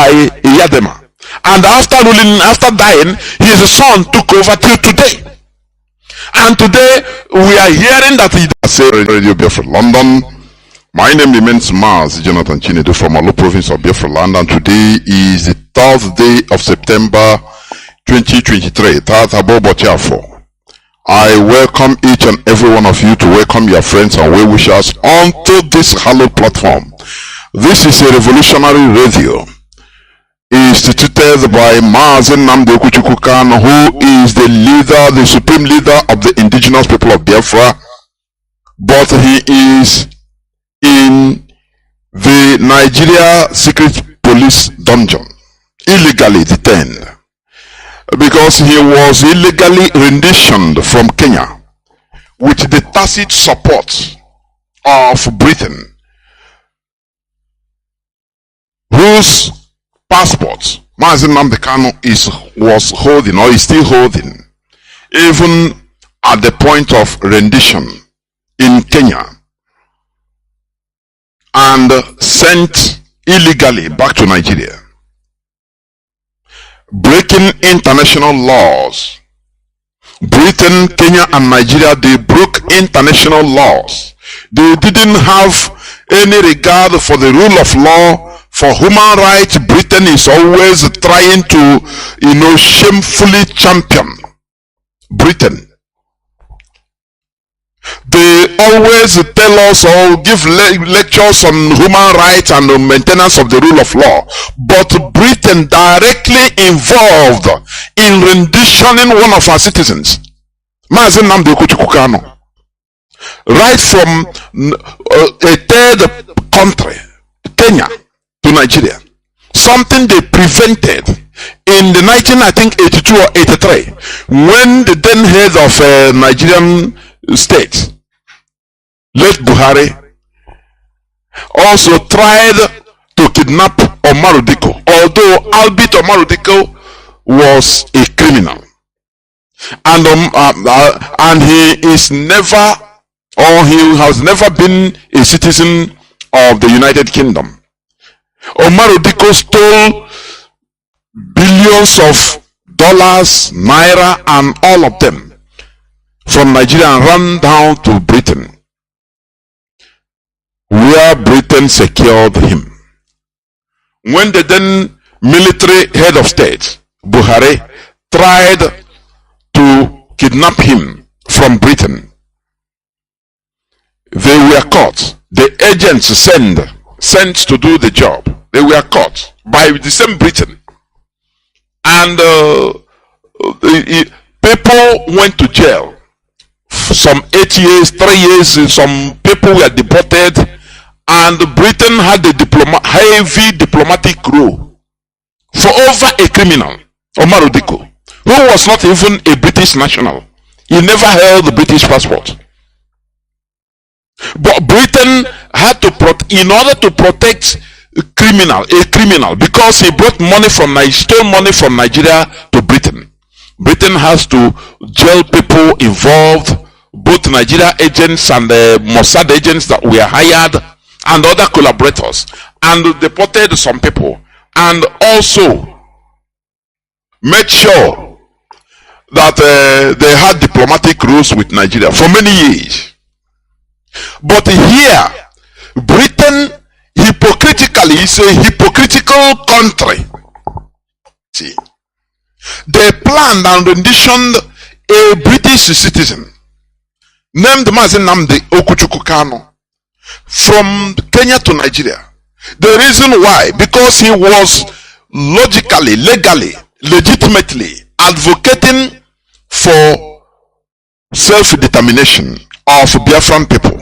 by Iyadema. And after dying, his son took over till today. And today we are hearing that he does Radio Biafra London. My name remains Mazi Jonathan Chinedu from Olu province of Biafra land, and today is the 3rd day of September 2023. I welcome each and every one of you to welcome your friends and well wishers onto this hallowed platform. This is a revolutionary radio instituted by Mazi Nnamdi Kanu'S, who is the leader, the supreme leader of the indigenous people of Biafra, but he is in the Nigeria secret police dungeon, illegally detained, because he was illegally renditioned from Kenya with the tacit support of Britain, whose passport Mazi Nnamdi Kanu'S was holding, or is still holding, even at the point of rendition in Kenya, and sent illegally back to Nigeria, breaking international laws. Britain, Kenya, and Nigeria, they broke international laws. They didn't have any regard for the rule of law, for human rights. Britain is always trying to, shamefully champion Britain. They always tell us or give lectures on human rights and the maintenance of the rule of law. But Britain directly involved in renditioning one of our citizens, Mazi Nnamdi Kanu'S, right from a third country, Kenya, to Nigeria. Something they prevented in the 1982 or 83, when the then head of Nigerian state, late Buhari, also tried to kidnap Umaru Dikko, although albeit Umaru Dikko was a criminal, and he is never, or he has never been a citizen of the United Kingdom. Umaru Dikko stole billions of dollars, naira, and all of them from Nigeria and ran down to Britain, where Britain secured him. When the then military head of state, Buhari, tried to kidnap him from Britain, they were caught. The agents sent to do the job, they were caught by the same Britain. And people went to jail. Some 8 years, 3 years, some people were deported, and Britain had a heavy diplomatic role for over a criminal, Umaru Dikko, who was not even a British national. He never held the British passport. But Britain had to in order to protect a criminal, because he stole money from Nigeria to Britain. Britain has to jail people involved, both Nigeria agents and the Mossad agents that were hired, and other collaborators, and deported some people, and also made sure that they had diplomatic rules with Nigeria for many years. But here, Britain hypocritically is a hypocritical country. See, they planned and renditioned a British citizen named Mazi Nnamdi Kanu'S from Kenya to Nigeria. The reason why, because he was logically, legally, legitimately advocating for self-determination of Biafran people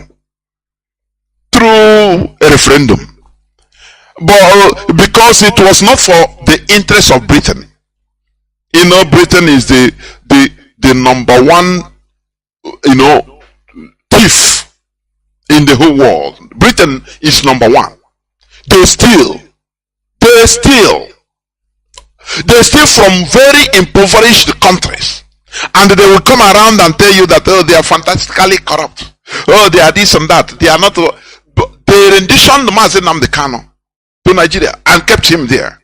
through a referendum. But because it was not for the interest of Britain. Britain is the number one, thief in the whole world. Britain is number one. They steal from very impoverished countries, and they will come around and tell you that they are fantastically corrupt. They are this and that. They are not. They renditioned Mazi Nnamdi Kanu'S to Nigeria and kept him there.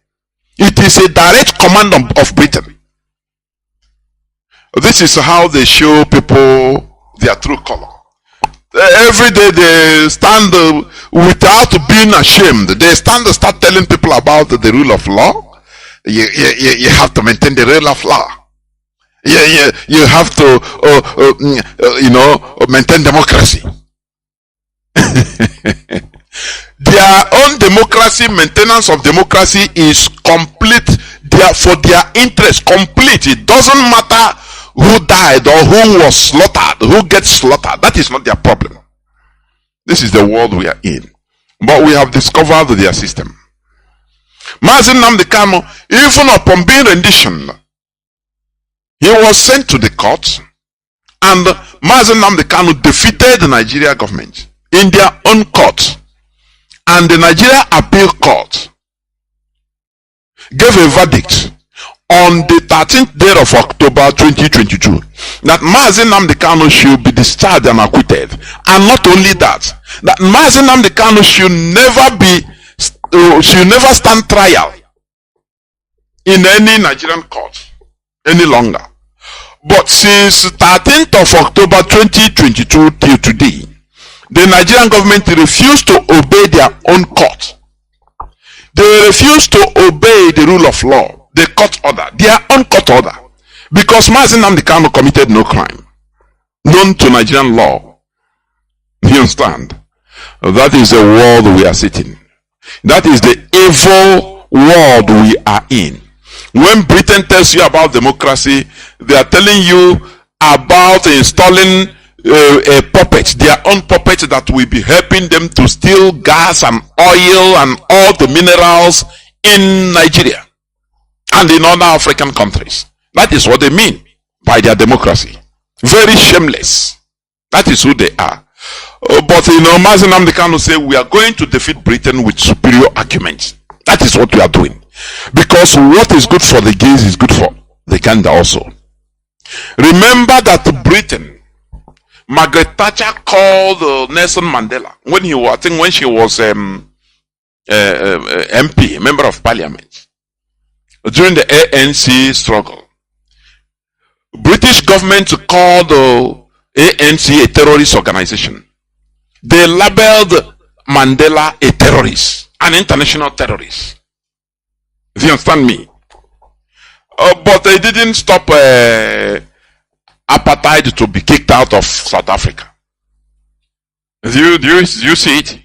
It is a direct command of Britain. This is how they show people their true color. Every day they stand without being ashamed. They stand and start telling people about the rule of law. You have to maintain the rule of law. You have to, maintain democracy. Their own democracy, maintenance of democracy is complete. For their interest, complete. It doesn't matter who died or who was slaughtered, who gets slaughtered. That is not their problem. This is the world we are in. But we have discovered their system. Mazi Nnamdi Kanu, even upon being rendition, he was sent to the court, and Mazi Nnamdi Kanu defeated the Nigeria government in their own court. And the Nigeria Appeal Court gave a verdict on the 13th day of October 2022 that Mazi Nnamdi Kanu should be discharged and acquitted. And not only that, that Mazi Nnamdi Kanu should never stand trial in any Nigerian court any longer. But since 13th of October 2022 till today, the Nigerian government refused to obey their own court. They refused to obey the rule of law, the court order, their own court order, because Mazi Nnamdi Kanu committed no crime known to Nigerian law. You understand? That is the world we are sitting. That is the evil world we are in. When Britain tells you about democracy, they are telling you about installing a puppet, their own puppet that will be helping them to steal gas and oil and all the minerals in Nigeria and in other African countries. That is what they mean by their democracy. Very shameless. That is who they are. But Mazi Nnamdi Kanu say we are going to defeat Britain with superior arguments. That is what we are doing. Because what is good for the geese is good for the gander also. Remember that Britain, Margaret Thatcher called Nelson Mandela when she was MP, member of parliament, during the ANC struggle. British government called ANC a terrorist organization. They labeled Mandela a terrorist, an international terrorist. Do you understand me? But they didn't stop apartheid to be kicked out of South Africa. Do you see it?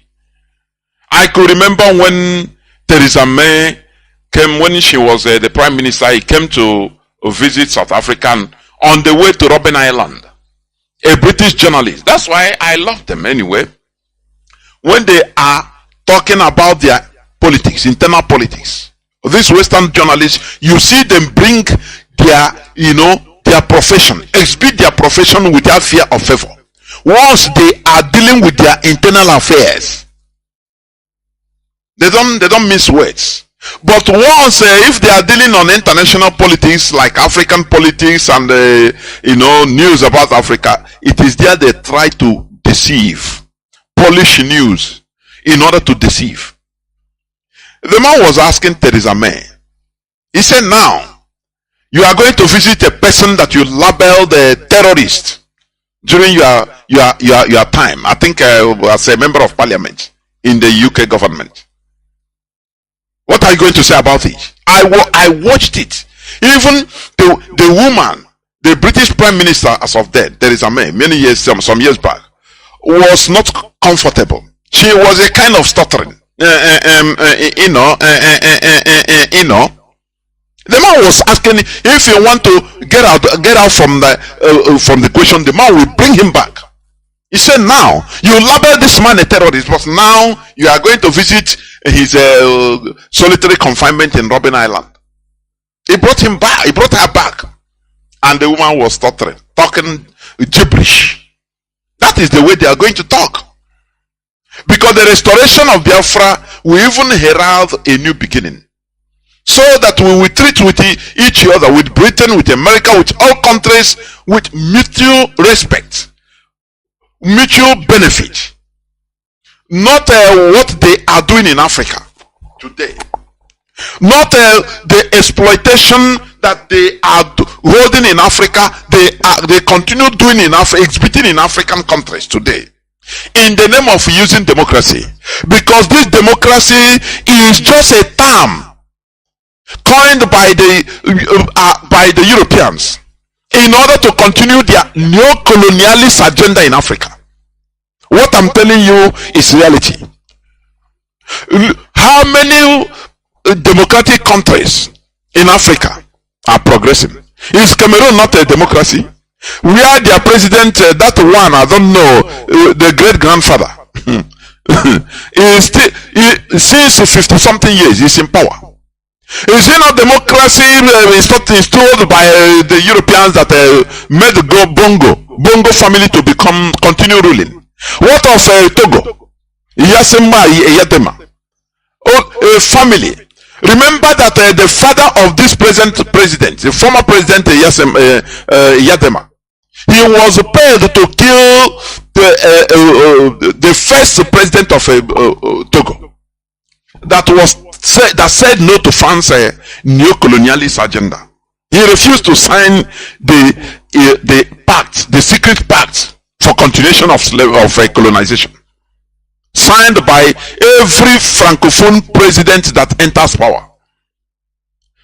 I could remember when Theresa May came, when she was the prime minister, he came to visit South Africa, and on the way to Robben Island, a British journalist, that's why I love them anyway, when they are talking about their politics, internal politics, these Western journalists, you see them bring their, their profession, exhibit their profession without fear of favor. Once they are dealing with their internal affairs, they don't miss words. But once if they are dealing on international politics like African politics and news about Africa, it is there they try to deceive, polish news in order to deceive. The man was asking Theresa May. He said, now you are going to visit a person that you labeled a terrorist during your time. I think as a member of parliament in the UK government. What are you going to say about it? I watched it. Even the woman, the British Prime Minister as of then, Theresa May, some years back, was not comfortable. She was a kind of stuttering. The man was asking if you want to get out from the question. The man will bring him back. He said, now you label this man a terrorist, but now you are going to visit his solitary confinement in Robben Island. He brought him back. He brought her back, and the woman was stuttering, talking gibberish. That is the way they are going to talk. Because the restoration of Biafra will even herald a new beginning. So that we will treat with each other, with Britain, with America, with all countries, with mutual respect, mutual benefit. Not what they are doing in Africa today. Not the exploitation that they are holding in Africa. They continue doing in Africa, exhibiting in African countries today, in the name of using democracy, because this democracy is just a term coined by the Europeans in order to continue their neo-colonialist agenda in Africa. What I'm telling you is reality. How many democratic countries in Africa are progressing? Is Cameroon not a democracy? Where their president, that one, I don't know, the great grandfather, is since 50-something years, he's in power. Is it not democracy installed by the Europeans that made the Bongo family to continue ruling? What of Togo? Yadema. A family. Remember that the father of this present president, the former president Yadema, he was paid to kill the first president of Togo. That said no to France neo-colonialist agenda. He refused to sign the pact, the secret pact for continuation of colonization, signed by every francophone president that enters power.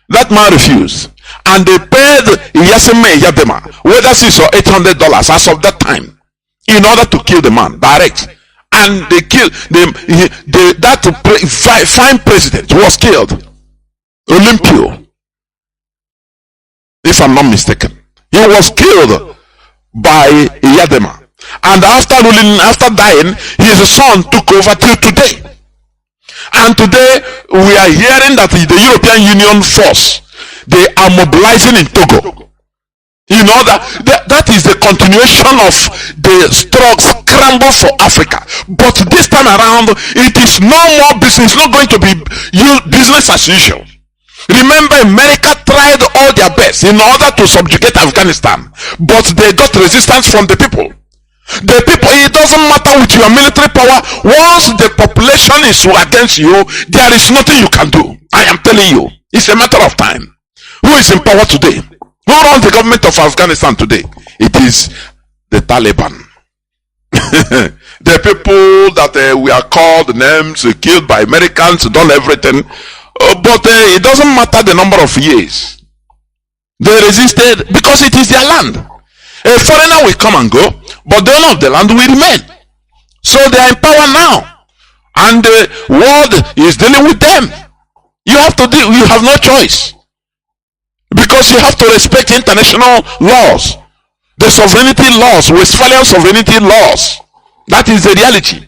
That man refused, and they paid Yadema whether $600 or $800 as of that time in order to kill the man direct. And they killed that fine president was killed, Olympio, if I'm not mistaken. He was killed by Yadema, and after dying, his son took over till today. And today we are hearing that the European Union force, they are mobilizing in Togo. You know that is the continuation of the scramble for Africa. But this time around, it is no more business. It's not going to be business as usual. Remember, America tried all their best in order to subjugate Afghanistan, but they got resistance from the people. The people, it doesn't matter with your military power. Once the population is against you, there is nothing you can do. I am telling you, it's a matter of time. Who is in power today? Who runs the government of Afghanistan today? It is the Taliban. The people that we are called names, killed by Americans, done everything. But it doesn't matter the number of years. They resisted because it is their land. A foreigner will come and go, but the owner of the land will remain. So they are in power now, and the world is dealing with them. You have to deal. You have no choice, because you have to respect international laws, the sovereignty laws, Westphalian sovereignty laws. That is the reality.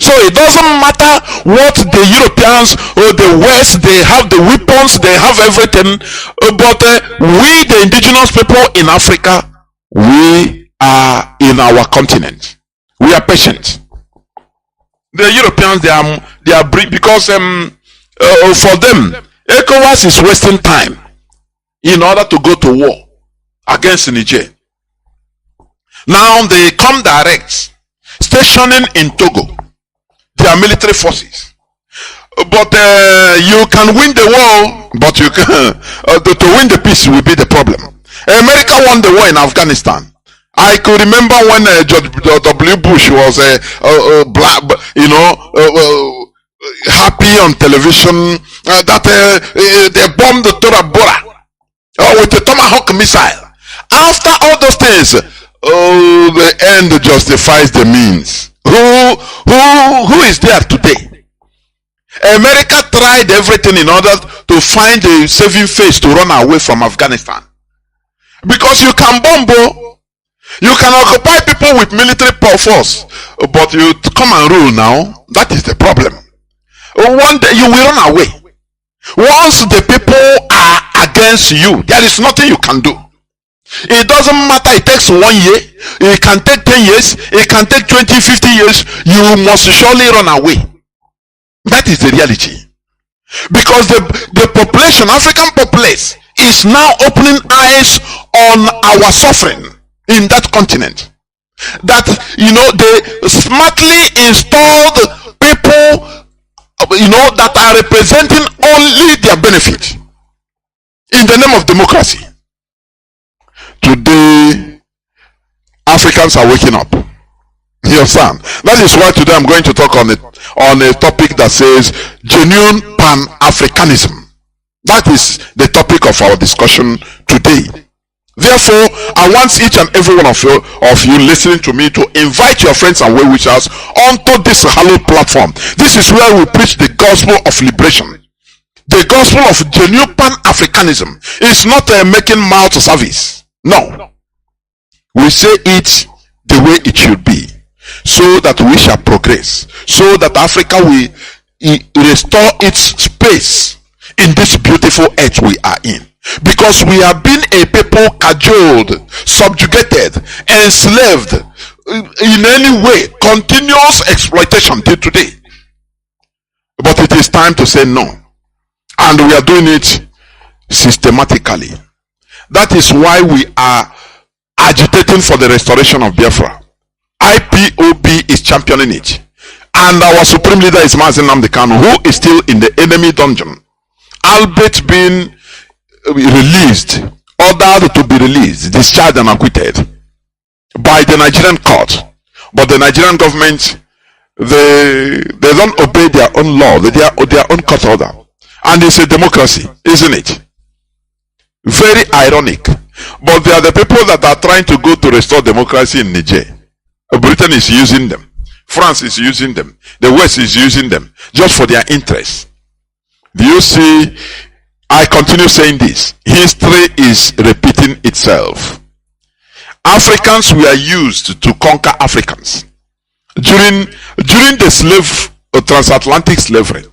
So it doesn't matter what the Europeans or the West, they have the weapons, they have everything, but we, the indigenous people in Africa, we are in our continent. We are patient. The Europeans, they are because for them, ECOWAS is wasting time in order to go to war against Niger. Now they come direct, stationing in Togo their military forces. But you can win the war, but you can to win the peace will be the problem. America won the war in Afghanistan. I could remember when George W. Bush was happy on television that they bombed the Tora Bora with the Tomahawk missile. After all those things, the end justifies the means. Who is there today? America tried everything in order to find a saving face to run away from Afghanistan. Because you can bomb, you can occupy people with military force, but you come and rule now. That is the problem. One day you will run away. Once the people are against you, there is nothing you can do. It doesn't matter, it takes 1 year, it can take 10 years, it can take 20, 50 years, you must surely run away. That is the reality. Because the population, African populace, is now opening eyes on our suffering in that continent. That, they smartly installed people that are representing only their benefit in the name of democracy. Today, Africans are waking up. You understand? That is why today I'm going to talk on a topic that says genuine Pan-Africanism. That is the topic of our discussion today. Therefore, I want each and every one of you listening to me to invite your friends and well-wishers onto this hallowed platform. This is where we preach the gospel of liberation. The gospel of genuine Pan-Africanism is not making mouth service. No. We say it the way it should be, so that we shall progress, so that Africa will restore its space in this beautiful earth we are in. Because we have been a people cajoled, subjugated, enslaved in any way, continuous exploitation till today. But it is time to say no, and we are doing it systematically. That is why we are agitating for the restoration of Biafra. IPOB is championing it, and our supreme leader is Mazi Nnamdi Kanu'S, who is still in the enemy dungeon, albeit being released, ordered to be released, discharged and acquitted by the Nigerian court. But the Nigerian government, they don't obey their own law, their own court order, and it's a democracy, isn't it? Very ironic. But they are the people that are trying to go to restore democracy in Niger. Britain is using them, France is using them, the West is using them just for their interests. Do you see? I continue saying this. History is repeating itself. Africans were used to conquer Africans during the transatlantic slavery.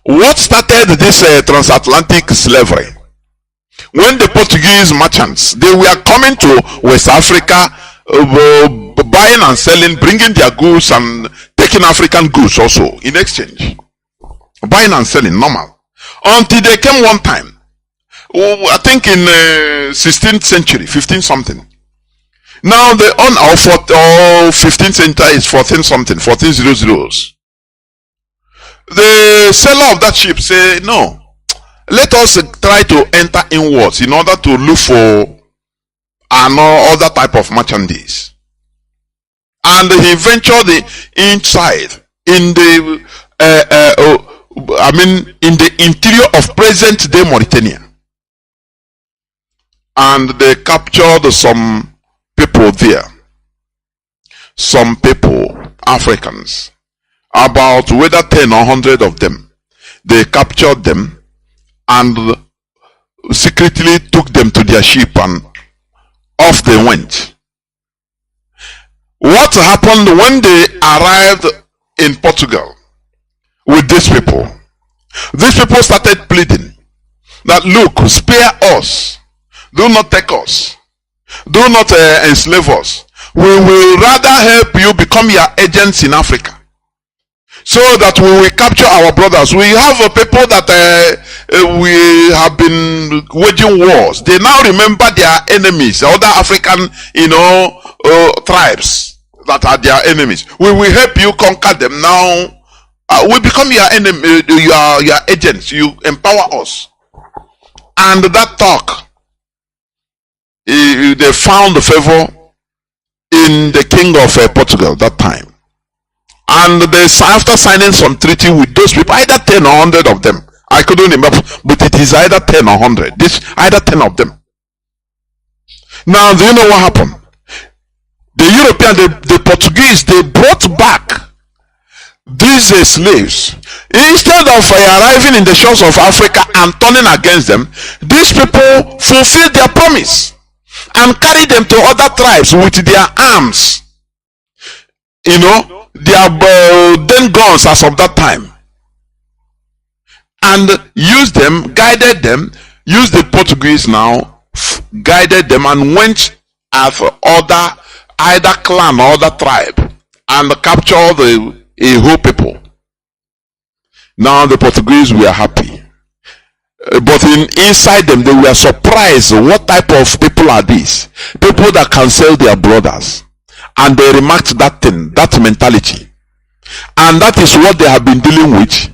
What started this transatlantic slavery? When the Portuguese merchants, they were coming to West Africa, buying and selling, bringing their goods and taking African goods also in exchange. Buying and selling, normal. Until they came one time, I think in 16th century, 15 something. Now the on our 15th century is 14 something, 1400s. The seller of that ship say, no, let us try to enter inwards in order to look for another type of merchandise. And he ventured inside in the in the interior of present-day Mauritania, and they captured some people there. Some people, Africans, about whether 10 or 100 of them. They captured them and secretly took them to their ship, and off they went. What happened when they arrived in Portugal with these people? These people started pleading that, look, spare us, do not take us, do not enslave us. We will rather help you become your agents in Africa, so that we will capture our brothers. We have people that we have been waging wars. They now remember their enemies, other African tribes that are their enemies. We will help you conquer them. Now we become your enemy, your agents. You empower us. And that talk, they found favor in the king of Portugal that time. And they, after signing some treaty with those people, either 10 or 100 of them, I couldn't remember, but it is either 10 or 100. This either 10 of them. Now, do you know what happened? The European, the Portuguese, they brought back these slaves. Instead of arriving in the shores of Africa and turning against them, these people fulfilled their promise and carried them to other tribes with their arms. Their then guns as of that time. And used them, guided them, used the Portuguese now, guided them and went after either clan or other tribe and captured a whole people. Now the Portuguese were happy. But inside them, they were surprised. What type of people are these? People that can sell their brothers. And they remarked that thing, that mentality. And that is what they have been dealing with.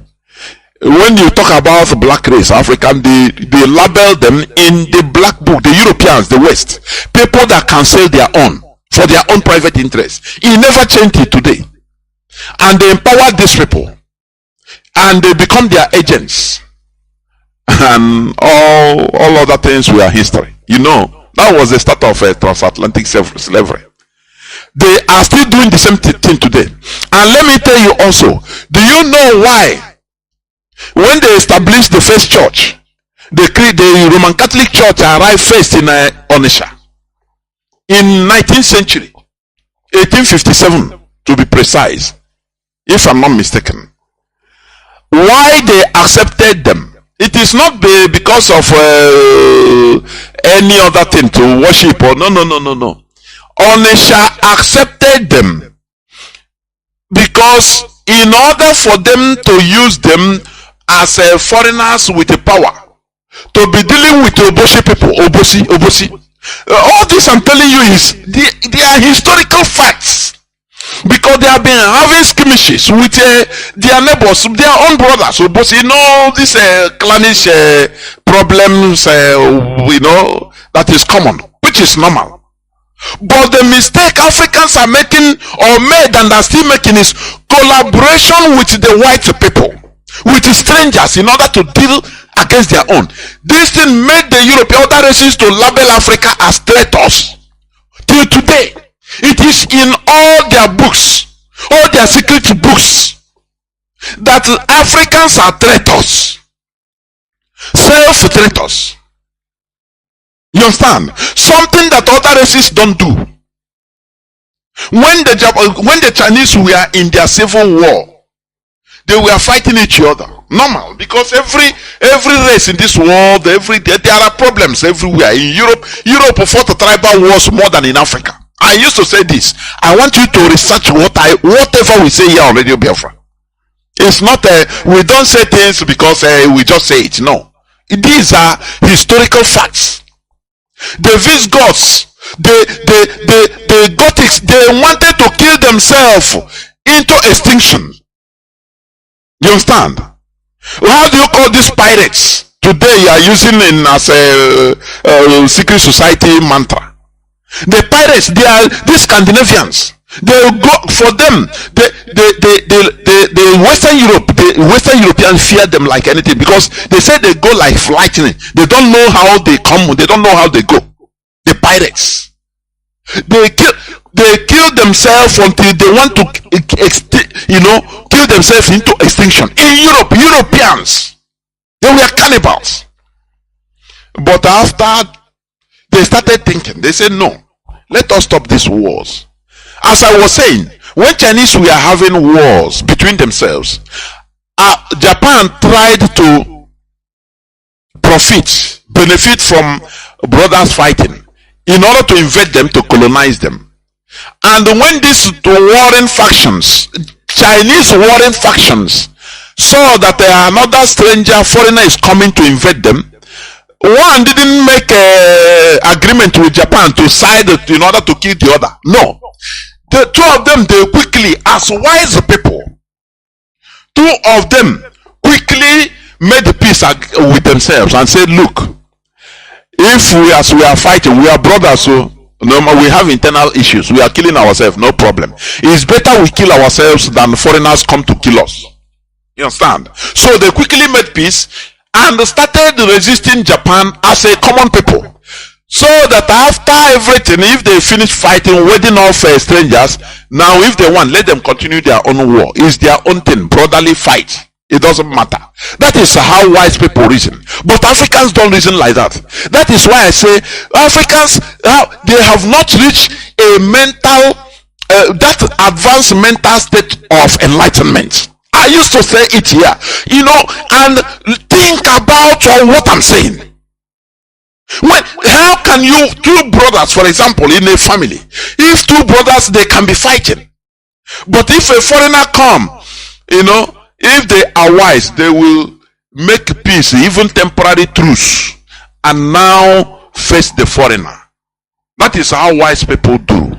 When you talk about the black race, African, they label them in the black book, the Europeans, the West, people that can sell their own for their own private interest. It never changed it today. And they empower these people, and they become their agents, and all other things were history. You know, that was the start of transatlantic slavery. They are still doing the same thing today. And let me tell you also, do you know why? When they established the first church, the Roman Catholic Church arrived first in Onitsha in 19th century, 1857 to be precise, if I'm not mistaken. Why they accepted them? It is not because of any other thing to worship or no. Onitsha accepted them because in order for them to use them as foreigners with a power to be dealing with Obosi people, Obosi. All this I'm telling you is they are historical facts, because they have been having skirmishes with their neighbors, their own brothers, Obosi. You know, these clannish problems, that is common, which is normal. But the mistake Africans are making, or made and are still making, is collaboration with the white people, with strangers, in order to deal against their own. This thing made the European other races to label Africa as traitors. Till today, it is in all their books, all their secret books, that Africans are traitors, self-traitors. You understand? Something that other races don't do. When the Chinese were in their civil war, they were fighting each other. Normal, because every race in this world, there are problems everywhere. In Europe fought tribal wars more than in Africa. I used to say this. I want you to research whatever we say here on Radio Biafra. It's not we don't say things because we just say it. No, these are historical facts. The Visigoths, the Gothics, they wanted to kill themselves into extinction. You understand? How do you call these pirates today? You are using it as a secret society mantra. The pirates, they are these Scandinavians. They go for them. The Western Europeans fear them like anything, because they say they go like lightning. They don't know how they come. They don't know how they go. The pirates, they kill themselves until they want to, kill themselves into extinction. In Europe, Europeans, they were cannibals. But after they started thinking, they said, no, let us stop these wars. As I was saying, when Chinese were having wars between themselves, Japan tried to benefit from brothers fighting in order to invade them, to colonize them. And when these warring factions, Chinese warring factions, saw that another stranger, foreigner, is coming to invade them, one didn't make an agreement with Japan to side in order to kill the other. No. The two of them, they quickly, as wise people, two of them quickly made peace with themselves and said, look, if we are fighting, we are brothers, so we have internal issues, we are killing ourselves, no problem. It's better we kill ourselves than foreigners come to kill us. You understand? So they quickly made peace and started resisting Japan as a common people. So that after everything, if they finish fighting, wedding off strangers, now if they want, let them continue their own war. It's their own thing, brotherly fight. It doesn't matter. That is how wise people reason. But Africans don't reason like that. That is why I say Africans, they have not reached a that advanced mental state of enlightenment. I used to say it here, and think about what I'm saying. How can you, two brothers, for example, in a family, if two brothers, they can be fighting, but if a foreigner come, if they are wise, they will make peace, even temporary truce, and now face the foreigner. That is how wise people do.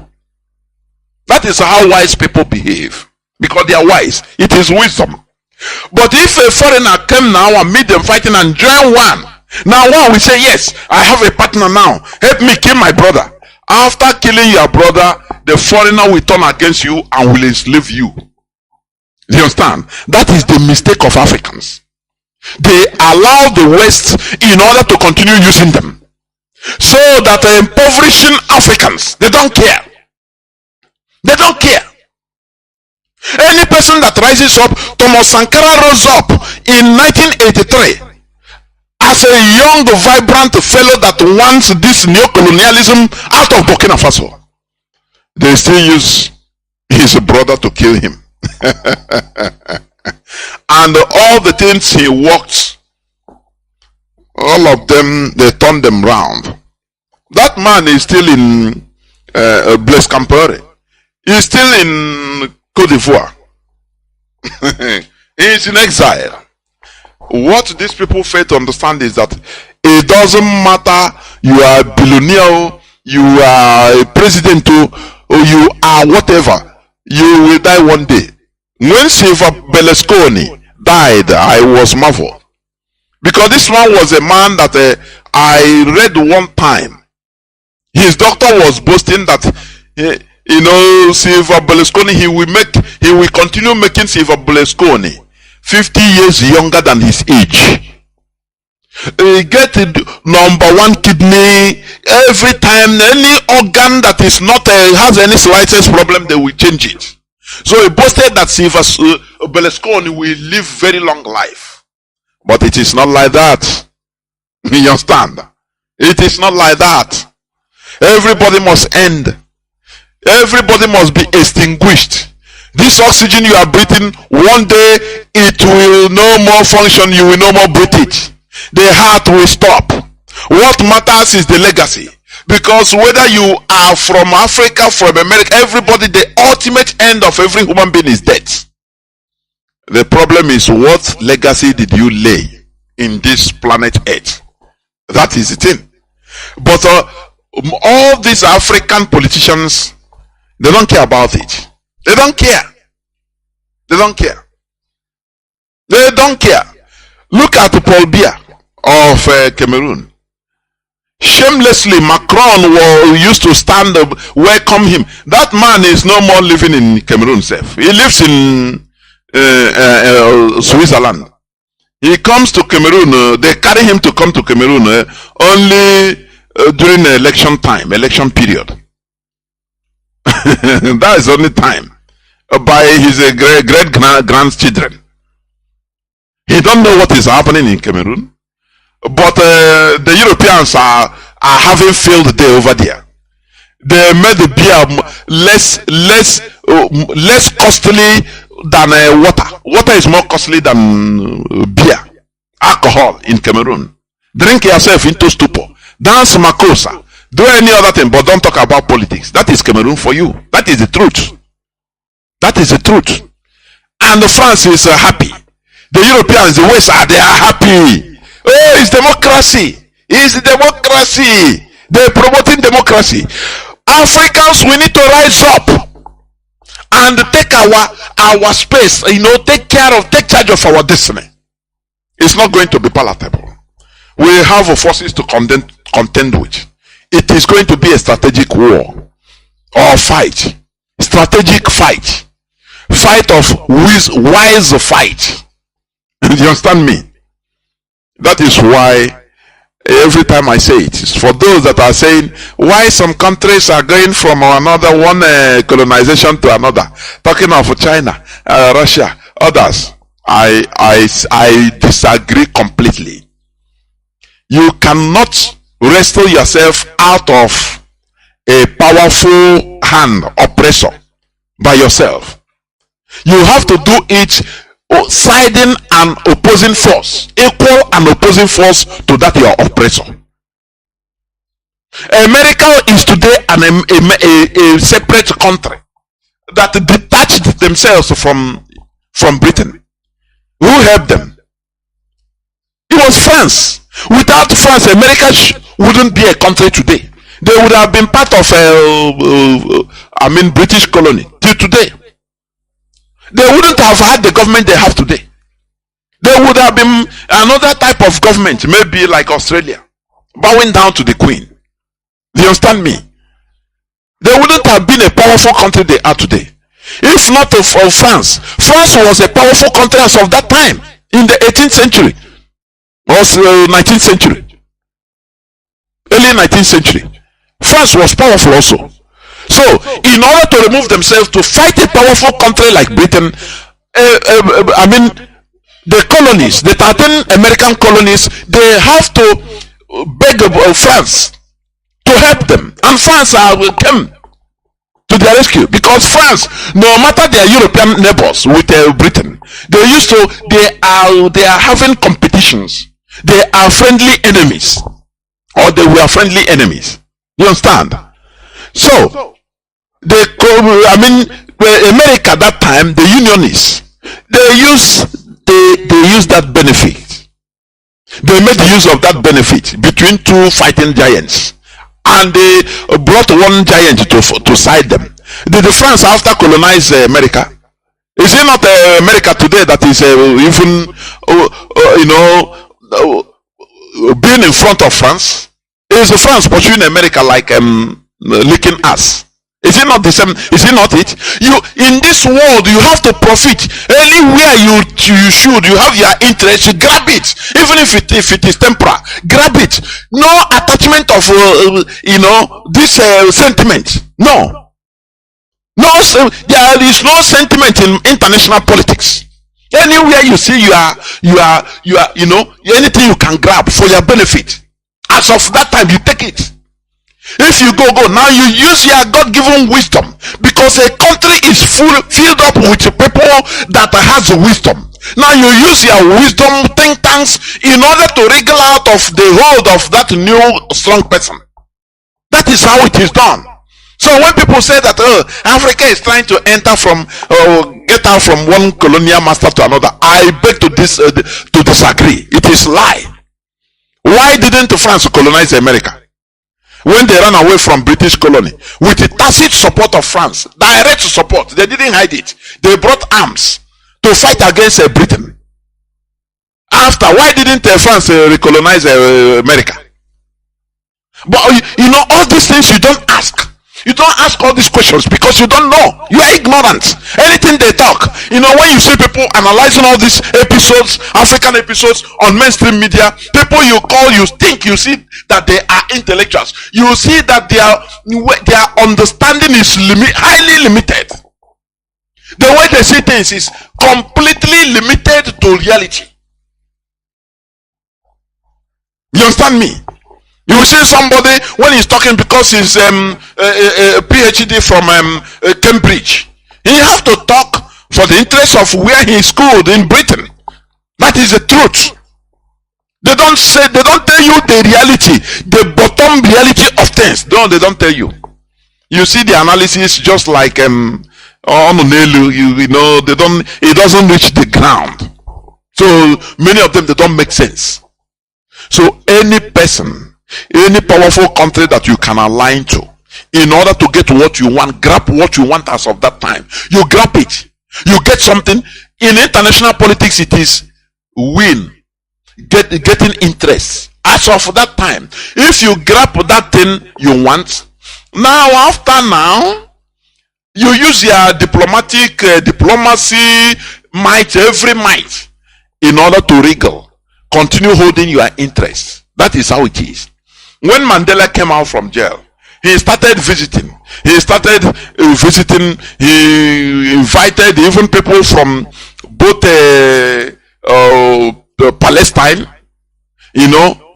That is how wise people behave. because they are wise. It is wisdom. But if a foreigner came now and meet them fighting and join one, now one will say, yes, I have a partner now. Help me kill my brother. After killing your brother, the foreigner will turn against you and will enslave you. Do you understand? That is the mistake of Africans. They allow the West in order to continue using them. So that impoverishing Africans, they don't care. They don't care. Any person that rises up, Thomas Sankara rose up in 1983 as a young, vibrant fellow that wants this neo-colonialism out of Burkina Faso. They still use his brother to kill him. And all the things he worked, all of them, they turned them round. That man is still in Blaise Compaoré. He's still in Côte d'Ivoire. He's in exile. What these people fail to understand is that it doesn't matter you are a billionaire, you are a president, or you are whatever, you will die one day. When Silva Berlusconi died, I was marveled. Because this man was a man that I read one time. His doctor was boasting that Silva Berlusconi, he will continue making Silva Berlusconi 50 years younger than his age. He get number one kidney every time. Any organ that is not has any slightest problem, they will change it. So he boasted that Silva Berlusconi will live very long life. But it is not like that. You understand? It is not like that. Everybody must end. Everybody must be extinguished. This oxygen you are breathing, one day it will no more function, you will no more breathe it. The heart will stop. What matters is the legacy. Because whether you are from Africa, from America, everybody, the ultimate end of every human being is death. The problem is, what legacy did you lay in this planet Earth? That is the thing. But all these African politicians, they don't care about it. They don't care. They don't care. They don't care. Look at Paul Biya of Cameroon. Shamelessly, Macron used to stand up, welcome him. That man is no more living in Cameroon himself. He lives in Switzerland. He comes to Cameroon. They carry him to come to Cameroon only during election time, election period. That is only time. By his great grandchildren. He don't know what is happening in Cameroon. But the Europeans are having field day over there. They made the beer less costly than water. Water is more costly than beer, alcohol in Cameroon. Drink yourself into stupor. Dance makosa. Do any other thing, but don't talk about politics. That is Cameroon for you. That is the truth. That is the truth. And France is happy. The Europeans, the West, they are happy. Oh, it's democracy. It's democracy. They're promoting democracy. Africans, we need to rise up and take our space, take charge of our destiny. It's not going to be palatable. We have forces to contend with. It is going to be a strategic war or fight. Strategic fight. Fight of wise fight. Do you understand me? That is why every time I say it, it's for those that are saying why some countries are going from another one colonization to another. Talking of China, Russia, others. I disagree completely. You cannot wrestle yourself out of a powerful hand oppressor by yourself. You have to do it siding an opposing force, equal and opposing force to that your oppressor. America is today a separate country that detached themselves from Britain. Who helped them? It was France. Without France, America wouldn't be a country today. They would have been part of British colony till today. they wouldn't have had the government they have today. There would have been another type of government, maybe like Australia, bowing down to the Queen. Do you understand me? They wouldn't have been a powerful country they are today. If not for France. France was a powerful country as of that time, in the 18th century, or 19th century, early 19th century. France was powerful also. So, in order to remove themselves to fight a powerful country like Britain, the colonies, the 13 American colonies, they have to beg France to help them, and France will come to their rescue, because France, no matter their European neighbors with Britain, they are having competitions. They are friendly enemies, or they were friendly enemies. You understand? So America that time, the Unionists, they use that benefit. They made use of that benefit between two fighting giants, and they brought one giant to side them. Did the France after colonize America? Is it not America today that is even being in front of France? Is France pursuing America like licking ass? Is it not the same? Is it not it? You, in this world, you have to profit. Anywhere you should, you have your interest, you grab it. Even if it is temporal, grab it. No attachment of this sentiment. No. There is no sentiment in international politics. Anywhere you see, you are anything you can grab for your benefit. As of that time, you take it. If you go now, you use your God-given wisdom, because a country is filled up with people that has wisdom. Now you use your wisdom think tanks in order to wriggle out of the hold of that new strong person. That is how it is done. So when people say that Africa is trying to get out from one colonial master to another, I beg to disagree. It is lie. Why didn't France colonize America when they ran away from British colony with the tacit support of France? Direct support. They didn't hide it. They brought arms to fight against Britain. After, why didn't France recolonize America? But all these things you don't ask. You don't ask all these questions because you don't know. You are ignorant. Anything they talk. When you see people analyzing all these episodes, African episodes on mainstream media, people you see that they are intellectuals. You see that their understanding is highly limited. The way they see things is completely limited to reality. You understand me? You see somebody when he's talking because he's a PhD from Cambridge. He has to talk for the interest of where he schooled in Britain. That is the truth. They don't tell you the reality, the bottom reality of things. No, they don't tell you. You see the analysis just like it doesn't reach the ground. So many of them, they don't make sense. So any person, any powerful country that you can align to, in order to get what you want, grab what you want as of that time, you grab it, you get something. In international politics, it is win, getting interest. As of that time, if you grab that thing you want, now you use your diplomacy might, every might, in order to wriggle, continue holding your interest. That is how it is. When Mandela came out from jail, he started visiting. He invited even people from both Palestine,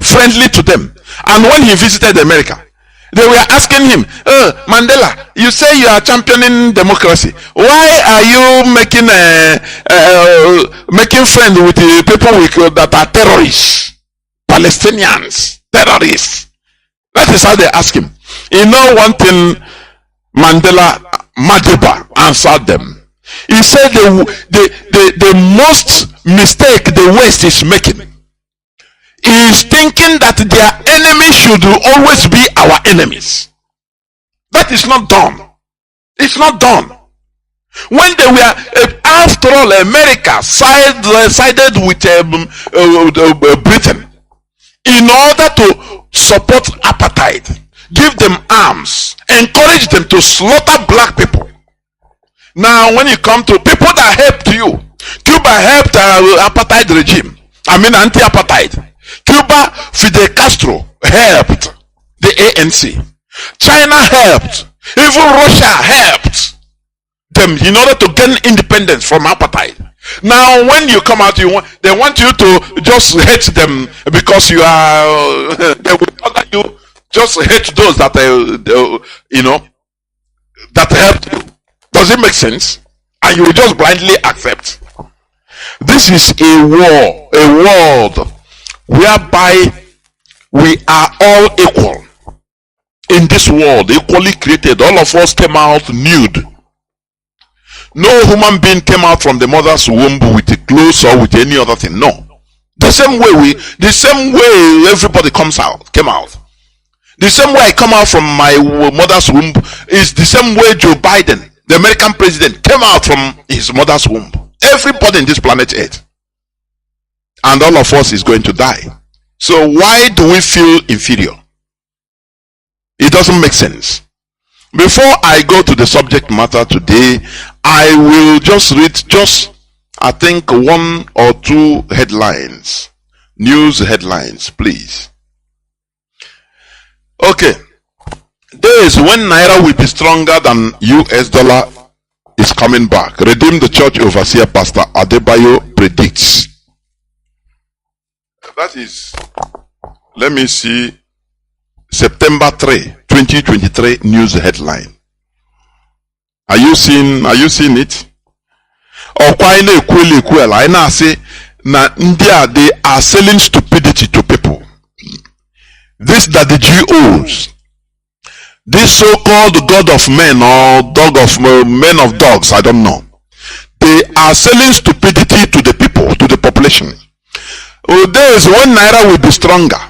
friendly to them. And when he visited America, they were asking him, Mandela, you say you are championing democracy. Why are you making friends with the people that are terrorists? Palestinians, terrorists. That is how they ask him. One thing Mandela Madiba answered them. He said the most mistake the West is making is thinking that their enemies should always be our enemies. That is not done. It's not done. When they were, after all, America sided with Britain in order to support apartheid, give them arms, encourage them to slaughter black people. Now, when you come to people that helped you, Cuba helped apartheid regime. I mean anti-apartheid. Cuba, Fidel Castro helped the ANC. China helped. Even Russia helped them in order to gain independence from apartheid. Now, when you come out, they want you to just hate them because you are. They will order you just hate those that that helped you. Does it make sense? And you will just blindly accept. This is a war, a world whereby we are all equal. In this world, equally created, all of us came out nude. No human being came out from the mother's womb with a clothes or with any other thing. No. The same way everybody came out. The same way I come out from my mother's womb is the same way Joe Biden, the American president, came out from his mother's womb. Everybody in this planet Earth. And all of us is going to die. So why do we feel inferior? It doesn't make sense. Before I go to the subject matter today, I will just read I think one or two headlines. News headlines, please. Okay. Days when Naira will be stronger than US dollar is coming back. Redeem the Church Overseer Pastor Adebayo predicts. That is, let me see, September 3, 2023 news headline. Are you seeing it? I say India, they are selling stupidity to people. This that the GOs, this so-called God of men or dog of men of dogs, I don't know. They are selling stupidity to the people, to the population. Days when Naira will be stronger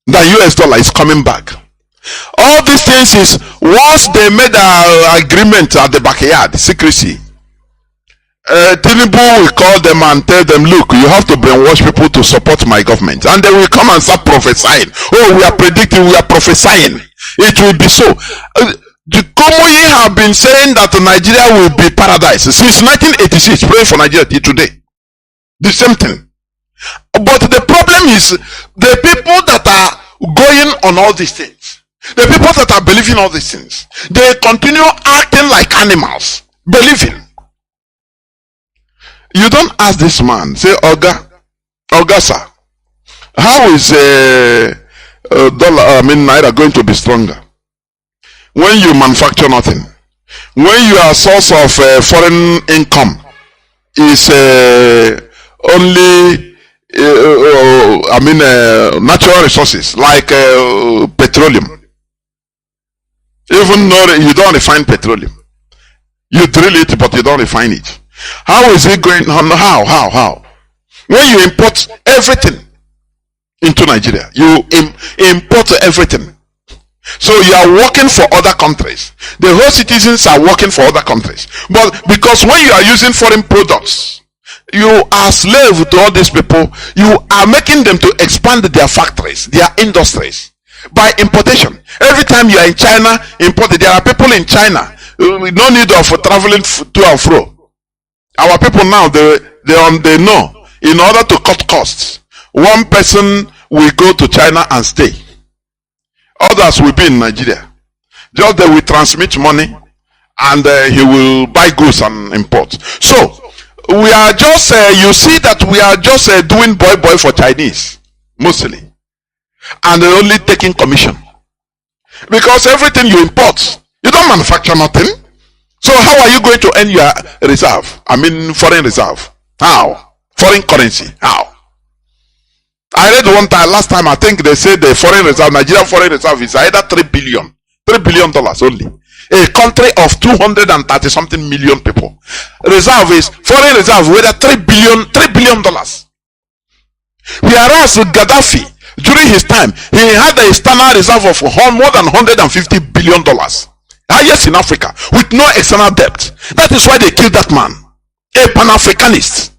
than US dollar is coming back. All these things is once they made an agreement at the backyard, secrecy. Tinubu will call them and tell them, look, you have to brainwash people to support my government. And they will come and start prophesying. Oh, we are predicting, we are prophesying. It will be so. The Komoyi have been saying that Nigeria will be paradise since 1986, praying for Nigeria till today. The same thing. But the problem is the people that are going on all these things, the people that are believing all these things, they continue acting like animals, believing. You don't ask this man, say, Oga sir, how is Naira going to be stronger? When you manufacture nothing, when your source of foreign income is only natural resources like petroleum. Even though you don't refine petroleum, you drill it but you don't refine it. How is it going on? How? When you import everything into Nigeria, you import everything. So you are working for other countries. The whole citizens are working for other countries. But because when you are using foreign products, you are slave to all these people. You are making them to expand their factories, their industries by importation. Every time you are in China, imported. There are people in China. No need of traveling to and fro. Our people now, they know, in order to cut costs, one person will go to China and stay. Others will be in Nigeria. Just they will transmit money and he will buy goods and import. So, we are just, you see that we are just doing boy for Chinese, mostly. And they're only taking commission. Because everything you import, you don't manufacture nothing. So how are you going to earn your reserve? Foreign reserve. How? Foreign currency. How? I read one time, last time, I think they said the foreign reserve, Nigerian foreign reserve is either $3 billion only. A country of 230 something million people. Reserve is, foreign reserve, whether $3 billion. Whereas Gaddafi, during his time, he had a standard reserve of more than $150 billion. Highest in Africa, with no external debt. That is why they killed that man, a Pan-Africanist.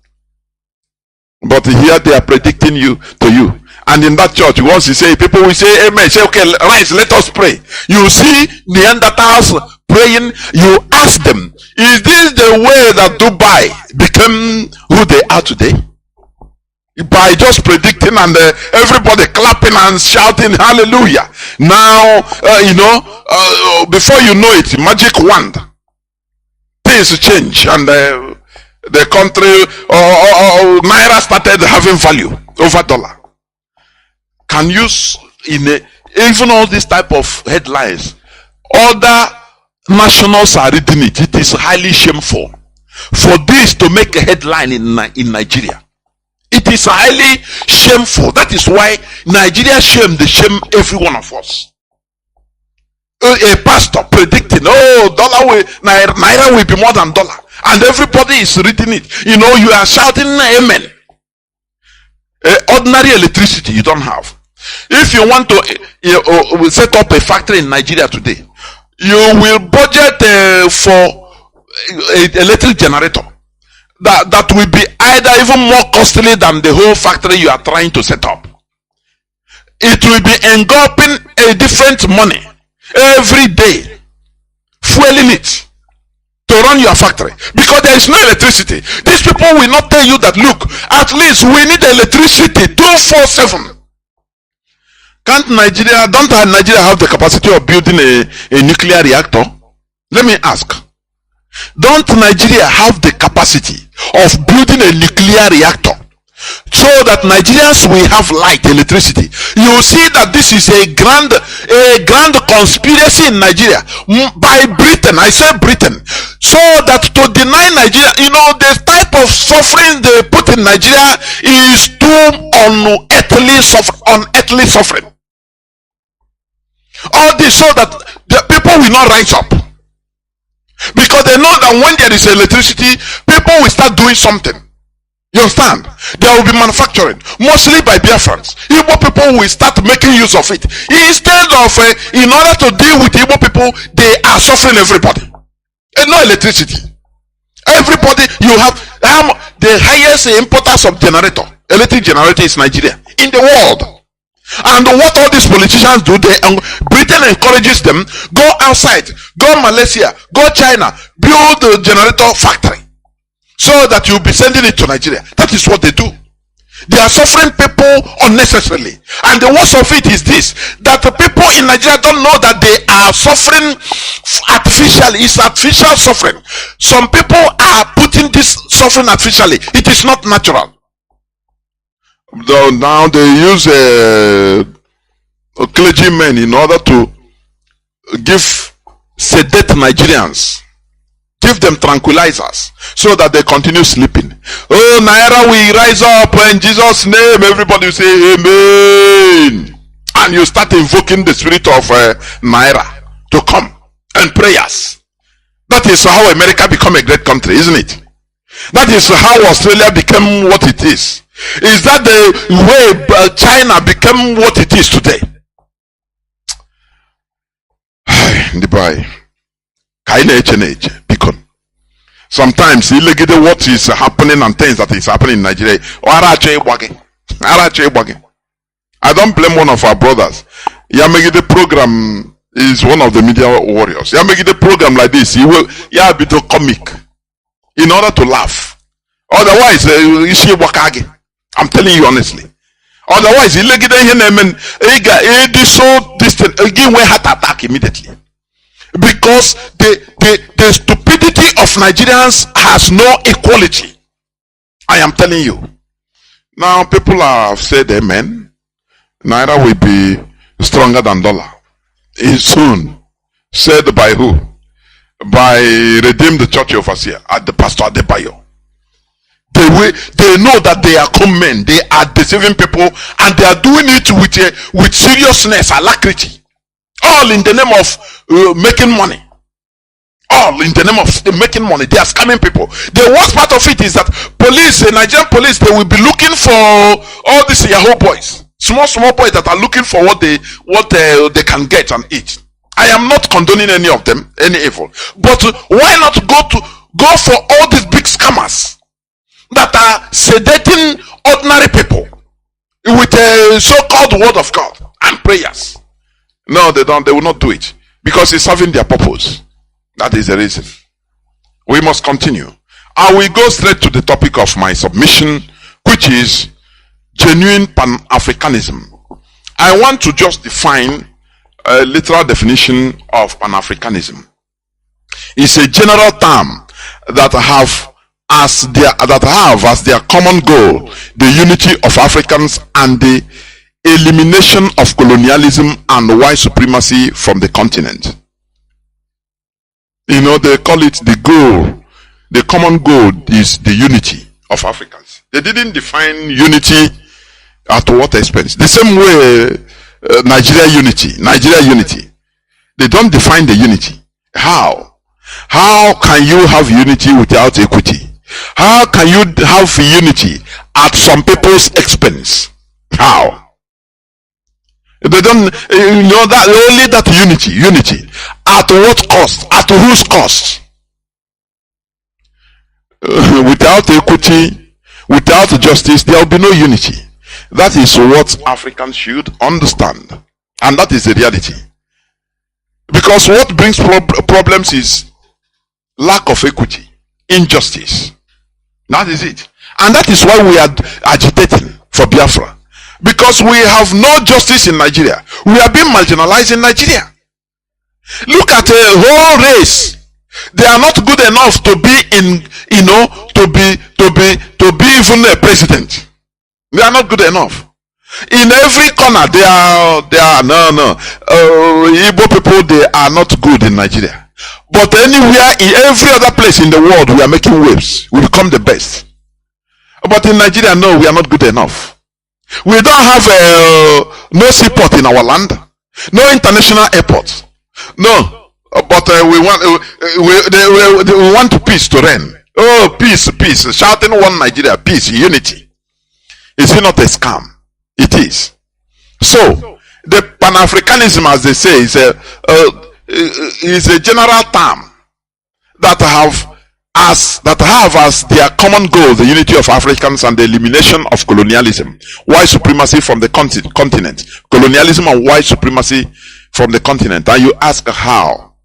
But here they are predicting to you. And in that church, once you say, people will say, amen. Say, okay, rise, let us pray. You see Neanderthals praying, you ask them, is this the way that Dubai became who they are today? By just predicting and everybody clapping and shouting hallelujah. Now, before you know it, magic wand, things change and the country Naira started having value over dollar. Can you, even all this type of headlines, other nationals are reading it. It is highly shameful for this to make a headline in Nigeria. It is highly shameful. That is why Nigeria shame every one of us. A pastor predicting, Naira will be more than dollar, and everybody is reading it. You are shouting amen. Ordinary electricity you don't have. If you want to set up a factory in Nigeria today, you will budget for an electric generator that will be either even more costly than the whole factory you are trying to set up. It will be engulfing a different money every day, fueling it to run your factory, because there is no electricity. These people will not tell you that, look, at least we need electricity 24/7. Don't Nigeria have the capacity of building a nuclear reactor? Let me ask. Don't Nigeria have the capacity of building a nuclear reactor so that Nigerians will have light, electricity? You see that this is a grand conspiracy in Nigeria by Britain. I say Britain, so that to deny Nigeria, the type of suffering they put in Nigeria is too unearthly suffering. All this so that the people will not rise up. Because they know that when there is electricity, people will start doing something. You understand? There will be manufacturing, mostly by Biafrans. Igbo people will start making use of it. Instead of, in order to deal with Igbo people, they are suffering everybody. And no electricity. Everybody, you have the highest importers of electric generator is Nigeria in the world. And what all these politicians do, Britain encourages them, go outside, go Malaysia, go China, build a generator factory, so that you'll be sending it to Nigeria. That is what they do. They are suffering people unnecessarily. And the worst of it is this, that the people in Nigeria don't know that they are suffering artificially. It's artificial suffering. Some people are putting this suffering artificially. It is not natural. Now they use clergymen in order to sedate Nigerians, give them tranquilizers so that they continue sleeping. Oh, Naira will rise up in Jesus' name. Everybody will say amen, and you start invoking the spirit of Naira to come and prayers. That is how America become a great country, isn't it? That is how Australia became what it is. Is that the way China became what it is today? Sometimes what is happening and things that is happening in Nigeria. I don't blame one of our brothers. Yamegide program is one of the media warriors. Yamegide program like this, he will be the comic in order to laugh. Otherwise, I'm telling you honestly. Otherwise, he give way heart attack immediately. Because the stupidity of Nigerians has no equality. I am telling you. Now people have said amen. Naira will be stronger than dollar. Is soon. Said by who? By Redeem the Church Overseer at the Pastor Adebayo. They know that they are con men. They are deceiving people, and they are doing it with seriousness, alacrity. All in the name of making money. All in the name of making money. They are scamming people. The worst part of it is that police, the Nigerian police, they will be looking for all these Yahoo boys, small boys that are looking for what they can get and eat. I am not condoning any of them, any evil. But why not go for all these big scammers that are sedating ordinary people with a so-called word of God and prayers? No, they don't. They will not do it because it's serving their purpose. That is the reason. We must continue. I will go straight to the topic of my submission, which is genuine Pan-Africanism. I want to just define a literal definition of Pan-Africanism. It's a general term that have as their common goal the unity of Africans and the elimination of colonialism and white supremacy from the continent. You know, they call it the goal. The common goal is the unity of Africans. They didn't define unity at what expense. The same way Nigeria unity. They don't define the unity. How? How can you have unity without equity? How can you have unity at some people's expense? How? They don't, you know, that only that unity. At what cost? At whose cost? Without equity, without justice, there will be no unity. That is what Africans should understand. And that is the reality. Because what brings problems is lack of equity, injustice. That is it. And that is why we are agitating for Biafra. Because we have no justice in Nigeria. We are being marginalized in Nigeria. Look at a whole race. They are not good enough to be in, you know, to be even a president. They are not good enough. In every corner, they are Igbo people, they are not good in Nigeria. But anywhere, in every other place in the world, we are making waves. We become the best. But in Nigeria, no, we are not good enough. We don't have no seaport in our land, no international airport. No, but we want peace to reign. Oh, peace, shouting one Nigeria, peace, unity. Is it not a scam? It is. So the Pan-Africanism, as they say, is a general term that have as their common goal the unity of Africans and the elimination of colonialism, white supremacy from the continent. Colonialism and white supremacy from the continent. And you ask how?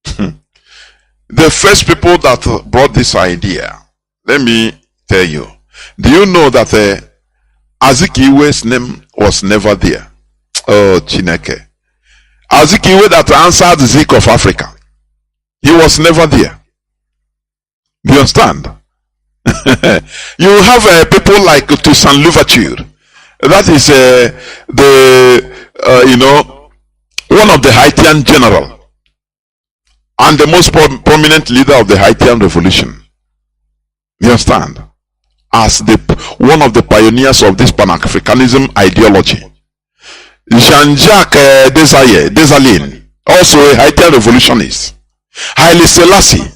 The first people that brought this idea, let me tell you. Do you know that Azikiwe's name was never there? Oh, Chineke. Azikiwe that answered the Zik of Africa, he was never there. Do you understand? You have people like Toussaint Louverture. That is one of the Haitian general and the most prominent leader of the Haitian revolution. You understand? As one of the pioneers of this Pan-Africanism ideology. Jean-Jacques Dessalines, also a Haitian revolutionist. Haile Selassie,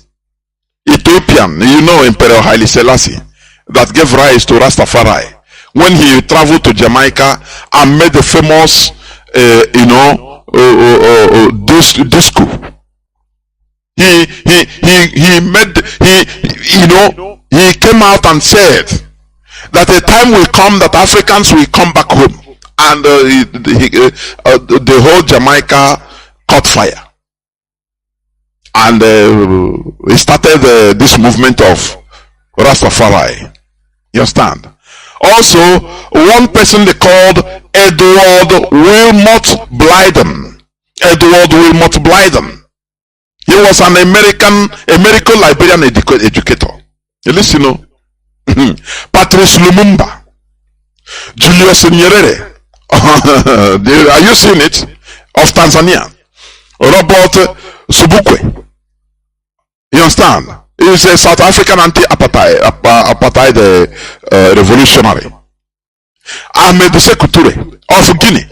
Ethiopian, you know, Emperor Haile Selassie, that gave rise to Rastafari when he traveled to Jamaica and made the famous, disco. He came out and said that a time will come that Africans will come back home, and the whole Jamaica caught fire. And he started this movement of Rastafari. You understand? Also, one person they called Edward Wilmot Blyden. He was an American Liberian educator. You listen, you know? Patrice Lumumba, Julius Nyerere. Are you seeing it? Of Tanzania. Robert Sobukwe. You understand? He is a South African anti-apartheid revolutionary. Ahmed Sekou Touré of Guinea.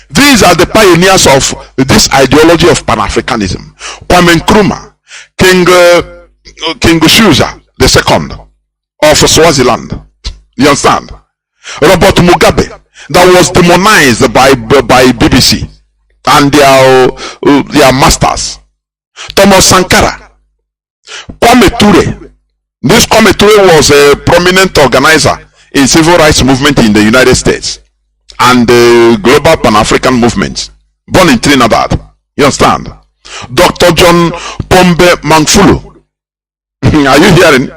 These are the pioneers of this ideology of Pan-Africanism. Kwame Nkrumah, King Shuja II of Swaziland. You understand? Robert Mugabe, that was demonized by BBC and their masters. Thomas Sankara, Kwame Ture. This Kwame Ture was a prominent organizer in civil rights movement in the United States and the global Pan-African movement, born in Trinidad. You understand? Dr. John Pombe Magufuli. Are you hearing?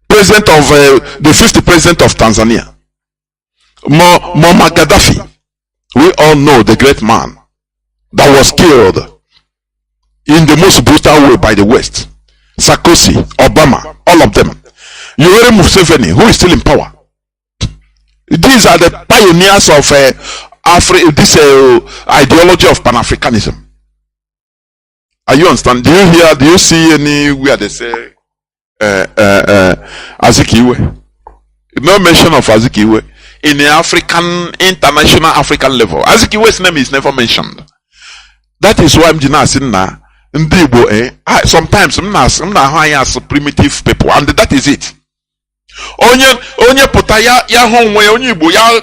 President of the 50th president of Tanzania. Muammar Gaddafi. We all know the great man that was killed in the most brutal way by the West. Sarkozy, Obama, all of them. Yoweri Museveni, who is still in power. These are the pioneers of this ideology of Pan-Africanism. Are you understand? Do you hear? Do you see anywhere they say Azikiwe? No mention of Azikiwe in the international African level. Azikiwe's name is never mentioned. That is why I'm saying now. Sometimes I'm not as primitive people, and that is it. Onye puta ya honwe onye Igbo ya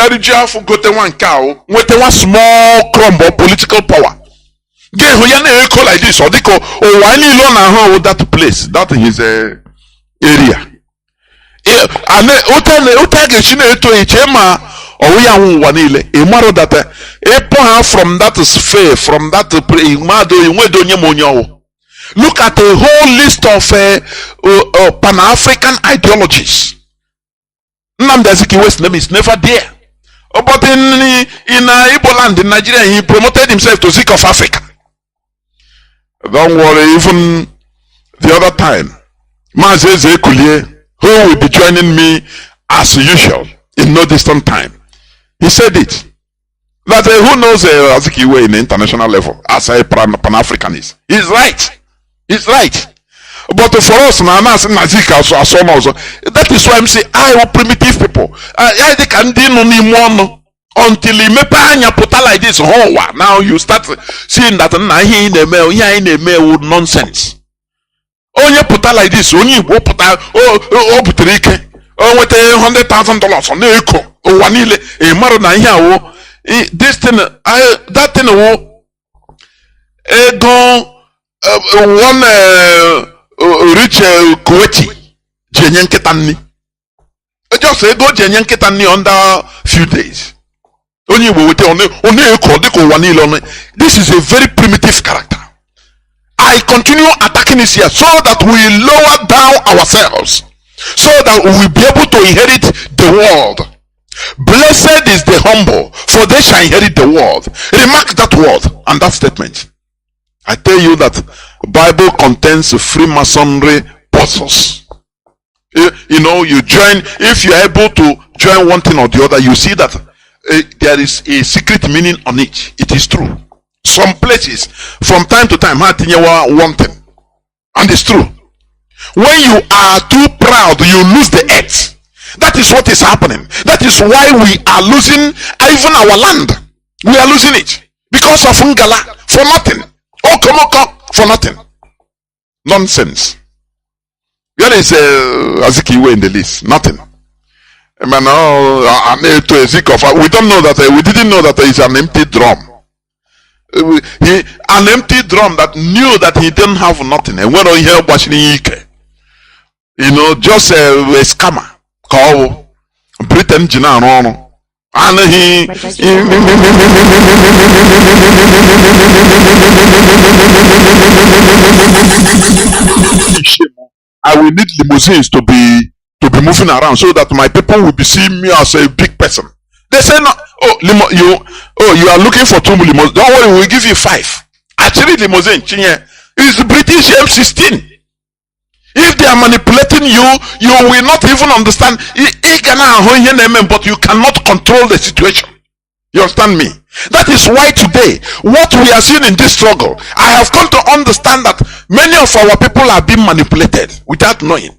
riju afu gote one cow, nwete one small crumb of political power. Get who ya na echo like this, or diko o wani lo na ho that place, that is area. Ane otage chine eto echema or we are one ile. Imaro that from that sphere, from that look at a whole list of Pan-African ideologies. Nnamdi Kanu'S name is never there. But in Igbo land in Nigeria, he promoted himself to Zik of Africa. Don't worry, even the other time, Mazi Nnamdi, who will be joining me as usual in no distant time, he said it. That who knows Azikiwe in the international level as a Pan-Africanist? He's right. He's right. But for us, that is why I'm saying, I primitive people. I can do no until he put like this. Now you start seeing that in the mail nonsense. Only put like this. Only put with $100,000 on the echo. Oh, wanile a marona here. This thing, that thing, one rich Kuwaiti, Jenyanketani. Just go Jenyanketani under few days. Only this is a very primitive character. I continue attacking this here so that we lower down ourselves, so that we will be able to inherit the world. Blessed is the humble, for they shall inherit the world. Remark that word and that statement. I tell you that the Bible contains Freemasonry puzzles. You join, if you are able to join one thing or the other, you see that there is a secret meaning on it. It is true. Some places, from time to time, one thing, and it's true. When you are too proud, you lose the earth. That is what is happening. That is why we are losing even our land. We are losing it because of Ngala, for nothing. Okomoko, for nothing. Nonsense. Where is Azikiwe in the list? Nothing. We don't know that we didn't know that there is an empty drum. An empty drum that knew that he didn't have nothing. And when he heard just a scammer. Call Britain Jinano. And I will need limousines to be moving around so that my people will be seeing me as a big person. They say no. You are looking for 2 limousines. Don't worry, we'll give you 5. Actually, limousine is British M16. If they are manipulating you, you will not even understand. But you cannot control the situation. You understand me? That is why today, what we are seeing in this struggle, I have come to understand that many of our people are being manipulated without knowing.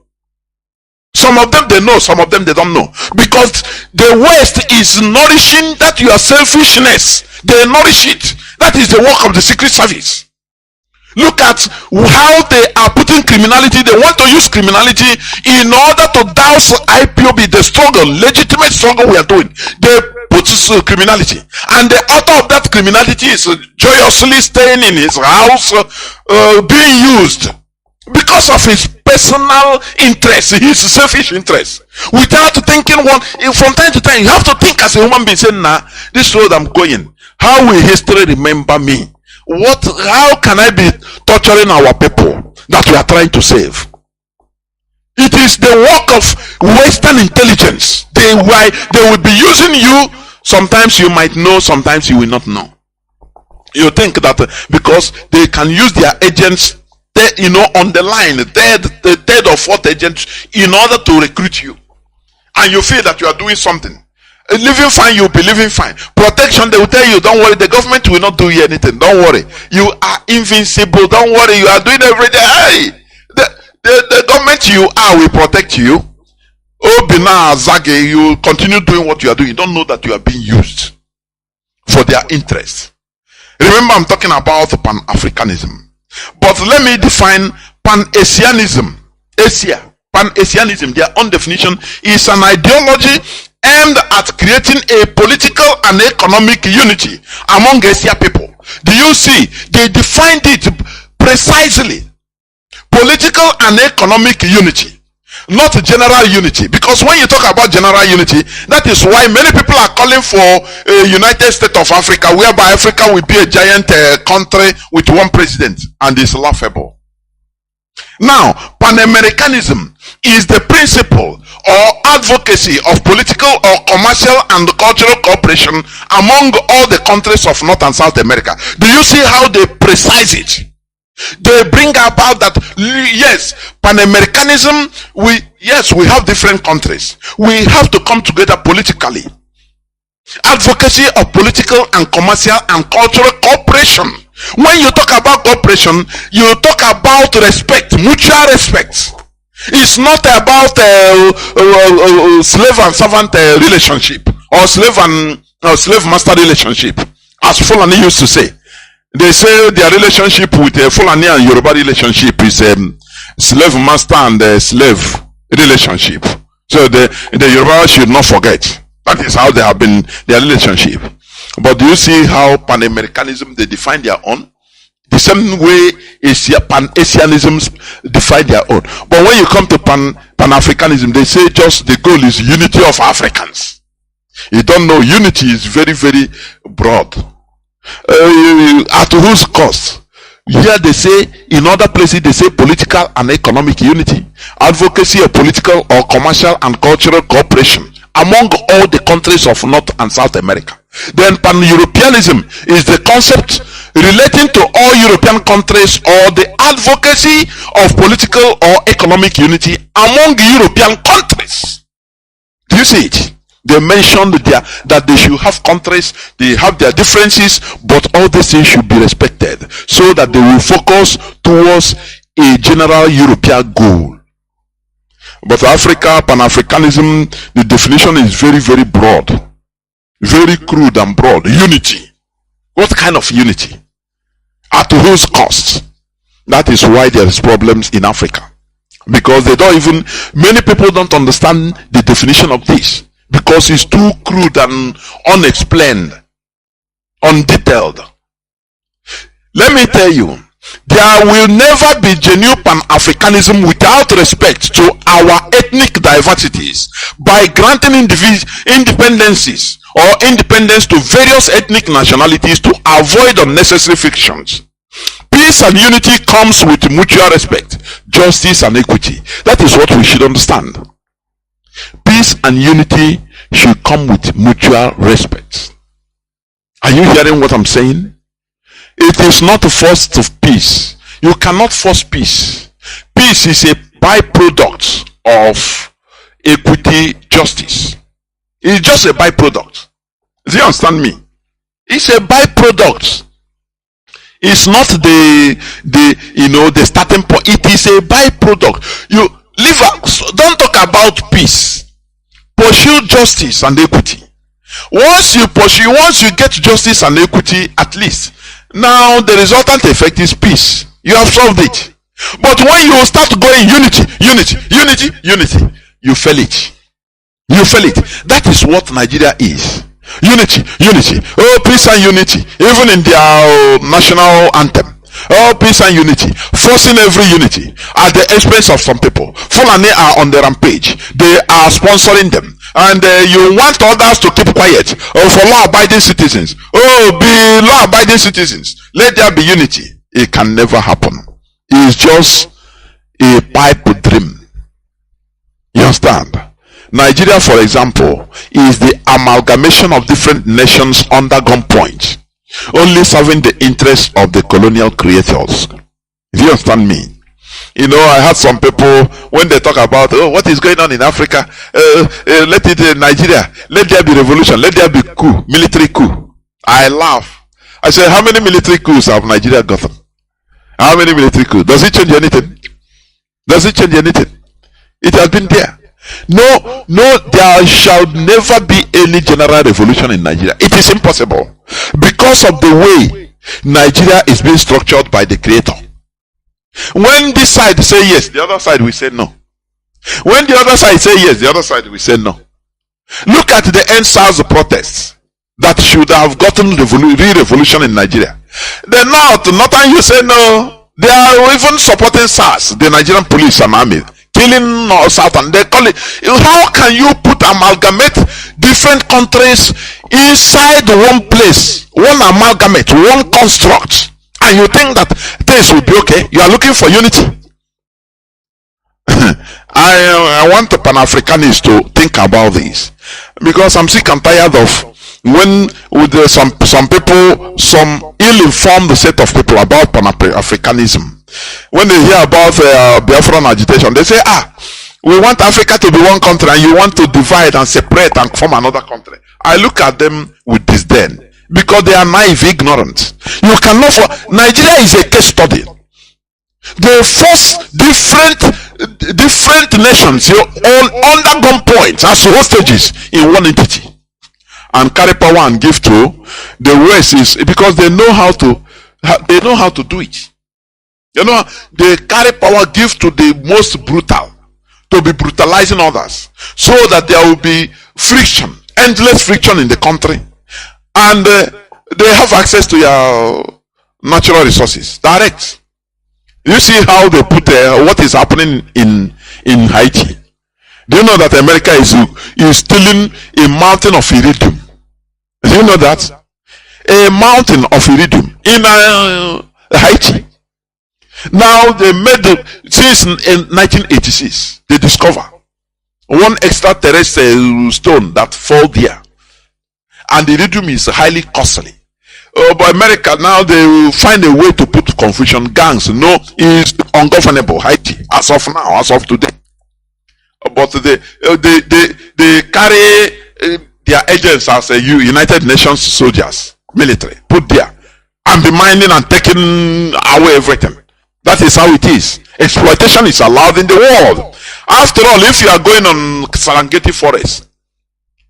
Some of them they know, some of them they don't know. Because the West is nourishing that your selfishness. They nourish it. That is the work of the Secret Service. Look at how they are putting criminality. They want to use criminality in order to douse IPOB, the struggle, legitimate struggle we are doing. They put criminality, and the author of that criminality is joyously staying in his house, being used because of his personal interest, his selfish interest, without thinking. From time to time, you have to think as a human being, saying, nah, this road I'm going, how will history remember me? How can I be torturing our people that we are trying to save? It is the work of Western intelligence. They will be using you. Sometimes you might know, sometimes you will not know. You think that because they can use their agents, on the line, the third or fourth agent, in order to recruit you, and you feel that you are doing something. Living fine, you'll be living fine. Protection, they will tell you, don't worry, the government will not do you anything. Don't worry, you are invincible. Don't worry, you are doing everything. Hey, the government you are will protect you. Bina Zage, you continue doing what you are doing. You don't know that you are being used for their interest. Remember, I'm talking about Pan-Africanism. But let me define Pan-Asianism. Pan-Asianism, their own definition, is an ideology aimed at creating a political and economic unity among Asia people. Do you see? They defined it precisely. Political and economic unity, not general unity. Because when you talk about general unity, that is why many people are calling for a United States of Africa, whereby Africa will be a giant country with one president, and it's laughable. Now, Pan-Americanism is the principle or advocacy of political or commercial and cultural cooperation among all the countries of North and South America. Do you see how they precise it? They bring about that, yes, Pan-Americanism, we have different countries. We have to come together politically. Advocacy of political and commercial and cultural cooperation. When you talk about cooperation, you talk about respect, mutual respect. It's not about slave and servant relationship, or slave master relationship, as Fulani used to say. They say their relationship with Fulani and Yoruba relationship is slave master and slave relationship. So the Yoruba should not forget. That is how they have been, their relationship. But do you see how Pan-Americanism, they define their own? The same way Pan-Asianism define their own. But when you come to Pan-Africanism, they say just the goal is unity of Africans. You don't know, unity is very, very broad. At whose cost? Here they say, in other places they say political and economic unity, advocacy of political or commercial and cultural cooperation among all the countries of North and South America. Then Pan-Europeanism is the concept relating to all European countries, or the advocacy of political or economic unity among European countries. Do you see it? They mentioned that they should have countries, they have their differences, but all these things should be respected, so that they will focus towards a general European goal. But Africa, Pan-Africanism, the definition is very, very broad, very crude and broad. Unity. What kind of unity? At whose cost? That is why there is problems in Africa, because many people don't understand the definition of this, because it's too crude and unexplained, undetailed. Let me tell you, there will never be genuine Pan-Africanism without respect to our ethnic diversities, by granting independences or independence to various ethnic nationalities to avoid unnecessary frictions. Peace and unity comes with mutual respect, justice and equity. That is what we should understand. Peace and unity should come with mutual respect. Are you hearing what I'm saying? It is not a force of peace. You cannot force peace. Peace is a byproduct of equity, justice. It's just a byproduct. Do you understand me? It's a byproduct. It's not the starting point. It is a byproduct. Don't talk about peace. Pursue justice and equity. Once you get justice and equity, at least, now the resultant effect is peace. You have solved it. But when you start going unity, you fail it. You fail it. That is what Nigeria is. Unity. Oh, peace and unity. Even in their national anthem. Oh, peace and unity. Forcing every unity at the expense of some people. Fulani are on the rampage. They are sponsoring them. And you want others to keep quiet. Oh, for law-abiding citizens. Oh, be law-abiding citizens. Let there be unity. It can never happen. It is just a pipe dream. You understand? Nigeria, for example, is the amalgamation of different nations under gunpoint, only serving the interests of the colonial creators. If you understand me. You know, I had some people, when they talk about, oh, what is going on in Africa, let it in Nigeria, let there be revolution, let there be coup, military coup. I laugh. I say, how many military coups have Nigeria gotten? How many military coups? Does it change anything? Does it change anything? It has been there. No, there shall never be any general revolution in Nigeria. It is impossible. Because of the way Nigeria is being structured by the creator. When this side say yes, the other side will say no. When the other side say yes, the other side will say no. Look at the NSAS protests that should have gotten revolution in Nigeria. The Northern you say no. They are even supporting SARS, the Nigerian police and army, killing South, and they call it. How can you amalgamate different countries inside one place, one amalgamate, one construct? And you think that things will be okay? You are looking for unity. I want the Pan-Africanists to think about this, because I'm sick and tired of when with some people, some ill-informed set of people about Pan-Africanism. When they hear about Biafran agitation, they say, we want Africa to be one country, and you want to divide and separate and form another country. I look at them with disdain, because they are naive, ignorant. You cannot. Nigeria is a case study. They force different nations all under gunpoint as hostages in one entity, and carry power and give to the West. Is because they know how to do it. You know, they carry power, give to the most brutal, to be brutalizing others, so that there will be friction, endless friction in the country. And they have access to your natural resources direct. You see how they put what is happening in Haiti. Do you know that America is stealing a mountain of iridium? Do you know that? A mountain of iridium in Haiti. Now they made since in 1986 they discover one extraterrestrial stone that fall there. And the iridium is highly costly. But America now, they will find a way to put confusion. Gangs, no, is ungovernable. Haiti, as of now, as of today. But they carry their agents as a United Nations soldiers, military, put there, and be mining and taking away everything. That is how it is. Exploitation is allowed in the world. After all, if you are going on Serengeti forest,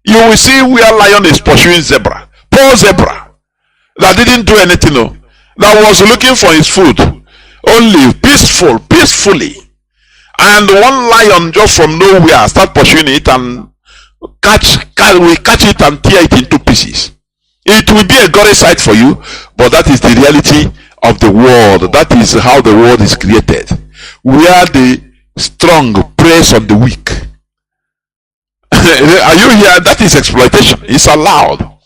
you will see where lion is pursuing zebra. Poor zebra that didn't do anything, no, that was looking for his food, only peacefully, and one lion just from nowhere start pursuing it and catch it and tear it into pieces. It will be a gory sight for you, but that is the reality of the world. That is how the world is created, where the strong preys on the weak. Are you here? That is exploitation. It's allowed.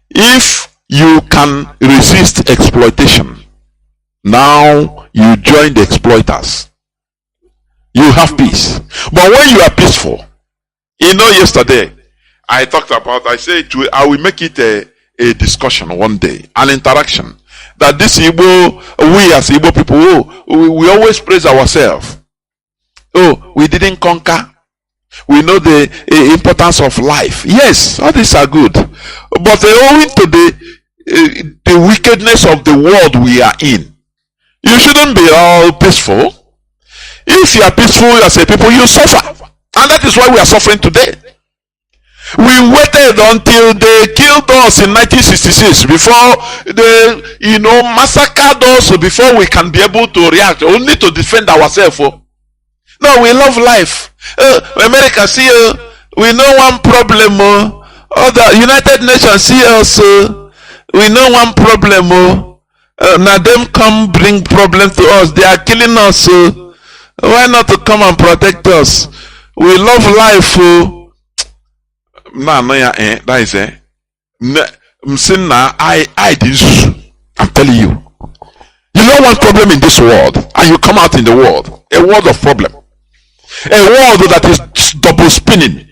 If you can resist exploitation, now you join the exploiters. You have peace. But when you are peaceful, you know, yesterday I talked about, I said I will make it a discussion one day, an interaction. That this Igbo, we as Igbo people, we always praise ourselves. Oh, we didn't conquer. We know the importance of life. Yes, all these are good. But owing to the wickedness of the world we are in, you shouldn't be all peaceful. If you are peaceful as a people, you suffer. And that is why we are suffering today. We waited until they killed us in 1966 before they, massacred us before we can be able to react, only to defend ourselves. No, we love life. America, see, we know one problem. Other United Nations, see us. We know one problem. Now them come bring problem to us. They are killing us. Why not to come and protect us? We love life. That is it. I'm telling you. You know one problem in this world, and you come out in the world, a world of problem. A world that is double spinning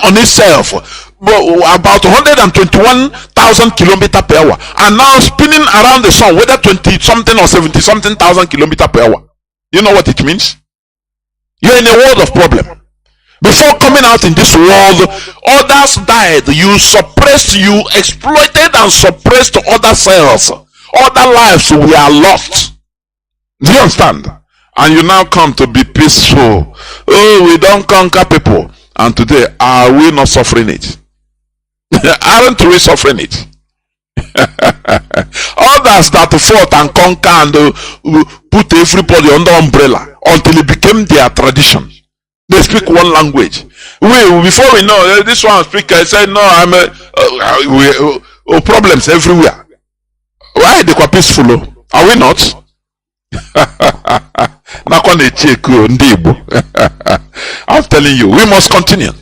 on itself, about 121,000 kilometers per hour, and now spinning around the sun, whether 20 something or 70 something thousand kilometers per hour. You know what it means? You're in a world of problem. Before coming out in this world, others died. You suppressed, you exploited and suppressed other cells. Other lives were lost. Do you understand? And you now come to be peaceful. Oh, we don't conquer people. And today, are we not suffering it? Aren't we suffering it? Others that fought and conquered and put everybody under umbrella until it became their tradition. They speak one language. Before we know, this one speaker said, no, problems everywhere. Why they were peaceful? Are we not? I'm telling you, we must continue.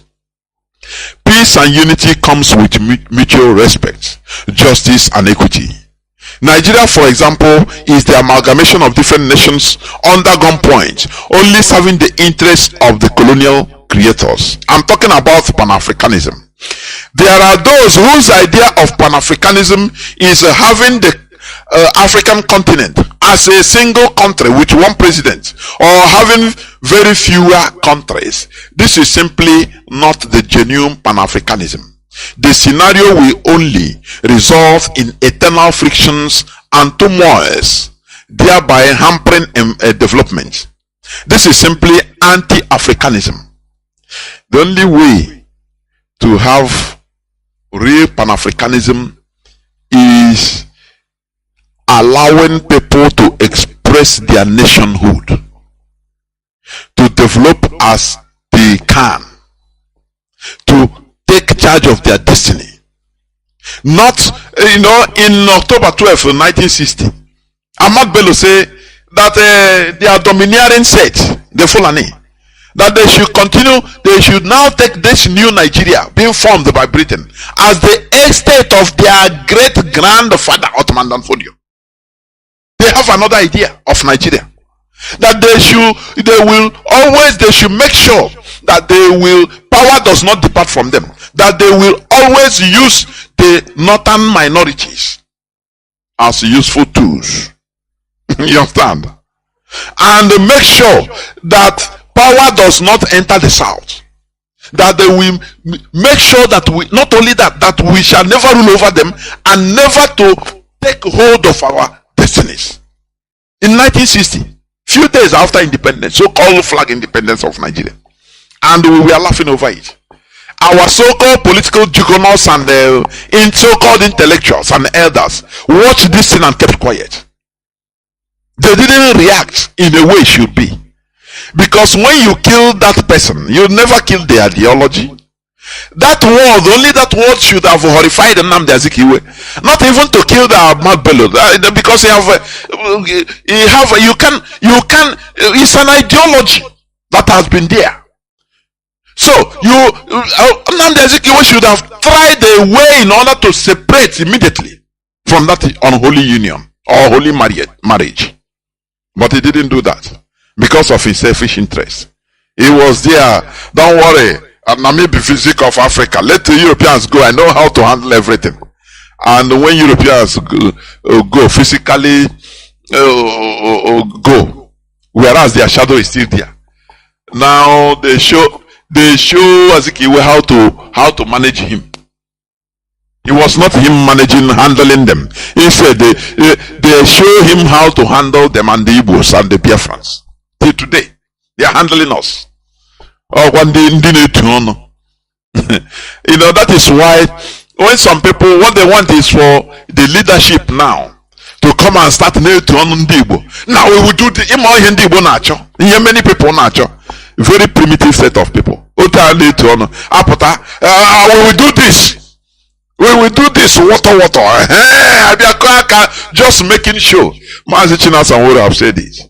Peace and unity comes with mutual respect, justice and equity. Nigeria, for example, is the amalgamation of different nations under gunpoint, only serving the interests of the colonial creators. I'm talking about Pan-Africanism. There are those whose idea of Pan-Africanism is having the African continent as a single country with one president, or having very fewer countries. This is simply not the genuine Pan-Africanism. The scenario will only result in eternal frictions and turmoils, thereby hampering development. This is simply anti-Africanism. The only way to have real Pan-Africanism is allowing people to express their nationhood, to develop as they can, to take charge of their destiny. Not, in October 12, 1960, Ahmad Bello said that their domineering set, the Fulani, that they should continue, they should now take this new Nigeria being formed by Britain as the estate of their great grandfather Ottoman Danfodio. They have another idea of Nigeria, that they should make sure that power does not depart from them, that they will always use the northern minorities as useful tools. You understand? And make sure that power does not enter the south, that they will make sure that not only that we shall never rule over them, and never to take hold of our destinies. In 1960, few days after independence, so-called flag independence of Nigeria, and we were laughing over it. Our so-called political juggernauts and so-called intellectuals and elders watched this thing and kept quiet. They didn't react in a way it should be. Because when you kill that person, you never kill the ideology. That word, only that word should have horrified Nnamdi Azikiwe. Not even to kill the Ahmad Bello, because it's an ideology that has been there. So Nnamdi Azikiwe should have tried a way in order to separate immediately from that unholy union or holy marriage. But he didn't do that because of his selfish interest. He was there. Don't worry, Namib physique of Africa. Let the Europeans go. I know how to handle everything. And when Europeans go physically go, whereas their shadow is still there. Now they show Azikiwe how to manage him. It was not him handling them. Instead, they show him how to handle them and the Igbos and the Biafrans. Till today, they are handling us. You know, that is why when some people, what they want is for the leadership now to come and start to now we will do the many people very primitive set of people. We will do this. We will do this water. Just making sure. Mazi Nnamdi would have said it.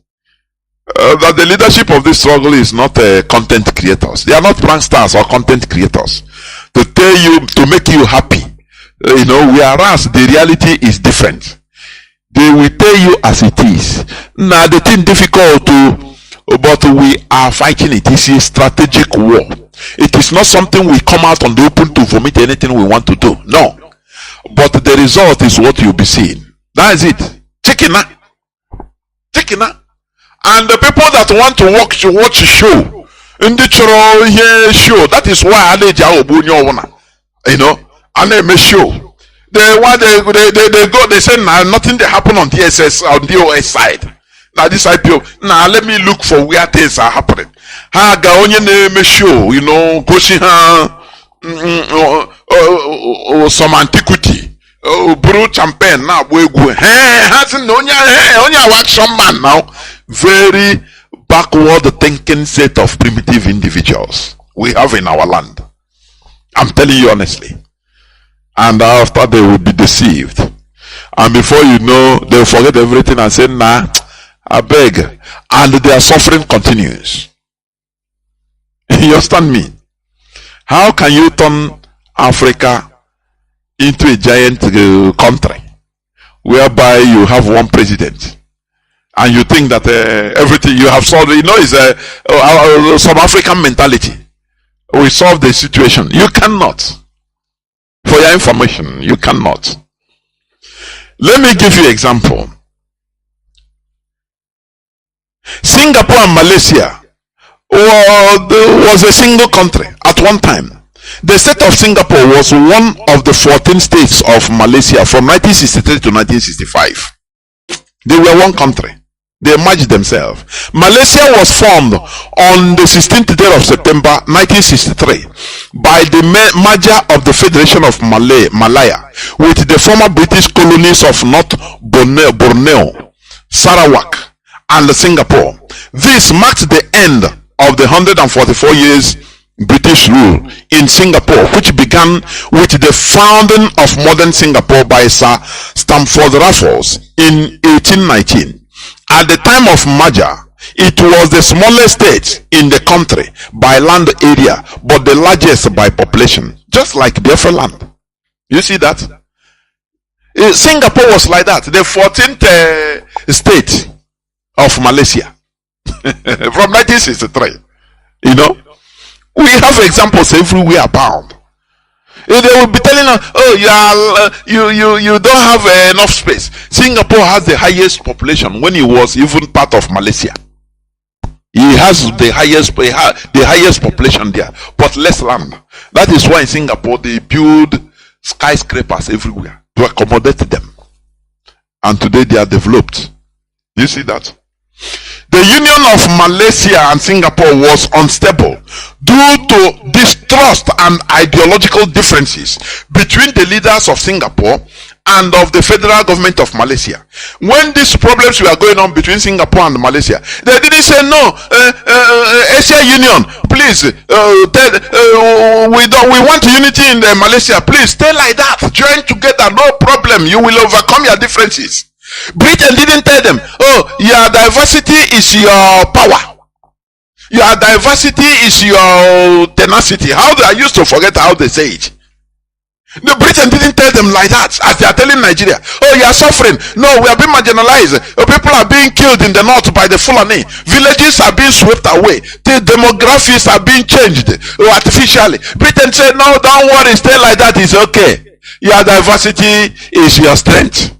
That the leadership of this struggle is not content creators. They are not pranksters or content creators. To tell you, to make you happy. You know, whereas the reality is different. They will tell you as it is. Now the thing difficult to, but we are fighting it. It's a strategic war. It is not something we come out on the open to vomit anything we want to do. No. But the result is what you'll be seeing. That is it. Chicken. And the people that want to watch a show, in the show, that is why you know, and they make show. They go, they say nah, nothing they happen on DSS on DOS side. Now this IPO, now let me look for where things are happening. Ha ga onye na-eme show, you know, gosi ha some antiquity. Brew champagne now we go. Hasn't onye action man now. Very backward thinking set of primitive individuals we have in our land. I'm telling you honestly. And after they will be deceived. And before you know, they'll forget everything and say, nah, I beg. And their suffering continues. You understand me? How can you turn Africa into a giant country whereby you have one president and you think that everything you have solved, you know, is some African mentality. We solve the situation. You cannot. For your information, you cannot. Let me give you an example. Singapore and Malaysia was a single country at one time. The state of Singapore was one of the 14 states of Malaysia from 1963 to 1965. They were one country. They merged themselves. Malaysia was formed on the 16th day of September 1963 by the merger of the Federation of Malaya with the former British colonies of North Borneo, Sarawak, and Singapore. This marked the end of the 144 years British rule in Singapore, which began with the founding of modern Singapore by Sir Stamford Raffles in 1819. At the time of merger, it was the smallest state in the country by land area, but the largest by population, just like Biafra land. You see that? Singapore was like that, the 14th state of Malaysia from 1963. You know, we have examples everywhere abound. They will be telling us, oh, you don't have enough space. Singapore has the highest population when it was even part of Malaysia. He has the highest population there, but less land. That is why in Singapore they build skyscrapers everywhere to accommodate them. And today they are developed. You see that? The union of Malaysia and Singapore was unstable due to distrust and ideological differences between the leaders of Singapore and of the federal government of Malaysia. When these problems were going on between Singapore and Malaysia, they didn't say no. Asia Union, please. We want unity in Malaysia. Please stay like that. Join together. No problem. You will overcome your differences. Britain didn't tell them, oh, your diversity is your power. Your diversity is your tenacity. How I used to forget how they say it. The Britain didn't tell them like that, as they are telling Nigeria. Oh, you are suffering. No, we are being marginalized. People are being killed in the north by the Fulani. Villages are being swept away. The demographics are being changed artificially. Britain said, no, don't worry, stay like that. It's okay. Your diversity is your strength.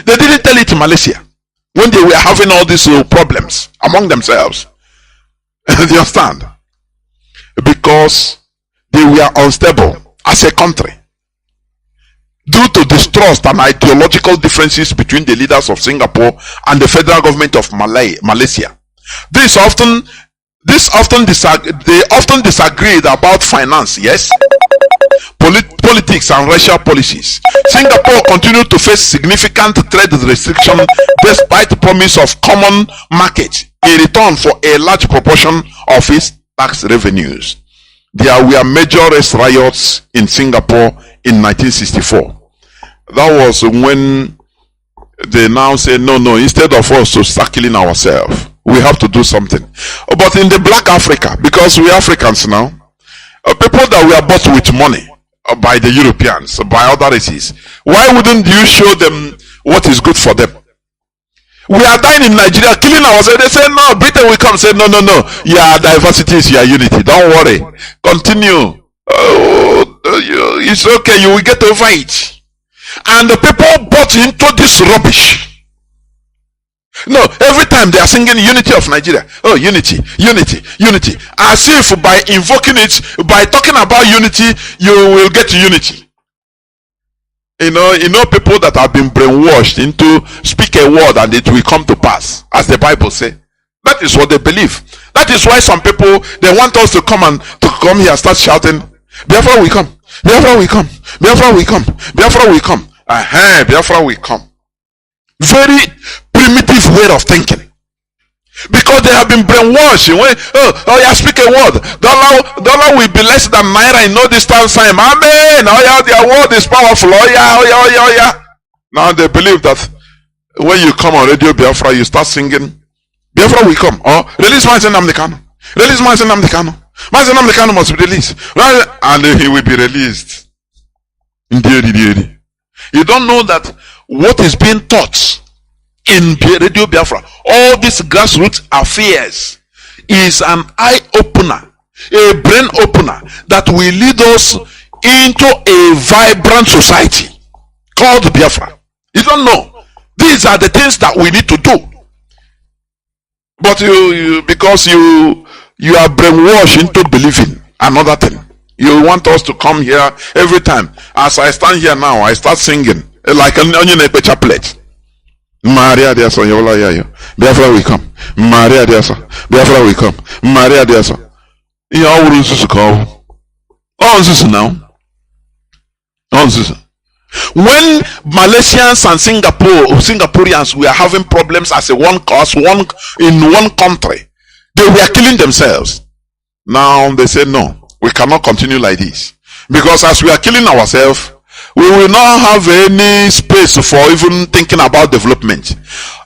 They didn't tell it to Malaysia when they were having all these problems among themselves. Do you understand? Because they were unstable as a country due to distrust and ideological differences between the leaders of Singapore and the federal government of Malaysia. This often they often disagreed about finance, yes, politics and racial policies. Singapore continued to face significant trade restriction despite the promise of common market in return for a large proportion of its tax revenues. There were major race riots in Singapore in 1964. That was when they now say, no, instead of us to start killing ourselves, we have to do something. But in the black Africa, because we Africans now, people that were bought with money by the Europeans, by other races, why wouldn't you show them what is good for them? We are dying in Nigeria, killing ourselves. They say, no, Britain will come. Say, no. Your diversity is your unity. Don't worry. Continue. It's okay. You will get over it. And the people bought into this rubbish. No, every time they are singing unity of Nigeria. Oh, unity. As if by invoking it, by talking about unity, you will get unity. You know people that have been brainwashed into speak a word and it will come to pass, as the Bible says. That is what they believe. That is why some people, they want us to come here and start shouting, Biafra will come, Biafra will come, Biafra will come, Biafra will come. Biafra will come. Very primitive way of thinking. Because they have been brainwashed. Speak a word. Dollar will be less than naira in no distance time. Amen. Their word is powerful. Now they believe that when you come on Radio Biafra, you start singing, Biafra will come. Release Mazi Nnamdi Kanu. Release Mazi Nnamdi Kanu. Mazi Nnamdi Kanu must be released. And he will be released. Indeed. You don't know that what is being taught in Radio Biafra, all these grassroots affairs, is an eye-opener, a brain opener that will lead us into a vibrant society called Biafra. You don't know. These are the things that we need to do. But because you are brainwashed into believing another thing. You want us to come here every time. As I stand here now, I start singing like an onion chaplet. Maria Diaso, Biafra will come. Maria Diaso, Biafra will come. Maria Diaso. You all will call. This now. When Malaysians and Singaporeans were having problems as in one country, they were killing themselves. Now they say no, we cannot continue like this, because as we are killing ourselves, we will not have any space for even thinking about development.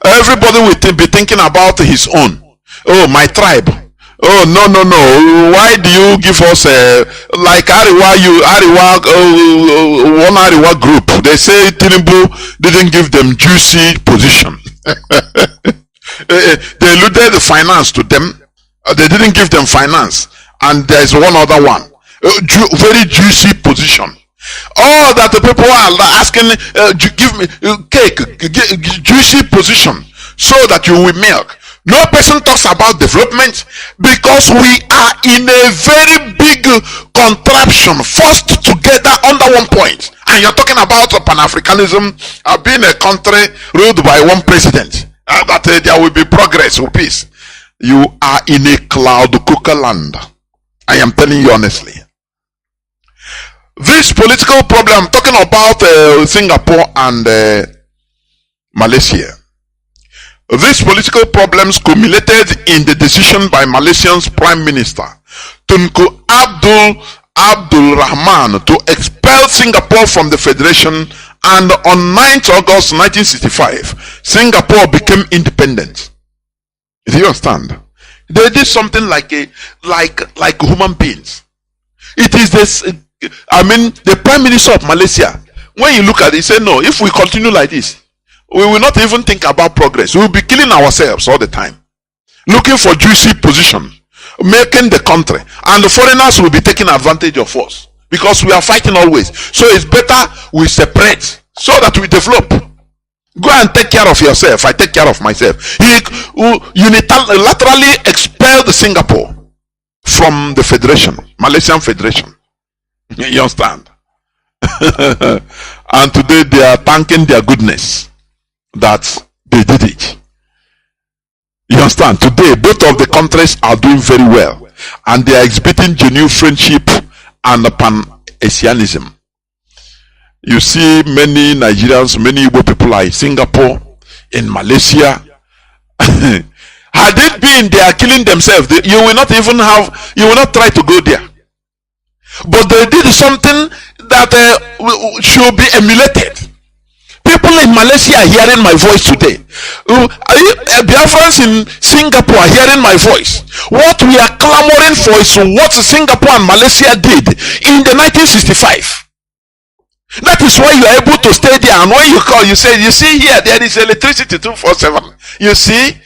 Everybody will be thinking about his own. Oh, my tribe. Oh, no. Why do you give us like one Ariwa group? They say Tinubu didn't give them juicy position. They alluded the finance to them. They didn't give them finance. And there is one other one. Very juicy position. All that the people are asking, give me cake, juicy position, so that you will milk. No person talks about development, because we are in a very big contraption, forced together under one point. And you're talking about Pan-Africanism, being a country ruled by one president, that there will be progress or peace. You are in a cloud cooker land. I am telling you honestly. This political problem, I'm talking about Singapore and Malaysia. These political problems culminated in the decision by Malaysia's Prime Minister Tunku Abdul Rahman to expel Singapore from the Federation, and on 9th August 1965, Singapore became independent. Do you understand? They did something like human beings. It is this. The Prime Minister of Malaysia, when you look at it, he said, no, if we continue like this, we will not even think about progress. We will be killing ourselves all the time, looking for juicy position, making the country, and the foreigners will be taking advantage of us, because we are fighting always. So it's better we separate so that we develop. Go and take care of yourself. I take care of myself. He unilaterally expelled Singapore from the Federation, Malaysian Federation. You understand? And today they are thanking their goodness that they did it. You understand? Today, both of the countries are doing very well, and they are exhibiting genuine friendship and pan-Asianism. You see many Nigerians, many Igbo people are in Singapore, in Malaysia. Had it been they are killing themselves, you will not even have, you will not try to go there. But they did something that should be emulated. People in Malaysia are hearing my voice today. Biafrans in Singapore are hearing my voice. What we are clamoring for is what Singapore and Malaysia did in the 1965. That is why you are able to stay there, and when you call, you say, you see here, there is electricity 247. You see,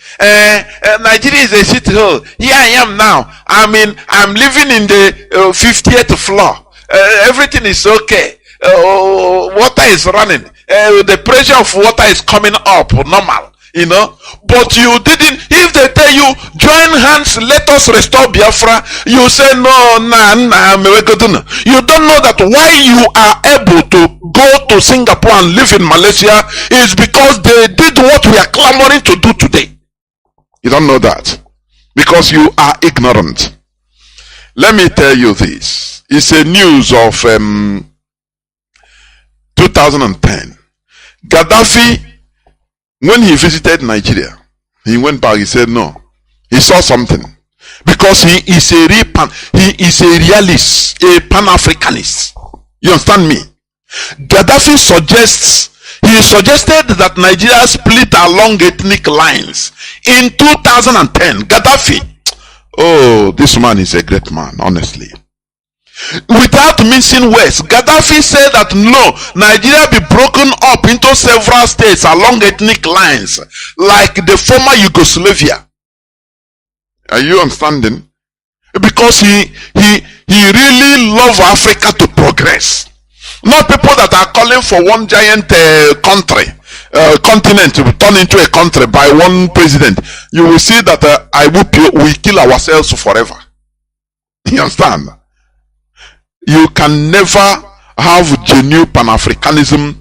Nigeria is a shithole. Here I am now. I'm living in the 50th floor. Everything is okay. Water is running. The pressure of water is coming up normal, you know. But you didn't. If they tell you join hands, let us restore Biafra, you say no, you don't know that why you are able to go to Singapore and live in Malaysia is because they did what we are clamoring to do today. You don't know that because you are ignorant. Let me tell you this. It's a news of 2010. Gaddafi, when he visited Nigeria, he went back, he said no. He saw something. Because he is a realist, a pan-Africanist. You understand me? Gaddafi suggested that Nigeria split along ethnic lines. In 2010, Gaddafi, oh, this man is a great man, honestly. Without mincing words, Gaddafi said that no, Nigeria be broken up into several states along ethnic lines, like the former Yugoslavia. Are you understanding? Because he really loves Africa to progress. Not people that are calling for one giant continent to turn into a country by one president. You will see that we kill ourselves forever. You understand? You can never have genuine Pan-Africanism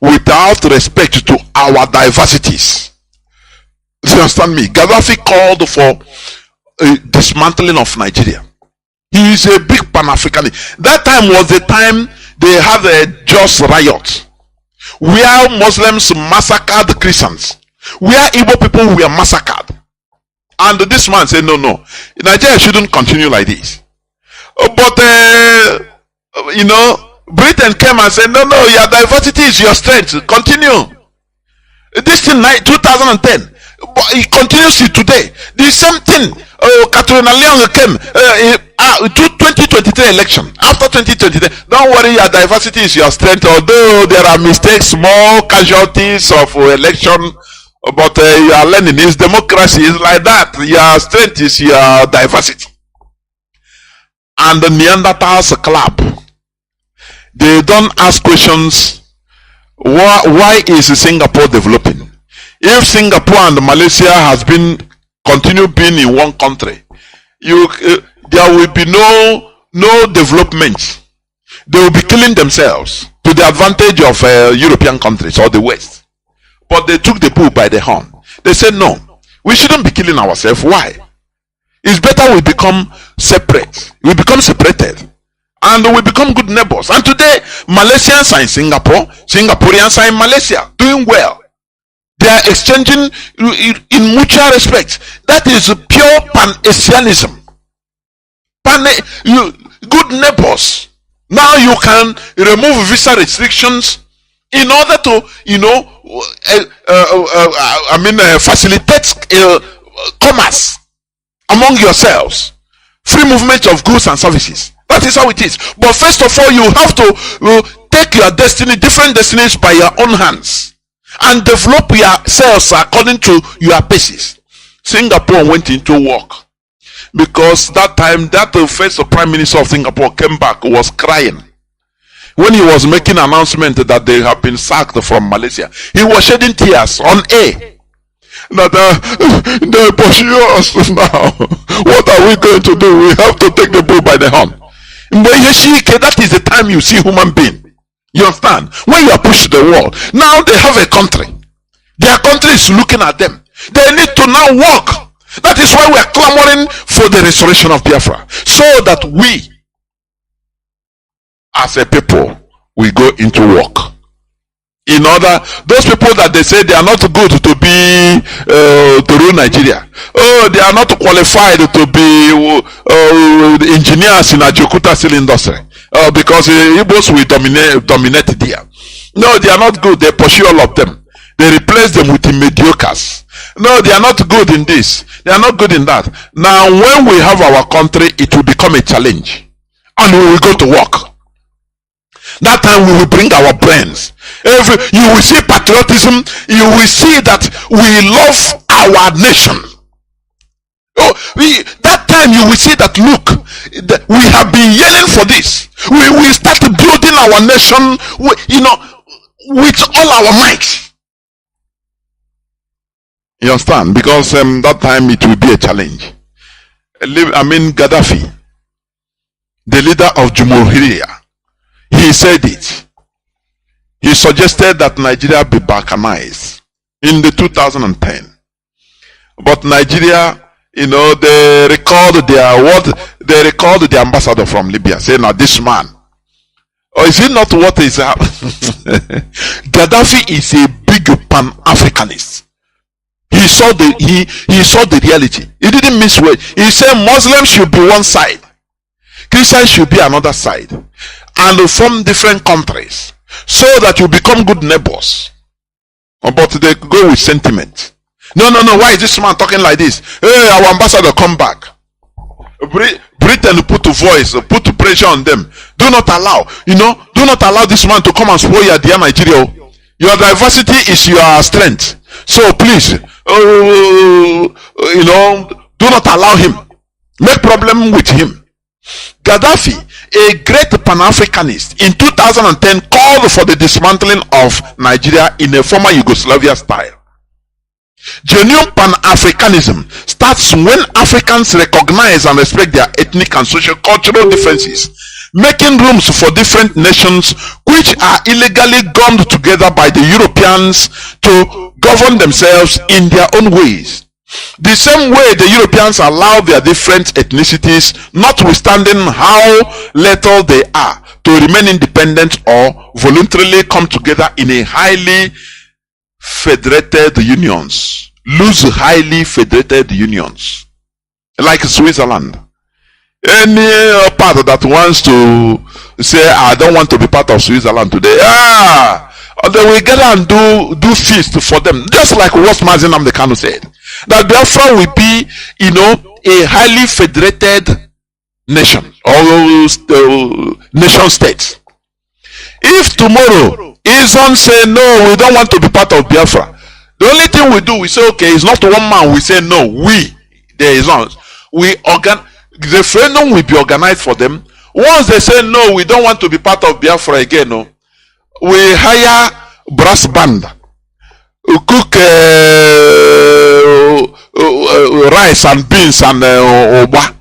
without respect to our diversities. Do you understand me? Gaddafi called for a dismantling of Nigeria. He is a big Pan-Africanist. That time was the time they had a just riot where Muslims massacred Christians, where Igbo people were massacred. And this man said, no, Nigeria shouldn't continue like this. But you know, Britain came and said, no, your diversity is your strength. Continue. This thing, 2010, but it continues today. The same thing. Catherine Leon came 2023 election. After 2023, don't worry, your diversity is your strength. Although there are mistakes, small casualties of election, but you are learning. It's democracy. It's like that. Your strength is your diversity. And the Neanderthals club, they don't ask questions. Why is Singapore developing? If Singapore and Malaysia has continue being in one country, there will be no development. They will be killing themselves to the advantage of European countries or the West. But they took the bull by the horn. They said no, we shouldn't be killing ourselves. Why? It's better we become separate. We become separated. And we become good neighbors. And today, Malaysians are in Singapore. Singaporeans are in Malaysia. Doing well. They are exchanging in mutual respect. That is pure Pan-Asianism. Good neighbors. Now you can remove visa restrictions in order to, facilitate commerce among yourselves. Free movement of goods and services. That is how it is. But first of all, you have to take your destiny, different destinies by your own hands, and develop yourselves according to your paces. Singapore went into work because that time, that first prime minister of Singapore came back, was crying when he was making an announcement that they have been sacked from Malaysia. He was shedding tears on air. That they pursue us now. What are we going to do? We have to take the bull by the horn. That is the time you see human being. You understand? When you are pushed to the wall, now they have a country. Their country is looking at them. They need to now work That is why we are clamoring for the restoration of Biafra, so that we, as a people, we go into work. In order, those people that they say they are not good to be to rule Nigeria, oh, they are not qualified to be engineers in Ajokuta steel industry, because Igbos will dominate there. No, they are not good. They pursue all of them. They replace them with the mediocres. No, they are not good in this. They are not good in that. Now, when we have our country, it will become a challenge, and we will go to work. That time we will bring our brains. You will see patriotism. You will see that we love our nation. Oh, that time you will see that, look, we have been yelling for this. We will start building our nation, with all our might. You understand? Because that time it will be a challenge. Gaddafi, the leader of Jumhuriyya, he said it. He suggested that Nigeria be balkanized in the 2010. But Nigeria, they recalled the ambassador from Libya, saying, now this man, or is it not what is Gaddafi is a big pan-Africanist. He saw the reality. He didn't miss words. He said Muslims should be one side, Christians should be another side, and from different countries, so that you become good neighbors. But they go with sentiment. No, why is this man talking like this? Hey, our ambassador, come back. Britain put a voice, put pressure on them. Do not allow this man to come and spoil your dear Nigeria. Your diversity is your strength. So please, do not allow him. Make problem with him. Gaddafi, a great Pan-Africanist, in 2010 called for the dismantling of Nigeria in a former Yugoslavia style. Genuine Pan-Africanism starts when Africans recognize and respect their ethnic and social-cultural differences, making rooms for different nations which are illegally gummed together by the Europeans to govern themselves in their own ways. The same way the Europeans allow their different ethnicities, notwithstanding how little they are, to remain independent or voluntarily come together in a highly federated unions, loose highly federated unions, like Switzerland. Any part that wants to say, I don't want to be part of Switzerland today, they will get and do feast for them, just like what Mazi Nnamdi Kanu'S said, that Biafra will be, a highly federated nation or nation state. If tomorrow Islam say no, we don't want to be part of Biafra, the only thing we do, we say, okay, it's not one man. We say no, there is not. The referendum will be organized for them. Once they say no, we don't want to be part of Biafra again, no, we hire brass band, cook rice and beans and oba,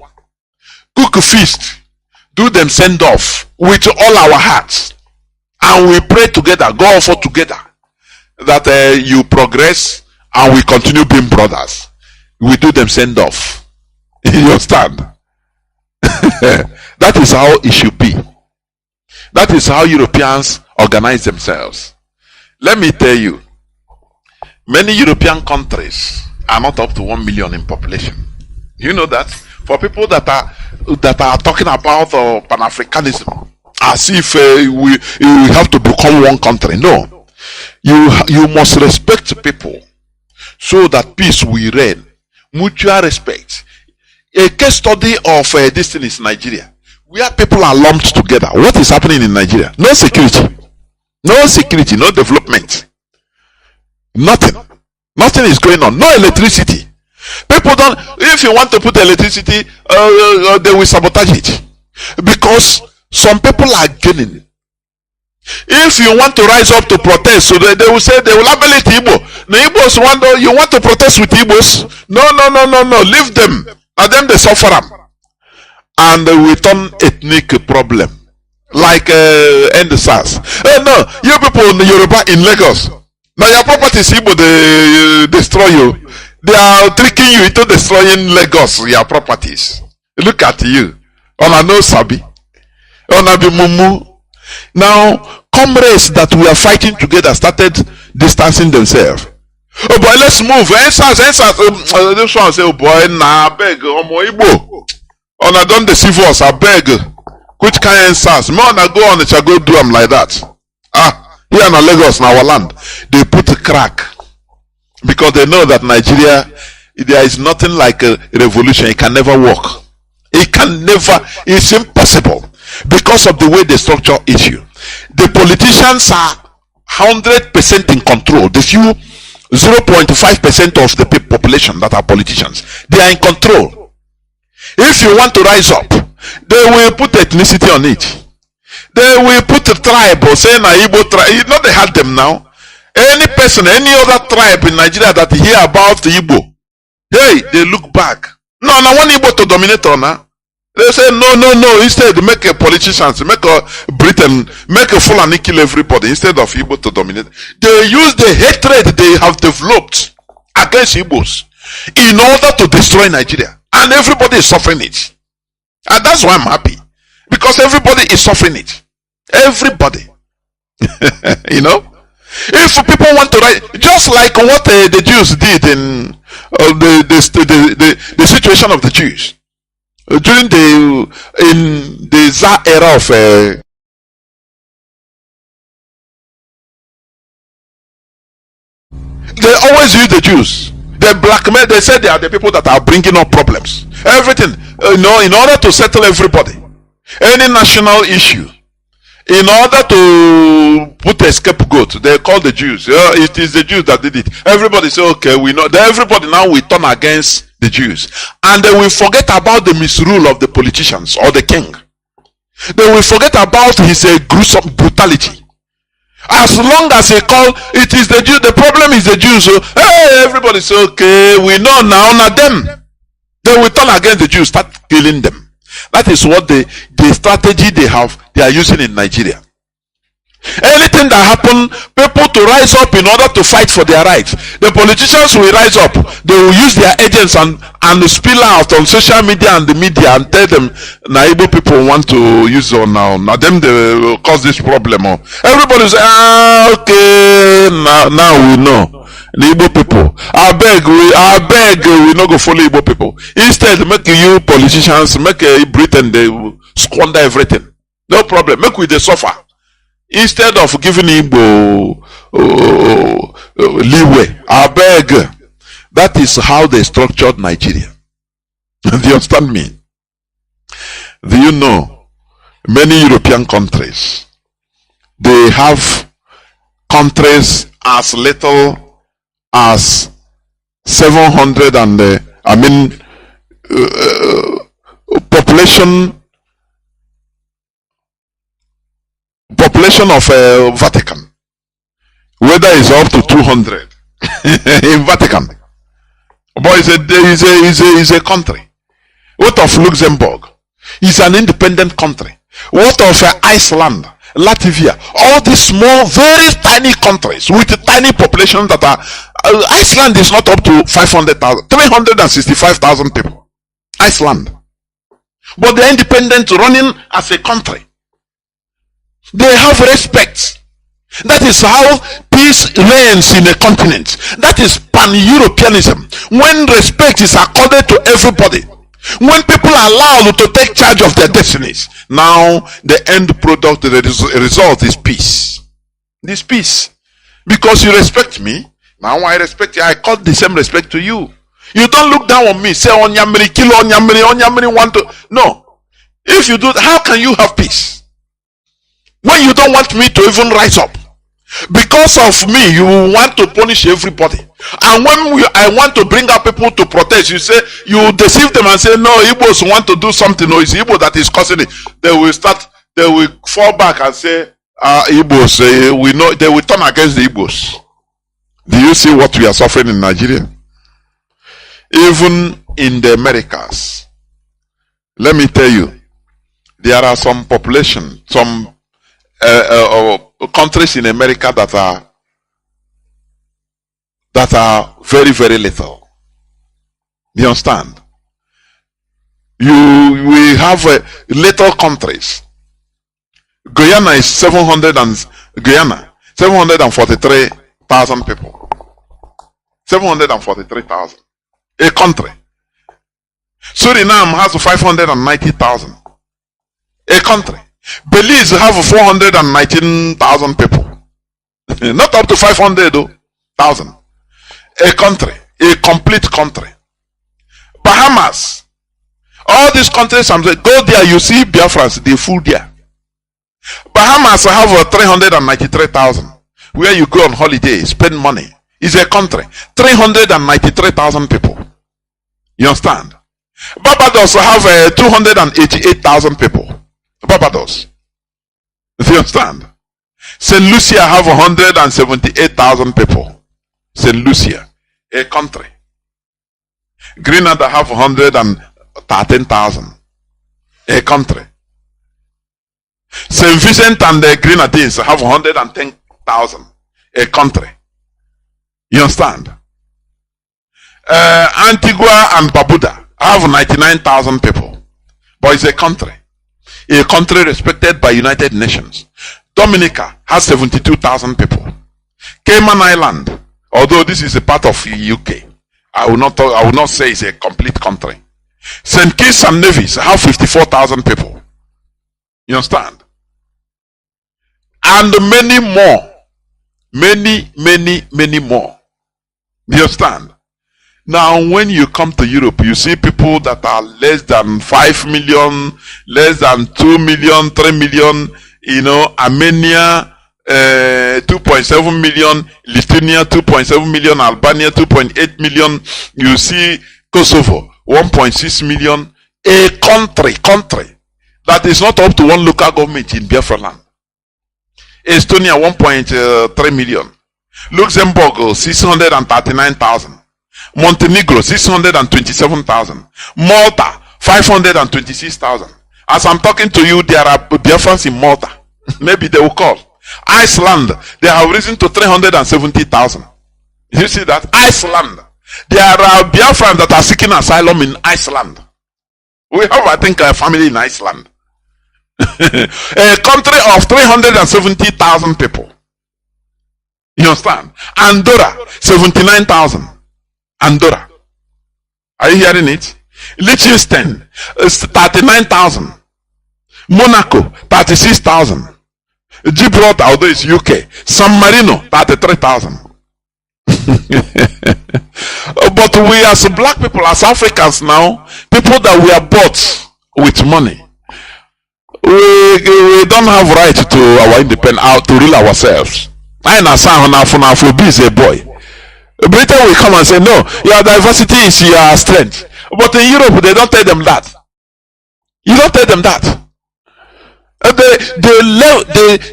cook feast, do them send off with all our hearts, and we pray together, go offer together, that you progress and we continue being brothers. We do them send off. You understand? That is how it should be. That is how Europeans organize themselves. Let me tell you, many European countries are not up to 1 million in population. You know that? For people that are talking about Pan-Africanism as if we have to become one country. No. You must respect people so that peace will reign. Mutual respect. A case study of this thing is Nigeria, where people are lumped together. What is happening in Nigeria? No security. No security, no development. Nothing. Nothing is going on. No electricity. People don't, if you want to put electricity, they will sabotage it. Because some people are gaining. If you want to rise up to protest, so they will say, they will label it Igbo. The Igbos you want to protest with Igbos? No, leave them. And then they suffer them. And we turn ethnic problem. Like end the SARS. No, you people in Yoruba in Lagos. Now your property is Igbo, they destroy you. They are tricking you into destroying Lagos, your properties. Look at you. Ona no sabi. Ona be mumu. Now, comrades that we are fighting together started distancing themselves. Oh boy, let's move. This one say, oh boy, nah, beg, Omo Igbo. Ona don't deceive us, I beg. Which kind of answers? Me wanna go on, it shall go do them like that. Here in Lagos, in our land, they put a crack. Because they know that Nigeria, there is nothing like a revolution. It can never work. It can never, it's impossible. Because of the way they structure issue. The politicians are 100% in control. The few 0.5% of the population that are politicians, they are in control. If you want to rise up, they will put ethnicity on it. They will put a tribe or say na Igbo tribe. You know they had them now. Any person, any other tribe in Nigeria that hear about the Igbo, hey, they look back. No, I want Igbo to dominate on her. They say no. Instead, make a politicians, make a Britain, make a Fulani kill everybody instead of Igbo to dominate. They use the hatred they have developed against Igbos in order to destroy Nigeria, and everybody is suffering it. And that's why I'm happy, because everybody is suffering it. Everybody, you know. If people want to write, just like what the Jews did in the situation of the Jews. During the Tsar era of they always use the Jews. They blackmail. They say they are the people that are bringing up problems. Everything, in order to settle everybody, any national issue, in order to put a scapegoat, they call the Jews. It is the Jews that did it. Everybody say, okay, we know. Everybody now will turn against the Jews, and they will forget about the misrule of the politicians or the king. They will forget about his gruesome brutality. As long as they call it is the Jews, the problem is the Jews. So, hey, everybody say, okay, we know now, not them. They will turn against the Jews, start killing them. That is what the strategy they are using in Nigeria. Anything that happen, people to rise up in order to fight for their rights. The politicians will rise up. They will use their agents and spill out on social media and the media and tell them, now Igbo people want to use on now. Now them they will cause this problem. Everybody say, okay, now we know. The Igbo people, I beg, we not go follow Igbo people. Instead, make you politicians, make Britain, they squander everything. No problem. Make we they suffer. Instead of giving Igbo leeway, I beg. That is how they structured Nigeria. Do you understand me? Do you know many European countries, they have countries as little as 700 and population of Vatican, whether it's up to 200 in Vatican. But it's a country. What of Luxembourg? It's an independent country. What of Iceland, Latvia? All these small, very tiny countries with a tiny population that are. Iceland is not up to 500,000, 365,000 people. Iceland. But they're independent, running as a country. They have respect. That is how peace reigns in a continent. That is pan-Europeanism. When respect is accorded to everybody. When people are allowed to take charge of their destinies. Now, the end product, the result is peace. This peace. Because you respect me, now I respect you. I call the same respect to you. You don't look down on me. Say, Onyamiri, kill Onyamiri, want to. No. If you do, how can you have peace? When you don't want me to even rise up. Because of me, you want to punish everybody. And when I want to bring up people to protest, you say, you deceive them and say, no, Igbos want to do something, or it's Igbo that is causing it. They will fall back and say, Igbos, we know, they will turn against the Igbos. Do you see what we are suffering in Nigeria? Even in the Americas, let me tell you, there are some population, some countries in America that are very, very little. You understand? We have little countries. Guyana is 743,000 people. 743,000. A country. Suriname has 590,000. A country. Belize have 419,000 people. Not up to 500,000. A country. A complete country. Bahamas. All these countries, go there, you see Biafrans, they full there. Bahamas have 393,000. Where you go on holiday, spend money. It's a country. 393,000 people. You understand? Barbados have 288,000 people. Barbados. You understand? St. Lucia have 178,000 people. St. Lucia, a country. Grenada have 113,000. A country. St. Vincent and the Grenadines have 110,000. A country. You understand? Antigua and Barbuda have 99,000 people. But it's a country. A country respected by United Nations. Dominica has 72,000 people. Cayman Island, although this is a part of the UK, I will not say it's a complete country. St. Kitts and Nevis have 54,000 people. You understand? And many more. Many more. You understand? Now, when you come to Europe, you see people that are less than 5 million, less than 2 million, 3 million, Armenia, 2.7 million, Lithuania, 2.7 million, Albania, 2.8 million. You see Kosovo, 1.6 million. A country that is not up to one local government in Biafra land. Estonia, 1.3 million. Luxembourg, 639,000. Montenegro, 627,000. Malta, 526,000. As I'm talking to you, there are Biafrans in Malta. Maybe they will call. Iceland, they have risen to 370,000. You see that? Iceland. There are Biafrans that are seeking asylum in Iceland. We have, I think, a family in Iceland. A country of 370,000 people. You understand? Andorra, 79,000. Andorra. Are you hearing it? Liechtenstein is 39,000. Monaco, 36,000. Gibraltar, although it's UK. San Marino, 33,000. But we as black people, as Africans now, people that we are bought with money, we don't have right to our independence, to rule ourselves. I understand be a boy. Britain will come and say, no, your diversity is your strength. But in Europe, they don't tell them that. You don't tell them that.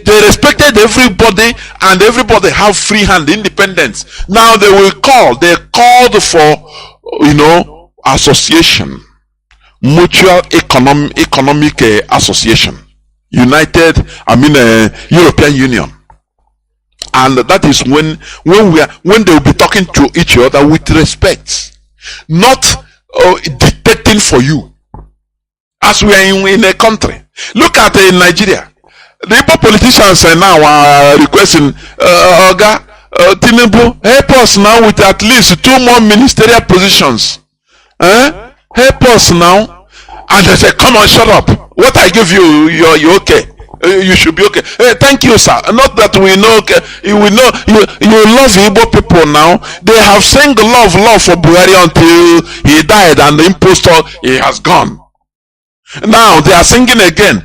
They respected everybody, and everybody have free hand, independence. Now they called for, association, mutual economic association, European Union. And that is when they will be talking to each other with respect, not dictating for you. As we are in a country, look at Nigeria. The Igbo politicians now are requesting, Tinubu, help us now with at least 2 more ministerial positions. Help us now. And they say, come on, shut up. What I give you, you're okay. You should be okay. Hey, thank you, sir. Not that we know, you love Igbo people now. They have sung love for Buhari until he died, and the impostor, he has gone. Now they are singing again.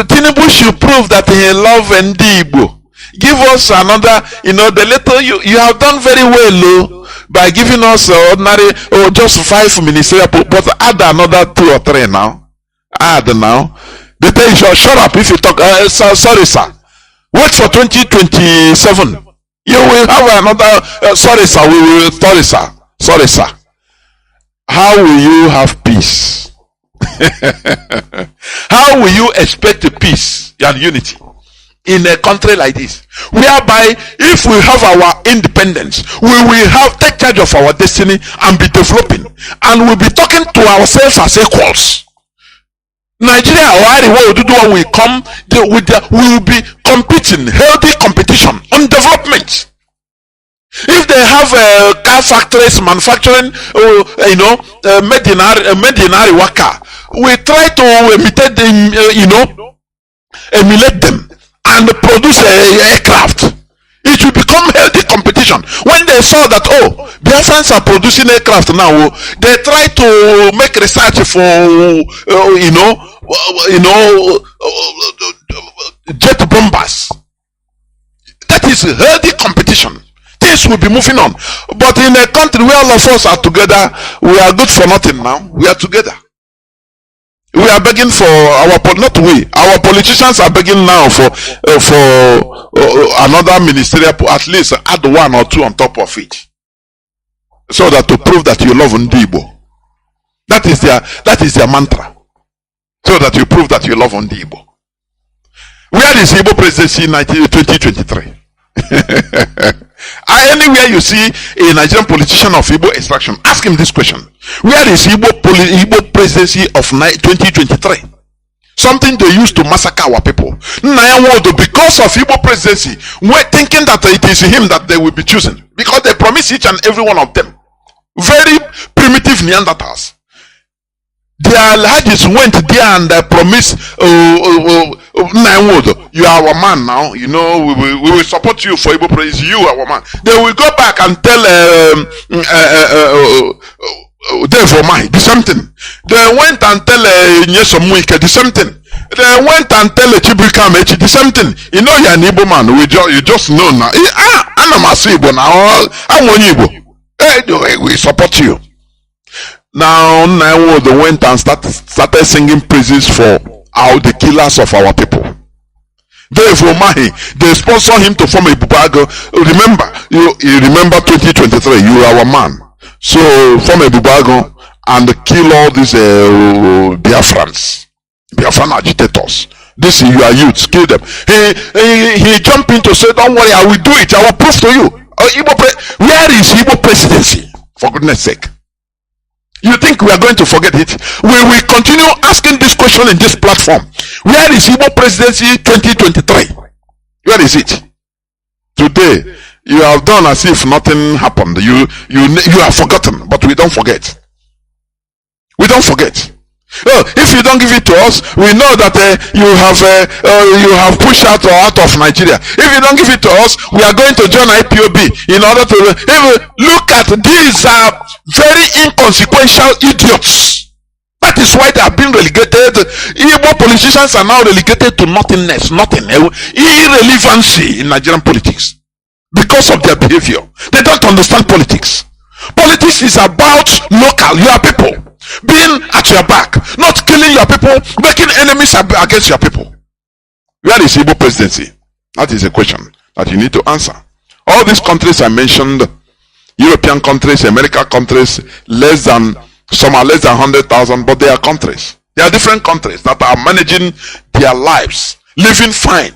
Tinubu should prove that he loves Igbo. Give us another, the little you have done very well, by giving us ordinary, just 5 ministerial, but add another 2 or 3 now. Add now. They tell you, shut up if you talk. Sorry, sir. Wait for 2027. You will have another. Sorry, sir. Sorry, sir. Sorry, sir. How will you have peace? How will you expect peace and unity in a country like this, whereby if we have our independence, we will have take charge of our destiny and be developing, and we'll be talking to ourselves as equals. Nigeria or Ariwa will come we will be competing, healthy competition on development. If they have car factories manufacturing, made in Ariwaka, we try to imitate them, emulate them and produce aircraft. It will become healthy competition. When they saw that, oh, Biafrans are producing aircraft now, they try to make research for, jet bombers. That is healthy competition. Things will be moving on. But in a country where all of us are together, we are good for nothing now. We are together. We are begging for our politicians are begging now for another ministerial, at least add one or two on top of it, so that to prove that you love Ndibo. That is their mantra. So that you prove that you love Ndibo. Where is Igbo presidency in 2023? Anywhere you see a Nigerian politician of Igbo extraction, ask him this question: where is Igbo presidency of 2023? Something they used to massacre our people. Because of Igbo presidency, we're thinking that it is him that they will be choosing, because they promise each and every one of them very primitive Neanderthals. Their Hajis went there and promised, you are our man now, we will support you for Igbo praise, you are our man. They will go back and tell Dave Omai the same thing. They went and tell Nyesomuike the same thing. They went and tell Chibrika Mechi the same thing. You know you're an Igbo man, you just know now. I'm a Igbo now, I'm one Igbo. We support you. Now they went and started singing praises for the killers of our people. Dave Omahi, they sponsor him to form a Bubago. Remember, you remember 2023, you are our man. So form a Bubago and kill all these Biafrans, Biafran agitators. This is your youths, kill them. He jumped in to say, don't worry, I will do it. I will prove to you. Where is Igbo presidency? For goodness sake. You think we are going to forget it? We will continue asking this question in this platform. Where is Igbo presidency 2023? Where is it? Today, you have done as if nothing happened. You have forgotten, but we don't forget. We don't forget. If you don't give it to us, we know that you have pushed out of Nigeria. If you don't give it to us, we are going to join IPOB in order to look at these very inconsequential idiots. That is why they have been relegated. Igbo politicians are now relegated to nothingness, irrelevancy in Nigerian politics because of their behavior. They don't understand politics. Politics is about local, your people being at your back, not killing your people, making enemies against your people. Where is Igbo presidency? That is a question that you need to answer. All these countries I mentioned, European countries, American countries, some are less than 100,000, but they are countries. They are different countries that are managing their lives, living fine.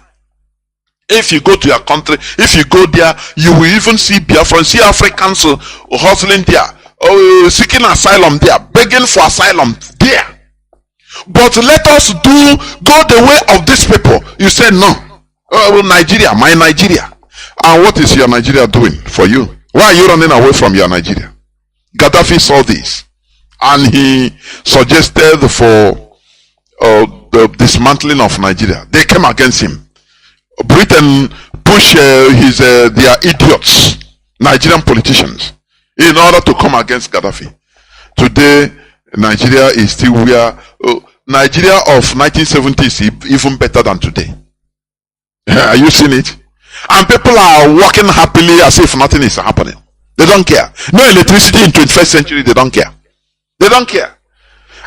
If you go to your country, if you go there, you will even see Biafrans, see Africans hustling there, seeking asylum there, begging for asylum there. But let us go the way of these people. You say no. Nigeria, my Nigeria. And what is your Nigeria doing for you? Why are you running away from your Nigeria? Gaddafi saw this and he suggested for the dismantling of Nigeria. They came against him. Britain pushed their idiots, Nigerian politicians, in order to come against Gaddafi. Today, Nigeria is still where Nigeria of 1970 is even better than today. Are you seeing it? And people are walking happily as if nothing is happening. They don't care. No electricity in 21st century, they don't care. They don't care.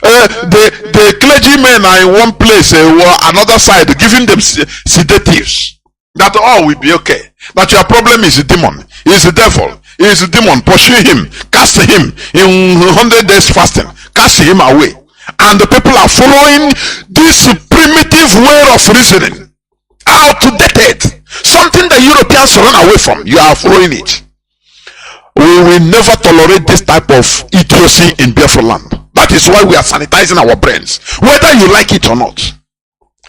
The clergymen are in one place, another side, giving them sedatives. That all will be okay. That your problem is a demon, is a devil, is a demon. Pursue him, cast him in 100 days fasting, cast him away. And the people are following this primitive way of reasoning. outdated, something that Europeans run away from. You are following it. We will never tolerate this type of idiocy in Biafra land. That is why we are sanitizing our brains, whether you like it or not.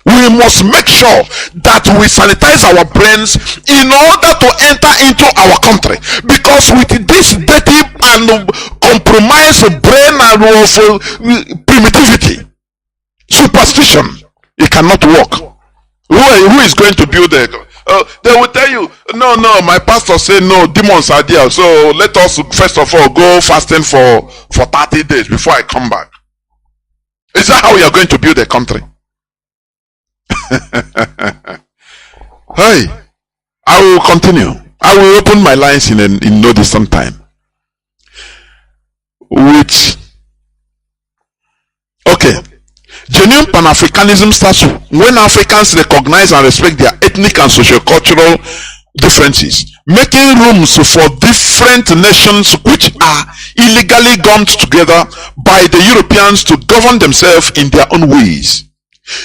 We must make sure that we sanitize our brains in order to enter into our country, because with this dirty and compromised brain and of primitivity, superstition, it cannot work. Who is going to build it? They will tell you, no, my pastor said no, demons are there, so let us first of all go fasting for 30 days before I come back. Is that how you are going to build a country? Hey, I will continue. I will open my lines in no distant time. Okay. Genuine Pan-Africanism starts when Africans recognize and respect their ethnic and socio-cultural differences, making rooms for different nations which are illegally gummed together by the Europeans to govern themselves in their own ways.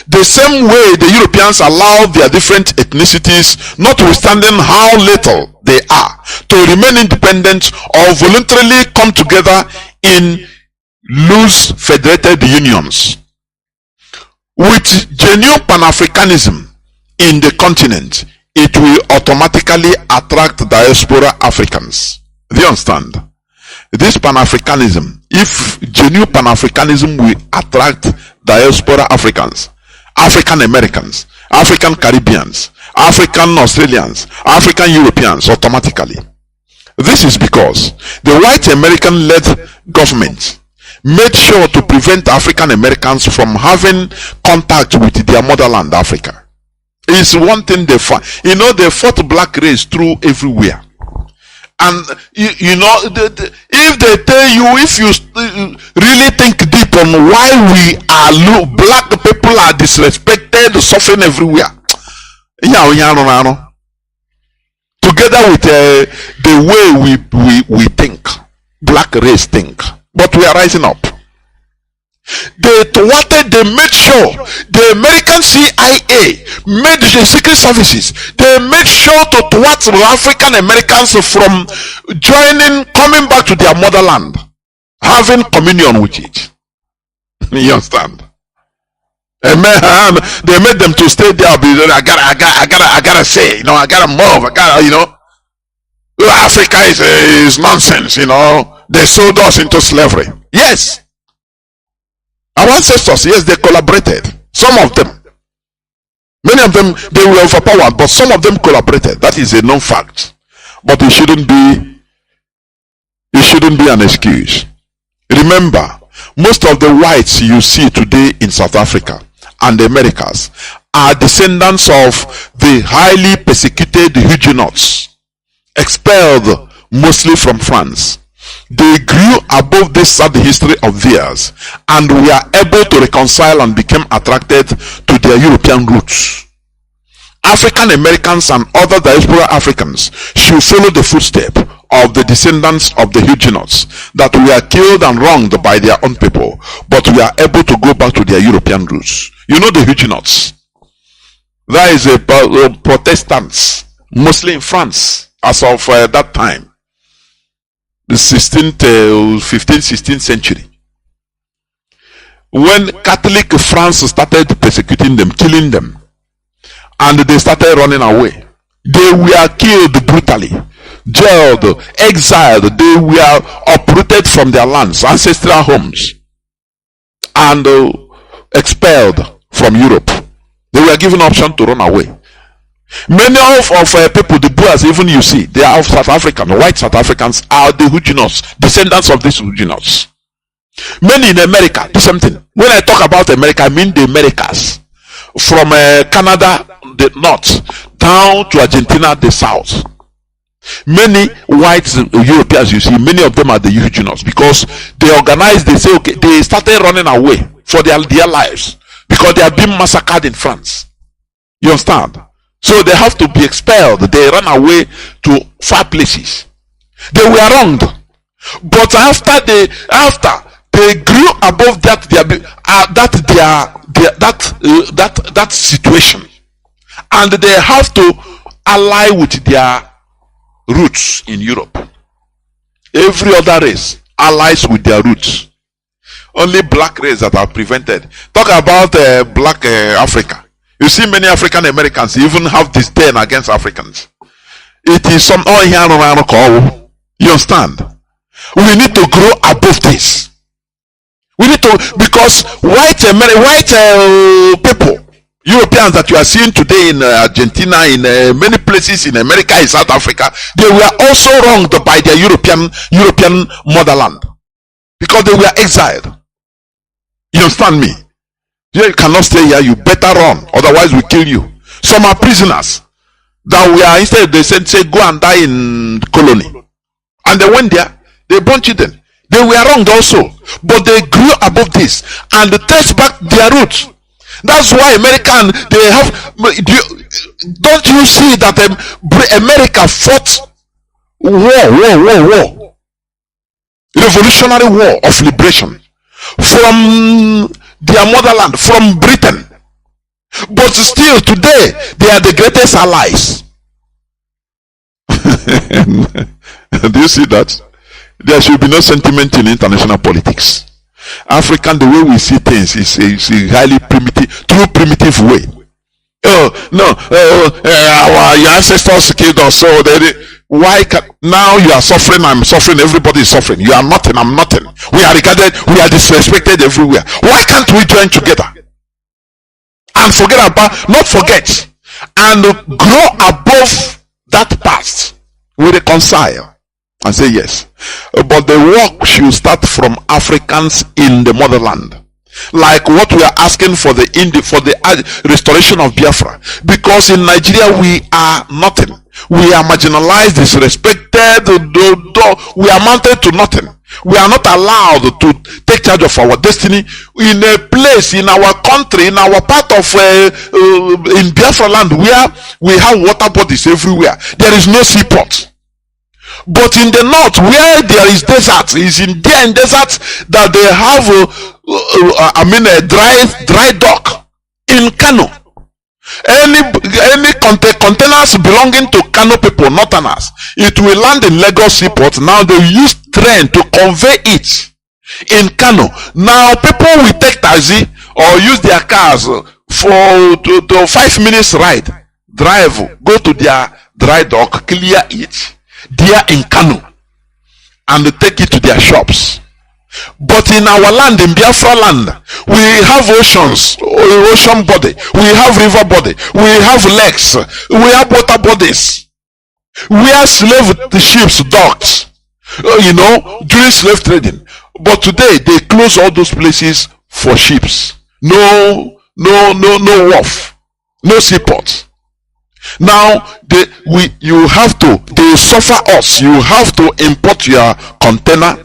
The same way the Europeans allow their different ethnicities, notwithstanding how little they are, to remain independent or voluntarily come together in loose federated unions. With genuine Pan-Africanism in the continent, it will automatically attract diaspora Africans. Do you understand? This Pan-Africanism, if genuine Pan-Africanism will attract diaspora Africans, African Americans, African Caribbeans, African Australians, African Europeans automatically. This is because the white American-led government made sure to prevent African Americans from having contact with their motherland, Africa. It's one thing they fought. You know, they fought black race through everywhere. And you know, if they tell you, if you really think deep on why we are black people are disrespected, suffering everywhere, together with the way we think, black race think. But we are rising up. They made sure, the American CIA made the secret services, they made sure to thwart African Americans from coming back to their motherland, having communion with it. You understand? Amen. They made them to stay there. I gotta say, I gotta move. Africa is nonsense. They sold us into slavery. Yes. Our ancestors, yes, they collaborated. Some of them. Many of them, they were overpowered, but some of them collaborated. That is a known fact. But it shouldn't be an excuse. Remember, most of the whites you see today in South Africa and the Americas are descendants of the highly persecuted Huguenots, expelled mostly from France. They grew above this sad history of theirs and were able to reconcile and became attracted to their European roots. African Americans and other diaspora Africans should follow the footsteps of the descendants of the Huguenots that were killed and wronged by their own people, but were able to go back to their European roots. You know the Huguenots. There is a Protestants, mostly in France, as of that time. The 15th, 16th century. When Catholic France started persecuting them, killing them, and they started running away, they were killed brutally, jailed, exiled, they were uprooted from their lands, ancestral homes, and expelled from Europe. They were given option to run away. Many of people, the Boers, even you see, they are of South African, white South Africans are the Huguenots, descendants of these Huguenots. Many in America, do something. When I talk about America, I mean the Americas. From Canada, the north, down to Argentina, the south. Many white Europeans, you see, many of them are the Huguenots because they organized, they say, okay, they started running away for their lives because they have been massacred in France. You understand? So they have to be expelled. They run away to far places. They were wronged, but after they grew above that situation, And they have to ally with their roots in Europe. Every other race allies with their roots. Only black race that are prevented. Talk about black Africa. You see many African Americans even have disdain against Africans. It is some you understand? We need to grow above this. We need to, because white people, Europeans that you are seeing today in Argentina, in many places in America, in South Africa, they were also wronged by their European motherland because they were exiled. You understand me? You cannot stay here. You better run, otherwise we kill you. Some are prisoners that we are, instead they said, say go and die in colony, and they went there. They born children. They were wronged also, but they grew above this and they traced back their roots. That's why American, they have, don't you see that America fought war, revolutionary war of liberation from their motherland, from Britain. But still today, they are the greatest allies. Do you see that? There should be no sentiment in international politics. African, the way we see things is a highly primitive, true primitive way. Oh no, your ancestors killed us, so why now you are suffering, I'm suffering, everybody is suffering. You are nothing, I'm nothing. We are regarded, we are disrespected everywhere. Why can't we join together and not forget, and grow above that past? We reconcile and say yes, but the work should start from Africans in the motherland, like what we are asking for the restoration of Biafra. Because in Nigeria we are nothing, we are marginalized, disrespected, we are mounted to nothing. We are not allowed to take charge of our destiny in a place, in our country, in our part of in Biafra land, where we have water bodies everywhere. There is no seaport. But in the north, where there is desert, is in desert that they have a dry dock in Kano. Any containers belonging to Kano people, northerners, it will land in Lagos seaport. Now they use train to convey it in Kano. Now people will take taxi or use their cars for to 5 minutes ride, drive, go to their dry dock, clear it there in Kano, and take it to their shops. But in our land, in Biafra land, we have oceans, ocean body, we have river body, we have lakes, we have water bodies, where slave ships docked, during slave trading. But today they close all those places for ships. No wharf, no seaport. Now they suffer us. You have to import your container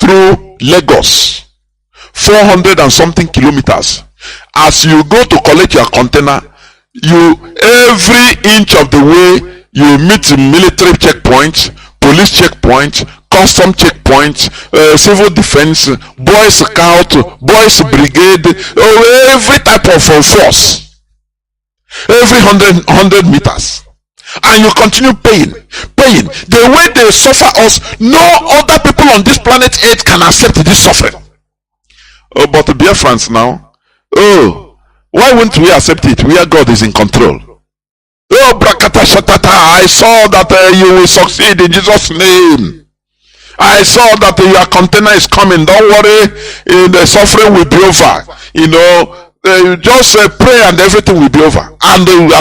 through Lagos, 400 and something kilometers. As you go to collect your container, every inch of the way you meet military checkpoints, police checkpoints, custom checkpoints, civil defense, boy scout, boys brigade, every type of force. Every 100 meters, and you continue paying. The way they suffer us, no other people on this planet Earth can accept this suffering. Oh, but the Biafrans now, why wouldn't we accept it? Where God is in control. Oh, brakata shatata, I saw that you will succeed in Jesus' name. I saw that your container is coming. Don't worry, the suffering will be over. Just pray and everything will be over. And we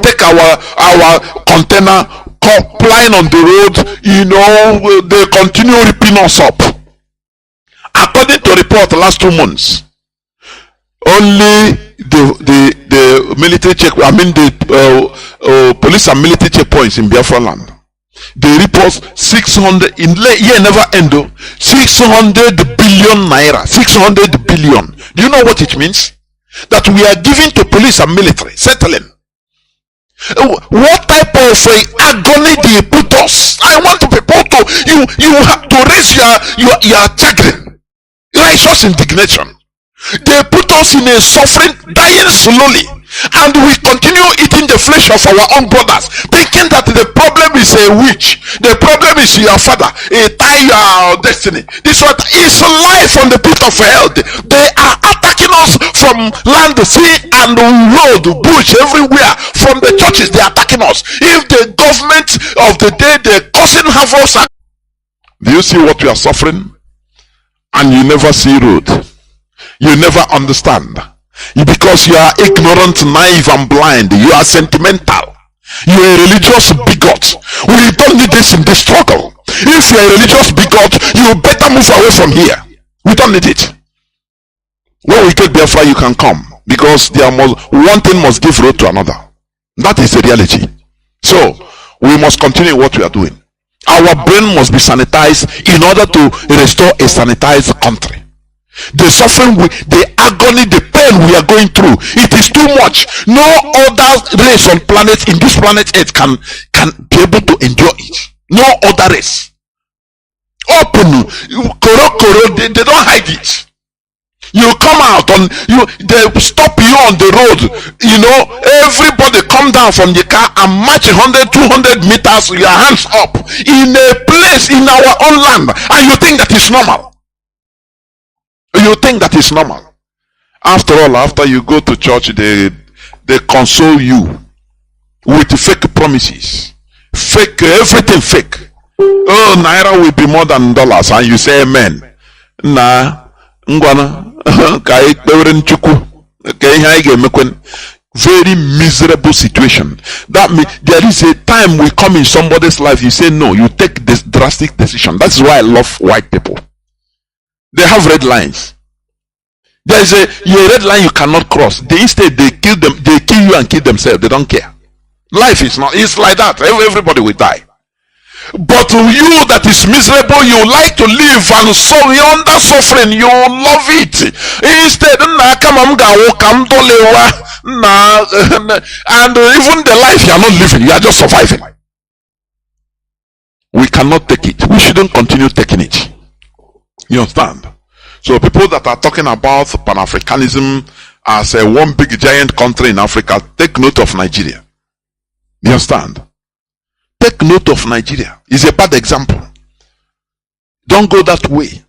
take our container, complying on the road, they continue ripping us up. According to report last 2 months, only the military the police and military checkpoints in Biafra land, they report 600 in year never end, 600 billion naira, 600 billion. Do you know what it means? That we are giving to police and military, settling. What type of agony they put us? I want people to you have to raise your chagrin. righteous indignation. They put us in a suffering, dying slowly, and we continue eating the flesh of our own brothers, thinking that the problem is a witch, the problem is your father, a tie your destiny. This what is life from the pit of hell. They are attacking us from land, sea, and road, bush, everywhere. From the churches, they are attacking us. If the government of the day, they're causing havoc. Do you see what we are suffering? And you never see road. You never understand. Because you are ignorant, naive, and blind. You are sentimental. You are a religious bigot. We don't need this in this struggle. If you are a religious bigot, you better move away from here. We don't need it. When we get Biafra, you can come. Because one thing must give road to another. That is the reality. So, we must continue what we are doing. Our brain must be sanitized in order to restore a sanitized country. The suffering, the agony, the pain we are going through, it is too much. No other race on in this planet Earth can be able to endure it. No other race. Open, they don't hide it. You come out they stop you on the road. Everybody come down from the car and march 100, 200 meters, your hands up in a place in our own land, and you think that is normal. You think that is normal. After all, after you go to church, they console you with fake promises, fake everything fake. Oh, naira will be more than dollars, and you say amen. Nah, very miserable situation. That means there is a time we come in somebody's life, you say no, you take this drastic decision. That's why I love white people. They have red lines. There is a red line you cannot cross. Instead they kill you and kill themselves. They don't care. Life is not, it's like that. Everybody will die. But you that is miserable, you like to live, and so you're under suffering, you love it. Instead, and even the life you are not living, you are just surviving. We cannot take it. We shouldn't continue taking it. You understand? So people that are talking about Pan-Africanism as a one big giant country in Africa, take note of Nigeria. You understand? Take note of Nigeria. It's a bad example. Don't go that way.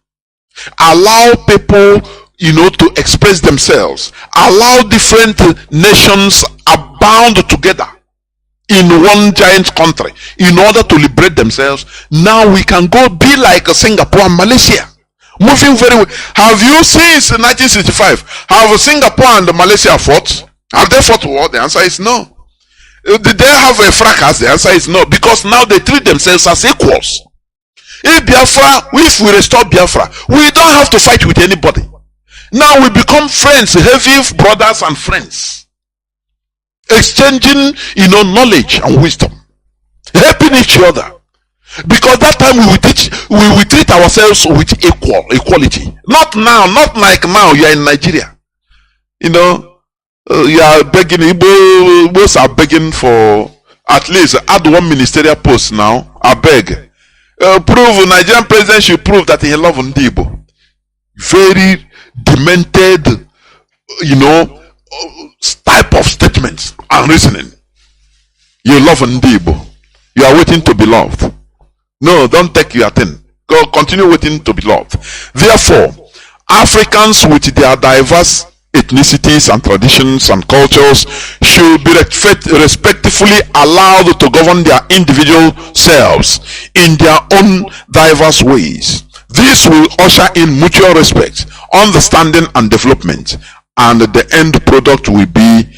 Allow people, to express themselves. Allow different nations abound together in one giant country in order to liberate themselves. Now we can go be like Singapore and Malaysia. Moving very well. Have you since 1965, have Singapore and Malaysia fought? Have they fought war? The answer is no. Did they have a fracas? The answer is no. Because now they treat themselves as equals. If we restore Biafra, we don't have to fight with anybody. Now we become friends, heavy brothers and friends. Exchanging, knowledge and wisdom. Helping each other. Because that time we will treat ourselves with equality. Not now, not like now you are in Nigeria. You are begging, Igbos are begging for at least add one ministerial post now. I beg. Prove, Nigerian president should prove that he loves Ndibo. Very demented, type of statements and reasoning. You love Ndibo. You are waiting to be loved. No, don't take your thing. Go continue waiting to be loved. Therefore, Africans with their diverse ethnicities and traditions and cultures should be respectfully allowed to govern their individual selves in their own diverse ways. This will usher in mutual respect, understanding, and development, and the end product will be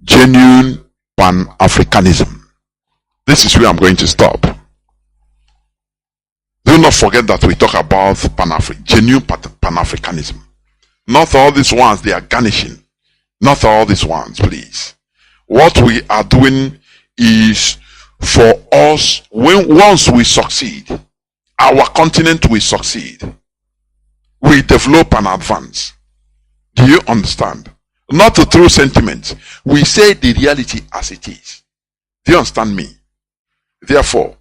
genuine Pan-Africanism. This is where I'm going to stop. Do not forget that we talk about genuine Pan-Africanism. Not all these ones they are garnishing. Not all these ones, please. What we are doing is for us, once we succeed, our continent will succeed. We develop and advance. Do you understand? Not through sentiment. We say the reality as it is. Do you understand me? Therefore,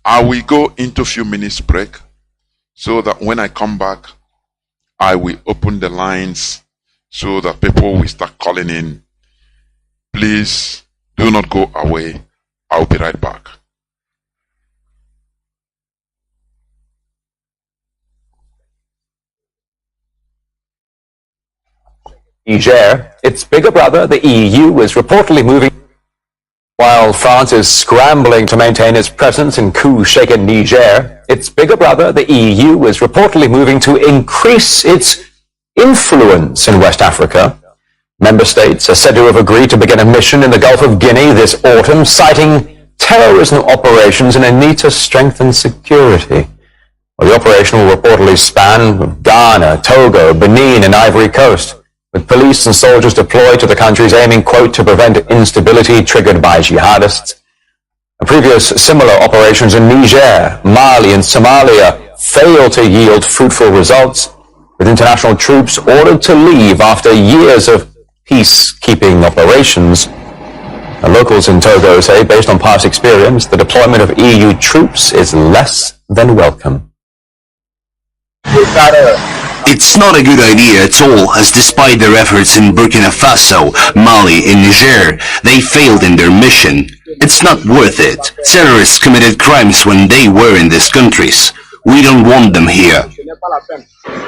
I will go into a few minutes break so that when I come back, I will open the lines so that people will start calling in. Please do not go away. I'll be right back. Niger, its bigger brother, the EU, is reportedly moving. While France is scrambling to maintain its presence in coup-shaken Niger, its bigger brother, the EU, is reportedly moving to increase its influence in West Africa. Member states are said to have agreed to begin a mission in the Gulf of Guinea this autumn, citing terrorism operations and a need to strengthen security. Well, the operation will reportedly span Ghana, Togo, Benin, and Ivory Coast, with police and soldiers deployed to the countries aiming, quote, to prevent instability triggered by jihadists. Previous similar operations in Niger, Mali, and Somalia failed to yield fruitful results, with international troops ordered to leave after years of peacekeeping operations. The locals in Togo say, based on past experience, the deployment of EU troops is less than welcome. It's not a good idea at all, as despite their efforts in Burkina Faso, Mali, and Niger, they failed in their mission. It's not worth it. Terrorists committed crimes when they were in these countries. We don't want them here.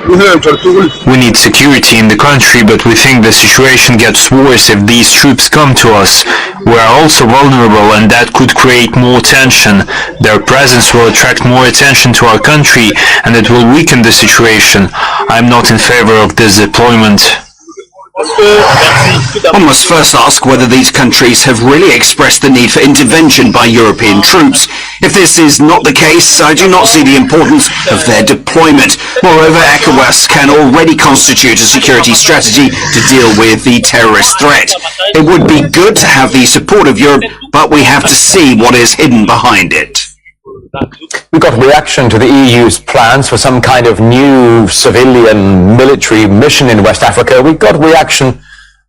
We need security in the country, but we think the situation gets worse if these troops come to us. We are also vulnerable, and that could create more tension. Their presence will attract more attention to our country, and it will weaken the situation. I'm not in favor of this deployment. One must first ask whether these countries have really expressed the need for intervention by European troops. If this is not the case, I do not see the importance of their deployment. Moreover, ECOWAS can already constitute a security strategy to deal with the terrorist threat. It would be good to have the support of Europe, but we have to see what is hidden behind it. We got a reaction to the EU's plans for some kind of new civilian military mission in West Africa. We got a reaction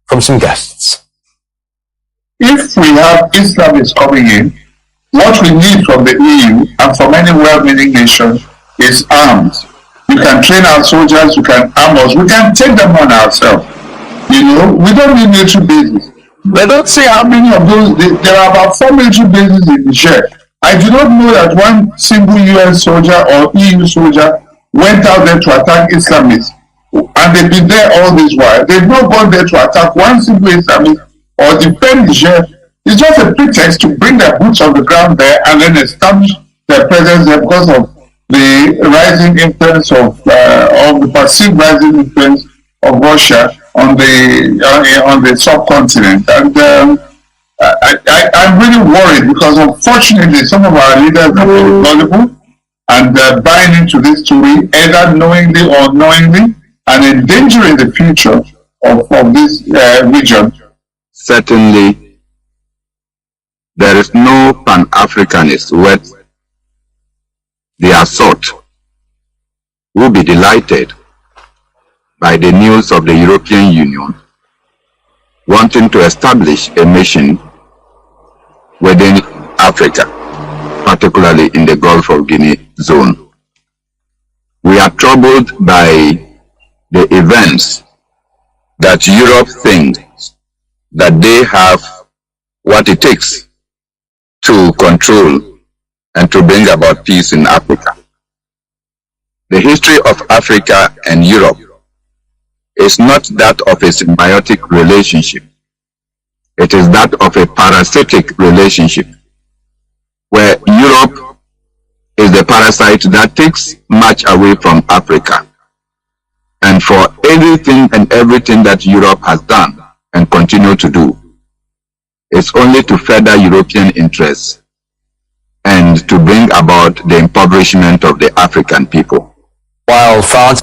from some guests. If we have Islamists coming in, what we need from the EU and from any well-meaning nation is arms. We can train our soldiers, we can arm us, we can take them on ourselves. You know, we don't need military bases. But don't say how many of those, there are about 4 military bases in Niger. I do not know that one single US soldier or EU soldier went out there to attack Islamists. And they've been there all this while. They've not gone there to attack one single Islamist or defend Niger. It's just a pretext to bring their boots on the ground there and then establish their presence there because of the rising influence of the perceived rising influence of Russia on the subcontinent. And I'm really worried because unfortunately some of our leaders are very gullible and buying into this story, either knowingly or unknowingly, and endangering the future of this region. Certainly, there is no Pan-Africanist worth the assault who will be delighted by the news of the European Union wanting to establish a mission within Africa, particularly in the Gulf of Guinea zone. We are troubled by the events that Europe thinks that they have what it takes to control and to bring about peace in Africa. The history of Africa and Europe is not that of a symbiotic relationship. It is that of a parasitic relationship, where Europe is the parasite that takes much away from Africa. And for anything and everything that Europe has done and continue to do, it's only to further European interests and to bring about the impoverishment of the African people. While France...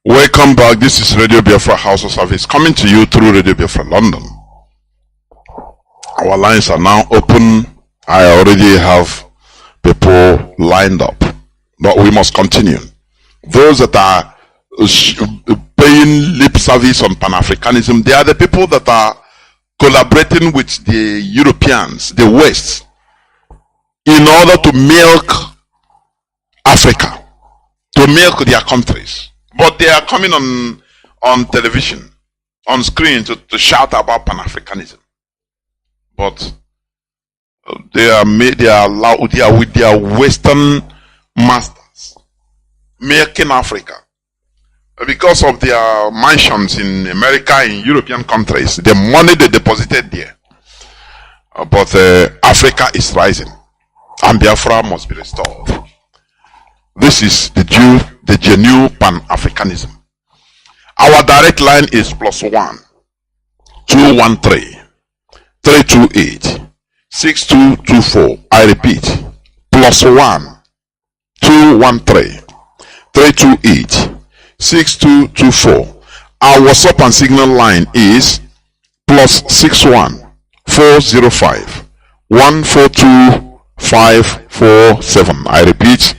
Welcome back. This is Radio Biafra House of Service coming to you through Radio Biafra London. Our lines are now open. I already have people lined up, but we must continue. Those that are paying lip service on Pan-Africanism, they are the people that are collaborating with the Europeans, the West, in order to milk Africa, to milk their countries. But they are coming on television, on screen to shout about Pan-Africanism. But they are with their Western masters making Africa, because of their mansions in America, in European countries, the money they deposited there. But Africa is rising, and Biafra must be restored. This is the genuine Pan-Africanism. Our direct line is +1 213 328 6224. I repeat, +1 213 328 6224. Our WhatsApp and Signal line is +61 405 142 547. I repeat,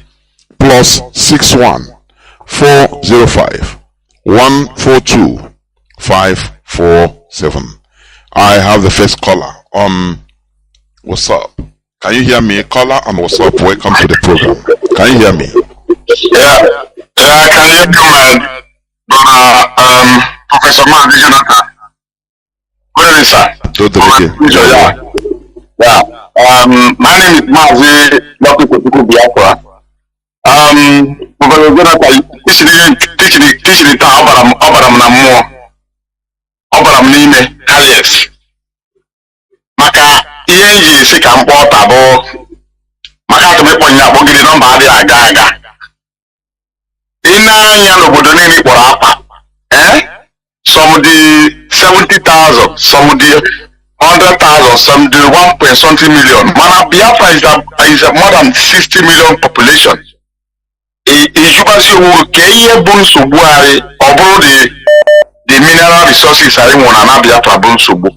+61 405 142 547. I have the first caller on WhatsApp. Can you hear me? Caller on WhatsApp, welcome to the program. Can you hear me? Yeah, I can hear you, man. Brother, Professor Mazi Nnamdi. Good evening, sir. Yeah. My name is Mazi Nnamdi Biafra. Professor Jonathan, teaching it Obaram na mmụọ. Obaram n'ime Kalief. Maka ihe nji si ka mkpọ ọta bụ maka atụmịkpọ nya akpọgide nọmba adịghị aga. Ị na-anya n'obodo niile kpọrọ akpa. Some the 70,000, some the 100,000, some the 1.something million. Mana Biafra is a more than 60 million population. Ijubasi owuru ka ihe bụ nsogbu anyị ọ bụrụ the mineral resources anyị nwere na Biafra bụ nsogbu.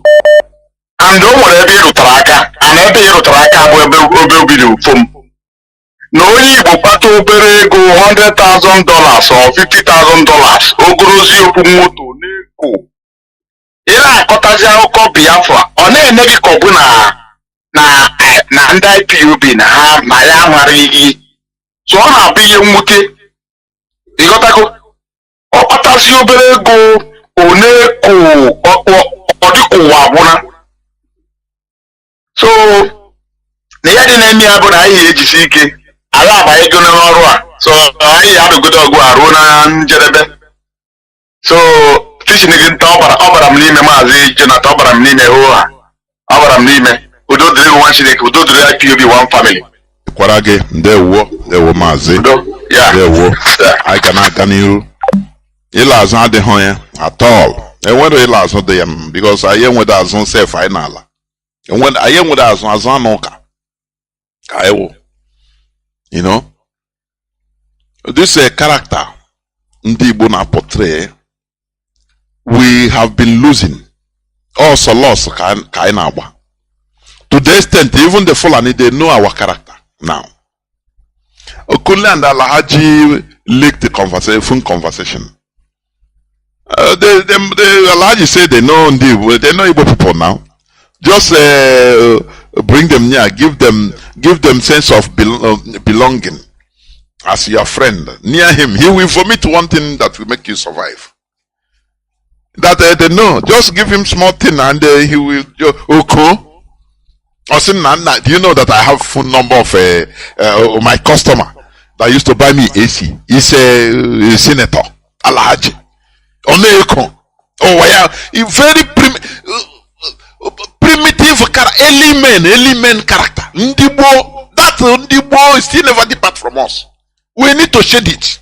And o nwere ebe ịrụtara aka, and ebe ịrụtara aka bụ ebe obido fom. Na onye Igbo kpata obere ego $100,000 or $50,000 ogorozi okwu moto n'ego. Ị na-akọtazi akụkọ Biafra, ọ na-eme gị ka ọ bụ na ndị IPOB na ya mara iyi. So ọ na-abụ ihe nwute. Ịghọtago? Ọ kpatazi obere ego ọ dịka ụwa abụna. So na ya dị na-eme ya bụ na anyị ejisi ike ala abanye ego n'ọrụ a. So anyị adụgodo ọgụ aruo na njedebe. So teaching gị nta ọbara m n'ime Maazị Jonathan, ọbara m n'ime ụha, ọbara m n'ime udo dịrị nwa Chineke, udo dịrị IPOB one family. Kwara gị ndewo Maazị, ndewo. Anyị ga na-aga n'ihu. Ịla azụ adịghị ya at all. Enwere ịla azụ dị ya because anyị enwede azụ sef anyị n'ala. Anyị enwede azụ anụ ụka ka anyị wụ. You know, this character ndị Igbo na portray, we have been losing, also lost ka anyị na-agba. To the extent even the Fulani, they know our character now. Okunle and Alhaji leaked the conversation. The Alhaji say they know Igbo people now. Just bring them near, give them sense of belonging as your friend. Near him, he will vomit one thing that will make you survive. That they know, just give him small thing and he will okay. Also, do you know that I have phone number of my customer that used to buy me AC? He's a senator, Alhaji. Oneko. Oh yeah, very primitive element character. Ndibo is still never depart from us. We need to shed it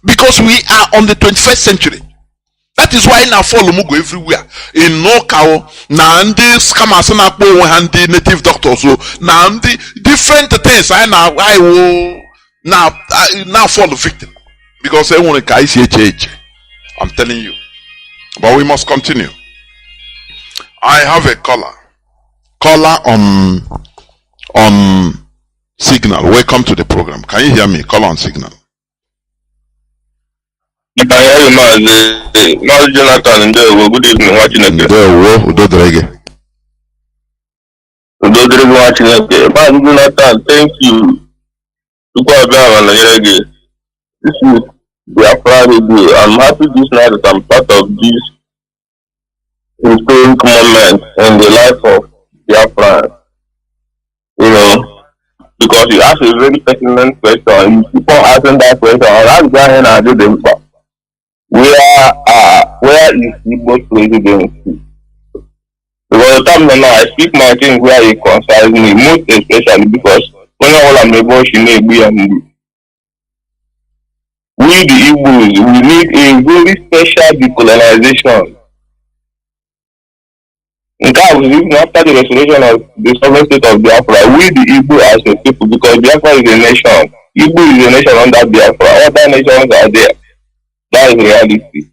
because we are on the 21st century. That is why now follow Mugo everywhere. In no cow, now the scammers and the native doctors, so now the different things. I will now follow victim because I want to ICH. I'm telling you, but we must continue. I have a caller on Signal. Welcome to the program. Can you hear me? Caller on Signal. I hear you, Mazi Jonathan. Good evening, watching again. Udo watching again. Mazi Jonathan, thank you. This is Biafra Radio. I'm happy this night that I'm part of this historic moment in the life of Biafra. You know, because you ask a very pertinent question. You keep on asking that question. That's why I do the where is Igbo's presidency? Because the time now I speak my things where it concerns me, most especially because when all I'm able to know we the Igbos, we need a very special decolonization. In fact, even after the restoration of the sovereign state of Biafra, we the Igbo as a people, because Biafra is a nation, Igbo is a nation under Biafra, other nations are there. That is reality.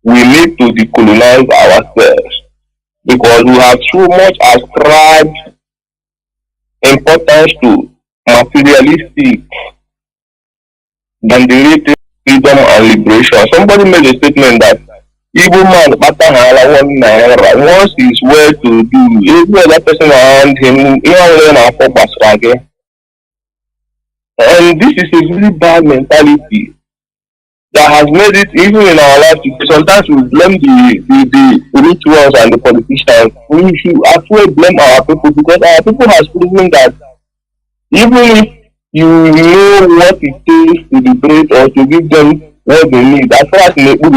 We need to decolonize ourselves because we have too much ascribed importance to materialistic than the relative freedom and liberation. Somebody made a statement that Igbo man Batahala 1 naira wants his well to do, every other person around him, and this is a really bad mentality that has made it even in our life today. Sometimes we blame the rich ones and the politicians. We should actually blame our people because our people has proven that even if you know what it takes to liberate or to give them what they need, as far as they don't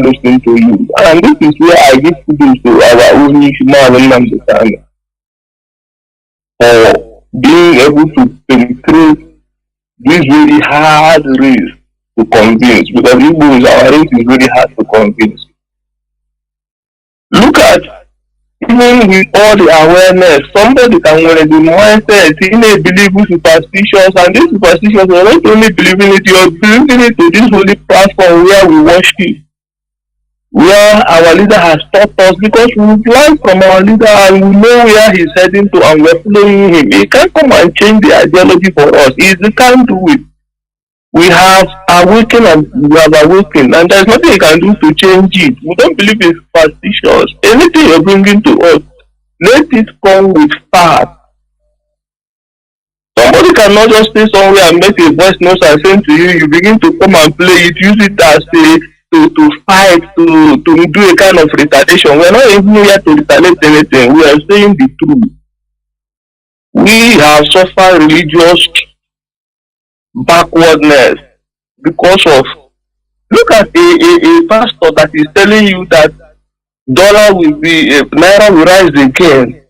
listen to you. And this is where I give kudos to our own Mazi Nnamdi Kanu'S for being able to penetrate this very hard race to convince, because Igbo is our race is very hard to convince. Look at, even with all the awareness, somebody can wear the mindset, he may believe in superstitions, and these superstitions are not only believing it, you're believing it to this holy platform where we worship, where our leader has taught us, because we've learned from our leader and we know where he's heading to and we're following him. He can't come and change the ideology for us. He can't do it. We have awakened and we have awakened, and there's nothing you can do to change it. We don't believe in superstitions. Anything you're bringing to us, let it come with facts. Somebody cannot just stay somewhere and make a voice note and send to you, you begin to come and play it, use it as to fight, to do a kind of retaliation. We're not even here to retaliate anything. We are saying the truth. We have suffered religious backwardness because of, look at a pastor that is telling you that dollar will be, naira will rise again.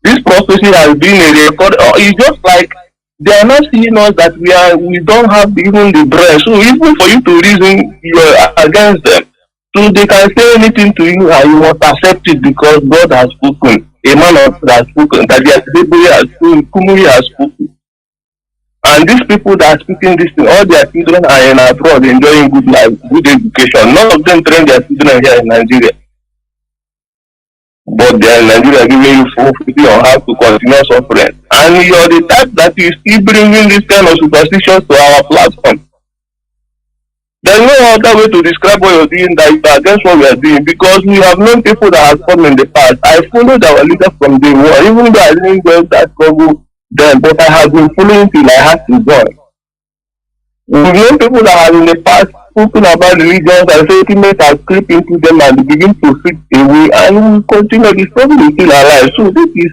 This prophecy has been a record. It's just like they are not seeing us that we don't have even the brain. So even for you to reason, you are against them. So they can say anything to you and you must accept it because God has spoken. A man of God has spoken. That the has spoken. Kumui has spoken. And these people that are speaking this thing, all their children are in abroad enjoying good life, good education. None of them train their children here in Nigeria. But they are in Nigeria giving you full freedom on how to continue suffering. And you're the type that is still bringing this kind of superstitions to our platform. There's no other way to describe what you're doing that is against what we are doing, because we have known people that have come in the past. I followed our leader from day one, even though I didn't go that struggle then, but I have been following till I had to join. We've known people that have in the past spoken about religions and sentiments have crept into them and begin to fit away, and we continue. The struggle is still alive. So this is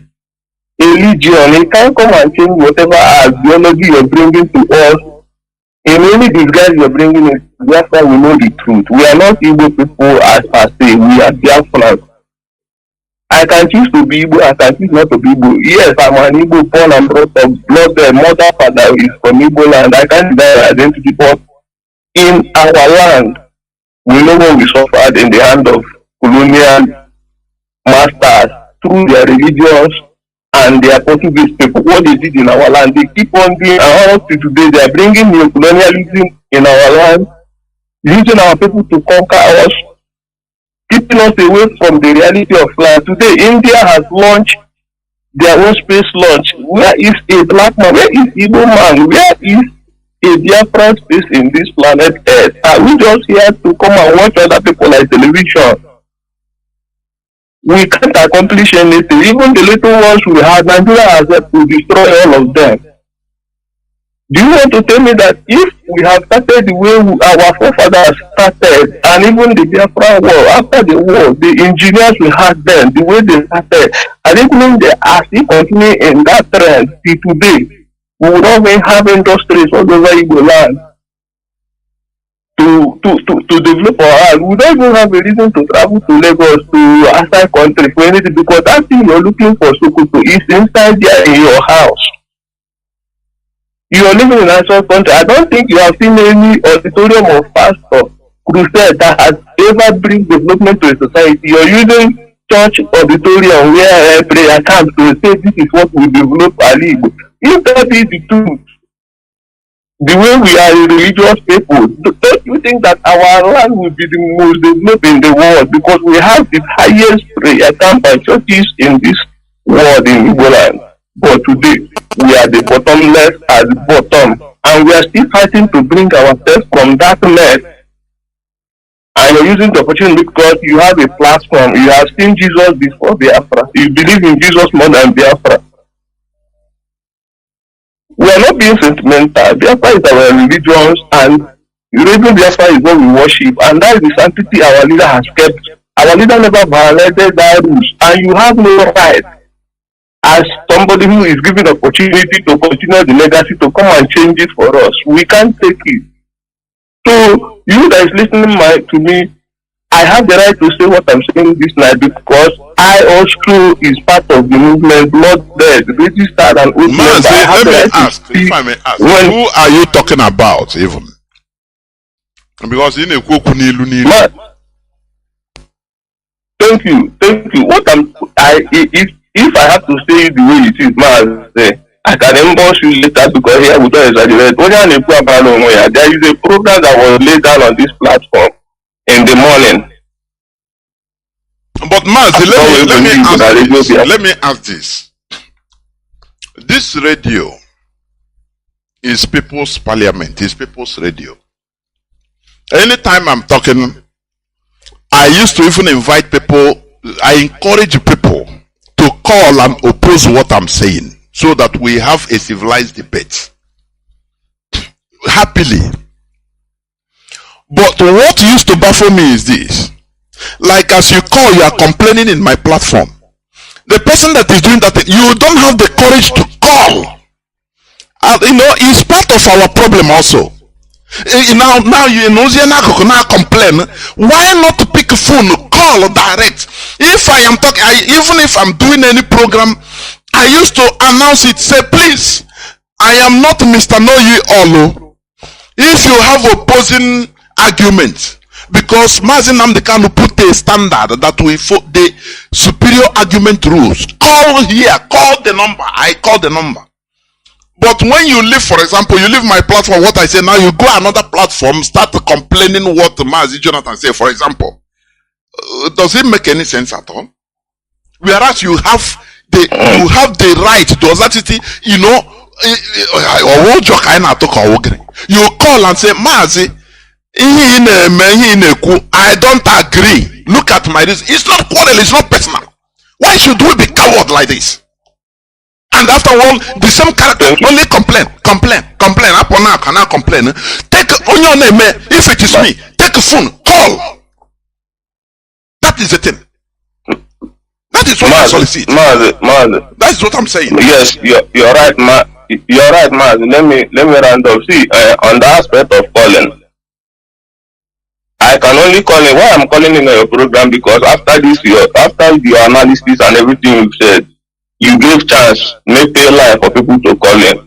a legion. It can't come and change whatever ideology you're bringing to us. In any disguise you're bringing it, Biafra we know the truth. We are not Igbo people as per se. We are Biafrans. I can choose to be Igbo, I can choose not to be Igbo. Yes, I'm an Igbo born and brought up, not the mother father is from Igbo land. I can't deny my identity, but in our land, we know what we suffered in the hand of colonial masters through their religions and their Portuguese people. What they did in our land, they keep on doing, and up to today, they are bringing new colonialism in our land, using our people to conquer us, keeping us away from the reality of life. Today, India has launched their own space launch. Where is a black man? Where is Igbo man? Where is a Biafran space in this planet Earth? Are we just here to come and watch other people like television? We can't accomplish anything. Even the little ones we had, Nigeria has helped to destroy all of them. Do you want to tell me that if we have started the way our forefathers started, and even the Biafra war, after the war, the engineers we had then, the way they started, I think they are still continuing in that trend till today. We would not even have industries all over Igbo land to develop our land. We don't even have a reason to travel to Lagos, to outside country for anything, because that thing you're looking for Sokoto is inside there in your house. You are living in a national country. I don't think you have seen any auditorium of pastor crusade that has ever bring development to a society. You're using church auditorium where prayer camps to say this is what we develop Ali. If that is the truth, the way we are a religious people, don't you think that our land will be the most developed in the world, because we have the highest prayer camp and churches in this world in Igbo land? But today, we are the bottomless at the bottom, and we are still fighting to bring ourselves from that mess. And you're using the opportunity because you have a platform. You have seen Jesus before Biafra. You believe in Jesus more than Biafra. We are not being sentimental. Biafra is our religion, and religion Biafra is what we worship, and that is the sanctity our leader has kept. Our leader never violated that rules, and you have no right, as somebody who is given opportunity to continue the legacy, to come and change it for us. We can't take it. So you that is listening to me, I have the right to say what I'm saying this night, because I also is part of the movement, not dead, registered and open. Let me ask, if I may ask, who are you talking about even? Because in a thank you. If I have to say it the way it is, I can emboss you later, because here we don't exaggerate. There is a program that was laid down on this platform in the morning. But Mazi, let me ask this. This radio is people's parliament, is people's radio. Anytime I'm talking, I used to even invite people, I encourage people to call and oppose what I'm saying, so that we have a civilized debate. Happily. But what used to baffle me is this. Like, as you call, you are complaining in my platform. The person that is doing that, you don't have the courage to call. It's part of our problem also. Now you know, now complain. Why not pick a phone, call direct? If I am talking, even if I'm doing any program, I used to announce it, say, please, I am not Mr. Know Ye All. If you have opposing arguments, because Mazi Nnamdi Kanu put a standard that we follow the superior argument rules. Call here, call the number. I call the number. But when you leave, for example, you leave my platform, what I say now, you go another platform, start complaining what Mazi Jonathan say, for example. Does it make any sense at all? Whereas you have the right to audacity, you call and say, Mazi, I don't agree. Look at my reason. It's not quarrel, it's not personal. Why should we be coward like this? And after all, the same character only complain. Upon now cannot complain. Take on your name, if it is me, take a phone, call. That is the thing. That is what I solicit. That is what I'm saying. Yes, you're right, You're right, Mazi. Let me round up. See, on the aspect of calling, I can only call in. Why I'm calling in your program, because after your analysis and everything you've said, you gave chance, make pay life for people to call in.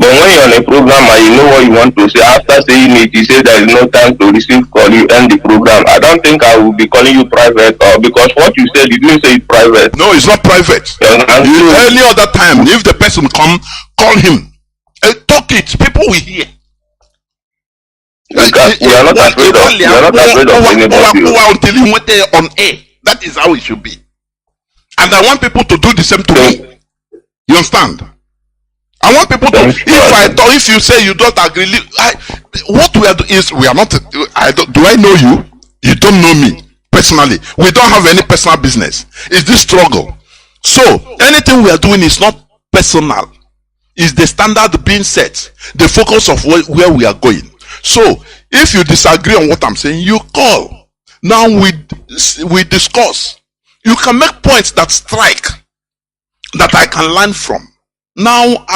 But when you're on a program and you know what you want to say, after saying it, you say there is no time to receive call, you end the program. I don't think I will be calling you private, because what you said, you didn't say it private. No, it's not private. Any other time, if the person come, call him. Talk it. People will hear. We are not afraid of anybody. Until he went there on air. That is how it should be. And I want people to do the same to me. You understand? I want people to. If you say you don't agree, what we are doing is we are not. Do I know you? You don't know me personally. We don't have any personal business. It's this struggle. So anything we are doing is not personal. is the standard being set, the focus of where we are going. So if you disagree on what I'm saying, you call. Now we discuss. You can make points that strike, that I can learn from. Now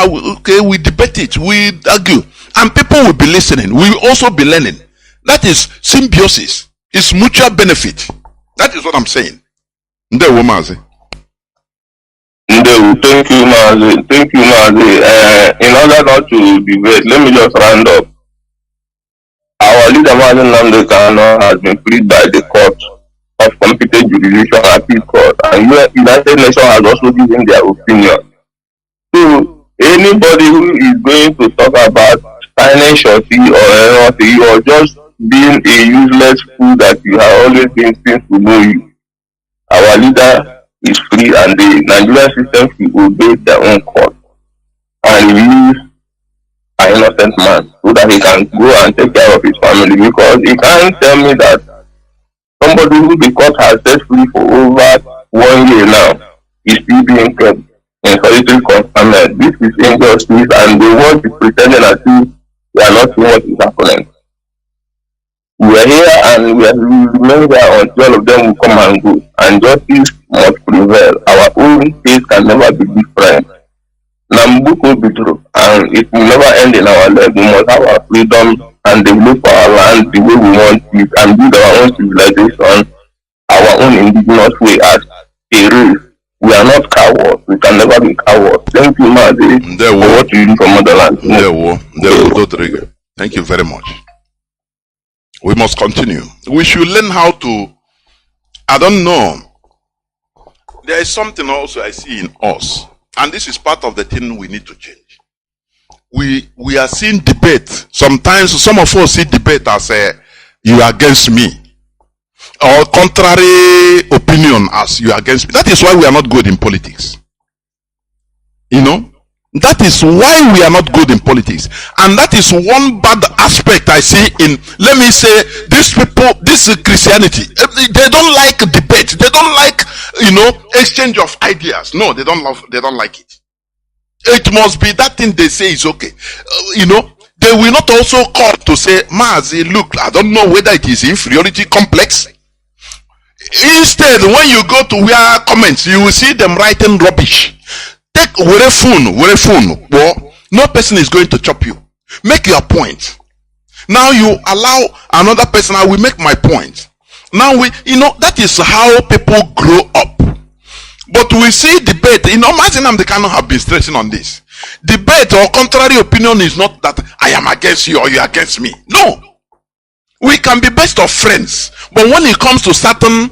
we debate it, we argue, and people will be listening. We will also be learning. That is symbiosis. It's mutual benefit. That is what I'm saying. Ndewo Mazi. Thank you, Mazi. Thank you, Mazi. In order not to debate, let me just round up. Our leader, Mazi Nnamdi Kanu'S, has been freed by the court of competent jurisdiction, appeal court, and United Nations has also given their opinion. So anybody who is going to talk about signing shorty or just being a useless fool that you have always been since we know you, our leader is free and the Nigerian system will obey their own court and release an innocent man so that he can go and take care of his family, because he can't tell me that somebody who the court has set free for over 1 year now is still being kept in solitary confinement. This is injustice, and the world is pretending as if we are not seeing what is happening. We are here and we remain here until all of them will come and go, and justice must prevail. Our own case can never be different. Nambuko be true, and it will never end in our life. We must have our freedom and develop our land the way we want it, and build our own civilization, our own indigenous way as a race. We are not cowards. We can never be cowards. Thank you, Mazi, for what you do for motherland. Thank you very much. We must continue. We should learn how to, I don't know. There is something also I see in us, and this is part of the thing we need to change. We are seeing debate. Sometimes some of us see debate as you are against me, or contrary opinion as you are against me. That is why we are not good in politics. You know? That is why we are not good in politics. And that is one bad aspect I see in, let me say, these people, this Christianity. They don't like debate. They don't like, exchange of ideas. No, they don't like it. It must be that thing they say is okay. They will not also call to say, Mazi, look, I don't know whether it is inferiority complex. Instead, when you go to where comments, you will see them writing rubbish. Take phone. Well, no person is going to chop you. Make your point. Now you allow another person. I will make my point. Now that is how people grow up. But we see debate. Mazi Nnamdi Kanu'S have been stressing on this. Debate or contrary opinion is not that I am against you or you are against me. No. We can be best of friends. But when it comes to certain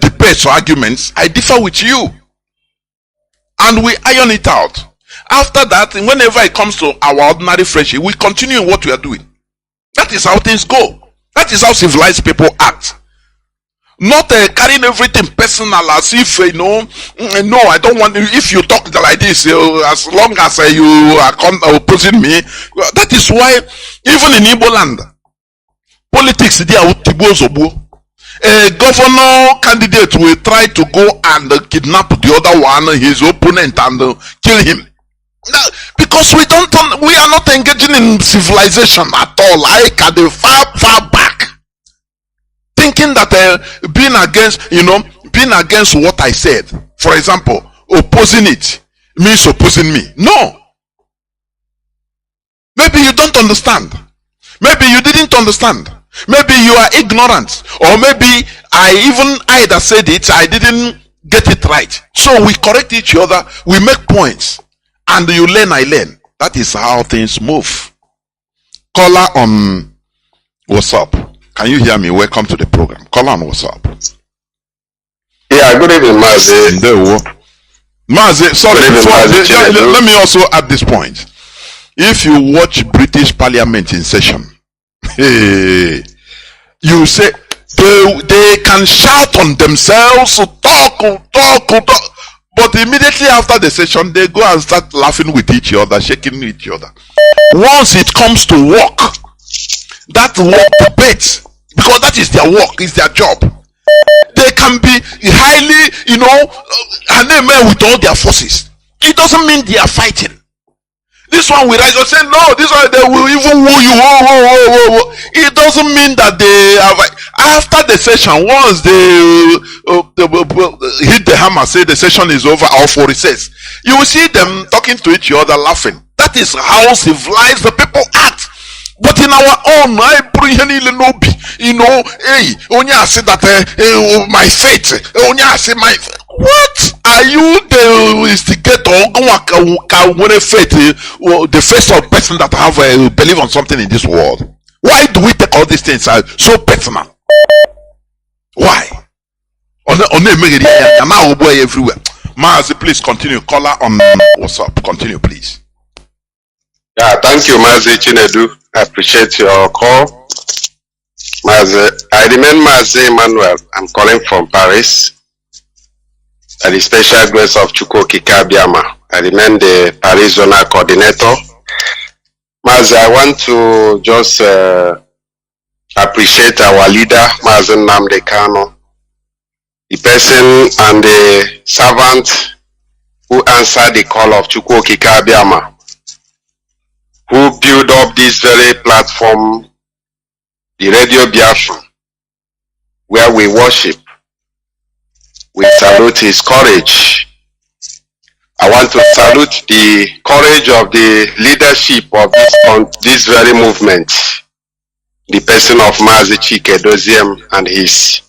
debates or arguments, I differ with you. And we iron it out. After that, whenever it comes to our ordinary friendship, we continue what we are doing. That is how things go. That is how civilized people act. Not carrying everything personal as if, no, I don't want, if you talk like this, as long as you are opposing me. That is why, even in Igbo land, politics, they are Tibo. A governor candidate will try to go and kidnap the other one, his opponent, and kill him. Because we are not engaging in civilization at all, like at the far back. Thinking that being against what I said, for example, opposing it means opposing me. No. Maybe you don't understand. Maybe you didn't understand. Maybe you are ignorant, or maybe I that said it, I didn't get it right. So we correct each other, we make points, and you learn, I learn. That is how things move. Caller on WhatsApp. Can you hear me? Welcome to the program. Caller on WhatsApp. Yeah, good evening, Mazi. Mazi, sorry, let me also add this point. If you watch British Parliament in session, you say they can shout on themselves, talk, but immediately after the session they go and start laughing with each other, shaking each other. Once it comes to work, that work debate, because that is their work, is their job. They can be highly, with all their forces. It doesn't mean they are fighting. This one will rise and say, no, this one they will even woo you. It doesn't mean that they have. After the session, once they hit the hammer, say the session is over, or for recess, you will see them talking to each other, laughing. That is how civilized the people act. But in our own, you know, hey, only I say that my faith, only I say my. What are you the instigator? The first of person that have believe on something in this world? Why do we take all these things so personal? Why? Everywhere. Mazi, please continue. Caller on WhatsApp. Continue, please. Yeah, thank you, Mazi Chinedu. I appreciate your call. Mazi, I remain Mazi Emmanuel. I'm calling from Paris. By the special grace of Courrt Proceedings, I remain the Paris Zonal Coordinator. Mazi, I want to just appreciate our leader, Mazi Nnamdi Kanu'S, the person and the servant who answered the call of Courrt Proceedings, who built up this very platform, the Radio Biafra, where we worship. We salute his courage. I want to salute the courage of the leadership of this very movement, the person of Mazi Nnamdi and his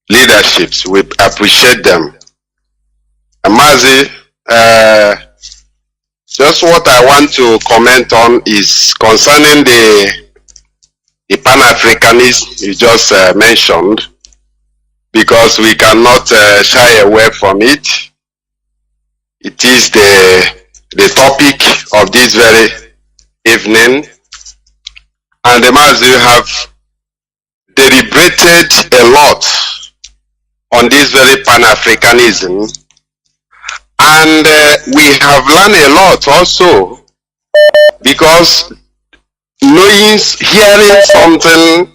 leaderships. We appreciate them. And Mazi, just what I want to comment on is concerning the Pan-Africanism you just mentioned, because we cannot shy away from it. It is the topic of this very evening, and the Mazi have deliberated a lot on this very Pan-Africanism, and we have learned a lot also, because hearing something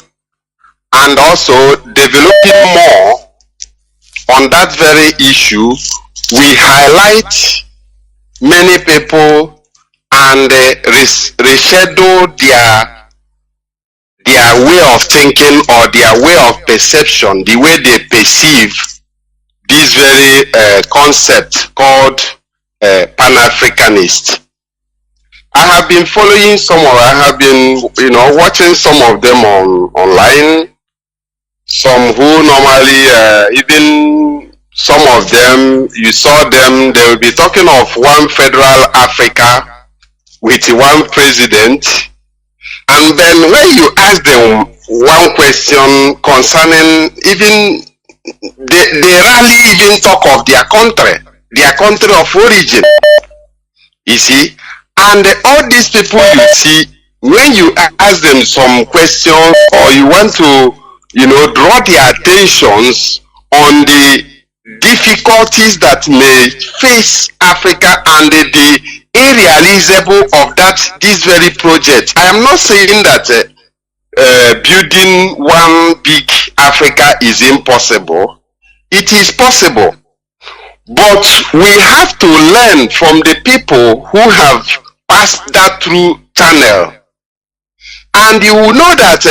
and also developing more on that very issue, we highlight many people and reschedule their way of thinking or their way of perception, the way they perceive this very concept called Pan-Africanist. I have been following I have been, watching some of them online. Some who normally, even some of them, you saw them, they will be talking of one federal Africa with one president. And then when you ask them one question concerning even, they rarely even talk of their country of origin. You see? And all these people you see, when you ask them some questions or you want to, draw their attentions on the difficulties that may face Africa and the irrealizable of this very project. I am not saying that building one big Africa is impossible. It is possible. But we have to learn from the people who have passed that through channel. And you will know that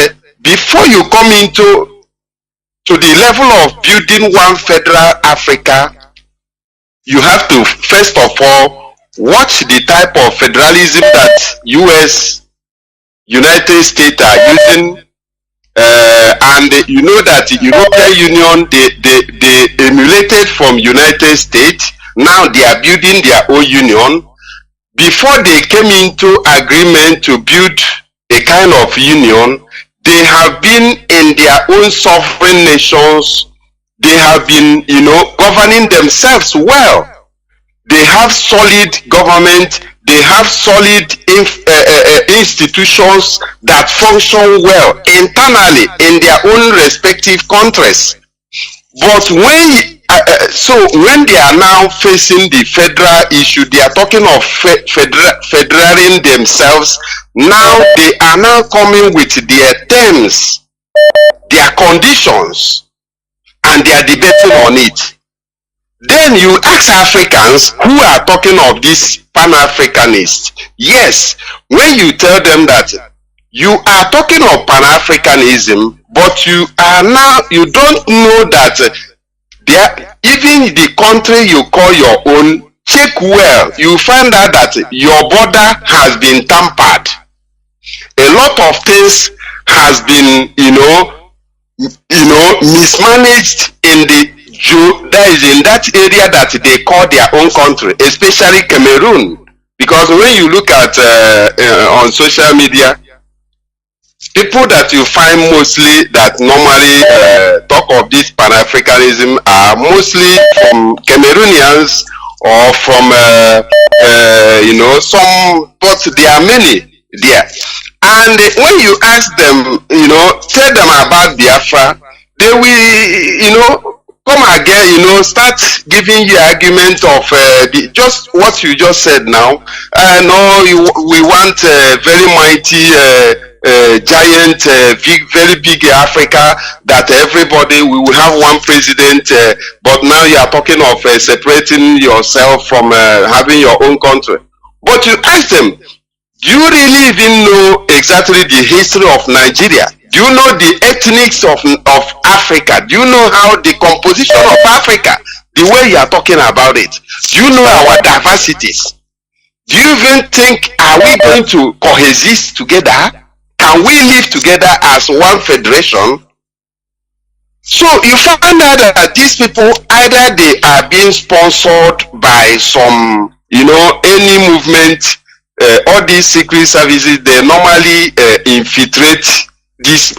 before you come into the level of building one federal Africa, you have to first of all watch the type of federalism that United States are using, and you know that the European Union, they emulated from United States. Now they are building their own union. Before they came into agreement to build a kind of union, they have been in their own sovereign nations. They have been, governing themselves well. They have solid government. They have solid institutions that function well internally in their own respective countries. But when they are now facing the federal issue, they are talking of federating themselves. Now they are now coming with their terms, their conditions, and they are debating on it. Then you ask Africans who are talking of this Pan-Africanists. Yes, when you tell them that you are talking of Pan-Africanism, but you don't know that even the country you call your own, check well, you find out that your border has been tampered. A lot of things has been, mismanaged in that area that they call their own country, especially Cameroon. Because when you look at on social media, people that you find mostly that normally talk of this Pan-Africanism are mostly from Cameroonians or from some, but there are many there. And when you ask them, tell them about Biafra, they will, come again, start giving you argument of just what you just said now. No, we want very mighty, giant, very big Africa, that everybody, we will have one president, but now you are talking of separating yourself from having your own country. But you ask them, do you really even know exactly the history of Nigeria? Do you know the ethnics of Africa? Do you know how the composition of Africa, the way you are talking about it? Do you know our diversities? Do you even think, are we going to coexist together? Can we live together as one federation? So you find out that these people, either they are being sponsored by some, any movement, all these secret services, they normally infiltrate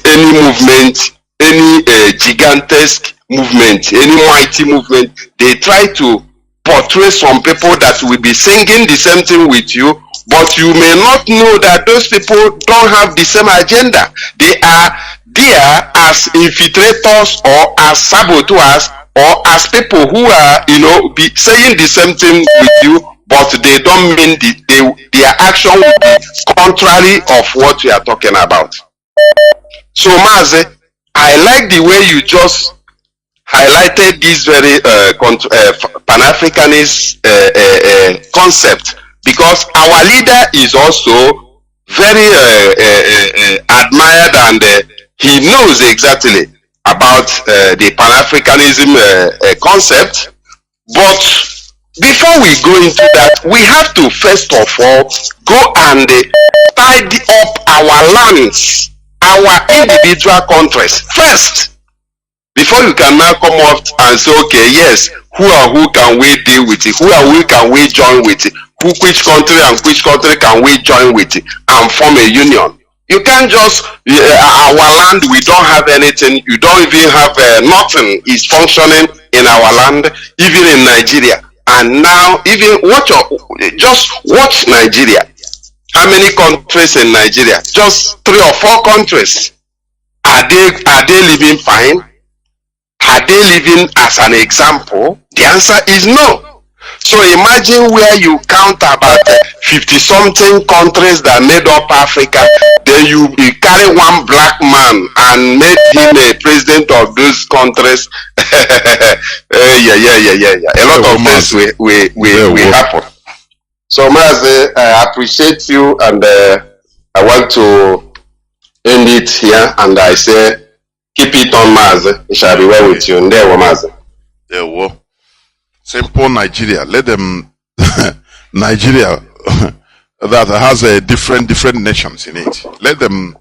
any movement, any gigantesque movement, any mighty movement. They try to portray some people that will be singing the same thing with you, but you may not know that those people don't have the same agenda. They are there as infiltrators or as saboteurs or as people who are, be saying the same thing with you, but they don't mean their action will be contrary of what we are talking about. So Mazi, I like the way you just highlighted this very Pan-Africanist concept, because our leader is also very admired, and he knows exactly about the Pan-Africanism concept. But before we go into that, we have to first of all go and tidy up our lands, our individual countries first, before you can now come up and say, okay, yes, who can we deal with it? Who can we join with it? Which country and which country can we join with it and form a union? You can't just, our land, we don't have anything, you don't even have, nothing is functioning in our land, even in Nigeria. And now, just watch Nigeria. How many countries in Nigeria? Just 3 or 4 countries. Are they living fine? Are they living as an example? The answer is no. So imagine where you count about 50-something countries that made up Africa, then you carry one black man and made him a president of those countries. Yeah. A lot of things will happen. So Mazi, I appreciate you, and I want to end it here, and I say, keep it on, Mazi. It shall be well with you. And there, Mazi. There, well. Simple Nigeria. Let them Nigeria that has a different nations in it. Let them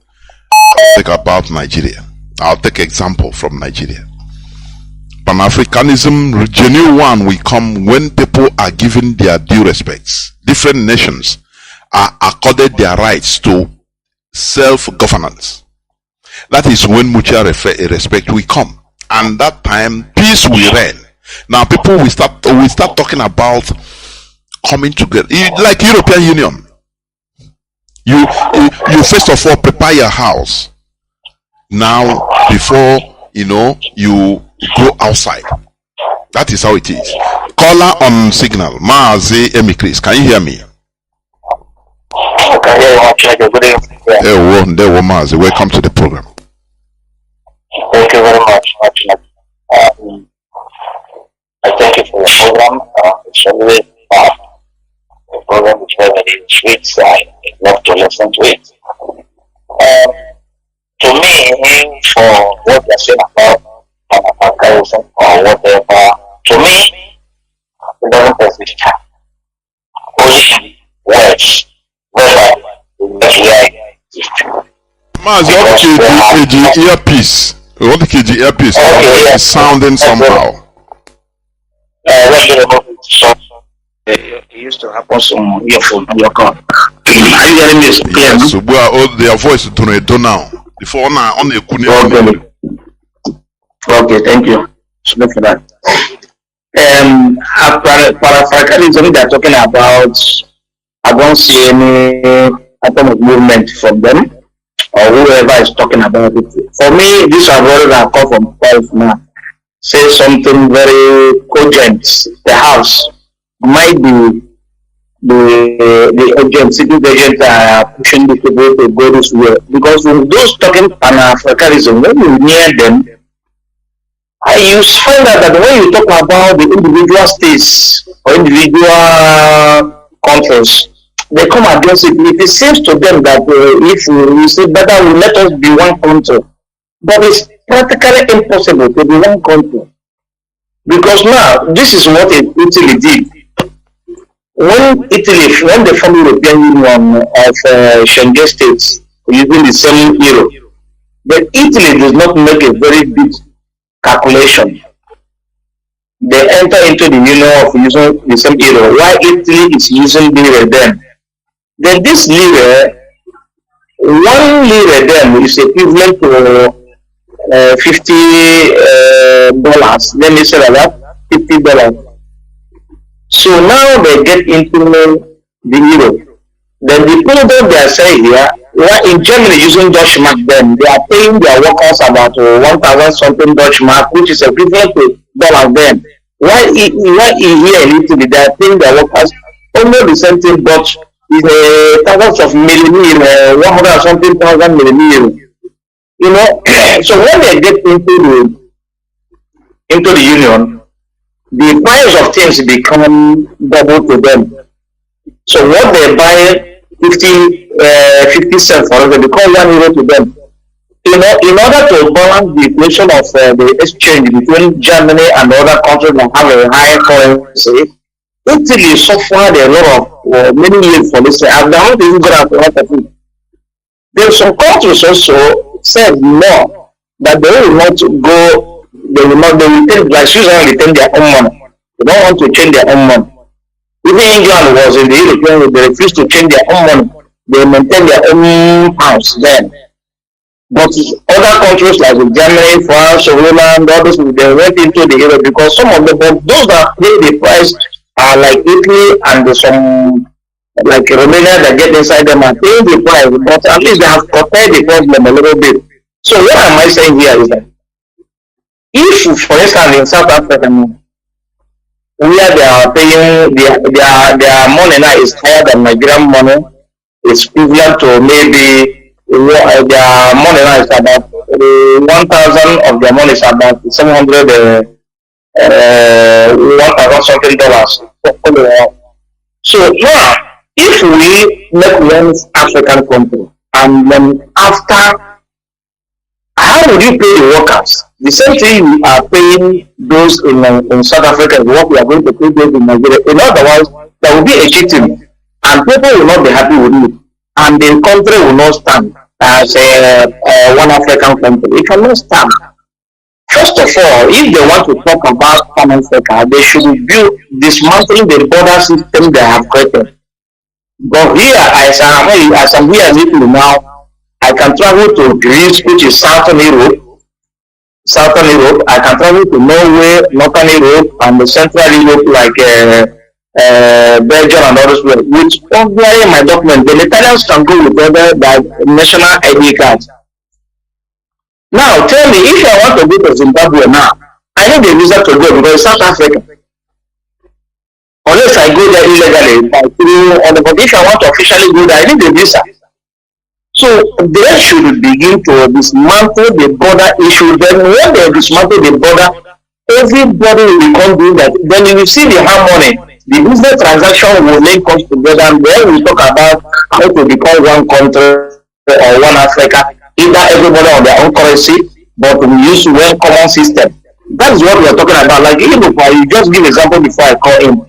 think about Nigeria. I'll take example from Nigeria. Pan-Africanism, genuine one, will come when people are given their due respects. Different nations are accorded their rights to self-governance. That is when mutual respect will come, and that time peace will reign. Now people will start talking about coming together, like European Union. You first of all prepare your house now before you go outside. That is how it is. Caller on signal, Mazi Nnamdi. Can you hear me? Okay, There, Mazi. Welcome to the program. Thank you very much. I thank you for your program. It's always fun. The program is very sweet, so I love to listen to it. To me, for what you're saying about Pan-Africanism or whatever, to me, it doesn't exist. Only words, whether it's reality. Mazi, what KG earpiece? What KG earpiece? Okay, It's sounding somehow. It used to happen on your phone, on your car. Are you hearing this? Yes, so their voice to now. Before now, on the Okay, thank you. Sorry for that. Para-Africanism they're talking about, I don't see any atom of movement from them or whoever is talking about it. For me, these are words that come from Paul now. Say something very cogent. The house might be the agents, citizen agents are pushing the people to go this way. Because when those talking Pan-Africanism, when you near them, you find out that when you talk about the individual states or individual countries, they come against it. It seems to them that if we say better, we let us be one country. But it's practically impossible to be one country. Because now, this is what Italy did. When they formed the European Union of Schengen states using the same euro, but Italy does not make a very big calculation. They enter into the union of using the same euro, while Italy is using lira then. Then this lira, one lira then is equivalent to $50. Let me say like that, $50. So now they get into the euro. Then the product they are saying here, in Germany using Dutch mark, then they are paying their workers about 1,000 something Dutch mark, which is equivalent to dollars then. Why here in Italy they are paying their workers almost the same thing, but is thousands of million, 100 something thousand million. You know, so when they get into the union, the price of things become double to them. So what they buy 50 cents for it, they become €1 to them. You know, in order to balance the inflation of the exchange between Germany and other countries that have a higher currency, Italy suffered a lot of many years for this, and they haven't even got a lot of it. There are some countries also said no, that they will not go, they will take, like Switzerland retain their own money. They don't want to change their own money. Even England was in the European Union, they refused to change their own money. They maintain their own pounds then. But other countries like Germany, France, Holland, others, they went into the euro because some of them, but those that pay the price are like Italy and some like Romania that get inside them are paying the price, but at least they have prepared the problem a little bit. So what am I saying here is that if, for instance, in South Africa, where they are paying their money now is higher than Nigerian money, it's equivalent to maybe their money now is about 1,000 of their money is about 700 $1,000 something dollars. So now, if we make one African country, and then after, how would you pay the workers? The same thing you are paying those in South Africa is what we are going to pay those in Nigeria. In other words, there will be a cheating, and people will not be happy with it, and the country will not stand as one African country. It cannot stand. First of all, if they want to talk about Pan Africa, they should dismantling the border system they have created. But here, as I'm here in Italy now, I can travel to Greece, which is Southern Europe. I can travel to Norway, Northern Europe, and the Central Europe, like Belgium and others, with ordinary my document. The Italians can go with other national ID cards. Now, tell me, if I want to go to Zimbabwe now, I need a visa to go because it's South Africa. Unless I go there illegally, but if I want to officially go there, I need a visa. So they should begin to dismantle the border issue. Then when they dismantle the border, Everybody will become doing that. Then you will see the harmony. The business transaction will link us together, and then we talk about how to become one country or one Africa, either everybody on their own currency, but we use one common system. That is what we are talking about. Like even if I just give example before I call in.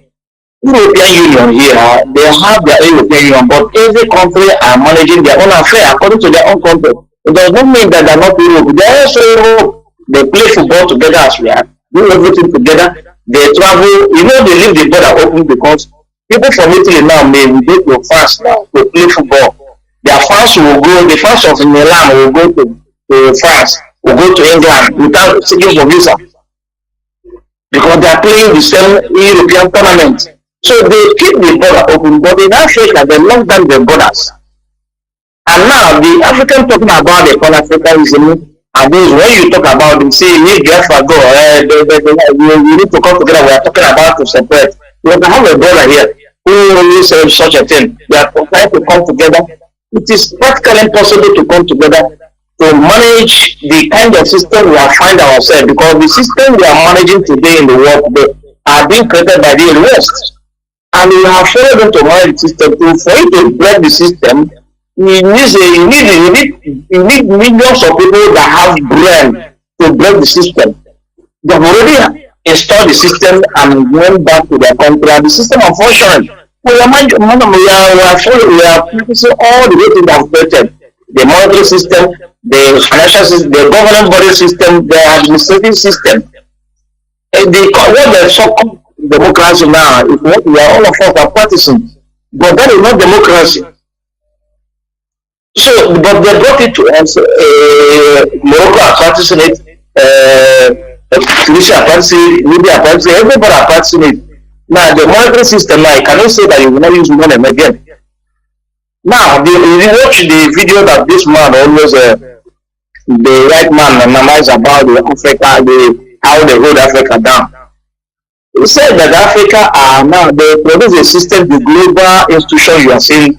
European Union here, they have their European Union, but every country are managing their own affair according to their own country. It does not mean that they're not Europe. They are also Europe. They play football together as we are, do everything together. They travel, they leave the border open because people from Italy now may go to France now to play football. Their fans will go, the fans of Milan will go to France, will go to England without seeking for visa because they are playing the same European tournament. So they keep the border open, but in Africa they lock down the borders. And now the African talking about the Pan-Africanism, and this when you talk about them, say you need Biafra go, you need to come together. We are talking about to separate. We have a brother here who will say such a thing. They are trying to come together. It is practically impossible to come together to manage the kind of system we are find ourselves, because the system we are managing today in the world today are being created by the West. And we have followed them to manage the system. For you to break the system, you need millions of people that have brain to break the system. They have already installed the system and went back to their country, and the system are functioning. We are practicing all the way to the created. The monetary system, the financial system, the government body system, the administrative system. And what the so-called democracy now is what we are all of us are practicing. But that is not democracy. So, but they brought it to us. Morocco are practicing it. Tunisia are practicing it. Libya are practicing it. Everybody are practicing it. Now, the monetary system now, you cannot say that you will not use money again. Now, if you watch the video that this man always, the right man analyze about the Africa, how they hold Africa down. He said that Africa are now, they produce a system, the global institution you are seeing,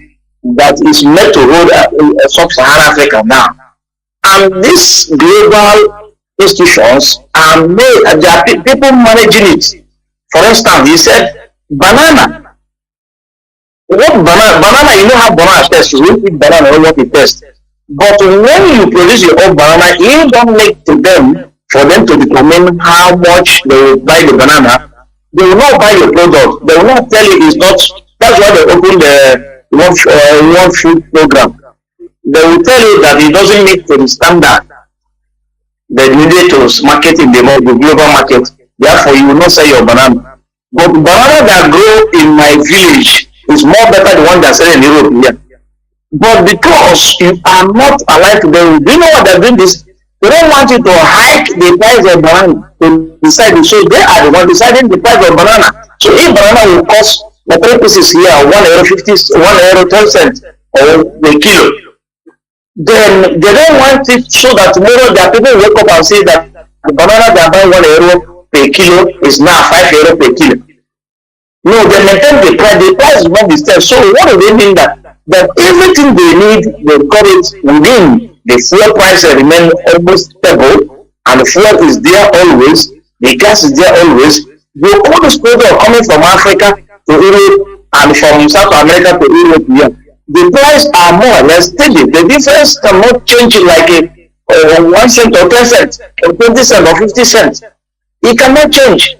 that is meant to hold sub-Saharan Africa now. And these global institutions are made, there are people managing it. For instance, he said, banana. What banana, you know how banana tastes. You don't eat banana, you know what it tastes. But when you produce your own banana, you don't make to them, for them to determine how much they will buy the banana. They will not buy your product. They will not tell you it's not. That's why they open the one food program. They will tell you that it doesn't meet to the standard they needed to market in the global market. Therefore, you will not sell your banana. But banana that grow in my village is more better than the one that's selling in Europe here. But because you are not alive to them, do you know what they're doing this? They don't want you to hike the price of banana to decide. So they are the one deciding the price of banana. So if banana will cost the 3 pieces here, €1.50, €1.12 or the kilo, then they don't want it so that tomorrow their people wake up and say that the banana they are buying €1 per kilo is now €5 per kilo. No, they maintain the price. The price is not the same. So what do they mean that everything they need, they got it within. The fuel price remain almost stable, and the fuel is there always. The gas is there always. All those products are coming from Africa to Europe and from South America to Europe here. The price are more or less steady. The difference cannot change like a 1 cent or 10 cents or 20 cents or 50 cents. It cannot change.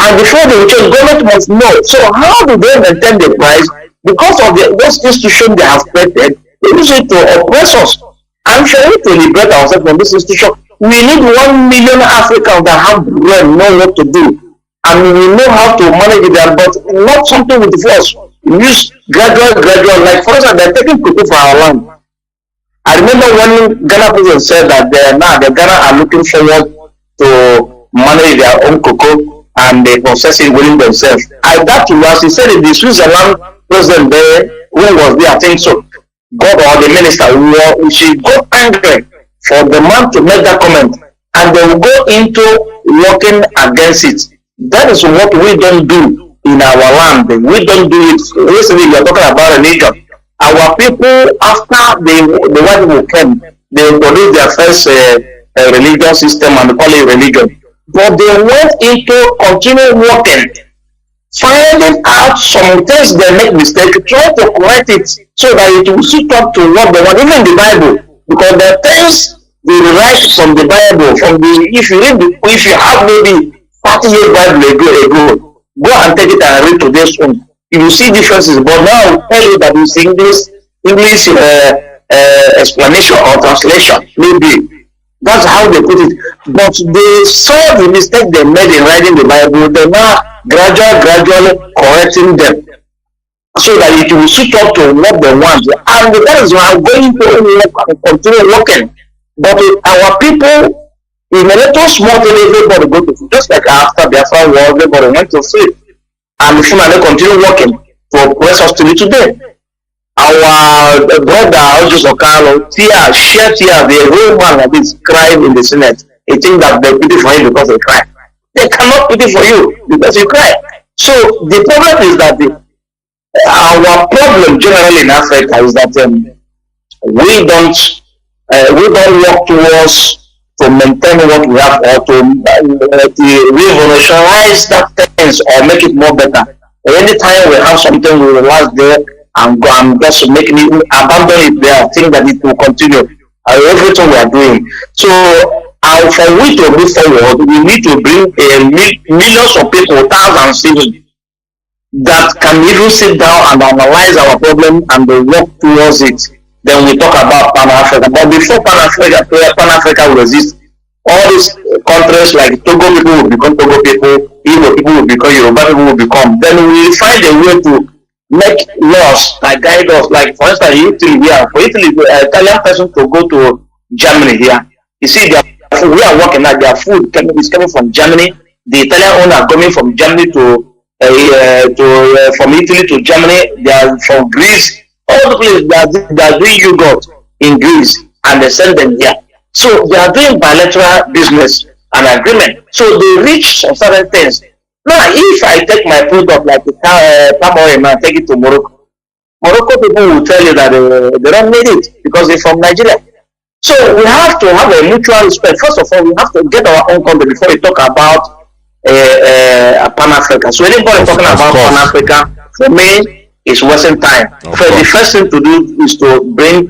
And before they change, government must know. So how do they maintain the price? Because of those institutions they have created, they use it to oppress us. And for us to liberate ourselves from this institution, we need 1 million Africans that have brain, know what to do. And we know how to manage it, but not something with force. We use gradual, like for instance, they're taking cocoa for our land. I remember when Ghana president said that the Ghana are looking forward to manage their own cocoa and they process it within themselves. I doubt you, as he said it, the Switzerland president there, who was there, I think so, God or the minister, she got angry for the man to make that comment, and they will go into working against it. That is what we don't do in our land. We don't do it. Recently, we are talking about religion. Our people, after the white people came, they introduced their first religious system and call it religion. but they went into continue working, finding out some things they make mistake, try to correct it so that it will suit up to what they want, even the Bible, because the things they write from the Bible, from the if you read the, if you have maybe 30 years Bible ago, go and take it and read today's one. You will see differences, but now I'll tell you that it's English explanation or translation, maybe. That's how they put it. But they saw the mistake they made in writing the Bible. They're now gradually correcting them so that it will suit up to what they want. And that is why I'm going to work and continue working. But our people, in a little small thing, everybody go to sleep. Just like after Biafra war, everybody went to sleep. And the family continue working to press us to be today. Our brother, Joseph Carlo, shed tears, the whole man like this crying in the Senate. He think that they pity for him because he cried. They cannot pity for you because you cry. So the problem is that our problem generally in Africa is that we don't work towards to maintain what we have or to revolutionize that things or make it more better. Anytime we have something, we relax there and go and just making it abandon it there, think that it will continue. Everything we are doing. So for we to move forward, we need to bring millions of people, thousands even, that can even sit down and analyze our problem and work towards it. Then we talk about Pan-Africa. But before Pan-Africa will exist, all these countries like Togo people will become Togo people, Igbo people will become Yoruba people will become. Then we will find a way to make laws that guide us. Like for instance, Italy here. For Italy, the Italian person to go to Germany here. You see, we are working at their food is coming from Germany. The Italian owner coming from Germany from Italy to Germany. They are from Greece. All the places they are doing yogurt in Greece and they send them here. So they are doing bilateral business and agreement. So they reach some certain things. Now, if I take my product like the palm oil and take it to Morocco, Morocco people will tell you that they don't need it because they're from Nigeria. So we have to have a mutual respect. First of all, we have to get our own country before we talk about Pan-Africa. So anybody talking about Pan-Africa, for me, it's wasting time. So the first thing to do is to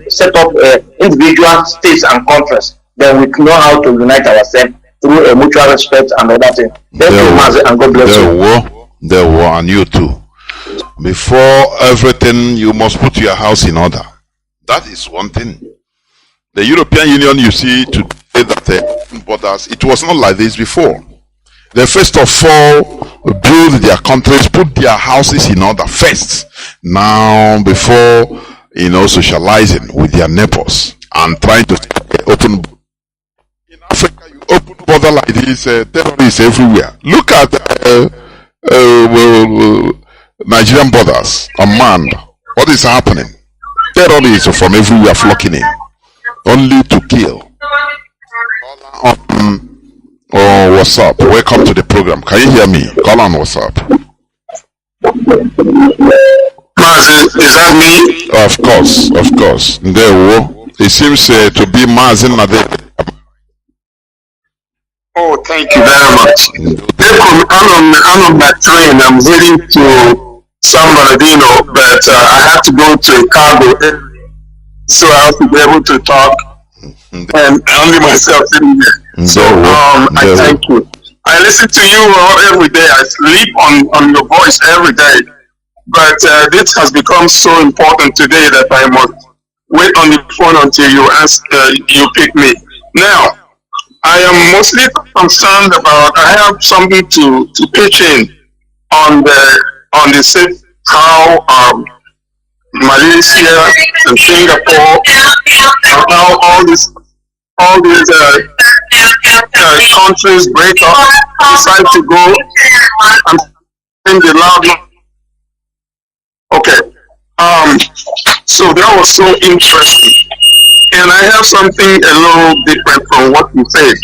set up individual states and countries. Then we know how to unite ourselves through a mutual respect and other things. Thank you, Mazi, and God bless you. There were, and you too. Before everything, you must put your house in order. That is one thing. The European Union, you see, today that borders, it was not like this before. They first of all build their countries, put their houses in order first. Now, before socializing with their neighbors and trying to open. In Africa, you open border like this, terrorists everywhere. Look at Nigerian borders unmanned. What is happening? Terrorists from everywhere flocking in, only to kill. Oh, what's up? Welcome to the program. Can you hear me? Call on WhatsApp. Mazi, is that me? Of course. It seems to be Mazi Nnamdi. Oh, thank you very much. I'm on that train. I'm heading to San Bernardino, but I have to go to Chicago, so I have to be able to talk. And only myself sitting here. So I thank you. I listen to you every day. I sleep on your voice every day. But this has become so important today that I must wait on the phone until you pick me. Now, I am mostly concerned about. I have something to pitch in on the how Malaysia and Singapore, how all these countries break up, decide to go and in the loud. Okay. So that was so interesting. And I have something a little different from what you said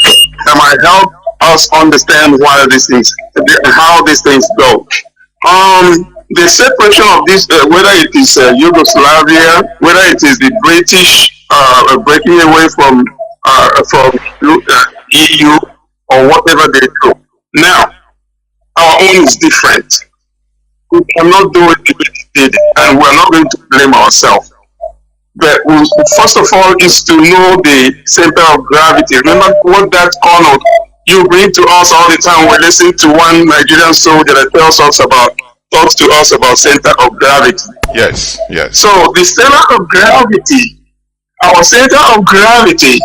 that might help us understand why these things, how these things go. The separation of this, whether it is Yugoslavia, whether it is the British breaking away from EU, or whatever they do. Now, our own is different. We cannot do it immediately, and we're not going to blame ourselves. But first of all is to know the center of gravity. Remember what that connote you bring to us all the time. We listen to one Nigerian soldier that talks to us about center of gravity. Yes, yes. So the center of gravity, our center of gravity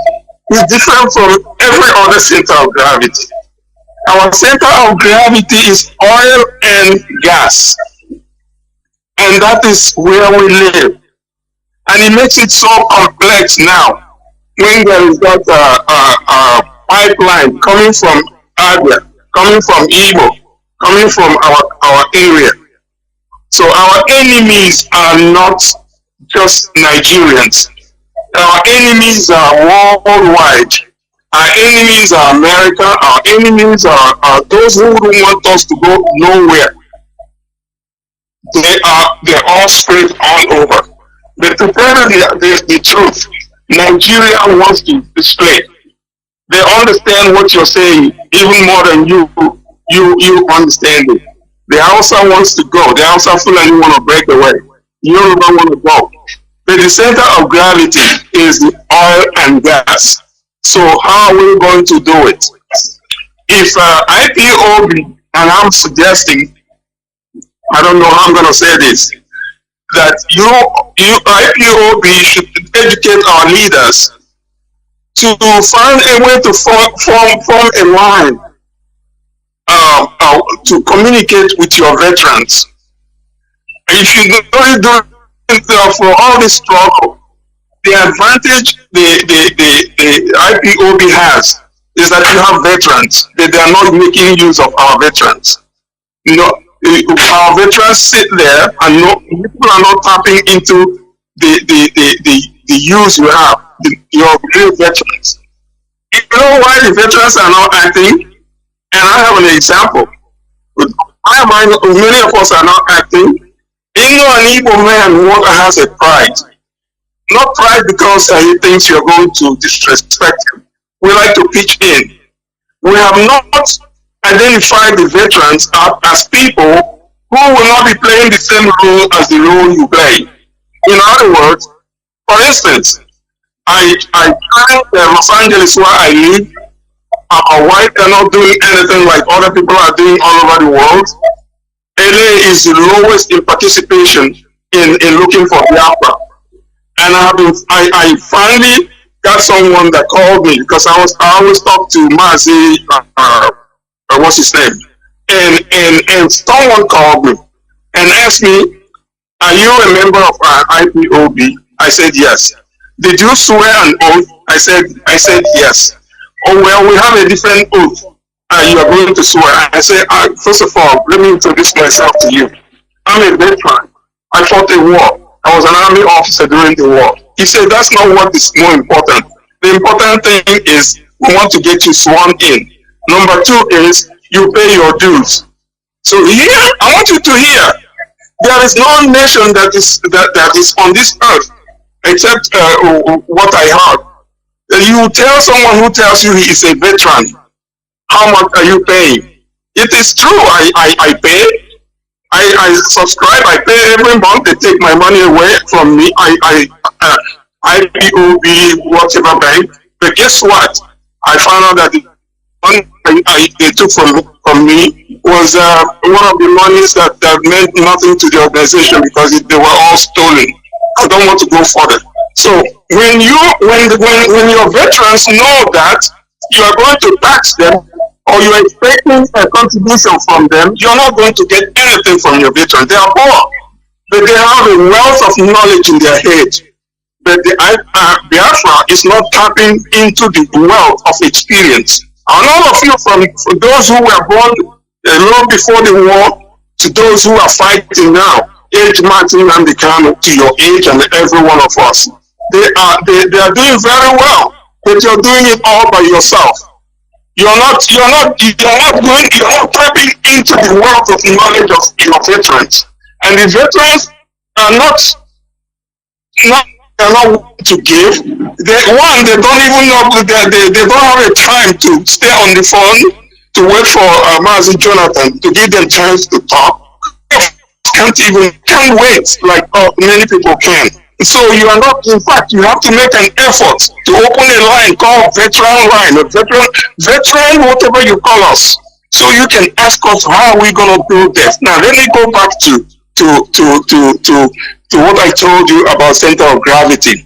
is different from every other center of gravity. Our center of gravity is oil and gas, and that is where we live. And it makes it so complex now when there is that pipeline coming from Abia, coming from Igbo, coming from our area. So our enemies are not just Nigerians. Our enemies are worldwide. Our enemies are America. Our enemies are those who don't want us to go nowhere. They're all spread all over. But to tell you the truth, Nigeria wants to display. They understand what you're saying even more than you understand it. The Hausa wants to go. The Hausa Fulani want to break away. Yoruba want to go. But the center of gravity is the oil and gas. So how are we going to do it? If IPOB, and I'm suggesting, I don't know how I'm going to say this, that you IPOB should educate our leaders to find a way to form a line to communicate with your veterans. If you don't do it for all this struggle, the advantage the IPOB has is that you have veterans, that they are not making use of our veterans. You know, our veterans sit there and people are not tapping into the use you have, your real veterans. You know why the veterans are not acting? And I have an example. Many of us are not acting. An Igbo man has a pride. Not pride because he thinks you're going to disrespect him. We like to pitch in. We have not identified the veterans as people who will not be playing the same role as the role you play. In other words, for instance, I find Los Angeles where I live, our white are not doing anything like other people are doing all over the world. LA is the lowest in participation in looking for Biafra. And I finally got someone that called me because I always talk to Mazi, what's his name? And someone called me and asked me, are you a member of IPOB? I said yes. Did you swear an oath? I said yes. Oh well, we have a different oath. You are going to swear. I said, first of all, let me introduce myself to you. I'm a veteran. I fought a war. I was an army officer during the war. He said, that's not what is more important. The important thing is we want to get you sworn in. Number two is you pay your dues. So here, I want you to hear, there is no nation that is on this earth except what I heard. You tell someone who tells you he is a veteran, how much are you paying? It is true, I pay. I subscribe, I pay every month. They take my money away from me. IPOB, whatever bank. But guess what? I found out that the money they took from me was one of the monies that meant nothing to the organization because they were all stolen. I don't want to go further. So when your veterans know that you are going to tax them or you are expecting a contribution from them, you're not going to get anything from your veterans. They are poor, but they have a wealth of knowledge in their head. But the Biafra is not tapping into the wealth of experience. And all of you, from those who were born long before the war to those who are fighting now, age Mazi Nnamdi Kanu'S to your age and every one of us, they are doing very well, but you're doing it all by yourself. You're not tapping into the wealth of knowledge of your veterans. And the veterans are not are not willing to give. They don't even know, they don't have a time to stay on the phone to wait for Mazi Jonathan to give them chance to talk. Can't wait like many people can. So you are not, in fact, you have to make an effort to open a line called veteran line, or veteran, whatever you call us. So you can ask us how are we going to do this. Now let me go back to what I told you about center of gravity.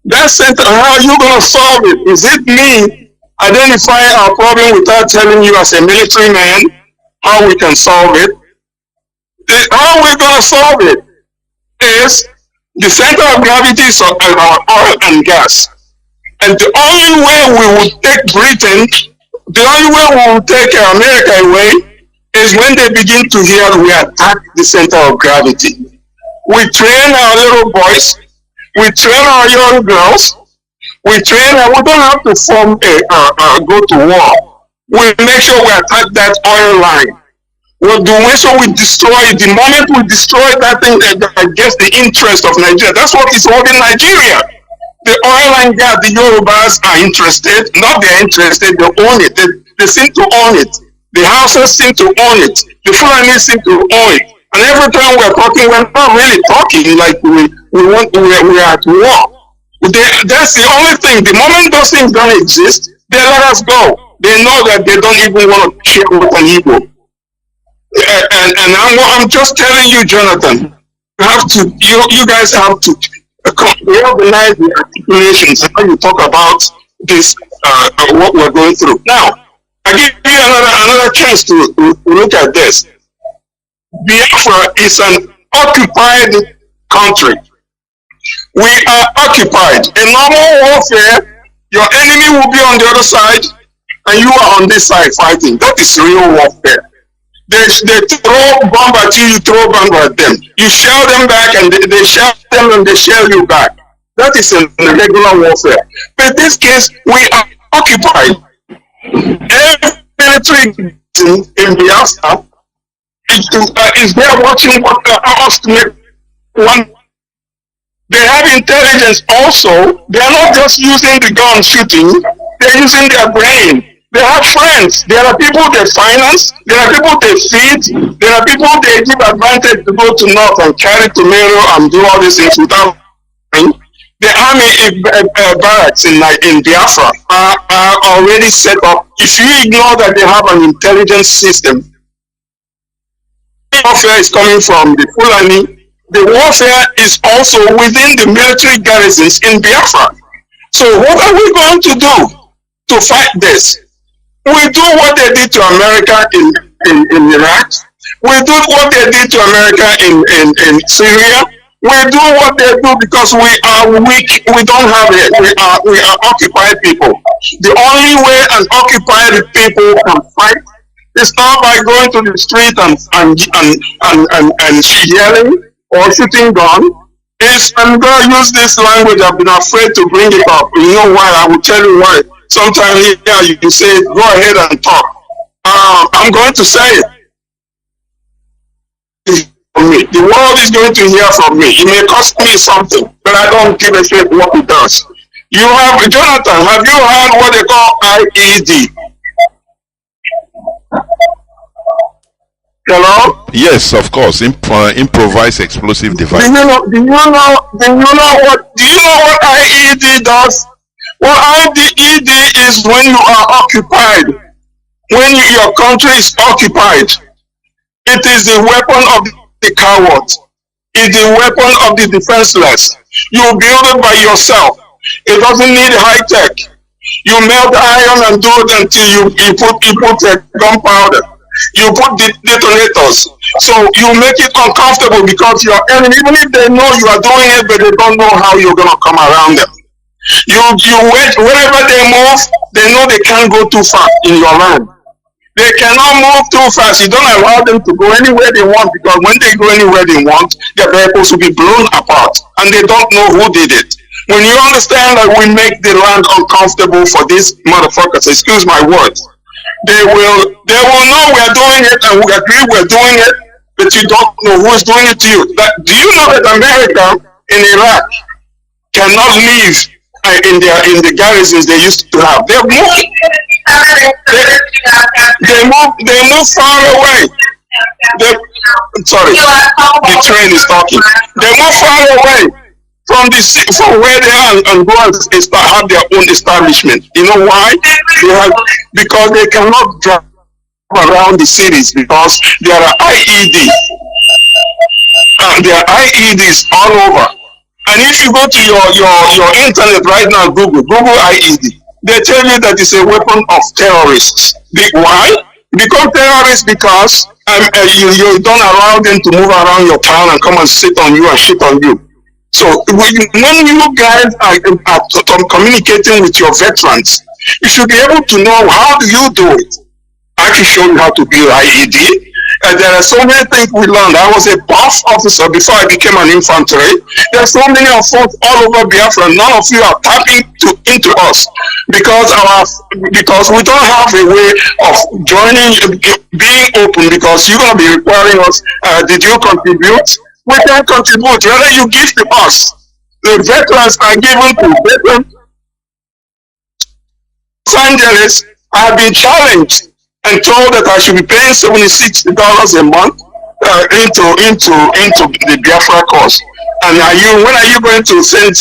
That center, how are you going to solve it? Is it me identifying our problem without telling you as a military man how we can solve it? How we're going to solve it is the center of gravity is our oil and gas. And the only way we will take Britain, the only way we will take America away is when they begin to hear we attack the center of gravity. We train our little boys, we train our young girls, we train, and we don't have to form go to war. We make sure we attack that oil line. Well, the way so we destroy it, the moment we destroy that thing against the interest of Nigeria, that's what is holding Nigeria. The oil and gas, the Yorubas are interested, not they're interested, they own it. They seem to own it. The Hausas seem to own it. The Fulanis seem to own it. And every time we're talking, we're not really talking like we're at war. That's the only thing. The moment those things don't exist, they let us go. They know that they don't even want to share with an Igbo. And I'm just telling you, Jonathan, you guys have to reorganize the articulations and how you talk about this, what we're going through. Now, I give you another chance to look at this. Biafra is an occupied country. We are occupied. In normal warfare, your enemy will be on the other side, and you are on this side fighting. That is real warfare. They throw bomb at you, you throw bomb at them. You shell them back, and they shell them, and they shell you back. That is in regular warfare. But in this case, we are occupied. Every military in Biafra is there watching us to make one. They have intelligence also. They are not just using the gun shooting. They are using their brain. They have friends. There are people they finance. There are people they feed. There are people they give advantage to go to north and carry tomato and do all these things without. The army barracks in Biafra are already set up. If you ignore that they have an intelligence system, warfare is coming from the Fulani. The warfare is also within the military garrisons in Biafra. So what are we going to do to fight this? We do what they did to America in Iraq. We do what they did to America in Syria. We do what they do because we are weak. We don't have it. We are occupied people. The only way an occupied people can fight is not by going to the street and yelling or shooting gun. I'm going to use this language. I've been afraid to bring it up. You know why? I will tell you why. Sometimes here you can say, go ahead and talk. I'm going to say it. The world is going to hear from me. It may cost me something, but I don't give a shit what it does. You have, Jonathan, have you heard what they call IED? Hello? Yes, of course. Improvised explosive device. Do you know what IED does? Well, IED is when you are occupied. When your country is occupied. It is the weapon of the coward. It's the weapon of the defenseless. You build it by yourself. It doesn't need high tech. You melt iron and do it until you put gunpowder. You put detonators. So you make it uncomfortable because your enemy, even if they know you are doing it, but they don't know how you're going to come around them. You wait, wherever they move, they know they can't go too far in your land. They cannot move too fast. You don't allow them to go anywhere they want because when they go anywhere they want, their vehicles will be blown apart and they don't know who did it. When you understand that we make the land uncomfortable for these motherfuckers, excuse my words, they will know we're doing it and we agree we're doing it, but you don't know who's doing it to you. Do you know that America in Iraq cannot live in the garrisons they used to have. They move far away. Sorry, the train is talking. They move far away from where they are and go and have their own establishment. You know why? Because they cannot drive around the cities because there are IED. There are IEDs all over. And if you go to your internet right now, Google IED, they tell you that it's a weapon of terrorists. Why? Become terrorists because you don't allow them to move around your town and come and sit on you and shit on you. So when you guys are communicating with your veterans, you should be able to know how do you do it. I can show you how to build IED. And there are so many things we learned. I was a buff officer before I became an infantry. There are so many of us all over Biafra. None of you are tapping into us because we don't have a way of joining, being open, because you're going to be requiring us. Did you contribute? We can contribute. Rather, you give to us. The veterans are given to veterans. Los Angeles, I have been challenged and told that I should be paying $76 a month into the Biafra cause. And when are you going to send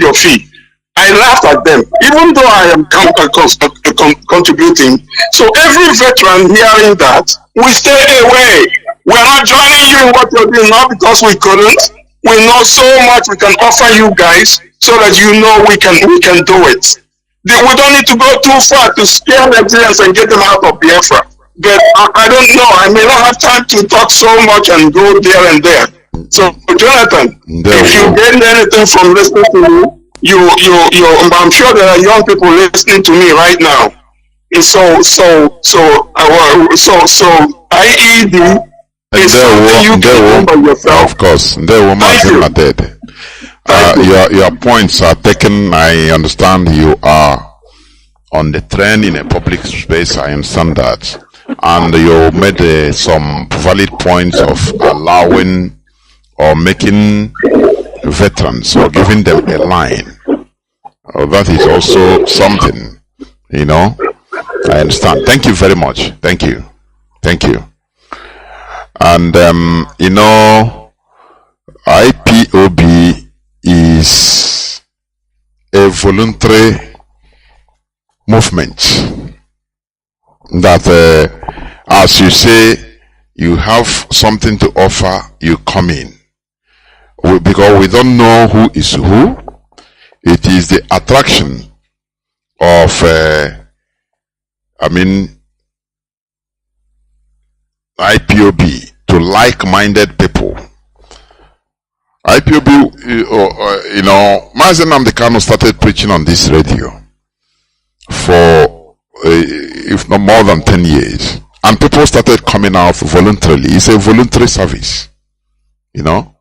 your fee? I laughed at them, even though I am contributing. So every veteran hearing that, we stay away. We're not joining you in what you're doing, not because we couldn't. We know so much we can offer you guys so that you know we can do it. We don't need to go too far to scare Nigerians and get them out of Biafra. But I don't know. I may not have time to talk so much and go there and there. So, Jonathan, if you get anything from listening to me, I'm sure there are young people listening to me right now. So IED is something you can do by yourself. Of course, the woman are dead. Your points are taken. I understand you are on the trend in a public space. I understand that, and you made some valid points of allowing or making veterans or giving them a line. That is also something, you know. I understand. Thank you very much. Thank you. And you know, IPOB is a voluntary movement that, as you say, you have something to offer, you come in. Because we don't know who is who. It is the attraction of, IPOB to like-minded people. IPOB, you know, Mazi Nnamdi Kanu'S started preaching on this radio for, if not more than 10 years. And people started coming out voluntarily. It's a voluntary service, you know.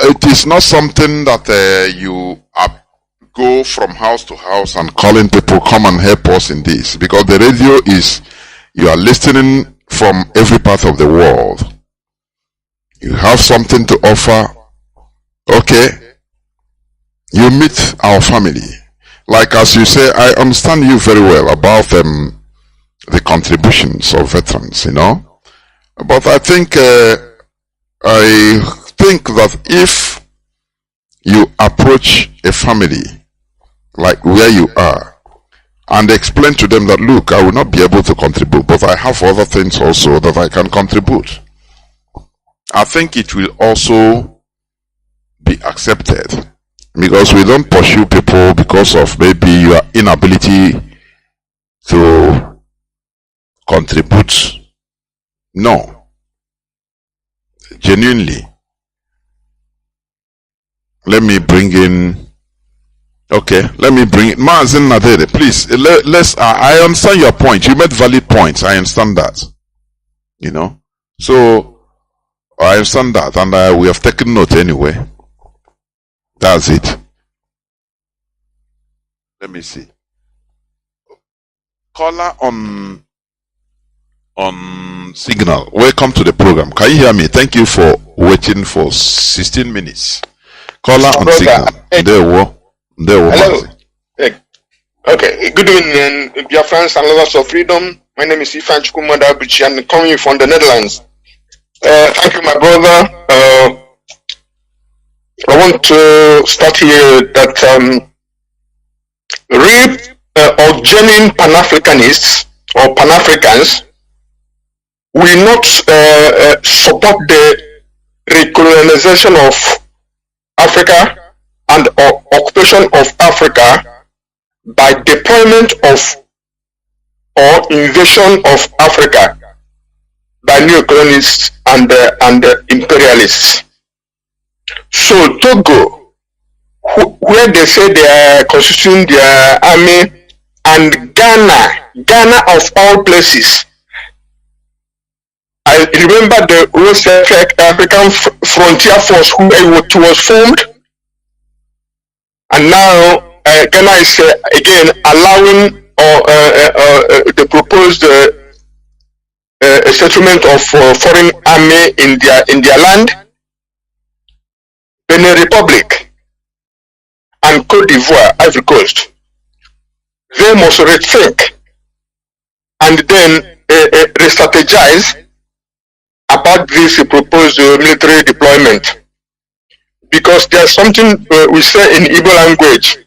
It is not something that you go from house to house and calling people, come and help us in this. Because the radio is, you are listening from every part of the world. You have something to offer. Okay. You meet our family. Like as you say, I understand you very well about the contributions of veterans, you know. But I think that if you approach a family like where you are and explain to them that, look, I will not be able to contribute, but I have other things also that I can contribute, I think it will also be accepted, because we don't pursue people because of maybe your inability to contribute. No. Genuinely. Let me bring in Mazi Nnamdi, please. I understand your point. You made valid points. I understand that. You know. So I understand that, and we have taken note anyway. That's it. Let me see. Caller on on Signal. Welcome to the program. Can you hear me? Thank you for waiting for 16 minutes. Caller on Signal. Hello. Okay. Good evening, Biafrans and lovers of freedom. My name is Ifan Chukwumada Abuchi. I'm coming from the Netherlands. Thank you, my brother. I want to start here that real or genuine Pan-Africanists or Pan-Africans will not support the recolonization of Africa and occupation of Africa by deployment of or invasion of Africa by neo-colonists and imperialists. So Togo, where they say they are constituting their army, and Ghana of all places. I remember the West African Frontier Force who it was formed, and now Ghana is again allowing the proposed settlement of foreign army in their land. Benin Republic and Cote d'Ivoire, Ivory Coast, they must rethink and then re-strategize about this proposed military deployment, because there's something we say in Igbo language.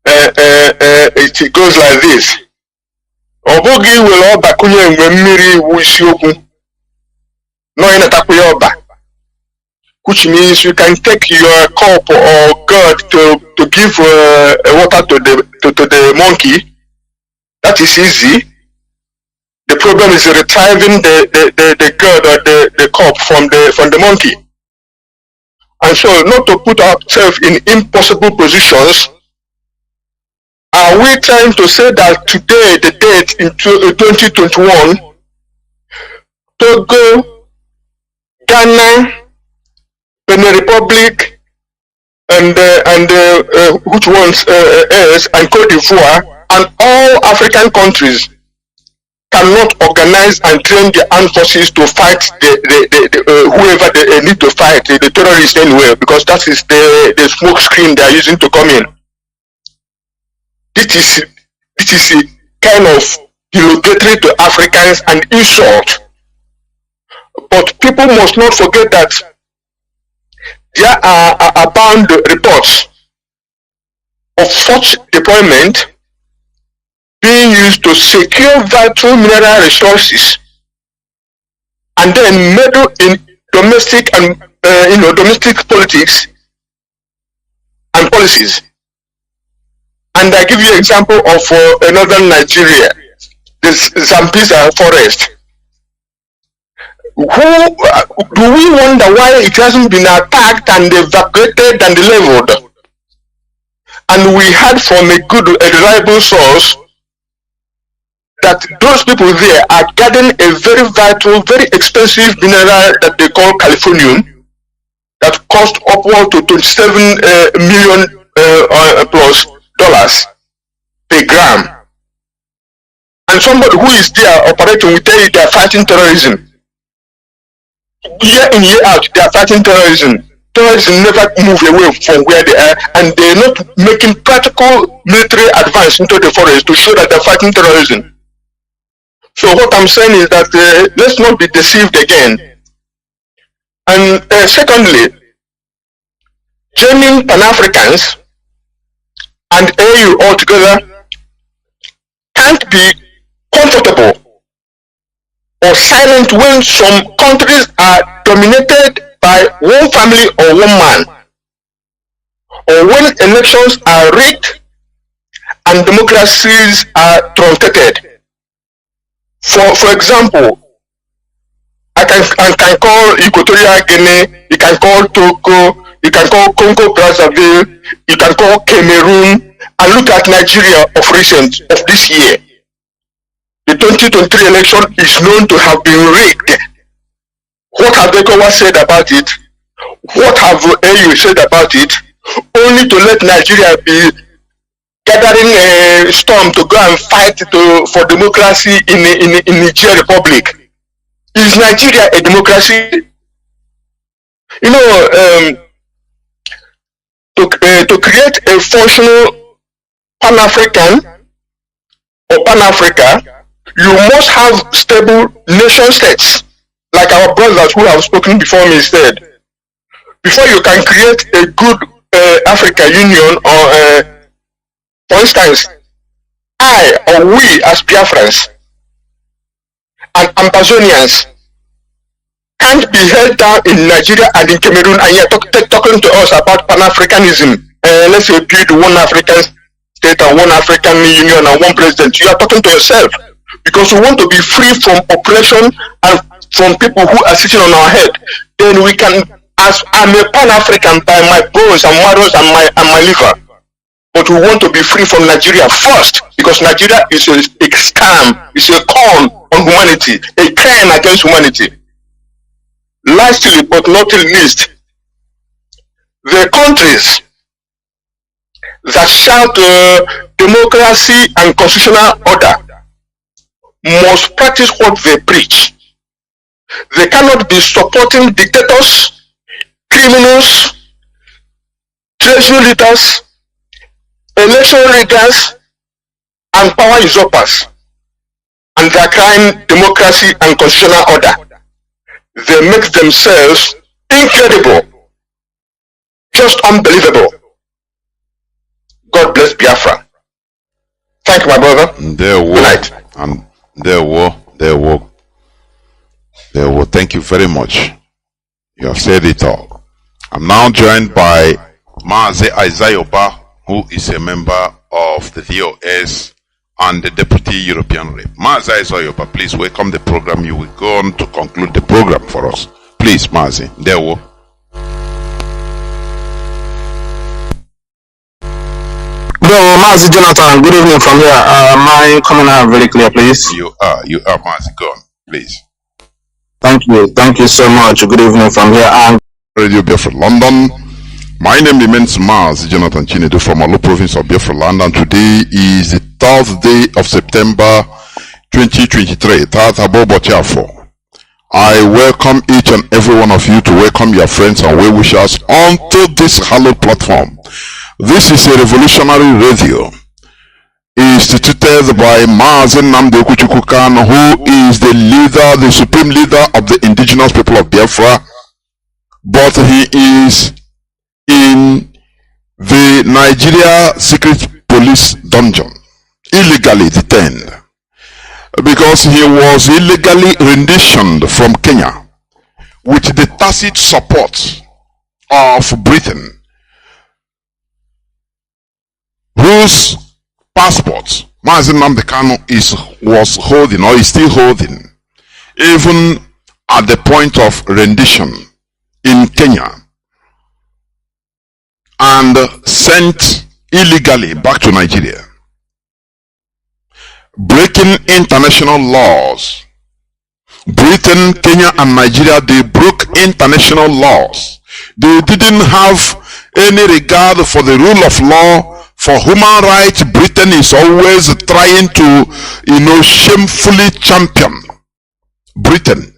It goes like this: Obogi will all bakunye mmiri wusioku no inatakuye oba, which means you can take your cup or gourd to give water to the monkey. That is easy. The problem is retrieving the gourd or the cup from the monkey. And so, not to put ourselves in impossible positions, are we trying to say that today, the date in 2021, Togo, Ghana, Benin Republic, and which ones else, and Cote d'Ivoire, and all African countries cannot organize and train the armed forces to fight whoever they need to fight, the terrorists anywhere, because that is the smoke screen they are using to come in. It is a kind of derogatory to Africans and insult. But people must not forget that there are abound reports of such deployment being used to secure vital mineral resources and then meddle in domestic and domestic politics and policies. And I give you an example of northern Nigeria, the Zambeza forest. Do we wonder why it hasn't been attacked and evacuated and leveled? And we had from a good, reliable source that those people there are gathering a very vital, very expensive mineral that they call Californium, that cost upward to $27 million plus dollars per gram. And somebody who is there operating will tell you they are fighting terrorism. Year in, year out, they are fighting terrorism. Terrorism never move away from where they are, and they're not making practical military advance into the forest to show that they're fighting terrorism. So what I'm saying is that let's not be deceived again. And secondly, genuine Pan-Africans and AU altogether can't be comfortable or silent when some countries are dominated by one family or one man, or when elections are rigged and democracies are truncated. For example, I can call Equatorial Guinea, you can call Togo, you can call Congo Brazzaville, you can call Cameroon, and look at Nigeria of recent, of this year. The 2023 election is known to have been rigged. What have ECOWAS said about it? What have AU said about it? Only to let Nigeria be gathering a storm to go and fight for democracy in Niger Republic. Is Nigeria a democracy? You know, to create a functional Pan-African or Pan-Africa, you must have stable nation states, like our brothers who have spoken before me said. Before you can create a good Africa Union, or for instance, I or we as Biafrans and Amazonians can't be held down in Nigeria and in Cameroon, and you're talking to us about Pan-Africanism. Let's say build one African state and one African Union and one president. You are talking to yourself, because we want to be free from oppression and from people who are sitting on our head. Then we can, as I'm a Pan-African by my bones and marrows and my liver, but we want to be free from Nigeria first, because Nigeria is a scam, it's a con on humanity, a crime against humanity. Lastly, but not least, the countries that shout democracy and constitutional order must practice what they preach. They cannot be supporting dictators, criminals, treasury leaders, election riggers, and power usurpers, and they are crying democracy and constitutional order. They make themselves incredible, just unbelievable. God bless Biafra. Thank you, my brother. Good night. And thank you very much. You have said it all. I'm now joined by Mazi Nnamdi, who is a member of the DOS and the Deputy European Rep. Mazi Nnamdi, please welcome the program. You will go on to conclude the program for us. Please, Mazi. Mazi Jonathan, good evening from here. Am I coming out very clear, please? You are, Mazi. Go on, please. Thank you so much. Good evening from here. And Radio Biafra, London. My name remains Mazi Jonathan Chinedu from Olu province of Biafra, London. Today is the 3rd day of September 2023. I welcome each and every one of you to welcome your friends and well wishers onto this hallowed platform. This is a revolutionary radio instituted by Mazi Nnamdi Kanu'S, who is the leader, the supreme leader of the indigenous people of Biafra, but he is in the Nigeria secret police dungeon, illegally detained, because he was illegally renditioned from Kenya with the tacit support of Britain, whose passport Mazi Nnamdi Kanu'S was holding, or is still holding, even at the point of rendition in Kenya, and sent illegally back to Nigeria, breaking international laws. Britain, Kenya, and Nigeria, they broke international laws. They didn't have any regard for the rule of law, for human rights. Britain is always trying to, shamefully champion Britain.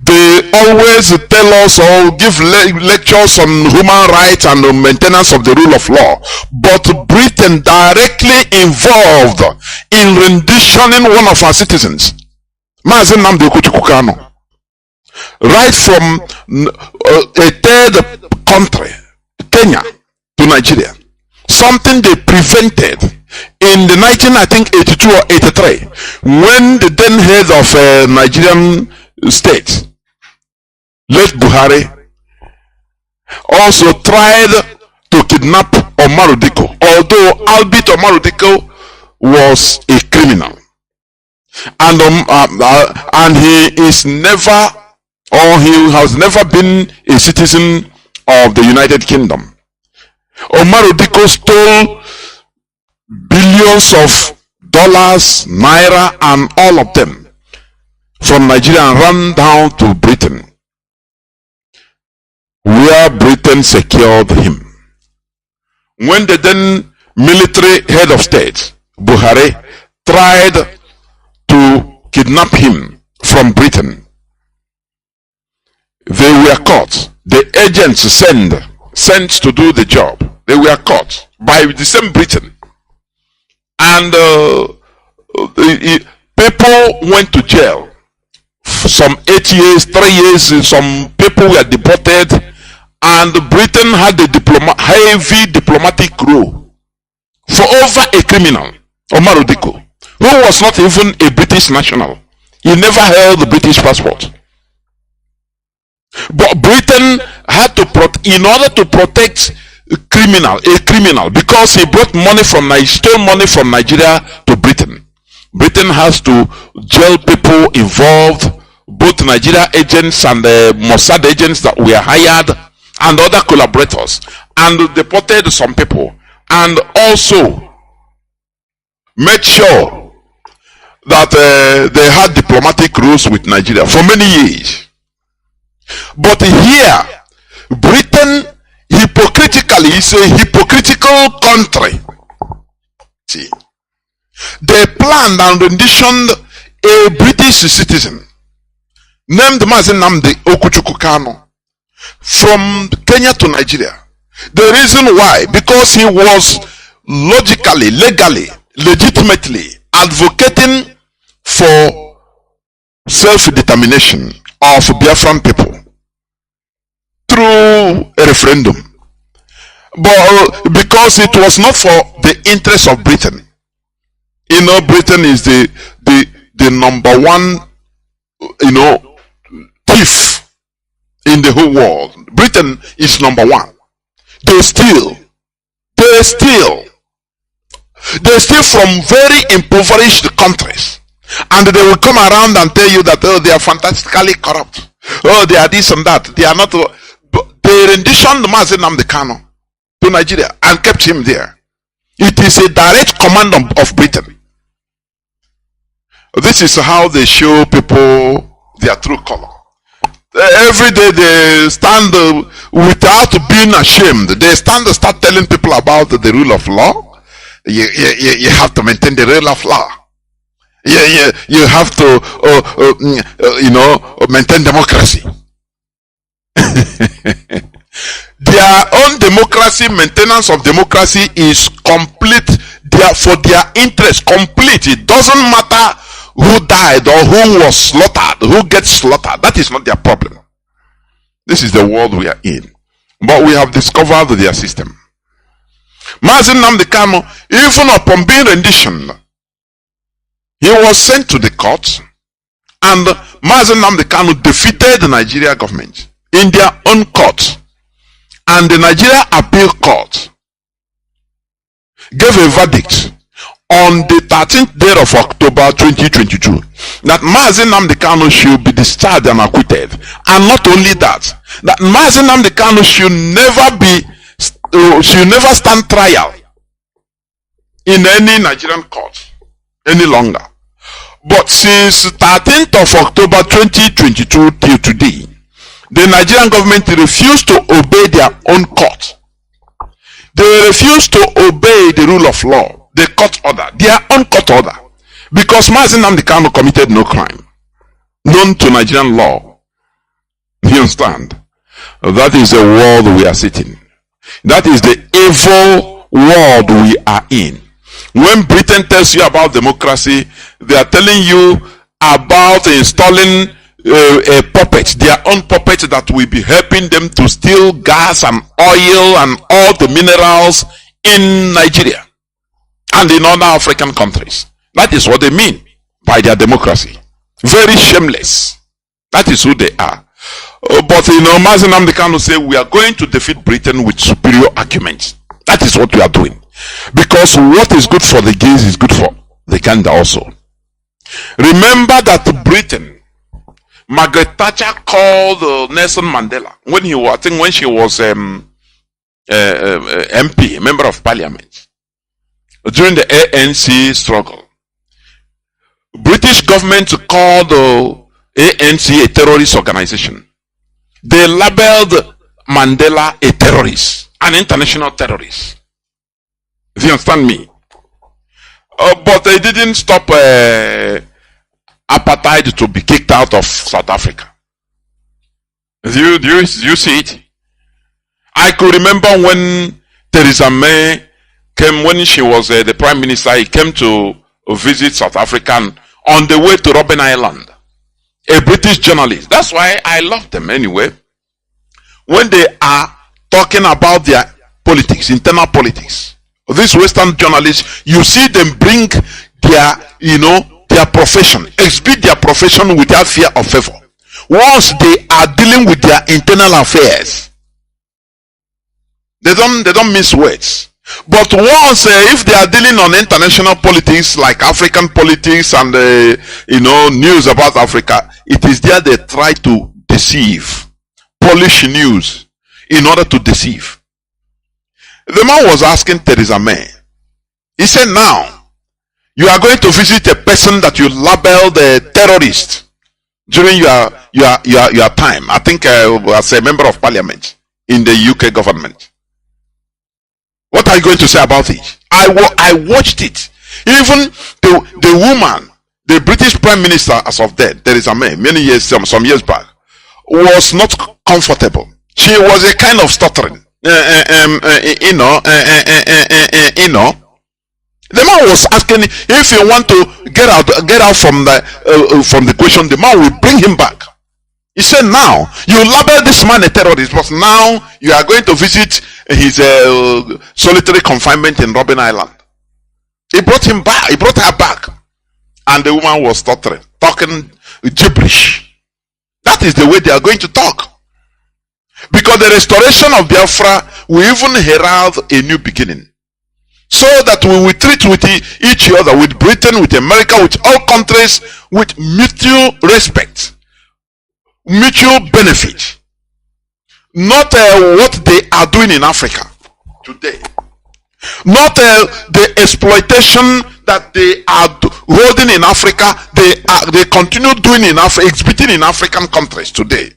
They always tell us or give lectures on human rights and maintenance of the rule of law. But Britain directly involved in renditioning one of our citizens, Mazi Nnamdi Kanu'S, right from a third country, Kenya, to Nigeria. Something they prevented in the 1982 or 83, when the then head of Nigerian state, late Buhari, also tried to kidnap Omar Diko, although albeit Omar Diko was a criminal, and he is never, or he has never been a citizen of the United Kingdom. Omar Diko stole billions of dollars, naira, and all of them from Nigeria and ran down to Britain, where Britain secured him. when the then military head of state, Buhari, tried to kidnap him from Britain, they were caught. The agents sent to do the job, they were caught by the same Britain. And people went to jail for some 8 years, 3 years. Some people were deported, and Britain had a heavy diplomatic role for over a criminal, Omar Odiko, who was not even a British national. He never held the British passport. But Britain had to in order to protect a criminal, because he brought money from stole money from Nigeria to Britain. Britain has to jail people involved, both Nigeria agents and the Mossad agents that were hired and other collaborators, and deported some people, and also made sure that they had diplomatic rules with Nigeria for many years. But here, Britain hypocritically is a hypocritical country. See, they planned and renditioned a British citizen named Mazi Nnamdi Kanu'S from Kenya to Nigeria. The reason why, because he was logically, legally, legitimately advocating for self-determination of Biafran people through a referendum, but because it was not for the interest of Britain. You know, Britain is the number one, thief in the whole world. Britain is number one. They steal from very impoverished countries, and they will come around and tell you that, oh, they are fantastically corrupt, oh, they are this and that. They are not. They renditioned Mazi Nnamdi Kanu'S to Nigeria and kept him there. It is a direct command of Britain. This is how they show people their true color. Every day they stand without being ashamed. They stand and start telling people about the rule of law. You have to maintain the rule of law. You have to maintain democracy. Their own democracy, maintenance of democracy is complete. For their interest, complete. It doesn't matter who died or who was slaughtered, who gets slaughtered. That is not their problem. This is the world we are in. But we have discovered their system. Mazi Nnamdi Kanu'S, even upon being renditioned, he was sent to the court, and Mazi Nnamdi Kanu'S defeated the Nigeria government in their own court, and the Nigeria Appeal Court gave a verdict on the 13th day of October 2022 that Mazi Nnamdi Kanu'S should be discharged and acquitted. And not only that Mazi Nnamdi Kanu'S should never stand trial in any Nigerian court any longer. But since 13th of October 2022 till today, the Nigerian government refused to obey their own court. They refused to obey the rule of law, the court order, their own court order, because Mazi Nnamdi Kanu'S committed no crime known to Nigerian law. You understand? That is the world we are sitting. That is the evil world we are in. When Britain tells you about democracy, they are telling you about installing a puppet, their own puppet that will be helping them to steal gas and oil and all the minerals in Nigeria and in other African countries. That is what they mean by their democracy. Very shameless. That is who they are. But Mazi Nnamdi Kanu'S say we are going to defeat Britain with superior arguments. That is what we are doing. Because what is good for the geese is good for the gander also. Remember that Britain, Margaret Thatcher called Nelson Mandela when she was MP, member of parliament, during the ANC struggle. British government called ANC a terrorist organization. They labeled Mandela a terrorist, an international terrorist. Do you understand me? But they didn't stop apartheid to be kicked out of South Africa. Do you see it? I could remember when Theresa May came, when she was the Prime Minister, he came to visit South Africa on the way to Robben Island. A British journalist. That's why I love them anyway. When they are talking about their politics, internal politics, these Western journalists, you see them bring their, their profession, exhibit their profession without fear of favor. Once they are dealing with their internal affairs, they don't miss words. But once if they are dealing on international politics like African politics and news about Africa, it is there they try to deceive, polish news in order to deceive. The man was asking Theresa May. He said, now you are going to visit a person that you labeled a terrorist during your time. I think as a member of parliament in the UK government. What are you going to say about it? I watched it. Even the woman, the British Prime Minister as of then, Theresa May, some years back, was not comfortable. She was a kind of stuttering. The man was asking if you want to get out from the question. The man will bring him back. He said, now you label this man a terrorist, but now you are going to visit his solitary confinement in Robben Island. He brought him back. He brought her back, and the woman was stuttering, talking gibberish. That is the way they are going to talk. Because the restoration of Biafra will even herald a new beginning. So that we will treat with each other, with Britain, with America, with all countries, with mutual respect, mutual benefit. Not what they are doing in Africa today. Not the exploitation that they are holding in Africa, they continue doing in Africa, exhibiting in African countries today.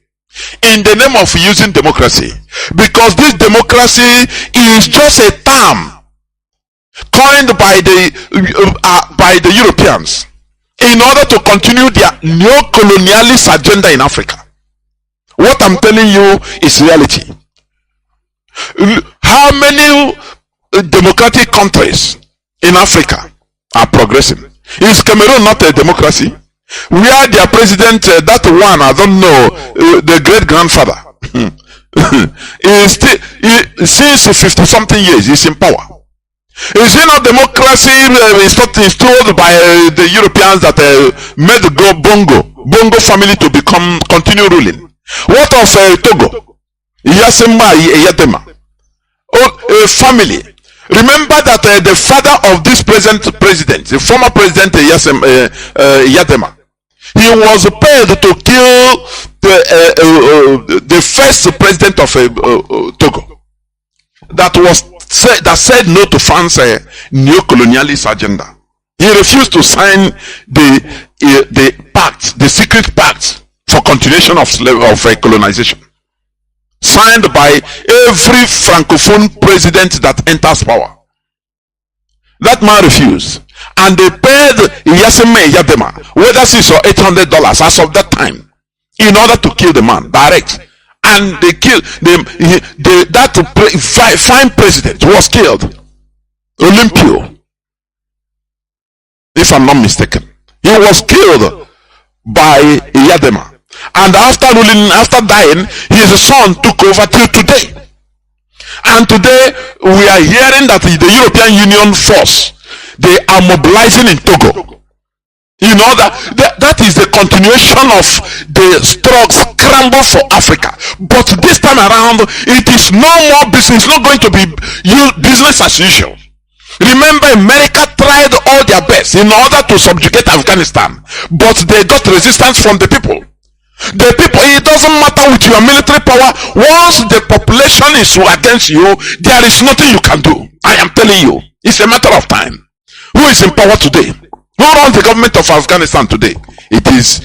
In the name of using democracy. Because this democracy is just a term coined by the Europeans in order to continue their neo-colonialist agenda in Africa. What I'm telling you is reality. How many democratic countries in Africa are progressing? Is Cameroon not a democracy? Where their president, that one, I don't know, the great-grandfather, since 50-something years, he's in power. Is it not democracy installed by the Europeans that made the Bongo family to continue ruling? What of Togo? Yatema. A family. Remember that the father of this present president, the former president Yatema, he was paid to kill the first president of Togo. That said no to France's neo-colonialist agenda. He refused to sign the pact, the secret pact for continuation of colonization, signed by every francophone president that enters power. That man refused, and they paid Yatema whether $600 or $800 as of that time in order to kill the man direct. And they killed that fine president was killed, Olympio, if I'm not mistaken. He was killed by Yatema, and after dying, his son took over till today. And today we are hearing that the European Union force, they are mobilizing in Togo. You know that is the continuation of the scramble for Africa. But this time around, it is no more business. It's not going to be business as usual. Remember, America tried all their best in order to subjugate Afghanistan, but they got resistance from the people. The people, it doesn't matter with your military power. Once the population is against you, there is nothing you can do. I am telling you, it's a matter of time. Who is in power today? Who runs the government of Afghanistan today? It is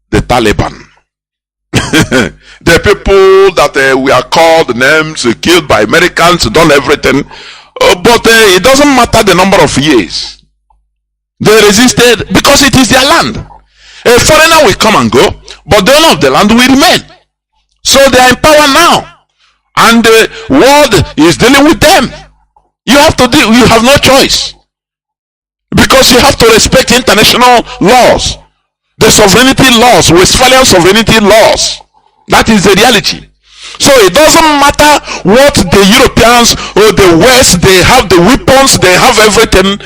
the Taliban. The people that we are called names, killed by Americans, done everything. But it doesn't matter the number of years. They resisted because it is their land. A foreigner will come and go, but the owner of the land will remain. So they are in power now, and the world is dealing with them. You have to deal. You have no choice, because you have to respect international laws, the sovereignty laws, Westphalian sovereignty laws. That is the reality. So it doesn't matter what the Europeans or the West, they have the weapons, they have everything,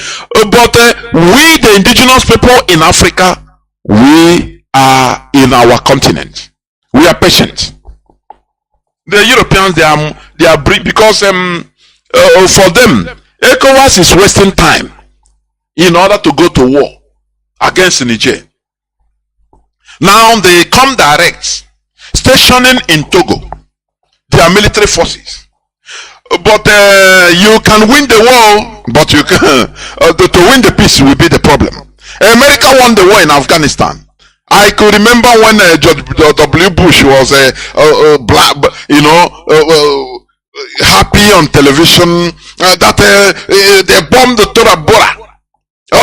but we, the indigenous people in Africa, we are in our continent. We are patient. The Europeans, they are because for them, ECOWAS is wasting time in order to go to war against Niger. Now they come direct, stationing in Togo their military forces. But you can win the war, but you can to win the peace will be the problem. America won the war in Afghanistan. I could remember when George W. Bush was happy on television that they bombed the Tora Bora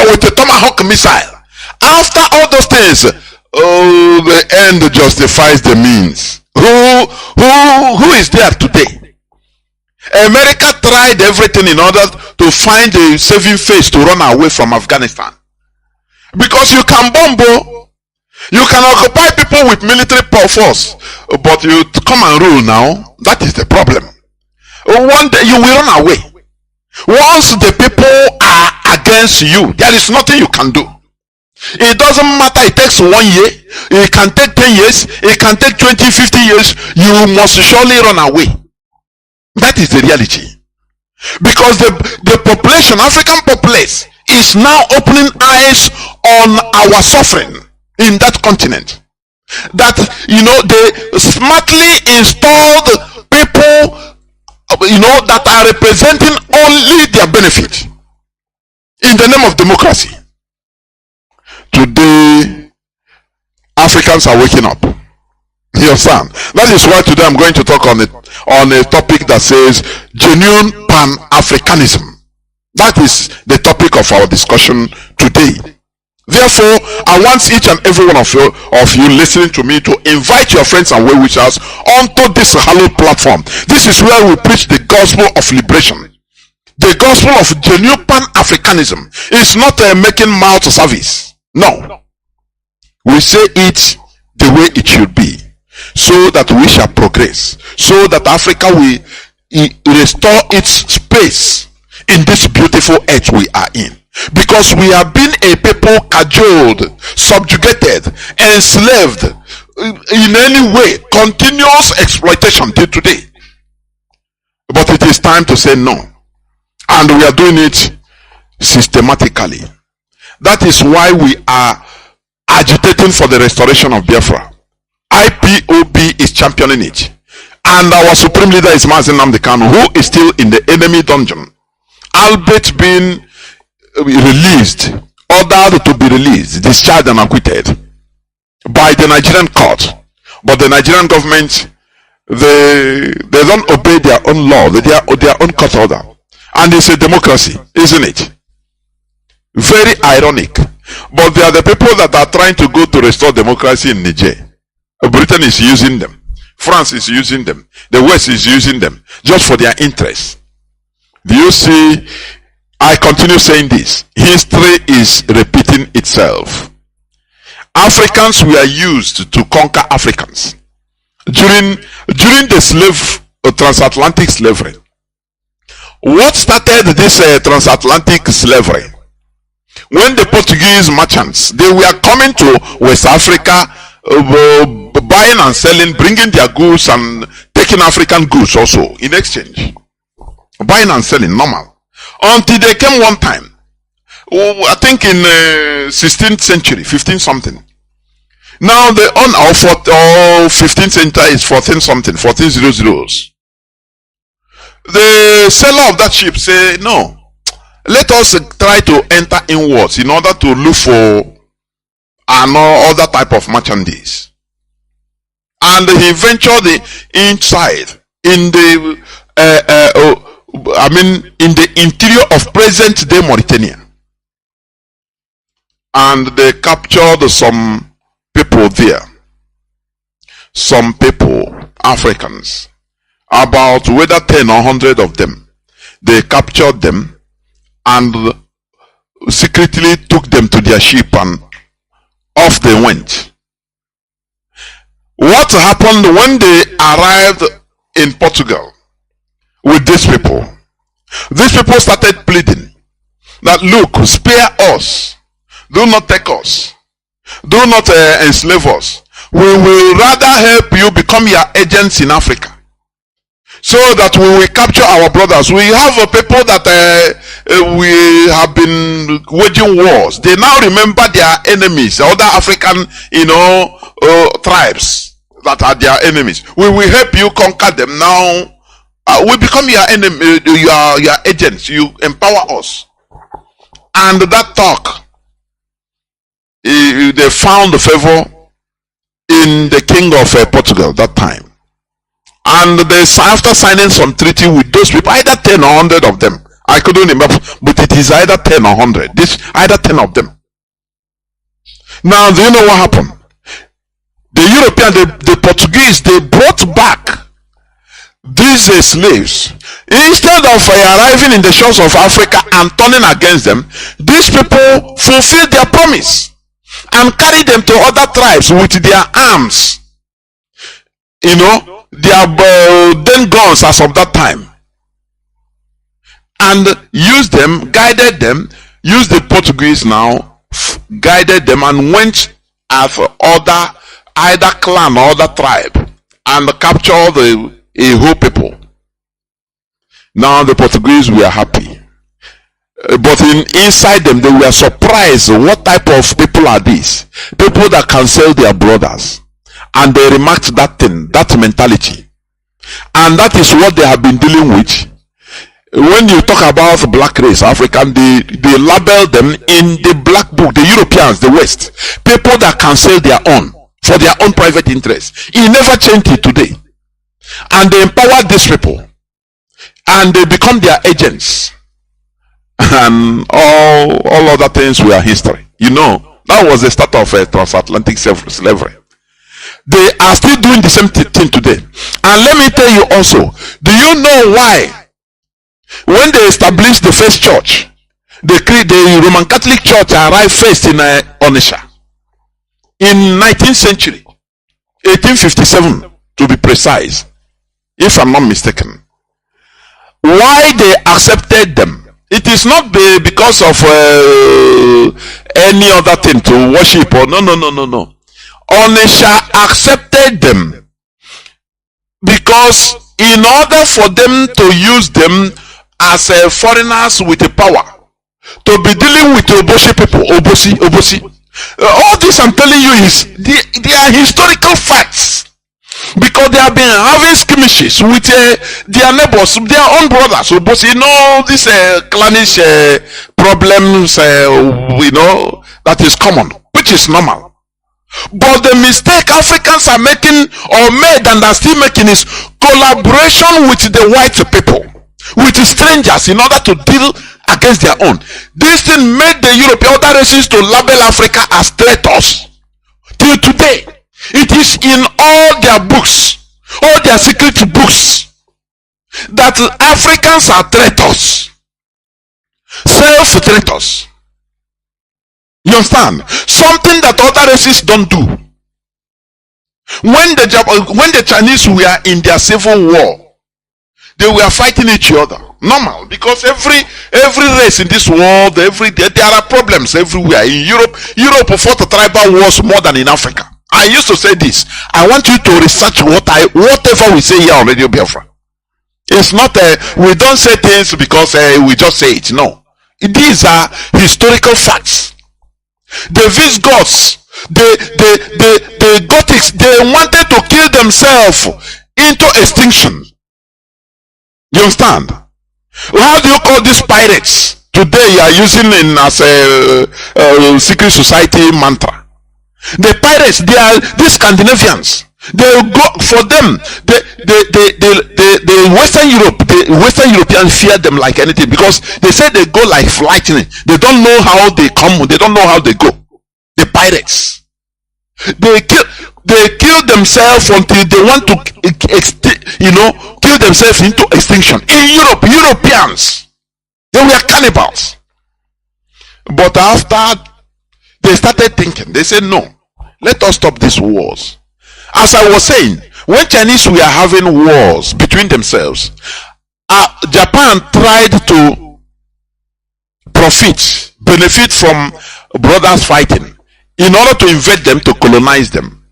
with a Tomahawk missile. After all those things, the end justifies the means. Who is there today? America tried everything in order to find a saving face to run away from Afghanistan. Because you can bomb, you can occupy people with military force, but you come and rule now. That is the problem. One day you will run away. Once the people are against you, there is nothing you can do. It doesn't matter, it takes 1 year, it can take 10 years, it can take 20, 50 years, you must surely run away. That is the reality. Because the population, African populace, is now opening eyes on our suffering in that continent. That, they smartly installed people, that are representing only their benefit in the name of democracy. Today, Africans are waking up. You understand? That is why today I'm going to talk on a topic that says genuine Pan-Africanism. That is the topic of our discussion today. Therefore, I want each and every one of you listening to me to invite your friends and well-wishers onto this hallowed platform. This is where we preach the gospel of liberation. The gospel of genuine Pan-Africanism is not making mouth service. No. We say it the way it should be, so that we shall progress, so that Africa will restore its space in this beautiful earth we are in. Because we have been a people cajoled, subjugated, enslaved, in any way, continuous exploitation till today. But it is time to say no. And we are doing it systematically. That is why we are agitating for the restoration of Biafra. IPOB is championing it. And our supreme leader is Mazi Nnamdi Kanu'S, who is still in the enemy dungeon, albeit being released, ordered to be released, discharged and acquitted by the Nigerian court. But the Nigerian government, they don't obey their own law, their own court order. And it's a democracy, isn't it? Very ironic. But they are the people that are trying to go to restore democracy in Niger. Britain is using them. France is using them. The West is using them just for their interests. Do you see? I continue saying this. History is repeating itself. Africans were used to conquer Africans. During the transatlantic slavery. What started this transatlantic slavery? When the Portuguese merchants, they were coming to West Africa, buying and selling, bringing their goods and taking African goods also in exchange. Buying and selling, normal. Until they came one time, I think in 16th century, 15 something. Now the on 15th century is 14 something, 1400s. The seller of that ship say, no, let us try to enter inwards in order to look for another type of merchandise. And he ventured inside in the I mean, in the interior of present-day Mauritania. And they captured some people there. Some people, Africans, about whether 10 or 100 of them. They captured them and secretly took them to their ship and off they went. What happened when they arrived in Portugal with these people? These people started pleading that, look, spare us. Do not take us. Do not enslave us. We will rather help you become your agents in Africa, so that we will capture our brothers. We have people that we have been waging wars. They now remember their enemies, other African, tribes that are their enemies. We will help you conquer them. Now we become your enemy, your agents. You empower us. And that talk, they found favor in the king of Portugal that time. And they, after signing some treaty with those people, either 10 or 100 of them, I couldn't remember, but it is either 10 or 100. Either 10 of them. Now, do you know what happened? The European, the Portuguese, they brought back these slaves. Instead of arriving in the shores of Africa and turning against them, these people fulfilled their promise and carried them to other tribes with their arms. Their then guns as of that time. And used them, guided them, used the Portuguese now, guided them and went as either clan or other tribe and captured a whole people. Now the Portuguese were happy. But inside them, they were surprised. What type of people are these? People that can sell their brothers. And they remarked that thing, that mentality. And that is what they have been dealing with. When you talk about black race, African, they label them in the black book, the Europeans, the West. People that can sell their own, for their own private interest. It never changed it today. And they empowered these people. And they become their agents. And all other things were history. That was the start of transatlantic slavery. They are still doing the same thing today. And let me tell you also, do you know why? When they established the first church, the Roman Catholic Church arrived first in Onitsha in 19th century, 1857 to be precise, if I'm not mistaken. Why they accepted them? It is not because of any other thing to worship or no. Onitsha accepted them because in order for them to use them as foreigners with the power to be dealing with Obosi people, Obosi. All this I'm telling you is they are historical facts. Because they have been having skirmishes with their neighbors, their own brothers. So, but these clannish problems, that is common, which is normal. But the mistake Africans are making or made and are still making is collaboration with the white people, with the strangers in order to deal against their own. This thing made the European other races to label Africa as traitors. Till today. It is in all their books, all their secret books, that Africans are traitors, self-traitors. You understand? Something that other races don't do. When the Chinese were in their civil war, they were fighting each other. Normal, because every race in this world, there are problems everywhere. In Europe fought tribal wars more than in Africa. I used to say this. I want you to research whatever we say here on Radio Biafra. It's not we don't say things because we just say it. No, these are historical facts. The Visigoths, the Gothics, they wanted to kill themselves into extinction. You understand? How do you call these pirates today? You are using in as a secret society mantra. The pirates, they are these Scandinavians. They go for them. The Western Europeans fear them like anything because they say they go like lightning. They don't know how they come. They don't know how they go. The pirates. They kill themselves until they want to, kill themselves into extinction. In Europe, Europeans, they were cannibals. But after they started thinking, they said, no, let us stop these wars. As I was saying, when Chinese were having wars between themselves, Japan tried to benefit from brothers fighting in order to invade them, to colonize them.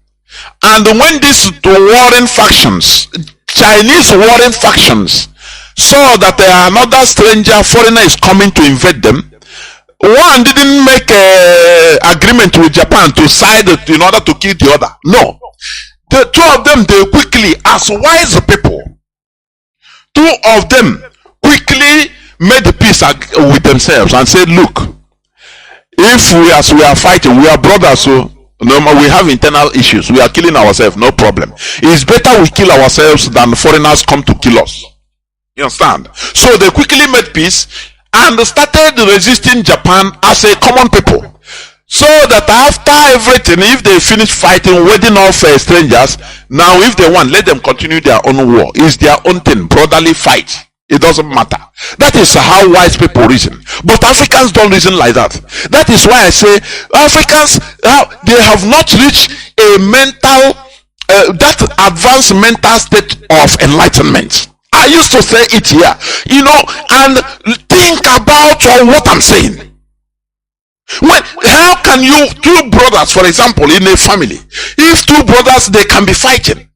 And when these warring factions, Chinese warring factions, saw that another stranger, foreigner is coming to invade them, one didn't make an agreement with Japan to side in order to kill the other. No. The two of them, they quickly, as wise people, two of them quickly made peace with themselves and said, look, if we are fighting, we are brothers, so no, we have internal issues, we are killing ourselves, no problem. It's better we kill ourselves than foreigners come to kill us. You understand? So they quickly made peace and started resisting Japan as a common people. So that after everything, if they finish fighting, wedding off strangers, now if they want, let them continue their own war. It's their own thing, brotherly fight. It doesn't matter. That is how wise people reason. But Africans don't reason like that. That is why I say Africans, they have not reached a mental, that advanced mental state of enlightenment. I used to say it here, and think about what I'm saying. How can you, two brothers, for example, in a family, if two brothers, they can be fighting,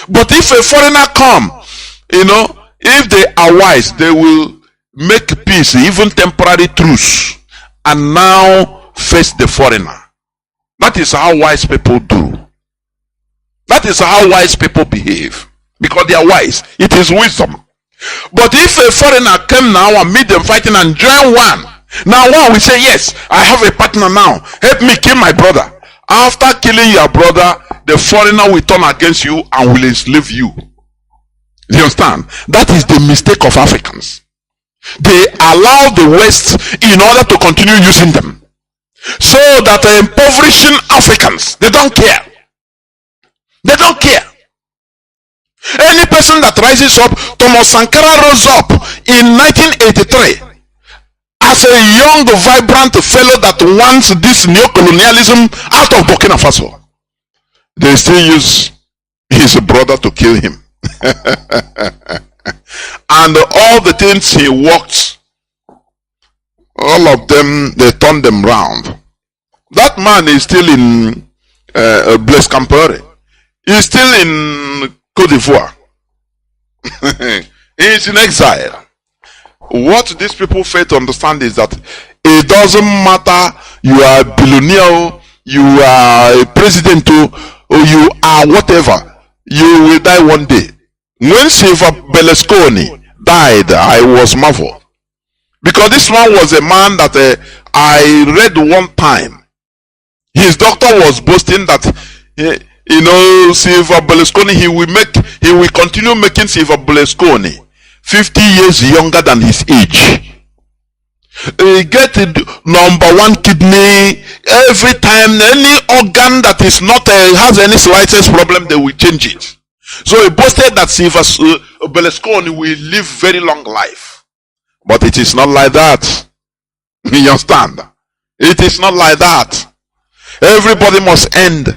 but if a foreigner come, if they are wise, they will make peace, even temporary truce, and now face the foreigner. That is how wise people do. That is how wise people behave, because they are wise. It is wisdom. But if a foreigner came now and meet them fighting and join one, now one will say, yes, I have a partner now, help me kill my brother. After killing your brother, the foreigner will turn against you and will enslave you. You understand? That is the mistake of Africans. They allow the West in order to continue using them, so that impoverishing Africans, they don't care. They don't care. Any person that rises up, Thomas Sankara rose up in 1983 as a young, vibrant fellow that wants this neo-colonialism out of Burkina Faso. They still use his brother to kill him. And all the things he worked, all of them, they turned them round. That man is still in Blaise Compaoré. He's still in Côte d'Ivoire. He's in exile. What these people fail to understand is that it doesn't matter, you are a billionaire, you are a president, or you are whatever, you will die one day. When Silva Berlusconi died, I was marveled, because this man was a man that I read one time. His doctor was boasting that Silva Berlusconi, he will continue making Silva Berlusconi 50 years younger than his age. He get #1 kidney every time. Any organ that is not has any slightest problem, they will change it. So he boasted that Silva Berlusconi will live very long life, but it is not like that. You understand? It is not like that. Everybody must end.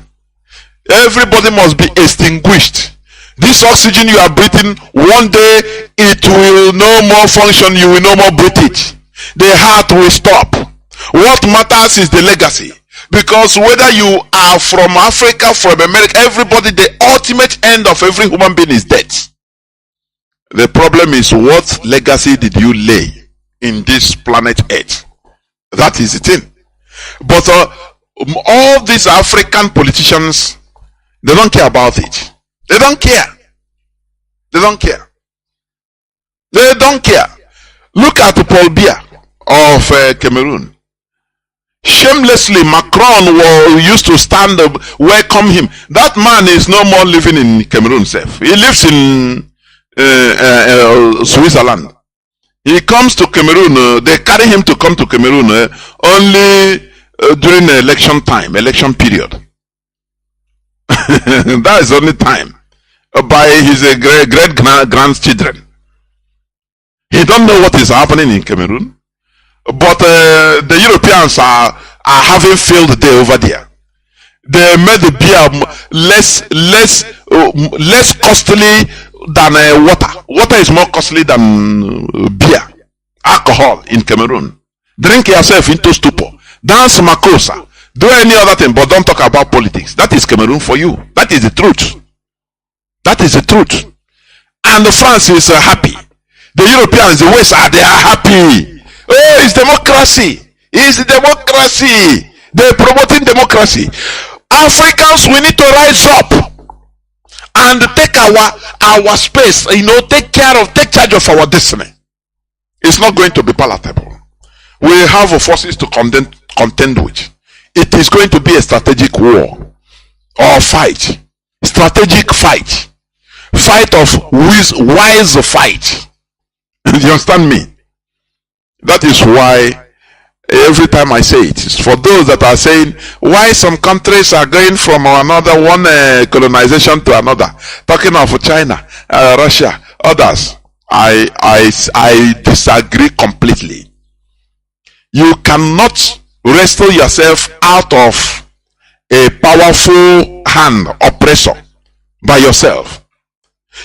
Everybody must be extinguished. This oxygen you are breathing, one day it will no more function, you will no more breathe it. The heart will stop. What matters is the legacy. Because whether you are from Africa, from America, everybody, the ultimate end of every human being is death. The problem is, what legacy did you lay in this planet Earth? That is the thing. But all these African politicians, they don't care about it. They don't care. They don't care. They don't care. Look at Paul Biya of Cameroon. Shamelessly, Macron used to stand up, welcome him. That man is no more living in Cameroon. He lives in Switzerland. He comes to Cameroon. They carry him to come to Cameroon only during the election time, election period. That is only time by his great grandchildren. He don't know what is happening in Cameroon. But the Europeans are having field day over there. They made the beer less costly than water. Water is more costly than beer, alcohol in Cameroon. Drink yourself into stupor. Dance makosa. Do any other thing, but don't talk about politics. That is Cameroon for you. That is the truth. That is the truth. And France is happy. The Europeans, the West, they are happy. Oh, it's democracy. It's democracy. They're promoting democracy. Africans, we need to rise up and take our space, take charge of our destiny. It's not going to be palatable. We have forces to contend with. It is going to be a strategic war or fight. Strategic fight. Fight of wise fight. You understand me? That is why every time I say it, it's for those that are saying why some countries are going from one colonization to another. Talking of China, Russia, others. I disagree completely. You cannot wrestle yourself out of a powerful hand oppressor by yourself.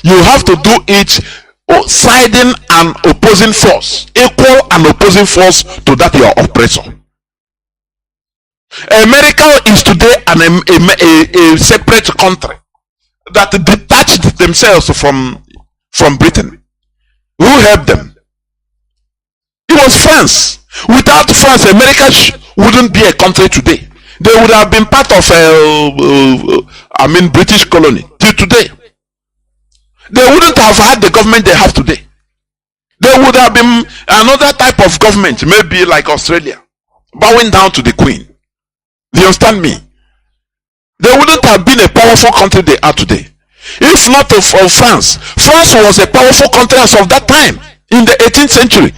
You have to do it siding an opposing force, equal and opposing force to that your oppressor. America is today a separate country that detached themselves from Britain. Who helped them? It was France. Without France, America wouldn't be a country today. They would have been part of British colony till today. They wouldn't have had the government they have today. There would have been another type of government, maybe like Australia, bowing down to the Queen. Do you understand me? They wouldn't have been a powerful country they are today. If not of France. France was a powerful country as of that time, in the 18th century,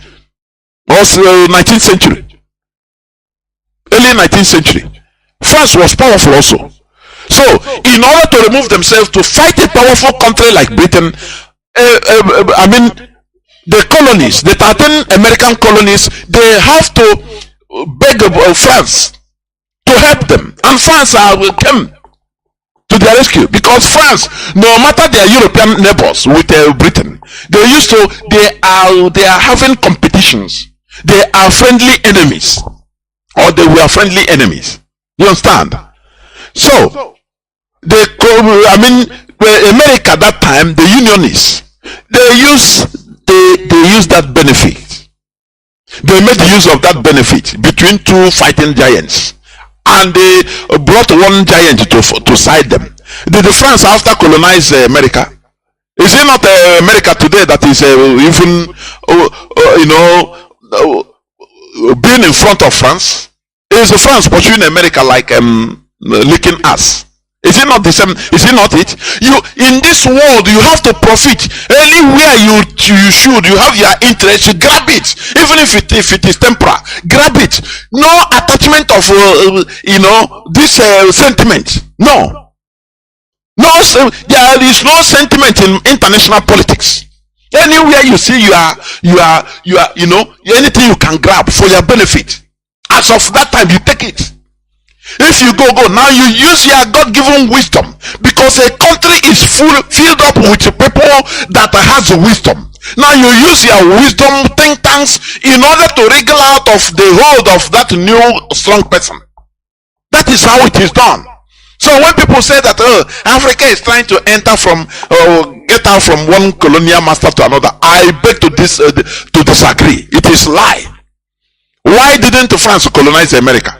or 19th century, early 19th century. France was powerful also. So, in order to remove themselves to fight a powerful country like Britain, the colonies, the 13 American colonies, they have to beg France to help them. And France came to their rescue, because France, no matter their European neighbors with Britain, they are having competitions. They are friendly enemies, or they were friendly enemies. You understand? So, America that time, the Unionists, they use that benefit. They made use of that benefit between two fighting giants, and they brought one giant to side them. Did the France after colonize America? Is it not America today that is being in front of France? Is France pursuing America like licking ass? Is it not the same? Is it not it? You in this world, you have to profit. Anywhere you should, you have your interest, you grab it, even if it is temporal. Grab it. No attachment of this sentiment. No. There is no sentiment in international politics. Anywhere you see, you are anything you can grab for your benefit. As of that time, you take it. If you go now, you use your God-given wisdom, because a country is filled up with people that has wisdom. Now you use your wisdom think tanks in order to wriggle out of the hold of that new strong person. That is how it is done. So when people say that Africa is trying to get out from one colonial master to another, I beg to disagree. It is lie. Why didn't France colonize America?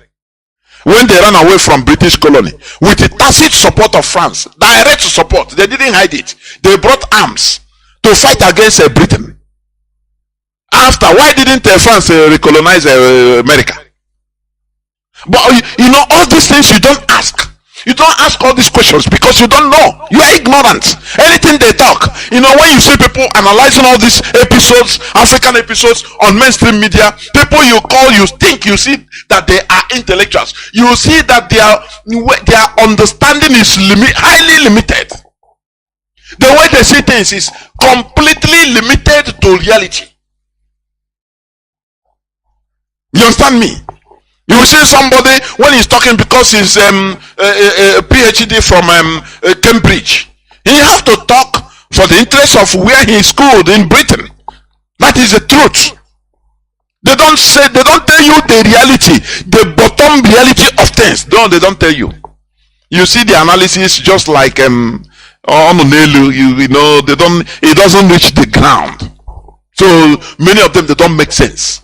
When they ran away from British colony, with the tacit support of France, direct support, they didn't hide it. They brought arms to fight against Britain. After, why didn't France recolonize America? But you know, all these things you don't ask. You don't ask all these questions because you don't know. You are ignorant. Anything they talk. You know, when you see people analyzing all these episodes, African episodes on mainstream media, people you call, you think, you see that they are intellectuals. You see that their understanding is highly limited. The way they see things is completely limited to reality. You understand me? You will see somebody when he's talking because he's a PhD from Cambridge. He have to talk for the interest of where he schooled in Britain. That is the truth. They don't tell you the reality, the bottom reality of things. No, they don't tell you. You see the analysis just like you know, it doesn't reach the ground. So many of them, they don't make sense.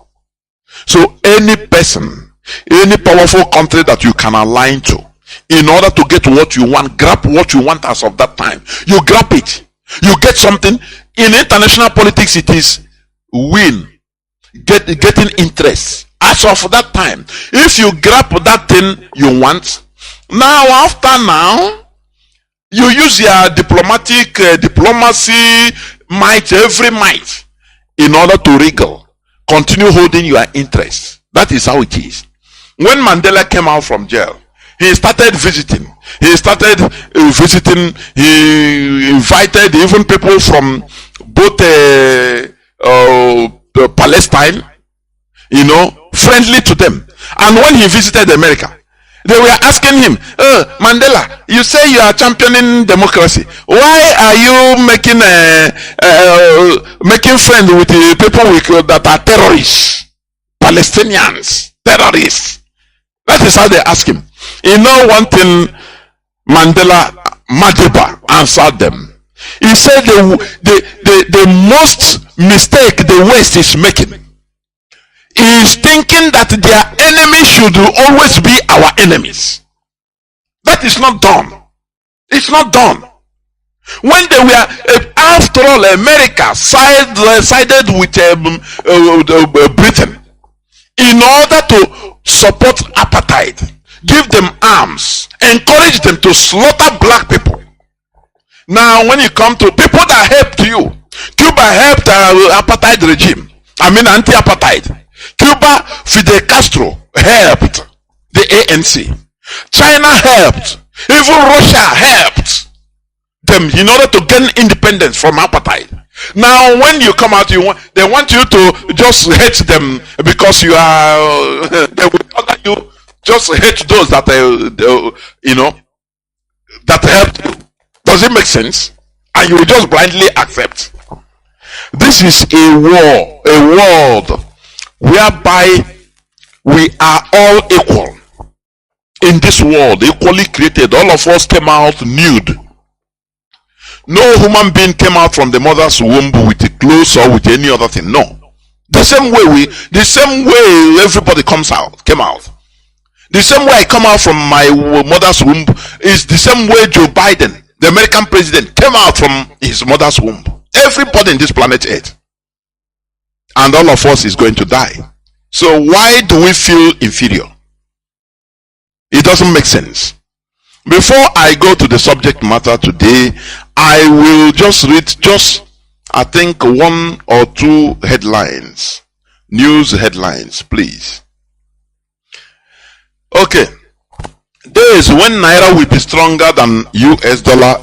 So any person, any powerful country that you can align to, in order to get what you want, grab what you want as of that time, you grab it, you get something. In international politics, it is win, getting interest as of that time. If you grab that thing you want, now you use your diplomacy might, every might, in order to wriggle, continue holding your interest. That is how it is. When Mandela came out from jail, he started visiting. He invited even people from both Palestine, you know, friendly to them. And when he visited America, they were asking him, Mandela, you say you are championing democracy. Why are you making friends with the people that are terrorists? Palestinians, terrorists. That is how they ask him. You know one thing Mandela Madiba answered them. He said the most mistake the West is making is thinking that their enemies should always be our enemies. That is not done. It's not done. When they were, after all, America sided with Britain in order to support apartheid, give them arms, encourage them to slaughter black people. Now, when you come to people that helped you, Cuba helped apartheid regime. I mean anti-apartheid. Cuba, Fidel Castro helped the ANC. China helped. Even Russia helped them in order to gain independence from apartheid. Now, when you come out, they want you to just hate them because you are. They will order you just hate those that that helped you. Does it make sense? And you will just blindly accept. This is a war, a world whereby we are all equal in this world, equally created. All of us came out nude. No human being came out from the mother's womb with a clothes or with any other thing. No. The same way everybody came out. The same way I come out from my mother's womb is the same way Joe Biden, the American president, came out from his mother's womb. Everybody in this planet Earth. And all of us is going to die. So why do we feel inferior? It doesn't make sense. Before I go to the subject matter today, I will just read I think one or two headlines. News headlines, please. Okay. Days when Naira will be stronger than US dollar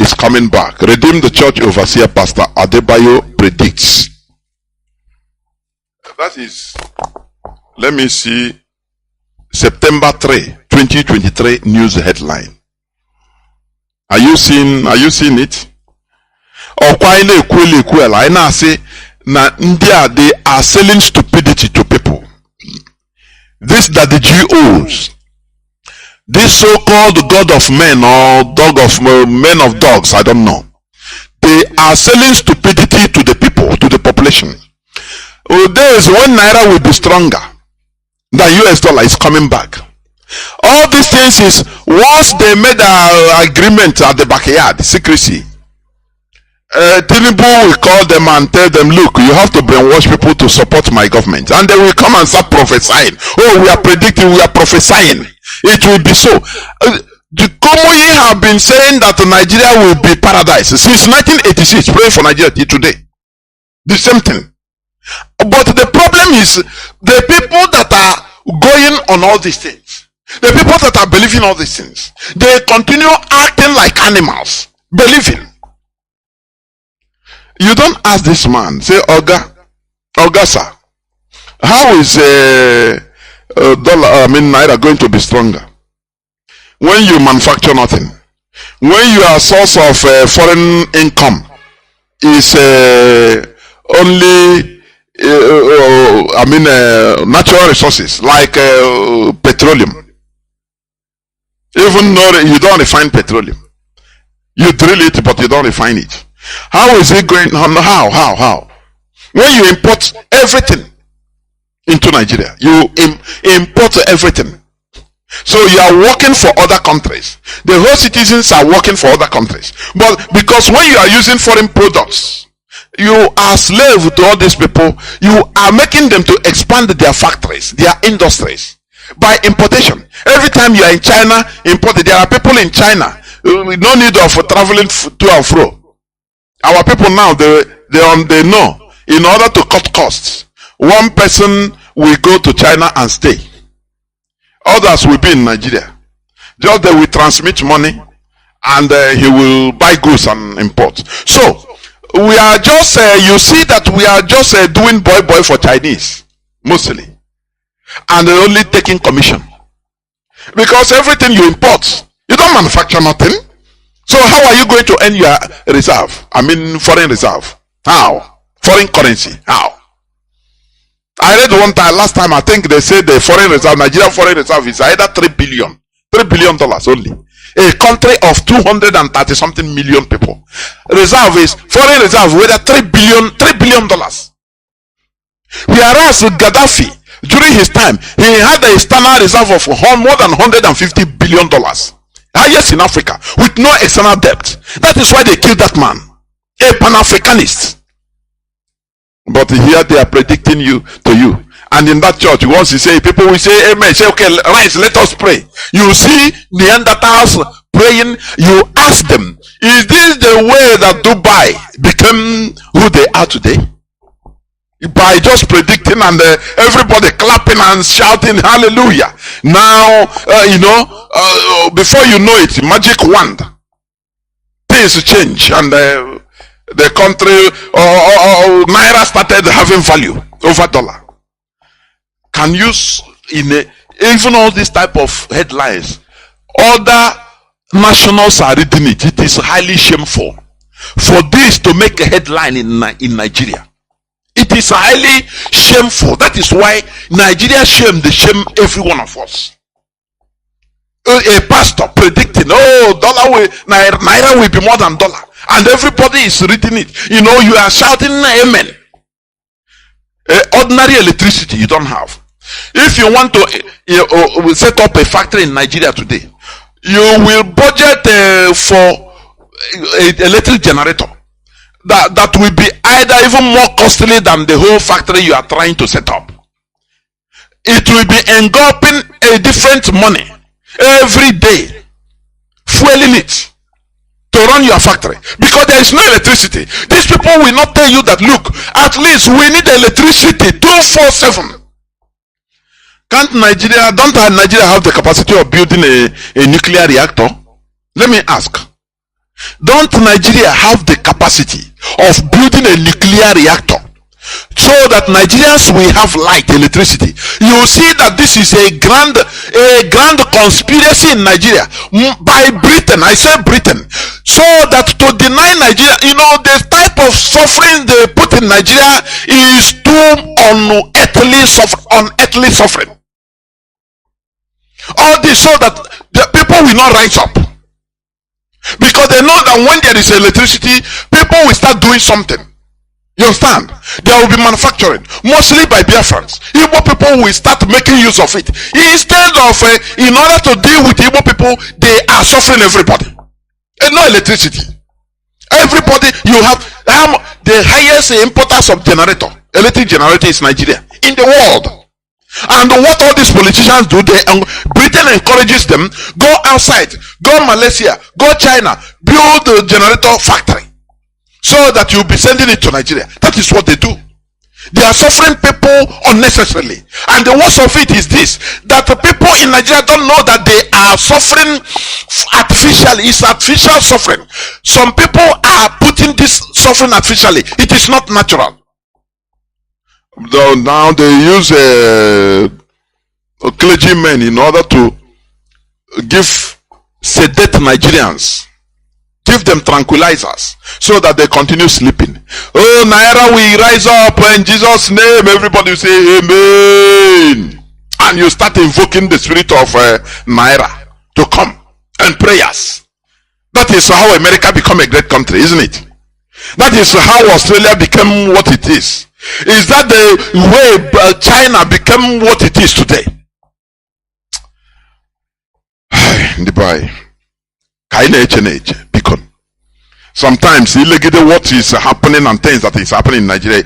is coming back. Redeem the Church Overseer Pastor Adebayo predicts. That is, let me see, September 3, 2023 news headline. Are you seeing it? I say India, they are selling stupidity to people. This that the GOs, this so-called God of men or dog of men of dogs, I don't know. They are selling stupidity to the people, to the population. Days when Naira will be stronger, the US dollar is coming back. All these things is once they made an agreement at the backyard, secrecy. Tinubu will call them and tell them, look, you have to brainwash people to support my government. And they will come and start prophesying. Oh, we are predicting, we are prophesying. It will be so. The Komoye have been saying that Nigeria will be paradise since 1986, praying for Nigeria till today. The same thing. But the problem is the people that are going on all these things, the people that are believing all these things, they continue acting like animals, believing. You don't ask this man, say, Oga sir, how is Naira going to be stronger? When you manufacture nothing, when your source of foreign income is only natural resources like petroleum, even though you don't refine petroleum, you drill it but you don't refine it. How is it going? How? When you import everything into Nigeria, you import everything. So you are working for other countries. The whole citizens are working for other countries. But because when you are using foreign products, you are slave to all these people. You are making them to expand their factories, their industries by importation. Every time you are in China, imported. There are people in China. No need of traveling to and fro. Our people now, they know, in order to cut costs, one person will go to China and stay. Others will be in Nigeria. Just they will transmit money and he will buy goods and import. So, we are just, you see that we are just doing boy for Chinese, mostly. And only taking commission. Because everything you import, you don't manufacture nothing. So how are you going to earn your reserve? Foreign reserve. How? Foreign currency. How? I read one time, last time, I think they said the foreign reserve, Nigeria foreign reserve is either $3 billion only. A country of 230 something million people. Reserve is, foreign reserve, whether $3 billion. Whereas Gaddafi, during his time, he had a external reserve of more than $150 billion. Highest in Africa, with no external debt. That is why they killed that man. A Pan-Africanist. But here they are predicting to you. And in that church, once you say, people will say, amen, say, okay, rise, let us pray. You see Neanderthals praying, you ask them, is this the way that Dubai became who they are today? By just predicting and everybody clapping and shouting hallelujah. Now, before you know it, magic wand, things change and the country Naira started having value over dollar. Can you even all this type of headlines, other nationals are reading it. It is highly shameful for this to make a headline in Nigeria. It is highly shameful. That is why Nigeria shame every one of us. A pastor predicting, Naira will be more than dollar. And everybody is reading it. You are shouting amen. Ordinary electricity you don't have. If you want to set up a factory in Nigeria today, you will budget for an electric generator. That will be either even more costly than the whole factory you are trying to set up. It will be engulfing a different money every day, fueling it to run your factory because there is no electricity. These people will not tell you that, look, at least we need electricity 24/7. Don't Nigeria have the capacity of building a nuclear reactor? Let me ask. Don't Nigeria have the capacity of building a nuclear reactor so that Nigerians will have light, electricity? You see that this is a grand conspiracy in Nigeria by Britain. I say Britain, so that to deny Nigeria, the type of suffering they put in Nigeria is too unearthly suffering. All this so that the people will not rise up. Because they know that when there is electricity, people will start doing something. You understand? There will be manufacturing, mostly by Biafrans. Igbo people will start making use of it. Instead of, in order to deal with Igbo people, they are suffering everybody. And no electricity. Everybody Everybody, you have the highest importers of generator, electric generator is Nigeria in the world. And what all these politicians do, Britain encourages them, go outside, go Malaysia, go China, build a generator factory so that you'll be sending it to Nigeria. That is what they do. They are suffering people unnecessarily. And the worst of it is this, that the people in Nigeria don't know that they are suffering artificially. It's artificial suffering. Some people are putting this suffering artificially. It is not natural. Though now they use clergymen in order to sedate Nigerians, give them tranquilizers so that they continue sleeping. Oh, Naira, we rise up in Jesus' name. Everybody will say amen, and you start invoking the spirit of Naira to come and prayers. That is how America become a great country, isn't it? That is how Australia became what it is. Is that the way China became what it is today? Sometimes what is happening and things that is happening in Nigeria.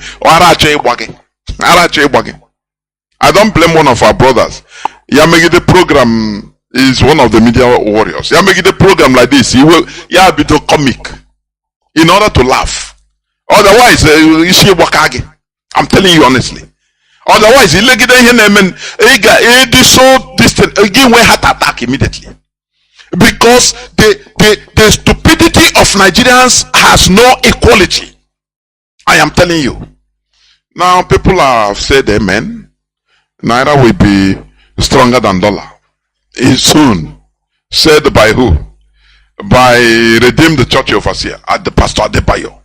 I don't blame one of our brothers. Yamagide program is one of the media warriors. Yamagide program like this, he will be the comic in order to laugh. Otherwise, I'm telling you honestly. Otherwise, he heart attack immediately. Because the stupidity of Nigerians has no equality. I am telling you. Now people have said amen. Naira will be stronger than dollar. Is soon. Said by who? By Redeem the Church Overseer at the Pastor Adebayo.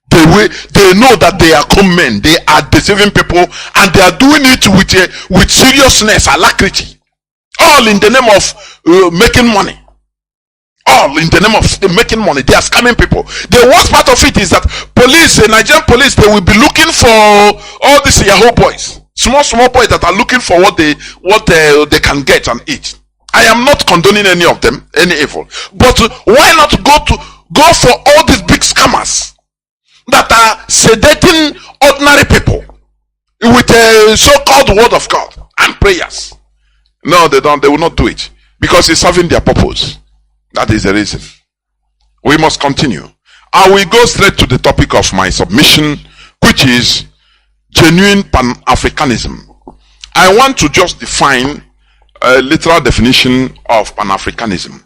They know that they are con men, they are deceiving people, and they are doing it with seriousness, alacrity, all in the name of making money. All in the name of making money. They are scamming people. The worst part of it is that police, Nigerian police, they will be looking for all these Yahoo boys, small boys that are looking for what they can get and eat. I am not condoning any of them, any evil, but why not go for all these big scammers that are sedating ordinary people with a so-called word of God and prayers? No, they don't. They will not do it because it's serving their purpose. That is the reason. We must continue. I will go straight to the topic of my submission, which is genuine Pan-Africanism. I want to just define a literal definition of Pan-Africanism.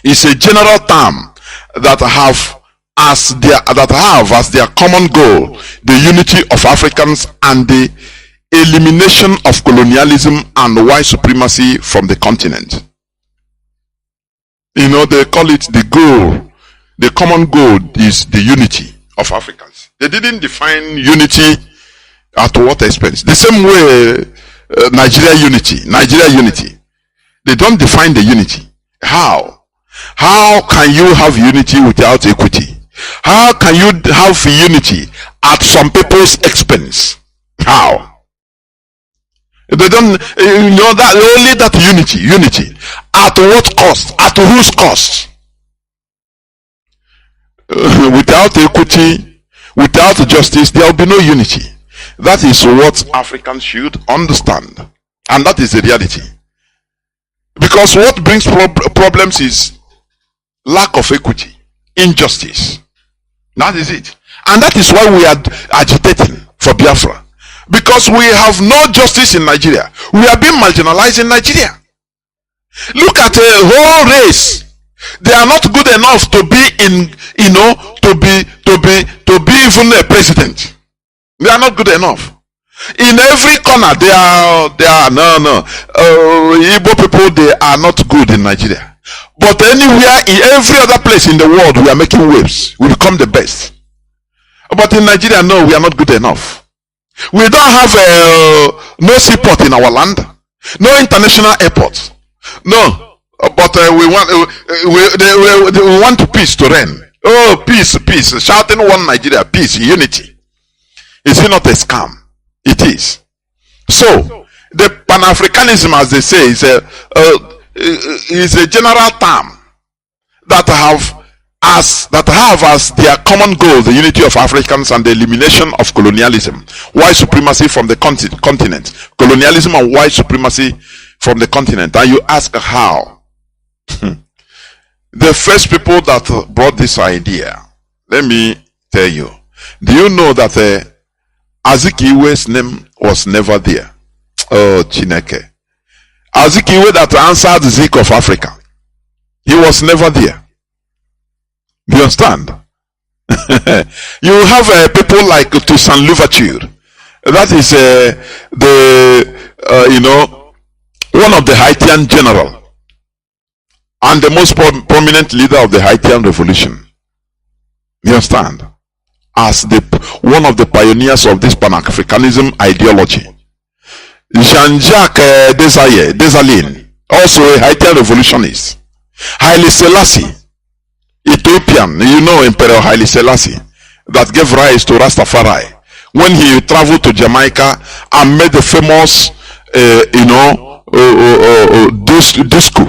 It's a general term that have as their common goal the unity of Africans and the elimination of colonialism and white supremacy from the continent. You know, they call it the goal. The common goal is the unity of Africans. They didn't define unity at what expense. The same way Nigeria unity. They don't define the unity. How? How can you have unity without equity? How can you have unity at some people's expense? How? They don't, that only that unity. At what cost? At whose cost? Without equity, without justice, there will be no unity. That is what Africans should understand. And that is the reality. Because what brings problems is lack of equity, injustice. That is it. And that is why we are agitating for Biafra. Because we have no justice in Nigeria. We are being marginalized in Nigeria. Look at a whole race. They are not good enough to be to be even a president. They are not good enough. In every corner, they are Igbo people, they are not good in Nigeria. But anywhere, in every other place in the world, we are making waves. We become the best. But in Nigeria, no, we are not good enough. We don't have no seaport in our land, no international airport. No, but we want peace to reign. Oh, peace, shouting one Nigeria, peace, unity. Is it not a scam? It is. So the Pan-Africanism, as they say, is a general term that that have as their common goal the unity of Africans and the elimination of colonialism, white supremacy from the continent, colonialism and white supremacy from the continent. And you ask how? The first people that brought this idea, let me tell you. Do you know that Azikiwe's name was never there? Oh, Chineke. Azikiwe that answered the Zik of Africa, he was never there. Do you understand? You have people like Toussaint Louverture. That is one of the Haitian general and the most prominent leader of the Haitian revolution. You understand? As one of the pioneers of this Pan-Africanism ideology. Jean-Jacques Dessalines, also a Haitian revolutionist. Haile Selassie, Ethiopian, you know Emperor Haile Selassie, that gave rise to Rastafari when he traveled to Jamaica and made the famous, disco.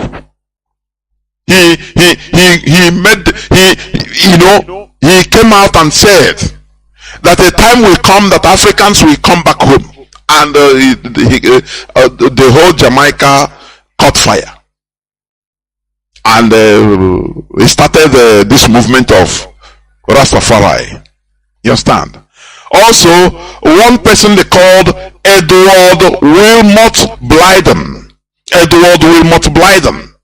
He came out and said that a time will come that Africans will come back home, and the whole Jamaica caught fire. And he started this movement of Rastafari. You understand? Also, one person they called Edward Wilmot Blyden. Edward Wilmot Blyden.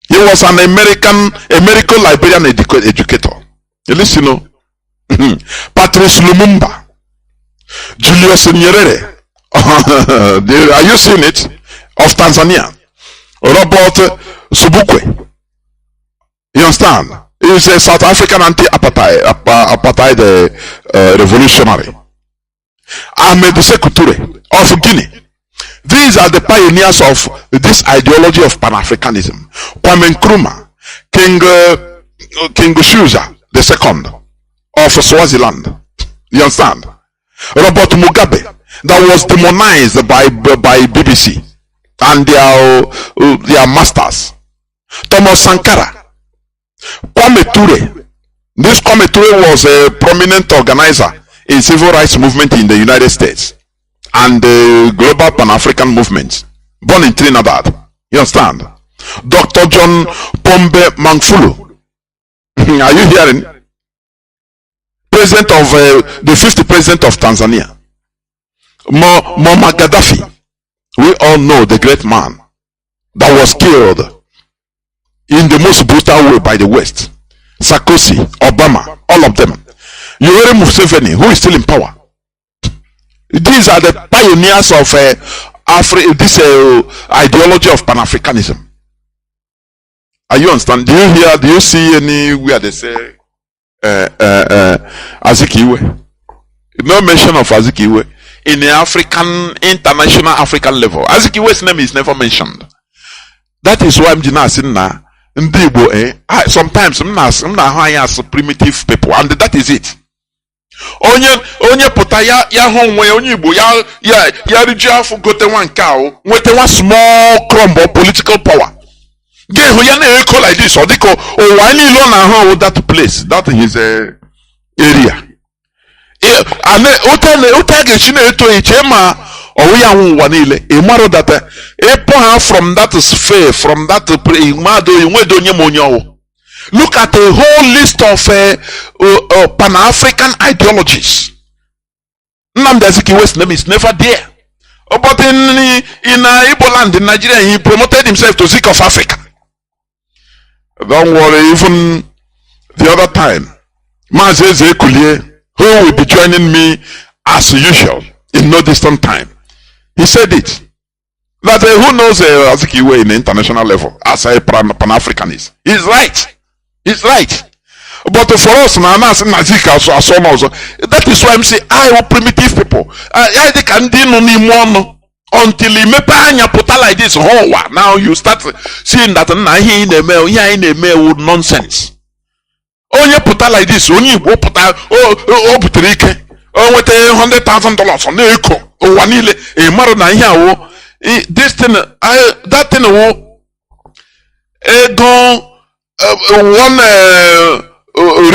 He was an American Liberian educator. You listen, you know? Patrice Lumumba. Julius Nyerere. Are you seeing it? Of Tanzania. Robert Sobukwe. You understand? He is a South African anti-apartheid revolutionary. Ahmed Sékou Touré of Guinea. These are the pioneers of this ideology of Pan-Africanism. Kwame Nkrumah, King Shuja II of Swaziland. You understand? Robert Mugabe, that was demonized by BBC and their masters. Thomas Sankara. Kwame Ture. This Kwame Ture was a prominent organizer in civil rights movement in the United States and the global Pan-African movement, born in Trinidad. You understand? Dr. John Pombe Magufuli. Are you hearing? President of the 50th president of Tanzania. Muammar Gaddafi. We all know the great man that was killed in the most brutal way by the West. Sarkozy, Obama, all of them. Yoweri Museveni, who is still in power. These are the pioneers of this ideology of Pan-Africanism. Are you understand? Do you see anywhere they say Azikiwe? No mention of Azikiwe in the international African level. Azikiwe's name is never mentioned. That is why I'm saying now. Sometimes I'm not high as primitive people, and that is it. Onye puta ya honwe onye Igbo ya riju for gote one cow, nwete one small crumb of political power. Ge ho ya na echo like this, or diko o wa ni lo na ho that place, that is area. And otage chi na eto eche ma or we are one a matter that from that sphere, from that look at a whole list of Pan-African ideologies. Nnamdi Azikiwe's name is never there. But in Igbo land in Nigeria, he promoted himself to Zik of Africa. Don't worry, even the other time, Mazi Nnamdi, who will be joining me as usual in no distant time. He said it. That who knows Azikiwe in the international level as a Pan-Africanist? He's right. He's right. But for us, that is why I'm saying, I primitive people. I can do no until he put like this. Now you start seeing that in the nonsense. Onye put like this, only put with $100,000 on the echo. Wanile a maro na here this thing that thing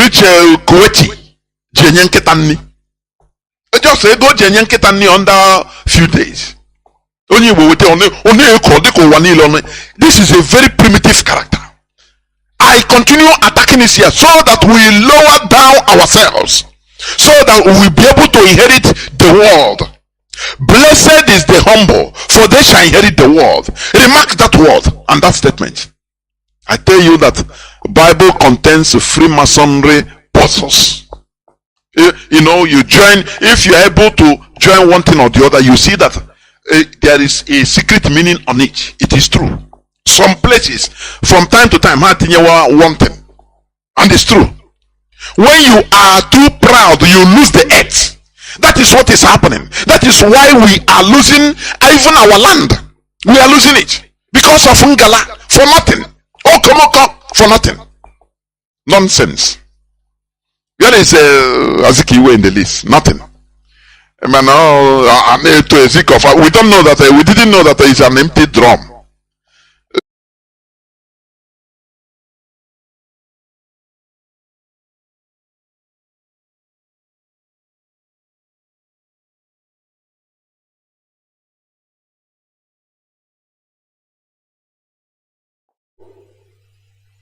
rich Kuwaiti jenye nkịta nni. Just go jenye nkịta nni under few days. Only we this is a very primitive character. I continue attacking this here so that we lower down ourselves, so that we will be able to inherit the world. Blessed is the humble, for they shall inherit the world. Remark that word and that statement. I tell you that Bible contains Freemasonry puzzles. You know, you join, if you are able to join one thing or the other, you see that there is a secret meaning on it. It is true. Some places, from time to time, one thing, and it's true. When you are too proud, you lose the earth. That is what is happening. That is why we are losing even our land. We are losing it because of Ngala, for nothing. Okomoko, for nothing. Nonsense. Where is Azikiwe in the list? Nothing. We don't know that, we didn't know that there is an empty drum.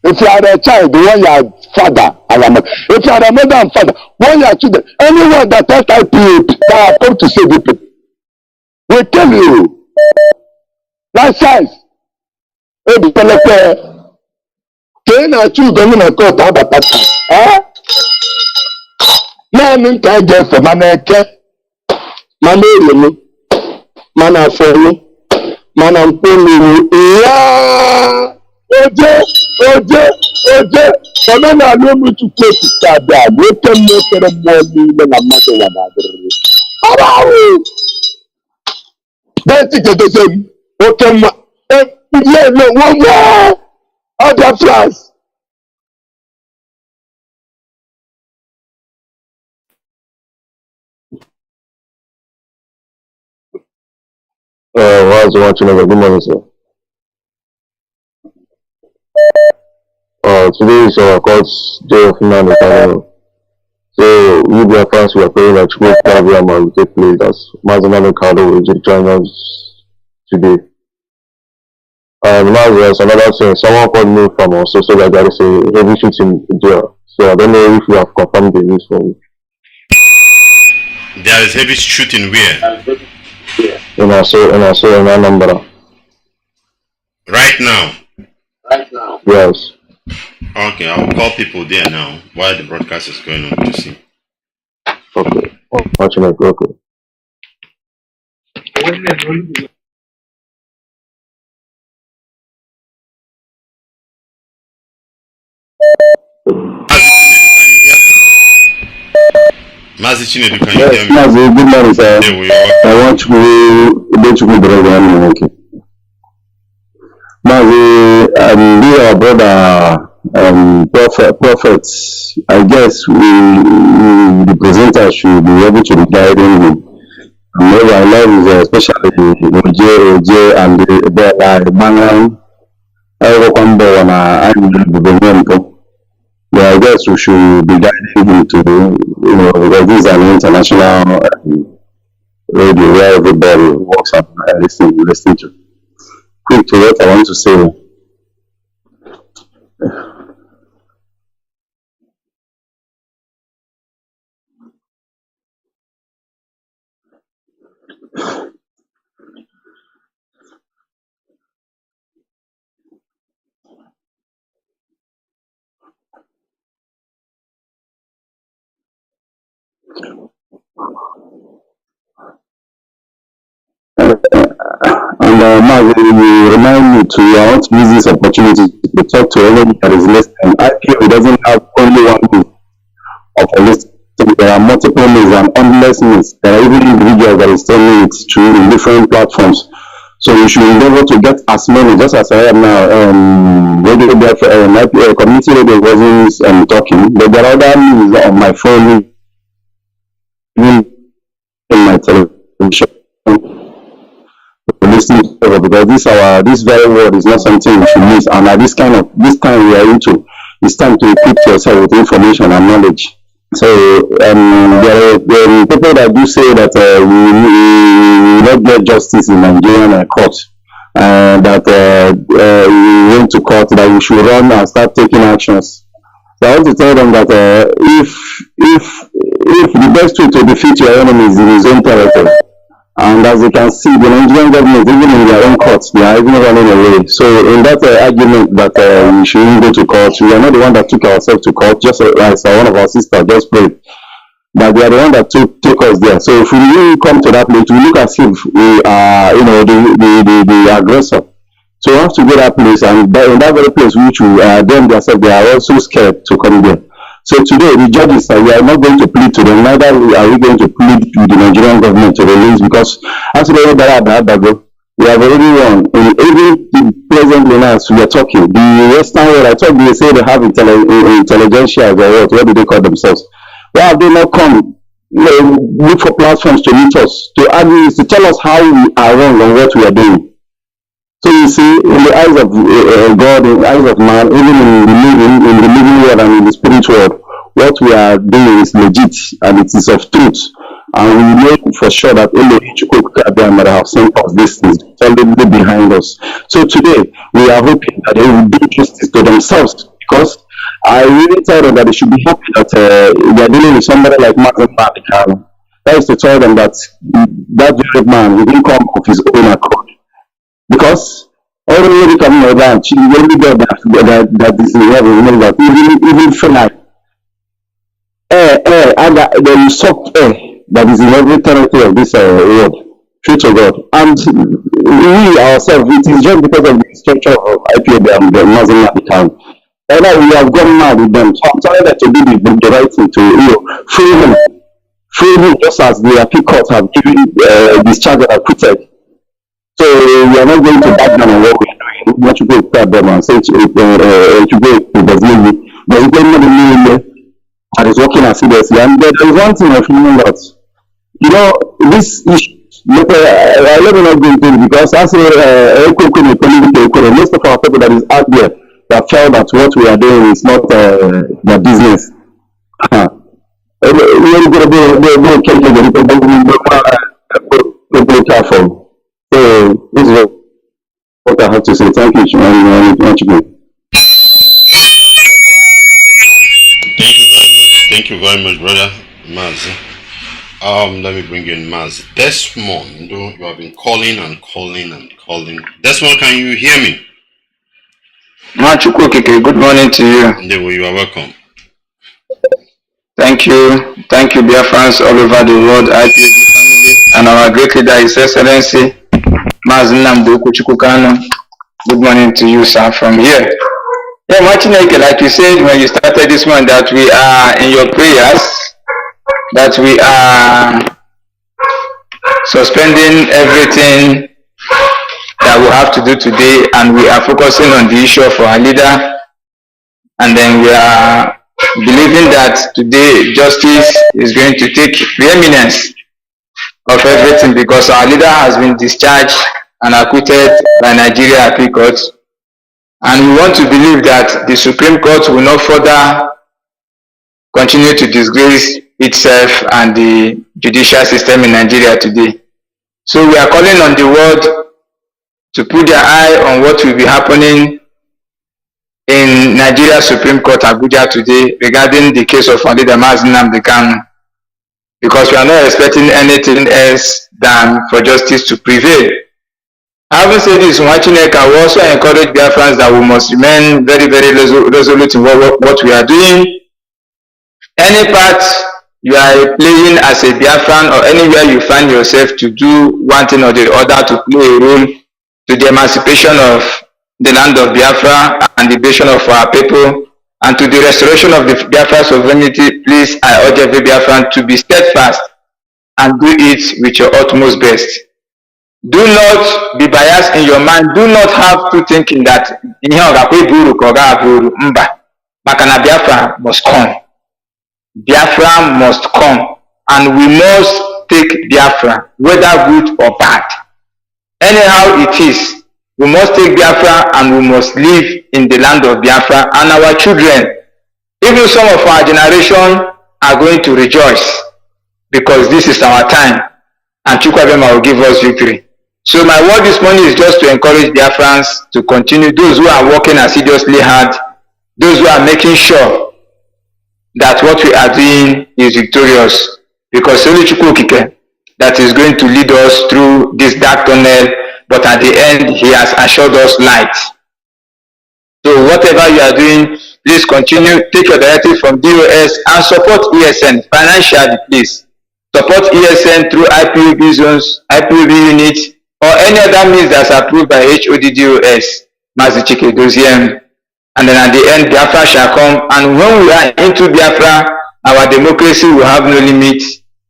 If you are a child, the one your father, if you are a mother and father, one your children, anyone that has type that come to save people, we tell you, that size, if you can choose them in a court, man, can get for manake, manake, manafoni, manamponi, yeah. Oje, kama na lomu tuketi kada, wote mmoja mwani na macho wanadiri. Abawu. Beti kedesem, wote mwa, no, one other class. What's watching over? Good morning, sir. Today is our Court's Day of Nnamdi Kanu'S. So, we Biafrans, we are praying that great program will take place as Mazi Nnamdi Kanu'S will join us today. And now there's another thing. Someone called me from also, so that there is a heavy shooting there. So, I don't know if you have confirmed the news for me. There is heavy shooting where? In Anambra. Right now? Yes. Okay, I'll call people there now while the broadcast is going on to see. Okay. Watching it. Okay. Mazi Chinedu, can you hear me? Mazi, good morning, sir. I want to go brother. Okay. Mazi, be our brother, prophet. I guess the presenter should be able to be guiding him. Maybe I love is especially OJ and the Bangan. I work on the one I guess we should be guiding him to, because this is an international radio where everybody works and listening to. Quick to what I want to say. And Mazi, you remind me to, I want to use this opportunity to talk to everyone that is listening. IPO doesn't have only one means of a list. There are multiple means and endless means. There are even individuals that is telling it through in different platforms. So we should endeavor to get as many, just as I am now. Radio Biafra, community radio wasn't talking, but there are other means on my phone, even in my television. Listening to, because this very word is not something we should miss, and at this time we are into, it's time to equip yourself with information and knowledge. So there are people that do say that we will not get justice in Nigerian court, that we went to court, that we should run and start taking actions. So I want to tell them that if the best way to defeat your enemy is in his own territory, and as you can see, the Nigerian government, even in their own courts, they are even running away. So in that argument that we shouldn't go to court, we are not the one that took ourselves to court, just as one of our sisters just prayed. But they are the one that took us there. So if we really come to that place, we look as if we are, the aggressor. So we have to go to that place, and in that very place which we them themselves, they are also scared to come there. So today, the judges we are not going to plead to them, neither are we going to plead to the Nigerian government to release, because as we have already won. Even presently now, as we are talking, the Western world, I thought they say they have intelligentsia or what do they call themselves? Why have they not come, look for platforms to meet us, to argue, to tell us how we are wrong on what we are doing? So you see, in the eyes of God, in the eyes of man, even in the living world and in the spiritual world, what we are doing is legit and it is of truth. And we know for sure that Chukwu have sent us these things, solidly behind us. So today, we are hoping that they will do justice to themselves, because I really tell them that they should be happy that they are dealing with somebody like Mazi Nnamdi Kanu'S. That is to tell them that that very man, he didn't come of his own accord. Because already coming around, she really got that is in heaven, that even feel like there is soft air that is in every territory of this world. True to God. And we ourselves, it is just because of the structure of IPOB and the Mazi Nnamdi Kanu'S. And we have gone mad with them. So I'm telling them to do the right thing to free him. Free him, just as the appeal court have given discharge and acquitted. So we are not going to back down on what we are doing. We want to go to them and say to go to that is working as seriously. And there is one thing I'm feeling that, this issue, let me not go into it, because as most of our people that is out there that felt that what we are doing is not their business. So this is what I have to say. Thank you. Thank you very much, brother Mazi. Let me bring you in, Mazi. Desmond, you have been calling and calling and calling. Desmond, can you hear me? Good morning to you. You are welcome. Thank you, Biafrans all over the world, IPOB family, and our great leader, His Excellency, Mazi Nnamdi Kanu'S. Good morning to you, sir, from here. Yeah, Machineke, like you said when you started this one, that we are in your prayers, that we are suspending everything that we have to do today, and we are focusing on the issue of our leader, and then we are believing that today justice is going to take preeminence of everything, because our leader has been discharged and acquitted by Nigeria Appeal Court, and we want to believe that the Supreme Court will not further continue to disgrace itself and the judicial system in Nigeria today. So we are calling on the world to put their eye on what will be happening in Nigeria Supreme Court Abuja today regarding the case of our leader Mazi Nnamdi Kanu'S, because we are not expecting anything else than for justice to prevail. Having said this, Machineka, we also encourage Biafrans that we must remain very, very resolute in what we are doing. Any part you are playing as a Biafran, or anywhere you find yourself to do one thing or the other to play a role to the emancipation of the land of Biafra and the liberation of our people, and to the restoration of the Biafra sovereignty, please, I urge every Biafran to be steadfast and do it with your utmost best. Do not be biased in your mind. Do not have to thinking that Makana Biafra must come. Biafra must come, and we must take Biafra, whether good or bad. Anyhow it is, We must take Biafra and we must live in the land of Biafra, and our children, even some of our generation, are going to rejoice because this is our time and Chukwuemeka will give us victory. So my word this morning is just to encourage Biafrans to continue, those who are working assiduously hard, those who are making sure that what we are doing is victorious, because only Chukwuokike that is going to lead us through this dark tunnel, but at the end he has assured us light. So whatever you are doing, please continue, take your directive from DOS and support ESN financially, please. Support ESN through IPOB zones, IPOB units, or any other means that's approved by HODDOS, Mazi Nnamdi. And then at the end, Biafra shall come. And when we are into Biafra, our democracy will have no limit.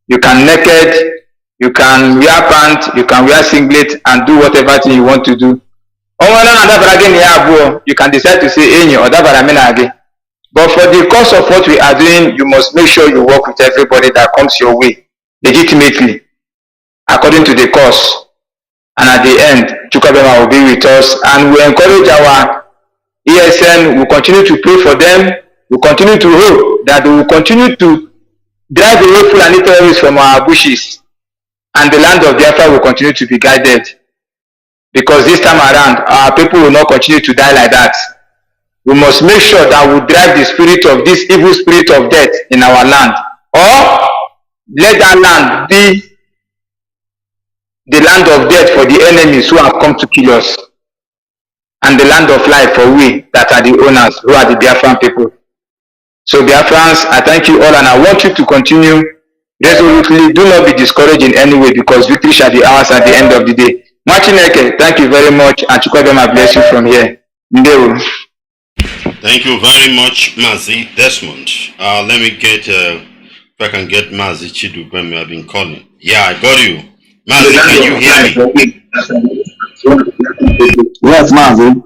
You can naked, you can wear pants, you can wear singlet, and do whatever thing you want to do. You can decide to say any or that. But for the course of what we are doing, you must make sure you work with everybody that comes your way legitimately, according to the course. And at the end, Chukwuemeka will be with us, and we encourage our ESN. We continue to pray for them. We continue to hope that they will continue to drive away Fulani terrorists from our bushes, and the land of Biafra will continue to be guided. Because this time around, our people will not continue to die like that. We must make sure that we drive the spirit of this evil spirit of death in our land, or let that land be the land of death for the enemies who have come to kill us, and the land of life for we that are the owners, who are the Biafran people. So Biafrans, I thank you all, and I want you to continue resolutely. Do not be discouraged in any way, because victory shall be ours at the end of the day. Machineke, thank you very much, and Chukwuemeka bless you from here. Ndewo. Thank you very much, Mazi Desmond. Let me get, if I can get Mazi Chidubem, I've been calling. Yeah, I got you. Mazi, can you hear me? Yes, Mazi.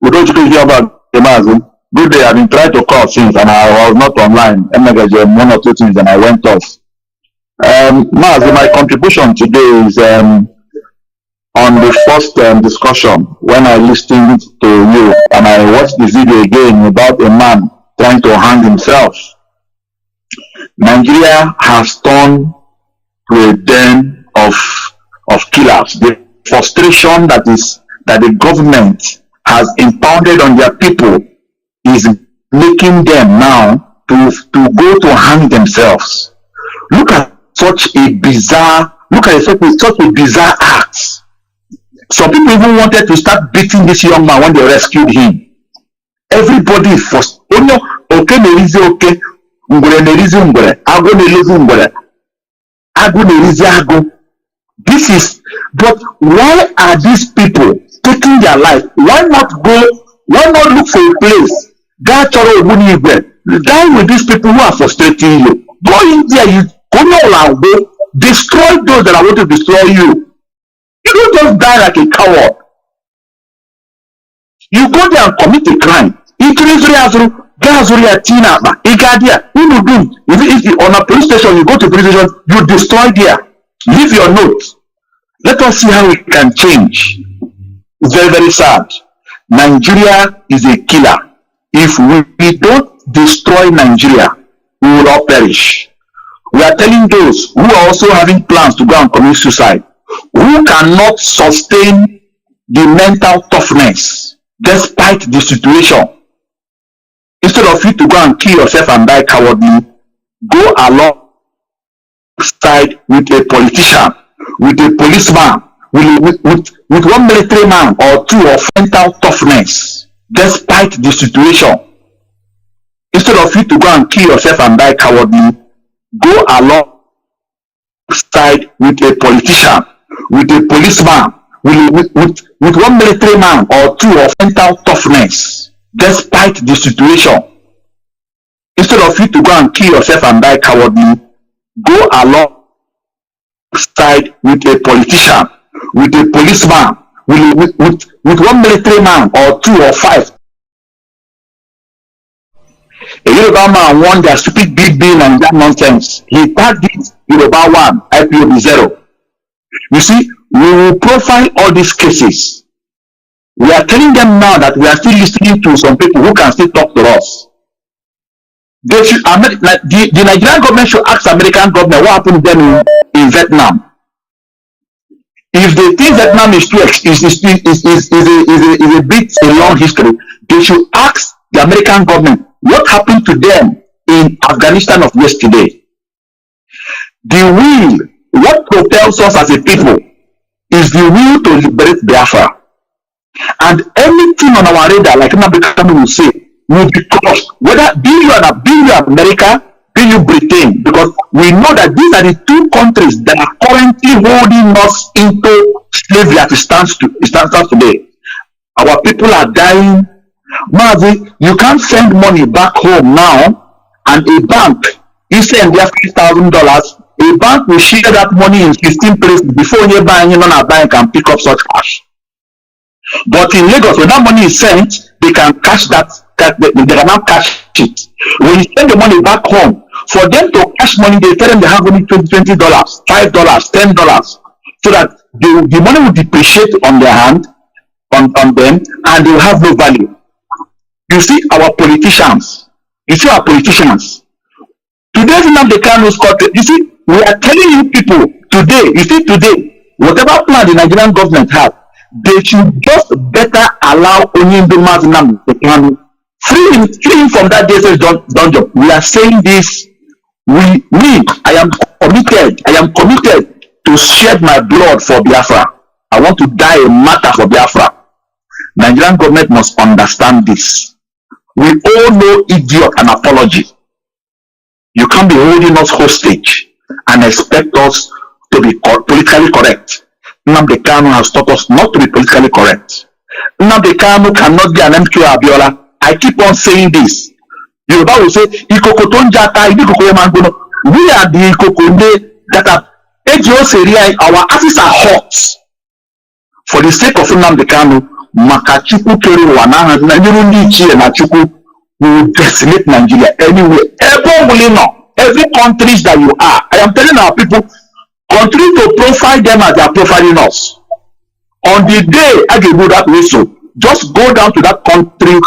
We don't hear about the Mazi. Good day, I've been trying to call since, and I was not online. I made one or two things, and I went off. Mazi, my contribution today is on the first discussion, when I listened to you and I watched the video again about a man trying to hang himself. Nigeria has turned to a den of killers. The frustration that the government has impounded on their people is making them now to go to hang themselves. Look at such a bizarre act. Some people even wanted to start beating this young man when they rescued him. Everybody is first. Okay, okay. This is, but why are these people taking their life? Why not look for a place? Die with these people who are frustrating you. Go in there, you go destroy those that are going to destroy you. You don't just die like a coward. You go there and commit a crime. If on a police station, you go to police station, you destroy there. Leave your note. Let us see how we can change. It's very, very sad. Nigeria is a killer. If we don't destroy Nigeria, we will all perish. We are telling those who are also having plans to go and commit suicide, who cannot sustain the mental toughness despite the situation. Instead of you to go and kill yourself and die cowardly, go alongside with a politician, with a policeman, with one military man or two of mental toughness despite the situation. Instead of you to go and kill yourself and die cowardly, go alongside with a politician, with a policeman, with one military man or two of mental toughness despite the situation. Instead of you to go and kill yourself and die cowardly, go alongside with a politician, with a policeman, with one military man or two or five. A Yoruba man won their stupid big bill and that nonsense. He tagged it Yoruba 1, IPOB 0. You see, we will profile all these cases We are telling them now that we are still listening to some people who can still talk to us. They should, like the Nigerian government should ask American government what happened to them in Vietnam. If they think Vietnam is too is a bit a long history, they should ask the American government what happened to them in Afghanistan of yesterday. The will, what propels us as a people, is the will to liberate Biafra. And anything on our radar, like Nnamdi Kanu will say, will be crushed. Whether be you America, be you Britain, because we know that these are the two countries that are currently holding us into slavery as it stands today. Our people are dying. Mazi, you can't send money back home now, and a bank, you send there $5,000, a bank will share that money in 15 places before you buy on a bank and pick up such cash. But in Lagos, when that money is sent, they can cash they cannot cash it. When you send the money back home, for them to cash money, they tell them they have only $20, $5, $10, so that the money will depreciate on their hand, on them, and they will have no value. You see our politicians. Today's Nnamdi Kanu's court. You see, we are telling you people today. You see, today, whatever plan the Nigerian government has, they should just better allow Mazi Nnamdi Kanu free him from that DSS dungeon. We are saying this. I am committed to shed my blood for Biafra. I want to die a martyr for Biafra. Nigerian government must understand this. We all know idiot an apology. You can't be holding us hostage and expect us to be politically correct. Nnamdi Kanu has taught us not to be politically correct. Nnamdi Kanu cannot be an MQ Abiola. I keep on saying this. Yoruba will say, we are the Ikokonde that are our asses are hot. For the sake of Nnamdi Kanu, Makachuku Keri Wana will decimate Nigeria anyway. Every country that you are. I am telling our people, continue to profile them as they are profiling us. On the day I give you that whistle, just go down to that country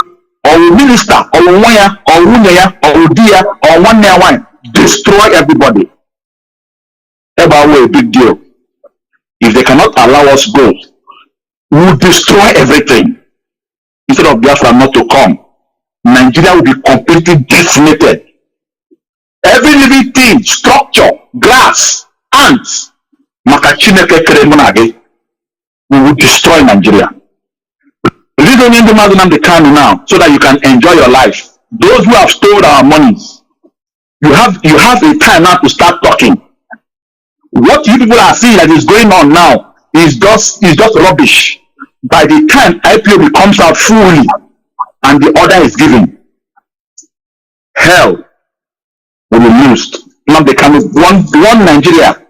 or minister or wanya or wunya or dia or one near one, destroy everybody. About a big deal. If they cannot allow us go, we will destroy everything. Instead of Biafra not to come, Nigeria will be completely decimated. Every living thing, structure, glass, ants, Makachineke Keremunage, we will destroy Nigeria. Release only the Mazi Nnamdi Kanu now, so that you can enjoy your life. Those who have stolen our monies, you have a time now to start talking. What you people are seeing that is going on now is just rubbish. By the time IPOB comes out fully and the order is given, hell will be used. Nnamdi Kanu one Nigeria.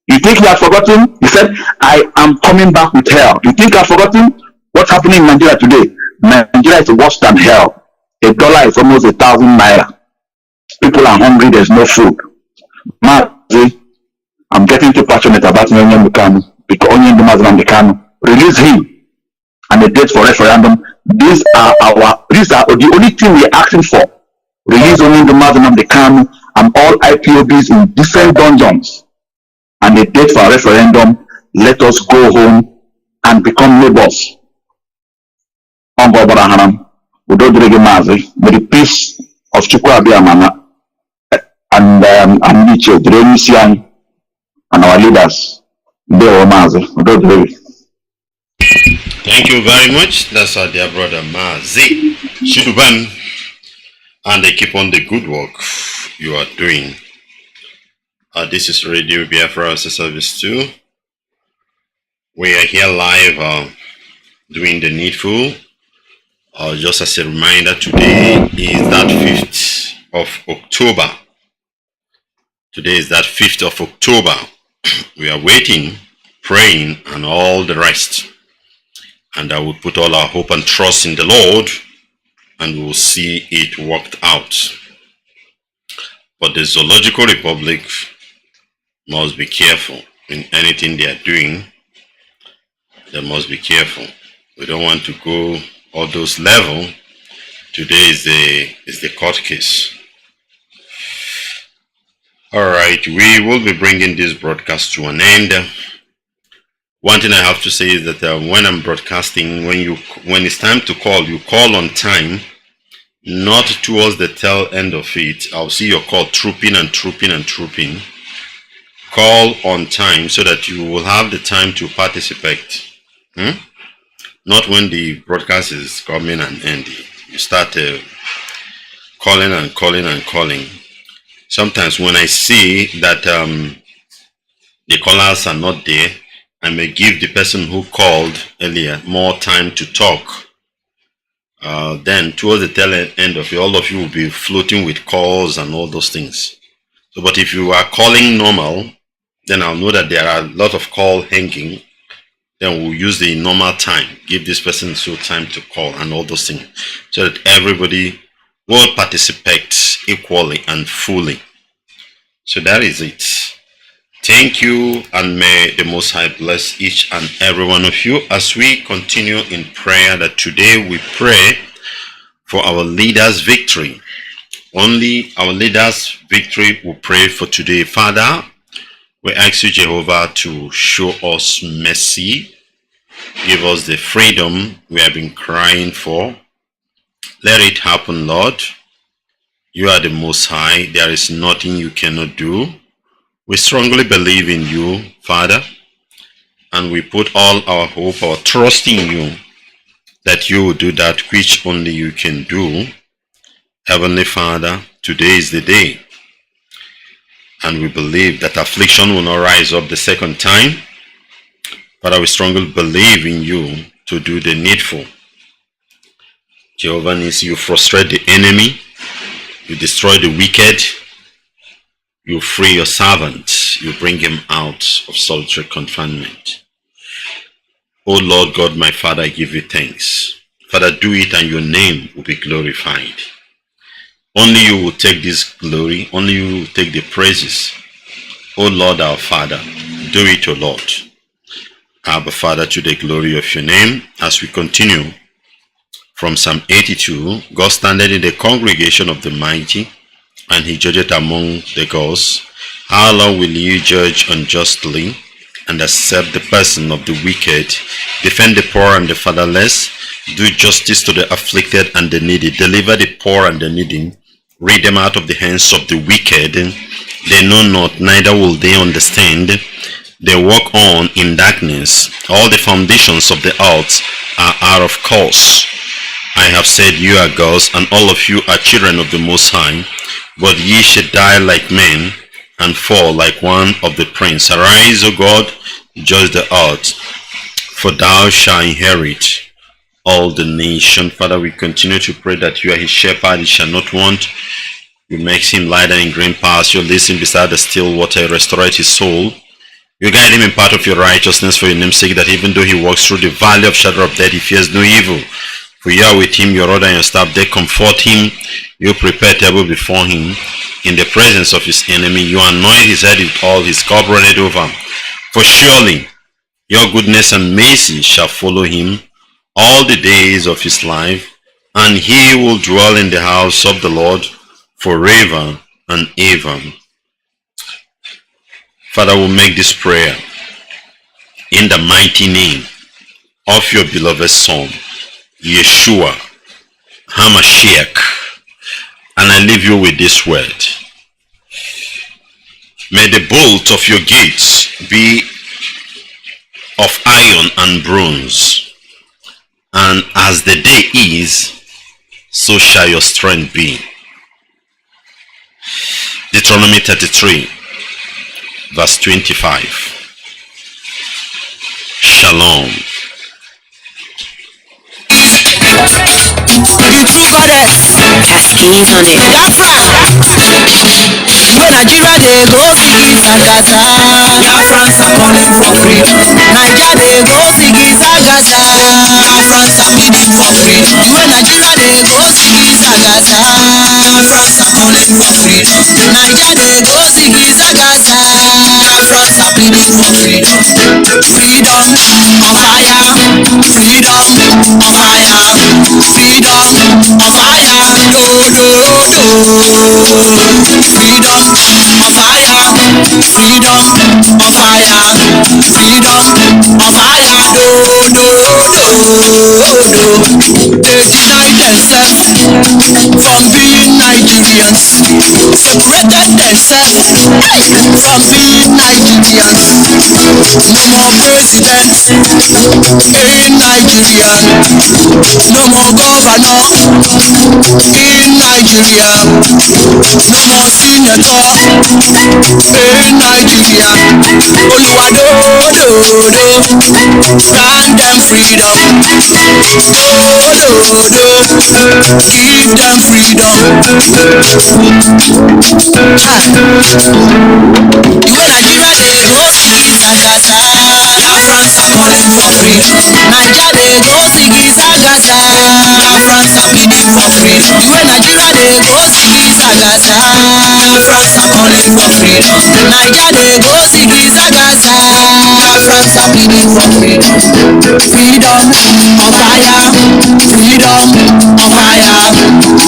You think he has forgotten? He said, I am coming back with hell. You think I've forgotten what's happening in Nigeria today? Nigeria is worse than hell. $1 is almost 1,000 naira. People are hungry, there's no food. Mazi, I'm getting too passionate about Nnamdi Kanu because only the Mazi Nnamdi Kanu. Release him and the date for referendum. These are the only thing we're asking for. Release only the Mazi Nnamdi Kanu and all IPOBs in different dungeons. And the date for referendum, let us go home and become neighbors. May the peace of Chukwu Abiyamana and Niche, the and our leaders, Thank you very much. That's our dear brother Mazi Nnamdi, and they keep on the good work you are doing. This is Radio Biafra Service 2. We are here live doing the needful. Just as a reminder, today is that 5th of October. Today is that 5th of October. We are waiting, praying, and all the rest. And I will put all our hope and trust in the Lord, and we will see it worked out. But the Zoological Republic must be careful in anything they are doing. They must be careful. We don't want to go all those level. Today is the court case. All right, we will be bringing this broadcast to an end. One thing I have to say is that when I'm broadcasting, when it's time to call, you call on time, not towards the tail end of it. I'll see your call trooping and trooping and trooping. Call on time so that you will have the time to participate. Not when the broadcast is coming and ending. You start calling and calling and calling. Sometimes when I see that the callers are not there, I may give the person who called earlier more time to talk. Then towards the tail end of it, all of you will be floating with calls and all those things. So, but if you are calling normal, then I'll know that there are a lot of call hanging. Then we'll use the normal time, give this person so time to call and all those things, so that everybody will participate equally and fully. So that is it. Thank you, and may the Most High bless each and every one of you as we continue in prayer. That today we pray for our leaders' victory. Only our leaders' victory will pray for today. Father, we ask you, Jehovah, to show us mercy. Give us the freedom we have been crying for. Let it happen, Lord. You are the Most High. There is nothing you cannot do. We strongly believe in you, Father, and we put all our hope, our trust in you, that you will do that which only you can do. Heavenly Father, today is the day, and we believe that affliction will not rise up the second time. Father, we strongly believe in you to do the needful. Jehovah Nissi, you frustrate the enemy, you destroy the wicked, you free your servant, you bring him out of solitary confinement. O Lord God, my Father, I give you thanks. Father, do it and your name will be glorified. Only you will take this glory, only you will take the praises. O Lord our Father, do it, O Lord. Abba Father, to the glory of your name, as we continue from Psalm 82, God standeth in the congregation of the mighty, and he judgeth among the gods. How long will you judge unjustly, and accept the person of the wicked? Defend the poor and the fatherless. Do justice to the afflicted and the needy. Deliver the poor and the needy. Rid them out of the hands of the wicked. They know not, neither will they understand. They walk on in darkness. All the foundations of the earth are out of course. I have said, you are gods, and all of you are children of the Most High. But ye shall die like men, and fall like one of the prince. Arise, O God, judge the earth, for thou shalt inherit all the nation. Father, we continue to pray that you are his shepherd, he shall not want. You make him lie down in green pastures. You lead him beside the still water, restore his soul. You guide him in part of your righteousness for your name's sake, that even though he walks through the valley of shadow of death, he fears no evil. For you are with him, your rod and your staff, they comfort him. You prepare a table before him in the presence of his enemy. You anoint his head with oil, his cup runneth over. For surely your goodness and mercy shall follow him all the days of his life, and he will dwell in the house of the Lord forever and ever. Father, we'll make this prayer in the mighty name of your beloved Son, Yeshua HaMashiach. And I leave you with this word. May the bolt of your gates be of iron and bronze, and as the day is, so shall your strength be. Deuteronomy 33, verse 25. Shalom. The true goddess has keys on it. Biafra. When Nigeria they go sigi sagasa. Biafrans are calling for freedom. Nigeria they go sigi sagasa. Biafrans are pleading for freedom. When Nigeria they go sigi sagasa. Biafrans are calling for freedom. Nigeria they go sigi sagasa. Biafrans are pleading for freedom. Freedom on fire. Freedom Freedom on fire, freedom on fire, freedom on fire, They deny themselves from being Nigerians, separated themselves from being Nigerians. No more presidents in Nigeria, no more governor in Nigeria, no more senator in Nigeria. Oluwadodo, grant them freedom. Give them freedom. When Nigeria they go sigi sagasa, Biafrans are calling for freedom. Nigeria they go sigi sagasa, Biafrans are pleading for freedom. When Nigeria they go sigi sagasa, Biafrans are calling for freedom. Nigeria they go sigi sagasa, Biafrans are pleading for freedom. Freedom on fire, freedom on fire,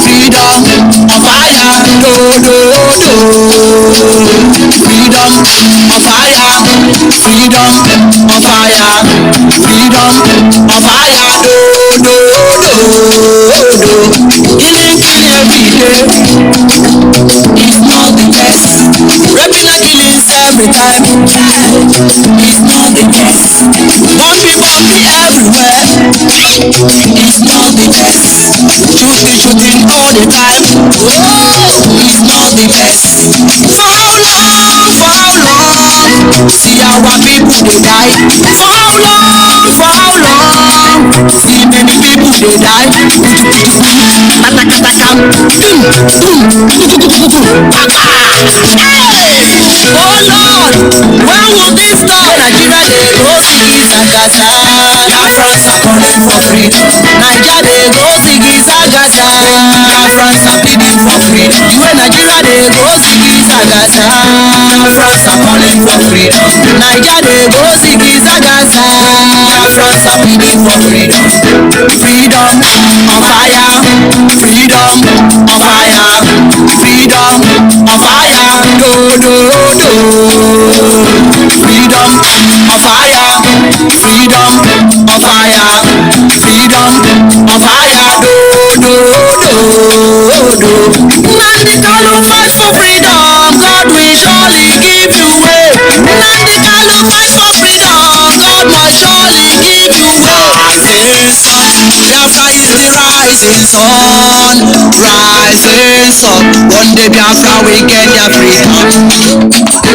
freedom on fire, freedom on fire, freedom on fire, freedom on fire, Killing every day is not the best. Raping and killings every time is not the best. Bumpy everywhere is not the best. Shooting all the time, is not the best. For how long? See our people they die. For how long? See many people they die. Oh Lord, when will this stop? Nigeria they go sigi sagasa, Biafrans are calling for freedom. Nigeria they go sigi sagasa, Biafrans are pleading for freedom. When Nigeria they go sigi sagasa, Biafrans are calling for freedom. Nigeria they go sigi sagasa, Biafrans are pleading for freedom. Freedom on fire, freedom on fire, freedom on fire, Freedom on fire, freedom on fire, freedom on fire, Nnamdi Kanu fight for freedom, God will surely give you way. Nnamdi Kanu fight for freedom, God must surely give you way. Rise up, Biafra is the rising sun. Rising up, one day Biafra will get their freedom.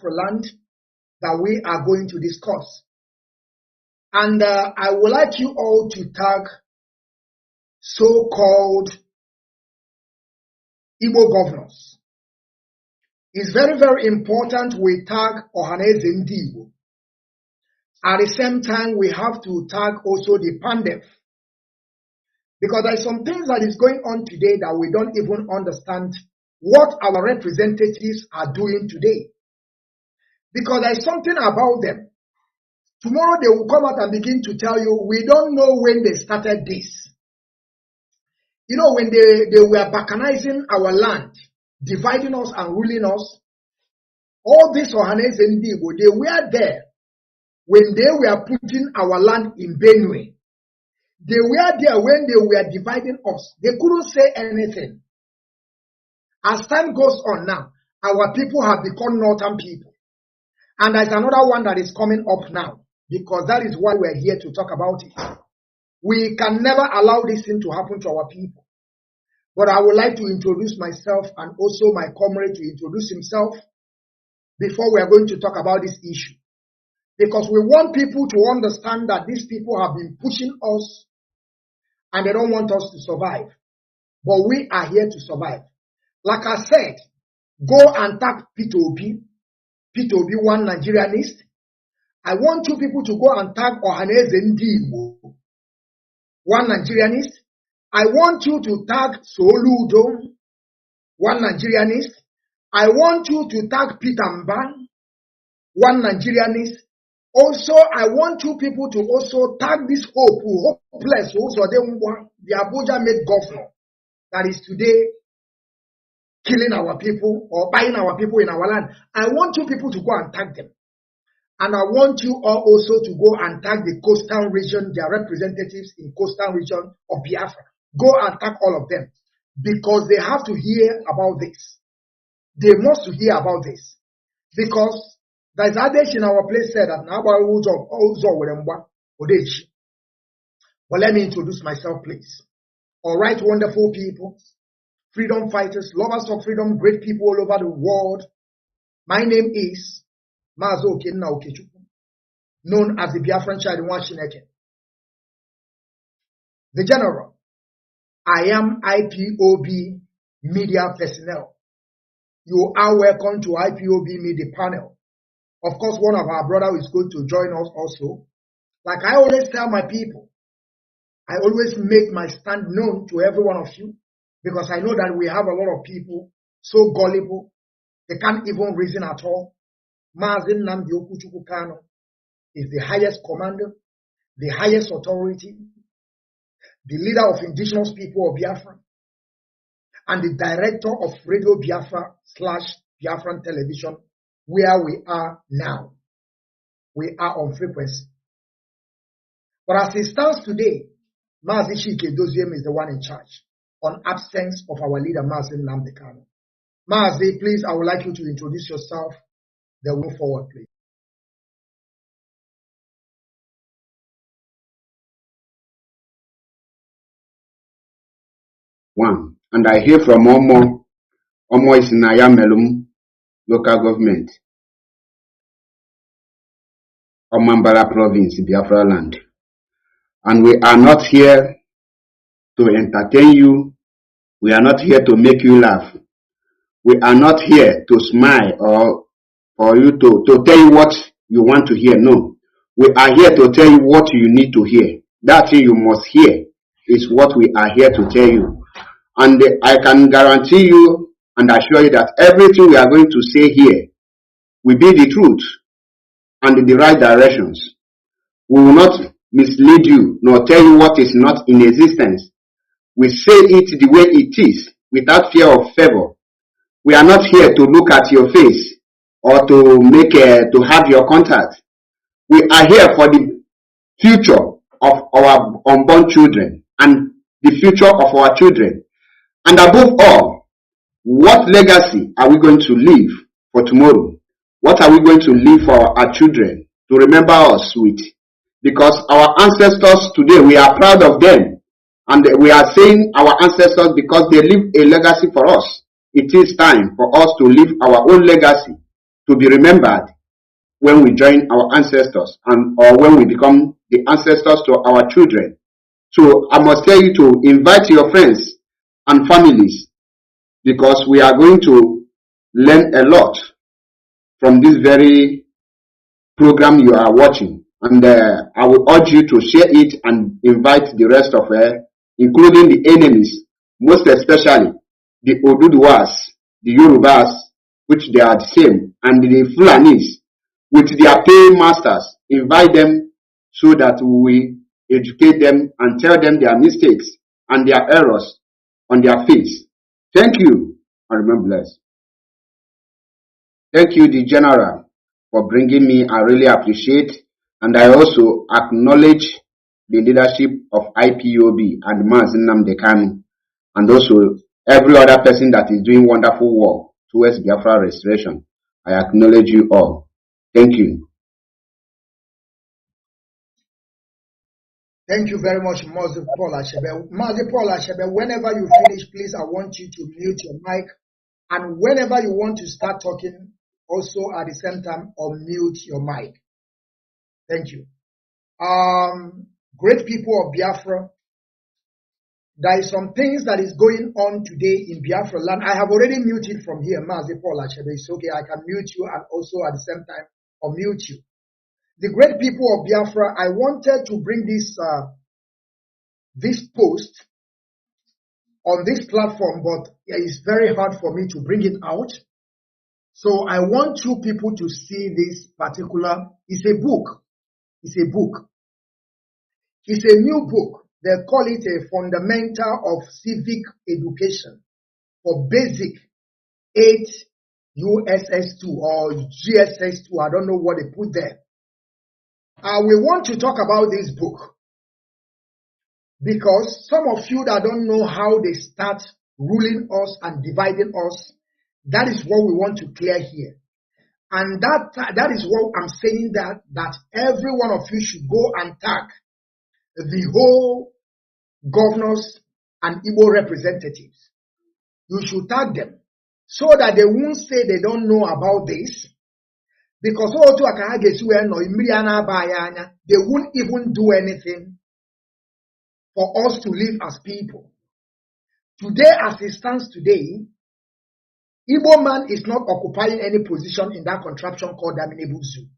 Land that we are going to discuss. And I would like you all to tag so-called Igbo governors. It's very, very important we tag Ohaneze Ndi Igbo. At the same time, we have to tag also the Pandef. Because there are some things that is going on today that we don't even understand what our representatives are doing today. Because there is something about them. Tomorrow they will come out and begin to tell you, we don't know when they started this. You know, when they were balkanizing our land, dividing us and ruling us, all these Ohaneze Ndi Igbo, they were there when they were putting our land in Benue. They were there when they were dividing us. They couldn't say anything. As time goes on now, our people have become northern people. And there's another one that is coming up now, because that is why we're here to talk about it. We can never allow this thing to happen to our people. But I would like to introduce myself and also my comrade to introduce himself before we are going to talk about this issue. Because we want people to understand that these people have been pushing us and they don't want us to survive. But we are here to survive. Like I said, go and tag Peter Obi, one Nigerianist. I want you people to go and tag Ohanaeze Ndigbo, one Nigerianist. I want you to tag Soludo, one Nigerianist. I want you to tag Peter Mban, one Nigerianist. Also, I want you people to also tag this hopeless, also the Abuja made governor that is today killing our people or buying our people in our land. I want you people to go and tag them. And I want you all also to go and tag the coastal region, their representatives in coastal region of Biafra. Go and tag all of them because they have to hear about this. They must hear about this because there's adage in our place said that but let me introduce myself, please. All right, wonderful people, freedom fighters, lovers of freedom, great people all over the world. My name is Mazi Nnamdi Kanu'S, known as the Biafran child in Washington. The General. I am IPOB media personnel. You are welcome to IPOB media panel. Of course, one of our brothers is going to join us also. Like I always tell my people, I always make my stand known to every one of you because I know that we have a lot of people so gullible, they can't even reason at all. Mazi Nnamdi Kanu'S is the highest commander, the highest authority, the leader of indigenous people of Biafra, and the director of Radio Biafra / Biafran Television, where we are now. We are on frequency. But as it stands today, Mazi Nnamdi is the one in charge on absence of our leader, Mazi Nnamdi Kanu'S. Mazi, please, I would like you to introduce yourself. Then move forward, please. One, and I hear from Omo is in Ayamelum local government, Omambara province, Biafra land. And we are not here to entertain you. We are not here to make you laugh. We are not here to smile or for you to tell you what you want to hear. No. We are here to tell you what you need to hear. That thing you must hear is what we are here to tell you. And I can guarantee you and assure you that everything we are going to say here will be the truth and in the right directions. We will not mislead you nor tell you what is not in existence. We say it the way it is without fear of favor. We are not here to look at your face or to to have your contact. We are here for the future of our unborn children and the future of our children. And above all, what legacy are we going to leave for tomorrow? What are we going to leave for our children to remember us with? Because our ancestors today, we are proud of them. And we are saying our ancestors because they leave a legacy for us. It is time for us to leave our own legacy to be remembered when we join our ancestors or when we become the ancestors to our children. So I must tell you to invite your friends and families because we are going to learn a lot from this very program you are watching. And I will urge you to share it and invite the rest of including the enemies, most especially the Oduduwas, the Yorubas, which they are the same, and the Fulanis, with their paying masters. Invite them so that we educate them and tell them their mistakes and their errors on their face. Thank you, and remain blessed. Thank you, the General, for bringing me. I really appreciate, and I also acknowledge the leadership of IPOB and Mazi Nnamdi Kanu'S, and also every other person that is doing wonderful work towards Biafra restoration. I acknowledge you all. Thank you. Thank you very much, Mazi Paul Achebe. Mazi Paul Achebe, whenever you finish, please, I want you to mute your mic. And whenever you want to start talking, also at the same time, unmute your mic. Thank you. Great people of Biafra, there is some things that is going on today in Biafra land. I have already muted from here, Mazi Paul Achebe. It's okay, I can mute you and also at the same time unmute you. The great people of Biafra, I wanted to bring this post on this platform, but it is very hard for me to bring it out. So I want you people to see this particular, it's a book. It's a book. It's a new book. They call it a Fundamental of Civic Education for Basic 8 USS2 or GSS2. I don't know what they put there. We want to talk about this book because some of you that don't know how they start ruling us and dividing us, that is what we want to clear here. And that is what I'm saying, that every one of you should go and tag the whole governors and Igbo representatives. You should tag them so that they won't say they don't know about this. Because they won't even do anything for us to live as people. Today, as it stands today, Igbo man is not occupying any position in that contraption called Daminebutsu.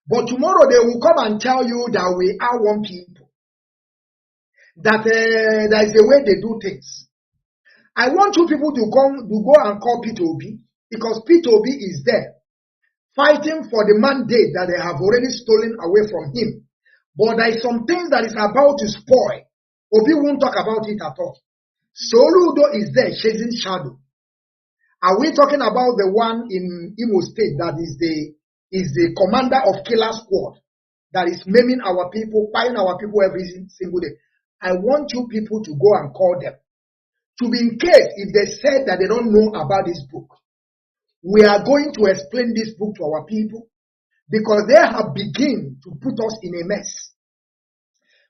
But tomorrow they will come and tell you that we are one people. That there is a way they do things. I want you people to go and call P2B because P2B is there fighting for the mandate that they have already stolen away from him. But there is some things that is about to spoil. Obi won't talk about it at all. Soludo is there chasing shadow. Are we talking about the one in Imo State that is the commander of Killer Squad that is maiming our people, fighting our people every single day? I want you people to go and call them. To be in case if they said that they don't know about this book. We are going to explain this book to our people because they have begun to put us in a mess.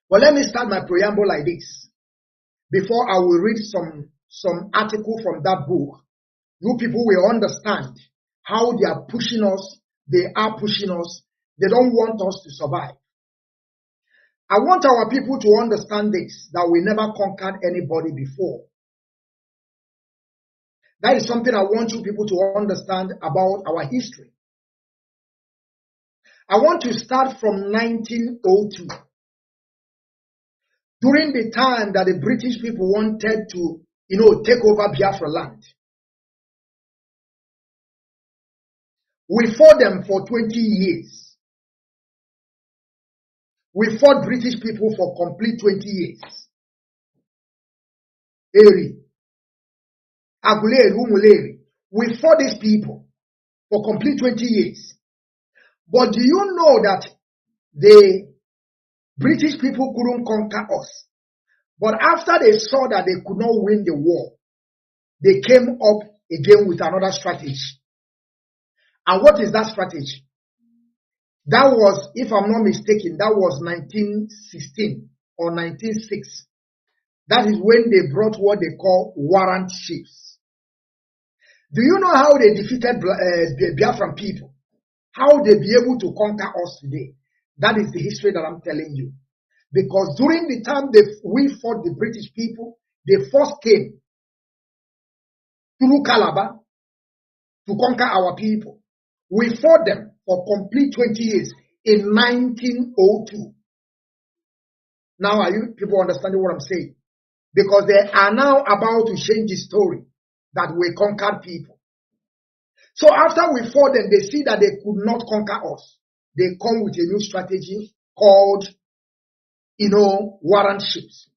But let me start my preamble like this. Before I will read some article from that book, you people will understand how they are pushing us. They are pushing us. They don't want us to survive. I want our people to understand this, that we never conquered anybody before. That is something I want you people to understand about our history. I want to start from 1902. During the time that the British people wanted to, take over Biafra land. We fought them for 20 years. We fought British people for complete 20 years. We fought these people for complete 20 years. But do you know that the British people couldn't conquer us? But after they saw that they could not win the war, they came up again with another strategy. And what is that strategy? That was, if I'm not mistaken, that was 1916 or 1906. That is when they brought what they call warrant ships. Do you know how they defeated the Biafran people? How they be able to conquer us today? That is the history that I'm telling you. Because during the time we fought the British people, they first came through Calabar to conquer our people. We fought them for complete 20 years in 1902. Now are you people understanding what I'm saying? Because they are now about to change the story that we conquered people. So after we fought them, they see that they could not conquer us. They come with a new strategy called, warrant ships.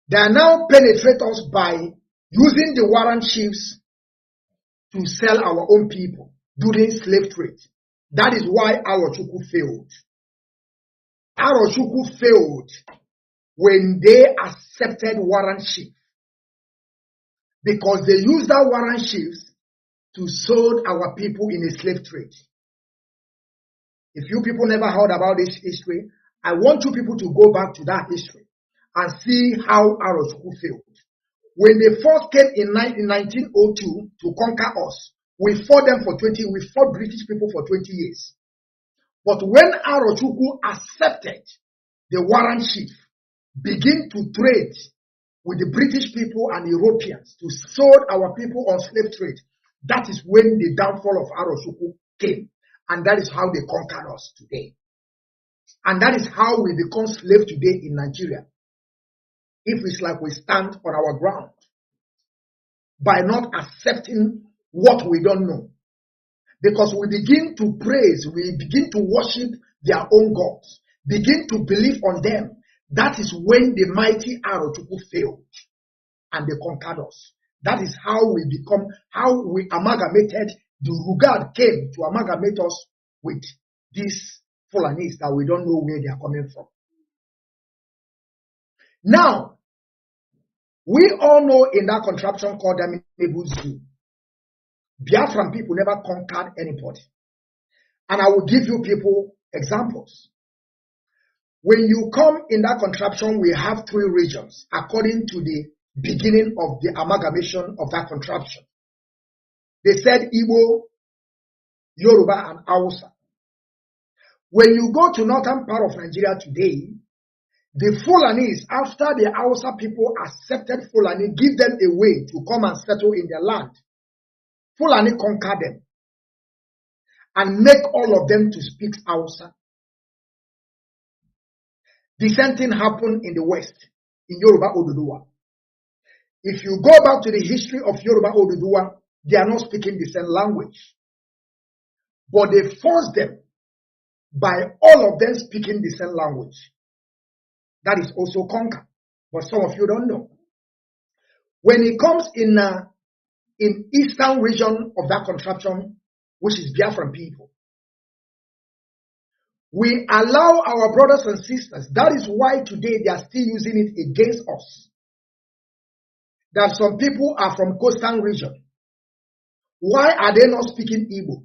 They are now penetrate us by using the warrant ships to sell our own people during slave trade. That is why our Chukwu failed. Arochukwu failed when they accepted warrant chief, because they used that warrant chiefs to sold our people in a slave trade. If you people never heard about this history, I want you people to go back to that history and see how Arochukwu failed. When they first came in 1902 to conquer us, we fought them for 20, we fought British people for 20 years. But when Arochukwu accepted the warrant chief, begin to trade with the British people and Europeans to sold our people on slave trade, that is when the downfall of Arochukwu came. And that is how they conquered us today. And that is how we become slaves today in Nigeria. If it's like we stand on our ground by not accepting what we don't know. Because we begin to praise, we begin to worship their own gods, begin to believe on them. That is when the mighty Arochukwu failed and they conquered us. That is how we become, how we amalgamated. The Rugard came to amalgamate us with these Fulanis that we don't know where they are coming from. Now, we all know in that contraption called Daminebu Zoo, Biafran people never conquered anybody. And I will give you people examples. When you come in that contraption, we have 3 regions according to the beginning of the amalgamation of that contraption. They said Igbo, Yoruba, and Hausa. When you go to northern part of Nigeria today, the Fulanis, after the Hausa people accepted Fulani, give them a way to come and settle in their land. Fulani conquer them and make all of them to speak Hausa. The same thing happened in the West, in Yoruba Oduduwa. If you go back to the history of Yoruba Oduduwa, they are not speaking the same language. But they forced them by all of them speaking the same language. That is also conquer. But some of you don't know. When it comes in eastern region of that contraption, which is Biafran people, we allow our brothers and sisters. That is why today they are still using it against us. That some people are from coastal region. Why are they not speaking Igbo?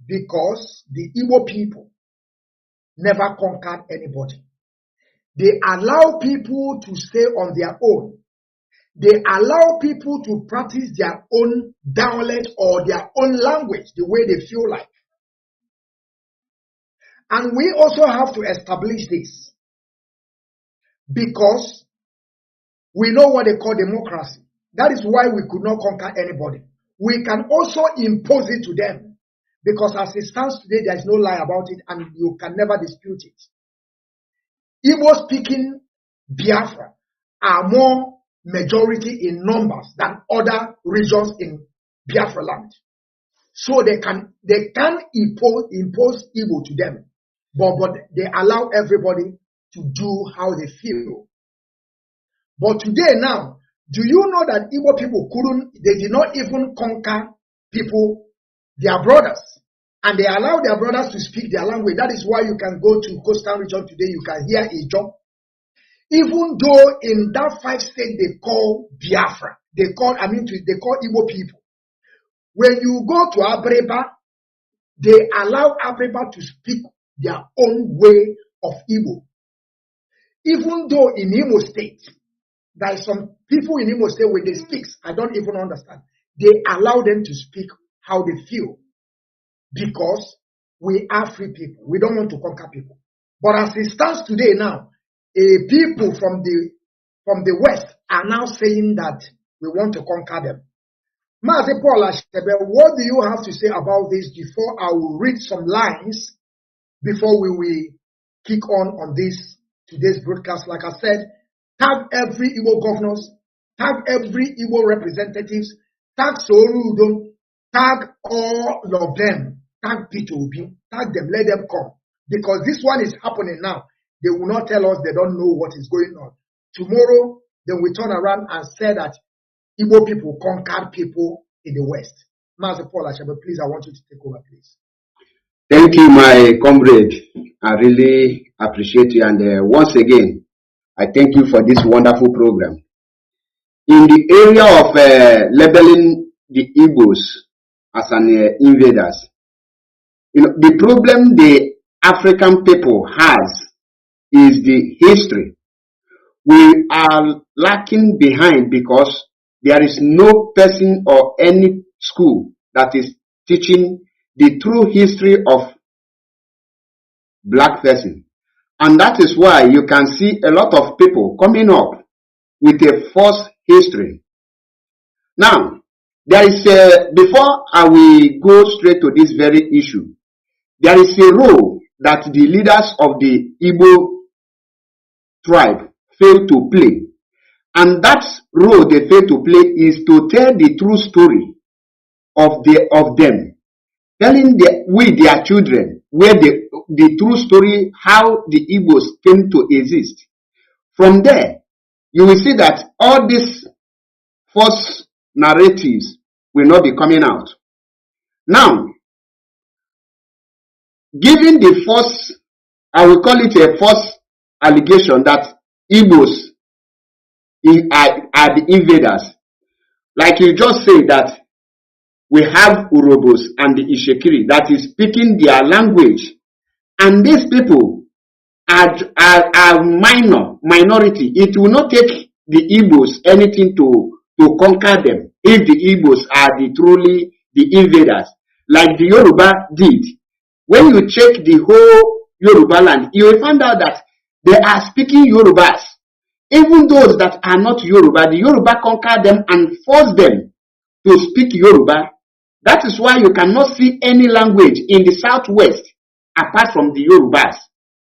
Because the Igbo people never conquered anybody. They allow people to stay on their own. They allow people to practice their own dialect or their own language the way they feel like. And we also have to establish this because we know what they call democracy. That is why we could not conquer anybody. We can also impose it to them because as it stands today, there is no lie about it and you can never dispute it. Igbo speaking Biafra are more majority in numbers than other regions in Biafra land. So they can impose Igbo to them. But they allow everybody to do how they feel. But today now, do you know that Igbo people they did not even conquer people, their brothers. And they allow their brothers to speak their language. That is why you can go to coastal region today, you can hear a job. Even though in that 5 states they call Biafra, they call Igbo people. When you go to Abreba, they allow Abreba to speak their own way of Igbo. Even though in Imo State, there are some people in Imo State when they speak, I don't even understand. They allow them to speak how they feel. Because we are free people. We don't want to conquer people. But as it stands today now, people from the West are now saying that we want to conquer them. Mazi Paul Ashebe, what do you have to say about this before I will read some lines before we will kick on this today's broadcast? Like I said, tag every Igbo governors, tag every Igbo representatives, tag Sorudon, tag all of them, tag P2B, tag them, let them come. Because this one is happening now. They will not tell us they don't know what is going on. Tomorrow, they will turn around and say that Igbo people conquered people in the West. Mazi Paul Ashebe, please, I want you to take over, please. Thank you, my comrade. I really appreciate you. And once again, I thank you for this wonderful program. In the area of labeling the Igbos as an invaders, the problem the African people has is the history. We are lacking behind because there is no person or any school that is teaching the true history of black person. And that is why you can see a lot of people coming up with a false history. Now, there is before I will go straight to this very issue, there is a role that the leaders of the Igbo tribe fail to play. And that role they fail to play is to tell the true story of them, telling their children where the true story, how the Igbos came to exist. From there, you will see that all these false narratives will not be coming out. Now, given the false, I will call it a false allegation that Igbos are the invaders, like you just said that we have Urobos and the Ishekiri that is speaking their language, and these people are minority. It will not take the Igbos anything to conquer them if the Igbos are truly the invaders, like the Yoruba did. When you check the whole Yoruba land, you will find out that they are speaking Yorubas. Even those that are not Yoruba, the Yoruba conquer them and force them to speak Yoruba. That is why you cannot see any language in the southwest apart from the Yorubas.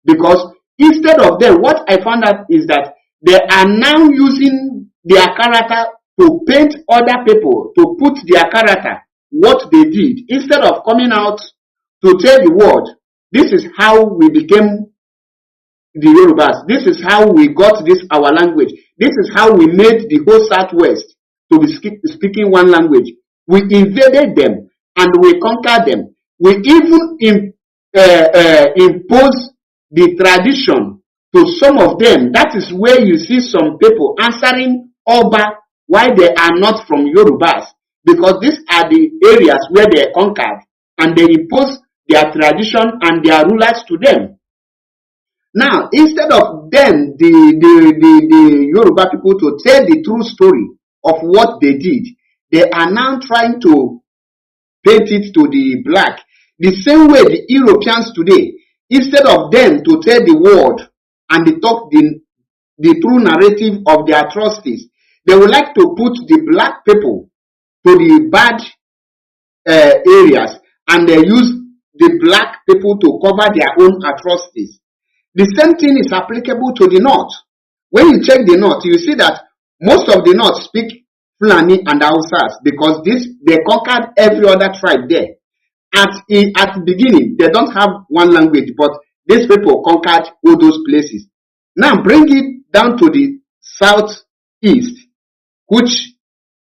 Because instead of them, what I found out is that they are now using their character to paint other people, to put their character, what they did, instead of coming out to tell the world, this is how we became the Yorubas. This is how we got this our language. This is how we made the whole southwest to be speaking one language. We invaded them and we conquered them. We even imposed the tradition to some of them. That is where you see some people answering Oba why they are not from Yorubas, because these are the areas where they conquered and they imposed their tradition and their rulers to them. Now, instead of them, the Yoruba people to tell the true story of what they did, they are now trying to paint it to the black. The same way the Europeans today, instead of them to tell the world and they talk the true narrative of their atrocities, they would like to put the black people to the bad areas, and they use the black people to cover their own atrocities. The same thing is applicable to the north. When you check the north, you see that most of the north speak Fulani and Hausas, because they conquered every other tribe there. At the beginning, they don't have one language, but these people conquered all those places. Now bring it down to the southeast, which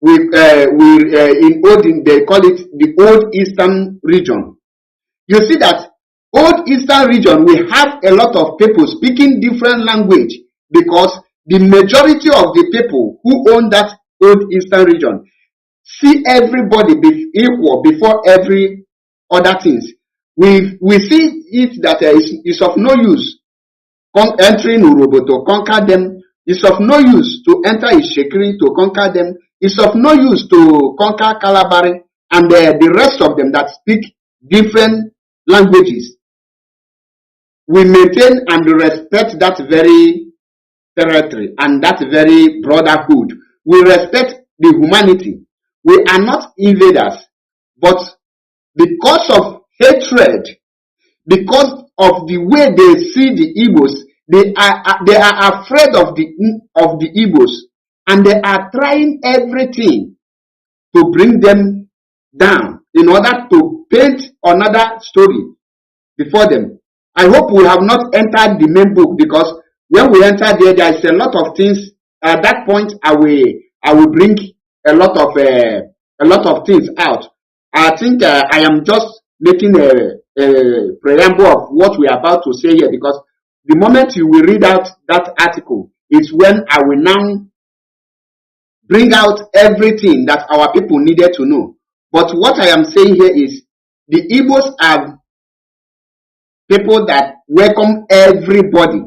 in Odin they call it the Old Eastern region. You see that Old Eastern region, we have a lot of people speaking different language, because the majority of the people who own that Old Eastern region see everybody be equal before every other things. We see it that it's of no use entering Urobo to conquer them. It's of no use to enter Ishekiri to conquer them. It's of no use to conquer Kalabari and the rest of them that speak different languages. We maintain and respect that very territory and that very brotherhood. We respect the humanity. We are not invaders, but because of hatred, because of the way they see the Igbos, they are afraid of the Igbos, and they are trying everything to bring them down in order to paint another story before them. I hope we have not entered the main book, because when we enter there is a lot of things. At that point, I will bring a lot of things out. I think I am just making a preamble of what we are about to say here, because the moment you will read out that article is when I will now bring out everything that our people needed to know. But what I am saying here is the Igbos are people that welcome everybody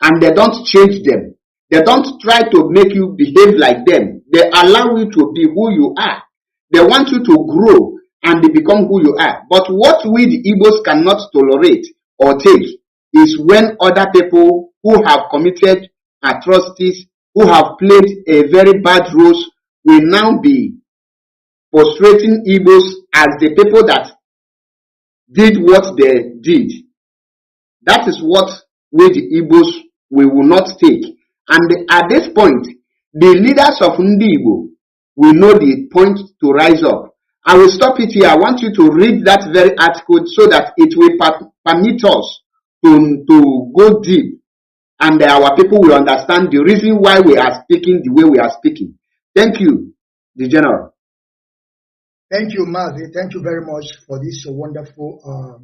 and they don't change them. They don't try to make you behave like them. They allow you to be who you are. They want you to grow and they become who you are. But what we the Igbos cannot tolerate or take is when other people who have committed atrocities, who have played a very bad role, will now be frustrating Igbos as the people that did what they did. That is what we the Igbos we will not take. And at this point, the leaders of Igbo will know the point to rise up. I will stop it here. I want you to read that very article so that it will permit us to go deep and our people will understand the reason why we are speaking the way we are speaking. Thank you, the General. Thank you, Mazi. Thank you very much for this wonderful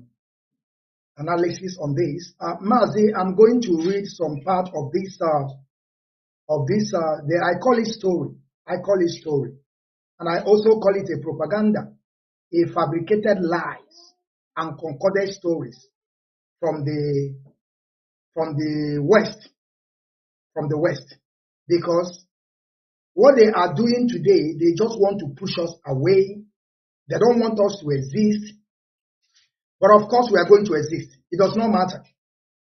analysis on this. Mazi, I'm going to read some part of this. I call it story. I call it story, and I also call it a propaganda, a fabricated lies and concocted stories from the West, because what they are doing today, they just want to push us away. They don't want us to exist. But of course, we are going to exist. It does not matter.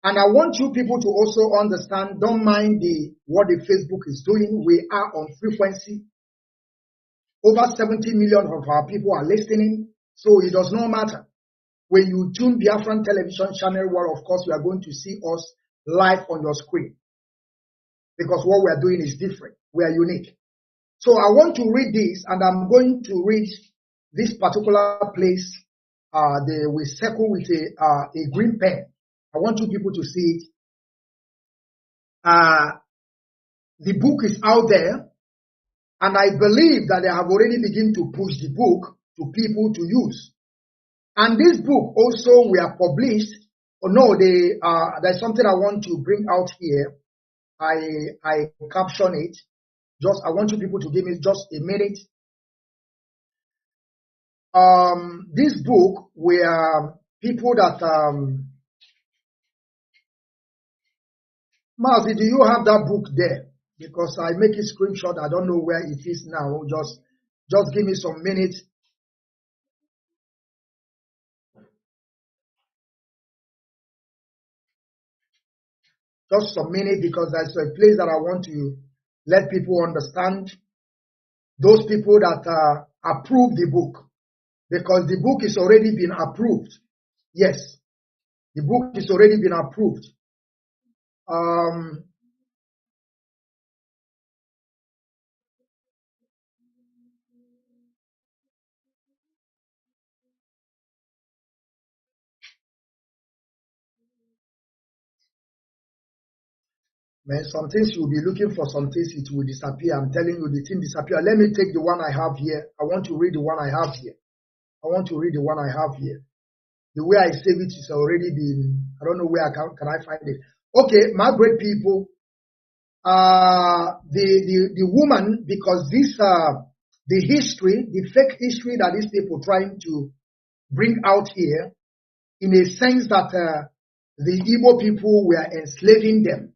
And I want you people to also understand, don't mind what the Facebook is doing. We are on frequency. Over 70 million of our people are listening. So it does not matter. When you tune Biafran television channel, well, of course, you are going to see us live on your screen. Because what we are doing is different. We are unique. So I want to read this, and I'm going to read this particular place. We circle with a green pen. I want you people to see it. The book is out there, and I believe that they have already begun to push the book to people to use. And this book also were published. There's something I want to bring out here. I caption it. I want you people to give me just a minute. This book were people that Mazi, do you have that book there? Because I make a screenshot. I don't know where it is now. Just give me some minutes. Just some minute, because there's a place that I want to let people understand. Those people that approve the book. Because the book is already been approved. Yes. The book is already been approved. Man, some things you'll be looking for, some things it will disappear. I'm telling you, the thing disappear. Let me take the one I have here. I want to read the one I have here. The way I save it is already been, I don't know where can I find it. Okay, my great people, the woman, because this, the history, the fake history that these people trying to bring out here, in a sense that the Igbo people were enslaving them,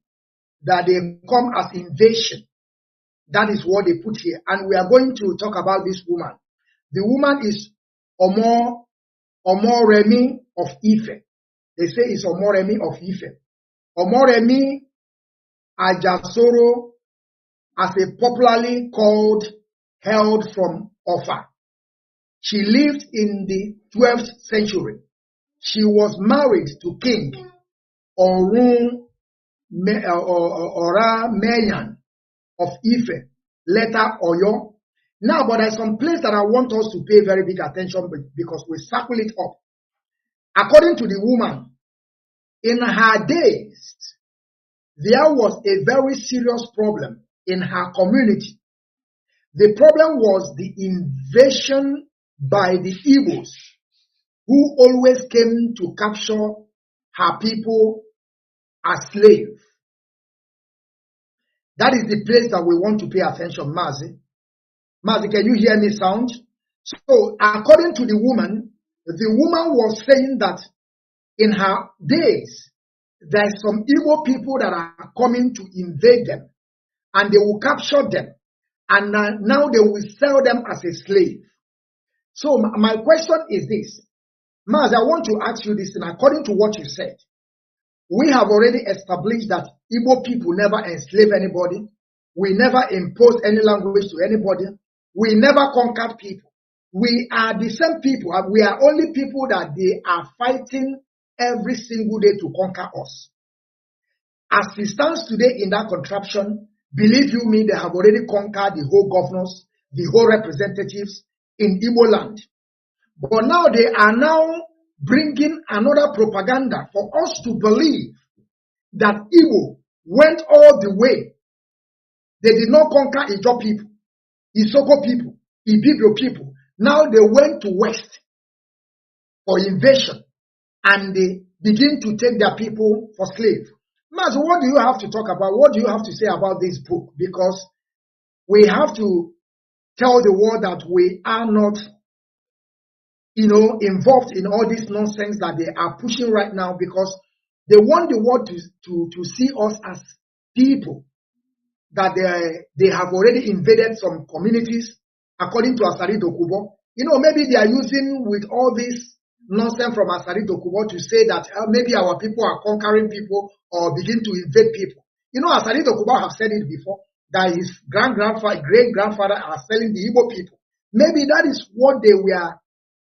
that they come as invasion. That is what they put here. And we are going to talk about this woman. The woman is Omoremi of Ife. They say it's Omoremi of Ife. Omoremi Ajasoro, as a popularly hailed from Ofa. She lived in the 12th century. She was married to King Ora Meyan of Ife, later Oyo. Now, but there's some place that I want us to pay very big attention because we circle it up. According to the woman, in her days, there was a very serious problem in her community. The problem was the invasion by the Igbos who always came to capture her people as slaves. That is the place that we want to pay attention, Mazi. Mazi, can you hear me sound? So, according to the woman was saying that in her days, there's some Igbo people that are coming to invade them, and they will capture them, and now they will sell them as a slave. So, my question is this. Mazi, I want to ask you this, and according to what you said, we have already established that Igbo people never enslave anybody. We never impose any language to anybody. We never conquered people. We are the same people. We are only people that they are fighting every single day to conquer us. As it stands today in that contraption, believe you me, they have already conquered the whole governors, the whole representatives in Igbo land. But now they are now bringing another propaganda for us to believe that Igbo went all the way. They did not conquer Ijo people, Isoko people, Ibibio people. Now they went to West for invasion and they begin to take their people for slaves. Mazi, what do you have to talk about? What do you have to say about this book? Because we have to tell the world that we are not, involved in all this nonsense that they are pushing right now, because they want the world to see us as people, that they have already invaded some communities, according to Asari Dokubo. Maybe they are using with all this nonsense from Asari Dokubo to say that maybe our people are conquering people or begin to invade people. Asari Dokubo have said it before, that his great-grandfather are selling the Igbo people. Maybe that is what they were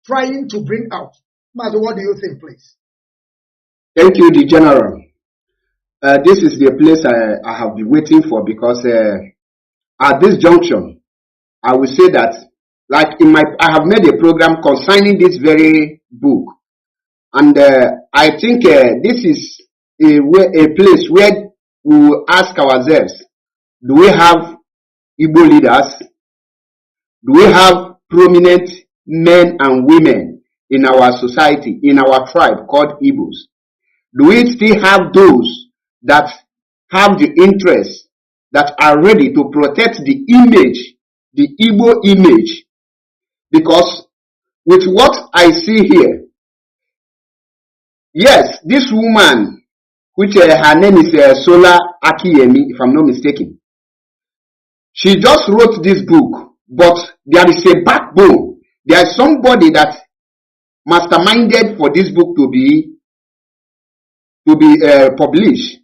trying to bring out. Mazi, what do you think, please? Thank you, the General. This is the place I have been waiting for, because at this junction, I will say that, like I have made a program concerning this very book, and I think this is a place where we will ask ourselves: do we have Igbo leaders? Do we have prominent men and women in our society, in our tribe called Igbos? Do we still have those that have the interests, that are ready to protect the image, the Igbo image? Because with what I see here, yes, this woman, which her name is Sola Akiyemi, if I'm not mistaken, she just wrote this book, but there is a backbone. There is somebody that masterminded for this book to be published.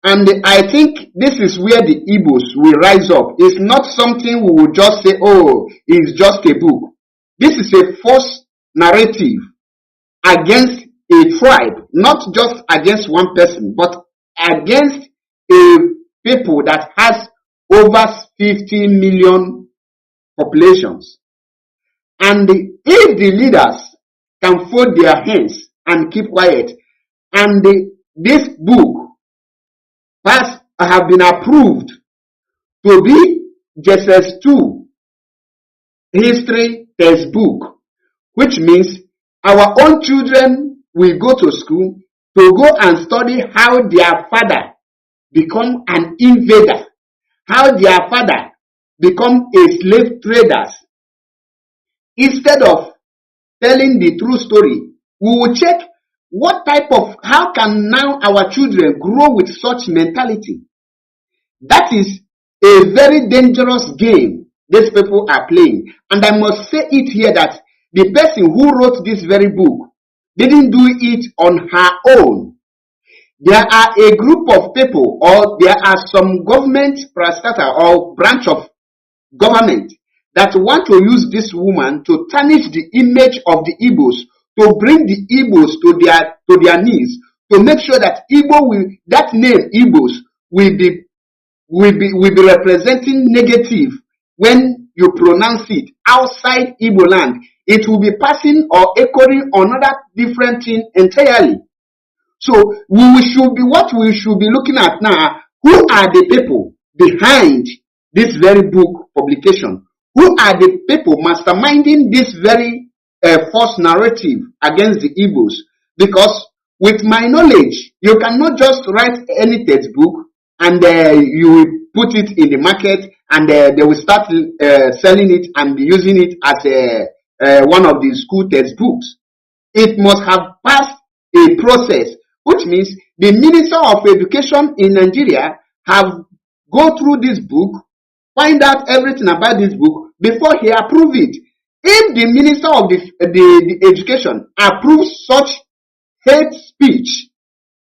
And I think this is where the Igbos will rise up. It's not something we will just say, oh, it's just a book. This is a false narrative against a tribe, not just against one person, but against a people that has over 50 million populations. And if the leaders can fold their hands and keep quiet, and this book have been approved to be JSS2 history textbook, which means our own children will go to school to go and study how their father become an invader, how their father become a slave traders. Instead of telling the true story, we will check how can now our children grow with such mentality. That is a very dangerous game these people are playing. And I must say it here that the person who wrote this very book didn't do it on her own. There are a group of people, or there are some government parastatal or branch of government that want to use this woman to tarnish the image of the Igbos, to bring the Igbos to their knees, to make sure that that name Igbos will be representing negative when you pronounce it outside Igbo land. It will be passing or echoing another different thing entirely. So what we should be looking at now, who are the people behind this very book publication? Who are the people masterminding this very a false narrative against the Igbos, because with my knowledge, you cannot just write any textbook and you will put it in the market and they will start selling it and using it as one of the school textbooks. It must have passed a process, which means the Minister of Education in Nigeria have go through this book, find out everything about this book before he approve it. If the Minister of the Education approves such hate speech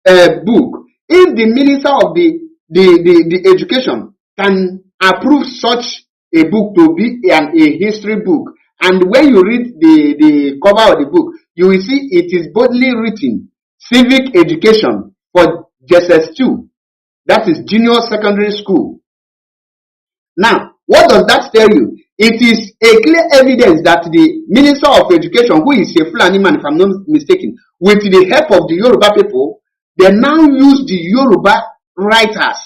book, if the Minister of the Education can approve such a book to be a history book, and when you read the cover of the book, you will see it is boldly written, Civic Education for JSS2, that is Junior Secondary School. Now, what does that tell you? It is a clear evidence that the Minister of Education, who is a Fulani man, if I'm not mistaken, with the help of the Yoruba people, they now use the Yoruba writers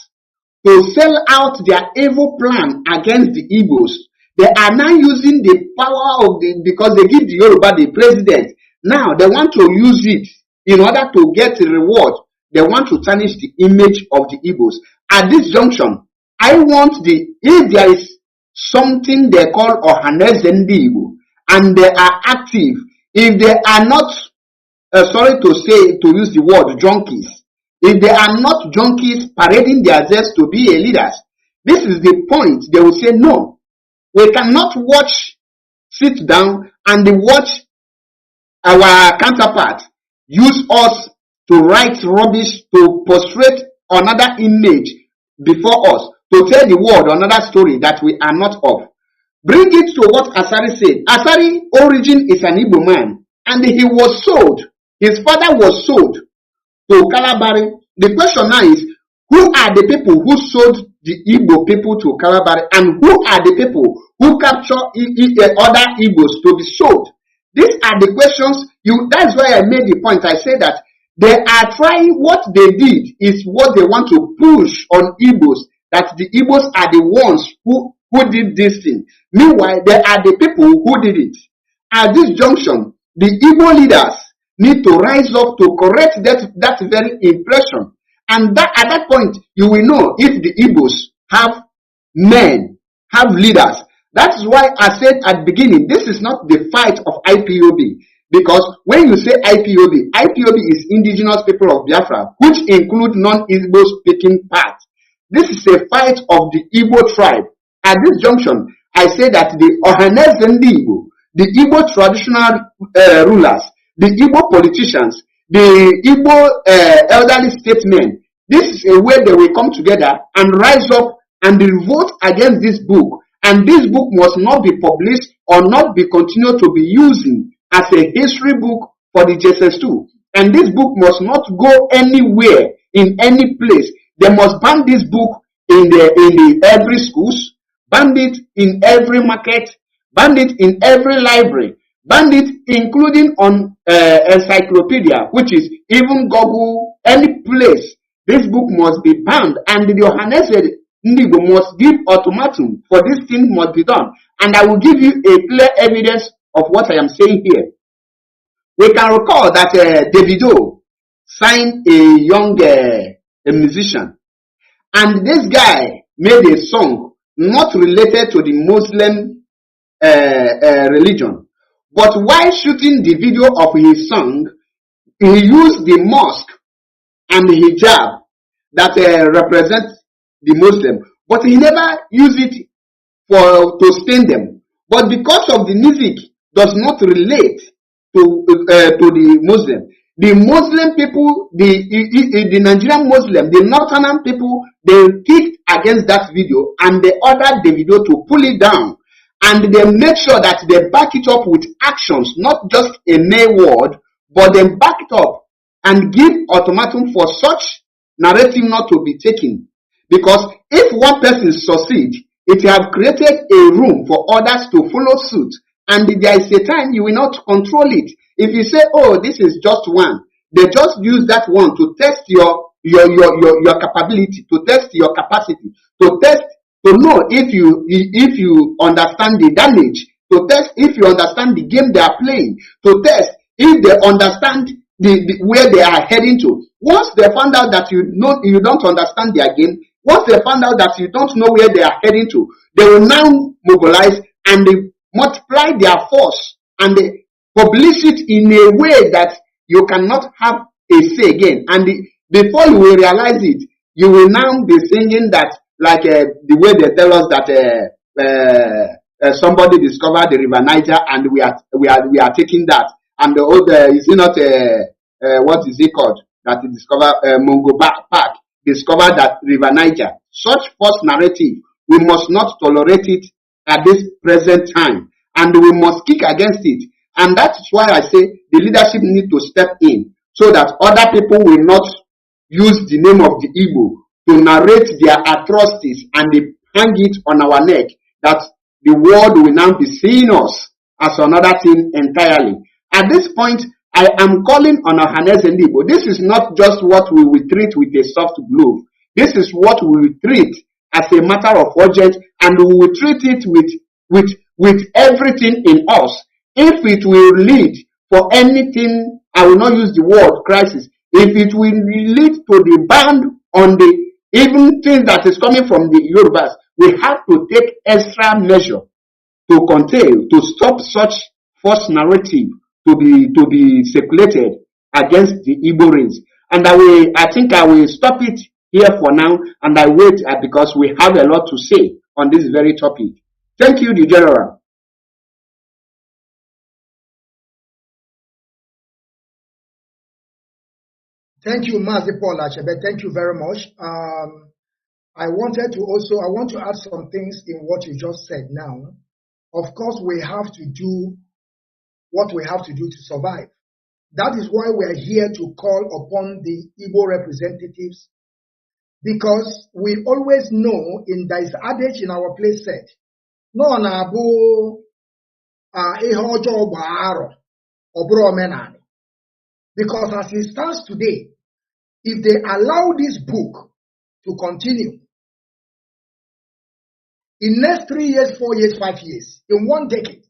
to sell out their evil plan against the Igbos. They are now using the power of because they give the Yoruba the president. Now they want to use it in order to get a reward. They want to tarnish the image of the Igbos. At this junction, I want if there is something they call Ohaneze Ndi Igbo, and they are active, if they are not, sorry to use the word junkies, if they are not junkies parading their zest to be a leaders, this is the point. They will say, no, we cannot sit down and watch our counterpart use us to write rubbish, to portray another image before us, to tell the world another story that we are not of. Bring it to what Asari said. Asari origin is an Igbo man, and he was sold. His father was sold to Kalabari. The question now is, who are the people who sold the Igbo people to Kalabari, and who are the people who capture other Igbos to be sold? These are the questions. That's why I made the point. I said that they are trying, what they did is what they want to push on Igbos, that the Igbos are the ones who did this thing. Meanwhile, they are the people who did it. At this junction, the Igbo leaders need to rise up to correct that very impression. And at that point, you will know if the Igbos have men, have leaders. That's why I said at the beginning, this is not the fight of IPOB. Because when you say IPOB, IPOB is indigenous people of Biafra, which include non-Igbo speaking parts. This is a fight of the Igbo tribe. At this junction, I say that the Ohaneze Ndi Igbo, the Igbo traditional rulers, the Igbo politicians, the Igbo elderly statesmen, this is a way they will come together and rise up and revolt against this book. And this book must not be published or not be continued to be using as a history book for the JSS2. And this book must not go anywhere in any place. They must ban this book in every schools, ban it in every market, ban it in every library, ban it including on encyclopedia, which is even Google, any place. This book must be banned, and the Ohaneze Ndigo must give ultimatum for this thing must be done. And I will give you a clear evidence of what I am saying here. We can recall that Davido signed a young a musician, and this guy made a song not related to the Muslim religion, but while shooting the video of his song, he used the mosque and the hijab that represents the Muslim, but he never used it to stain them. But because of the music does not relate to the Muslim, the Muslim people, the Nigerian Muslim, the northern people, they kicked against that video and they ordered the video to pull it down, and they make sure that they back it up with actions, not just a mere word, but they back it up and give ultimatum for such narrative not to be taken. Because if one person succeeds, it have created a room for others to follow suit, and there is a time you will not control it. If you say, oh, this is just one, they just use that one to test your capability, to test your capacity, to know if you understand the damage to test if you understand the game they are playing, to test if they understand where they are heading to. Once they found out that you don't understand their game, once they found out that you don't know where they are heading to, they will now mobilize and they multiply their force and they publish it in a way that you cannot have a say again. And before you will realize it, you will now be singing that, like the way they tell us that somebody discovered the River Niger and we are taking that. And the other is it not what is it called that discovered Mongo Park discovered that River Niger. Such false narrative, we must not tolerate it at this present time, and we must kick against it. And that's why I say the leadership need to step in so that other people will not use the name of the Igbo to narrate their atrocities and they hang it on our neck, that the world will now be seeing us as another thing entirely. At this point, I am calling on Ohaneze Ndigbo. This is not just what we will treat with a soft glove. This is what we will treat as a matter of urgent, and we will treat it with everything in us. If it will lead for anything, I will not use the word crisis. If it will lead to the ban on the even thing that is coming from the Yorubas, we have to take extra measure to contain, to stop such false narrative to be circulated against the Igbo race. And I think I will stop it here for now, and I wait because we have a lot to say on this very topic. Thank you, the General. Thank you, Mazi Paul Achebe. Thank you very much. I want to add some things in what you just said now. Of course, we have to do what we have to do to survive. That is why we are here to call upon the Igbo representatives, because we always know, there is adage in our place said, no na abu ihe ọjọọ gbaaro obro omenani. Because as it stands today, if they allow this book to continue, in next 3 years, 4 years, 5 years, in 1 decade,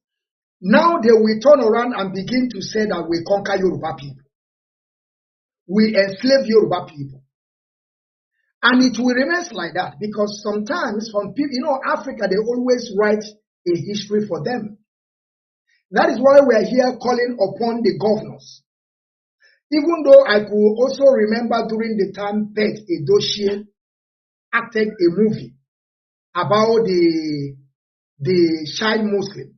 now they will turn around and begin to say that we conquer Yoruba people. We enslave Yoruba people. And it will remain like that, because sometimes some people, Africa, they always write a history for them. That is why we are here calling upon the governors. Even though I could also remember during the time Pet Edochie acted a movie about the child Muslim.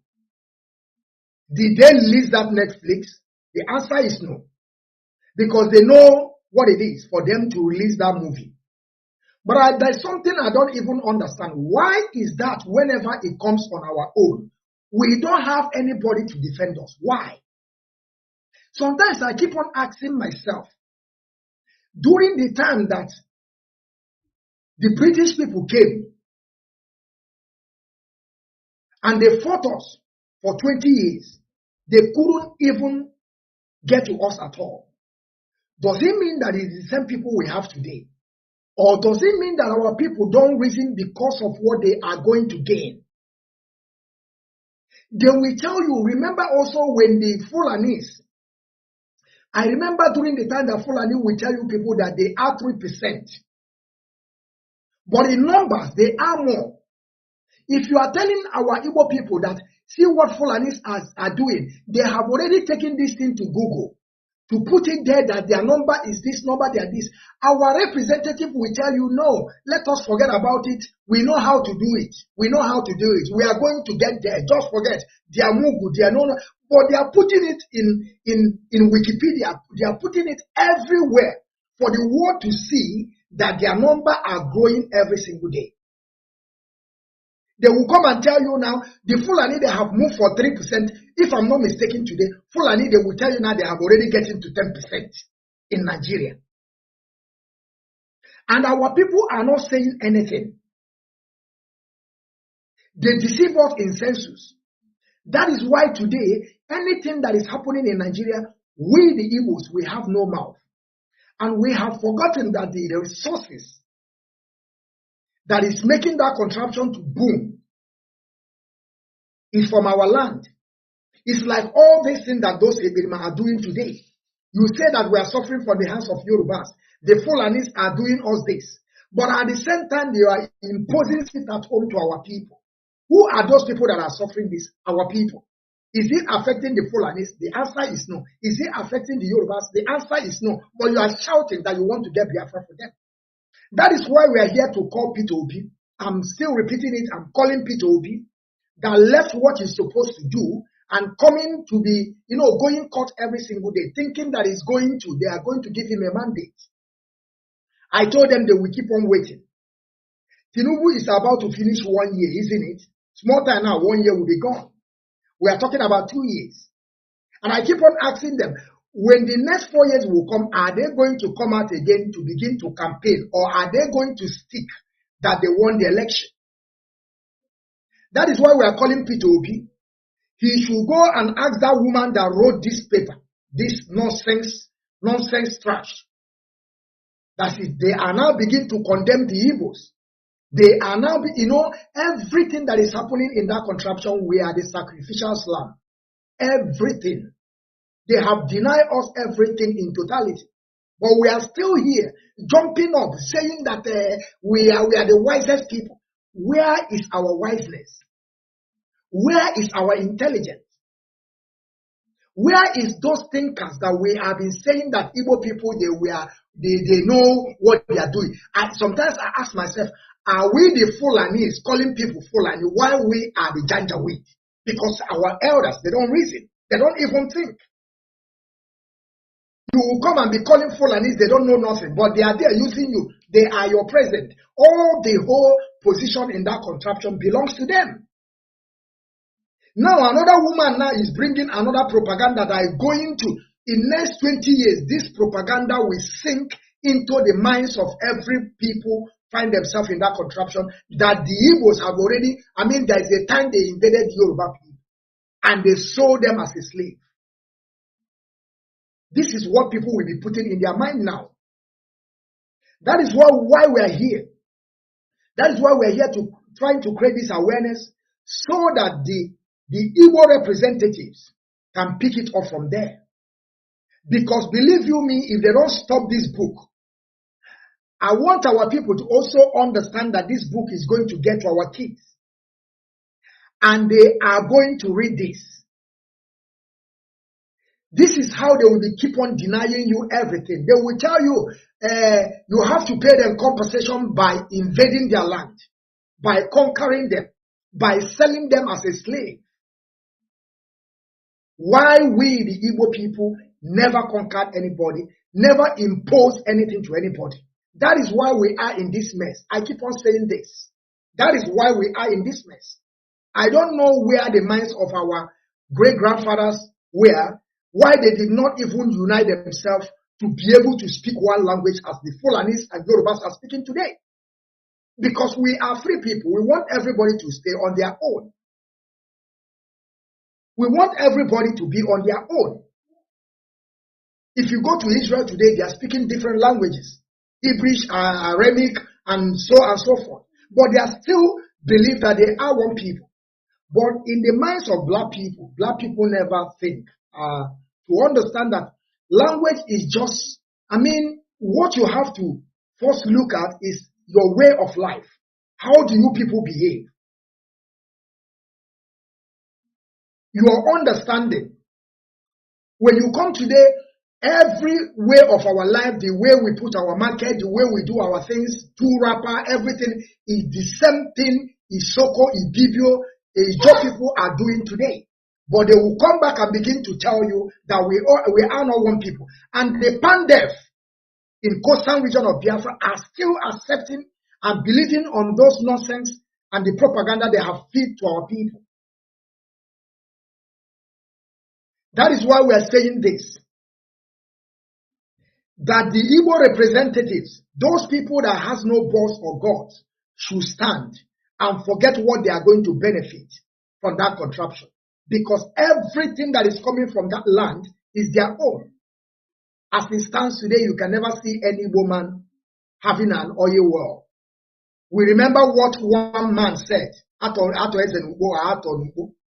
Did they release that Netflix? The answer is no. Because they know what it is for them to release that movie. But there's something I don't even understand. Why is that whenever it comes on our own, we don't have anybody to defend us? Why? Sometimes I keep on asking myself, during the time that the British people came and they fought us for 20 years, they couldn't even get to us at all. Does it mean that it's the same people we have today? Or does it mean that our people don't reason because of what they are going to gain? They will tell you, remember also when the Fulanis, I remember during the time that Fulani will tell you people that they are 3%. But in numbers, they are more. If you are telling our Igbo people that, see what Fulanis are doing, they have already taken this thing to Google to put it there that their number is this number, they are this. Our representative will tell you, no, let us forget about it. We know how to do it. We know how to do it. We are going to get there. Just forget. They are Mugu, they are no. But they are putting it in Wikipedia. They are putting it everywhere for the world to see that their number are growing every single day. They will come and tell you now, the Fulani, they have moved for 3%. If I'm not mistaken today, Fulani, they will tell you now they have already getting to 10% in Nigeria. And our people are not saying anything. They deceive us in census. That is why today, anything that is happening in Nigeria, we the Igbos, we have no mouth. And we have forgotten that the resources that is making that contraption to boom is from our land. It's like all these things that those Ebirima are doing today. You say that we are suffering from the hands of Yorubas. The Fulanis are doing us this. But at the same time, they are imposing it at home to our people. Who are those people that are suffering this? Our people. Is it affecting the Fulanis? The answer is no. Is it affecting the Yorubas? The answer is no. But you are shouting that you want to get Biafra for them. That is why we are here to call Peter Obi. I'm still repeating it. I'm calling Peter Obi that left what he's supposed to do and coming to be, going court every single day, thinking that they are going to give him a mandate. I told them they will keep on waiting. Tinubu is about to finish 1 year, isn't it? Small time now, 1 year will be gone. We are talking about 2 years. And I keep on asking them, when the next 4 years will come, are they going to come out again to begin to campaign, or are they going to stick that they won the election? That is why we are calling Peter Obi. He should go and ask that woman that wrote this paper, this nonsense trash. That is, they are now beginning to condemn the Igbos. They are now, everything that is happening in that contraption, we are the sacrificial lamb. Everything. They have denied us everything in totality. But we are still here, jumping up, saying that we are the wisest people. Where is our wiseness? Where is our intelligence? Where is those thinkers that we have been saying that Igbo people, they know what they are doing? Sometimes I ask myself, are we the Fulanis calling people Fulani while we are the Janjaweed? Because our elders, they don't reason. They don't even think. You will come and be calling Fulanis, they don't know nothing, but they are there using you. They are your president. All the whole position in that contraption belongs to them. Now another woman now is bringing another propaganda that is going to, in next 20 years, this propaganda will sink into the minds of every people find themselves in that contraption that the Igbos have already, there is a time they invaded Yoruba people and they sold them as a slave. This is what people will be putting in their mind now. That is why we are here. That is why we are here to trying to create this awareness so that the Igbo representatives can pick it up from there. Because believe you me, if they don't stop this book, I want our people to also understand that this book is going to get to our kids. And they are going to read this. This is how they will keep on denying you everything. They will tell you, you have to pay them compensation by invading their land, by conquering them, by selling them as a slave. Why we, the Igbo people, never conquered anybody, never imposed anything to anybody. That is why we are in this mess. I keep on saying this. That is why we are in this mess. I don't know where the minds of our great-grandfathers were, why they did not even unite themselves to be able to speak one language as the Fulanis and Yorubas are speaking today. Because we are free people. We want everybody to stay on their own. We want everybody to be on their own. If you go to Israel today, they are speaking different languages. Hebrew, Aramaic, and so forth. But they are still believe that they are one people. But in the minds of black people never think to understand that language is just, what you have to first look at is your way of life. How do you people behave? Your understanding. When you come today, every way of our life, the way we put our market, the way we do our things, rapper, everything is the same thing Isoko, Ibibio, Ijo people are doing today. But they will come back and begin to tell you that we are not one people. And the Pandef in coastal region of Biafra are still accepting and believing on those nonsense and the propaganda they have fed to our people. That is why we are saying this. That the Igbo representatives, those people that has no boss or God, should stand and forget what they are going to benefit from that contraption. Because everything that is coming from that land is their own. As it stands today, you can never see any woman having an oil well. We remember what one man said,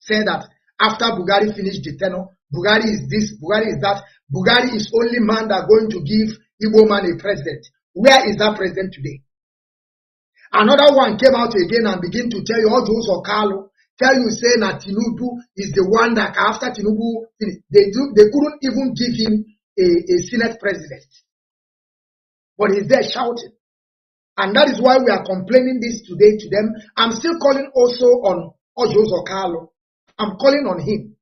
say that after Bugari finished the tenure, Bugari is this, Bugari is that, Bugari is only man that going to give Igbo man a president. Where is that president today? Another one came out again and began to tell you, all those Okalo, tell you say that Tinubu is the one that after Tinubu, they couldn't even give him a Senate president. But he's there shouting. And that is why we are complaining this today to them. I'm still calling also on Ojos Okalo. I'm calling on him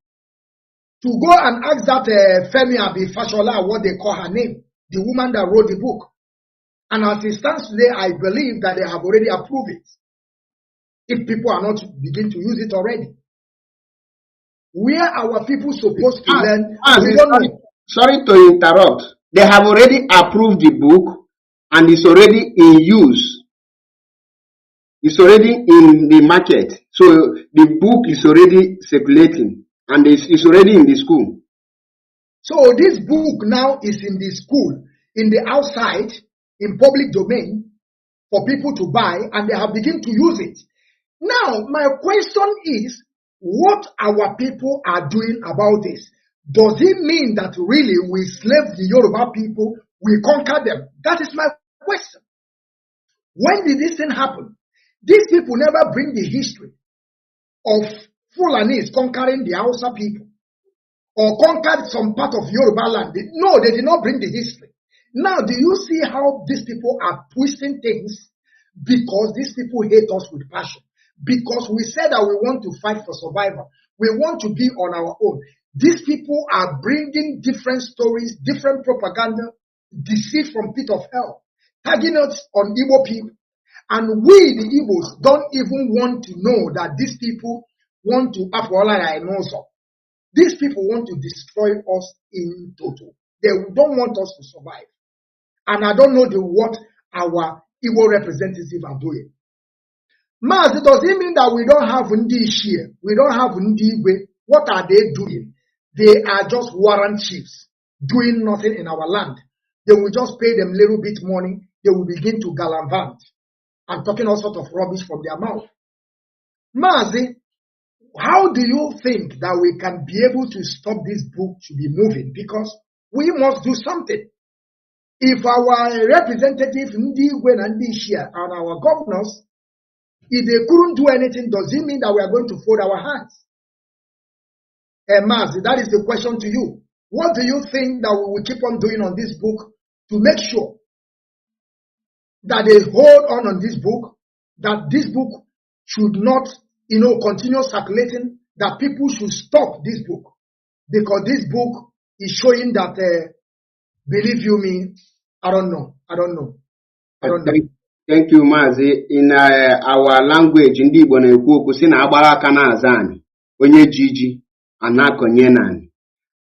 to go and ask that Femi Abi Fashola, what they call her name, the woman that wrote the book. And as it stands today, I believe that they have already approved it. If people are not begin to use it already. Where our people supposed to learn, we don't know. Sorry to interrupt. They have already approved the book and it's already in use. It's already in the market. So the book is already circulating and it's already in the school. So this book now is in the school, in the outside, in public domain for people to buy, and they have begun to use it. Now, my question is, what our people are doing about this? Does it mean that really we slave the Yoruba people, we conquer them? That is my question. When did this thing happen? These people never bring the history of Fulanis conquering the Hausa people or conquered some part of Yoruba land. No, they did not bring the history. Now, do you see how these people are twisting things? Because these people hate us with passion. Because we said that we want to fight for survival. We want to be on our own. These people are bringing different stories, different propaganda, deceit from pit of hell, tagging us on Igbo people. And we, the Igbos, don't even want to know that these people want to, these people want to destroy us in total. They don't want us to survive. And I don't know what our Igbo representatives are doing. Mazi, does it mean that we don't have Ndi Shia? We don't have Ndi Igwe? What are they doing? They are just warrant chiefs doing nothing in our land. They will just pay them little bit money. They will begin to gallivant and talking all sorts of rubbish from their mouth. Mazi, how do you think that we can be able to stop this book to be moving? Because we must do something. If our representatives, Ndi Igwe and Ndi Shia, and our governors, if they couldn't do anything, does it mean that we are going to fold our hands? Mazi, that is the question to you. What do you think that we will keep on doing on this book to make sure that they hold on this book, that this book should not, continue circulating, that people should stop this book? Because this book is showing that, believe you me, I don't know. Thank you, Mazi. In our language, in Igbo na-ekwu okwu sị na agbara aka na-aza anyị, onye jiji anakonye nani.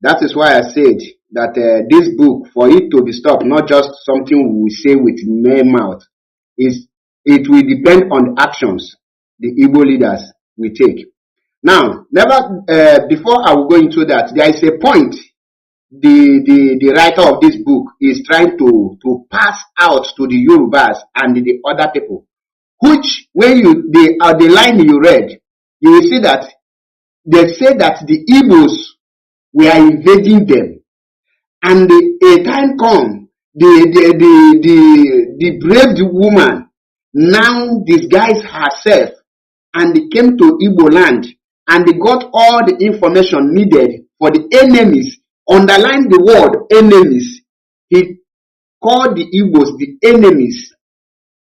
That is why I said that this book, for it to be stopped, not just something we say with mere mouth, it will depend on actions the Igbo leaders will take. Now, before I will go into that, there is a point the writer of this book is trying to pass out to the Yorubas and the other people, which when the line you read, you will see that they say that the Igbos were invading them, and a time come, the brave woman now disguised herself and came to Igbo land and got all the information needed for the enemies. Underline the word enemies. He called the Igbos the enemies.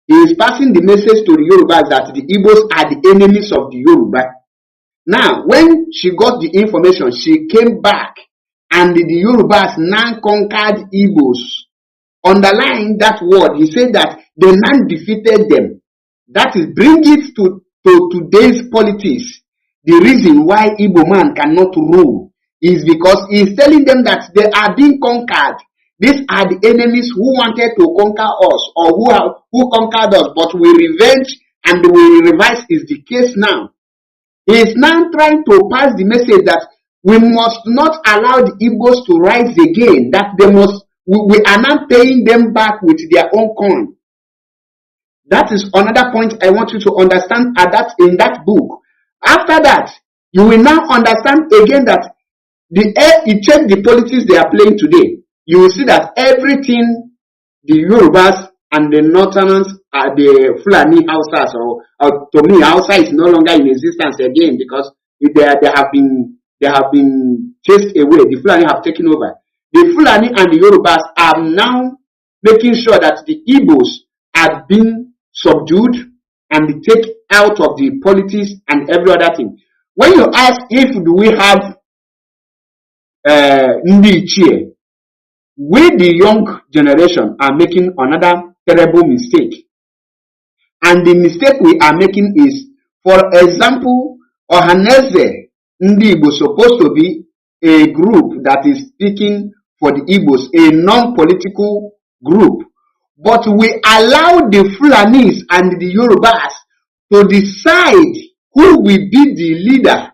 He is passing the message to the Yorubas that the Igbos are the enemies of the Yoruba. Now, when she got the information, she came back and the Yorubas now conquered Igbos. Underline that word. He said that they now defeated them. That is, bring it to today's politics. The reason why Igbo man cannot rule is because he is telling them that they are being conquered. These are the enemies who wanted to conquer us, or who conquered us, but we revenge and we revise is the case now. He is now trying to pass the message that we must not allow the Igbos to rise again, that we are now paying them back with their own coin. That is another point I want you to understand in that book. After that, you will now understand again that you check the politics they are playing today. You will see that everything the Yorubas and the Northerners are the Fulani Hausas, or to me, Hausa is no longer in existence again because they have been chased away. The Fulani have taken over. The Fulani and the Yorubas are now making sure that the Igbos are being subdued and take out of the politics and every other thing. When you ask if do we have Ndi Ichie, we the young generation are making another terrible mistake. And the mistake we are making is, for example, Ohaneze Ndi Igbo supposed to be a group that is speaking for the Igbos, a non-political group. But we allow the Fulanis and the Yorubas to decide who will be the leader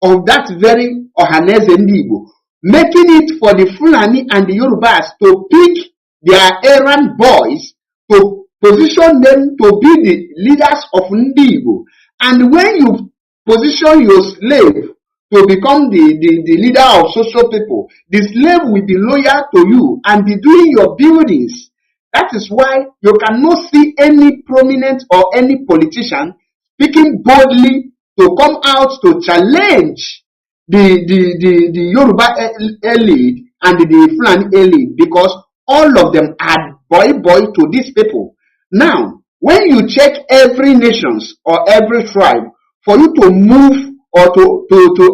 of that very Ohaneze Ndi Igbo, making it for the Fulani and the Yorubas to pick their errand boys to position them to be the leaders of Ndi Igbo. And when you position your slave to become the leader of social people, the slave will be loyal to you and be doing your buildings. That is why you cannot see any prominent or any politician speaking boldly to come out to challenge the Yoruba elite and the Fulani elite, because all of them are boy to these people. Now, when you check every nations or every tribe, for you to move or to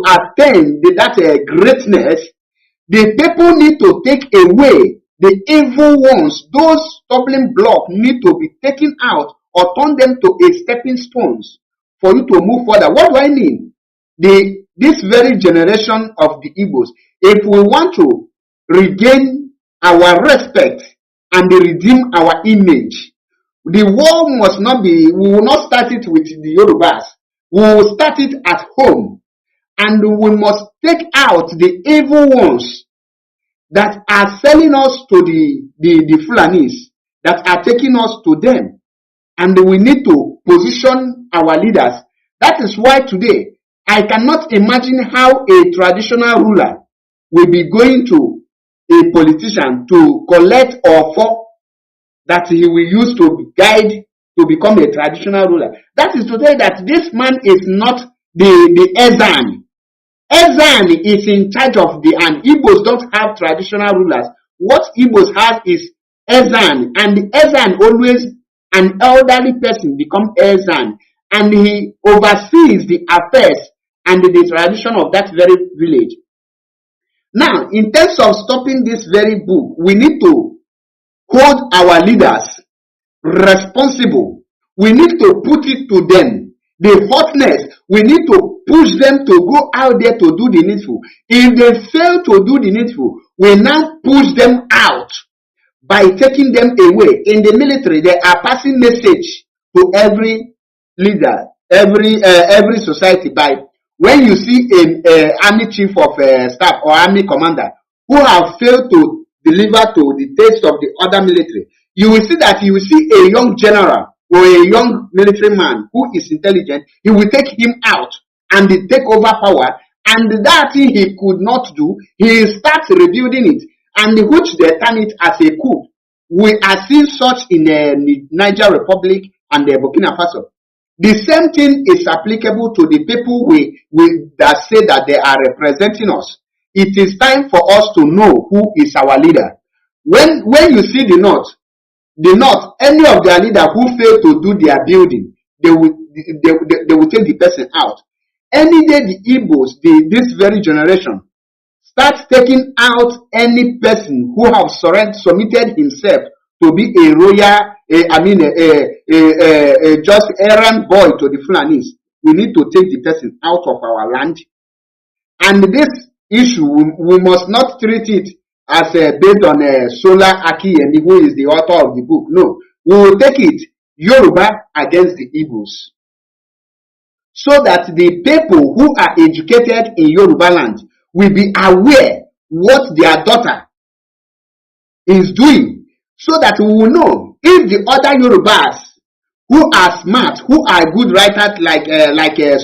attain that greatness, the people need to take away the evil ones. Those stumbling blocks need to be taken out or turn them to a stepping stones for you to move further. What do I mean? This very generation of the Igbos, if we want to regain our respect and redeem our image, the war must not be, we will not start it with the Yorubas. We will start it at home. And we must take out the evil ones that are selling us to the Fulanis, that are taking us to them. And we need to position our leaders. That is why today, I cannot imagine how a traditional ruler will be going to a politician to collect or for that he will use to guide to become a traditional ruler. That is to say that this man is not the Ezan. Ezan is in charge of and Igbos don't have traditional rulers. What Igbos have is Ezan, and the Ezan always, an elderly person become Ezan, and he oversees the affairs and the tradition of that very village. Now, in terms of stopping this very book, we need to hold our leaders responsible. We need to put it to them. The hotness, we need to push them to go out there to do the needful. If they fail to do the needful, we now push them out by taking them away. In the military, they are passing message to every leader, every society by when you see an army chief of staff or army commander who have failed to deliver to the taste of the other military, you will see that you will see a young general or a young military man who is intelligent. He will take him out and take over power, and that thing he could not do, he starts rebuilding it, and which they turn it as a coup. We are seeing such in the Niger Republic and the Burkina Faso. The same thing is applicable to the people that say that they are representing us. It is time for us to know who is our leader. When you see the North, any of their leader who fail to do their building, they will take the person out. Any day the Igbos, this very generation, start taking out any person who have submitted himself to be a royal, just errand boy to the Fulanis, we need to take the person out of our land. And this issue, we must not treat it as based on Solar Akiyemi, who is the author of the book. No, we will take it Yoruba against the Igbos, so that the people who are educated in Yoruba land will be aware what their daughter is doing, so that we will know if the other Yorubas who are smart, who are good writers like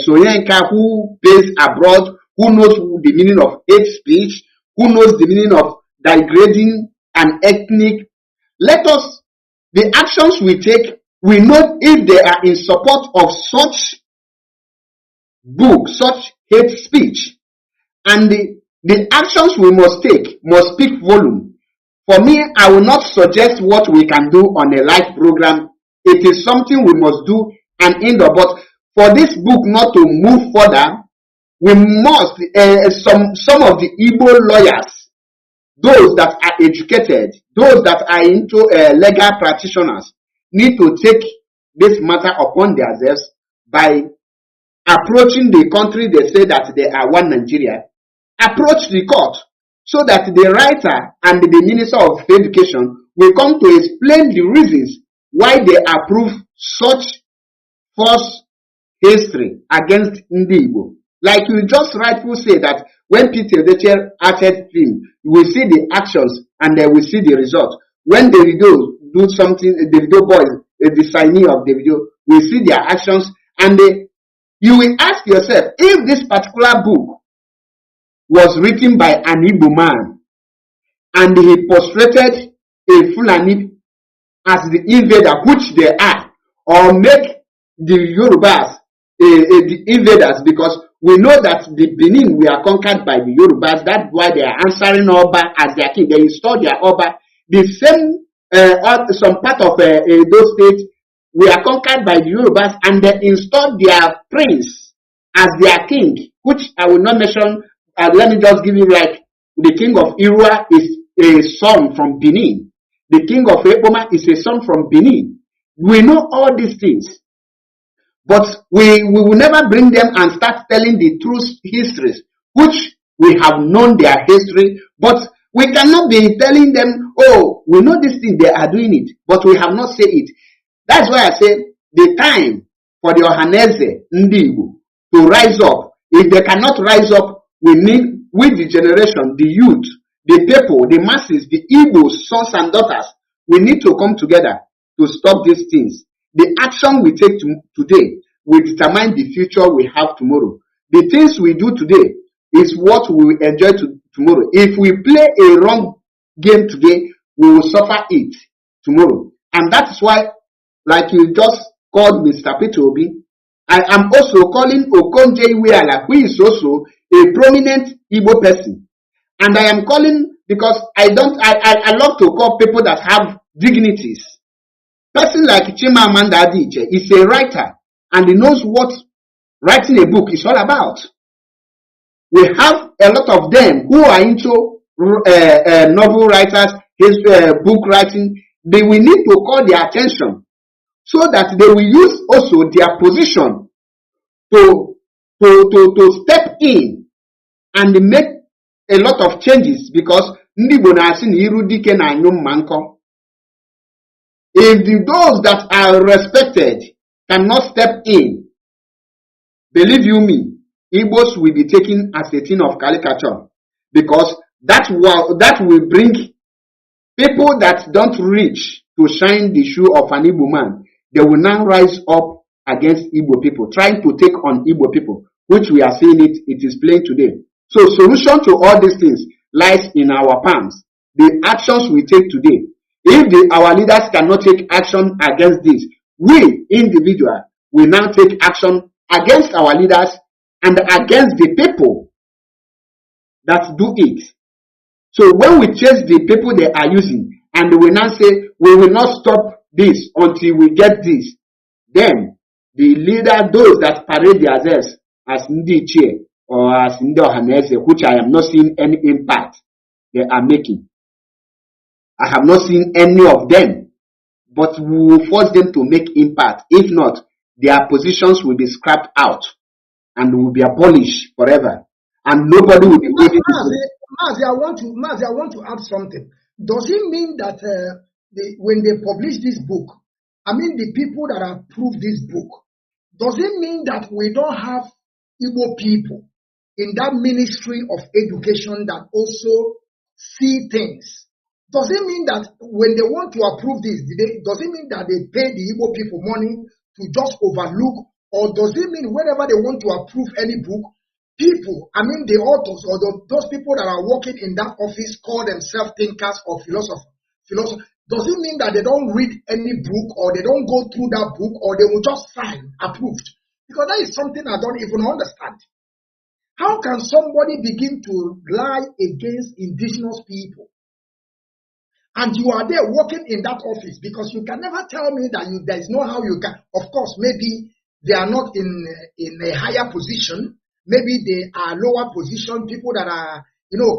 Soyenka, who based abroad, who knows the meaning of hate speech, who knows the meaning of degrading an ethnic. Let us, the actions we take, we know if they are in support of such book, such hate speech, and the actions we must take must speak volume. For me, I will not suggest what we can do on a live program. It is something we must do and end up. But for this book not to move further, we must, some of the Igbo lawyers, those that are educated, those that are into legal practitioners, need to take this matter upon themselves by approaching the country they say that they are one Nigeria, approach the court so that the writer and the Minister of Education will come to explain the reasons why they approve such false history against Ndi Igbo. Like you just rightfully say that when Peter Ezechiel acted film, you will see the actions and they will see the result. When the video do something, the video boys, the signee of the video, will see their actions, and you will ask yourself, if this particular book was written by an Igbo man and he portrayed a Fulani as the invader, which they are, or make the Yorubas the invaders, because we know that the Benin were conquered by the Yorubas. That's why they are answering Oba as their king. They installed their Oba. The same, some part of those states were conquered by the Yorubas, and they installed their prince as their king, which I will not mention. Let me just give you like the king of Irua is a son from Benin. The king of Epoma is a son from Benin. We know all these things. But we will never bring them and start telling the true histories, which we have known their history, but we cannot be telling them, oh, we know this thing, they are doing it, but we have not said it. That's why I say the time for the Ohaneze Ndi Igbo to rise up. If they cannot rise up, we need, with the generation, the youth, the people, the masses, the Igbo sons and daughters, we need to come together to stop these things. The action we take today will determine the future we have tomorrow. The things we do today is what we will enjoy tomorrow. If we play a wrong game today, we will suffer it tomorrow. And that's why, like you just called Mr. Peter Obi, I am also calling Okonje Iweala, who is also a prominent Igbo person. And I am calling because I love to call people that have dignities. Person like Chimamanda Adichie is a writer and he knows what writing a book is all about. We have a lot of them who are into novel writers, book writing. They will need to call their attention so that they will use also their position to step in and make a lot of changes, because Ndibo na asi na iru dike na anyum manko. If those that are respected cannot step in, believe you me, Igbos will be taken as a thing of caricature, because that will bring people that don't reach to shine the shoe of an Igbo man. They will now rise up against Igbo people, trying to take on Igbo people, which we are seeing it is plain today. So solution to all these things lies in our palms. The actions we take today. If our leaders cannot take action against this, we individuals will now take action against our leaders and against the people that do it. So when we chase the people they are using, and we now say we will not stop this until we get this, then the leader, those that parade themselves as Ndi Chie or as Ndi Ohaneze, which I am not seeing any impact they are making. I have not seen any of them, but we will force them to make impact. If not, their positions will be scrapped out and will be abolished forever, and nobody will be able to. Mazi, I want to add something. Does it mean that when they publish this book, I mean the people that approve this book, does it mean that we don't have Igbo people in that Ministry of Education that also see things Does it mean that when they want to approve this, does it mean that they pay the Igbo people money to just overlook, or does it mean whenever they want to approve any book, people, the authors or those people that are working in that office call themselves thinkers or philosophers? Does it mean that they don't read any book, or they don't go through that book, or they will just sign approved? Because that is something I don't even understand. How can somebody begin to lie against indigenous people? And you are there working in that office, because you can never tell me that there is no how you can. Of course, maybe they are not in a higher position. Maybe they are lower position, people that are,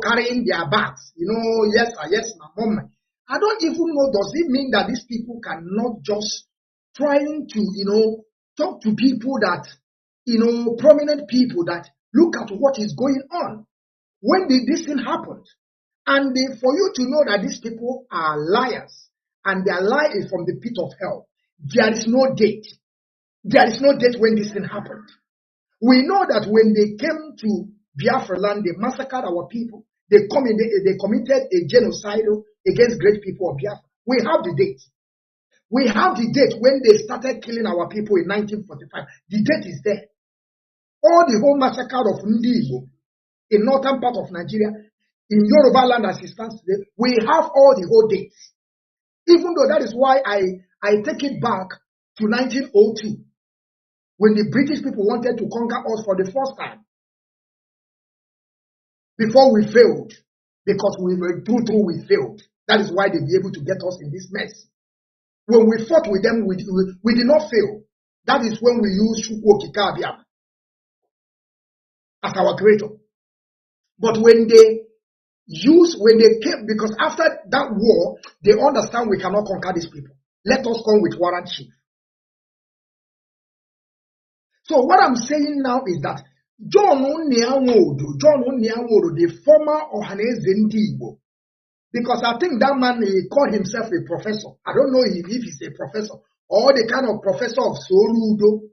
carrying their bags. Yes, my mom. I don't even know, does it mean that these people cannot just trying to, talk to people that, prominent people that look at what is going on? When did this thing happen? And for you to know that these people are liars, and their lie is from the pit of hell, there is no date. There is no date when this thing happened. We know that when they came to Biafra land, they massacred our people. They committed a genocide against great people of Biafra. We have the date. We have the date when they started killing our people in 1945. The date is there. All the whole massacre of Ndigo in northern part of Nigeria, in Yoruba land as it stands today, we have all the whole dates. Even though that is why I take it back to 1902, when the British people wanted to conquer us for the first time. Before we failed, because we were we failed. That is why they be able to get us in this mess. When we fought with them, we did not fail. That is when we used Chukwu Okike as our creator. But when they came, because after that war, they understand we cannot conquer these people. Let us come with warrant chief. So what I'm saying now is that John Onyeawodo, the former Ohaneze Ndigbo, because I think that man, he called himself a professor. I don't know if he's a professor or the kind of professor of Soludo.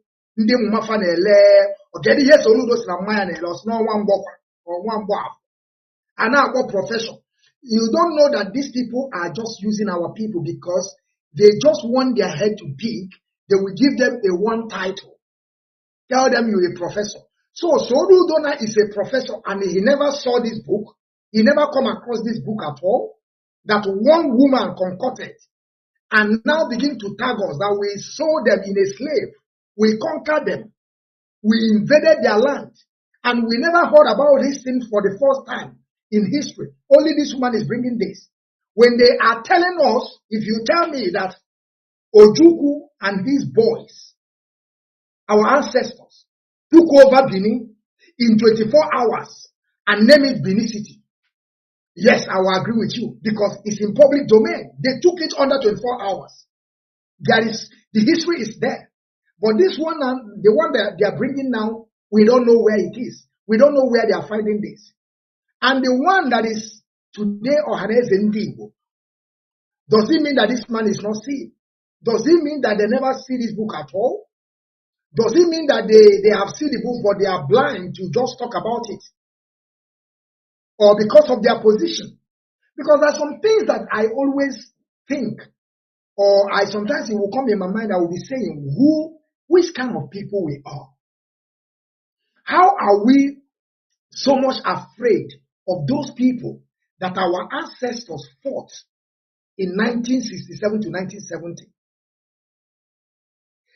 And now what professor? You don't know that these people are just using our people because they just want their head to big. They will give them a one title. Tell them you're a professor. So Soludona is a professor, and he never saw this book. He never come across this book at all. That one woman concocted, and now begin to tag us that we sold them in a slave. We conquered them. We invaded their land. And we never heard about this thing for the first time in history. Only this woman is bringing this. When they are telling us, if you tell me that Ojukwu and his boys, our ancestors, took over Benin in 24 hours and named it Benin City, yes, I will agree with you, because it's in public domain. They took it under 24 hours. The history is there. But this one, the one that they are bringing now, we don't know where it is. We don't know where they are finding this. And the one that is today Ohaneze Ndigbo, does it mean that this man is not seeing? Does it mean that they never see this book at all? Does it mean that they have seen the book but they are blind to just talk about it? Or because of their position? Because there are some things that I always think, or sometimes it will come in my mind, I will be saying, which kind of people we are? How are we so much afraid of those people that our ancestors fought in 1967 to 1970?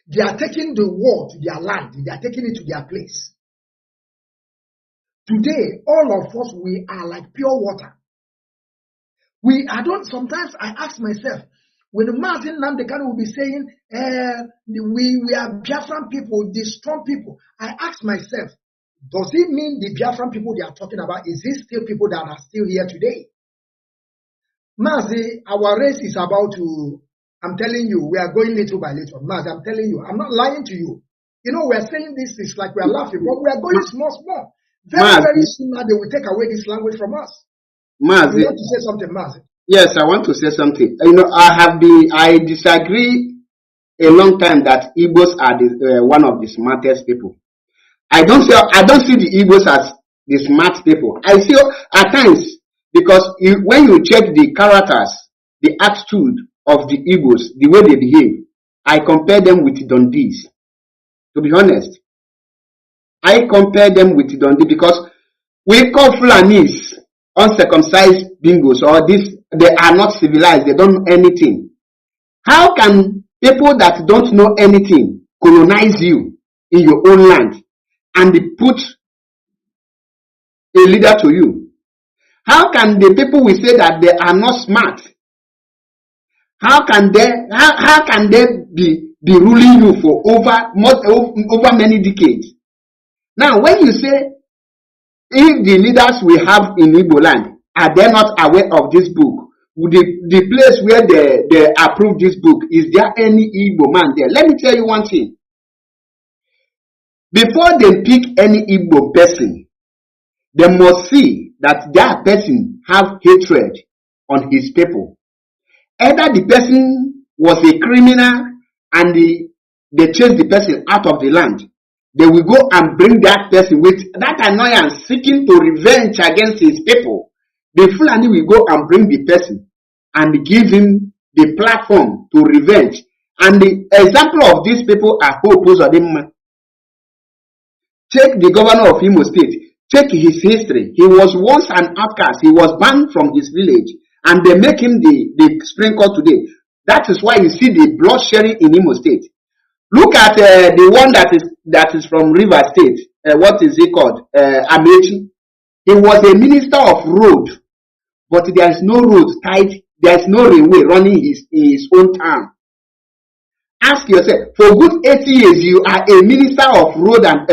They are taking the war to their land. They are taking it to their place. Today, all of us, we are like pure water. Sometimes I ask myself, when Mazi Nnamdi Kanu'S will be saying, we are Biafran people, the strong people, I ask myself, does it mean the Biafran people they are talking about, is it still people that are still here today? Mazi, our race is about to, I'm telling you, we are going little by little. Mazi, I'm telling you, I'm not lying to you. You know, we are saying this is like we are laughing, but we are going small. Very soon now they will take away this language from us. Mazi, you want to say something, Mazi? Yes, I want to say something. You know, I disagree a long time that Igbos are one of the smartest people. I don't see the Igbos as the smart people. I see at times Because when you check the characters, the attitude of the Igbos, the way they behave, I compare them with Dundees. To be honest, I compare them with Dundee because we call Fulanis uncircumcised bingos, or this, they are not civilized, they don't know anything. How can people that don't know anything colonize you in your own land and put a leader to you? How can the people we say that they are not smart, how can they be ruling you for over many decades? Now, when you say, if the leaders we have in Igbo land, are they not aware of this book? The place where they approve this book, is there any Igbo man there? Let me tell you one thing. Before they pick any Igbo person, they must see that that person have hatred on his people. Either the person was a criminal and they chase the person out of the land, they will go and bring that person with that annoyance, seeking to revenge against his people. The Fulani will go and bring the person and give him the platform to revenge. And the example of these people are Hope Uzodimma. Check the governor of Imo State. Check his history. He was once an outcast. He was banned from his village. And they make him the Supreme Court today. That is why you see the blood sharing in Imo State. Look at the one that is from River State. What is it called? Amechi. He was a minister of road, but there is no road tied. There is no railway running in his own town. Ask yourself, for good 80 years, you are a minister of road and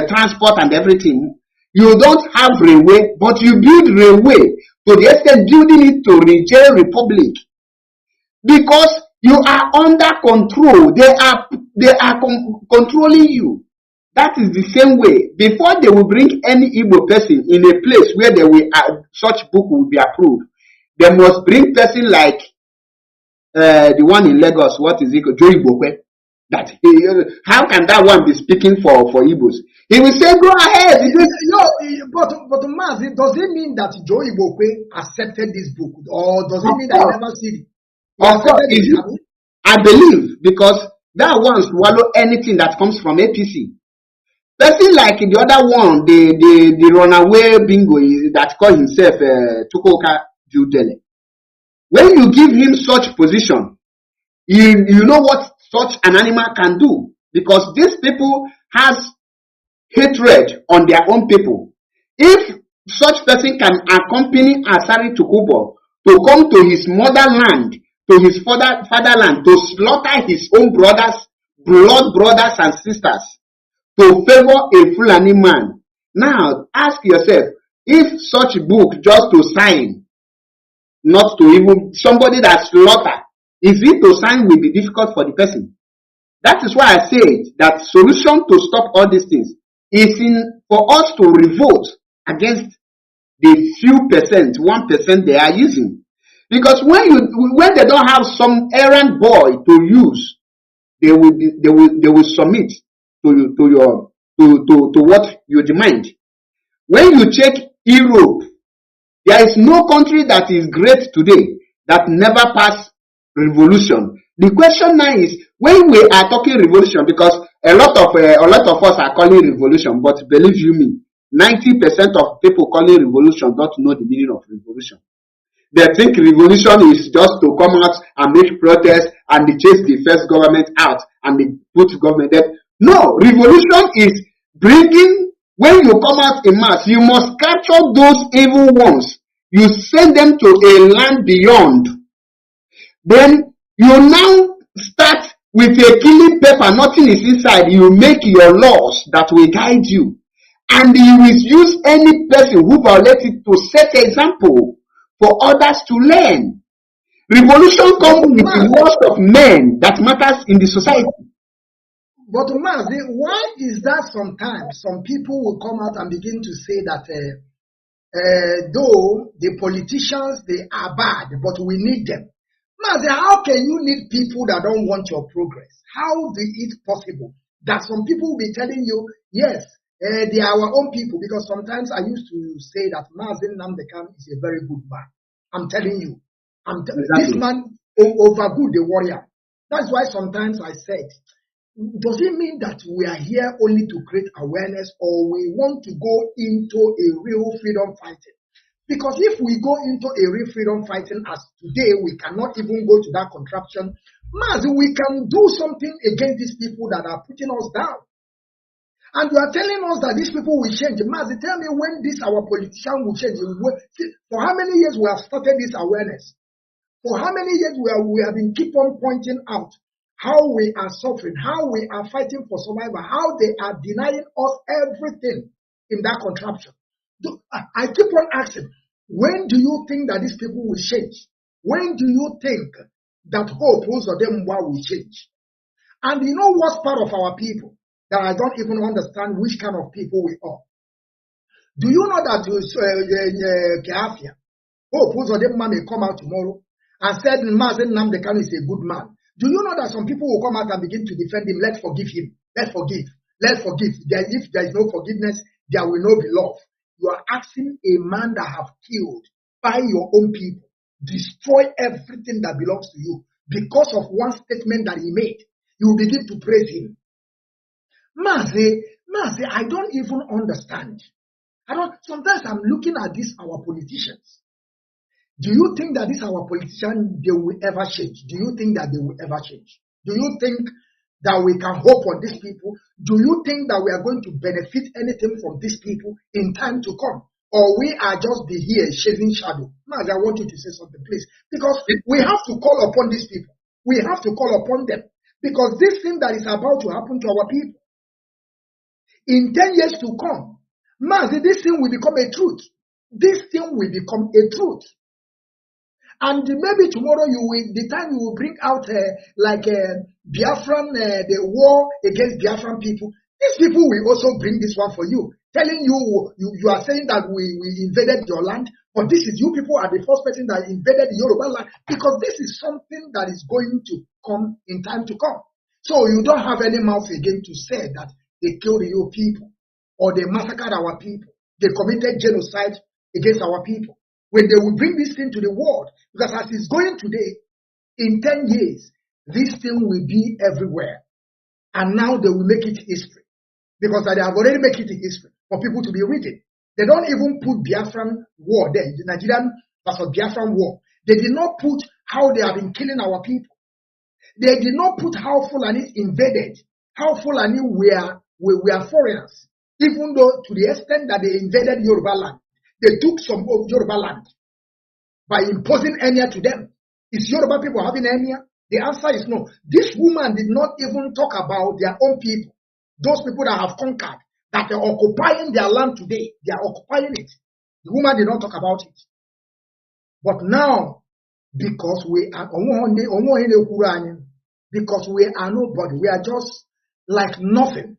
transport and everything. You don't have railway, but you build railway to the extent building it to Niger Republic. Because you are under control. They are controlling you. That is the same way. Before they will bring any Igbo person in a place where they will such book will be approved, they must bring person like the one in Lagos. What is it? Joe Igbo. That how can that one be speaking for Igbos? He will say, "Go ahead." But Mazi, does it mean that Joe Igbo accepted this book, or does it mean that he never seen it? Of course, I believe, because that one swallow anything that comes from APC. Person like the other one, the runaway bingo that call himself Tukoka Judele. When you give him such position, you know what such an animal can do, because these people has hatred on their own people. If such person can accompany Asari Tukubo to come to his motherland, to his fatherland, to slaughter his own brothers, blood brothers and sisters, to favor a Fulani man. Now, ask yourself, if such book just to sign, not to even somebody that slaughter, is it to sign will be difficult for the person. That is why I said that solution to stop all these things is for us to revolt against the few percent, 1% they are using. Because when they don't have some errand boy to use, they will submit to what you demand. When you check Europe, there is no country that is great today that never passed revolution. The question now is, when we are talking revolution, because a lot of us are calling revolution, but believe you me, 90% of people calling revolution don't know the meaning of revolution. They think revolution is just to come out and make protests and they chase the first government out and they put government there. No, revolution is bringing, when you come out in mass, you must capture those evil ones. You send them to a land beyond. Then you now start with a killing paper, nothing is inside. You make your laws that will guide you. And you will use any person who violates it to set example for others to learn. Revolution comes with the worst of men that matters in the society. But Mazi, why is that sometimes some people will come out and begin to say that though the politicians, they are bad, but we need them. Mazi, how can you need people that don't want your progress? How is it possible that some people will be telling you, yes, They are our own people, because sometimes I used to say that Mazi Nnamdi Kanu'S is a very good man. I'm telling you. This man over good, the warrior. That's why sometimes I said, does it mean that we are here only to create awareness, or we want to go into a real freedom fighting? Because if we go into a real freedom fighting as today, we cannot even go to that contraption. Mazi, we can do something against these people that are putting us down. And you are telling us that these people will change. Mazi, tell me when this our politician will change. For how many years we have started this awareness? For how many years we have been keep on pointing out how we are suffering, how we are fighting for survival, how they are denying us everything in that contraption. I keep on asking, when do you think that these people will change? When do you think that hope of them will change? And you know what's part of our people that I don't even understand which kind of people we are? Do you know that Biafra, hope of them may come out tomorrow and said Mazi Nnamdi Kanu'S is a good man? Do you know that some people will come out and begin to defend him? Let's forgive him. Let's forgive. Let's forgive. If there is no forgiveness, there will not be love. You are asking a man that have killed by your own people, destroy everything that belongs to you because of one statement that he made. You will begin to praise him. Mazi, I don't even understand. Sometimes I'm looking at this, our politicians. Do you think that this our politicians, they will ever change? Do you think that they will ever change? Do you think that we can hope on these people? Do you think that we are going to benefit anything from these people in time to come? Or we are just be here chasing shadow? Mazi, I want you to say something, please. Because we have to call upon these people. We have to call upon them. Because this thing that is about to happen to our people, in 10 years to come, Mazi, this thing will become a truth. This thing will become a truth. And maybe tomorrow the time you will bring out Biafran, the war against Biafran people. These people will also bring this one for you, telling you are saying that we invaded your land, but this is you people are the first person that invaded the Yoruba land, because this is something that is going to come in time to come. So you don't have any mouth again to say that they killed your people or they massacred our people. They committed genocide against our people. When they will bring this thing to the world, because as it's going today, in 10 years, this thing will be everywhere. And now they will make it history. Because they have already made it history for people to be reading. They don't even put Biafran war there, the Nigerian versus Biafran war. They did not put how they have been killing our people. They did not put how Fulani invaded, how Fulani were foreigners, even though to the extent that they invaded Yoruba land. They took some of Yoruba land by imposing emir to them. Is Yoruba people having emir? The answer is no. This woman did not even talk about their own people. Those people that have conquered, that are occupying their land today. They are occupying it. The woman did not talk about it. But now, because we are nobody, we are just like nothing.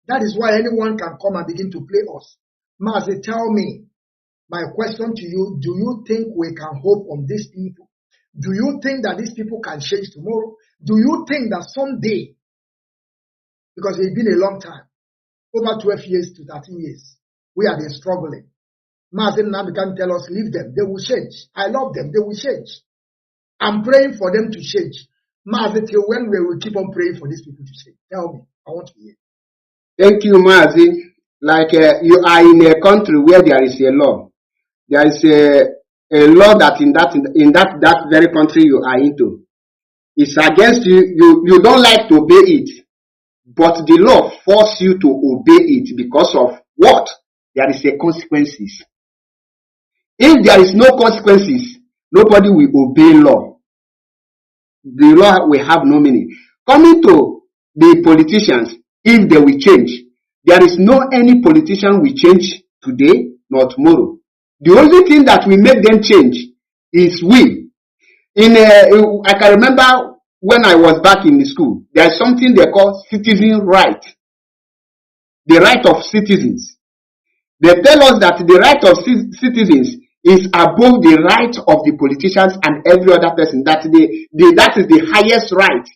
That is why anyone can come and begin to play us. Mazi, tell me, my question to you, do you think we can hope on these people? Do you think that these people can change tomorrow? Do you think that someday, because it's been a long time, over 12 years to 13 years, we are been struggling. Mazi Nnamdi can tell us, leave them, they will change. I love them, they will change. I'm praying for them to change. Mazi, till when we will keep on praying for these people to change? Tell me, I want to hear. Thank you, Mazi. Like you are in a country where there is a law. There is a law that in that very country you are into. It's against you. You don't like to obey it, but the law forces you to obey it because of what? There is a consequences. If there is no consequences, nobody will obey law. The law will have no meaning. Coming to the politicians, if they will change, there is no any politician will change today nor tomorrow. The only thing that will make them change is we. I can remember when I was back in the school, there is something they call citizen right. The right of citizens. They tell us that the right of citizens is above the right of the politicians and every other person. That is the highest right.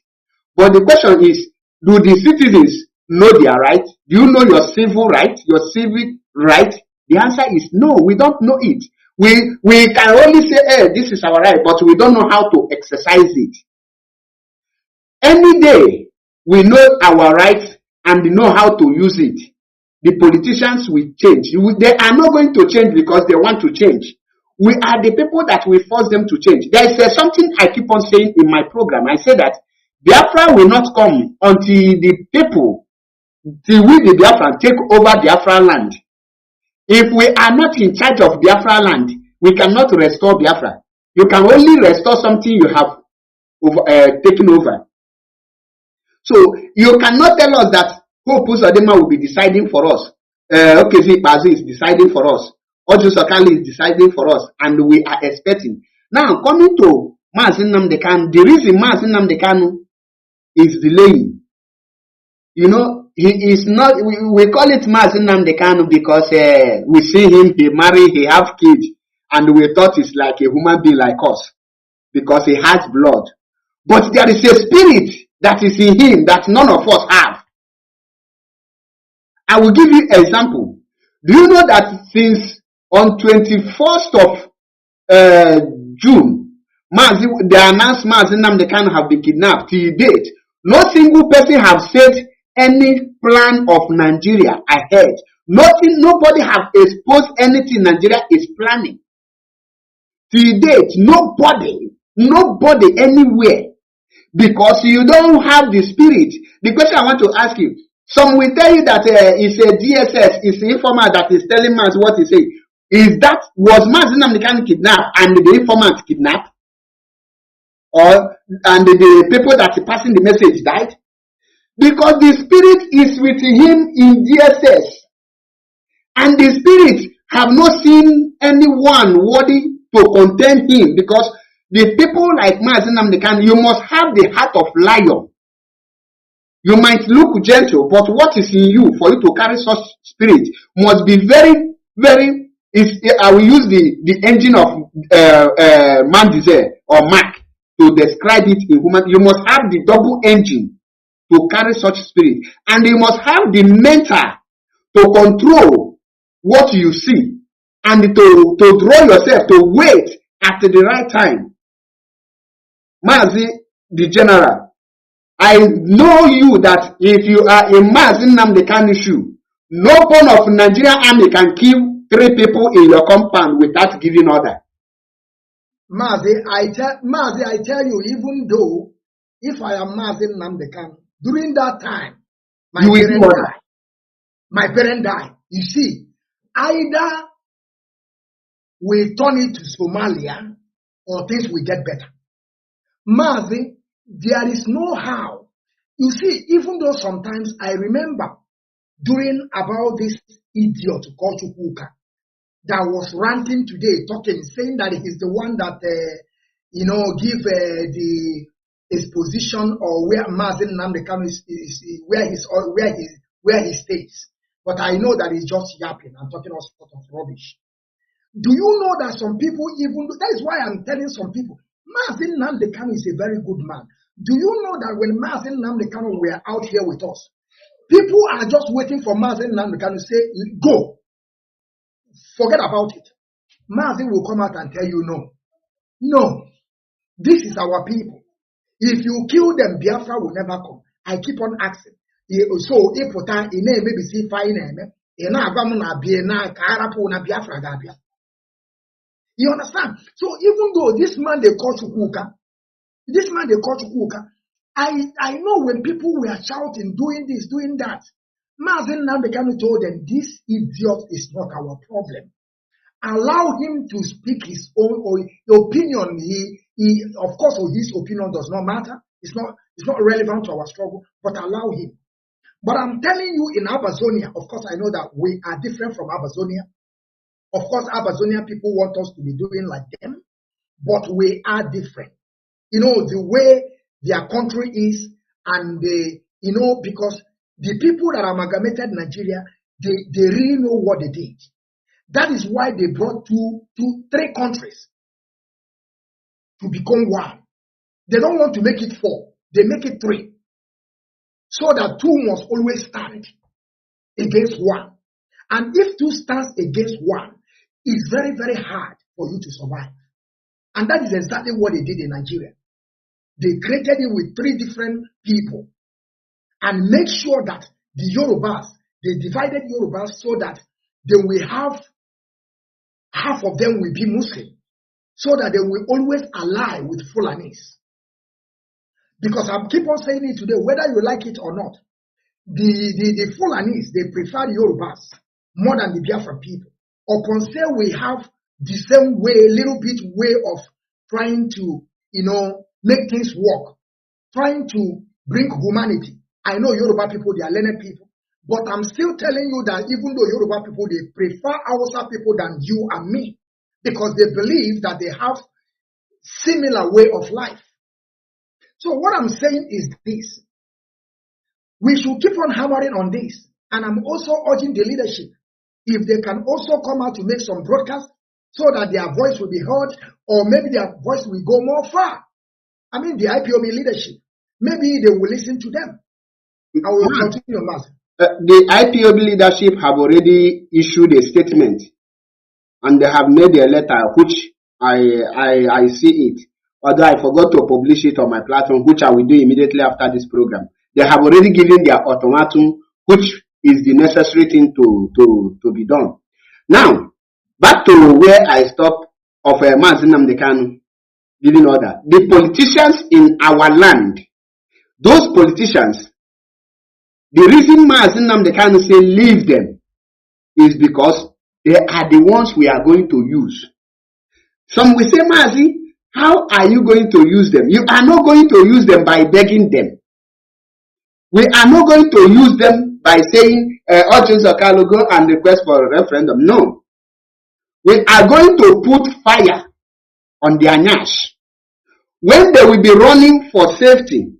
But the question is, do the citizens know their rights? Do you know your civil rights, your civic rights? The answer is no, we don't know it. We can only say, hey, this is our right, but we don't know how to exercise it. Any day we know our rights and know how to use it, the politicians will change. They are not going to change because they want to change. We are the people that will force them to change. There is something I keep on saying in my program. I say that Biafra will not come until the people, till we the Biafran take over Biafra land. If we are not in charge of Biafra land, we cannot restore Biafra. You can only restore something you have taken over. So you cannot tell us that Courrt Proceedings will be deciding for us. Mazi is deciding for us. Ojo Sokali is deciding for us, and we are expecting. Now coming to Mazi Nnamdi Kanu, the reason Mazi Nnamdi Kanu is delaying, you know, he is not. We call it Mazi Nnamdi Kanu because we see him, he marry, he have kids, and we thought he's like a human being like us because he has blood. But there is a spirit that is in him that none of us have. I will give you an example. Do you know that since on 21st of June, they announced Mazi Nnamdi Kanu have been kidnapped till date? No single person have said any plan of Nigeria ahead. Nobody have exposed anything Nigeria is planning. Till date, nobody anywhere. Because you don't have the spirit. The question I want to ask you, some will tell you that it's a DSS, it's the informant that is telling us what he say. Was Mazi Nnamdi Kanu kidnapped and the informant kidnapped? And the people that are passing the message died? Because the spirit is with him in DSS. And the spirit have not seen anyone worthy to contain him, because the people like Mazi Nnamdi Kanu, you must have the heart of lion. You might look gentle, but what is in you for you to carry such spirit must be very, very. I will use the engine of Mandizé or Mark to describe it in human. You must have the double engine to carry such spirit, and you must have the mental to control what you see and to draw yourself to wait at the right time. Mazi, the general, I know you that if you are in Mazi Nnamdi Kanu shoe, no one of Nigerian army can kill 3 people in your compound without giving order. Mazi, I tell you, even though if I am Mazi Nnamdi Kanu, during that time, my parent died. You see, either we turn it to Somalia or things will get better. Mazi, there is no how. You see, even though sometimes I remember during about this idiot Courrt Proceedings that was ranting today, talking, saying that he's the one that give the exposition or where Mazi Nnamdi Kanu is where he stays. But I know that he's just yapping and talking all sorts of rubbish. Do you know that some people that is why I'm telling some people, Mazi Nnamdi Kanu is a very good man. Do you know that when Mazi Nnamdi Kanu were out here with us, people are just waiting for Mazi Nnamdi Kanu to say, go. Forget about it. Mazi will come out and tell you no. No. This is our people. If you kill them, Biafra will never come. I keep on asking. So, if maybe see fine, you understand? So even though this man they call Chukwuka, I know when people were shouting, doing this, doing that, Mazi Nnamdi Kanu told them, this idiot is not our problem. Allow him to speak his own opinion. He of course, his opinion does not matter. It's not relevant to our struggle, but allow him. But I'm telling you, in Amazonia, of course, I know that we are different from Amazonia. Of course, Amazonia people want us to be doing like them, but we are different. You know, the way their country is, and because the people that amalgamated Nigeria, they really know what they did. That is why they brought 3 countries to become one. They don't want to make it 4. They make it 3. so that two must always stand against one. And if two stands against one, it's very, very hard for you to survive. And that is exactly what they did in Nigeria. They created it with three different people and make sure that the Yorubas, they divided Yorubas so that they will have half of them will be Muslim, so that they will always ally with Fulanis. Because I keep on saying it today, whether you like it or not, the Fulanis, they prefer the Yorubas more than the Biafra people. Upon say we have the same way, a little bit way of trying to, make things work, trying to bring humanity. I know Yoruba people, they are learned people, but I'm still telling you that even though Yoruba people, they prefer Hausa people than you and me, because they believe that they have similar way of life. So what I'm saying is this. We should keep on hammering on this. And I'm also urging the leadership, if they can also come out to make some broadcasts so that their voice will be heard, or maybe their voice will go more far. I mean, the IPOB leadership, maybe they will listen to them. I will continue, Mazi. The IPOB leadership have already issued a statement, and they have made a letter, which I see it. Although I forgot to publish it on my platform, which I will do immediately after this program. They have already given their ultimatum, which is the necessary thing to be done. Now, back to where I stopped of Mazi Nnamdi Kanu giving order. The politicians in our land, those politicians, the reason Mazi Nnamdi Kanu say leave them is because they are the ones we are going to use. Some will say, Mazi, how are you going to use them? You are not going to use them by begging them. We are not going to use them by saying, urgent Okalo, go and request for a referendum. No. We are going to put fire on their nyash. When they will be running for safety,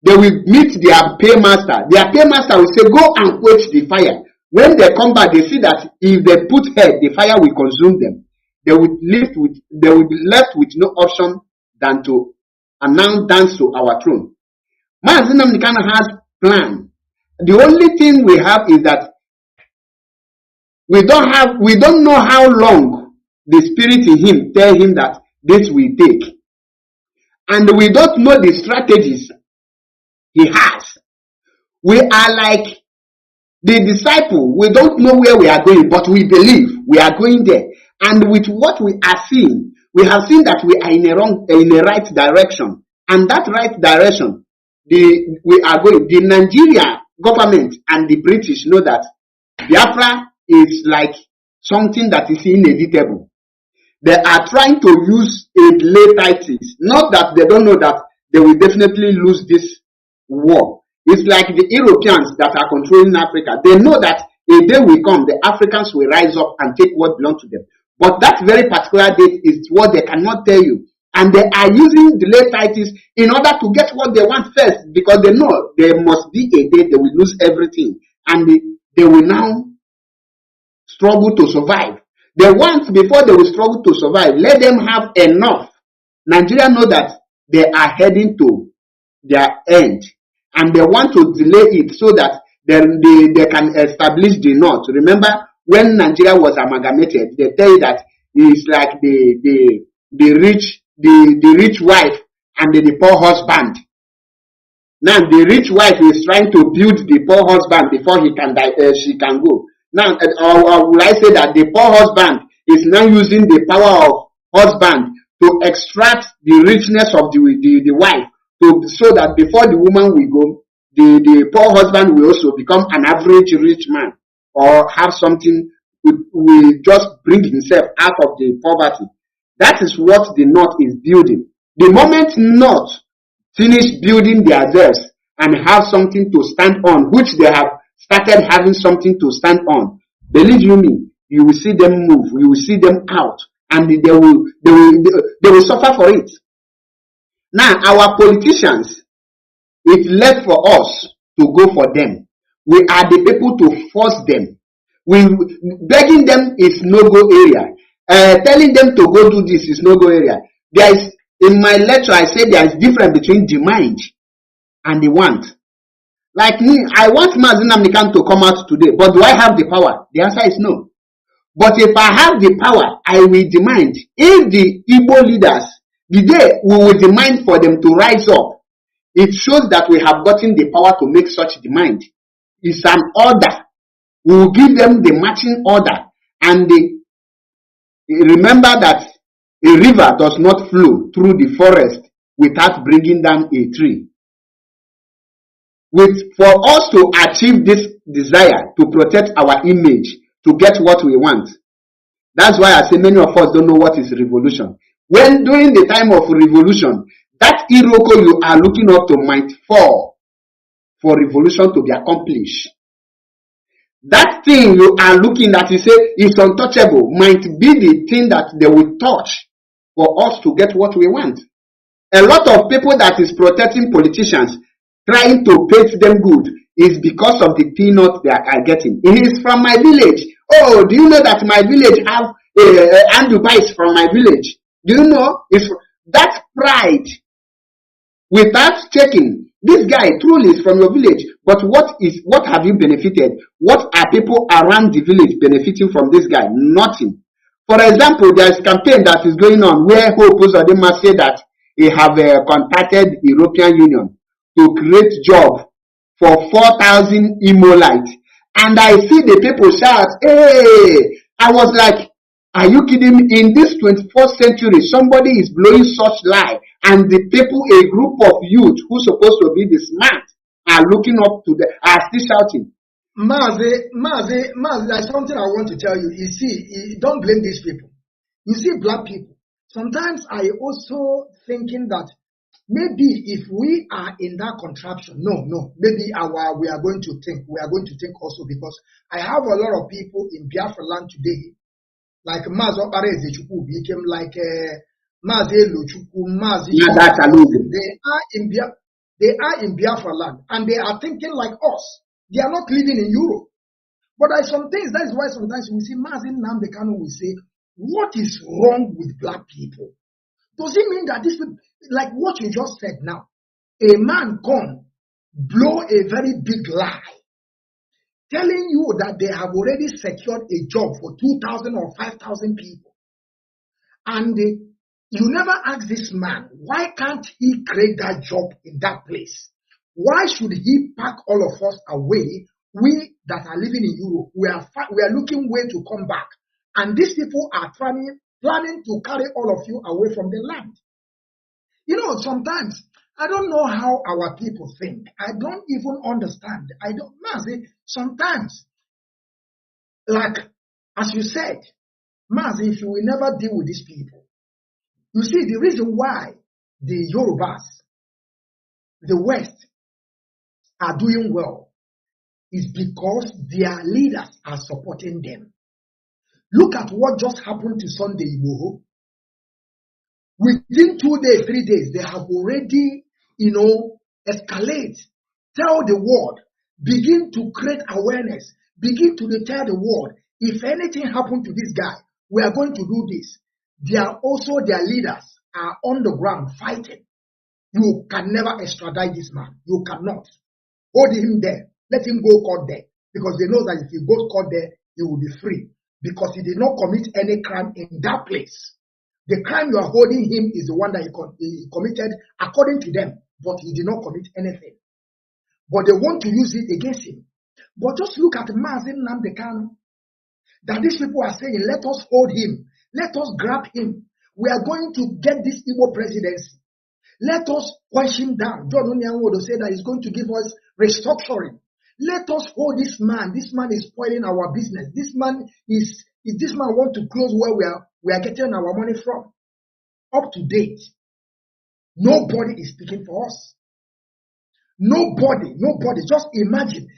they will meet their paymaster. Their paymaster will say, go and quench the fire. When they come back, they see that if they put head, the fire will consume them. They will be left with no option than to announce dance to our throne. Mazi Nnamdi Kanu has plan. The only thing we have is that we don't know how long the spirit in him tell him that this will take. And we don't know the strategies he has. We are like the disciple. We don't know where we are going, but we believe we are going there. And with what we are seeing, we have seen that we are in a right direction. And that right direction, we are going. The Nigeria government and the British know that Biafra is like something that is inevitable. They are trying to use it late 90s. Not that they don't know that they will definitely lose this war. It's like the Europeans that are controlling Africa. They know that a day will come, the Africans will rise up and take what belongs to them. But that very particular date is what they cannot tell you. And they are using the late 90s in order to get what they want first, because they know there must be a day they will lose everything. And they will now struggle to survive. They want, before they will struggle to survive, let them have enough. Nigeria know that they are heading to their end. And they want to delay it so that they can establish the North. Remember, when Nigeria was amalgamated, they tell you that it's like the rich wife and the poor husband. Now the rich wife is trying to build the poor husband before she can go. Now, or will I say that the poor husband is now using the power of husband to extract the richness of the wife, so that before the woman will go, the poor husband will also become an average rich man, or have something, will just bring himself out of the poverty. That is what the North is building. The moment North finish building theirs and have something to stand on, which they have started having something to stand on, believe you me, you will see them move, you will see them out, and they will suffer for it. Now, our politicians, it's left for us to go for them. We are the people to force them. Begging them is no-go area. Telling them to go do this is no-go area. There is, in my lecture, I said there is difference between the mind and the want. Like me, I want Mazi Nnamdi Kanu to come out today, but do I have the power? The answer is no. But if I have the power, I will demand. If the Igbo leaders, the day we will demand for them to rise up, it shows that we have gotten the power to make such demand. It's an order. We will give them the marching order. And remember that a river does not flow through the forest without bringing down a tree. For us to achieve this desire to protect our image, to get what we want. That's why I say many of us don't know what is revolution. When during the time of revolution, that Iroko you are looking up to might fall for revolution to be accomplished. That thing you are looking at, you say is untouchable, might be the thing that they will touch for us to get what we want. A lot of people that is protecting politicians, trying to paint them good, is because of the peanuts they are getting. It is from my village. Oh, do you know that my village have Anduba is from my village? Do you know? It's that pride. Without checking, this guy truly is from your village, but what have you benefited? What are people around the village benefiting from this guy? Nothing. For example, there is a campaign that is going on where Hope Uzodinma said that he have contacted European Union to create job for 4,000 Imolites. And I see the people shout, hey! I was like, are you kidding me? In this 21st century, somebody is blowing such lie, and the people, a group of youth who supposed to be the smart, are looking up to are still shouting. Mazi, there's something I want to tell you. You see, don't blame these people. You see, black people. Sometimes I also thinking that maybe if we are in that contraption, maybe we are going to think also, because I have a lot of people in Biafra land today, like Mazi Okpareze Chukwu became like Mazi Elochukwu, Mazi. They are in Biafra land, and they are thinking like us. They are not living in Europe. But there are some things. That is why sometimes we see Mazi Nnamdi Kanu will say, "What is wrong with black people?" Does it mean that this, like what you just said now, a man come blow a very big lie, telling you that they have already secured a job for 2,000 or 5,000 people, and you never ask this man, why can't he create that job in that place? Why should he pack all of us away? We that are living in Europe, we are looking way to come back, and these people are planning to carry all of you away from the land. You know, sometimes I don't know how our people think. I don't even understand. Mazi, sometimes, like as you said, Mazi, if you will never deal with these people, you see the reason why the Yorubas, the West, are doing well is because their leaders are supporting them. Look at what just happened to Sunday Igboho. Within 2 days, 3 days, they have already, escalate, tell the world, begin to create awareness, begin to tell the world, if anything happened to this guy, we are going to do this. Their leaders are on the ground fighting. You can never extradite this man. You cannot. Hold him there. Let him go court there. Because they know that if he goes court there, he will be free. Because he did not commit any crime in that place. The crime you are holding him is the one that he committed according to them. But he did not commit anything. But they want to use it against him. But just look at Mazi Nnamdi Kanu. That these people are saying, let us hold him. Let us grab him. We are going to get this Igbo presidency. Let us push him down. John Onyanwodo said that he's going to give us restructuring. Let us hold this man. This man is spoiling our business. This man want to close where we are getting our money from. Up to date, nobody is speaking for us. Nobody. Just imagine,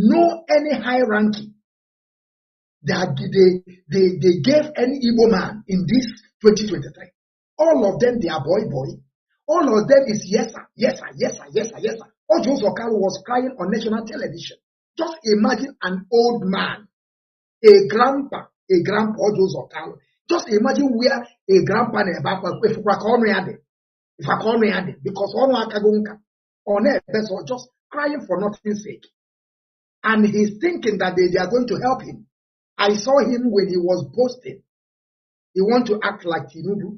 no any hierarchy that they gave any Igbo man in this 2023. All of them, they are boy. All of them is yes sir. Ojo Zokalo was crying on national television. Just imagine an old man, a grandpa, Ojo Zokalo. Just imagine where a grandpa because on akagunka on just crying for nothing's sake. And he's thinking that they are going to help him. I saw him when he was boasting. He wants to act like Tinubu.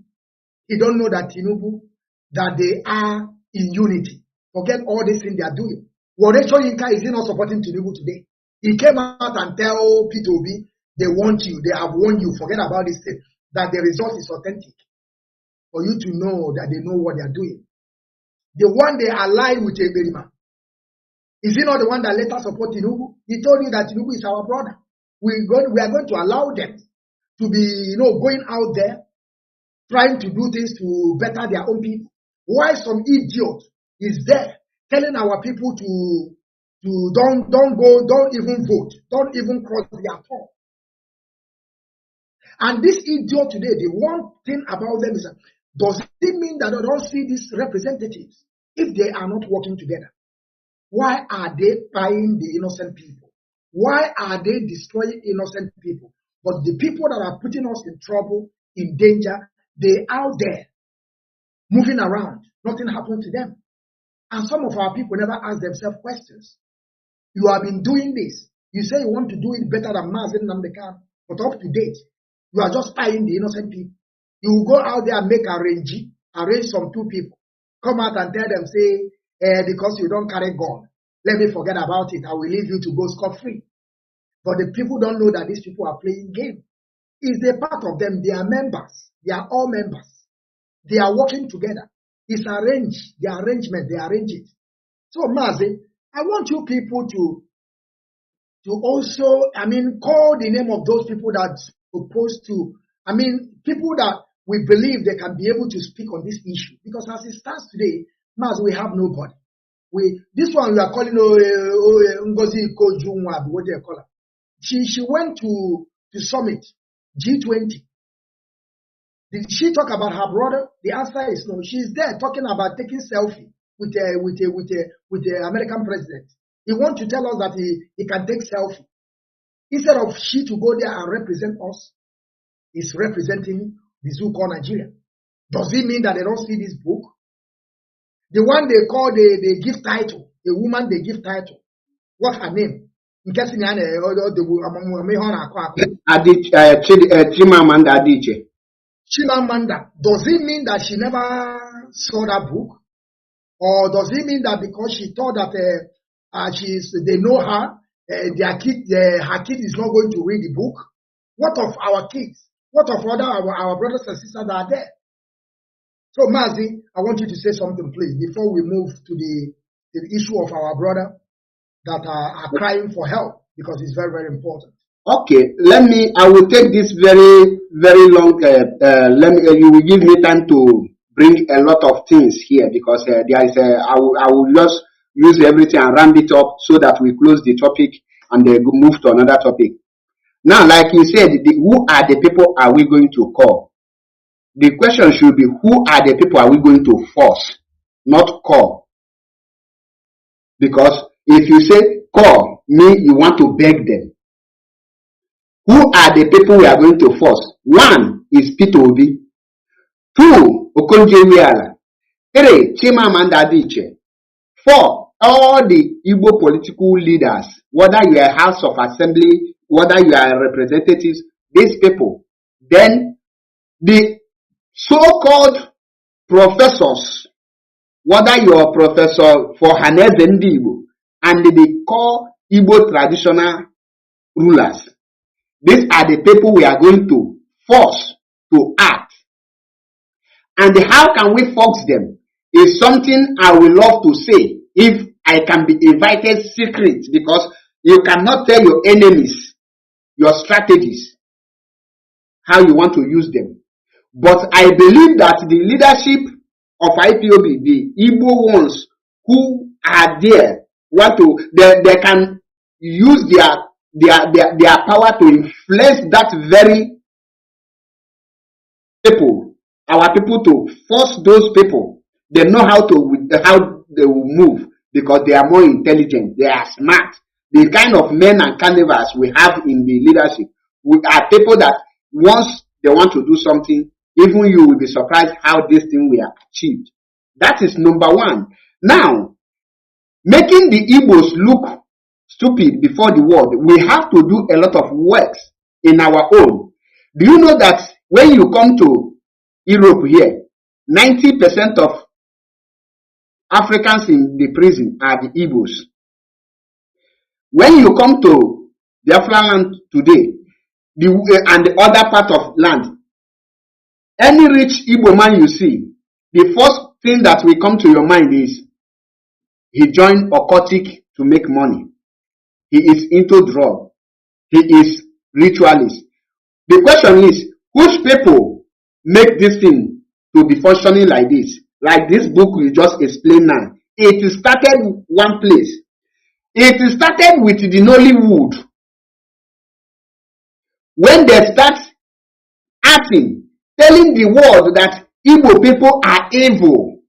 He don't know that Tinubu, that they are in unity. Forget all these things they are doing. Worecho Yinka is not supporting Tinubu today. He came out and tell P2B, they want you, they have won you. Forget about this thing. That the result is authentic. For you to know that they know what they are doing. The one they ally with Eberima. Is he not the one that later support Tinubu? He told you that Tinubu is our brother. We are going to allow them to be, going out there, trying to do things to better their own people. Why some idiot is there telling our people to don't even vote, don't even cross their tongue. And this idiot today, the one thing about them is, does it mean that they don't see these representatives if they are not working together? Why are they buying the innocent people? Why are they destroying innocent people? But the people that are putting us in trouble, in danger, they out there moving around. Nothing happened to them. And some of our people never ask themselves questions. You have been doing this. You say you want to do it better than Mazi Nnamdi Kanu, but up to date, you are just buying the innocent people. You will go out there and make arrange some two people. Come out and tell them, say, because you don't carry gun, let me forget about it. I will leave you to go scot-free. But the people don't know that these people are playing game. It's a part of them. They are members. They are all members. They are working together. It's arranged. The arrangement, they arrange it. So, Mazi, I want you people to also, call the name of those people that supposed to, people that we believe they can be able to speak on this issue. Because as it stands today, Mazi, we have nobody. This one we are calling Ngozi Kojunwa, what they call her. She went to summit, G20. Did she talk about her brother? The answer is no. She's there talking about taking selfie with the American president. He wants to tell us that he can take selfie. Instead of she to go there and represent us, he's representing the zoo called Nigeria. Does it mean that they don't see this book? The one they call, they give title, the woman they give title. What's her name? Chimamanda Adichie. Chimamanda. Does it mean that she never saw that book? Or does it mean that because she thought that they know her, her kid is not going to read the book? What of our kids? What of our brothers and sisters that are there? So, Mazi, I want you to say something, please, before we move to the issue of our brother that are crying for help, because it's very, very important. Okay, I will take this very, very long, you will give me time to bring a lot of things here, because there is I will just use everything and round it up so that we close the topic and move to another topic. Now, like you said, who are the people are we going to call? The question should be, who are the people are we going to force, not call? Because if you say call, mean you want to beg them. Who are the people we are going to force? One is Peter Obi. 2, Okonjo-Iweala. 3, Chimamanda Adichie. 4, all the Igbo political leaders, whether you are House of Assembly, whether you are representatives, these people. Then the so-called professors, whether you are professor for Haneze Ndi Igbo, and the core Igbo traditional rulers. These are the people we are going to force to act. And how can we force them? Is something I would love to say if I can be invited secret, because you cannot tell your enemies your strategies, how you want to use them. But I believe that the leadership of IPOB, the Igbo ones who are there, they can use their power to influence that very people, our people, to force those people. They know how they will move, because they are more intelligent, they are smart. The kind of men and carnivores we have in the leadership, we are people that once they want to do something, even you will be surprised how this thing will be achieved. That is number one. Now, making the Igbos look stupid before the world. We have to do a lot of works in our own. Do you know that when you come to Europe here, 90% of Africans in the prison are the Igbos. When you come to Biafra land today, and the other part of land, any rich Igbo man you see, the first thing that will come to your mind is he joined occultic to make money. He is into drug. He is ritualist. The question is, which people make this thing to be functioning like this? Like this book you just explained now. It started one place. It started with the Nollywood. When they start acting, telling the world that Igbo people are evil.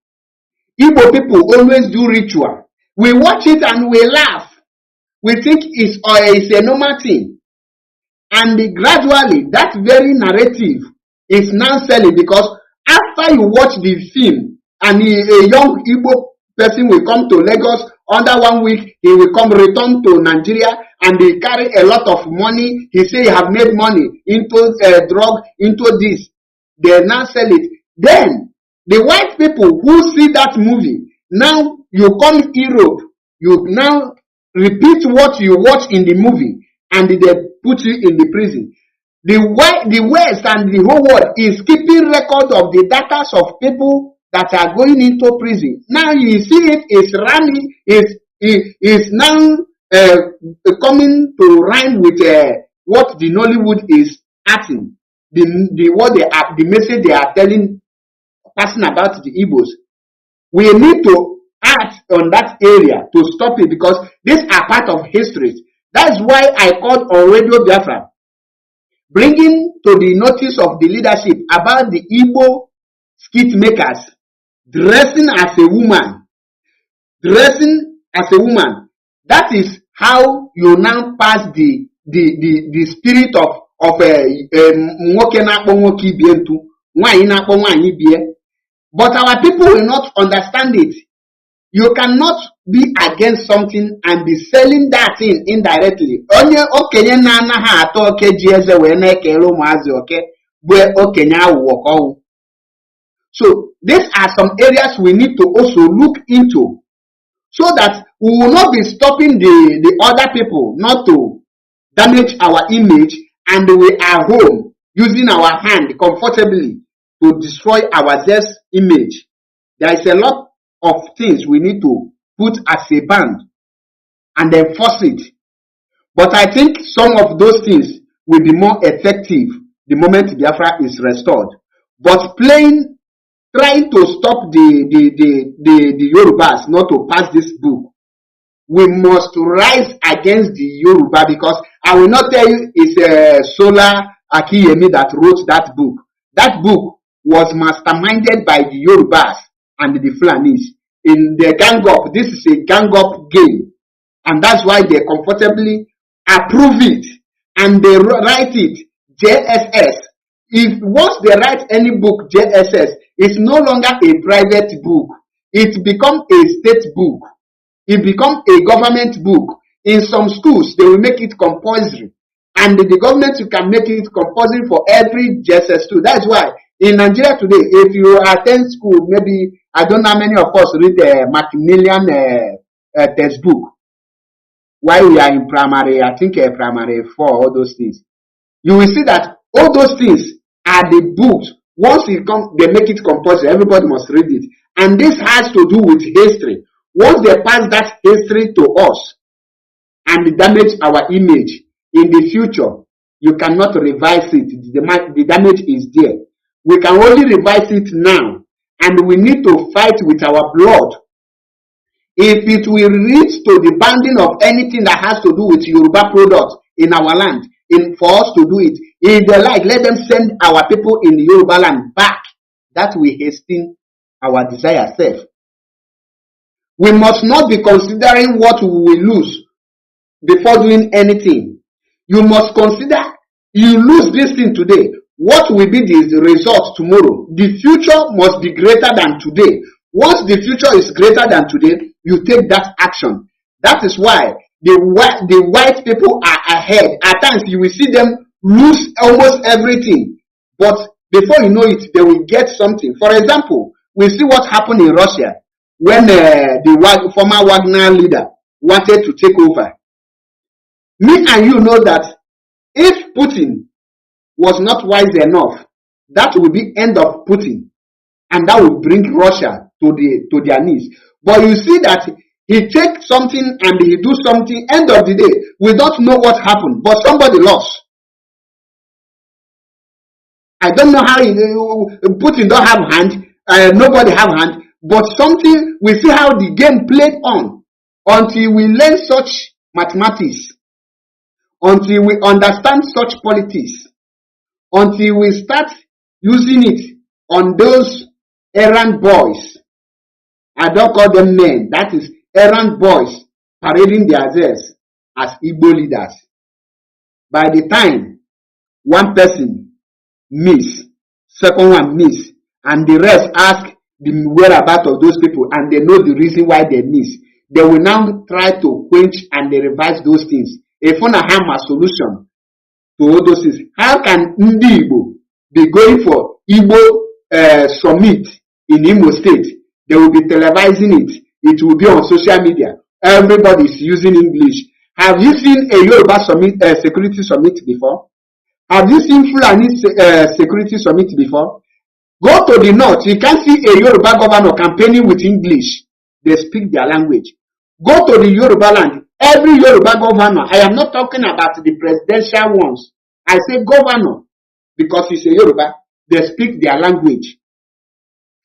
Igbo people always do ritual. We watch it and we laugh. We think it's a normal thing. And gradually, that very narrative is now selling, because after you watch the film and a young Igbo person will come to Lagos, under 1 week, he will return to Nigeria, and they carry a lot of money. He say he have made money into drug, into this. They now sell it. Then, the white people who see that movie, now you come Europe, you now repeat what you watch in the movie, and they put you in the prison. The West and the whole world is keeping record of the data of people that are going into prison. Now you see it is running, is now coming to rhyme with what the Nollywood is acting. The message they are passing about the Igbos. We need to act on that area to stop it, because these are part of history. That's why I called on Radio Biafra, bringing to the notice of the leadership about the Igbo skit makers dressing as a woman. Dressing as a woman. That is how you now pass the spirit of nwoke na-akpọ nwoke ibie ntu, nwaanyị na-akpọ nwaanyị ibie. But our people will not understand it. You cannot be against something and be selling that thing indirectly. Onye okenye na-anaghị atọ oke ji eze wee na-ekere ụmụazị oke bụ okenye awụwa ka ọwụ. So these are some areas we need to also look into, so that we will not be stopping the other people not to damage our image, and we are home using our hand comfortably to destroy our image. There is a lot of things we need to put as a ban and enforce it. But I think some of those things will be more effective the moment Biafra is restored. But trying to stop the Yorubas not to pass this book, we must rise against the Yoruba, because I will not tell you it's Sola Akiyemi that wrote that book. That book was masterminded by the Yorubas and the Fulanis in the gang up. This is a gang up game, and that's why they comfortably approve it and they write it JSS. If once they write any book JSS, it's no longer a private book. It becomes a state book. It becomes a government book. In some schools, they will make it compulsory. And the government can make it compulsory for every JSS student. That's why in Nigeria today, if you attend school, maybe, I don't know how many of us read the Macmillan textbook. While we are in primary, I think primary 4, all those things. You will see that all those things are the books. Once they make it compulsory, everybody must read it. And this has to do with history. Once they pass that history to us and damage our image in the future, you cannot revise it. The damage is there. We can only revise it now, and we need to fight with our blood. If it will reach to the banning of anything that has to do with Yoruba products in our land, for us to do it, if they like, let them send our people in the Yoruba land back. That will hasten our desire self. We must not be considering what we will lose before doing anything. You must consider, you lose this thing today, what will be the result tomorrow? The future must be greater than today. Once the future is greater than today, you take that action. That is why the white people are ahead. At times you will see them lose almost everything, but before you know it, they will get something. For example, we see what happened in Russia when the former Wagner leader wanted to take over. Me and you know that if Putin was not wise enough, that will be end of Putin, and that will bring Russia to their knees. But you see that he take something and he do something. End of the day, we don't know what happened, but somebody lost. I don't know how Putin don't have hand, nobody have hand, but something, we see how the game played on until we learn such mathematics, until we understand such politics, until we start using it on those errand boys. I don't call them men, that is errand boys parading themselves as Igbo leaders. By the time one person miss, second one miss, and the rest ask the whereabouts of those people, and they know the reason why they miss, they will now try to quench and they revise those things. If one have a solution to all those things, how can Ndi Igbo be going for Igbo summit in Imo State? They will be televising it. It will be on social media. Everybody is using English. Have you seen a Yoruba summit, security summit before? Have you seen Fulani security summit before? Go to the north. You can see a Yoruba governor campaigning with English. They speak their language. Go to the Yoruba land. Every Yoruba governor, I am not talking about the presidential ones. I say governor because it's a Yoruba. They speak their language.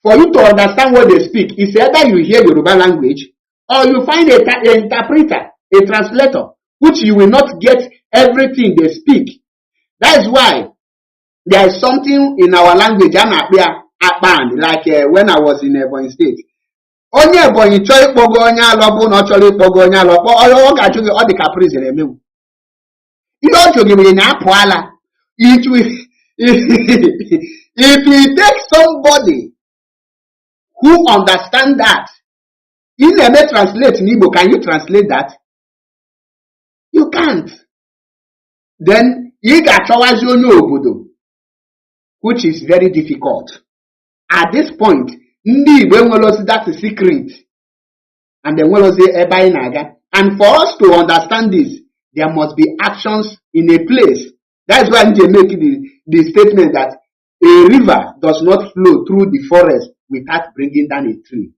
For you to understand what they speak, it's either you hear Yoruba language or you find an interpreter, a translator, which you will not get everything they speak. That is why there is something in our language, like when I was in Ebonyi State. Onye Ebonyi chọrọ ikpogo onye alọ bụ na ọ chọrọ ikpogo onye alọ kpọ ọ ga-ajụ gị ọ dị ka prison emewu. Ihe ọ jụrụ gị na apụ ala. It will take somebody who understand that. In a translate in Igbo, can you translate that? You can't. Then you got obodo, which is very difficult. At this point, Ndi Igbo enwelozi that secret, and then enwelozi ebe anyị na-aga. And for us to understand this, there must be actions in a place. That's why they make the statement that a river does not flow through the forest without bringing down a tree.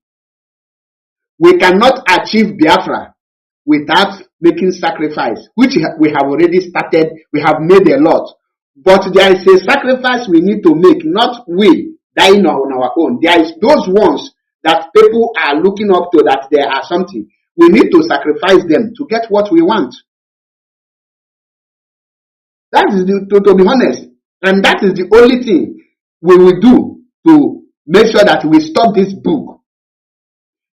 We cannot achieve Biafra without making sacrifice, which we have already started. We have made a lot. But there is a sacrifice we need to make, not we dying on our own. There is those ones that people are looking up to, that there are something. We need to sacrifice them to get what we want. That is to be honest. And that is the only thing we will do to make sure that we stop this book.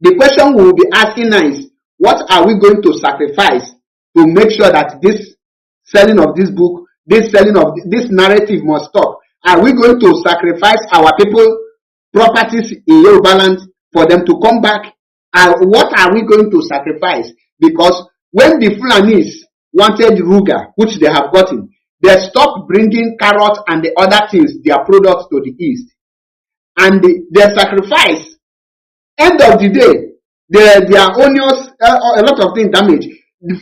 The question we will be asking now is, what are we going to sacrifice to make sure that this selling of this book, this selling of this narrative must stop? Are we going to sacrifice our people properties in Yoruba land for them to come back? What are we going to sacrifice? Because when the Fulanis wanted Ruga, which they have gotten, they stopped bringing carrots and the other things, their products, to the east. And their sacrifice, end of the day, their onions, a lot of things damaged.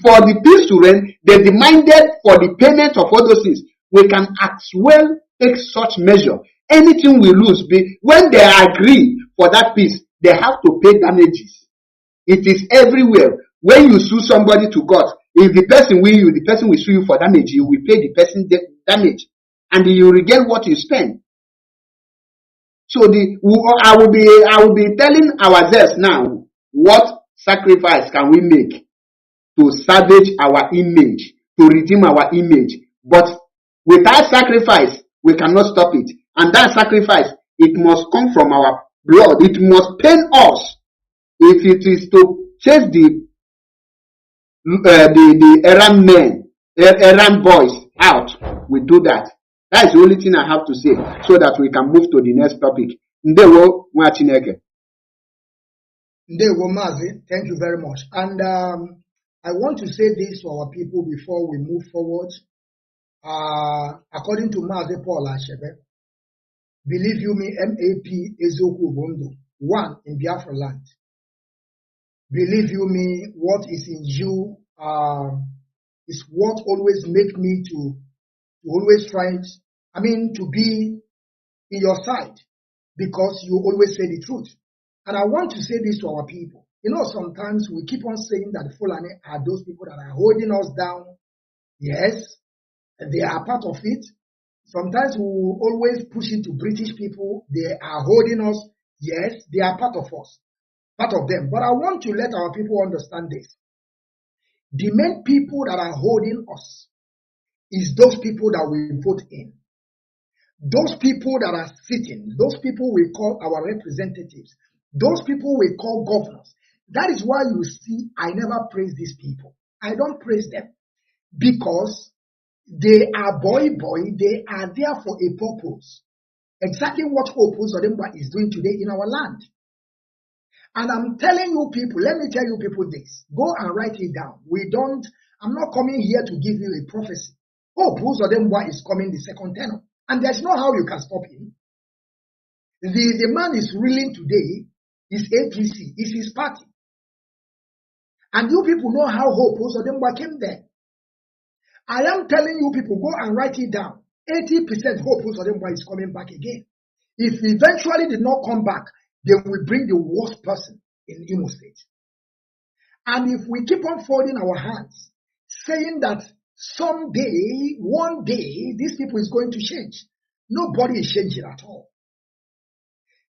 For the peace to reign, they demanded for the payment of all those things. We can as well take such measure. Anything we lose, when they agree for that peace, they have to pay damages. It is everywhere. When you sue somebody to court, if the person win you, the person will sue you for damage. You will pay the person damage, and you regain what you spend. So I will be telling ourselves now, what sacrifice can we make to salvage our image, to redeem our image? But without sacrifice, we cannot stop it. And that sacrifice, it must come from our blood. It must pain us. If it is to chase the errand men, errand boys out, we do that. That is the only thing I have to say, so that we can move to the next topic. Ndewo nwa Chineke. Mazi, thank you very much. And I want to say this to our people before we move forward. According to Mazi Paul Ashebe, believe you me, MAP Ezoku Bondo, one in Biafra land. Believe you me, what is in you is what always make me to always try, to be in your side, because you always say the truth. And I want to say this to our people. Sometimes we keep on saying that Fulani are those people that are holding us down. Yes, they are part of it. Sometimes we will always push it to British people. They are holding us. Yes, they are part of us, part of them. But I want to let our people understand this. The main people that are holding us is those people that we vote in. Those people that are sitting, those people we call our representatives, those people we call governors. That is why you see I never praise these people. I don't praise them because they are boy, they are there for a purpose. Exactly what Opus Odemba is doing today in our land. And I'm telling you people, let me tell you people this. Go and write it down. I'm not coming here to give you a prophecy. Opus Odemba is coming the second tenor. And there's no how you can stop him. The man is ruling today, is APC, is his party. And you people know how Opus Odemba came there. I am telling you people, go and write it down. 80% Opus Odemba is coming back again. If he eventually did not come back, they will bring the worst person in Imo State. And if we keep on folding our hands, saying that someday, one day, these people is going to change, nobody is changing at all.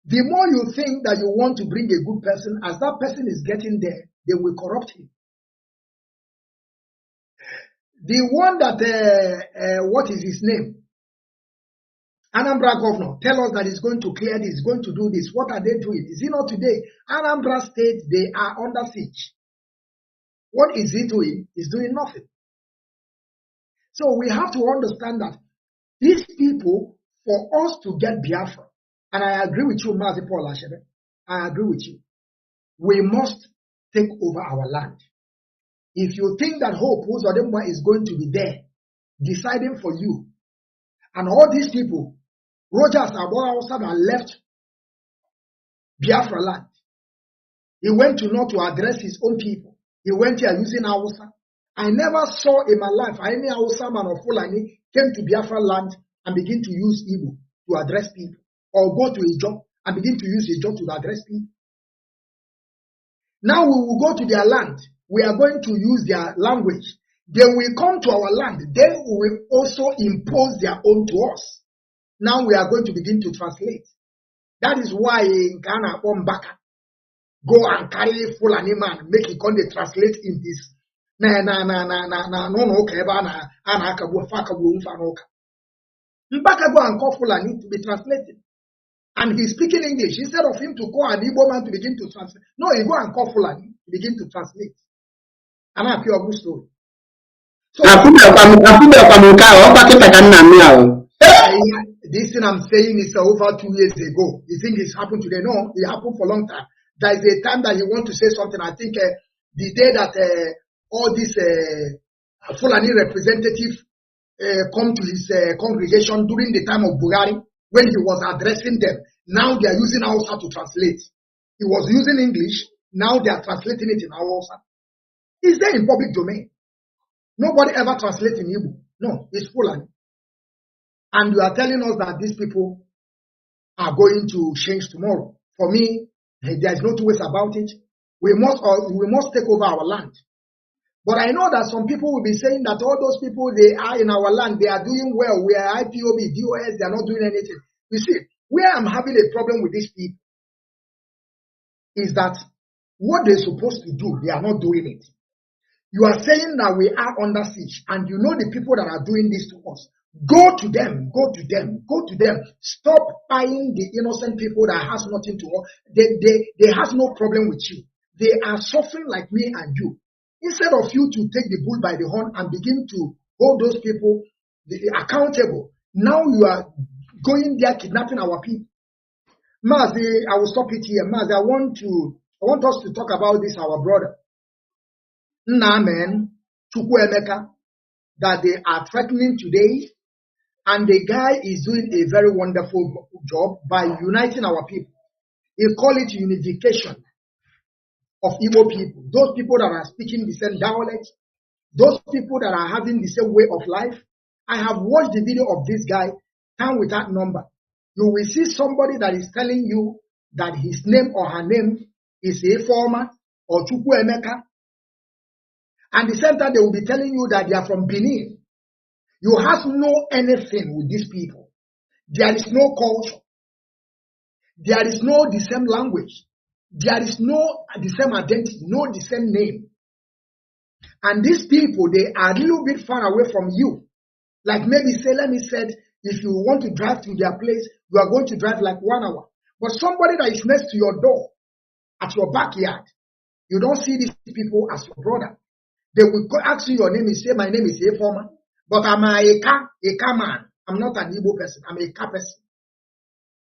The more you think that you want to bring a good person, as that person is getting there, they will corrupt him. The one that, what is his name? Anambra governor, tell us that he's going to clear this, going to do this. What are they doing? Is it not today? Anambra State, they are under siege. What is he doing? He's doing nothing. So we have to understand that these people, for us to get Biafra, and I agree with you, Mazi Paul Ashebe, I agree with you, we must take over our land. If you think that Hope Uzodimma is going to be there, deciding for you, and all these people, Rogers Aboraosa that left Biafra land, he went to North to address his own people. He went here using Hausa. I never saw in my life any Hausa man or Fulani came to Biafra land and begin to use Igbo to address people, or go to his job and begin to use his job to address people. Now we will go to their land. We are going to use their language. They will come to our land. They will also impose their own to us. Now we are going to begin to translate. That is why in Ghana, Ombaka, go and carry Fulani man, make it come to translate in this. Mbaka go and call Fulani to be translated. And he's speaking English. Instead of him to call an Igbo man to begin to translate. No, he go and call Fulani to begin to translate. And I feel a good story. So, this thing I'm saying is over 2 years ago. You think it's happened today? No, it happened for a long time. There is a time that you want to say something. I think the day that all these Fulani representatives come to his congregation during the time of Buhari, when he was addressing them, now they are using Hausa to translate. He was using English, now they are translating it in Hausa. Is there in public domain? Nobody ever translates in Igbo. No, it's Fulani. And you are telling us that these people are going to change tomorrow. For me, there is no two ways about it. We must take over our land. But I know that some people will be saying that all those people, they are in our land, they are doing well. We are IPOB, DOS, they are not doing anything. You see, where I'm having a problem with these people is that what they're supposed to do, they are not doing it. You are saying that we are under siege, and you know the people that are doing this to us. Go to them, go to them, go to them. Stop buying the innocent people that has nothing to do. They has no problem with you. They are suffering like me and you. Instead of you to take the bull by the horn and begin to hold those people accountable, now you are going there kidnapping our people. Mazi, I will stop it here. Mazi, I want to I want us to talk about this, our brother, Nnamen Chukwuemeka, that they are threatening today. And the guy is doing a very wonderful job by uniting our people. He call it unification of Igbo people. Those people that are speaking the same dialect, those people that are having the same way of life. I have watched the video of this guy, time without number. You will see somebody that is telling you that his name or her name is Eforma or Chukwuemeka. And the same time they will be telling you that they are from Benin. You have no anything with these people. There is no culture. There is no the same language. There is no the same identity, no the same name. And these people, they are a little bit far away from you. Like maybe say, let me say, if you want to drive to their place, you are going to drive like 1 hour. But somebody that is next to your door, at your backyard, you don't see these people as your brother. They will ask you your name, you say, my name is Eforma. But I'm a Eka man. I'm not an Igbo person. I'm a Eka person.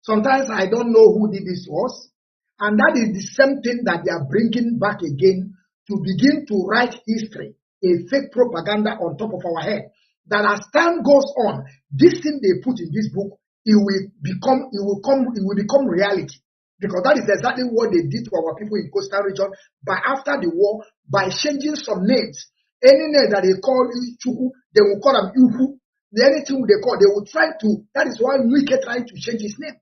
Sometimes I don't know who did this to us. And that is the same thing that they are bringing back again to begin to write history, a fake propaganda on top of our head. That as time goes on, this thing they put in this book, it will become reality. Because that is exactly what they did to our people in coastal region by after the war, by changing some names. Any name that they call Chuku, they will call them Uhu. Anything they call, they will try to. That is why Wike tried to change his name.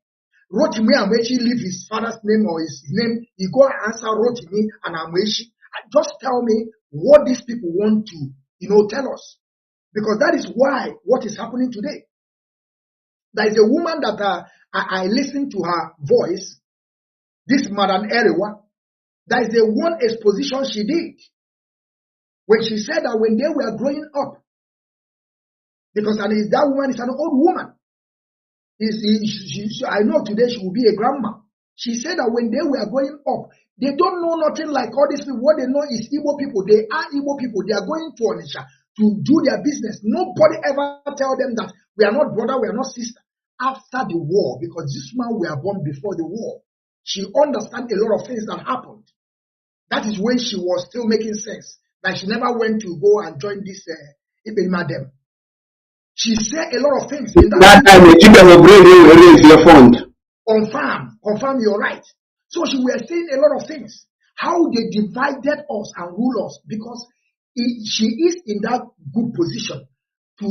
Rotimi Amechi leave his father's name or his name. He go and answer Rotimi and Amechi. Just tell me what these people want to, tell us. Because that is why what is happening today. There is a woman that I listened to her voice. This Madam Erewa. There is a one exposition she did. When she said that when they were growing up, because that woman is an old woman. I know today she will be a grandma. She said that when they were growing up, they don't know nothing like all these people. What they know is Igbo people. They are Igbo people. They are going to Onitsha to do their business. Nobody ever tell them that we are not brother, we are not sister. After the war, because this woman were born before the war, she understands a lot of things that happened. That is when she was still making sense. That she never went to go and join this Madam. She said a lot of things. In that time, the children will bring you raise your fund. Confirm, you're right. So she was saying a lot of things. How they divided us and rule us because she is in that good position to,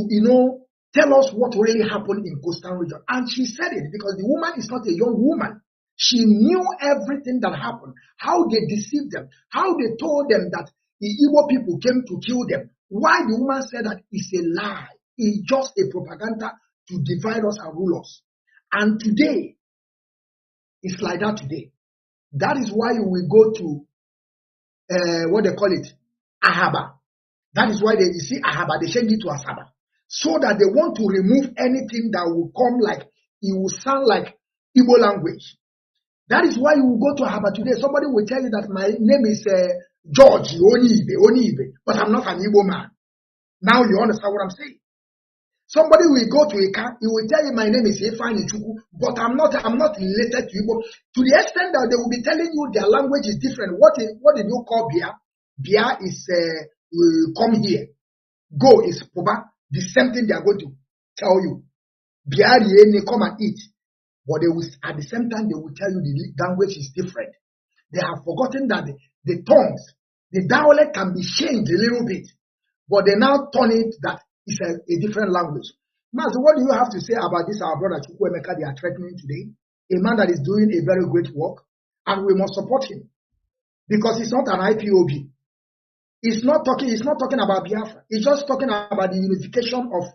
tell us what really happened in coastal region. And she said it because the woman is not a young woman. She knew everything that happened, how they deceived them, how they told them that the Igbo people came to kill them. Why the woman said that it's a lie. It's just a propaganda to divide us and rule us. And today, it's like that today. That is why we go to, what they call it, Ahaba. That is why you see Ahaba, they change it to Asaba. So that they want to remove anything that will come like, it will sound like Igbo language. That is why you will go to Ahaba today. Somebody will tell you that my name is George Onibe, but I'm not an Igbo man. Now you understand what I'm saying. Somebody will go to Eka, he will tell you my name is Efani Chuku, but I'm not related to Igbo. To the extent that they will be telling you their language is different. What did you call Bia? Bia is come here. Go is Poba. The same thing they are going to tell you. Bia come and eat. But they will, at the same time, they will tell you the language is different. They have forgotten that the tongues, the dialect can be changed a little bit. But they now turn it that it's a different language. Mazi, what do you have to say about this, our brother Chukwuemeka they are threatening today? A man that is doing a very great work, and we must support him. Because it's not an IPOB. It's not talking about Biafra. It's just talking about the unification of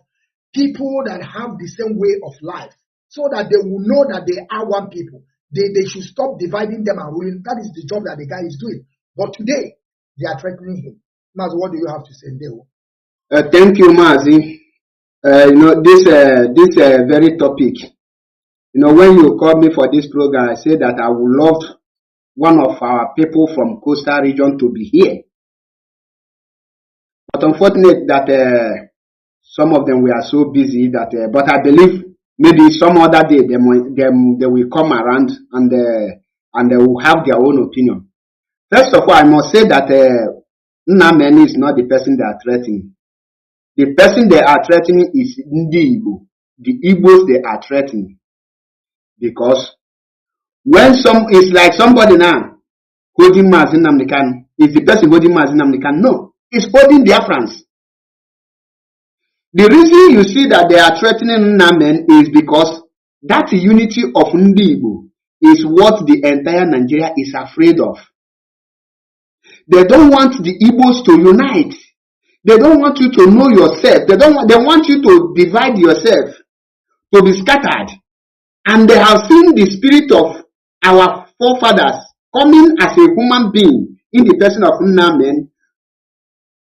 people that have the same way of life. So that they will know that they are one people. They should stop dividing them and ruling. That is the job that the guy is doing. But today, they are threatening him. Mazi, what do you have to say, Deo? Thank you, Mazi. This very topic. When you called me for this program, I said that I would love one of our people from coastal region to be here. But unfortunately that some of them were so busy that, but I believe maybe some other day they will come around and they will have their own opinion. First of all, I must say that Nnamdi is not the person they are threatening. The person they are threatening is Ndi Igbo. The Igbos they are threatening. Because when it's like somebody now holding Mazi Nnamdi Kanu, is the person holding Mazi Nnamdi Kanu? No, it's holding Biafrans. The reason you see that they are threatening Nnamdi is because that unity of Ndi Igbo is what the entire Nigeria is afraid of. They don't want the Igbos to unite. They don't want you to know yourself. They want you to divide yourself, to be scattered. And they have seen the spirit of our forefathers coming as a human being in the person of Nnamdi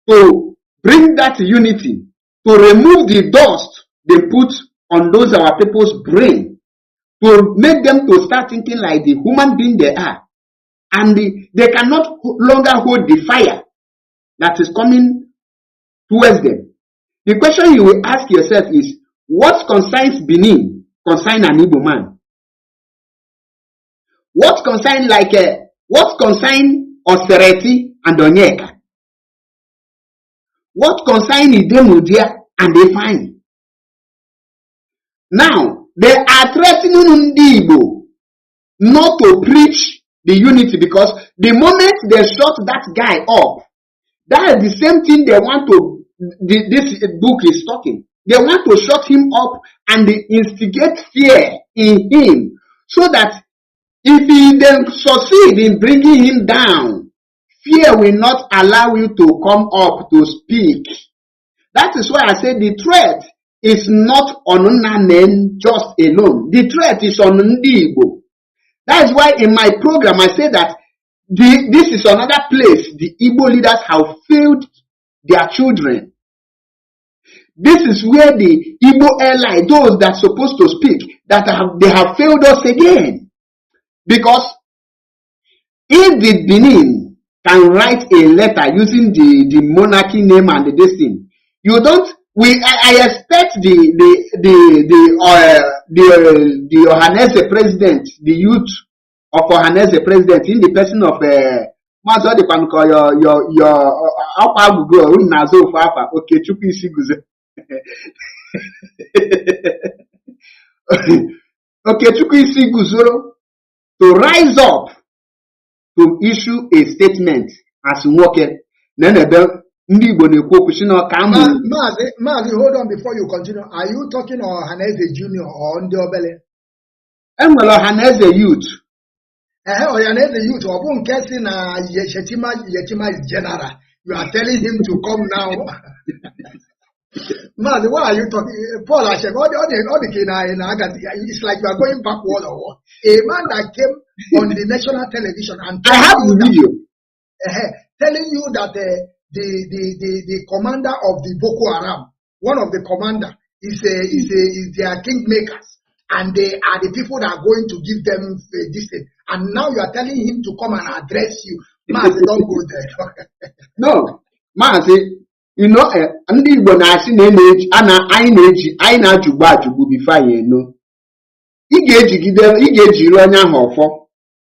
to bring that unity, to remove the dust they put on those our people's brain, to make them to start thinking like the human being they are. And they cannot longer hold the fire that is coming towards them. The question you will ask yourself is, what concerns Benin concern an Igbo man? What concern Osereti and Onyeka? What concern Idemudia and Efine? Now, they are threatening Ndi Igbo not to preach the unity, because the moment they shut that guy up, that is the same thing they want to, this book is talking. They want to shut him up and they instigate fear in him, so that if he then succeed in bringing him down, fear will not allow you to come up to speak. That is why I say the threat is not on Nnamdi just alone. The threat is on Ndi Igbo. That is why in my program I say that this is another place the Igbo leaders have failed their children. This is where the Igbo ally, those that are supposed to speak, they have failed us again. Because if the Benin can write a letter using the monarchy name and the thing, you don't. I expect the Ohanese president, the youth of Ohanese president, in the person of Mazi your Apagugo Nazo Fafa, okay, Chupi Siguze. Okay, Chupi Siguzoro, to rise up to issue a statement as Nwoke. Mazi, hold on before you continue. Are you talking on Ohanese Junior or on the Obele? Ohanese youth. Ohanese youth. Obun Kesi na Yetima is general. You are telling him to come now. Mazi, why are you talking? Paul Ashek, all the Kina in Agassi. It's like you are going backward or what? A man that came on the national television and I have the video telling you that the commander of the Boko Haram, one of the commander, is their kingmakers, and they are the people that are going to give them this thing. And now you are telling him to come and address you. Mazi, don't go there. No, Mazi, you know, Ndi Igbo na-asị anyị na-ajụgbu ajụgbu before you know. Ị ga-ejiri onye ahụ ọfọ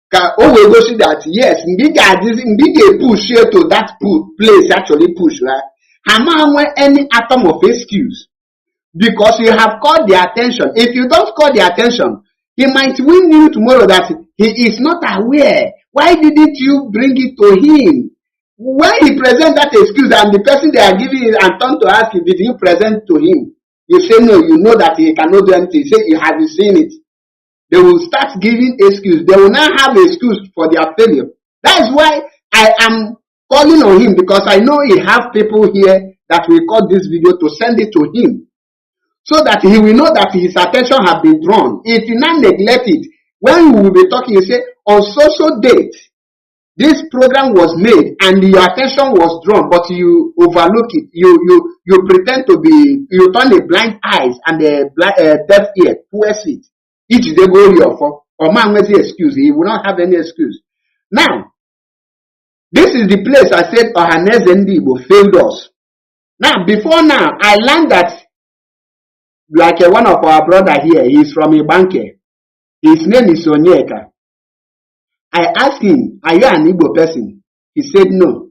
ka o wee gosi that yes, mgbe ị ga-push to that place actually push, right? Ha ma nwe any atom of excuse, because you have called their attention. If you don't call their attention, he might win you tomorrow that he is not aware. Why didn't you bring it to him? When he present that excuse and the person they are giving it and turn to ask him, did you present to him? You say no, you know that he cannot do anything. You say, you have seen it. They will start giving excuse. They will not have excuse for their failure. That is why I am calling on him, because I know he have people here that will cut this video to send it to him, so that he will know that his attention has been drawn. If you not neglect it, when we will be talking, you say, on social date, this program was made and your attention was drawn, but you overlook it. You pretend to be, you turn a blind eyes and a deaf ear towards it. Each day go here for, or man with the excuse. He will not have any excuse. Now, this is the place I said Ohanese Ndi Igbo failed us. Now, before now, I learned that, like one of our brother here, he's from Ibanke. His name is Onyeka. I asked him, are you an Igbo person? He said no.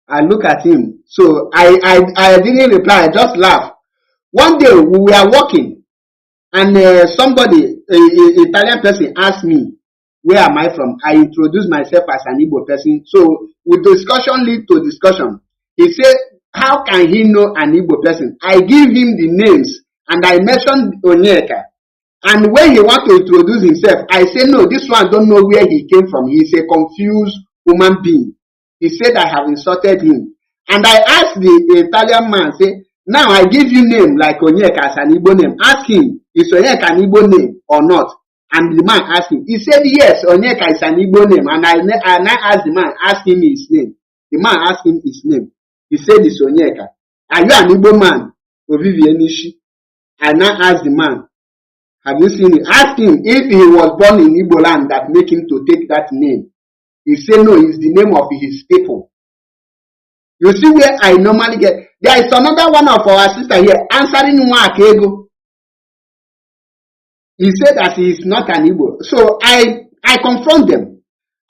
I look at him. So I didn't reply. I just laughed. One day we were walking, and somebody, an Italian person, asked me, where am I from? I introduced myself as an Igbo person. So with discussion lead to discussion. He said, how can he know an Igbo person? I give him the names, and I mentioned Onyeka. And when he want to introduce himself, I say, no, this one don't know where he came from. He's a confused human being. He said I have insulted him. And I asked the Italian man, say, now I give you name like Onyeka as an Igbo name. Ask him, is Onyeka an Igbo name or not? And the man asked him. He said, yes, Onyeka is an Igbo name. And I asked the man, ask him his name. The man asked him his name. He said, it's Onyeka. Are you an Igbo man? Ovivienishi. I now asked the man, have you seen it? Ask him if he was born in Igbo land that make him to take that name. He said, no, it's the name of his people. You see where I normally get. There is another one of our sister here answering Nwakego. He said that he is not an Igbo. So I confront them.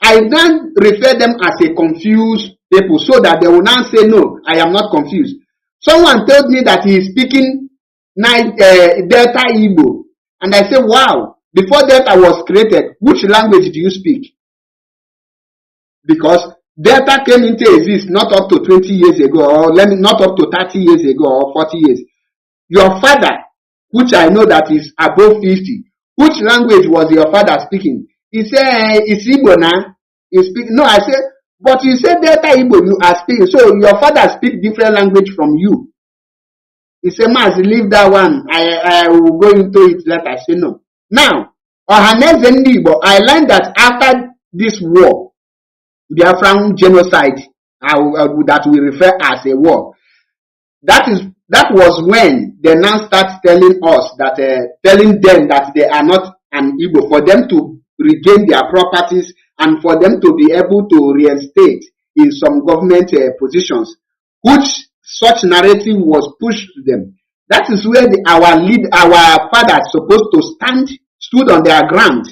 I then refer them as a confused people so that they will now say, no, I am not confused. Someone told me that he is speaking Delta Igbo. And I said, wow, before Delta was created, which language do you speak? Because Delta came into existence not up to 20 years ago, or not up to 30 years ago, or 40 years. Your father, which I know that is above 50, which language was your father speaking? He said, it's Igbo now. You speak. No, I said, but you said Delta Igbo, you are speaking. So your father speak different language from you. He said, Mazi, leave that one. I will go into it later. I say no. Now, Ohaneze Igbo, I learned that after this war, Biafran genocide, that we refer as a war. That was when they now start telling us that, telling them that they are not an Igbo, for them to regain their properties and for them to be able to reinstate in some government positions, which such narrative was pushed to them. That is where our fathers supposed to stood on their ground.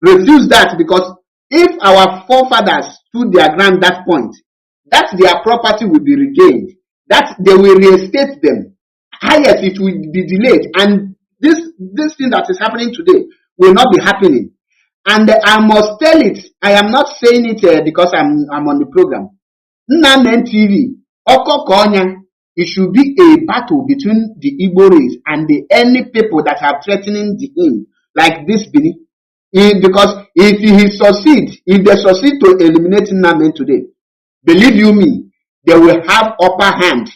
Refuse that, because if our forefathers stood their ground that point, that their property will be regained, that they will reinstate them. Highest it will be delayed, and this thing that is happening today will not be happening. And I must tell it. I am not saying it because I'm on the program. Nnamdi TV, Okokonya, it should be a battle between the Igbo race and any people that are threatening him, like this Bini. Because if they succeed to eliminate Nnamdi today, believe you me, they will have upper hand.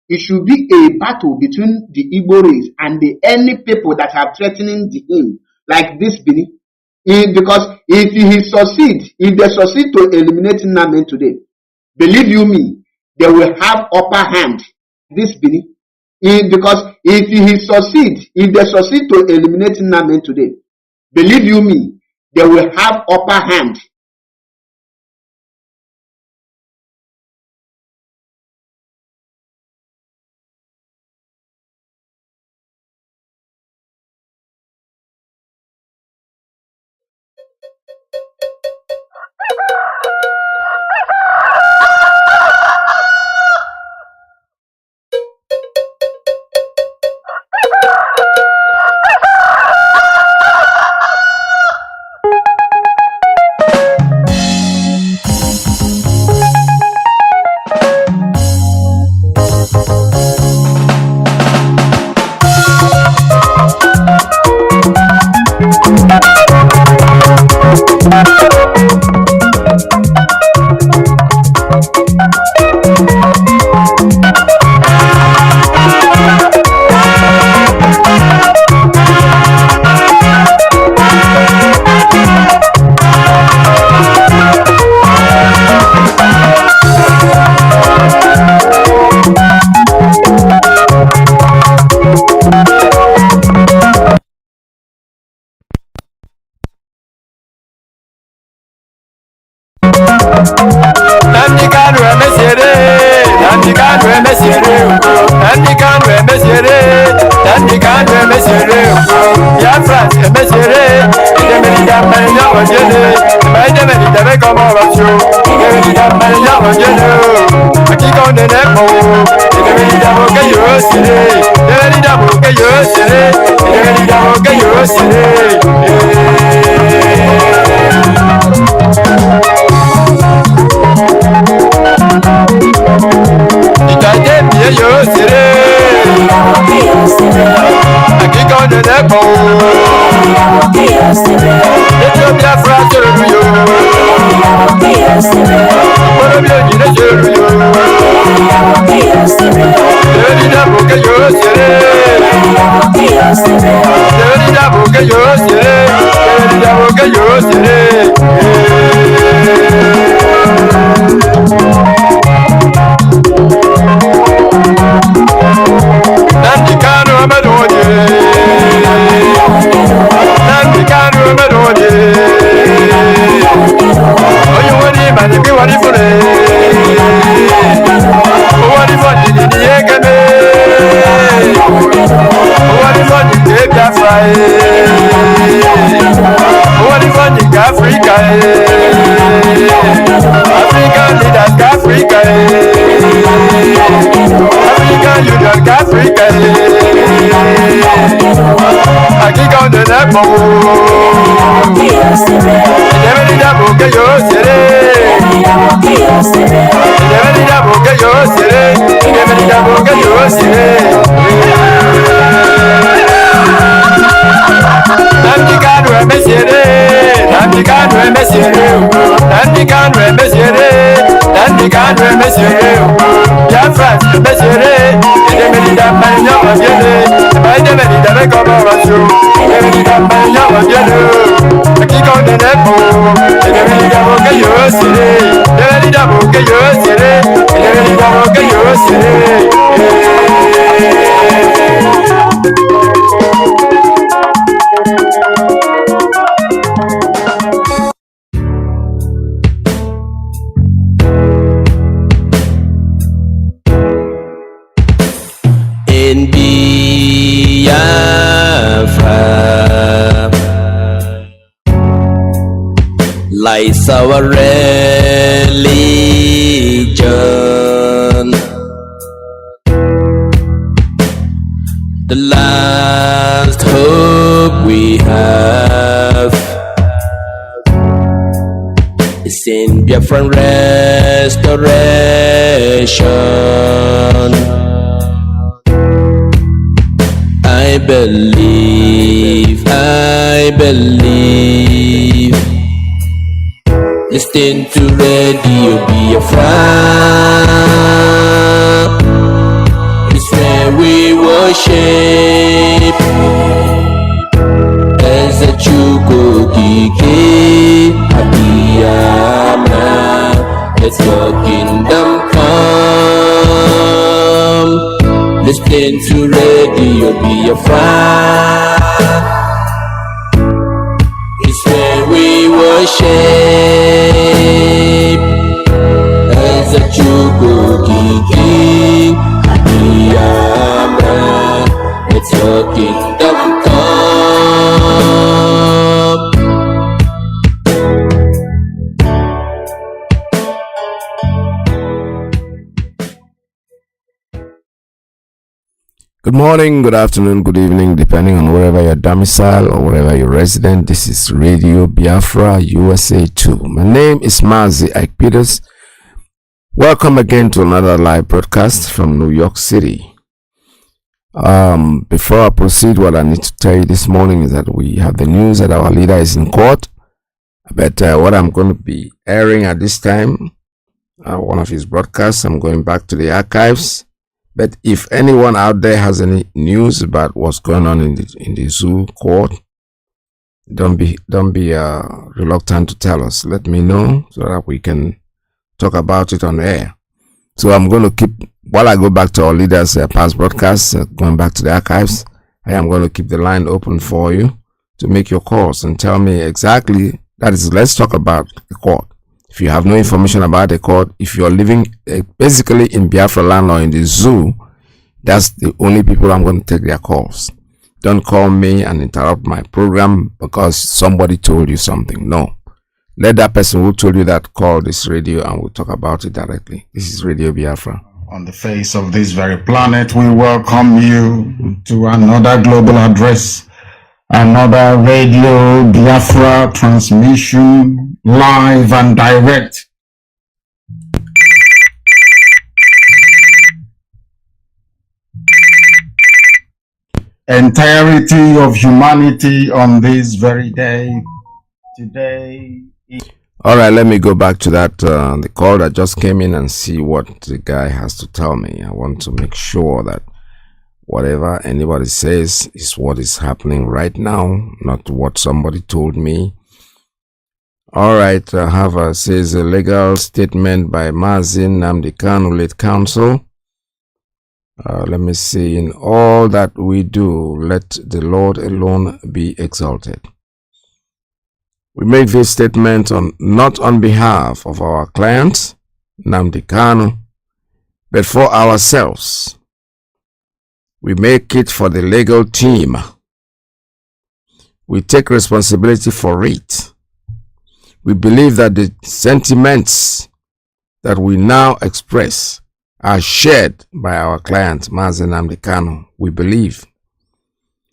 It should be a battle between the Igbo race and any people that are threatening him, like this Bini. Because if they succeed to eliminate Nnamdi today, believe you me, they will have upper hand. This Bini. Because if they succeed to eliminate Nnamdi today, believe you me, they will have upper hand. Biafrans, In Biafra lies our religion, the last hope we have is in Biafran restoration. I believe. Listen to Radio Biafra. It's where we worship. As a Chuko Kike Abiyama. Let your kingdom come. Listen to Radio Biafra. It's where we worship. As a Chuko Kiki Abiyama. Let your kingdom come. Good morning, good afternoon, good evening, depending on wherever you're domiciled or wherever you're resident. This is Radio Biafra USA 2. My name is Mazi Nnamdi. Welcome again to another live broadcast from New York City. Before I proceed, what I need to tell you this morning is that we have the news that our leader is in court. But what I'm going to be airing at this time, one of his broadcasts, I'm going back to the archives. But if anyone out there has any news about what's going on in the zoo court, don't be reluctant to tell us. Let me know so that we can talk about it on air. So I'm going to keep, while I go back to our leaders' past broadcasts, going back to the archives, I am going to keep the line open for you to make your calls and tell me exactly. That is, let's talk about the court. If you have no information about the court, if you're living basically in Biafra land or in the zoo, that's the only people I'm going to take their calls. Don't call me and interrupt my program because somebody told you something. No. let that person who told you that call this radio and we'll talk about it directly. This is Radio Biafra. On the face of this very planet, we welcome you to another global address, another Radio Biafra transmission, live and direct. Entirety of humanity on this very day. Today. All right, let me go back to that the call that just came in and see what the guy has to tell me. I want to make sure that whatever anybody says is what is happening right now, not what somebody told me. All right, I have says a legal statement by Mazi Nnamdi Kanu'S late counsel. Let me see. In all that we do, let the Lord alone be exalted. We make this statement not on behalf of our client, Nnamdi Kanu, but for ourselves. We make it for the legal team. We take responsibility for it. We believe that the sentiments that we now express are shared by our client, Mazi Nnamdi Kanu'S. We believe.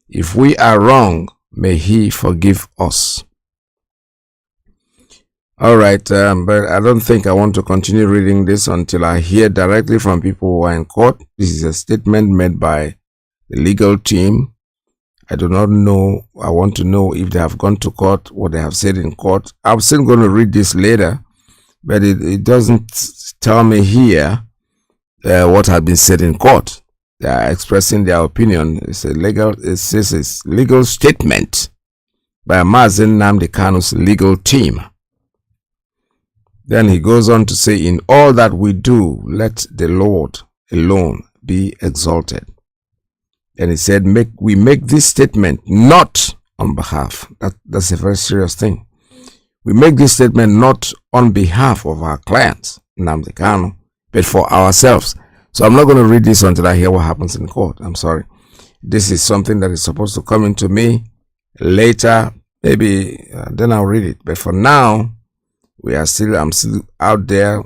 If we are wrong, may he forgive us. All right, but I don't think I want to continue reading this until I hear directly from people who are in court. This is a statement made by the legal team. I do not know. I want to know if they have gone to court, what they have said in court. I'm still going to read this later, but it doesn't tell me here what has been said in court. They are expressing their opinion. It's a legal statement by Mazi Nnamdi Kanu'S legal team. Then he goes on to say, in all that we do, let the Lord alone be exalted. And he said, we make this statement not on behalf. That's a very serious thing. We make this statement not on behalf of our clients, Nnamdi Kanu, but for ourselves. So I'm not going to read this until I hear what happens in court. I'm sorry. This is something that is supposed to come into me later. Maybe then I'll read it. But for now, I'm still out there,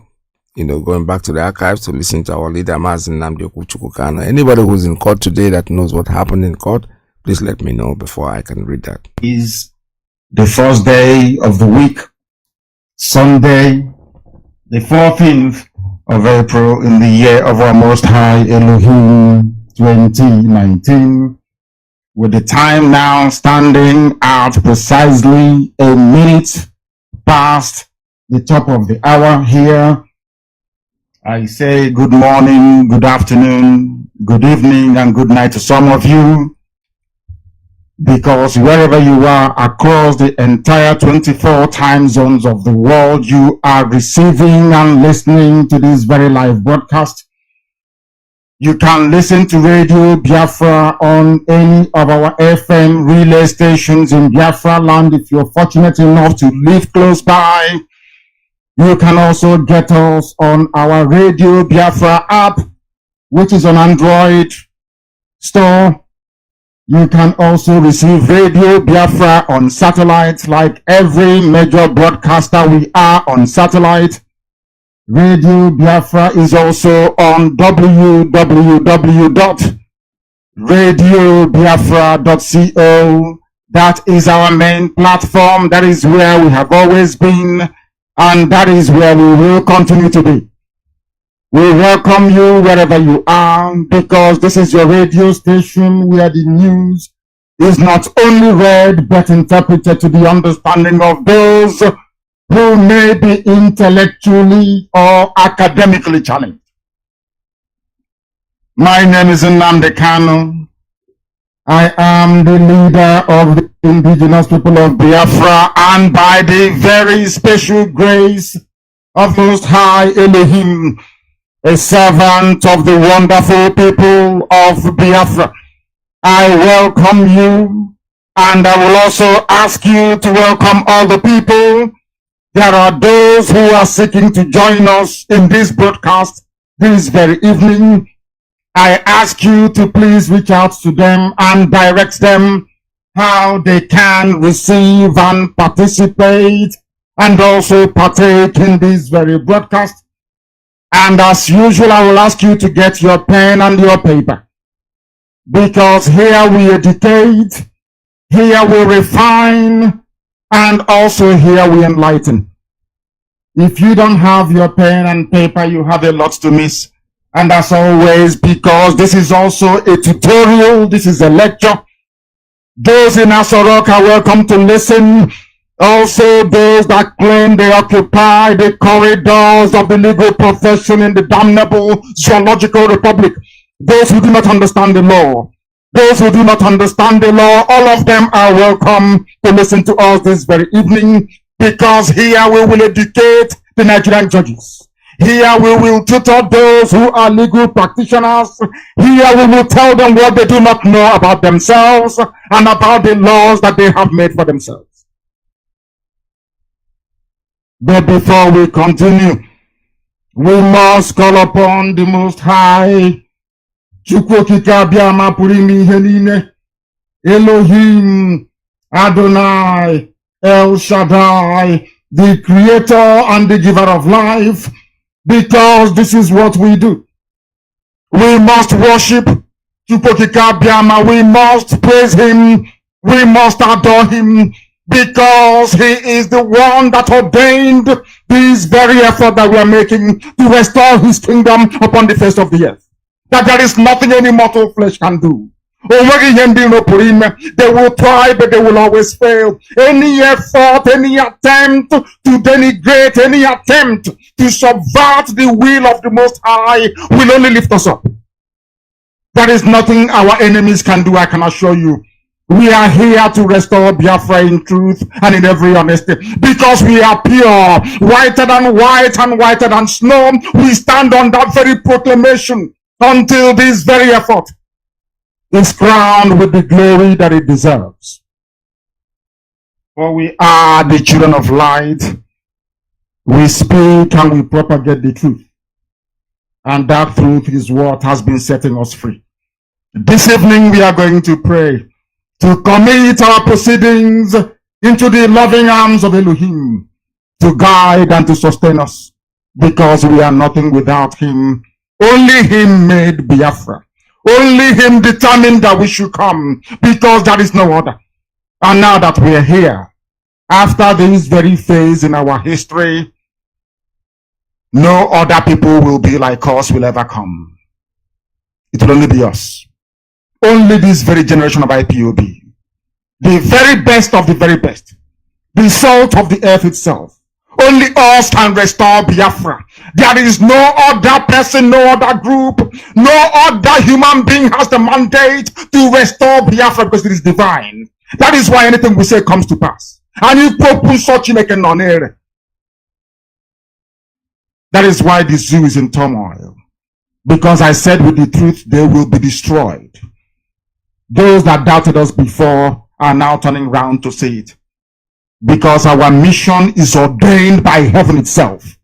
going back to the archives to listen to our leader, Mazi Nnamdi Kanu'S. Anybody who's in court today that knows what happened in court, please let me know before I can read that. Is the first day of the week, Sunday, the 14th of April in the year of our Most High Elohim 2019, with the time now standing at precisely a minute past the top of the hour here. I say good morning, good afternoon, good evening, and good night to some of you, because wherever you are across the entire 24 time zones of the world, you are receiving and listening to this very live broadcast. You can listen to Radio Biafra on any of our FM relay stations in Biafra land if you're fortunate enough to live close by. You can also get us on our Radio Biafra app, which is on Android store. You can also receive Radio Biafra on satellite, like every major broadcaster. We are on satellite. Radio Biafra is also on www.radiobiafra.co. That is our main platform. That is where we have always been, and that is where we will continue to be. We welcome you wherever you are, because this is your radio station where the news is not only read but interpreted to the understanding of those who may be intellectually or academically challenged. My name is Nnamdi Kanu. I am the leader of the indigenous people of Biafra, and by the very special grace of Most High Elohim, a servant of the wonderful people of Biafra, I welcome you, and I will also ask you to welcome all the people. There are those who are seeking to join us in this broadcast this very evening. I ask you to please reach out to them and direct them how they can receive and participate and also partake in this very broadcast. And as usual, I will ask you to get your pen and your paper, because here we educate, here we refine, and also here we enlighten. If you don't have your pen and paper, you have a lot to miss. And as always, because this is also a tutorial, this is a lecture, those in Asorok are welcome to listen. Also, those that claim they occupy the corridors of the legal profession in the damnable zoological republic, those who do not understand the law, those who do not understand the law, all of them are welcome to listen to us this very evening, because here we will educate the Nigerian judges. Here we will tutor those who are legal practitioners. Here we will tell them what they do not know about themselves and about the laws that they have made for themselves. But before we continue, we must call upon the Most High, Elohim, Adonai, El Shaddai, the creator and the giver of life, because this is what we do. We must worship Chukwokika Biama. We must praise him. We must adore him, because he is the one that ordained this very effort that we are making to restore his kingdom upon the face of the earth. That there is nothing any mortal flesh can do. They will try, but they will always fail. Any effort, any attempt to denigrate, any attempt to subvert the will of the Most High will only lift us up. There is nothing our enemies can do, I can assure you. We are here to restore Biafra in truth and in every honesty, because we are pure, whiter than white and whiter than snow. We stand on that very proclamation until this very effort is crowned with the glory that it deserves. For we are the children of light. We speak and we propagate the truth. And that truth is what has been setting us free. This evening we are going to pray to commit our proceedings into the loving arms of Elohim, to guide and to sustain us, because we are nothing without him. Only him made Biafra. Only him determined that we should come, because there is no other. And now that we are here, after this very phase in our history, no other people will be like us will ever come. It will only be us. Only this very generation of IPOB. The very best of the very best. The salt of the earth itself. Only us can restore Biafra. There is no other person, no other group, no other human being has the mandate to restore Biafra, because it is divine. That is why anything we say comes to pass. And if open such like a non-air. That is why the zoo is in turmoil. Because I said with the truth, they will be destroyed. Those that doubted us before are now turning round to see it. Because our mission is ordained by heaven itself.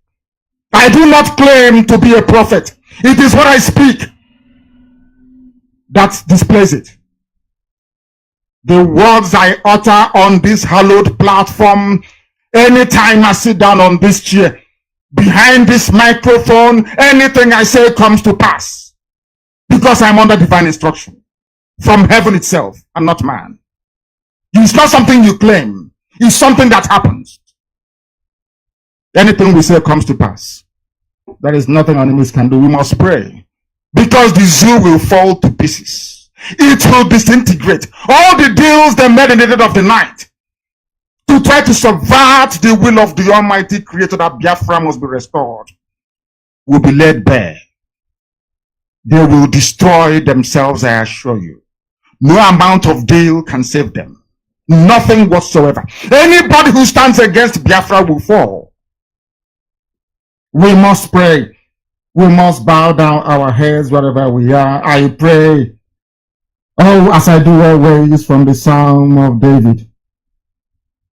I do not claim to be a prophet. It is what I speak that displays it. The words I utter on this hallowed platform, anytime I sit down on this chair, behind this microphone, anything I say comes to pass. Because I'm under divine instruction from heaven itself and not man. It's not something you claim. It's something that happens. Anything we say comes to pass. There is nothing enemies can do. We must pray. Because the zoo will fall to pieces. It will disintegrate. All the deals they made in the dead of the night to try to subvert the will of the Almighty Creator that Biafra must be restored will be laid bare. They will destroy themselves, I assure you. No amount of deal can save them. Nothing whatsoever. Anybody who stands against Biafra will fall. We must pray. We must bow down our heads wherever we are. I pray, as I do always, from the Psalm of David.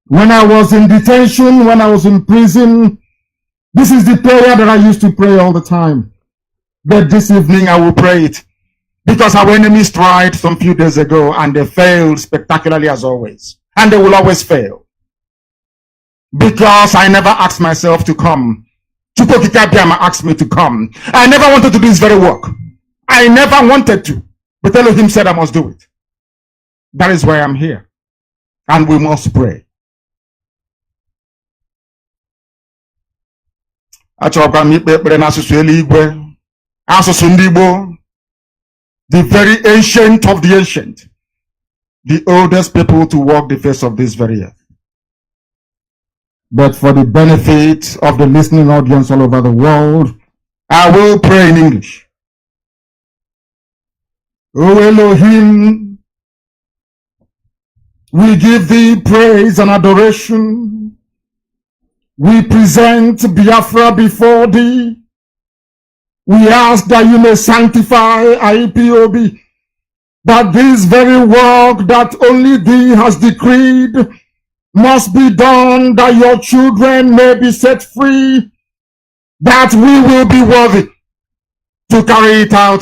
When I was in detention, when I was in prison, this is the prayer that I used to pray all the time. But this evening I will pray it. Because our enemies tried some few days ago and they failed spectacularly as always. And they will always fail. because I never asked myself to come. Chukwokika Biama asked me to come. I never wanted to do this very work. I never wanted to. But Elohim said I must do it. That is why I'm here. And we must pray. The very ancient of the ancient, the oldest people to walk the face of this very earth. But for the benefit of the listening audience all over the world, I will pray in English. O Elohim, we give thee praise and adoration. We present Biafra before thee. We ask that you may sanctify IPOB, that this very work that only thee has decreed must be done, that your children may be set free, that we will be worthy to carry it out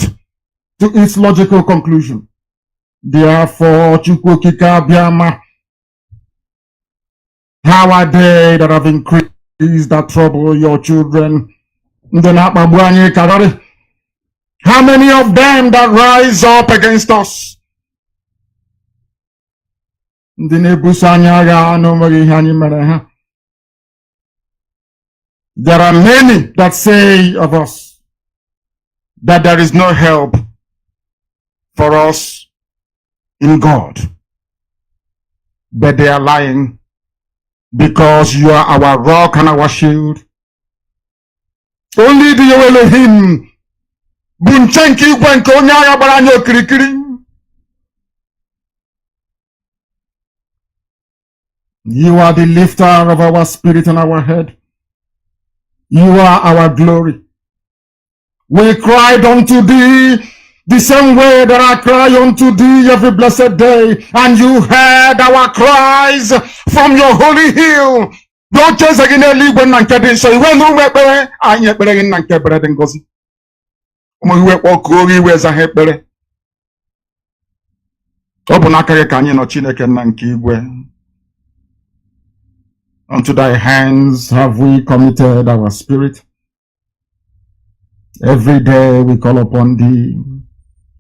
to its logical conclusion. Therefore, Chukwokika Biama, how are they that have increased that trouble your children? How many of them that rise up against us? There are many that say of us that there is no help for us in God. But they are lying, because you are our rock and our shield. Only the Elohim Bunchenki Gwenkonya Baranyo Kirikiri. You are the lifter of our spirit and our head. You are our glory. We cried unto thee the same way that I cry unto thee every blessed day, and you heard our cries from your holy hill. Don't chase again when Nankedi so you will know where I ain't better than Nankebred and Gozi. We walk glory where's a head. Obunakare Kanye no Chineke Nankibwe. Unto thy hands have we committed our spirit. Every day we call upon thee.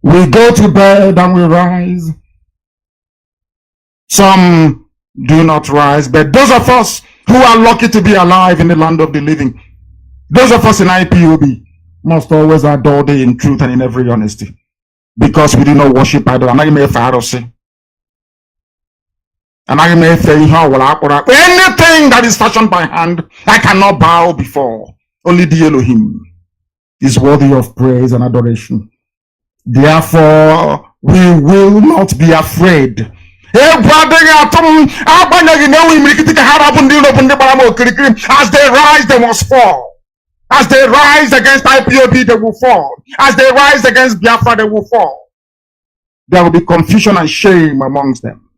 We go to bed and we rise. Some do not rise, but those of us who are lucky to be alive in the land of the living, those of us in IPOB, must always adore thee in truth and in every honesty, because we do not worship idol. Anything that is fashioned by hand, I cannot bow before. Only the Elohim is worthy of praise and adoration. Therefore, we will not be afraid. As they rise, they must fall. As they rise against IPOB, they will fall. As they rise against Biafra, they will fall. There will be confusion and shame amongst them.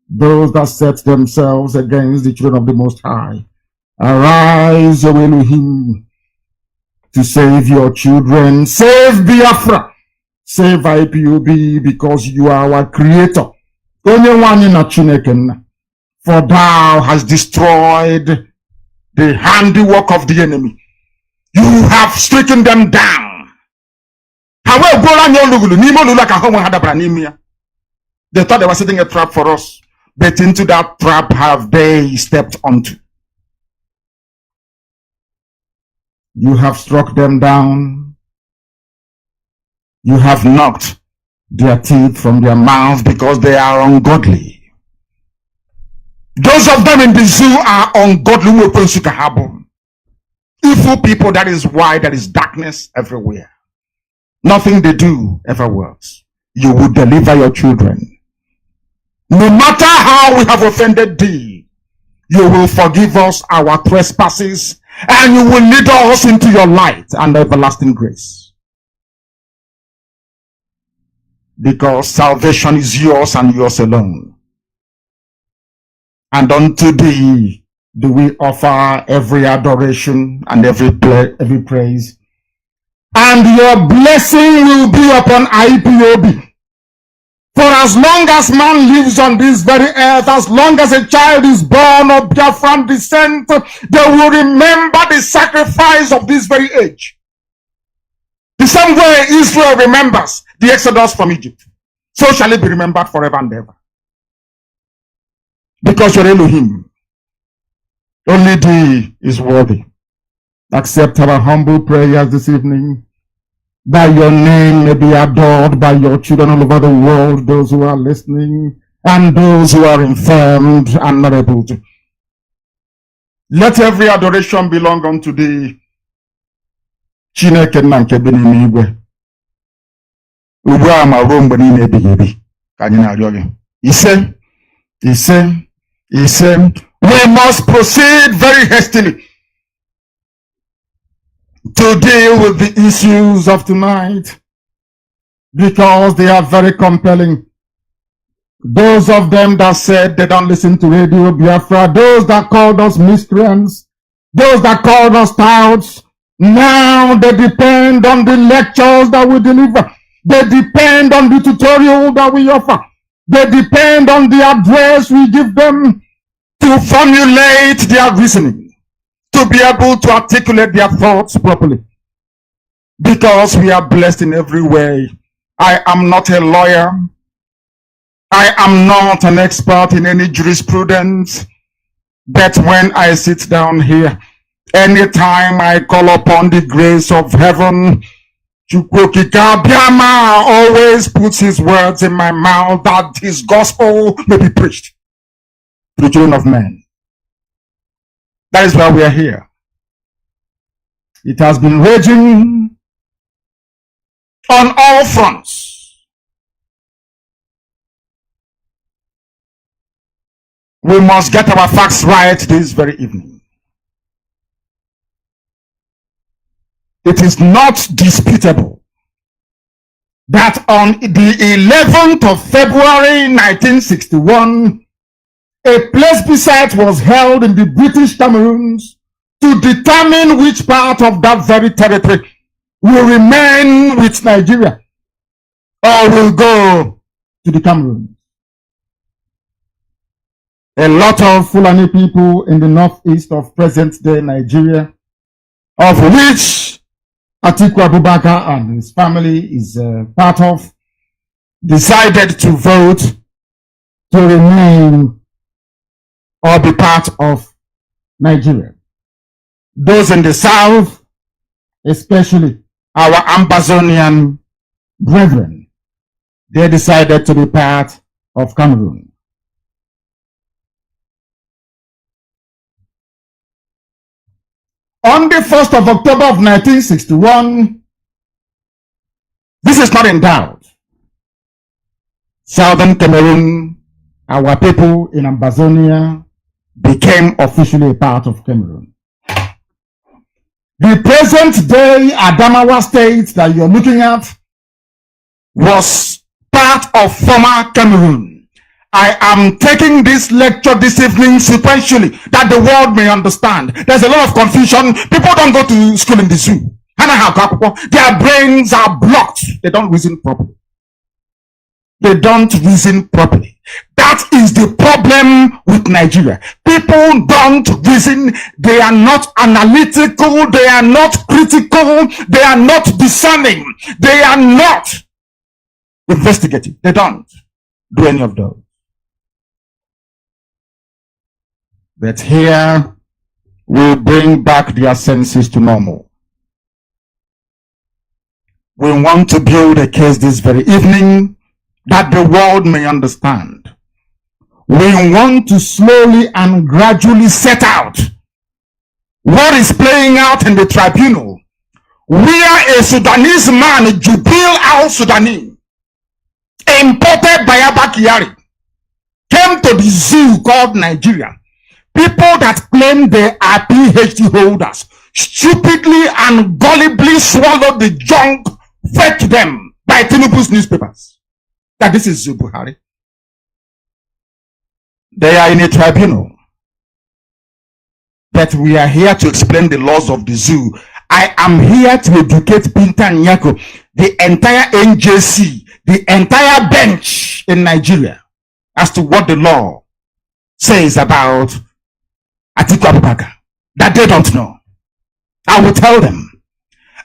Those that set themselves against the children of the Most High, arise, O Elohim, to save your children. Save Biafra. Save IPOB, because you are our creator. Only one in a Chineken. For thou hast destroyed the handiwork of the enemy. You have stricken them down. They thought they were setting a trap for us, but into that trap have they stepped onto. You have struck them down. You have knocked their teeth from their mouths, because they are ungodly. Those of them in the zoo are ungodly. Evil people, that is why there is darkness everywhere. Nothing they do ever works. You will deliver your children. No matter how we have offended thee, you will forgive us our trespasses, and you will lead us into your light and everlasting grace. Because salvation is yours and yours alone. And unto thee do we offer every adoration and every praise. And your blessing will be upon IPOB. For as long as man lives on this very earth, as long as a child is born of Biafran descent, they will remember the sacrifice of this very age. The same way Israel remembers the exodus from Egypt, so shall it be remembered forever and ever. Because you're Elohim, only thee is worthy. Accept our humble prayers this evening, that your name may be adored by your children all over the world, those who are listening and those who are informed and not able to. Let every adoration belong unto thee. Chineke nna nke bi n'ime igwe. Ugbu a ma ruo mgbe niile ebighị ebi ka anyị na-arịọ gị. Ise. We must proceed very hastily to deal with the issues of tonight because they are very compelling. Those of them that said they don't listen to Radio Biafra, those that called us miscreants, those that called us touts, now they depend on the lectures that we deliver. They depend on the tutorial that we offer. They depend on the address we give them to formulate their reasoning, to be able to articulate their thoughts properly. Because we are blessed in every way. I am not a lawyer. I am not an expert in any jurisprudence. But when I sit down here, anytime I call upon the grace of heaven, Chukwokika Biama always puts his words in my mouth that his gospel may be preached to the children of men. That is why we are here. It has been raging on all fronts. We must get our facts right this very evening. It is not disputable that on the 11th of February 1961, a plebiscite was held in the British Cameroons to determine which part of that very territory will remain with Nigeria or will go to the Cameroons. A lot of Fulani people in the northeast of present-day Nigeria, of which Atiku Abubakar and his family is part of, decided to vote to remain or be part of Nigeria. Those in the south, especially our Ambazonian brethren, they decided to be part of Cameroon. On the 1st of October of 1961, this is not in doubt. Southern Cameroon, our people in Ambazonia, became officially a part of Cameroon. The present day Adamawa state that you're looking at was part of former Cameroon. I am taking this lecture this evening sequentially that the world may understand. There's a lot of confusion. People don't go to school in the zoo. Their brains are blocked. They don't reason properly. They don't reason properly. That is the problem with Nigeria. People don't reason. They are not analytical. They are not critical. They are not discerning. They are not investigative. They don't do any of those. But here we bring back their senses to normal. We want to build a case this very evening that the world may understand. We want to slowly and gradually set out what is playing out in the tribunal, where a Sudanese man, Jubil al-Sudani, imported by Abba Kyari, came to the zoo called Nigeria. People that claim they are PhD holders stupidly and gullibly swallowed the junk fed to them by Tinubu's newspapers. That this is Buhari. They are in a tribunal. But we are here to explain the laws of the zoo. I am here to educate Pinta Nyako, the entire NJC, the entire bench in Nigeria as to what the law says about Atiku Abubakar that they don't know. I will tell them.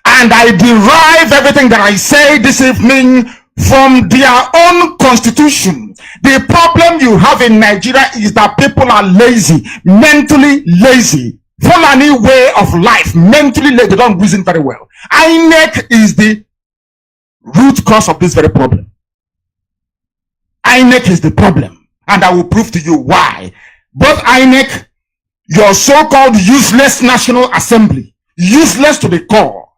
And I derive everything that I say this evening from their own constitution. The problem you have in Nigeria is that people are lazy, mentally lazy. Fulani way of life, mentally lazy, they don't reason very well. INEC is the root cause of this very problem. INEC is the problem. And I will prove to you why. Both INEC, your so-called useless National Assembly, useless to the core,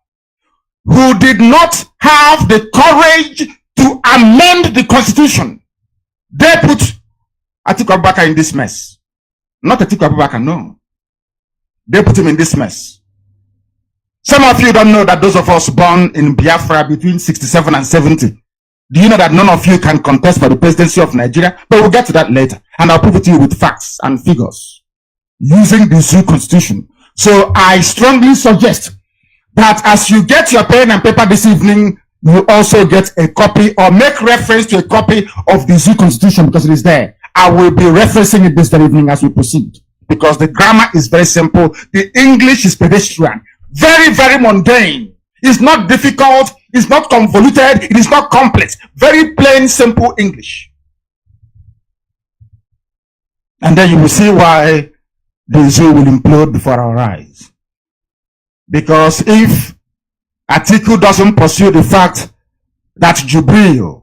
who did not have the courage to amend the constitution. They put Atiku Abubakar in this mess. Not Atiku Abubakar, no. They put him in this mess. Some of you don't know that those of us born in Biafra between 67 and 70, do you know that none of you can contest for the presidency of Nigeria? But we'll get to that later. And I'll prove it to you with facts and figures using the zoo constitution. So I strongly suggest that as you get your pen and paper this evening, you also get a copy or make reference to a copy of the zoo constitution because it is there. I will be referencing it this very evening as we proceed because the grammar is very simple. The English is pedestrian, very, very mundane. It's not difficult. It's not convoluted. It is not complex. Very plain, simple English. And then you will see why the zoo will implode before our eyes. Because if Atiku doesn't pursue the fact that Jubril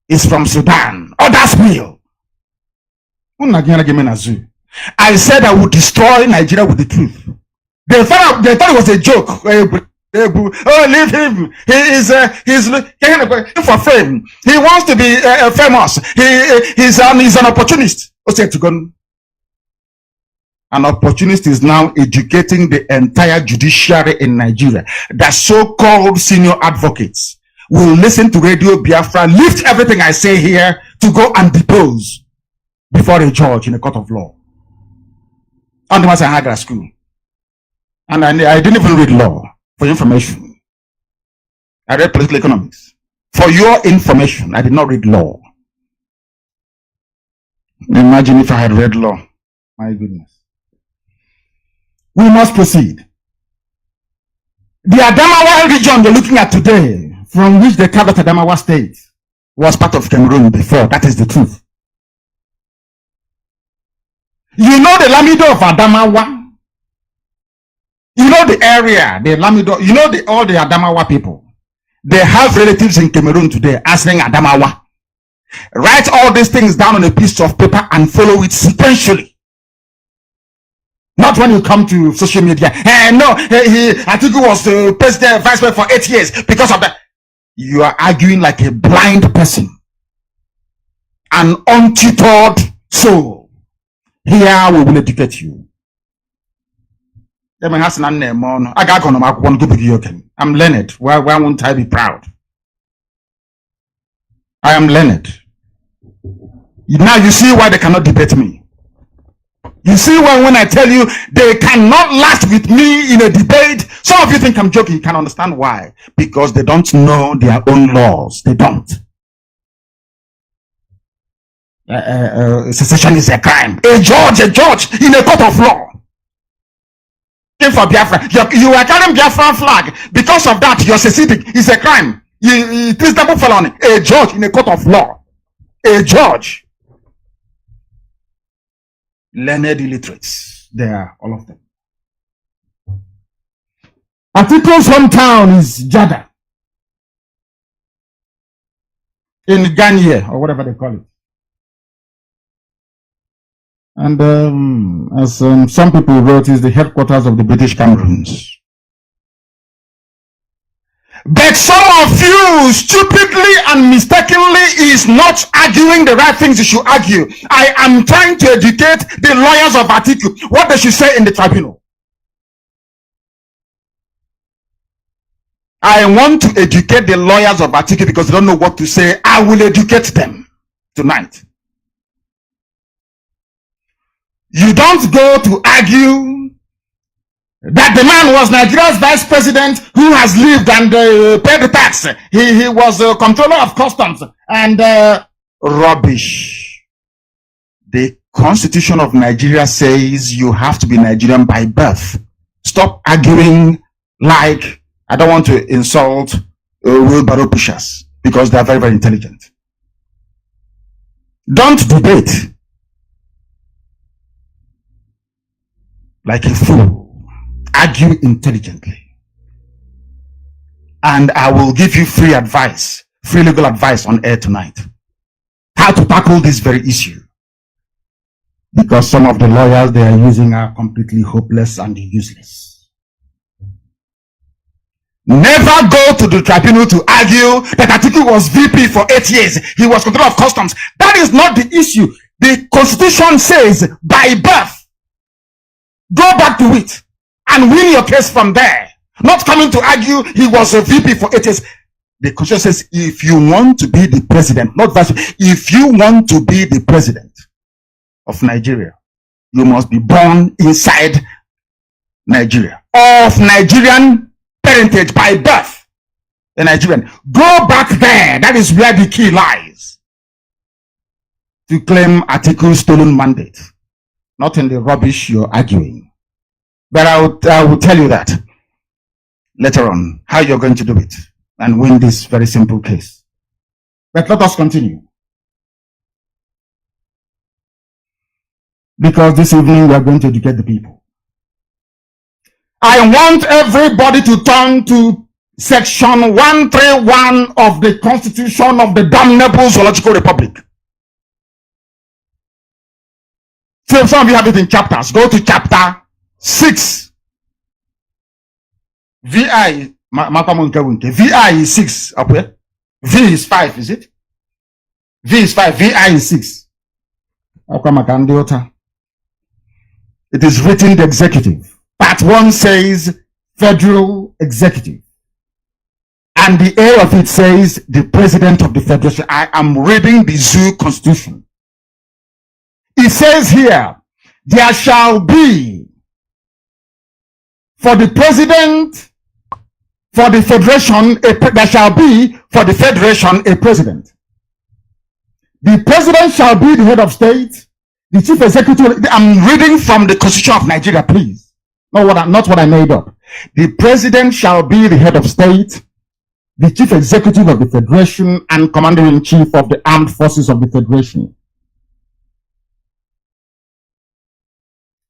is from Sudan, others will. I said I would destroy Nigeria with the truth. They thought it was a joke. Oh, leave him. He's looking for fame. He wants to be famous. He's an opportunist. An opportunist is now educating the entire judiciary in Nigeria. The so-called senior advocates will listen to Radio Biafra, lift everything I say here to go and depose before a judge in a court of law. On the I had at school. And I didn't even read law for information. I read political economics. For your information, I did not read law. Imagine if I had read law. My goodness. We must proceed. The Adamawa region you're looking at today, from which they carved Adamawa state, was part of Cameroon before. That is the truth. You know the Lamido of Adamawa. You know the area, the Lamido. You know all the Adamawa people. They have relatives in Cameroon today answering Adamawa. Write all these things down on a piece of paper and follow it sequentially. Not when you come to social media. No, Atiku was the president, vice president for 8 years because of that. You are arguing like a blind person. An untutored soul. Here we will educate you. I'm learned. Why won't I be proud? I am learned. Now you see why they cannot debate me. You see when I tell you they cannot last with me in a debate. Some of you think I'm joking. You can understand why. Because they don't know their own laws. They don't. Secession is a crime. A judge in a court of law. For Biafra. You are carrying Biafra flag. Because of that, you're seceding. It's a crime. It is double felony. A judge in a court of law. A judge. Learned illiterates. They are all of them. Atiku's hometown is Jada. In Ghana, or whatever they call it. And as some people wrote, is the headquarters of the British Cameroons. But some of you stupidly and mistakenly is not arguing the right things you should argue. I am trying to educate the lawyers of Atiku what they should say in the tribunal. I want to educate the lawyers of Atiku because they don't know what to say. I will educate them tonight. You don't go to argue that the man was Nigeria's vice president who has lived and paid the tax. He was a controller of customs and rubbish. The Constitution of Nigeria says you have to be Nigerian by birth. Stop arguing like, I don't want to insult wheelbarrow pushers because they are very, very intelligent. Don't debate like a fool. Argue intelligently. And I will give you free advice, free legal advice on air tonight. How to tackle this very issue. Because some of the lawyers they are using are completely hopeless and useless. Never go to the tribunal to argue that Atiku was VP for 8 years. He was controller of customs. That is not the issue. The Constitution says by birth. Go back to it and win your case from there. Not coming to argue he was a VP for 8 years. The Constitution says if you want to be the president, not vice, if you want to be the president of Nigeria, you must be born inside Nigeria, of Nigerian parentage by birth, a Nigerian. Go back there. That is where the key lies. To claim Atiku's stolen mandate, not in the rubbish you're arguing. But I will tell you that later on, how you're going to do it and win this very simple case. But let us continue. Because this evening we are going to educate the people. I want everybody to turn to section 131 of the Constitution of the damnable Zoological Republic. So some of you have it in chapters. Go to chapter 6. VI is 6 up here. V is 5, is it? V is 5, VI is 6. It is written the executive. Part 1 says federal executive. And the A of it says the president of the federation. I am reading the Zoo Constitution. It says here, there shall be for the president, for the federation, there shall be for the federation a president. The president shall be the head of state. The chief executive, I'm reading from the Constitution of Nigeria, please. Not what I made up. The president shall be the head of state, the chief executive of the federation, and commander-in-chief of the armed forces of the federation.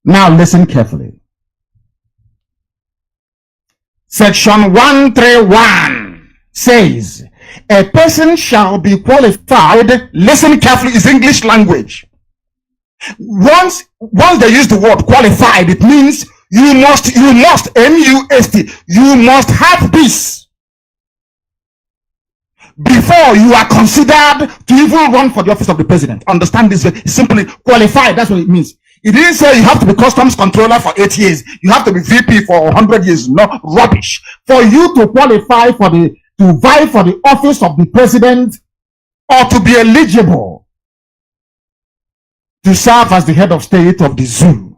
Now listen carefully. Section 131 says, a person shall be qualified, listen carefully, is English language. Once they use the word qualified, it means you must, M-U-S-T, you must have this before you are considered to even run for the office of the president. Understand this? Simply qualified, that's what it means. It didn't say you have to be customs controller for 8 years. You have to be VP for 100 years. No, rubbish. For you to qualify to vie for the office of the president or to be eligible to serve as the head of state of the zoo.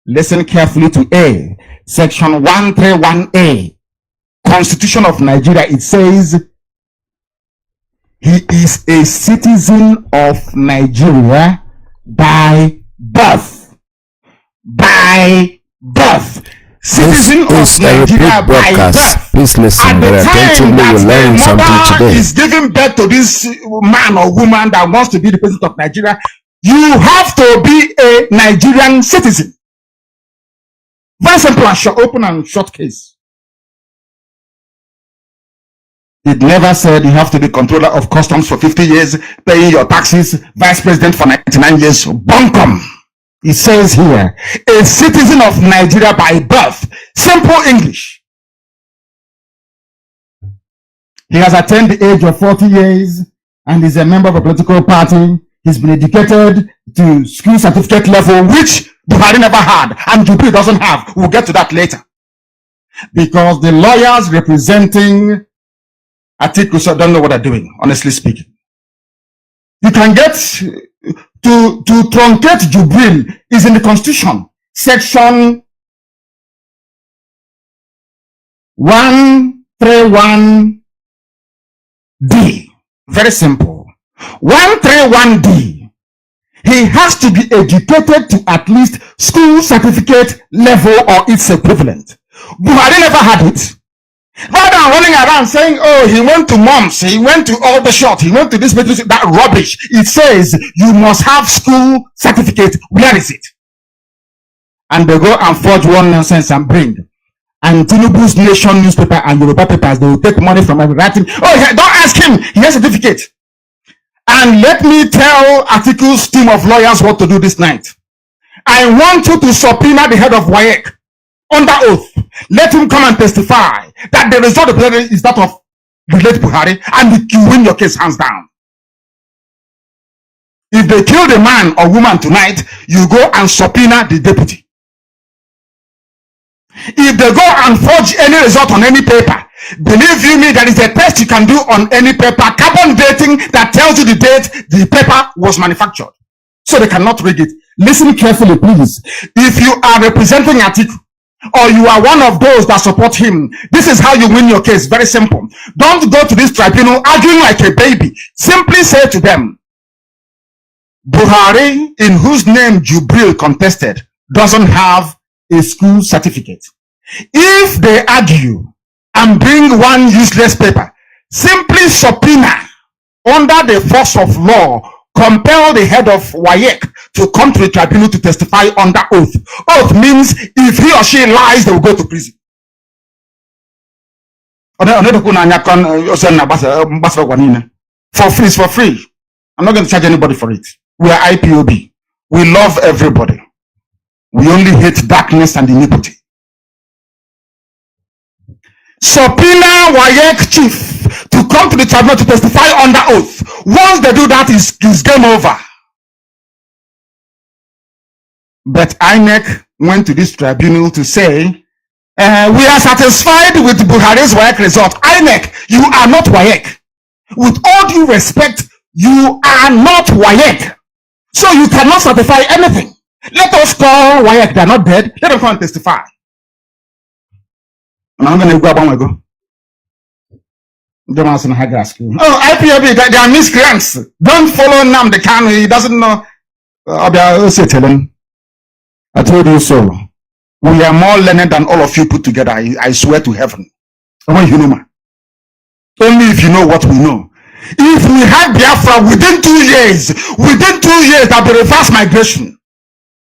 Listen carefully to A, section 131A, Constitution of Nigeria. It says, he is a citizen of Nigeria by birth. By birth. Citizen of Nigeria by birth. Please listen very attentively. You learn something today. Is giving birth to this man or woman that wants to be the president of Nigeria. You have to be a Nigerian citizen. Very simple and short, open and short case. It never said you have to be controller of customs for 50 years, paying your taxes, vice president for 99 years. Bunkum. It says here, a citizen of Nigeria by birth. Simple English. He has attained the age of 40 years and is a member of a political party. He's been educated to school certificate level, which Buhari never had, and Jubilee doesn't have. We'll get to that later. Because the lawyers representing Atiku don't know what they're doing, honestly speaking. You can get to truncate Jubilee is in the Constitution, section 131D. Very simple. 131D. He has to be educated to at least school certificate level or its equivalent. Buhari never had it. Rather than running around saying, oh, he went to moms, he went to all the shot, he went to this, that rubbish. It says you must have school certificate. Where is it? And they go and forge one nonsense and bring. And Tinubu's Nation newspaper and Yoruba papers, they will take money from every writing. Oh, don't ask him. He has a certificate. And let me tell Article's team of lawyers what to do this night. I want you to subpoena the head of WAEC under oath. Let him come and testify that the result of the president is that of the late Buhari, and you win your case hands down. If they kill the man or woman tonight, you go and subpoena the deputy. If they go and forge any result on any paper, believe you me, there is a test you can do on any paper, carbon dating, that tells you the date the paper was manufactured. So they cannot read it. Listen carefully, please. If you are representing Atiku, or you are one of those that support him, this is how you win your case. Very simple. Don't go to this tribunal arguing like a baby. Simply say to them, Buhari, in whose name Jubril contested, doesn't have a school certificate. If they argue and bring one useless paper, simply subpoena under the force of law, compel the head of WAEC to come to the tribunal to testify under oath. Oath means if he or she lies, they will go to prison. For free, it's for free. I'm not going to charge anybody for it. We are IPOB. We love everybody. We only hate darkness and iniquity. Subpoena WAEC chief to come to the tribunal to testify under oath. Once they do that, is game over. But INEC went to this tribunal to say, we are satisfied with Buhari's WAEC result. INEC, you are not WAEC. With all due respect, you are not WAEC. So you cannot certify anything. Let us call WAEC. They are not dead. Let them come and testify. And I'm going to grab one go. Oh, IPOB, they are miscreants. Don't follow Nnamdi Kanu. He doesn't know. I told you so. We are more learned than all of you put together. I swear to heaven. Only if you know what we know. If we had Biafra within 2 years, that will reverse migration.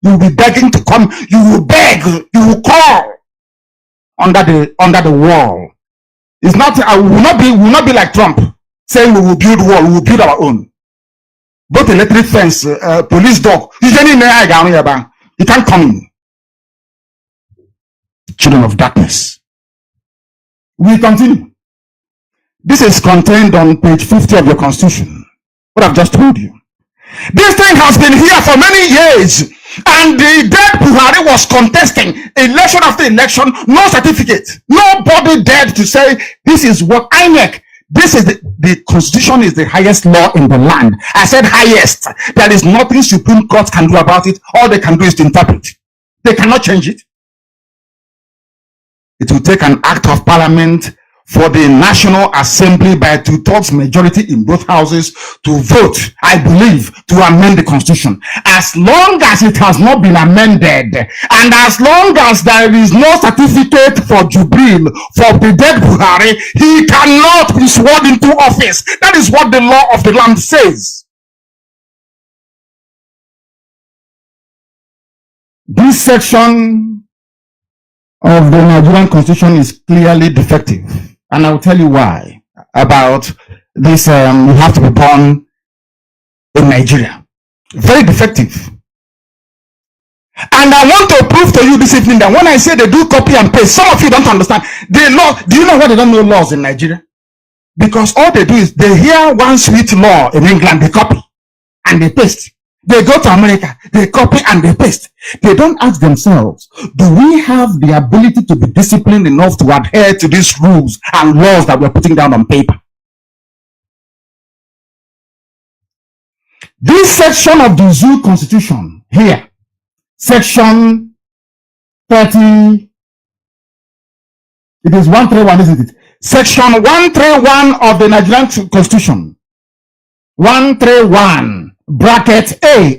You will be begging to come. You will beg. You will call under the wall. It's not. We will not be like Trump saying we will build wall. We will build our own. Both electric fence, police dog. You can't come in. Children of darkness. We continue. This is contained on page 50 of your constitution. What I've just told you. This thing has been here for many years. And the dead Buhari was contesting election after election, no certificate. Nobody dared to say, this is what INEC, this is the constitution is the highest law in the land. I said highest. There is nothing Supreme Court can do about it. All they can do is to interpret. They cannot change it. It will take an act of parliament for the National Assembly by 2/3 majority in both houses to vote, I believe, to amend the constitution. As long as it has not been amended, and as long as there is no certificate for Jubril, for the dead Buhari, he cannot be sworn into office. That is what the law of the land says. This section of the Nigerian constitution is clearly defective. And I'll tell you why. About this, you have to be born in Nigeria. Very defective. And I want to prove to you this evening that when I say they do copy and paste, some of you don't understand. The law, do you know why they don't know laws in Nigeria? Because all they do is they hear one sweet law in England, they copy and they paste. They go to America, they copy and they paste. They don't ask themselves, do we have the ability to be disciplined enough to adhere to these rules and laws that we're putting down on paper? This section of the Zoo Constitution here, section 30, It is 131, isn't it? Section 131 of the Nigerian Constitution. 131 bracket A.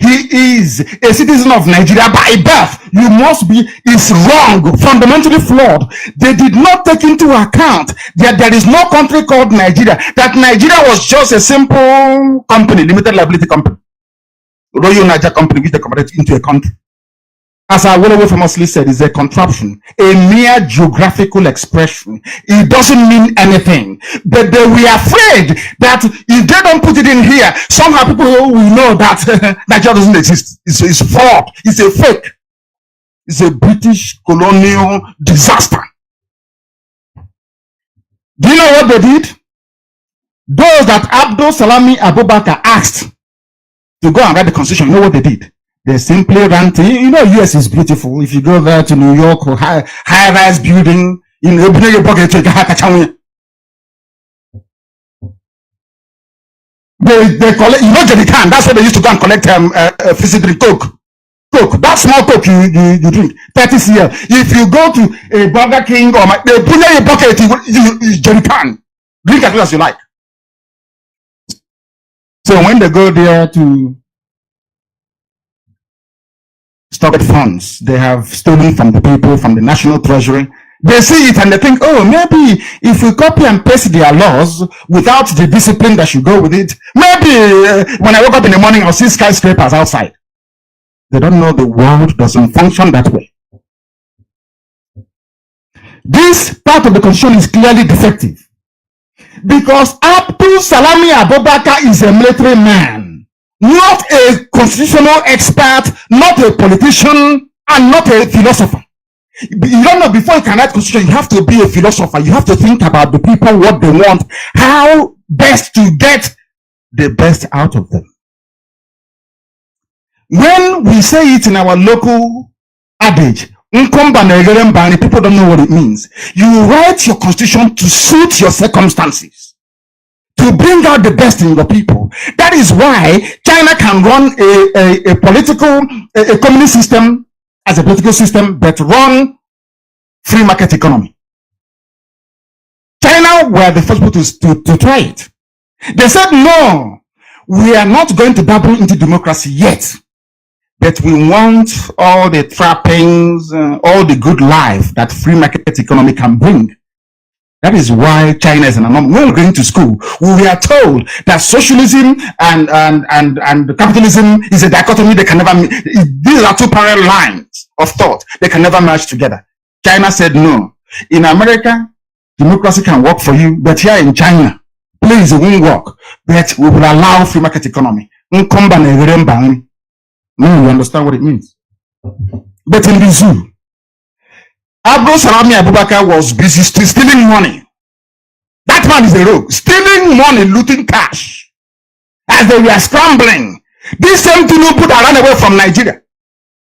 He is a citizen of Nigeria by birth. You must be, is wrong, fundamentally flawed. They did not take into account that there is no country called Nigeria, that Nigeria was just a simple company, limited liability company. Royal Niger company, which they converted into a country. As I well famously said, is a contraption, a mere geographical expression. It doesn't mean anything. But they were afraid that if they don't put it in here, somehow people will know that Nigeria doesn't exist. It's fraud. It's a fake. It's a British colonial disaster. Do you know what they did? Those that Abdul Salami Abubakar asked to go and write the constitution, you know what they did? They simply ran to, you know, US is beautiful. If you go there to New York or high-rise building, you know, open your pocket to they collect, you know, Jerry can. That's what they used to go and collect physically Coke. That small Coke you drink, 30 cl. If you go to a Burger King or they put in your pocket, you Jerry can. Drink as much as you like. So when they go there to stock funds they have stolen from the people, from the national treasury, they see it and they think, oh, maybe if we copy and paste their laws without the discipline that should go with it, maybe when I wake up in the morning I'll see skyscrapers outside. They don't know the world doesn't function that way. This part of the constitution is clearly defective because Abdul Salami Abubakar is a military man, not a constitutional expert, not a politician, and not a philosopher. You don't know, before you can write constitution, you have to be a philosopher. You have to think about the people, what they want, how best to get the best out of them. When we say it in our local adage, people don't know what it means. You write your constitution to suit your circumstances, to bring out the best in your people. That is why China can run a communist system as a political system, but run free market economy. China were the first people to try it. They said, no, we are not going to dabble into democracy yet, but we want all the trappings, all the good life that free market economy can bring. That is why China is an anomaly. When we were going to school, we were told that socialism and capitalism is a dichotomy. They can never meet. These are two parallel lines of thought. They can never merge together. China said no. In America, democracy can work for you, but here in China, please, it won't work. But we will allow free market economy. Now you understand what it means. But in the zoo, Abdul Salami Abubakar was busy stealing money. That man is a rogue. Stealing money, looting cash. As they were scrambling, this same Tinubu that ran away from Nigeria.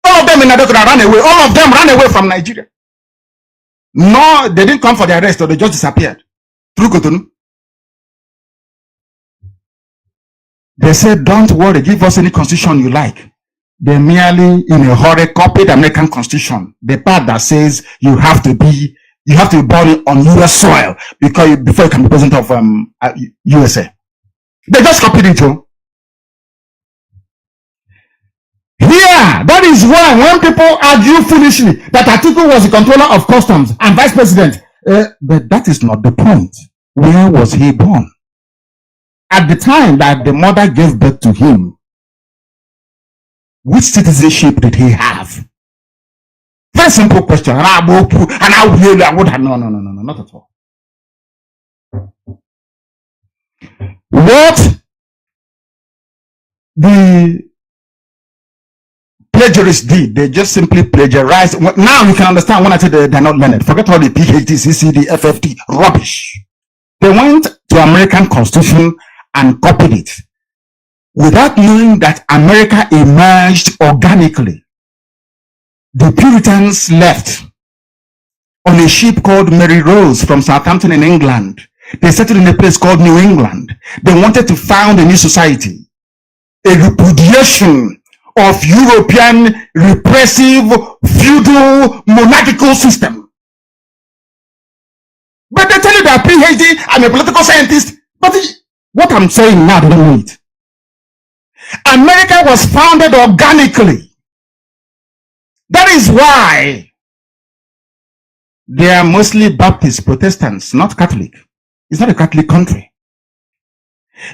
All of them in Nigeria ran away. All of them ran away from Nigeria. No, they didn't come for their arrest, or they just disappeared. Through Cotonou. They said, don't worry, give us any constitution you like. They merely, in a hurry, copied the American Constitution, the part that says you have to be born on U.S. soil before you can be president of USA. They just copied it, too. Here, that is why when people argue foolishly that Atiku was the controller of customs and vice president, but that is not the point. Where was he born? At the time that the mother gave birth to him, which citizenship did he have? Very simple question. No, not at all. What the plagiarists did, they just simply plagiarized. Now you can understand when I say they're not learned. Forget all the PhD, CCD, FFT, rubbish. They went to American Constitution and copied it, without knowing that America emerged organically. The Puritans left on a ship called Mary Rose from Southampton in England. They settled in a place called New England. They wanted to found a new society, a repudiation of European repressive feudal monarchical system. studied their PhD. I'm a political scientist. But what I'm saying now, they don't know it. America was founded organically. That is why they are mostly Baptist Protestants, not Catholic. It's not a Catholic country.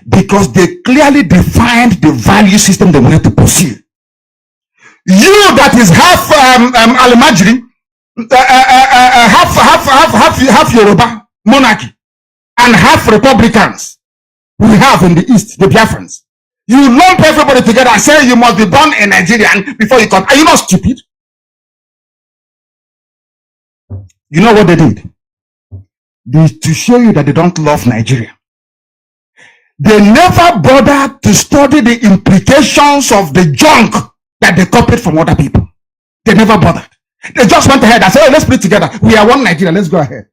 Because they clearly defined the value system they wanted to pursue. You that is half Alimajiri, half Yoruba monarchy, and half Republicans we have in the East, the Biafrans. You lump everybody together and say you must be born a Nigerian before you come. Are you not stupid? You know what they did? To show you that they don't love Nigeria. They never bothered to study the implications of the junk that they copied from other people. They never bothered. They just went ahead and said, oh, let's put it together. We are one Nigeria. Let's go ahead.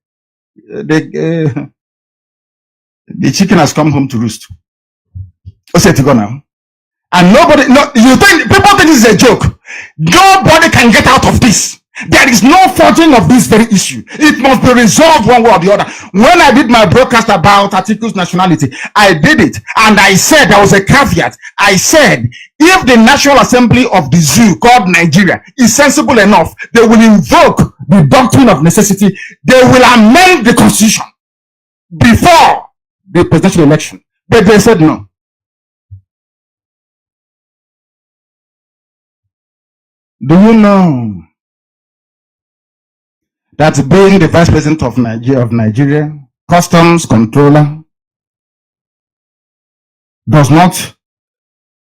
The chicken has come home to roost. What's it to go now? And you think, people think this is a joke. Nobody can get out of this. There is no forging of this very issue. It must be resolved one way or the other. When I did my broadcast about Atiku's nationality, I did it. And I said, there was a caveat. I said, if the National Assembly of the Zoo called Nigeria is sensible enough, they will invoke the doctrine of necessity. They will amend the constitution before the presidential election. But they said no. Do you know that being the vice president of Nigeria, customs controller, does not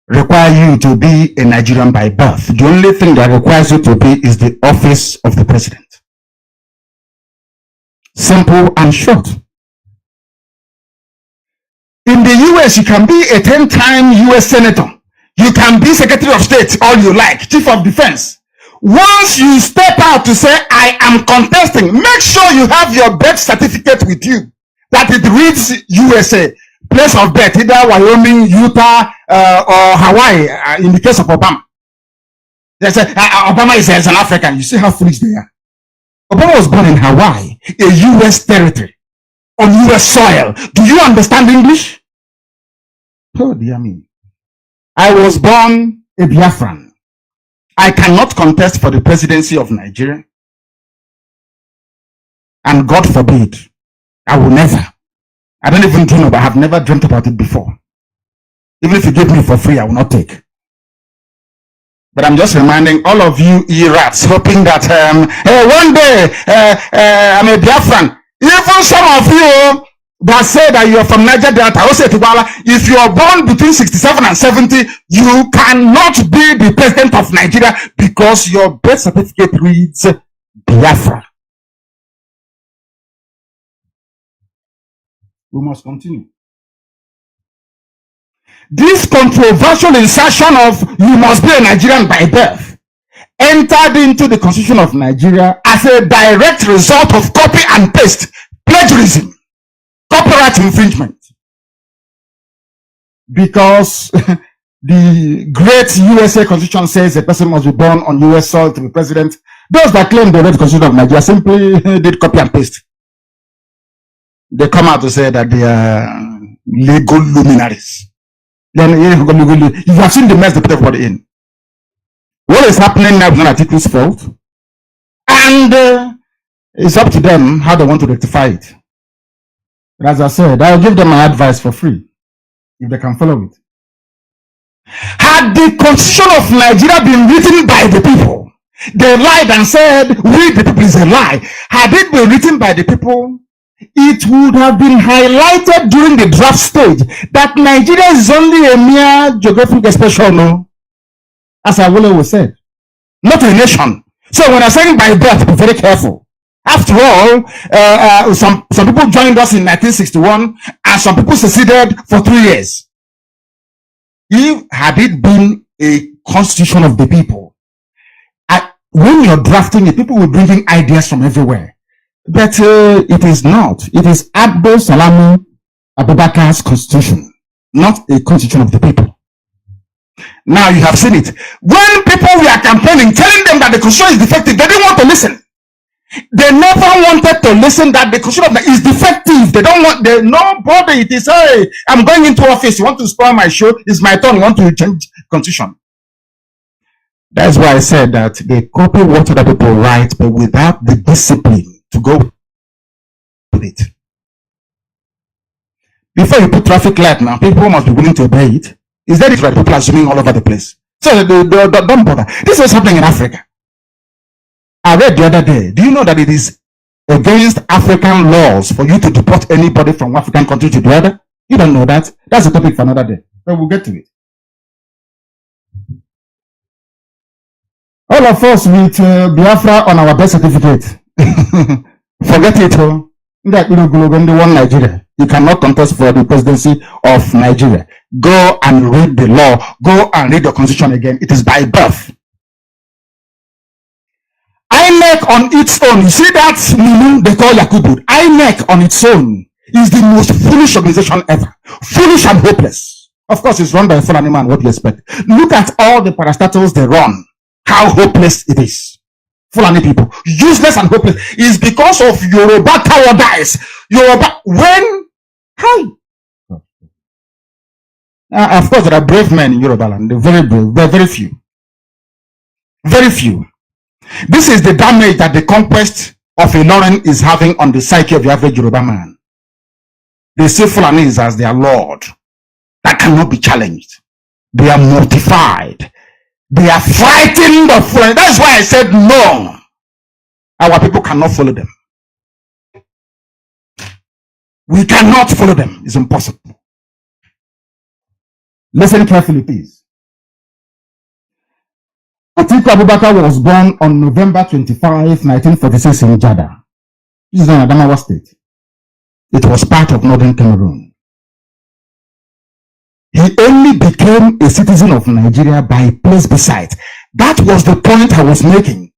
require you to be a Nigerian by birth? The only thing that requires you to be is the office of the president. Simple and short. In the US, you can be a 10-time US senator. You can be Secretary of State, all you like, Chief of Defense. Once you step out to say, I am contesting, make sure you have your birth certificate with you, that it reads USA, place of birth, either Wyoming, Utah, or Hawaii, in the case of Obama. They say, Obama is an African. You see how foolish they are. Obama was born in Hawaii, a US territory, on US soil. Do you understand English? Oh, dear me. I was born a Biafran. I cannot contest for the presidency of Nigeria. And God forbid, I will never. I don't even dream about it. I have never dreamt about it before. Even if you give me for free, I will not take. But I'm just reminding all of you E-rats, hoping that hey, one day I'm a Biafran. Even some of you that say that you're from Niger Delta, if you are born between 67 and 70, you cannot be the president of Nigeria because your birth certificate reads Biafra. We must continue. This controversial insertion of you must be a Nigerian by birth entered into the Constitution of Nigeria as a direct result of copy and paste, plagiarism, copyright infringement. Because the great USA Constitution says a person must be born on US soil to be president. Those that claim they read the Constitution of Nigeria simply did copy and paste. They come out to say that they are legal luminaries. Then you have seen the mess they put everybody in. What is happening now is not Atiku's fault. And it's up to them how they want to rectify it. But as I said, I'll give them my advice for free if they can follow it. Had the Constitution of Nigeria been written by the people, they lied and said, we the people is a lie. Had it been written by the people, it would have been highlighted during the draft stage that Nigeria is only a mere geographic expression, no? As I always said, not a nation. So when I'm saying by birth, be very careful. After all, some people joined us in 1961 and some people seceded for 3 years. If had it been a constitution of the people, when you're drafting it, people will bring in ideas from everywhere. But it is not. It is Abdul Salami Abubakar's constitution, not a constitution of the people. Now you have seen it. When people were campaigning, telling them that the constitution is defective, they didn't want to listen. They never wanted to listen that the constitution is defective. They don't want, nobody, it is, hey, I'm going into office, you want to spoil my show, it's my turn, you want to change constitution. That's why I said that they copy what other people write, but without the discipline to go with it. Before you put traffic light now, people must be willing to obey it. Is that it right? People are zooming all over the place. So don't bother. This is happening in Africa. I read the other day. Do you know that it is against African laws for you to deport anybody from one African country to the other? You don't know that. That's a topic for another day. But we'll get to it. All of us with Biafra on our birth certificate. Forget it. The one Nigeria. You cannot contest for the presidency of Nigeria. Go and read the law. Go and read the constitution again. It is by birth. INEC on its own. You see that Minu they call Yakubu? INEC on its own is the most foolish organization ever. Foolish and hopeless. Of course, it's run by a Fulani man. What do you expect? Look at all the parastatals they run. How hopeless it is. Fulani people. Useless and hopeless. It's because of Yoruba cowardice. Yoruba, when? Hi. Of course, there are brave men in Yoruba land. They're very brave. They're very few. Very few. This is the damage that the conquest of Ilorin is having on the psyche of the average Yoruba man. They see Fulanis as their lord. That cannot be challenged. They are mortified. They are frightened of Fulani. That's why I said no. Our people cannot follow them. We cannot follow them. It's impossible. Listen carefully, please. Atiku Abubakar was born on November 25, 1946 in Jada. This is in Adamawa State. It was part of northern Cameroon. He only became a citizen of Nigeria by plebiscite. That was the point I was making.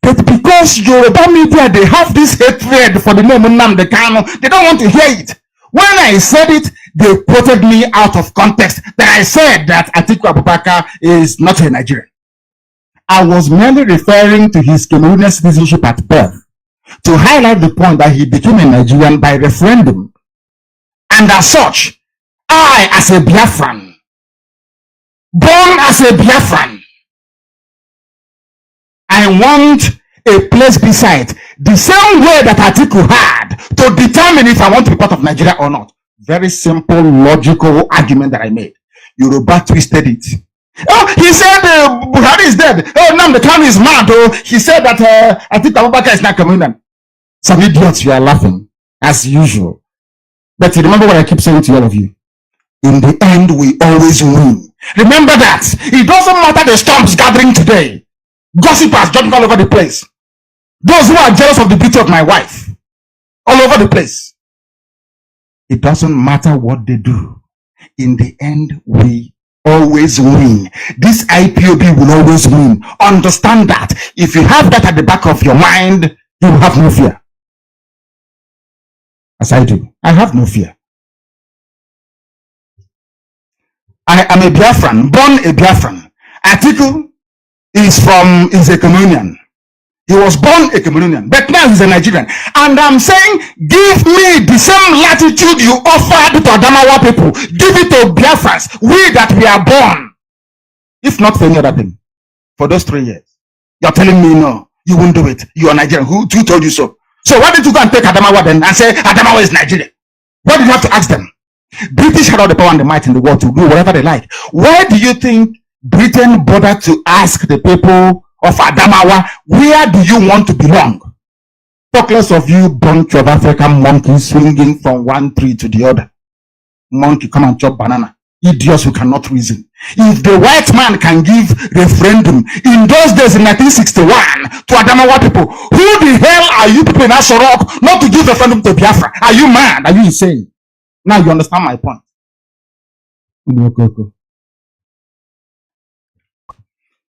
But because Yoruba media, they have this hatred for the name Nnamdi Kanu, they don't want to hear it. When I said it, they quoted me out of context that I said that Atiku Abubakar is not a Nigerian. I was merely referring to his Cameroonian citizenship at birth to highlight the point that he became a Nigerian by referendum. And as such, I, as a Biafran, born as a Biafran, I want a place beside the same way that Atiku had to determine if I want to be part of Nigeria or not. Very simple, logical argument that I made. Yoruba twisted it. Oh, he said Buhari is dead. Oh, Nnamdi Kanu is mad. Oh, he said that Atiku Abubakar is not Cameroonian. Some idiots, you are laughing, as usual. But you remember what I keep saying to all of you. In the end, we always win. Remember that. It doesn't matter the storms gathering today. Gossipers jumping all over the place. Those who are jealous of the beauty of my wife. All over the place. It doesn't matter what they do. In the end, we always win. This IPOB will always win. Understand that. If you have that at the back of your mind, you will have no fear. As I do. I have no fear. I am a Biafran, born a Biafran. Atiku is a Cameroonian. He was born a Cameroonian, but now he's a Nigerian. And I'm saying, give me the same latitude you offered to Adamawa people. Give it to Biafrans. We that we are born. If not for any other thing. For those 3 years. You're telling me no, you won't do it. You are Nigerian. Who told you so? So why did you go and take Adamawa then and say Adamawa is Nigerian? Why did you have to ask them? British had all the power and the might in the world to do whatever they like. Why do you think Britain bothered to ask the people of Adamawa, where do you want to belong? Talk less of you bunch of African monkeys swinging from one tree to the other. Monkey, come and chop banana. Idiots who cannot reason. If the white man can give referendum in those days in 1961 to Adamawa people, who the hell are you people in Asorok not to give referendum to Biafra? Are you mad? Are you insane? Now you understand my point.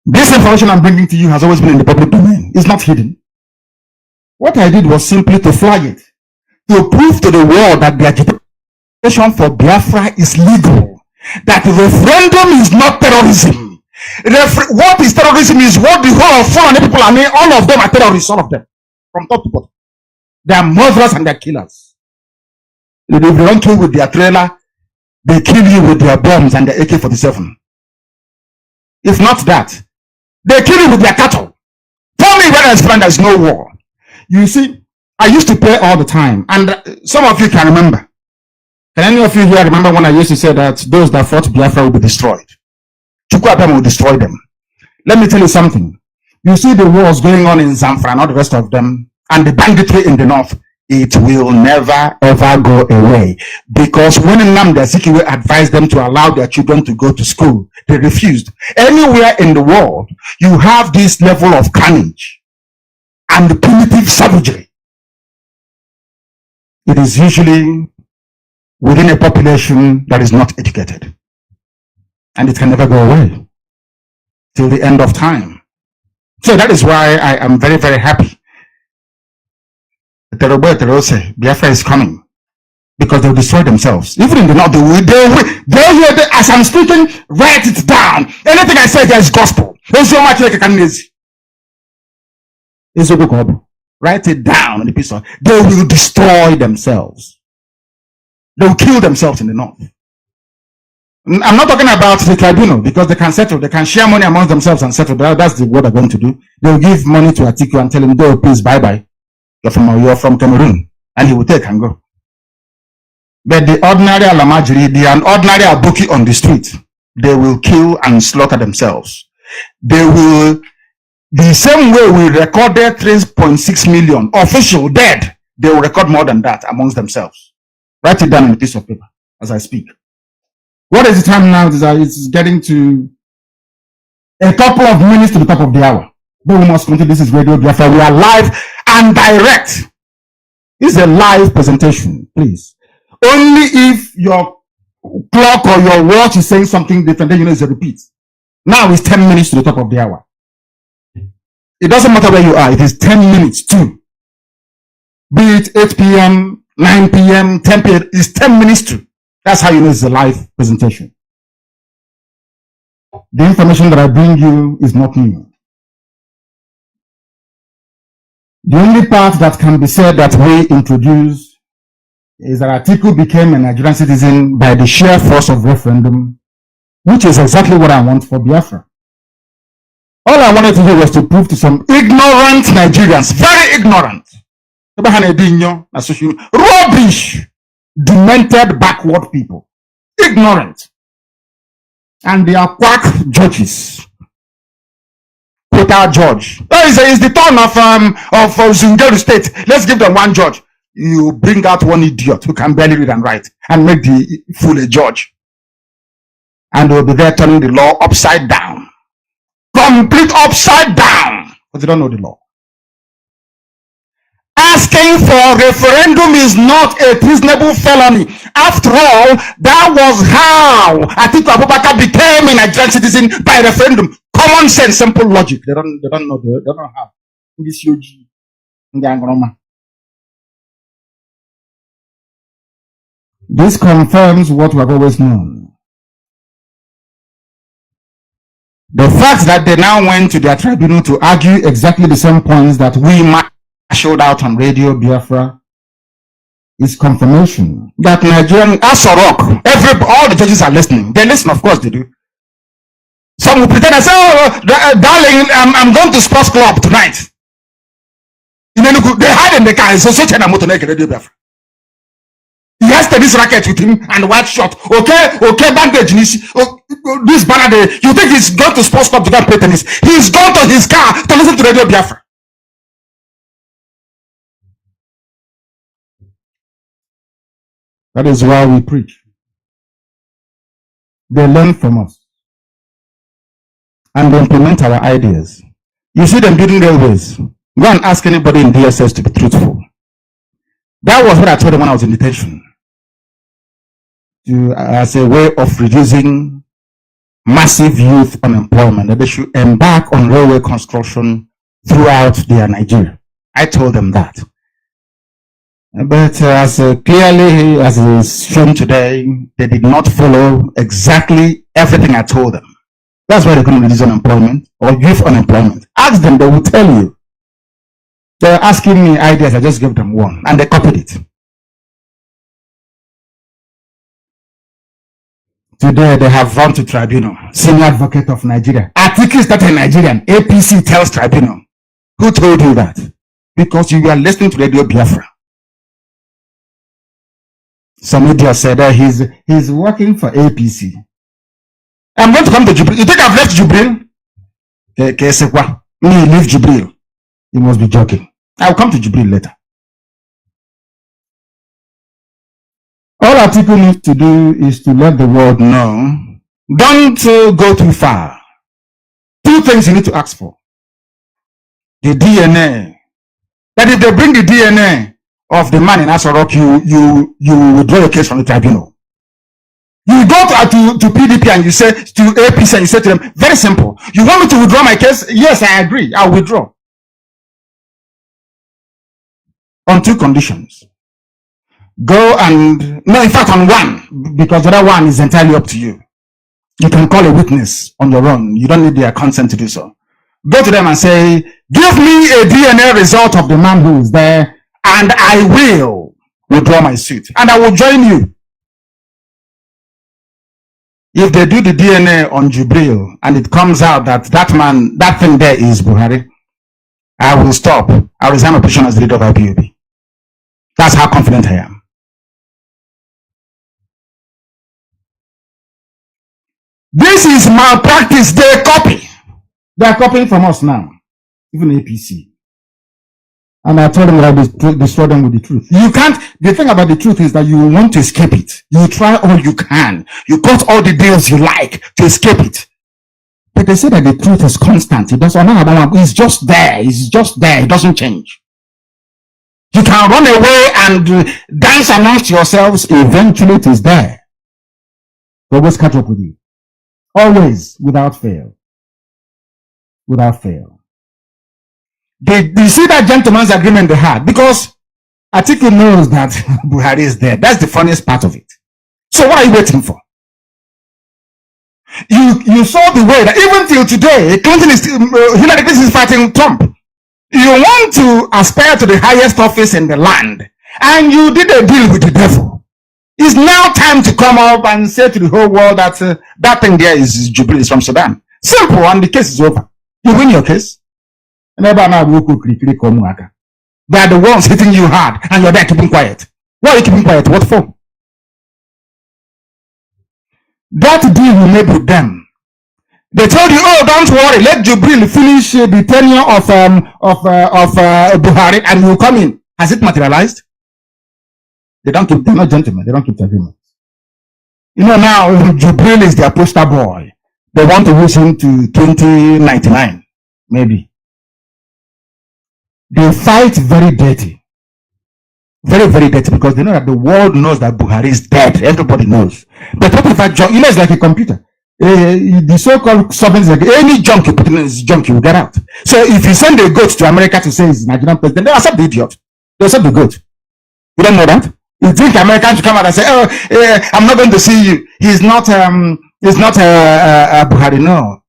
This information I'm bringing to you has always been in the public domain. It's not hidden. What I did was simply to flag it, to prove to the world that the agitation for Biafra is legal, that referendum is not terrorism. What is terrorism is what the whole of Fulani people are, all of them are terrorists, all of them. from top to bottom. They are murderers and they are killers. If they don't kill with their trailer, they kill you with their bombs and their AK-47. If not that, they kill you with their cattle. Tell me where there's no war. You see, I used to play all the time, and some of you can remember. Can any of you here remember when I used to say that those that fought Biafra will be destroyed? Chukwuabem will destroy them. Let me tell you something. You see the wars going on in Zamfara and all the rest of them, and the banditry in the north, it will never ever go away. Because when Nnamdi Azikiwe advised them to allow their children to go to school, they refused. Anywhere in the world, you have this level of carnage and primitive savagery. It is usually within a population that is not educated. And it can never go away till the end of time. So that is why I am very, very happy. Biafra is coming. Because they'll destroy themselves. Even in the north, they'll hear, as I'm speaking, write it down. Anything I say there is gospel. There's so much like I can write it down on the piece of. They will destroy themselves. They will kill themselves in the north. I'm not talking about the tribunal because they can settle. They can share money amongst themselves and settle. That's what they're going to do. They'll give money to Atiku and tell him, "Go, please, bye-bye. You're from Cameroon," and he will take and go. But the ordinary Alamajiri, the ordinary Abuki on the street, they will kill and slaughter themselves. They will, the same way we recorded 3.6 million official dead, they will record more than that amongst themselves. Write it down on a piece of paper as I speak. What is the time now? It's getting to a couple of minutes to the top of the hour. But we must continue. This is Radio Biafra. We are live and direct. This is a live presentation, please. Only if your clock or your watch is saying something different, then you know it's a repeat. Now it's 10 minutes to the top of the hour. It doesn't matter where you are. It is 10 minutes to. Be it 8 p.m., 9 p.m., 10 p.m. It's 10 minutes to. That's how you know it's a live presentation. The information that I bring you is not new. The only part that can be said that we introduced is that Atiku became a Nigerian citizen by the sheer force of referendum, which is exactly what I want for Biafra. All I wanted to do was to prove to some ignorant Nigerians, very ignorant, rubbish, demented, backward people, ignorant, and they are quack judges. Quota judge. It's the turn of Zungeru State. Let's give them one judge. You bring out one idiot who can barely read and write and make the fool a judge. And they'll be there turning the law upside down. Complete upside down. But they don't know the law. Asking for referendum is not a treasonable felony. After all, that was how Atiku Abubakar became a Nigerian citizen by referendum. Common sense, simple logic. They don't know how. This confirms what we have always known. The fact that they now went to their tribunal to argue exactly the same points that we showed out on Radio Biafra is confirmation that Nigerian Asorok, all the judges are listening. They listen, of course they do. Some will pretend and say, "Oh, darling, I'm going to sports club tonight." They hide in the car. So such a motor Radio Biafra. He has tennis racket with him and white short. Okay, bandage. This banner, you think he's gone to sports club to go and play tennis? He's gone to his car to listen to Radio Biafra. That is why we preach. They learn from us. And they implement our ideas. You see them building railways. Go and ask anybody in DSS to be truthful. That was what I told them when I was in detention. As a way of reducing massive youth unemployment, that they should embark on railway construction throughout their Nigeria. I told them that. But as clearly as it is shown today, they did not follow exactly everything I told them. That's why they couldn't reduce unemployment or youth unemployment. Ask them, they will tell you. They were asking me ideas, I just gave them one, and they copied it. Today, they have run to tribunal. Senior advocate of Nigeria. Atiku is not a Nigerian. APC tells tribunal. Who told you that? Because you were listening to Radio Biafra. Some idiot said that he's working for APC. I'm going to come to Jubril. You think I've left Jubril? Me leave Jubril. You must be joking. I'll come to Jubril later. All Atiku needs to do is to let the world know. Don't go too far. Two things you need to ask for. The DNA. That if they bring the DNA of the man in Asorok, you withdraw your case from the tribunal. You go to PDP and you say to APC and you say to them, very simple. You want me to withdraw my case? Yes, I agree. I'll withdraw. On two conditions. Go and, no, in fact on one, because the other one is entirely up to you. You can call a witness on your own. You don't need their consent to do so. Go to them and say, give me a DNA result of the man who is there, and I will withdraw my suit. And I will join you. If they do the DNA on Jubril, and it comes out that that man, that thing there is Buhari, I will stop. I'll resign my position as the leader of IPOB. That's how confident I am. This is malpractice. They copy. They are copying from us now. Even APC. And I told them that I destroy them with the truth. You can't, the thing about the truth is that you want to escape it. You try all you can. You cut all the deals you like to escape it. But they say that the truth is constant. It doesn't, it's just there. It's just there. It doesn't change. You can run away and dance amongst yourselves. Eventually it is there. They always catch up with you. Always, without fail. Without fail. They see that gentleman's agreement they had, because Atiku knows that Buhari is there. That's the funniest part of it. So what are you waiting for? You saw the way that even till today, Clinton is Hillary Clinton is fighting Trump. You want to aspire to the highest office in the land, and you did a deal with the devil. It's now time to come up and say to the whole world that that thing there is Jubilee, is from Sudan. Simple, and the case is over. You win your case. They are the ones hitting you hard, and you're there keeping quiet. Why are you keeping quiet? What for? That deal you made with them. They told you, oh, don't worry, let Jubril finish the tenure of Buhari, and you come in. Has it materialized? They don't keep, they're not gentlemen, they don't keep agreements. You know, now Jubril is their poster boy. They want to use him to 2099, maybe. They fight very dirty. Very, very dirty, because they know that the world knows that Buhari is dead. Everybody knows. But what if I junk? You know, it's like a computer. The so-called sovereigns, like any junk you put in is junk, you will get out. So if you send a goat to America to say he's Nigerian president, they accept the idiot. They accept the goat. You don't know that? You think Americans should come out and say, oh, I'm not going to see you. He's not Buhari. No.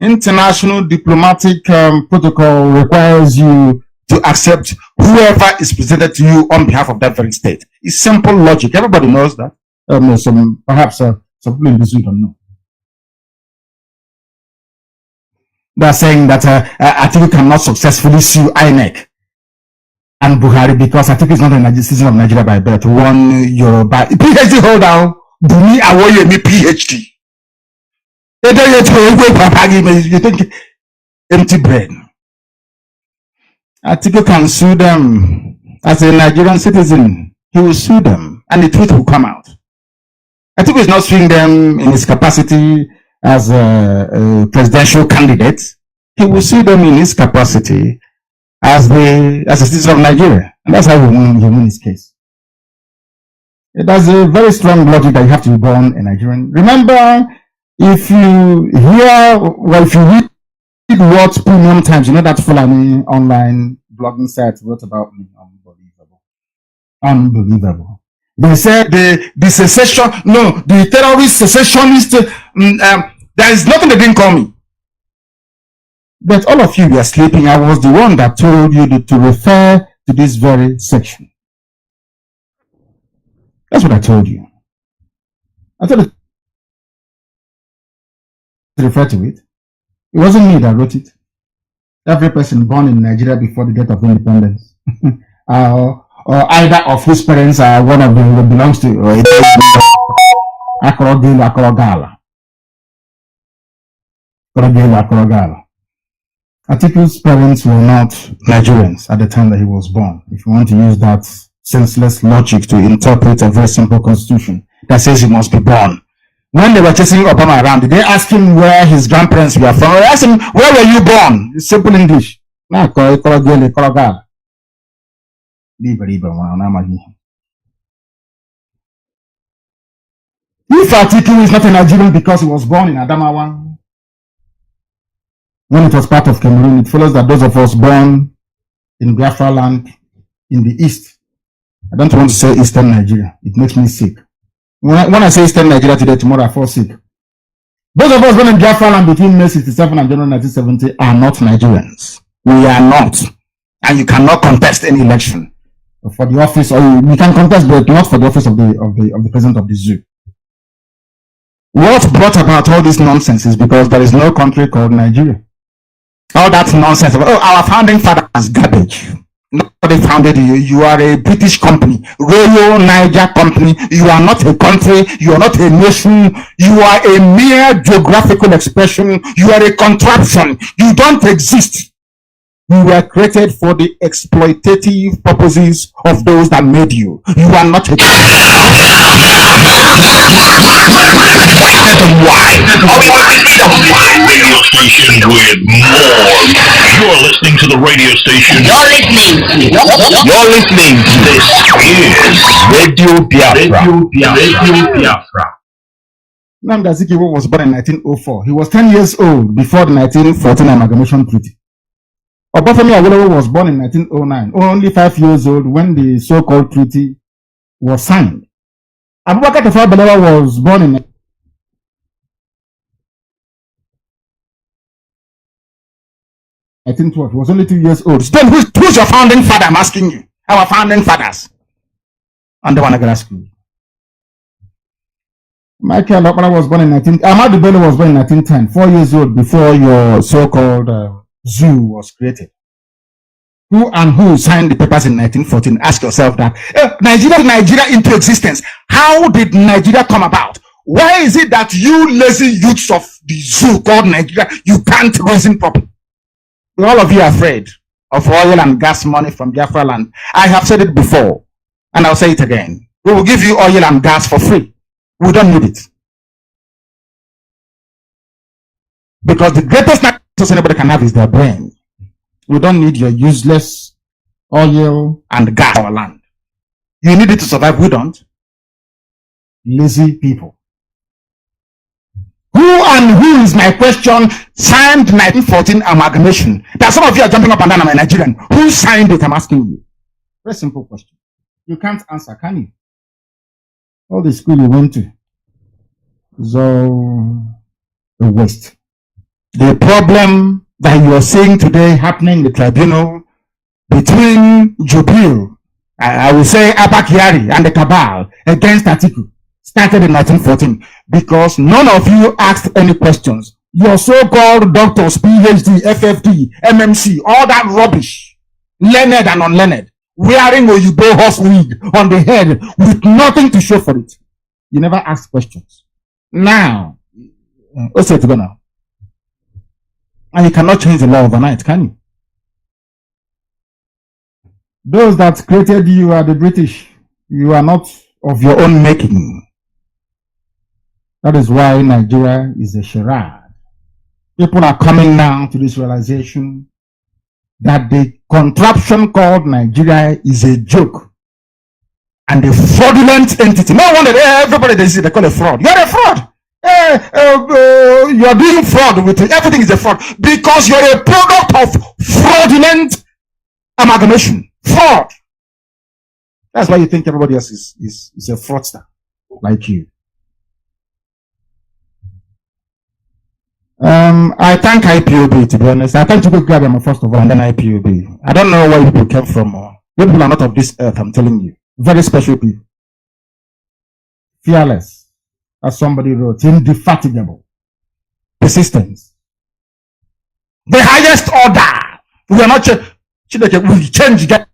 International diplomatic protocol requires you to accept whoever is presented to you on behalf of that very state. It's simple logic. Everybody knows that. Perhaps some people in this room don't know. They're saying that Atiku cannot successfully sue INEC and Buhari because Atiku is not a citizen of Nigeria by birth. One Yoruba PhD holder, Bumi Awoyemi PhD. You think empty brain. Atiku can sue them as a Nigerian citizen. He will sue them, and the truth will come out. Atiku is not suing them in his capacity as a presidential candidate. He will sue them in his capacity as a citizen of Nigeria, and that's how he win his case. That's a very strong logic that you have to be born a Nigerian. Remember, if you hear, well, if you read what Premium Times, you know that Fulani online blogging site wrote about me. Unbelievable. They said the secession, no, the terrorist secessionist, there is nothing they didn't call me. But all of you were sleeping. I was the one that told you to refer to this very section. That's what I told you. I told you to refer to it. It wasn't me that wrote it. Every person born in Nigeria before the death of independence, or either of whose parents are one of them who belongs to Akorogala. Atiku's parents were not Nigerians at the time that he was born. If you want to use that senseless logic to interpret a very simple constitution that says he must be born. When they were chasing Obama around, did they ask him where his grandparents were from? They asked him, where were you born? It's simple English. If Atiku is not a Nigerian because he was born in Adamawa, when it was part of Cameroon, it follows that those of us born in Biafra land in the east, I don't want to say Eastern Nigeria, it makes me sick. When I say Eastern Nigeria today, tomorrow I fall sick. Those of us born in Biafra land between May 67 and January 1970 are not Nigerians. We are not. And you cannot contest any election for the office, or you can contest, but not for the office of the president of the zoo. What brought about all this nonsense is because there is no country called Nigeria. All that nonsense about, our founding father is garbage. Nobody founded you. You are a British company, Royal Niger Company. You are not a country. You are not a nation. You are a mere geographical expression. You are a contraption. You don't exist. You were created for the exploitative purposes of those that made you. You are not a radio station with more. You're listening to the radio station. You're listening to this is Radio Biafra. Radio Biafra. Nnamdi Kanu'S was born in 1904. He was 10 years old before the 1914 Amalgamation Treaty. Obafemi Awolowo was born in 1909, only 5 years old when the so-called treaty was signed. Abubakar Tafawa Balewa was born in 1912. He was only 2 years old. Still, who's your founding father? I'm asking you. Our founding fathers. And the one I got ask you. Michael Okpara was born in Ahmadu Bello was born in 1910, 4 years old before your so-called zoo was created. Who signed the papers in 1914? Ask yourself that. Nigeria into existence. How did Nigeria come about? Why is it that you lazy youths of the zoo called Nigeria, you can't reason properly? All of you are afraid of oil and gas money from Biafra land. I have said it before, and I'll say it again. We will give you oil and gas for free. We don't need it. Because the greatest resource anybody can have is their brain. We don't need your useless oil and gas on our land. You need it to survive. We don't. Lazy people. Who is my question, signed 1914 amalgamation? That some of you are jumping up and down. I'm a Nigerian. Who signed it? I'm asking you. Very simple question. You can't answer, can you? All the school you went to is all a waste. The problem that you are seeing today happening in the tribunal between Jubil, I will say Abakiari, and the cabal against Atiku started in 1914 because none of you asked any questions. Your so-called doctors, PhD, FFD, MMC, all that rubbish, learned and unlearned, wearing Oyibo horse wig on the head with nothing to show for it. You never asked questions. Now, let's say it together now. And you cannot change the law overnight, can you? Those that created you are the British. You are not of your own making. That is why Nigeria is a charade. People are coming now to this realization that the contraption called Nigeria is a joke and a fraudulent entity. No wonder everybody they call a fraud. You're a fraud. You're doing fraud with it. Everything is a fraud because you're a product of fraudulent amalgamation. Fraud. That's why you think everybody else is a fraudster like you. I thank IPOB, to be honest. I thank Chukwu Abiyama first of all, and then IPOB. I don't know where people came from. You people are not of this earth, I'm telling you. Very special people. Fearless, as somebody wrote, indefatigable, persistence. The highest order. We are not we change the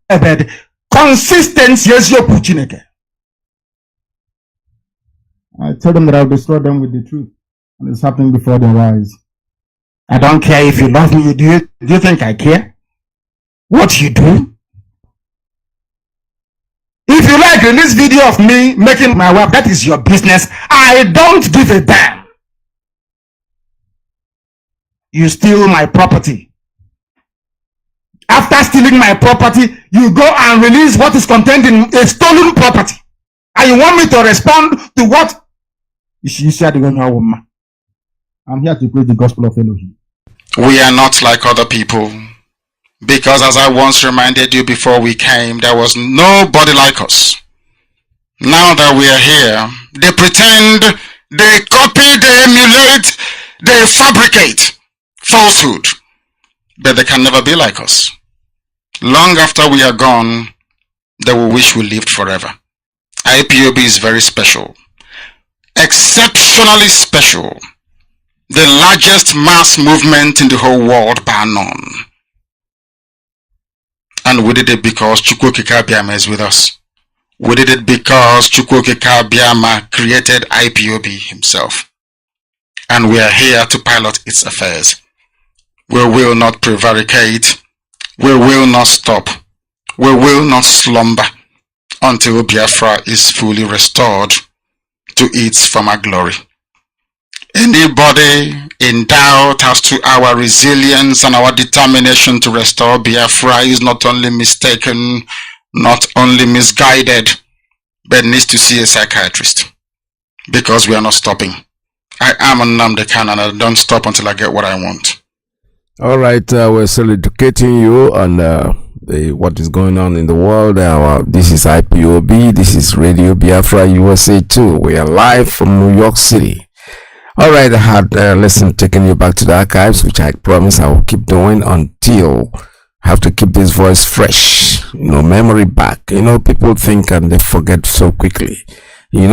consistency. Yes, you put Chineke. I told them that I'll destroy them with the truth. And it's happening before their eyes. I don't care if you love me. Do you think I care? What you do? If you like release video of me making my wife, that is your business. I don't give a damn. You steal my property. After stealing my property, you go and release what is contained in a stolen property. And you want me to respond to what? You said, I'm here to preach the gospel of Elohim. We are not like other people. Because as I once reminded you before we came, there was nobody like us. Now that we are here, they pretend, they copy, they emulate, they fabricate falsehood. But they can never be like us. Long after we are gone, they will wish we lived forever. IPOB is very special. Exceptionally special. The largest mass movement in the whole world bar none. And we did it because Chukwu Abiyama is with us. We did it because Chukwu Abiyama created IPOB himself. And we are here to pilot its affairs. We will not prevaricate. We will not stop. We will not slumber until Biafra is fully restored to its former glory. Anybody in doubt as to our resilience and our determination to restore Biafra is not only mistaken, not only misguided, but needs to see a psychiatrist. Because we are not stopping. I am Nnamdi Kanu and I don't stop until I get what I want. All right, we're still educating you on what is going on in the world. This is IPOB, this is Radio Biafra USA 2. We are live from New York City. All right, I had taking you back to the archives, which I promise I will keep doing until I have to keep this voice fresh, memory back. People think and they forget so quickly.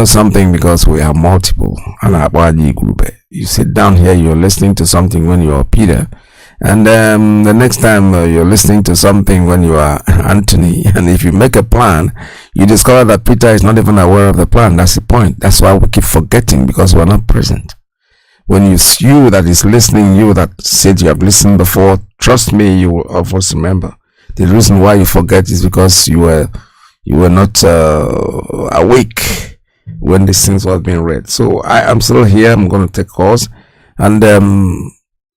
Something because we are multiple. You sit down here, you're listening to something when you're Peter, and the next time you're listening to something when you are Anthony, and if you make a plan, you discover that Peter is not even aware of the plan. That's the point. That's why we keep forgetting, because we're not present. When you that is listening, you that said you have listened before, trust me, you will always remember. The reason why you forget is because you were not awake when these things were being read. So I am still here. I'm going to take calls, and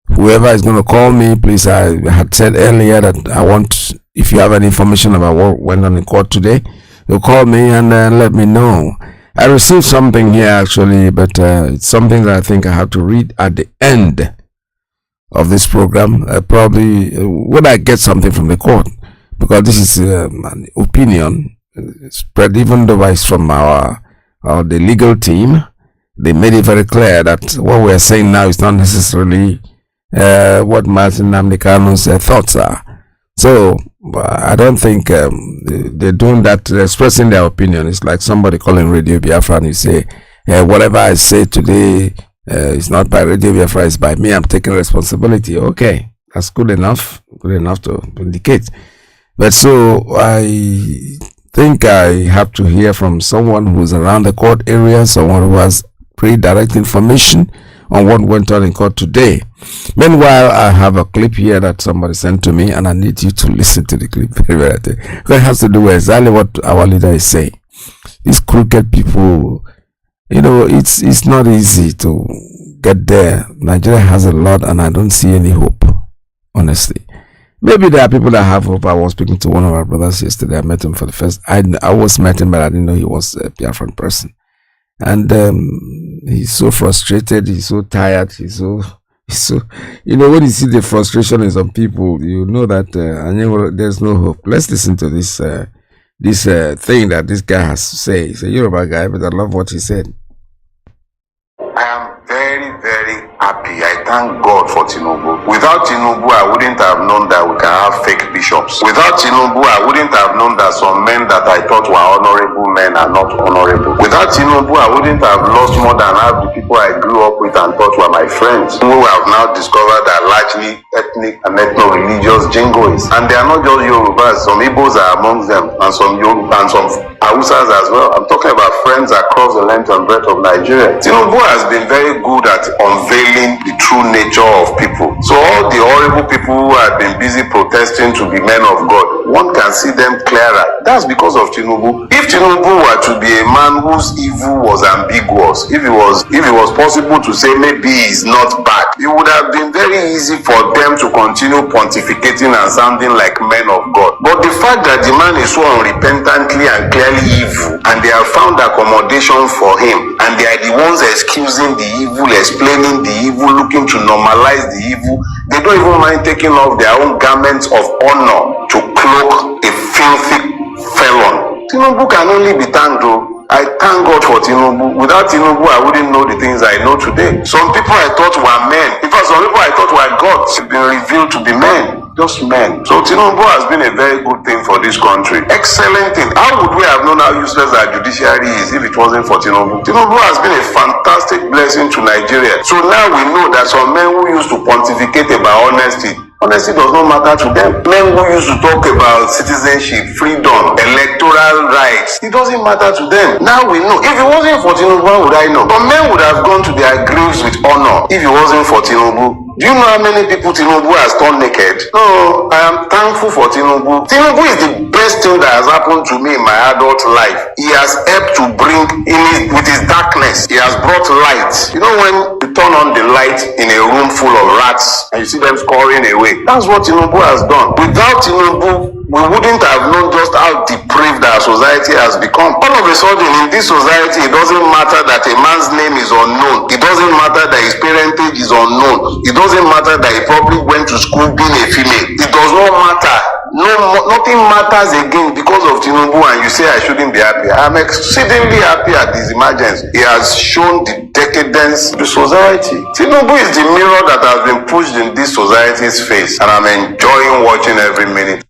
whoever is going to call me, please. I had said earlier that I want, if you have any information about what went on in court today, you call me and let me know. I received something here actually, but it's something that I think I have to read at the end of this program. Probably when I get something from the court, because this is an opinion spread, even though it's from the legal team. They made it very clear that what we are saying now is not necessarily what Mazi Nnamdi Kanu'S thoughts are. So I don't think they're doing that. They're expressing their opinion. It's like somebody calling Radio Biafra and you say, whatever I say today is not by Radio Biafra, it's by me. I'm taking responsibility. Okay, that's good enough to indicate. But so I think I have to hear from someone who's around the court area, someone who has pretty direct information on what went on in court today. Meanwhile, I have a clip here that somebody sent to me, and I need you to listen to the clip very well. Because it has to do with exactly what our leader is saying. These crooked people, it's not easy to get there. Nigeria has a lot, and I don't see any hope, honestly. Maybe there are people that have hope. I was speaking to one of our brothers yesterday. I met him for the first. I always met him, but I didn't know he was a Biafran person. And he's so frustrated. He's so tired. He's so. When you see the frustration in some people, you know that there's no hope. Let's listen to this thing that this guy has to say. He's a Yoruba guy, but I love what he said. I am very, very happy. I thank God for Tinubu. Without Tinubu, I wouldn't have known that we can have fake bishops. Without Tinubu, I wouldn't have known that some men that I thought were honorable men are not honorable. Without Tinubu, I wouldn't have lost more than half the people I grew up with and thought were my friends, who have now discovered that largely ethnic and ethno-religious jingoists. And they are not just Yorubas, some Igbos are amongst them, and some Yoruba and some Hausas as well. I'm talking about friends across the length and breadth of Nigeria. Tinubu has been very good at unveiling the true nature of people. So all the horrible people who have been busy protesting to be men of God, one can see them clearer. That's because of Tinubu. If Tinubu were to be a man whose evil was ambiguous, if it was possible to say maybe he's not bad, it would have been very easy for them to continue pontificating and sounding like men of God. But the fact that the man is so unrepentantly and clearly evil, and they have found accommodation for him, and they are the ones excusing the evil, explaining the evil, looking to normalize the evil, they don't even mind taking off their own garments of honor to cloak a filthy felon. Tinubu can only be thanked though. I thank God for Tinubu. Without Tinubu, I wouldn't know the things I know today. Some people I thought were men. In fact, some people I thought were gods have been revealed to be men. Just men. So Tinubu has been a very good thing for this country. Excellent thing. How would we have known how useless our judiciary is if it wasn't for Tinubu? Tinubu has been a fantastic blessing to Nigeria. So now we know that some men who used to pontificate about honesty does not matter to them. Men who used to talk about citizenship, freedom, electoral rights, it doesn't matter to them. Now we know. If it wasn't for Tinubu, how would I know? But men would have gone to their graves with honor if it wasn't for Tinubu. Do you know how many people Tinubu has turned naked? No, I am thankful for Tinubu. Tinubu is the best thing that has happened to me in my adult life. He has helped to bring with his darkness, he has brought light. You know when you turn on the light in a room full of rats and you see them scurrying away? That's what Tinubu has done. Without Tinubu, we wouldn't have known just how depraved our society has become. All of a sudden, in this society, it doesn't matter that a man's name is unknown. It doesn't matter that his parentage is unknown. It doesn't matter that he probably went to school being a female. It does not matter. Nothing matters again because of Tinubu, and you say I shouldn't be happy. I'm exceedingly happy at his emergence. He has shown the decadence of the society. Tinubu is the mirror that has been pushed in this society's face, and I'm enjoying watching every minute.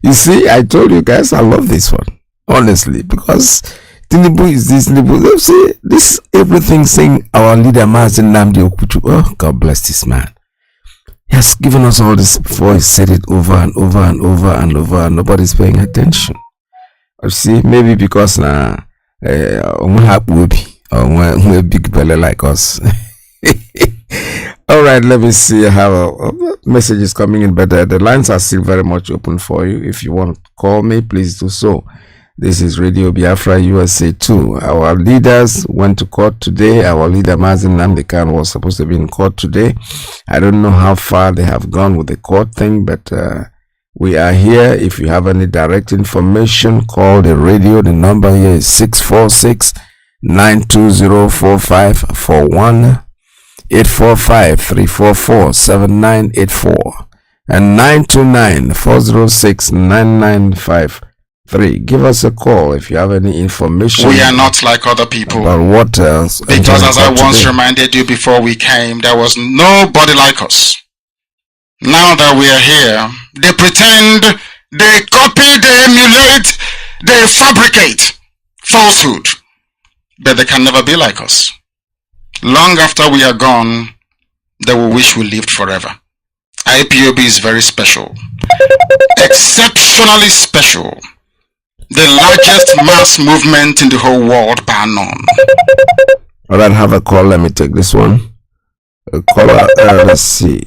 You see, I told you guys I love this one, honestly, because Tinubu is this Tinubu. You see, this everything saying our leader Mazi Nnamdi Kanu'S. Oh, God bless this man. He has given us all this before. He said it over and over and over and over, and nobody's paying attention. You see, maybe because now we're big belly like us. All right, let me see how messages coming in, but the lines are still very much open for you. If you want to call me, please do so. This is Radio Biafra USA 2. Our leaders went to court today. Our leader Mazi Nnamdi Kanu'S was supposed to be in court today. I don't know how far they have gone with the court thing, but we are here. If you have any direct information, call the radio. The number here is 646-920-4541. 845-344-7984 and 929-406-9953. Give us a call if you have any information. We are not like other people. About what else? Because as I once reminded you before we came, there was nobody like us. Now that we are here, they pretend, they copy, they emulate, they fabricate falsehood. But they can never be like us. Long after we are gone, they will wish we lived forever. IPOB is very special. Exceptionally special. The largest mass movement in the whole world, bar none. Alright, have a call. Let me take this one. A caller, let's see.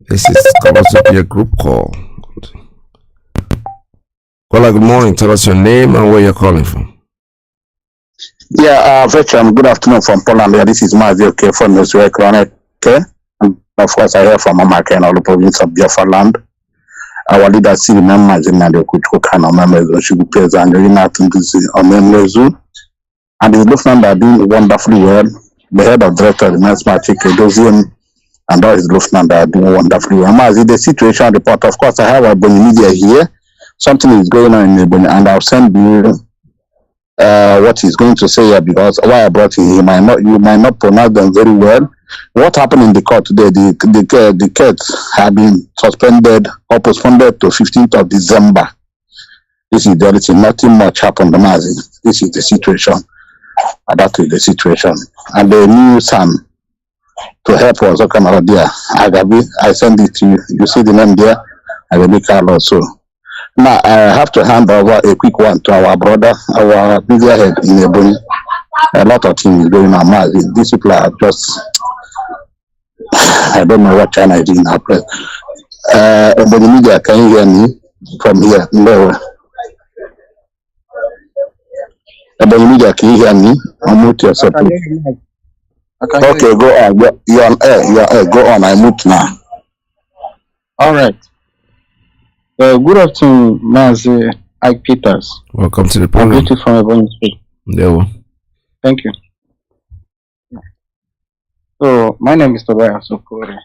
This is supposed to be a group call. Caller, good morning. Tell us your name and where you're calling from. Yeah, Veteran, good afternoon from Poland. Yeah, this is Mazi from Israel Chronic. Okay? And of course, I hear from America and all the province of Biafra land. Our leaders see members in the Kuchukana members of Shugupes and Renat on Memezu. And the lieutenant are doing wonderfully well. The head of director, the next magic, Dosian, and all his lieutenant are doing wonderfully well. Mazi, the situation report, of course, I have a Boni media here. Something is going on in the Boni, and I'll send you what he's going to say here, because why I brought him, you might not pronounce them very well. What happened in the court today? The case have been suspended or postponed to 15th of December. This is the only thing. Nothing much happened, Mazi. This is the situation. That is the situation. And the new son to help us, okay, there. Agabi, I send it to you. You see the name there? Agabi Carlos. So now I have to hand over a quick one to our brother, our media head in Ebony. A lot of things going on, Mazi. These people are just, I don't know what China is doing now. Ebony Media, can you hear me from here? No. Ebony Media, can you hear me? Unmute yourself. Okay, go on. You're on air. You're on air. Go on. I mute now. All right. Good afternoon, Mazi Ike Peters. Welcome to the program. I'm from Ebony State. Yeah. Thank you. So, my name is Tobias Okore.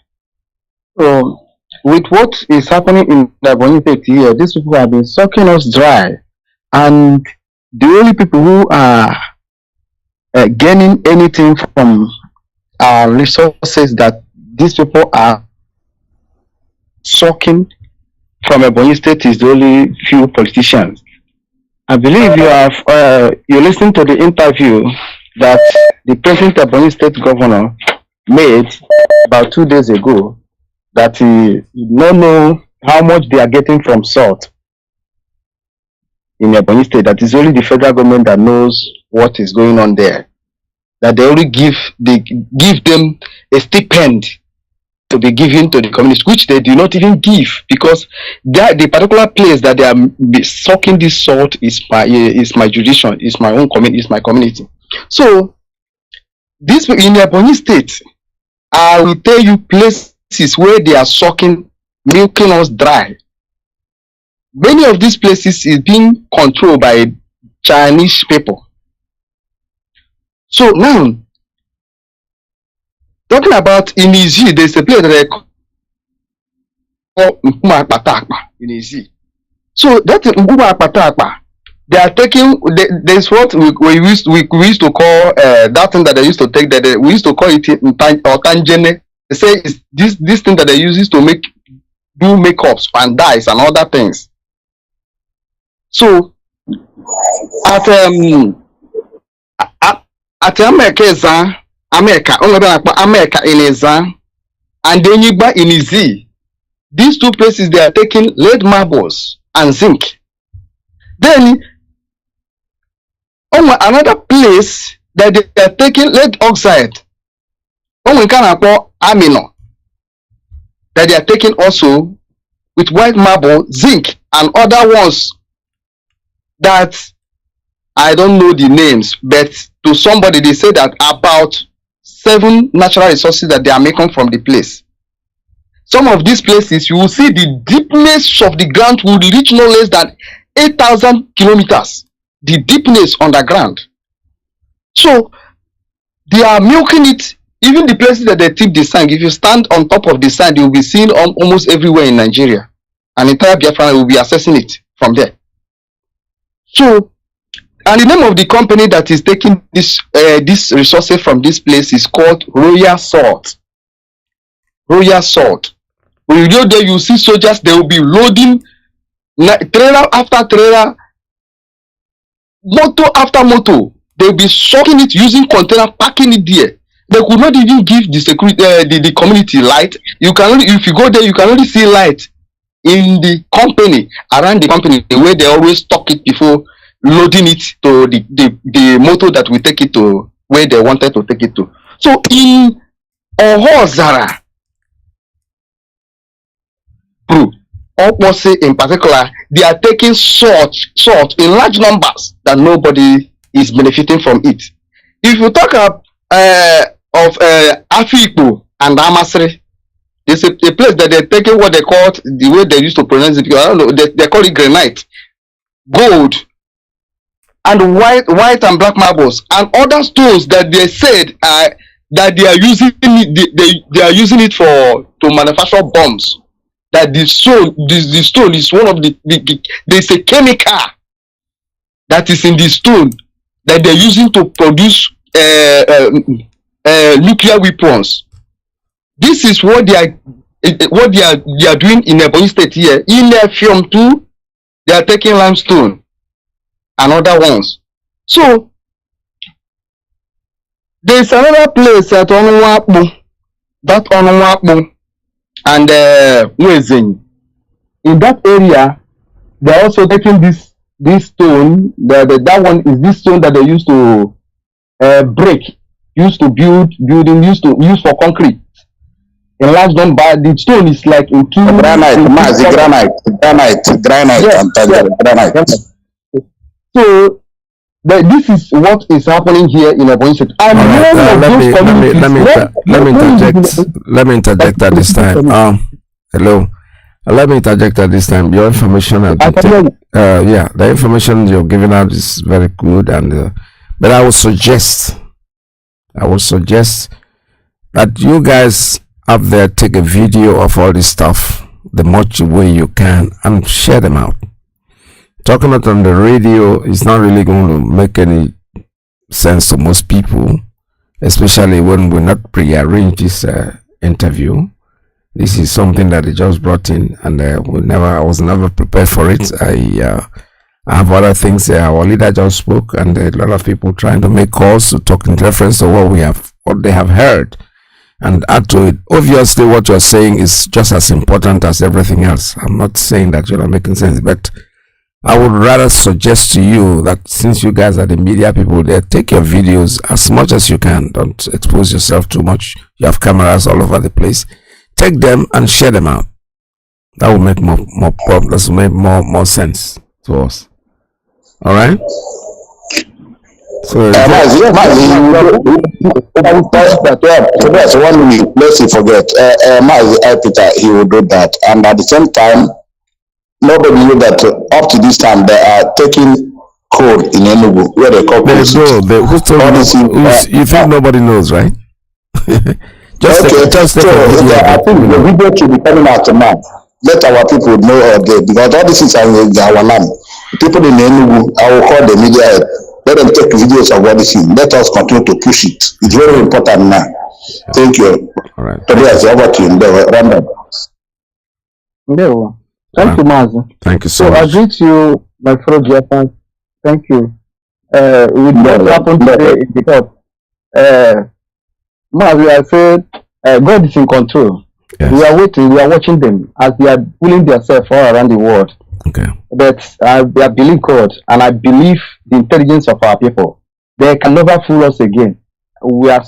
So, with what is happening in the Ebony State here, these people have been sucking us dry, and the only people who are gaining anything from our resources that these people are sucking from Ebony State is the only few politicians. I believe you listened to the interview that the present Ebony State governor made about 2 days ago, that he don't know how much they are getting from salt in Ebony State. That is only the federal government that knows what is going on there. That they only give them a stipend to be given to the communists, which they do not even give, because the particular place that they are sucking this salt is my jurisdiction, is my own community, is my community. So this in Ebony State, I will tell you places where they are sucking, milking us dry. Many of these places is being controlled by Chinese people. So now, talking about in Izi, there's a place that they call Nkuma Patakpa in Izi. So that Nkuma Patakpa, they are taking, there's what we used to call that thing that they used to take, that we used to call it Tangene. They say it's this thing that they use to do makeups and dyes and other things. So at America in Eza and Denigba in Izi, these two places they are taking lead marbles and zinc. Then another place that they are taking lead oxide, amino, that they are taking also with white marble, zinc, and other ones that I don't know the names, but to somebody they say that about 7 natural resources that they are making from the place. Some of these places you will see the deepness of the ground will reach no less than 8,000 kilometers. The deepness underground. So they are milking it. Even the places that they tip the sand, if you stand on top of the sand, you will be seen almost everywhere in Nigeria. An entire Biafra will be assessing it from there. So, and the name of the company that is taking this resources from this place is called Royal Salt. Royal Salt. When you go there, you see soldiers. They will be loading trailer after trailer, motor after motor. They will be sucking it using container, packing it there. They could not even give the security, the community light. You can only, if you go there, you can only see light in the company, around the company, where they always stock it before loading it to the motor that will take it to where they wanted to take it to. So in Ohozara, in particular, they are taking salt in large numbers that nobody is benefiting from it. If you talk of Afikpo and Amasri, it's a place that they're taking what they call, the way they used to pronounce it, I don't know, they call it granite, gold, and white and black marbles, and other stones that they said that they are using it, they are using it to manufacture bombs. That the stone is one of there's a chemical that is in the stone that they're using to produce nuclear weapons. This is what they are doing in Ebonyi State here. In Fium too, they are taking limestone and other ones. So there is another place at Onwakbu, that Onwakbu and Wezin. In that area, they are also taking this stone. That one is this stone that they used to break, used to build building, use for concrete. In large number, the stone is like in two granite, Mazi, granite, yes. granite. So this is what is happening here in Ebonyi State. Let me interject at this time. Hello. Let me interject at this time. Your information, the information you're giving out is very good, and but I would suggest that you guys up there take a video of all this stuff, the much way you can, and share them out. Talking it on the radio is not really going to make any sense to most people, especially when we're not pre-arranged this interview. This is something that they just brought in, and I was never prepared for it. I have other things. Our leader just spoke, and a lot of people trying to make calls to talk in reference to what they have heard, and add to it. Obviously, what you're saying is just as important as everything else. I'm not saying that you're not making sense, but I would rather suggest to you that since you guys are the media people there, take your videos as much as you can. Don't expose yourself too much. You have cameras all over the place. Take them and share them out. That will make more problems, make more sense to us. All right. So that's one minute. Let's forget. Mazi Peter, he will do that, and at the same time, nobody knew that up to this time they are taking coal in Enugu where they call you think nobody knows, right? I think the video should be coming out tomorrow. Let our people know because all this is our land. People in Enugu, I will call the media. Let them take videos of what they see. Let us continue to push it. It's very important now. Thank you. All right. Tobias, over to you. Random. No. Thank you, Mazi. Thank you so much. I greet you, my fellow Biafrans. Thank you. With what happened today in the court, Mazi, I said, God is in control. Yes. We are waiting, we are watching them as they are pulling themselves all around the world. Okay. But I believe God, and I believe the intelligence of our people. They can never fool us again. We are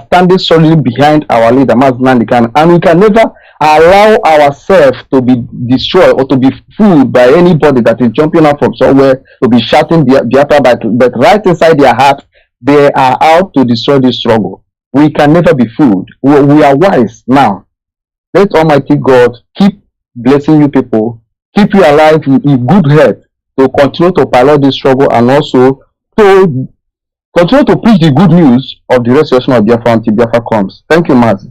standing solidly behind our leader, Mazi Nnamdi Kanu'S, and we can never allow ourselves to be destroyed or to be fooled by anybody that is jumping out from somewhere to be shouting Biafra, but right inside their heart, they are out to destroy this struggle. We can never be fooled. We are wise now. Let Almighty God keep blessing you people, keep you alive in good health to continue to pilot this struggle, and also to continue to preach the good news of the restoration of Biafra until Biafra comes. Thank you, Mazi.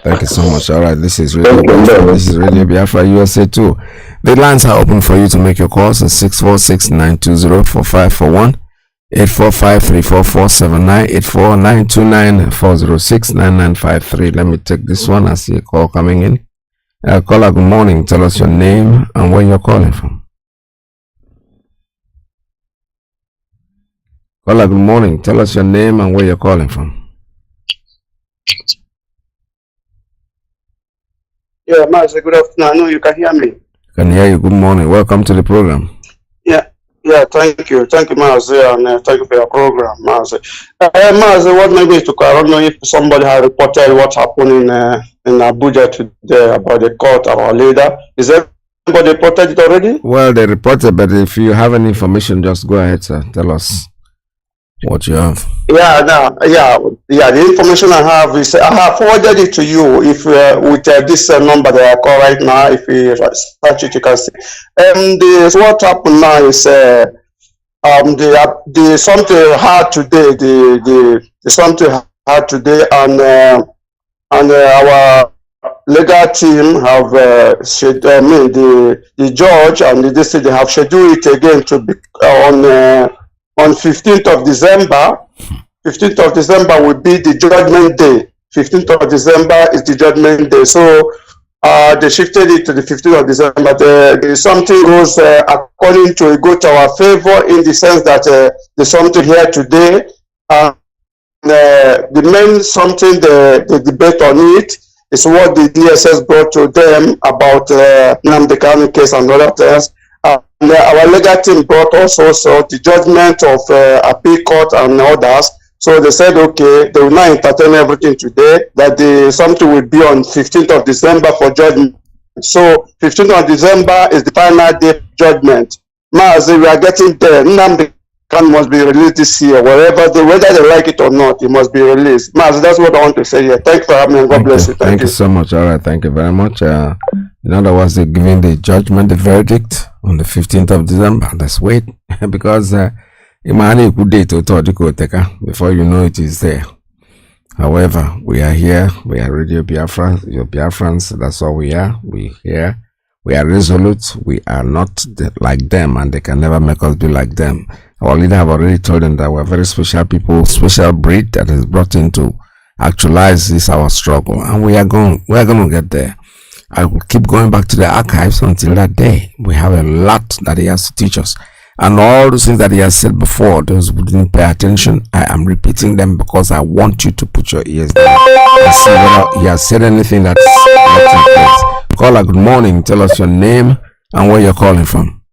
Thank you so much. All right, this is Radio Biafra USA 2. The lines are open for you to make your calls at 646-920-4541, 845-344-79, 84929-406-9953. Let me take this one. I see a call coming in. Caller, good morning. Tell us your name and where you're calling from. Caller, good morning. Tell us your name and where you're calling from. Yeah, Mazi, good afternoon. I know you can hear me. I can hear you. Good morning. Welcome to the program. Yeah, thank you. Thank you, Mazi, and thank you for your program, Mazi. Mazi, what maybe to I don't know if somebody has reported what happened in Abuja today about the court of our leader. Is everybody reported it already? Well, they reported, but if you have any information, just go ahead, sir. Tell us what you have. The information I have is I have forwarded it to you. If with this number that I call right now, if you search it, you can see. So what happened now is the something hard today. The something hard today, and our legal team have the judge and the district, they have scheduled it again to be on 15th of December. 15th of December will be the judgment day. 15th of December is the judgment day. So they shifted it to the 15th of December. Something goes according to it, go to our favor in the sense that there's something here today. The main something the debate on it is what the DSS brought to them about Nnamdi Kanu case and other things. And our legal team brought also the judgment of appeal court and others. So they said, okay, they will not entertain everything today, that something will be on 15th of December for judgment. So 15th of December is the final day of judgment. Mazi, we are getting there. Nnamdi Kanu must be released this year, whether they like it or not, it must be released. Mazi, that's what I want to say here. Thank you for having me, and God bless you. Thank you so much. All right, thank you very much. In other words, they're giving the judgment, the verdict on the 15th of December. Let's wait because before you know it is there. However, we are here. We are Radio Biafra, your Biafrans. That's all we are. We here. We are resolute. We are not like them, and they can never make us be like them. Our leader have already told them that we're very special people, special breed that is brought in to actualize this our struggle, and we are going to get there. I will keep going back to the archives until that day. We have a lot that he has to teach us. And all those things that he has said before, those who didn't pay attention, I am repeating them because I want you to put your ears down and see whether he has said anything that's not in place. Caller, good morning. Tell us your name and where you're calling from.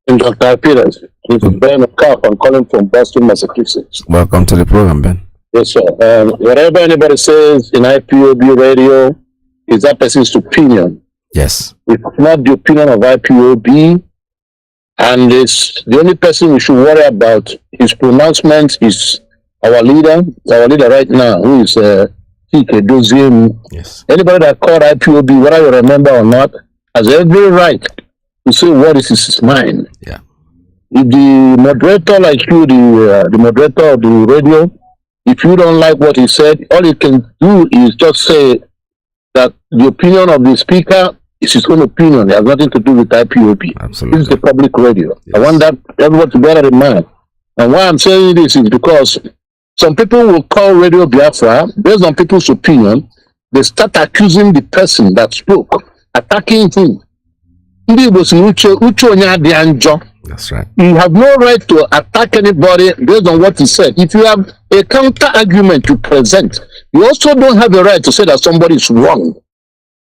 Dr. Peters, this is Ben McCarp. I'm calling from Boston, Massachusetts. Welcome to the program, Ben. Yes, sir. Whatever anybody says in IPOB radio is that person's opinion. Yes. It's not the opinion of IPOB. And it's the only person we should worry about. His pronouncement is our leader right now, who is Dozim. Yes. Anybody that called IPOB, whether you remember or not, has every right to say what is his mind. Yeah. If the moderator like you, the moderator of the radio, if you don't like what he said, all you can do is just say that the opinion of the speaker is his own opinion. It has nothing to do with IPOB. Absolutely. This is the public radio. Yes. I want that everyone to bear that in mind. And why I'm saying this is because some people will call Radio Biafra based on people's opinion. They start accusing the person that spoke, attacking him. That's right. You have no right to attack anybody based on what he said. If you have a counter argument to present, you also don't have a right to say that somebody is wrong,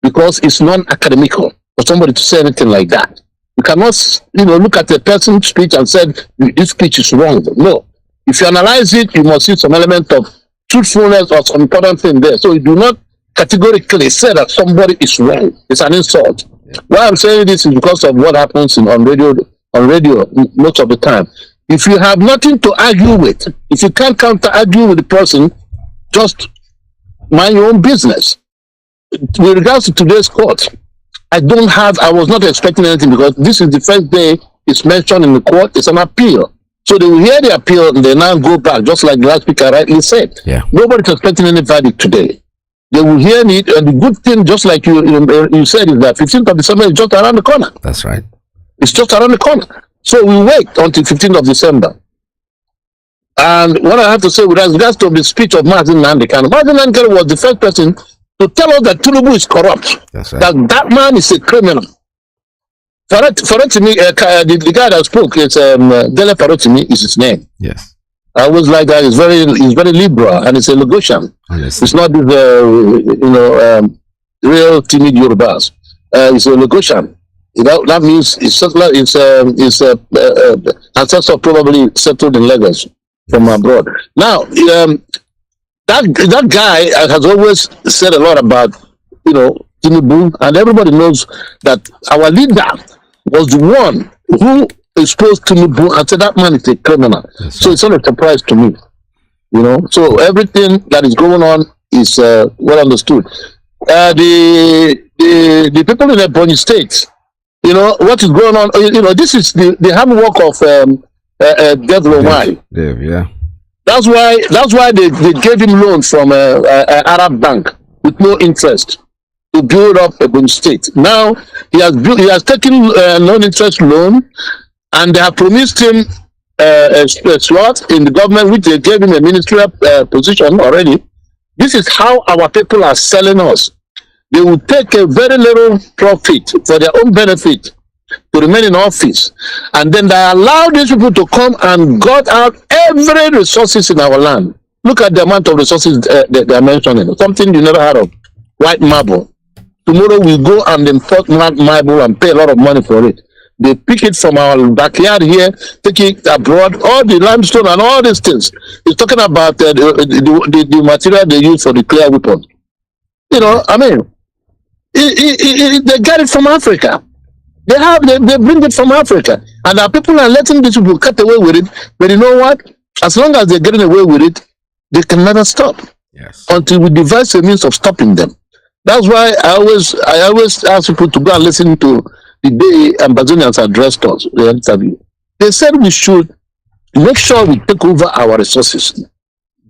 because it's non-academical for somebody to say anything like that. You cannot, look at a person's speech and say this speech is wrong. No. If you analyze it, you must see some element of truthfulness or some important thing there. So you do not categorically say that somebody is wrong. It's an insult. Why I'm saying this is because of what happens on radio most of the time. If you have nothing to argue with, if you can't counter argue with the person, just mind your own business. With regards to today's court, I was not expecting anything, because this is the first day it's mentioned in the court. It's an appeal. So they will hear the appeal and they now go back, just like the last speaker rightly said. Yeah. Nobody's expecting any verdict today. They will hear it, and the good thing, just like you said, is that 15th of December is just around the corner. That's right. It's just around the corner. So we wait until 15th of December. And what I have to say with regards to the speech of Mazi Nnamdi Kanu, Mazi Nnamdi Kanu was the first person to tell us that Tinubu is corrupt. That's right. That man is a criminal. Farotimi, the guy that spoke, it's Dele Farotimi is his name. Yes. I always like that. He's very liberal, and it's a Lagosian. It's not this, real timid Yorubas. It's a Lagosian. That means it's ancestor probably settled in Lagos from abroad. Now, that guy has always said a lot about, Tinubu, and everybody knows that our leader was the one who exposed Tinubu and said that man is a criminal. So it's not a surprise to me, So everything that is going on is well understood. The people in Ebonyi State, what is going on? This is the handwork of Dev Lomai. Dave, yeah. That's why they gave him loan from Arab Bank with no interest to build up Ebonyi State. Now he has taken non-interest loan, and they have promised him a slot in the government, which they gave him a ministerial position already. This is how our people are selling us. They will take a very little profit for their own benefit to remain in office, and then they allow these people to come and gut out every resources in our land. Look at the amount of resources they are mentioning. Something you never heard of, white marble. Tomorrow we go and import marble and pay a lot of money for it. They pick it from our backyard here, take it abroad, all the limestone and all these things. It's talking about the material they use for the clear weapons. You know, I mean, they get it from Africa. They bring it from Africa, and our people are letting these people cut away with it. But you know what? As long as they're getting away with it, they can never stop. Yes. Until we devise a means of stopping them. That's why I always ask people to go and listen to the day Ambazonians addressed us, the interview. They said we should make sure we take over our resources.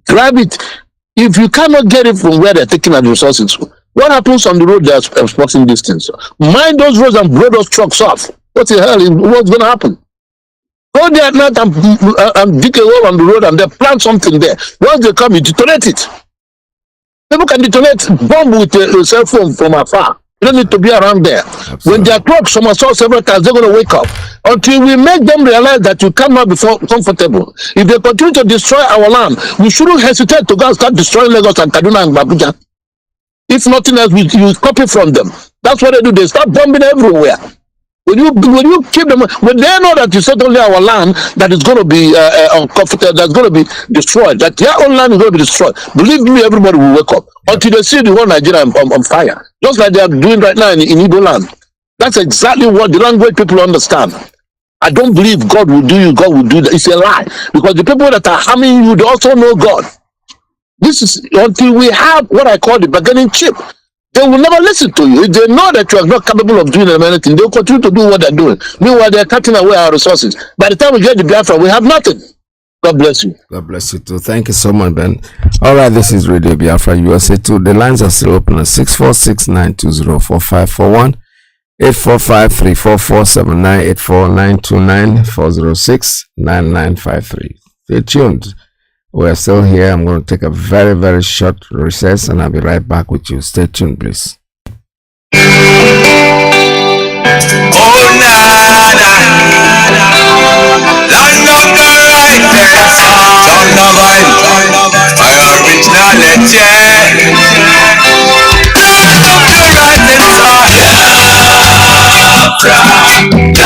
Grab it. If you cannot get it from where they're taking our resources, what happens on the road they're exporting these things? Mind those roads and blow those trucks off. What the hell? What's going to happen? Go there at night and dig a hole on the road and then plant something there. Once they come, you detonate it. People can detonate bomb with a cell phone from afar. You don't need to be around there. Absolutely. When their clocks somersault several times, they're going to wake up. Until we make them realize that you cannot be comfortable. If they continue to destroy our land, we shouldn't hesitate to go and start destroying Lagos and Kaduna and Abuja. If nothing else, we copy from them. That's what they do. They start bombing everywhere. When you keep them, when they know that it's not only our land that is going to be uncomfortable, that's going to be destroyed, that their own land is going to be destroyed, believe me, everybody will wake up until they see the whole Nigeria on fire, just like they are doing right now in Igbo land. That's exactly what the language people understand. I don't believe God will do you, God will do that. It's a lie, because the people that are harming you, they also know God. This is until we have what I call the bargaining chip. They will never listen to you. If they know that you are not capable of doing anything, they will continue to do what they're doing. Meanwhile, they're cutting away our resources. By the time we get the Biafra, we have nothing. God bless you. God bless you too. Thank you so much, Ben. All right, this is Radio Biafra USA 2. The lines are still open at 646-920-4541, 845-344-7984, 929-406-9953. Stay tuned. We're still here. I'm going to take a very, very short recess and I'll be right back with you. Stay tuned, please. Oh, nada, land of the righteous, sound of vibe, originality. Land of the righteous, Biafra,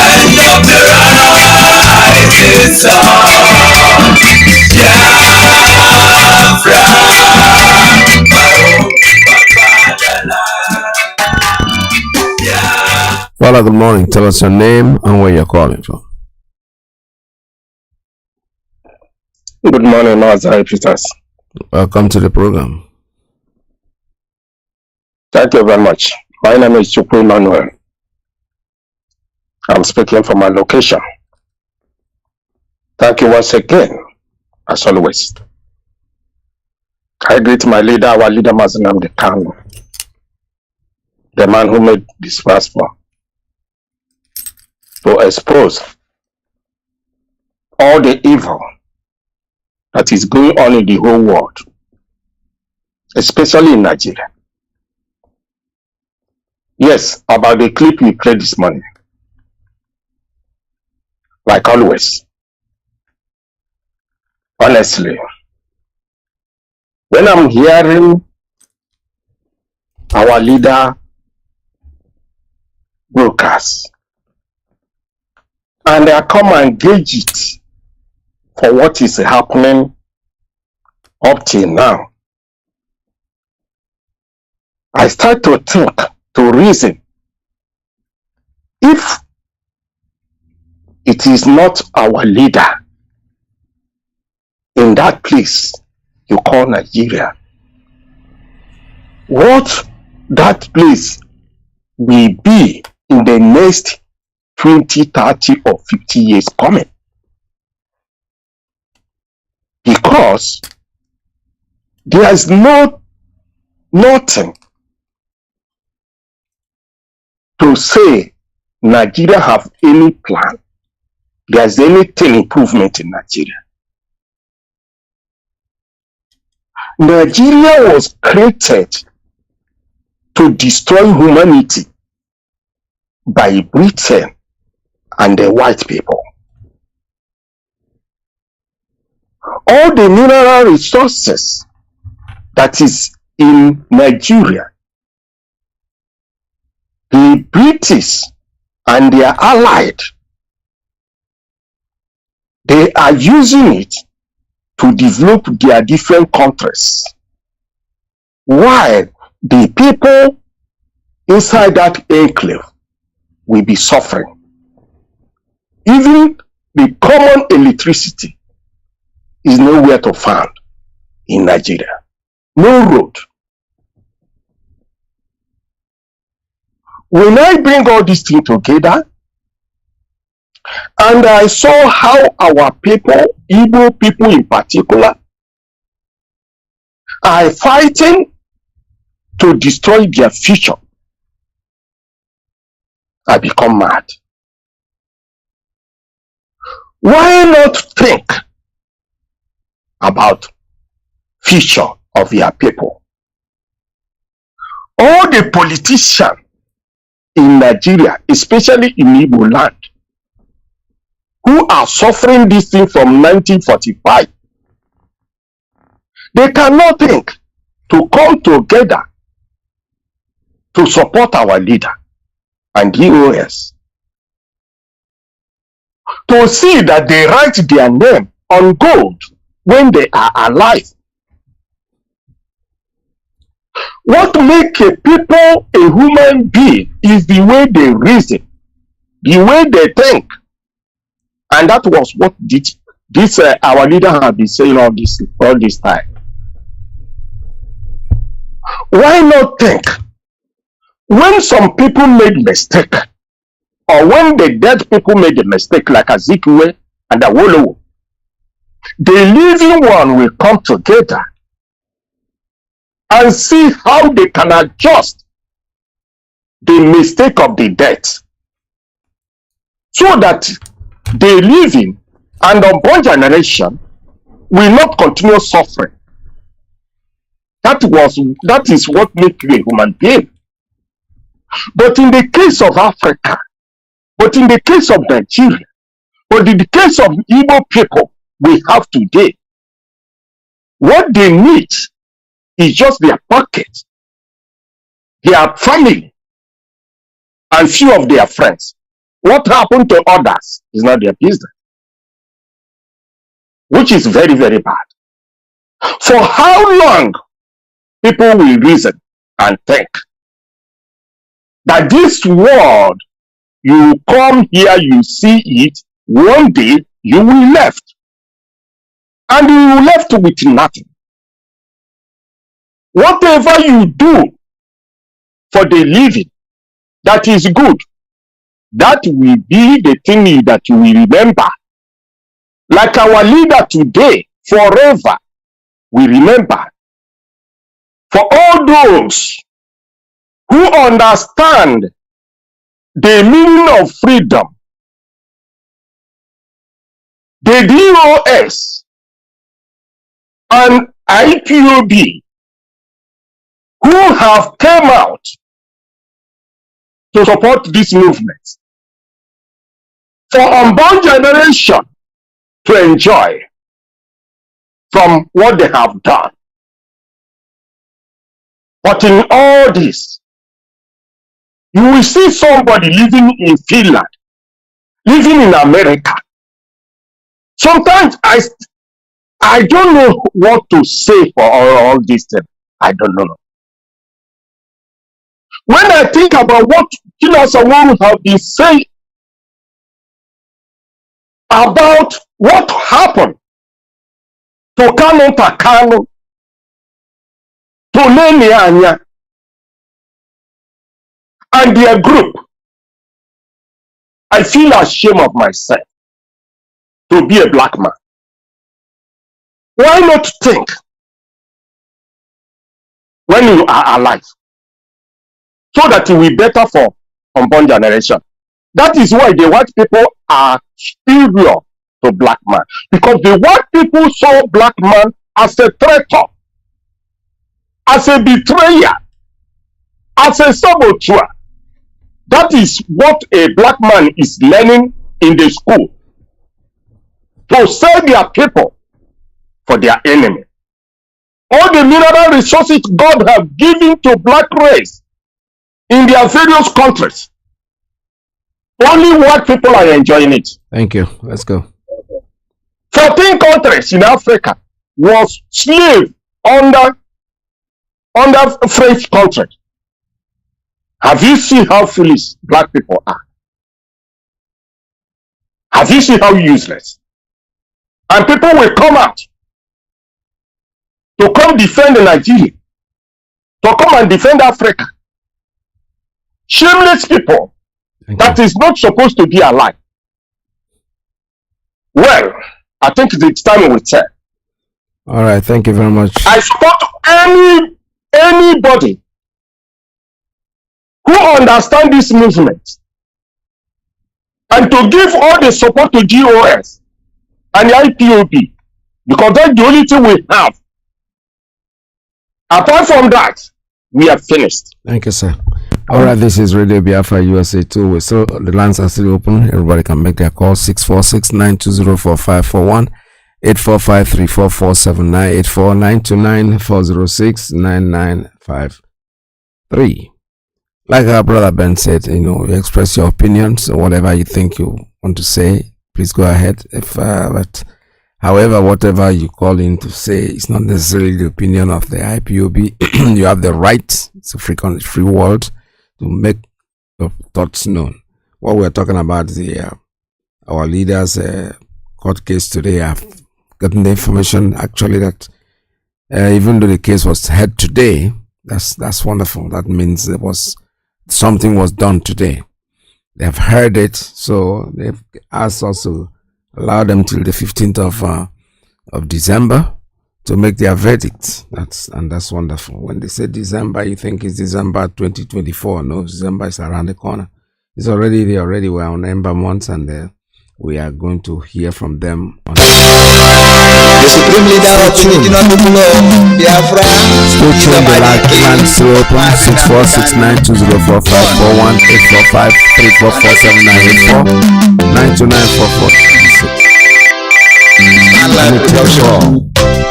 land of the righteous, Father, good morning. Tell us your name and where you're calling from. Good morning, Mazi Peters. Welcome to the program. Thank you very much. My name is Chukwu Emmanuel. I'm speaking from my location. Thank you once again, as always. I greet my leader, our leader, Mazi Nnamdi Kanu'S, the man who made this possible, to expose all the evil that is going on in the whole world, especially in Nigeria. Yes, about the clip we played this morning. Like always, honestly, when I'm hearing our leader broadcast, and I come and gauge it for what is happening up till now, I start to think, to reason, if it is not our leader in that place you call Nigeria, what that place will be in the next 20, 30 or 50 years coming. Because there is nothing to say Nigeria have any plan there's anything improvement in Nigeria. Nigeria was created to destroy humanity by Britain and the white people. All the mineral resources that is in Nigeria, the British and their allied, they are using it to develop their different countries, while the people inside that enclave will be suffering. Even the common electricity is nowhere to find in Nigeria. No road. When I bring all these things together, and I saw how our people, Igbo people in particular, are fighting to destroy their future, I become mad. Why not think about future of your people? All the politicians in Nigeria, especially in Igbo land, who are suffering this thing from 1945, they cannot think to come together to support our leader and DOS, to see that they write their name on gold when they are alive. What makes a people a human being is the way they reason, the way they think. And that was what this our leader has been saying all this time. Why not think when some people made mistake, or when the dead people made a mistake like Azikiwe and Awolowo, the living one will come together and see how they can adjust the mistake of the dead, so that the living and unborn generation will not continue suffering. That is what makes you a human being. But in the case of Africa, but in the case of Nigeria, but in the case of Igbo people we have today, what they need is just their pocket, their family, and few of their friends. What happened to others is not their business, which is very, very bad. For how long people will reason and think that this world, you come here, you see it, one day you will left, and you will left with nothing. Whatever you do for the living that is good, that will be the thing that you will remember. Like our leader today, forever, we remember. For all those who understand the meaning of freedom, the DOS and IPOB, who have come out to support this movement, for unborn generation to enjoy from what they have done. But in all this, you will see somebody living in Finland, living in America. Sometimes I don't know what to say for all this thing. I don't know. When I think about what Kinasawaru have been saying about what happened to Kanu, to Nene and their group, I feel ashamed of myself to be a black man. Why not think when you are alive, so that it will be better for unborn generation? That is why the white people are superior to black man, because the white people saw black man as a traitor, as a betrayer, as a saboteur. That is what a black man is learning in the school, to sell their people for their enemy. All the mineral resources God has given to black race in their various countries, only white people are enjoying it. Thank you. Let's go. 14 countries in Africa was slave under French country. Have you seen how foolish black people are? Have you seen how useless? And people will come out to come defend Nigeria, to come and defend Africa. Shameless people that is not supposed to be alive. Well, I think it's time we tell. All right, thank you very much. I support anybody who understands this movement and to give all the support to GOS and the IPOB, because that's the only thing we have. Apart from that, we are finished. Thank you, sir. All right, this is Radio Biafra USA 2. So the lines are still open. Everybody can make their call. 646-920-4541, 845-344-7984, 929-406-9953. Like our brother Ben said, you express your opinions, whatever you think you want to say, please go ahead. But however, whatever you call in to say is not necessarily the opinion of the IPOB. You have the right, it's a free world, to make your thoughts known. What we're talking about is our leaders' court case today. I've gotten the information actually that even though the case was heard today, that's wonderful. That means something was done today. They have heard it, so they've asked us to allow them till the 15th of December to make their verdict. That's wonderful. When they say December, you think it's December 2024. No, December is around the corner. It's already there. Already we're on Ember months, and we are going to hear from them. The supreme leader of the indigenous people of Biafra. Still tuned the lines to open 646-920-4541, 845-344-798-4, 929-4446.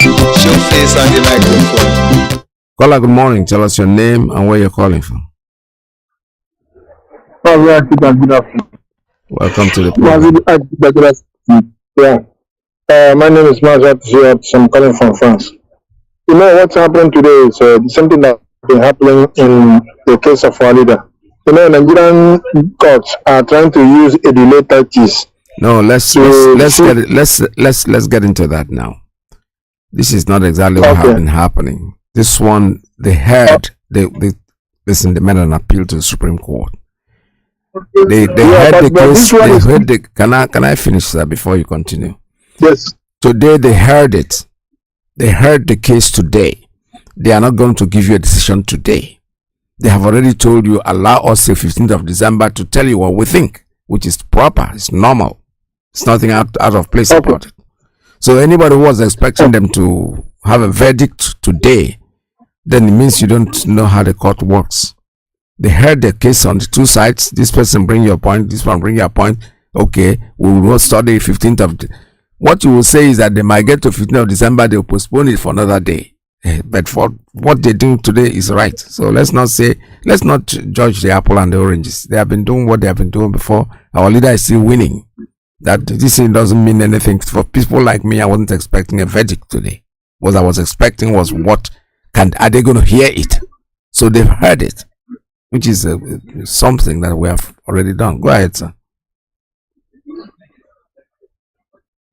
Show face on the microphone. Caller, good morning. Tell us your name and where you're calling from. Welcome to the program. My name is Mazi Nnamdi Kanu'S. I'm calling from France. You know what's happening today is something that's been happening in the case of our leader. Nigerian courts are trying to use a delay tactics. No, let's get into that now. This is not exactly what has been happening. This one, they heard they made an appeal to the Supreme Court. They heard the case. They heard the. Can I finish that before you continue? Yes. Today they heard it. They heard the case today. They are not going to give you a decision today. They have already told you, allow us the 15th of December to tell you what we think, which is proper. It's normal. It's nothing out of place about it. So anybody who was expecting them to have a verdict today, then it means you don't know how the court works. They heard the case on the two sides. This person bring your point, this one bring your point. Okay, we will study 15th of what you will say is that they might get to 15th of December, they will postpone it for another day. But for what they're doing today is right. So let's not judge the apple and the oranges. They have been doing what they have been doing before. Our leader is still winning. That this thing doesn't mean anything. For people like me, I wasn't expecting a verdict today. What I was expecting was are they going to hear it? So they've heard it, which is something that we have already done. Go ahead, sir.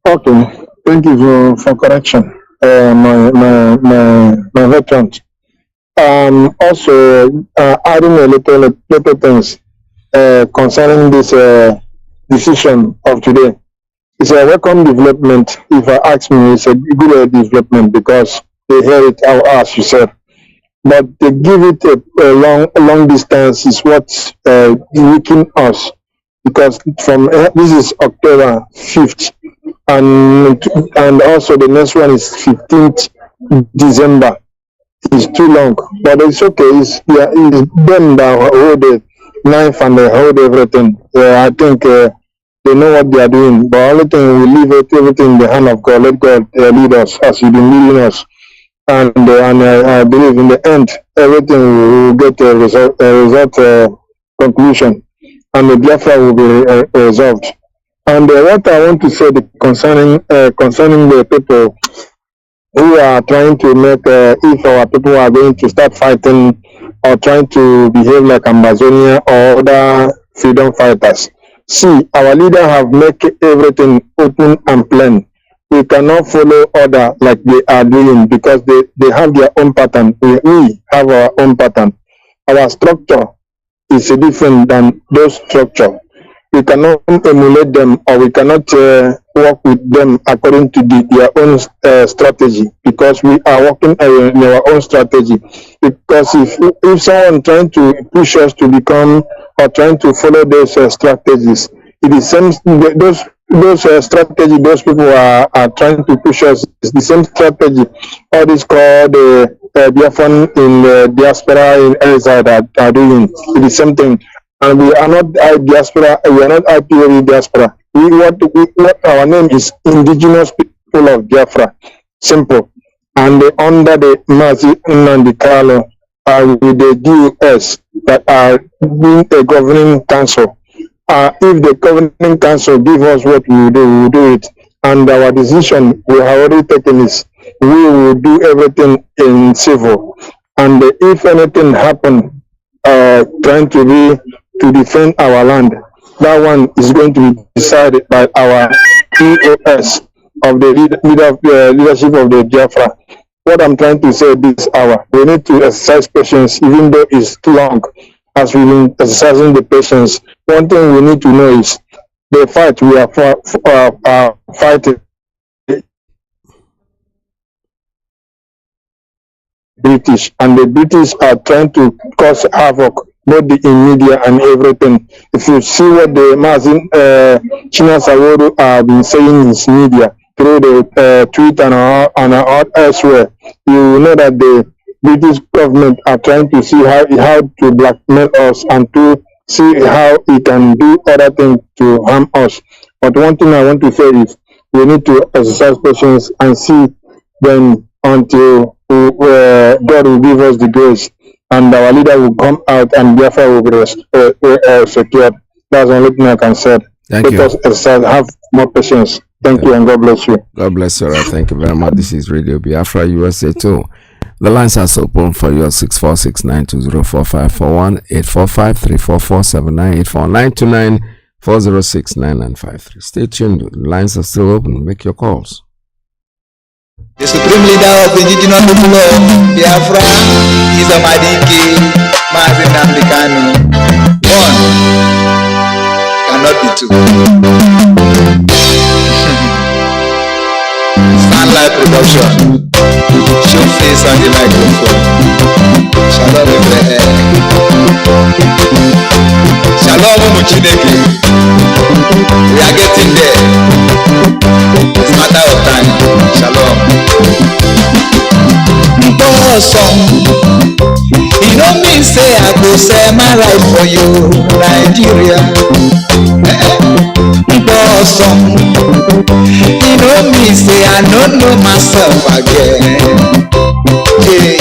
Okay, thank you for correction. My veteran. Also adding a little things concerning this decision of today. It's a welcome development. If I ask me, it's a good development because they hear it out, as you said. But they give it a long distance is what weaken us. because from this is October 5th, and also the next one is 15th December. It's too long, but it's okay. It's them that hold the knife and they hold everything. I think they know what they are doing. But only thing we leave everything in the hand of God. Let God lead us as He's been leading us, and I believe in the end everything will get a result conclusion, and the Biafra will be resolved. And what I want to say concerning the people who are trying to make, if our people are going to start fighting or trying to behave like Amazonia or other freedom fighters. See, our leader have made everything open and plain. We cannot follow order like they are doing because they have their own pattern. We have our own pattern. Our structure is different than those structure. We cannot emulate them, or we cannot work with them according to their own strategy, because we are working in our own strategy. Because if someone trying to push us to become or trying to follow those strategies, it is same those strategy those people are trying to push us is the same strategy all these called Biafran in the diaspora in exile that are doing. It is the same thing. And we are not diaspora, we are not IPOB diaspora. What our name is Indigenous People of Biafra. Simple. And under the Mazi Nnamdi Kanu'S with the DUS that are being a governing council. If the governing council give us what we will do it. And our decision we have already taken is we will do everything in civil. And if anything happen, trying to defend our land, that one is going to be decided by our POS of the leadership of the Biafra. What I'm trying to say this hour, we need to exercise patience, even though it's too long. As we've been exercising the patience, one thing we need to know is the fight we are fighting British, and the British are trying to cause havoc both in media and everything. If you see what the Mazi Nnamdi have been saying in his media through the tweet and elsewhere, you know that the British government are trying to see how to blackmail us and to see how it can do other things to harm us. But one thing I want to say is we need to exercise patience and see them until God will give us the grace and our leader will come out and Biafra will be secured. That's the only thing I can say. Thank you. Let us have more patience. Thank you and God bless you. God bless you. Right. Thank you very much. This is Radio Biafra USA 2. The lines are open for you at 646-920-4541, 845-344-7984, 929-406-9953. Stay tuned. The lines are still open. Make your calls. The supreme leader of the indigenous people of Biafra is Amadiki, Mazi Nnamdi Kanu. One cannot be two. Sunlight production. Show face on the microphone. Shalom Ibrahim. Shalom Muchineke. We are getting there. It's a matter of time. Shalom. Bosom. You know me say I go sell my life for you, Nigeria. Bosom. You know me say I don't know myself again. Yeah.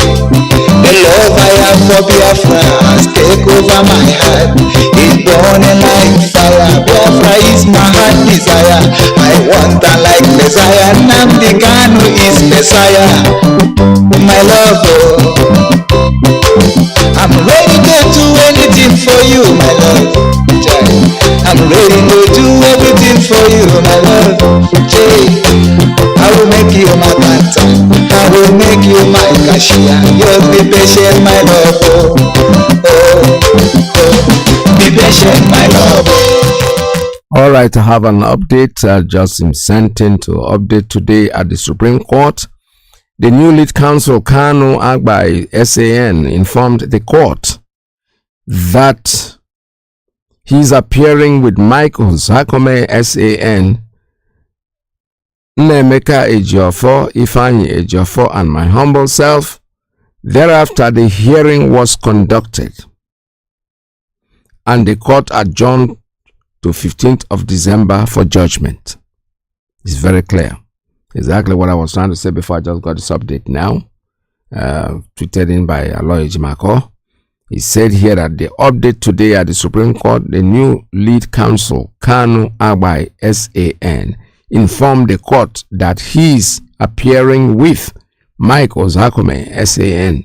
The love I have for Biafra has take over my heart. It's burning like fire. Biafra is my heart desire. I want her like Messiah. Nnamdi Kanu is Messiah. My love, oh. I'm ready to do anything for you, my love. I'm ready to do everything for you, my love. I will make you my partner. I will make you my cashier. Just be patient, my love. Oh. Be patient, my love. All right, I have an update. Just sent in to update today at the Supreme Court. The new lead counsel Kanu Agbai SAN informed the court that He's appearing with Michael Zakome, S.A.N., Nnaemeka Ejiofor, Ifeanyi Ejiofor, and my humble self. Thereafter, the hearing was conducted, and the court adjourned to 15th of December for judgment. It's very clear. Exactly what I was trying to say before I just got this update now. Tweeted in by Aloy Jimako. He said here that the update today at the Supreme Court, the new lead counsel, Kanu Agbai, S.A.N., informed the court that he's appearing with Mike Ozakome, S.A.N.,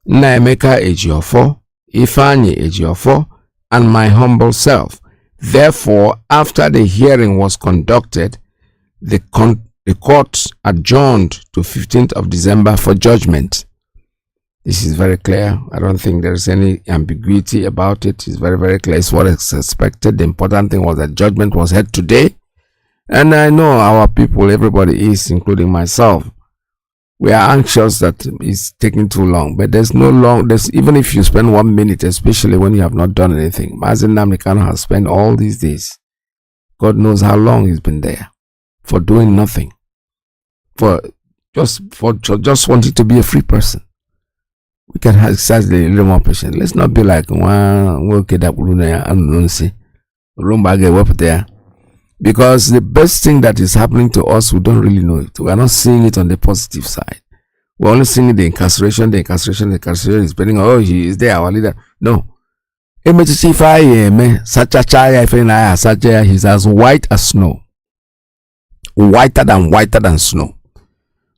Nnaemeka Ejiofor, Ifeanyi Ejiofor, and my humble self. Therefore, after the hearing was conducted, the court adjourned to 15th of December for judgment. This is very clear. I don't think there's any ambiguity about it. It's very, very clear. It's what is expected. The important thing was that judgment was held today. And I know our people, everybody is, including myself, we are anxious that it's taking too long. But there's even if you spend 1 minute, especially when you have not done anything. Mazi Nnamdi Kanu'S has spent all these days. God knows how long he's been there for doing nothing. For just wanting to be a free person. We can exercise a little more patience. Let's not be like there. Because the best thing that is happening to us, we don't really know it. We are not seeing it on the positive side. We're only seeing the incarceration is spreading. Oh, he is there, our leader. No. He's as white as snow. Whiter than snow.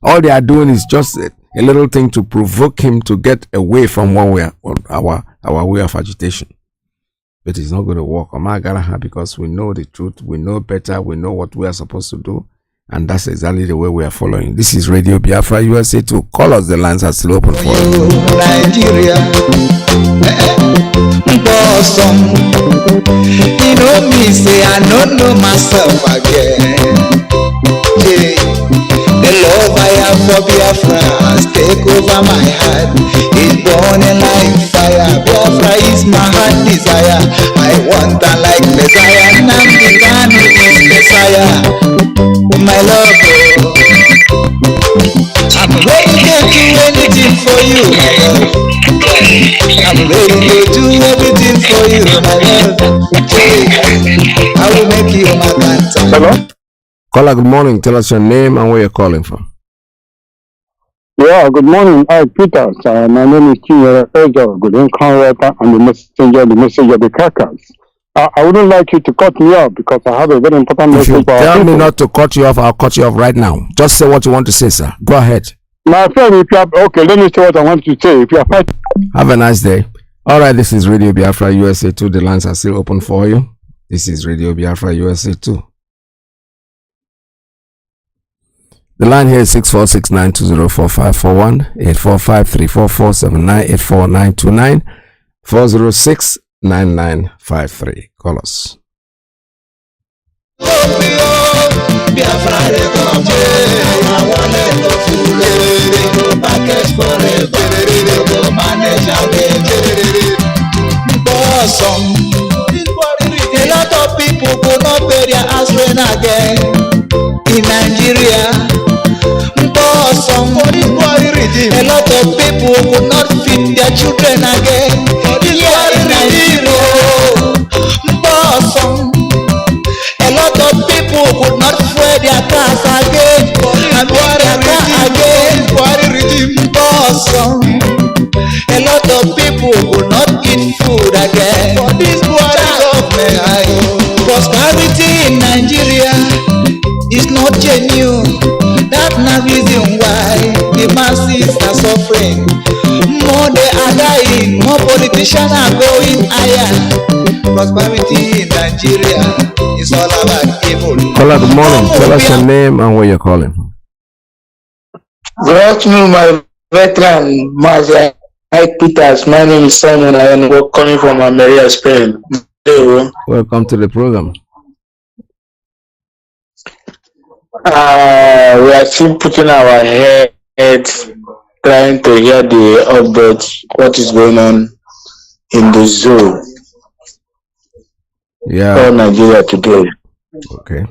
All they are doing is just a little thing to provoke him to get away from our way of agitation. But it's not going to work on my Galaha because we know the truth, we know better, we know what we are supposed to do, and that's exactly the way we are following. This is Radio Biafra USA 2. Call us, the lines are still open for you. Nigeria, bosom. You know me, say I don't know myself again. The love I have for Biafrans take over my heart. It's burning like fire. Biafra is my heart desire. I want that like Messiah. Nnamdi Kanu is Messiah. My love, I'm ready to do anything for you, my love. I'm ready to do everything for you, my love. I will make you my cancer. Hello? Caller, good morning. Tell us your name and where you're calling from. Yeah, good morning. Hi, Peter. My name is Chinyere Ejo, good writer and the messenger of the crackers. I wouldn't like you to cut me off because I have a very important message for our people. Tell me not to cut you off, I'll cut you off right now. Just say what you want to say, sir. Go ahead. My friend, if you have, okay, let me say what I want to say. If you are fighting. Have a nice day. All right, this is Radio Biafra USA 2. The lines are still open for you. This is Radio Biafra USA 2. The line here is 646-920-4541, 845-344-7984929, 406-9953. Call us. A lot of people could not pay their house rent again in Nigeria. A lot of people could not feed their children again here in Nigeria. A lot of people could not fuel their cars again and buy their car again. A lot of people could not eat food again for this government. Prosperity in Nigeria is not genuine. That's the reason why the masses are suffering. More they are dying, more politicians are going higher. Prosperity in Nigeria is all about evil. Caller, good morning. Tell us your name and where you're calling from. Good afternoon, my veteran Mazi Peters. My name is Simon. I am calling from America, Spain. Welcome to the program. We are still putting our heads trying to hear the updates, what is going on in the zoo. called Nigeria today. Okay.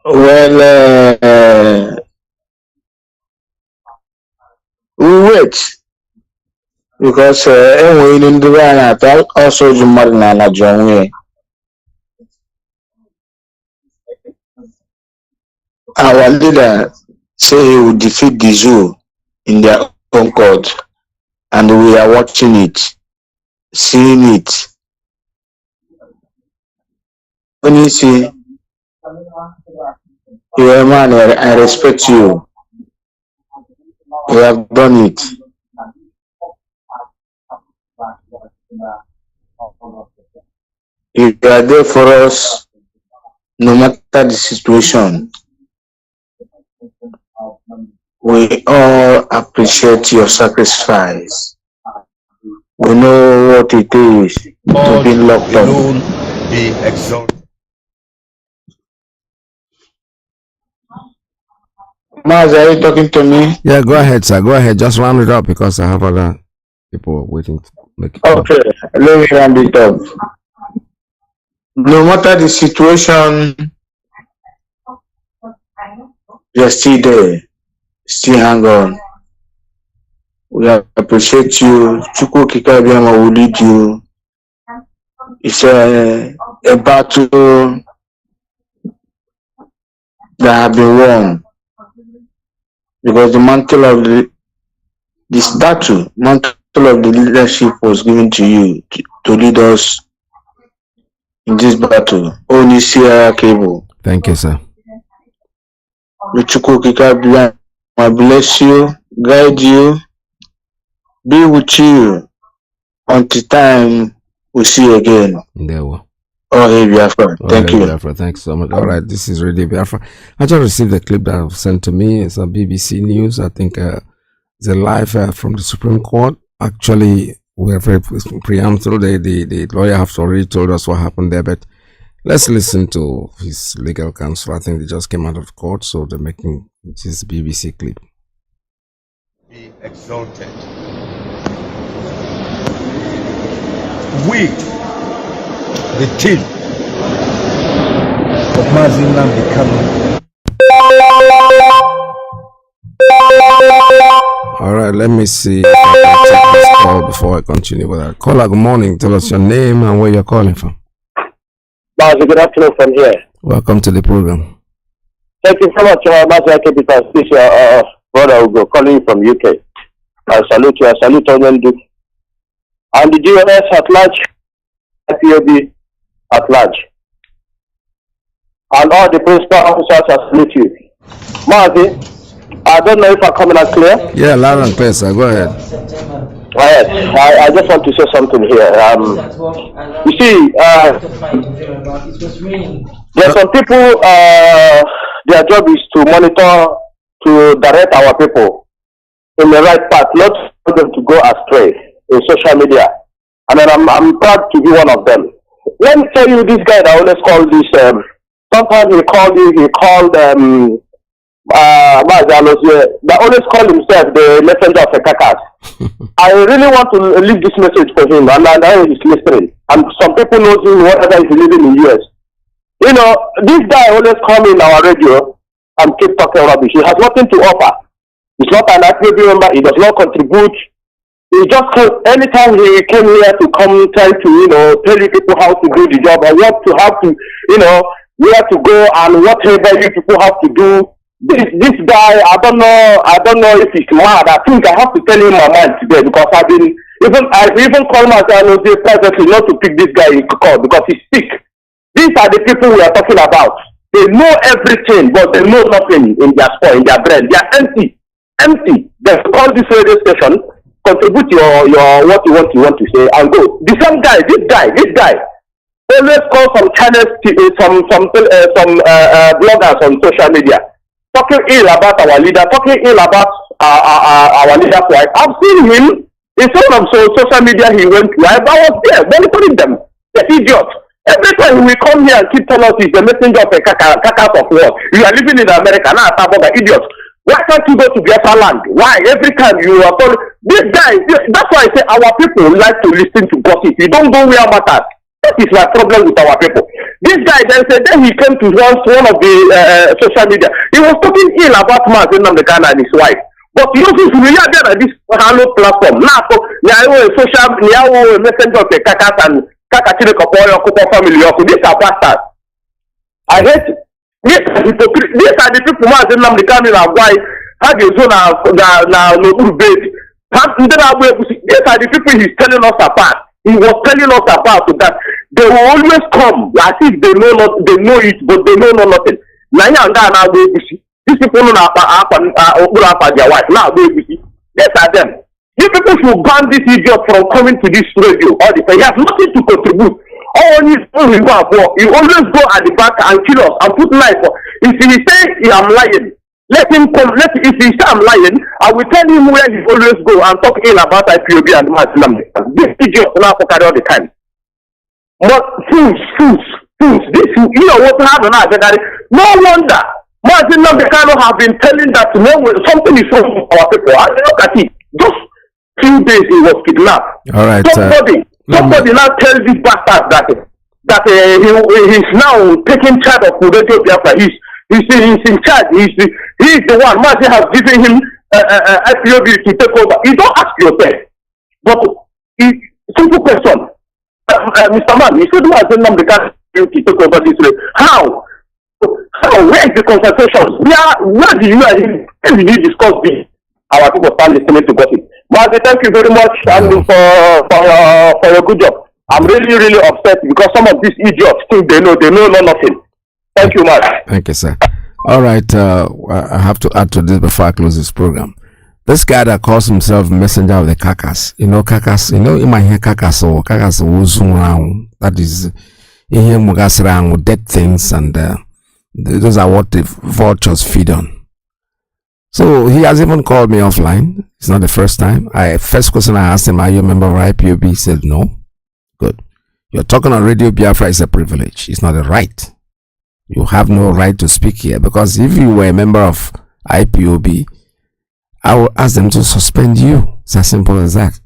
Well, we wait because we in the also Jumarina John. Our leader say he will defeat the zoo in their own court, and we are watching it, seeing it. When you see, you're a man, I respect you. You have done it. You are there for us, no matter the situation. We all appreciate your sacrifice. We know what it is to be locked up. Be exalted. Mazi, are you talking to me? Yeah, go ahead, sir. Go ahead. Just round it up because I have other people waiting to make it. Okay, let me round it up. No matter the situation, you're still there. Still hang on. We appreciate you. Chukwu Kikabiama will lead you. It's a battle that have been won. Because the mantle of this battle, mantle of the leadership was given to you to lead us in this battle. Only Sierra Cable. Thank you, sir. I bless you, guide you, be with you until time we see you again. There we Oh, hey, Biafra. Thank you. Biafra. Thanks so much. All right, this is Radio Biafra. I just received the clip that was sent to me. It's on BBC News. I think it's a live from the Supreme Court. Actually, we are very preempted. The lawyer has already told us what happened there, but let's listen to his legal counsel. I think they just came out of court, so they're making this BBC clip. Be exalted. We, the team of Mazi Nnamdi Kanu'S. All right, let me see if I can take this call before I continue with that. Caller, good morning. Tell us your name and where you're calling from. Mazi, good afternoon from here. Welcome to the program. Thank you so much, Mazi, because this is brother Ugo calling you from UK. I salute you. I salute Onyendu. And the GOS at large, IPOB at large. And all the principal officers, I salute you. Mazi, I don't know if I'm coming out clear. Yeah, loud and clear, sir. Go ahead. I just want to say something here. You see, there are some people, their job is to monitor, to direct our people in the right path, not for them to go astray in social media. And then I'm proud to be one of them. Let me tell you, this guy that always called this, sometimes he called Mazi Nnamdi, that always called himself the messenger of the Kakas. I really want to leave this message for him, and I know he's listening. And some people know him, whatever he's living in the US. You know, this guy always come in our radio and keep talking rubbish. He has nothing to offer. He's not an IPOB member. He does not contribute. He just anytime he came here to come try to, you know, tell you people how to do the job and what to have to, you know, where to go and whatever you people have to do. This guy, I don't know if he's mad. I think I have to tell him my mind today because I've even called Mazi Nnamdi privately not to pick this guy in call because he's sick. These are the people we are talking about. They know everything, but they know nothing in their spine, in their brain. They are empty. They call this radio station, contribute your what you want to say, and go. The same guy, this guy, always call some channels, some bloggers on social media, talking ill about our leader, talking ill about our leader's wife. I've seen him in some of social media he went to. I was there monitoring them. The idiot. Every time we come here and keep telling us he's the messenger of a Kakas of war. You are living in America, now about the idiot. Why can't you go to Biafra land? Why? Every time you are calling this guy, that's why I say our people like to listen to gossip. You don't go where matters. That is my problem with our people. This guy then he came to one of the social media. He was talking ill about Mazi Nnamdi Kanu and his wife. But you know, since we are there at this Halo platform, now social messenger of the Kakas and Kakachine Kopoyo family, these are bastards. I hate these are the people Mazi Nnamdi Kanu and wife had a zone now no base. These are the people he's telling us apart. He was telling us about that they will always come as if they know it, but they know nothing. These people know their wife. Now these are them. You people should ban this idiot from coming to this radio all the time. He has nothing to contribute. All he always go at the back and kill us and put knife. If he say I'm lying, let him come. If he say I'm lying, I will tell him where he always go and talk ill about IPOB and Mazi Nnamdi. This idiot now for carry all the time. But fools. This what happened? No wonder Mazi Nnamdi Kanu have been telling that something is wrong with our people. And look at it. Just few days he was kidnapped. All right. Somebody now tells this bastard that he's now taking charge of Radio Biafra. He's in charge. He's the one. Mazi has given him IPOB to take over. You don't ask yourself. But simple question. Mr. Man, you should Mazi Nnamdi Kanu to take over this way. How? Where is the concentration? Where do you discuss this? Our people start listening to gossip. Mazi, thank you very much and for your good job. I'm really upset because some of these idiots think they know nothing. Thank you, Mazi. Thank you, sir. All right, I have to add to this before I close this program. This guy that calls himself messenger of the Kakas, Kakas, you might hear Kakas or Kakas around. That is, you hear Mugas around with dead things, and those are what the vultures feed on. So he has even called me offline. It's not the first time. First question I asked him, are you a member of IPOB? He said no. Good. You're talking on Radio Biafra is a privilege. It's not a right. You have no right to speak here, because if you were a member of IPOB, I will ask them to suspend you. It's as simple as that.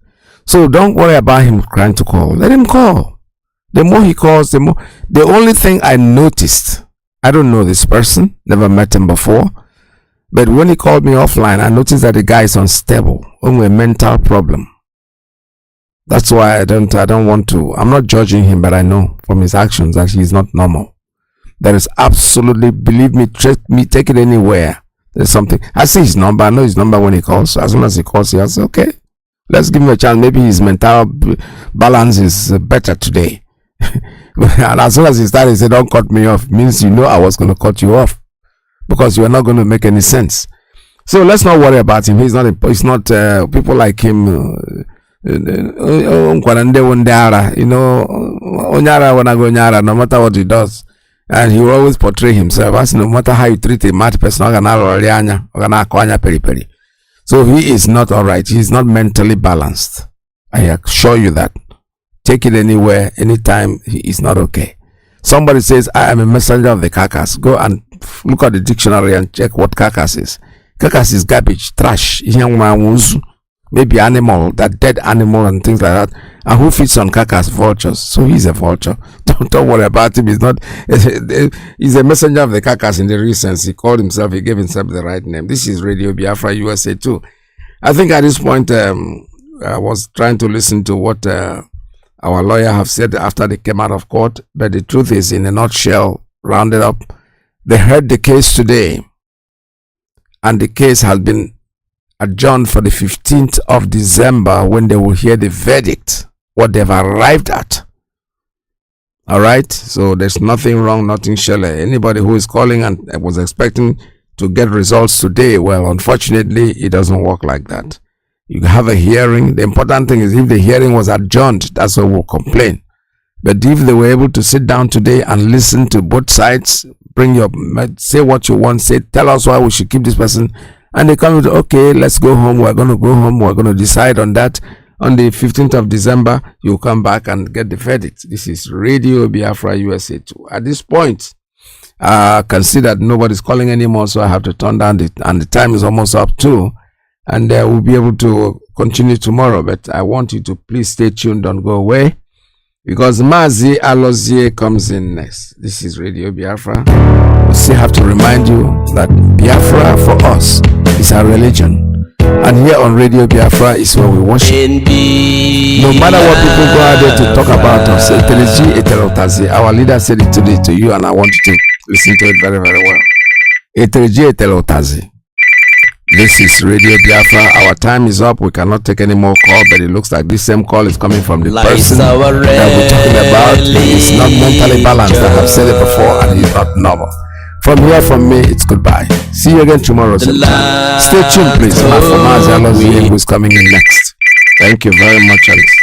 So don't worry about him trying to call. Let him call. The more he calls, the more. The only thing I noticed, I don't know this person, never met him before, but when he called me offline, I noticed that the guy is unstable, only a mental problem. That's why I don't want to. I'm not judging him, but I know from his actions that he's not normal. There is absolutely, believe me, take it anywhere. There's something. I see his number. I know his number when he calls. So as soon as he calls, he says, okay, let's give him a chance. Maybe his mental balance is better today. And as soon as he started, he said, don't cut me off. Means I was going to cut you off, because you are not going to make any sense. So let's not worry about him. He's not people like him. No matter what he does. And he will always portray himself as, no matter how you treat a mad person, so he is not alright. He is not mentally balanced. I assure you that. Take it anywhere, anytime, he is not okay. Somebody says, I am a messenger of the Kakas. Go and look at the dictionary and check what Kakas is. Kakas is garbage, trash, maybe animal, that dead animal and things like that. And who feeds on Kakas? Vultures. So he's a vulture. Don't worry about him. He's a messenger of the Kakas in the real sense. He gave himself the right name. This is Radio Biafra USA too. I think at this point, I was trying to listen to what our lawyer have said after they came out of court. But the truth is, in a nutshell, rounded up, they heard the case today. And the case has been adjourned for the 15th of December when they will hear the verdict, what they've arrived at. All right, so there's nothing wrong, nothing shall. Anybody who is calling and was expecting to get results today, well, unfortunately, it doesn't work like that. You have a hearing. The important thing is, if the hearing was adjourned, that's what we'll complain. But if they were able to sit down today and listen to both sides, say what you want, tell us why we should keep this person, and they come with, okay, let's go home, we're going to go home, we're going to decide on that. On the 15th of December, you'll come back and get the verdict. This is Radio Biafra USA 2. At this point, I can see that nobody's calling anymore, so I have to turn down and the time is almost up too. And we'll be able to continue tomorrow, but I want you to please stay tuned, don't go away. because Mazi Alozie comes in next. This is Radio Biafra. We still have to remind you that Biafra for us is our religion. And here on Radio Biafra is where we worship. No matter what people go out there to talk about us, our leader said it today to you, and I want you to listen to it very, very well. This is Radio Biafra. Our time is up. We cannot take any more call, but it looks like this same call is coming from the person that we're talking about. He's not mentally balanced. I have said it before, and he's not normal. From here, from me, it's goodbye. See you again tomorrow. Stay tuned, please. For Mazi Nnamdi who's coming in next. Thank you very much, Alice.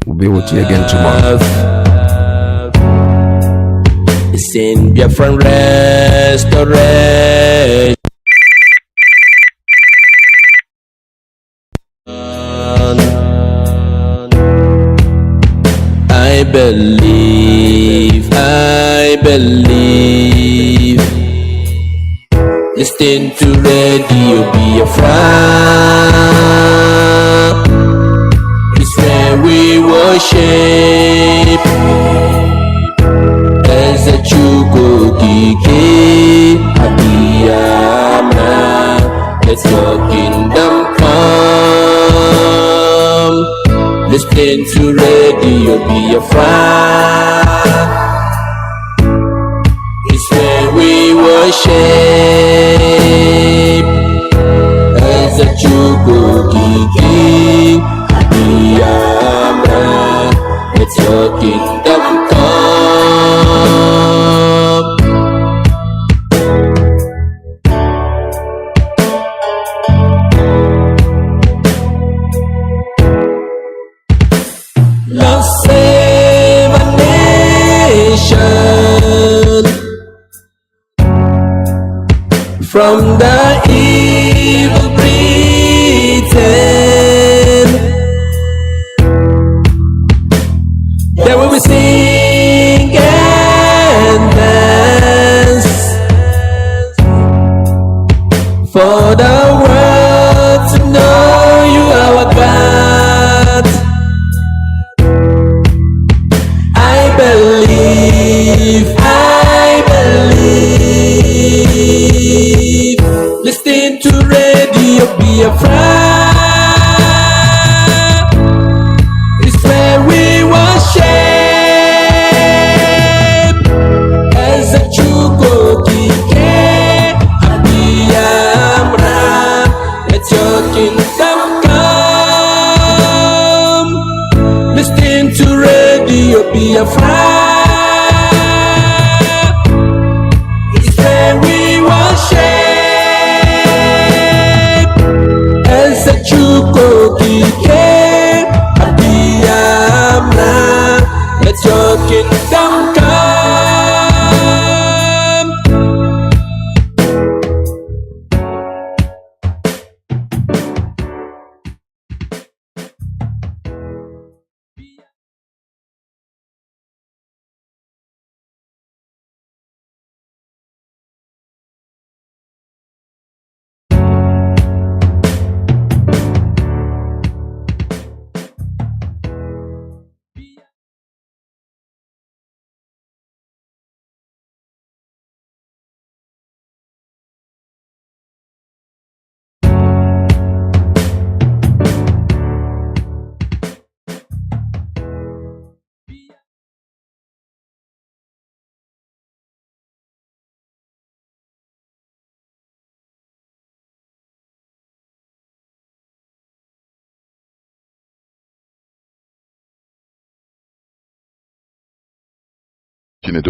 We'll be with you again tomorrow. It's in Biafran restoration. I believe. Listen to Radio Biafra. It's where we worship. There's a Chuko Kike Abiyama. Let your kingdom come. Listen to Radio Biafra. It's where we worship. As a Chuko Kiki Abiyama. Let your kingdom come. Lord save a nation from the evil Britain. There will be sing and dance for the world to know you are our God. I believe. Listen to Radio Biafra. It's where we worship. As a Chuko Kike Abiyamra. Let your kingdom come. Listen to Radio Biafra. It's where we worship. As a Chuko Kike Abiyamra. Let your kingdom come.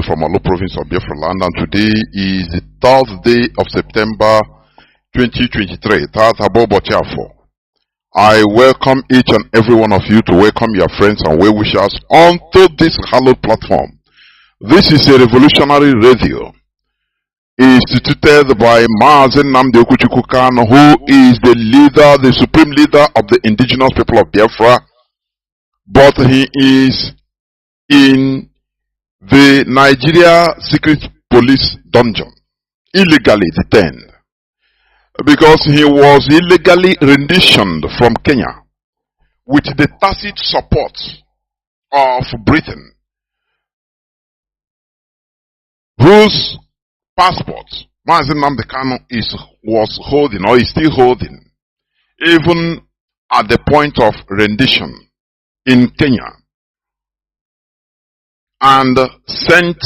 From Alo province of Biafra land, and today is the 3rd day of September 2023. I welcome each and every one of you to welcome your friends and well wishers onto this hallowed platform. This is a revolutionary radio instituted by Mazi Nnamdi Kanu'S, who is the leader, the supreme leader of the indigenous people of Biafra, but he is in the Nigeria secret police dungeon, illegally detained, because he was illegally renditioned from Kenya with the tacit support of Britain, whose passport Mazi Nnamdi Kanu was holding or is still holding, even at the point of rendition in Kenya, and sent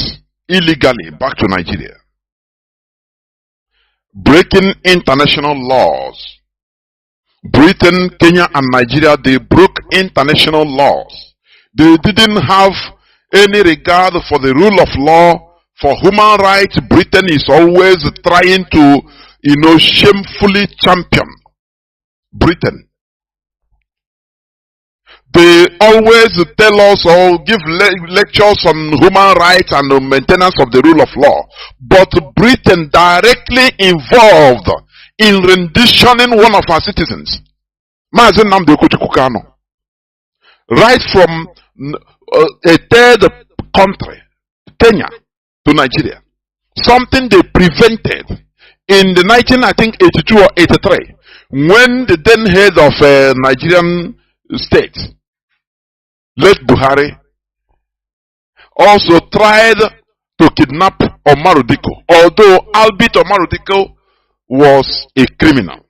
illegally back to Nigeria, breaking international laws. Britain, Kenya, and Nigeria, they broke international laws. They didn't have any regard for the rule of law, for human rights. Britain is always trying to, shamefully champion Britain. They always tell us or give lectures on human rights and the maintenance of the rule of law. But Britain directly involved in renditioning one of our citizens, Mazi Nnamdi Kanu, right from a third country, Kenya, to Nigeria. Something they prevented in the 1982 or 83, when the then head of Nigerian state, late Buhari, also tried to kidnap Omar Diko, although albeit Omar Diko was a criminal,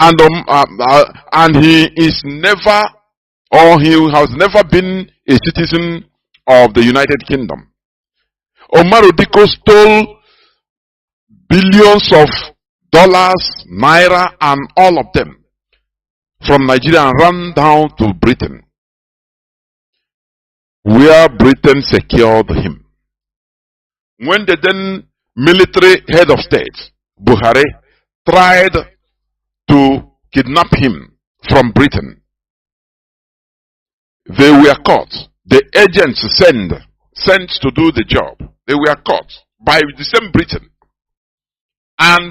and he is never, or he has never been a citizen of the United Kingdom. Omar Diko stole billions of dollars, naira, and all of them from Nigeria and ran down to Britain, where Britain secured him. When the then military head of state, Buhari, tried to kidnap him from Britain, they were caught. The agents sent to do the job, they were caught by the same Britain. And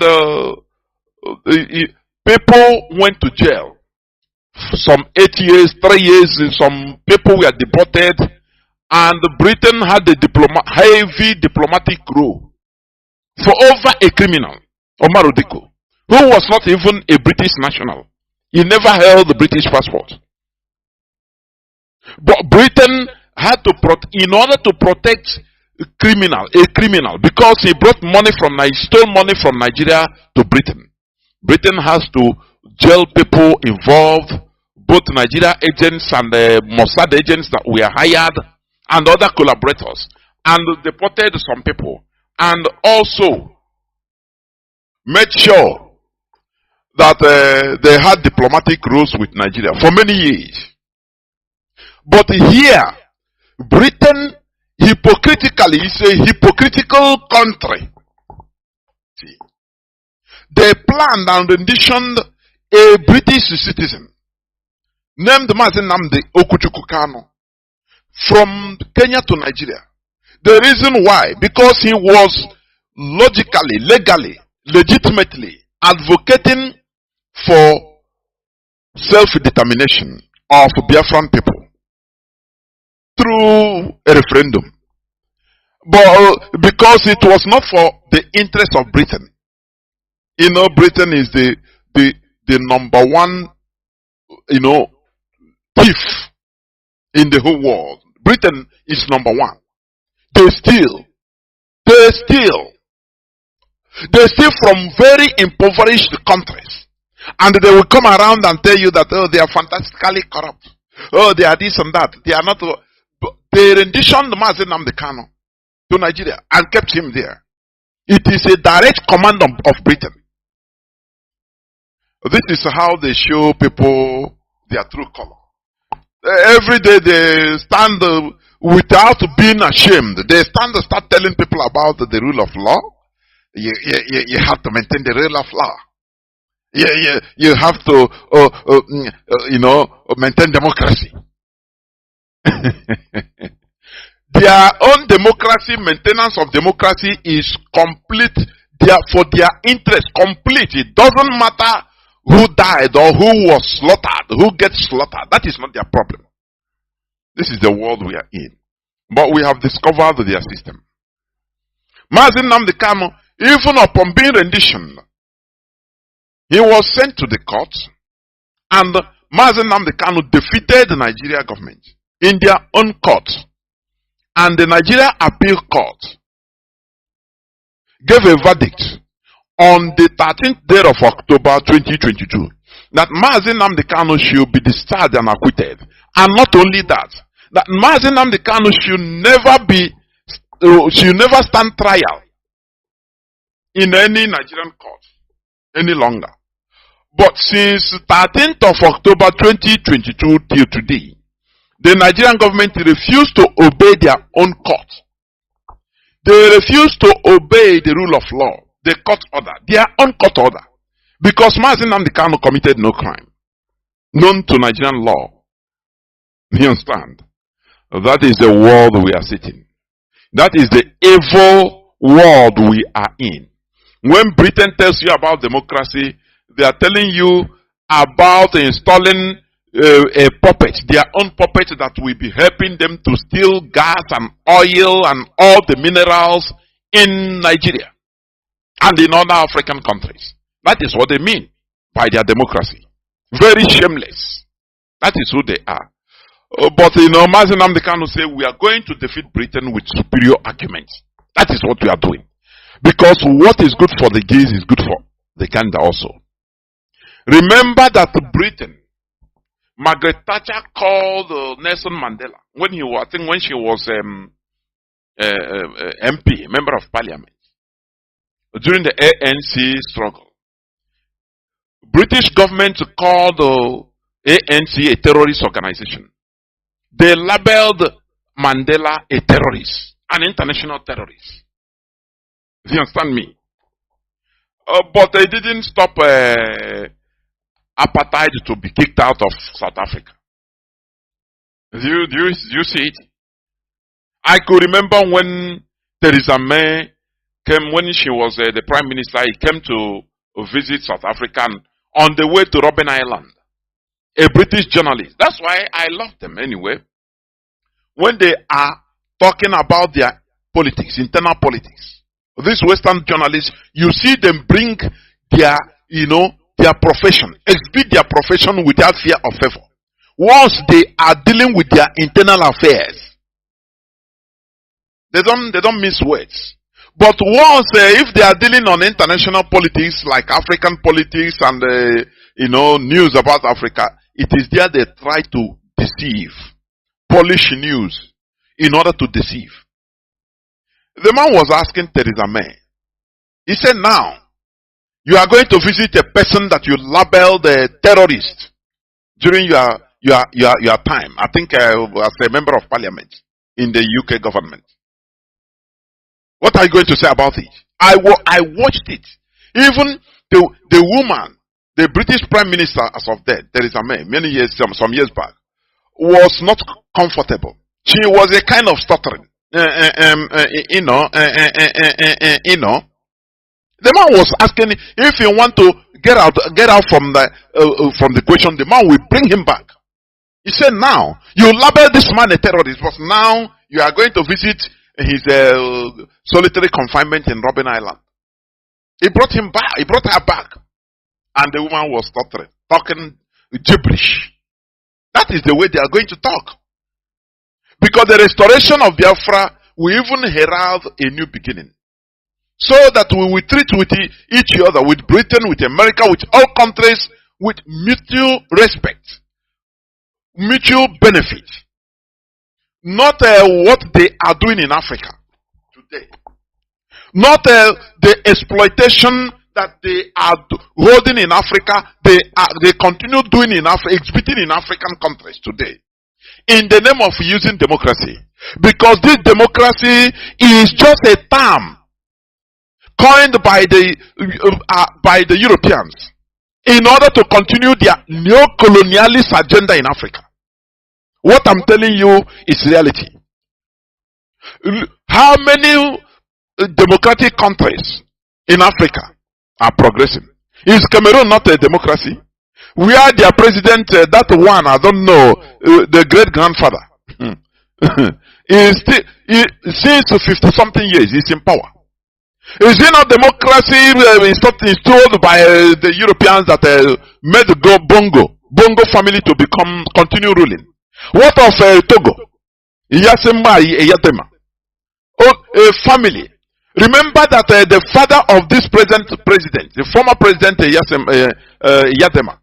people went to jail. Some 8 years, 3 years, some people were deported. And Britain had a heavy diplomatic role for over a criminal, Omar Diko, who was not even a British national. He never held the British passport. But Britain had to, in order to protect a criminal, because he brought money stole money from Nigeria to Britain. Britain has to jail people involved, both Nigeria agents and the Mossad agents that were hired, and other collaborators, and deported some people, and also made sure that they had diplomatic rules with Nigeria for many years. But here, Britain hypocritically is a hypocritical country. See, they planned and renditioned a British citizen named Mazi Nnamdi Kanu from Kenya to Nigeria. The reason why, because he was logically, legally, legitimately advocating for self-determination of Biafran people through a referendum. But because it was not for the interest of Britain. Britain is the number one, thief in the whole world. Britain is number one. They steal from very impoverished countries. And they will come around and tell you that, they are fantastically corrupt. They are this and that. They are not. They renditioned Mazi Nnamdi Kanu to Nigeria and kept him there. It is a direct command of Britain. This is how they show people their true color. Every day they stand without being ashamed. They start telling people about the rule of law. You have to maintain the rule of law. You have to, maintain democracy. Their own democracy, maintenance of democracy is complete. For their interest, complete. It doesn't matter who died or who was slaughtered, who gets slaughtered. That is not their problem. This is the world we are in. But we have discovered their system. Mazi Nnamdi Kanu, even upon being renditioned, he was sent to the court, and Mazi Nnamdi Kanu defeated the Nigeria government in their own court, and the Nigeria Appeal Court gave a verdict on the 13th day of October 2022 that Mazi Nnamdi Kanu'S should be discharged and acquitted. And not only that, that Mazi Nnamdi Kanu'S should never stand trial in any Nigerian court any longer. But since 13th of October 2022 till today, the Nigerian government refused to obey their own court. They refused to obey the rule of law, the court order, their own court order. Because Mazi Nnamdi Kanu committed no crime known to Nigerian law. You understand? That is the world we are sitting. That is the evil world we are in. When Britain tells you about democracy, they are telling you about installing a puppet, their own puppet that will be helping them to steal gas and oil and all the minerals in Nigeria and in other African countries. That is what they mean by their democracy. Very shameless. That is who they are. But Mazi Nnamdi Kanu say we are going to defeat Britain with superior arguments. That is what we are doing. Because what is good for the geese is good for the gander also. Remember that Britain, Margaret Thatcher called Nelson Mandela when he was, I think when she was MP, member of parliament, during the ANC struggle. British government called ANC a terrorist organization. They labeled Mandela a terrorist, an international terrorist. Do you understand me? But they didn't stop apartheid to be kicked out of South Africa. Do you see it? I could remember when Theresa May came, when she was the prime minister, he came to visit South Africa and on the way to Robben Island. A British journalist. That's why I love them anyway. When they are talking about their politics, internal politics, these Western journalists, you see them bring their, their profession, exhibit their profession without fear or favor. Once they are dealing with their internal affairs, they don't miss words. But once, if they are dealing on international politics like African politics and news about Africa, it is there they try to deceive, polish news in order to deceive. The man was asking Theresa May. He said, "Now you are going to visit a person that you labeled a terrorist during your time. I think as a member of parliament in the UK government. What are you going to say about it?" I watched it. Even the woman, the British Prime Minister as of then, Theresa May, some years back, was not comfortable. She was a kind of stuttering. The man was asking if he want to get out from the question. The man will bring him back. He said, "Now you label this man a terrorist, but now you are going to visit his solitary confinement in Robben Island." He brought him back. He brought her back, and the woman was stuttering, talking gibberish. That is the way they are going to talk. Because the restoration of Biafra will even herald a new beginning. So that we will treat with each other, with Britain, with America, with all countries, with mutual respect, mutual benefit. Not what they are doing in Africa today. Not the exploitation that they are holding in Africa, they continue doing in Africa, exhibiting in African countries today. In the name of using democracy. Because this democracy is just a term coined by the Europeans in order to continue their neo-colonialist agenda in Africa. What I'm telling you is reality. How many democratic countries in Africa are progressing? Is Cameroon not a democracy? Where their president, that one, I don't know, the great-grandfather, since 50-something years, he's in power. Is it not democracy installed by the Europeans that made the Bongo family to continue ruling? What of Togo? Iyasema Iyatema. Oh, a family. Remember that the father of this present president, the former president Iyatema,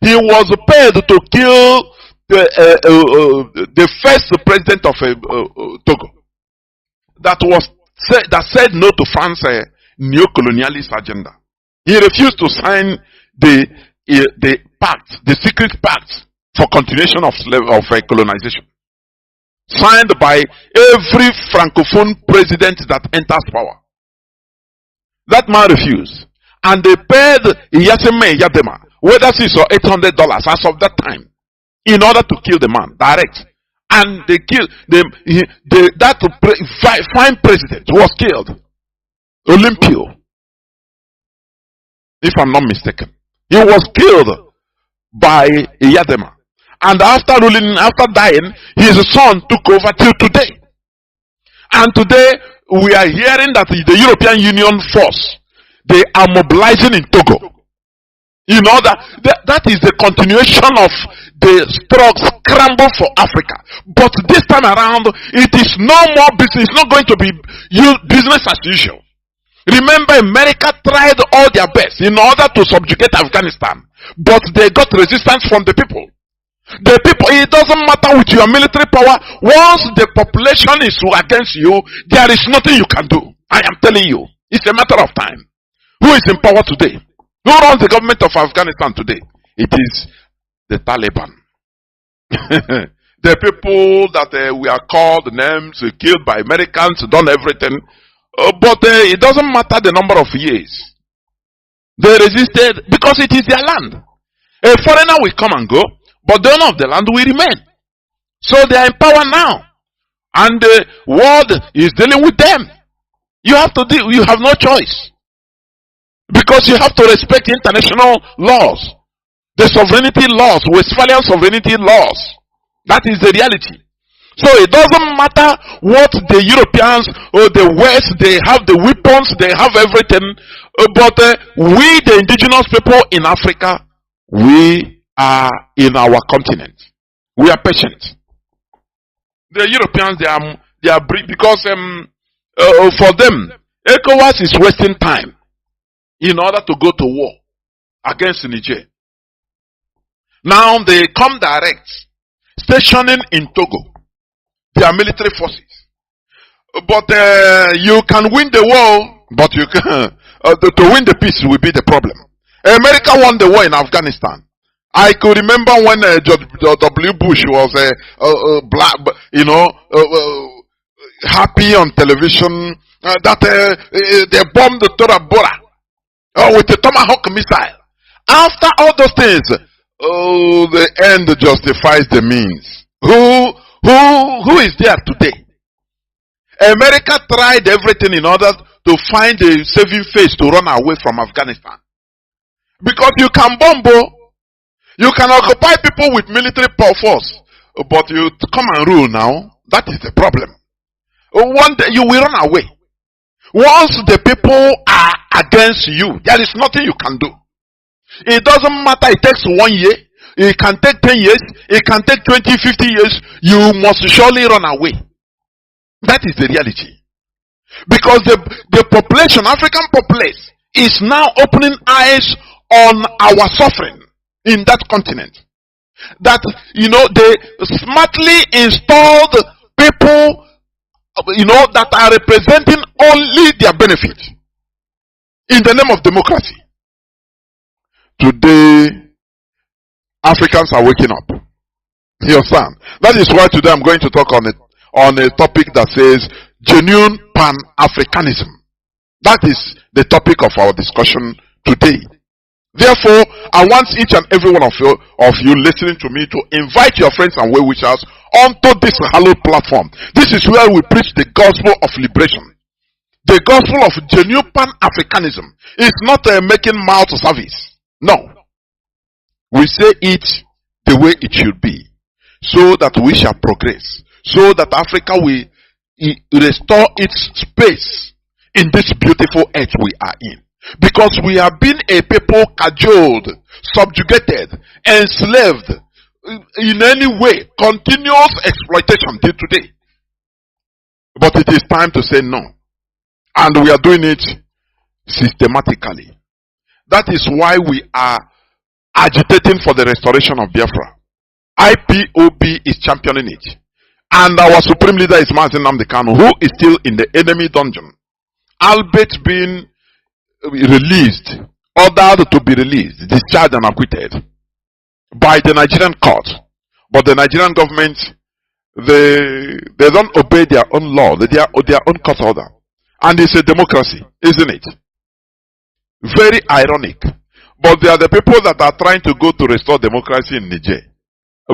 he was paid to kill the first president of Togo. That said no to France's neo-colonialist agenda. He refused to sign the pact, the secret pact for continuation of colonization, signed by every francophone president that enters power. That man refused, and they paid Iyasema Iyatema whether $600 or $800 as of that time, in order to kill the man direct. And they killed that fine president was killed. Olympio, if I'm not mistaken, he was killed by Iyatema. And after dying, his son took over till today. And today we are hearing that the European Union force, they are mobilizing in Togo. You know that is the continuation of the scramble for Africa. But this time around, it is no more business. It's not going to be business as usual. Remember, America tried all their best in order to subjugate Afghanistan, but they got resistance from the people. The people, it doesn't matter with your military power. Once the population is against you, there is nothing you can do. I am telling you, it's a matter of time. Who is in power today? Who runs the government of Afghanistan today? It is the Taliban. The people that we are called names, killed by Americans, done everything. But it doesn't matter the number of years. They resisted because it is their land. A foreigner will come and go, but the owner of the land will remain. So they are in power now. And the world is dealing with them. You have to deal, you have no choice. Because you have to respect international laws. The sovereignty laws, Westphalian sovereignty laws. That is the reality. So it doesn't matter what the Europeans or the West, they have the weapons, they have everything. But we, the indigenous people in Africa, we are in our continent. We are patient. The Europeans, they are because for them, ECOWAS is wasting time in order to go to war against Niger. Now they come direct, stationing in Togo, their military forces. But you can win the war, but you can to win the peace will be the problem. America won the war in Afghanistan. I could remember when George W. Bush was happy on television that they bombed Tora Bora with the Tomahawk missile. After all those things, the end justifies the means. Who is there today? America tried everything in order to find a saving face to run away from Afghanistan. Because you can bomb, you can occupy people with military force, but you come and rule now. That is the problem. One day you will run away. Once the people are against you, there is nothing you can do. It doesn't matter, it takes 1 year, it can take 10 years, it can take 20, 50 years, you must surely run away. That is the reality. Because the population, African populace, is now opening eyes on our suffering in that continent. That, they smartly installed people, that are representing only their benefit in the name of democracy. Today, Africans are waking up. You understand? That is why today I'm going to talk on a topic that says genuine Pan-Africanism. That is the topic of our discussion today. Therefore, I want each and every one of you listening to me to invite your friends and well-wishers onto this hallowed platform. This is where we preach the gospel of liberation. The gospel of genuine Pan-Africanism is not making mouth service. No. We say it the way it should be, so that we shall progress, so that Africa will restore its space in this beautiful earth we are in. Because we have been a people cajoled, subjugated, enslaved, in any way. Continuous exploitation till today. But it is time to say no. And we are doing it systematically. That is why we are agitating for the restoration of Biafra. IPOB is championing it. And our supreme leader is Mazi Nnamdi Kanu'S, who is still in the enemy dungeon. Albeit being released, ordered to be released, discharged and acquitted by the Nigerian court. But the Nigerian government, they don't obey their own law, their own court order. And it's a democracy, isn't it? Very ironic. But they are the people that are trying to go to restore democracy in Niger.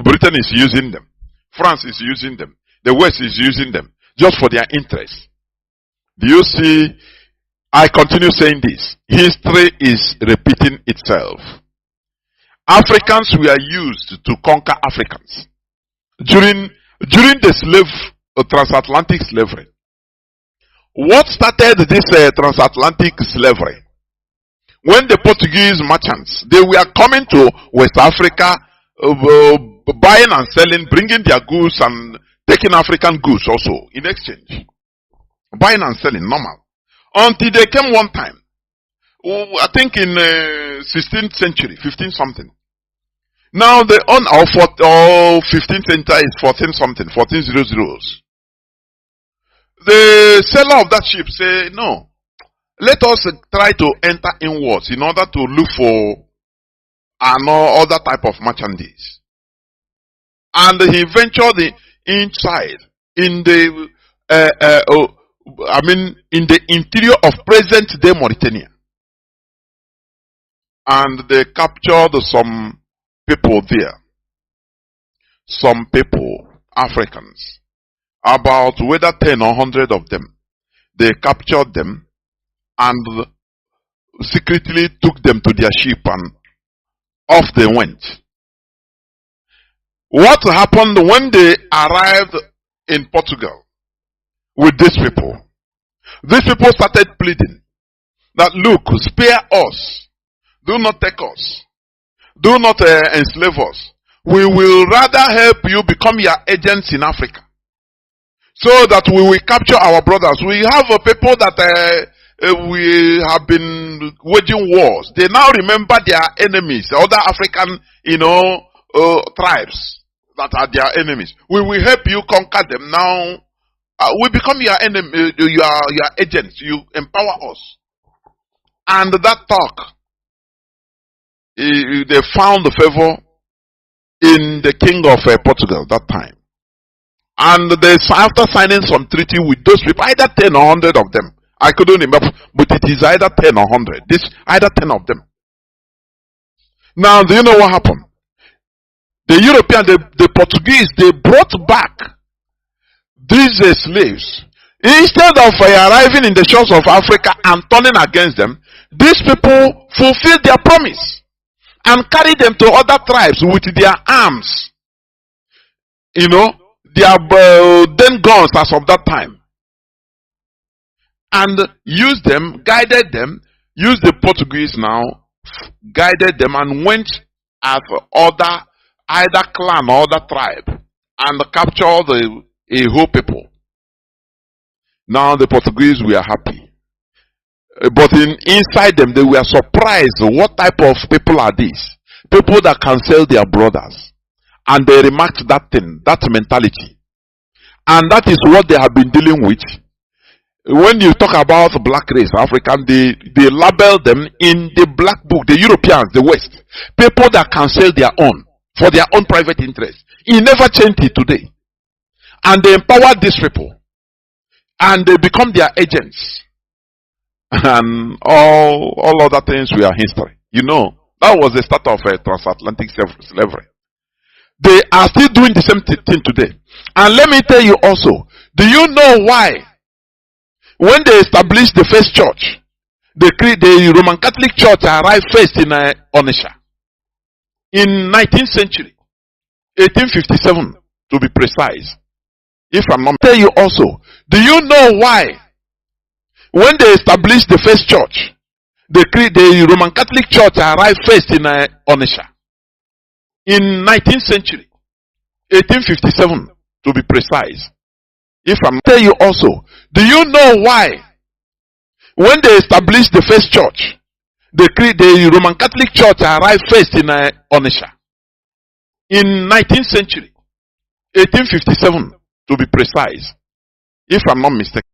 Britain is using them. France is using them. The West is using them just for their interests. Do you see? I continue saying this. History is repeating itself. Africans were used to conquer Africans. During the transatlantic slavery. What started this transatlantic slavery? When the Portuguese merchants, they were coming to West Africa, buying and selling, bringing their goods and taking African goods also in exchange. Buying and selling, normal. Until they came one time, I think in 16th century, 15 something. Now the 15th century is 14 something, 1400s. The seller of that ship say, no, let us try to enter inwards in order to look for other type of merchandise. And he ventured inside in the in the interior of present-day Mauritania. And they captured some people there. Some people, Africans, about whether 10 or 100 of them. They captured them and secretly took them to their ship and off they went. What happened when they arrived in Portugal with these people? These people started pleading that, look, spare us. Do not take us. Do not enslave us. We will rather help you become your agents in Africa, so that we will capture our brothers. We have people that we have been waging wars. They now remember their enemies, other African, tribes that are their enemies. We will help you conquer them. Now we become your enemy, your agents. You empower us. And that talk, they found favor in the king of Portugal that time. And after signing some treaty with those people, either 10 or 100 of them, I couldn't remember, but it is either 10 or 100. Either 10 of them. Now, do you know what happened? The European, the Portuguese, they brought back these slaves. Instead of arriving in the shores of Africa and turning against them, these people fulfilled their promise and carried them to other tribes with their arms. Their then guns as of that time. And used them, guided them, used the Portuguese now, guided them and went at either clan or other tribe and captured a whole people. Now the Portuguese were happy. But inside them, they were surprised. What type of people are these? People that can sell their brothers. And they remarked that thing, that mentality. And that is what they have been dealing with. When you talk about black race, African, they label them in the black book, the Europeans, the West. People that can sell their own, for their own private interest. It never changed it today. And they empower these people. And they become their agents. And all other things were history. That was the start of transatlantic slavery. They are still doing the same thing today. And let me tell you also, do you know why? When they established the first church, the Roman Catholic Church arrived first in Onitsha. In 19th century, 1857 to be precise. If I'm not tell you also, do you know why? When they established the first church, the Roman Catholic Church arrived first in Onitsha. in 19th century, 1857 to be precise. If I'm tell you also, do you know why when they established the first church, the Roman Catholic Church arrived first in Onisha in 19th century, 1857 to be precise, if I'm not mistaken.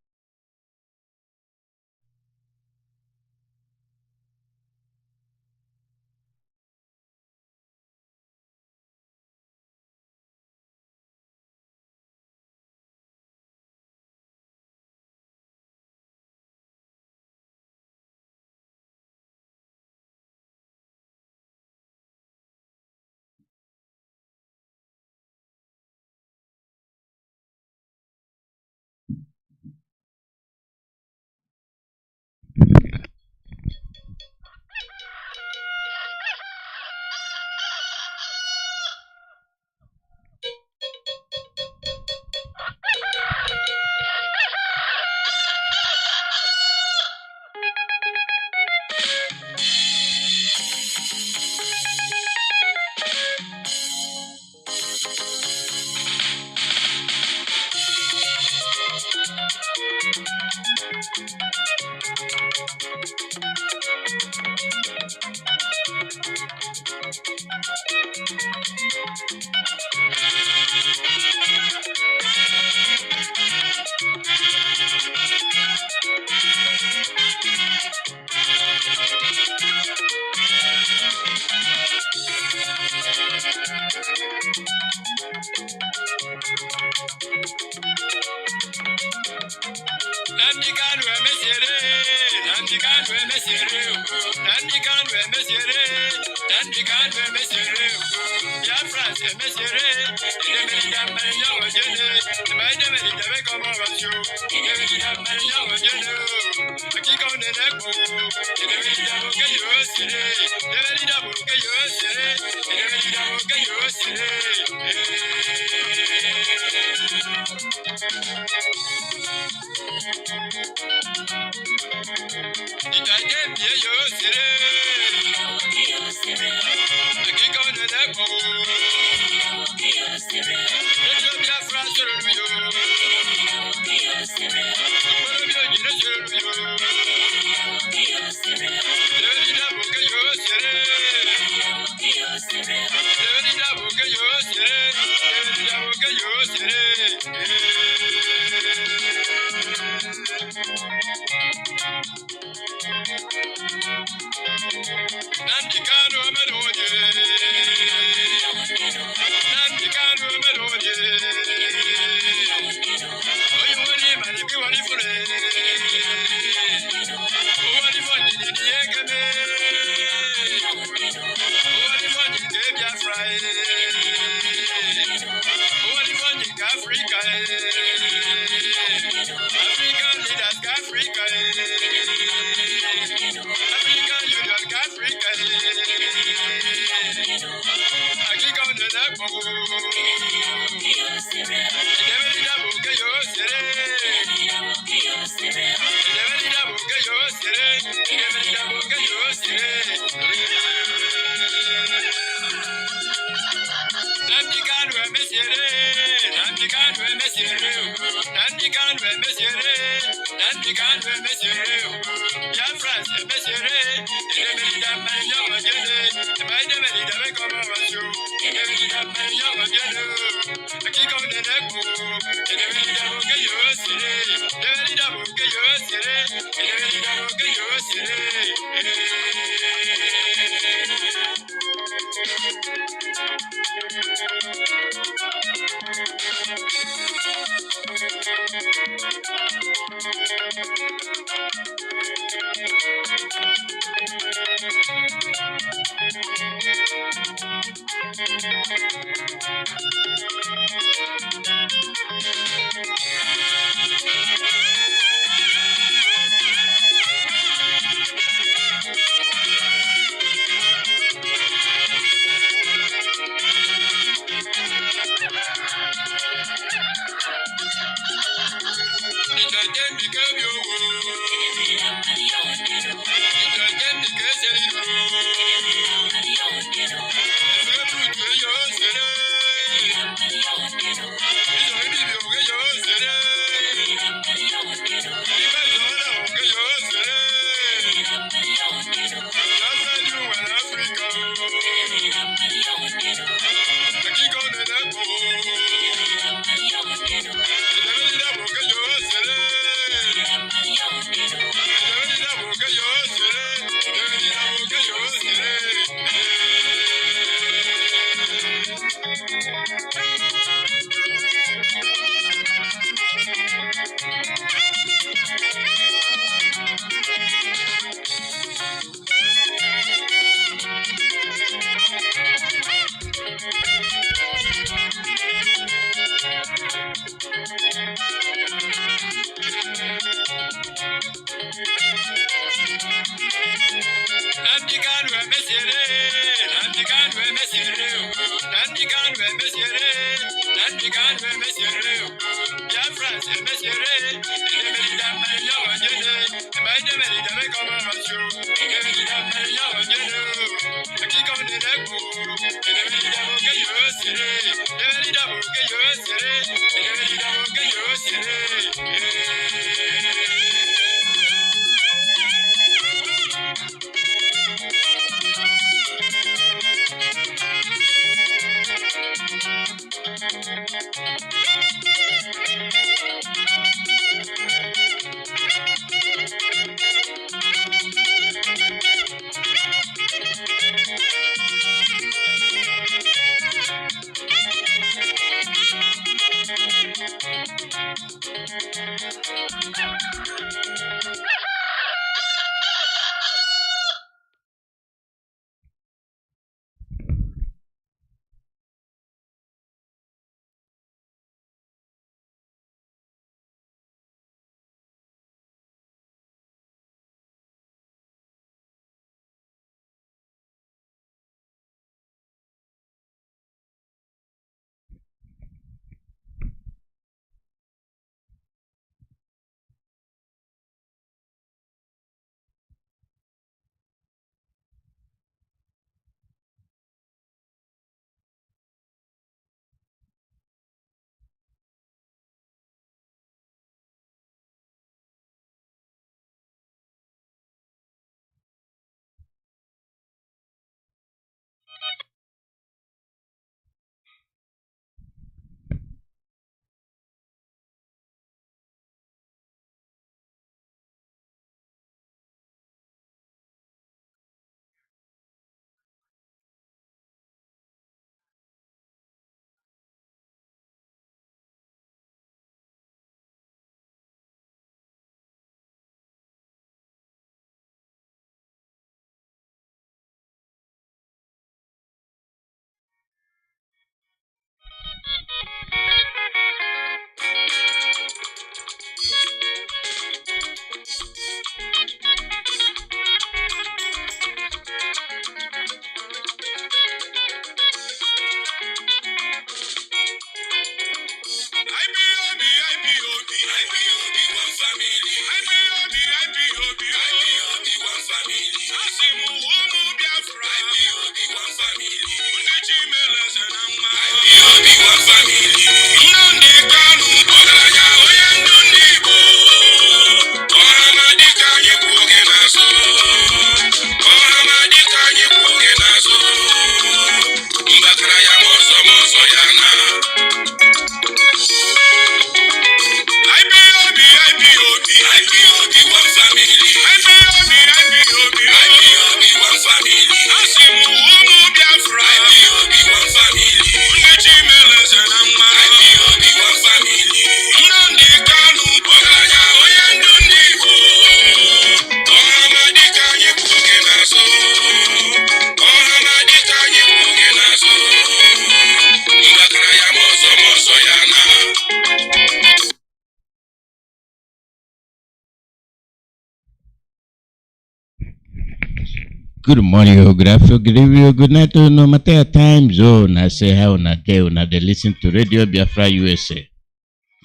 Good morning, or good afternoon, good evening, or good night, or no matter your time zone. I say how na day una they listen to Radio Biafra USA.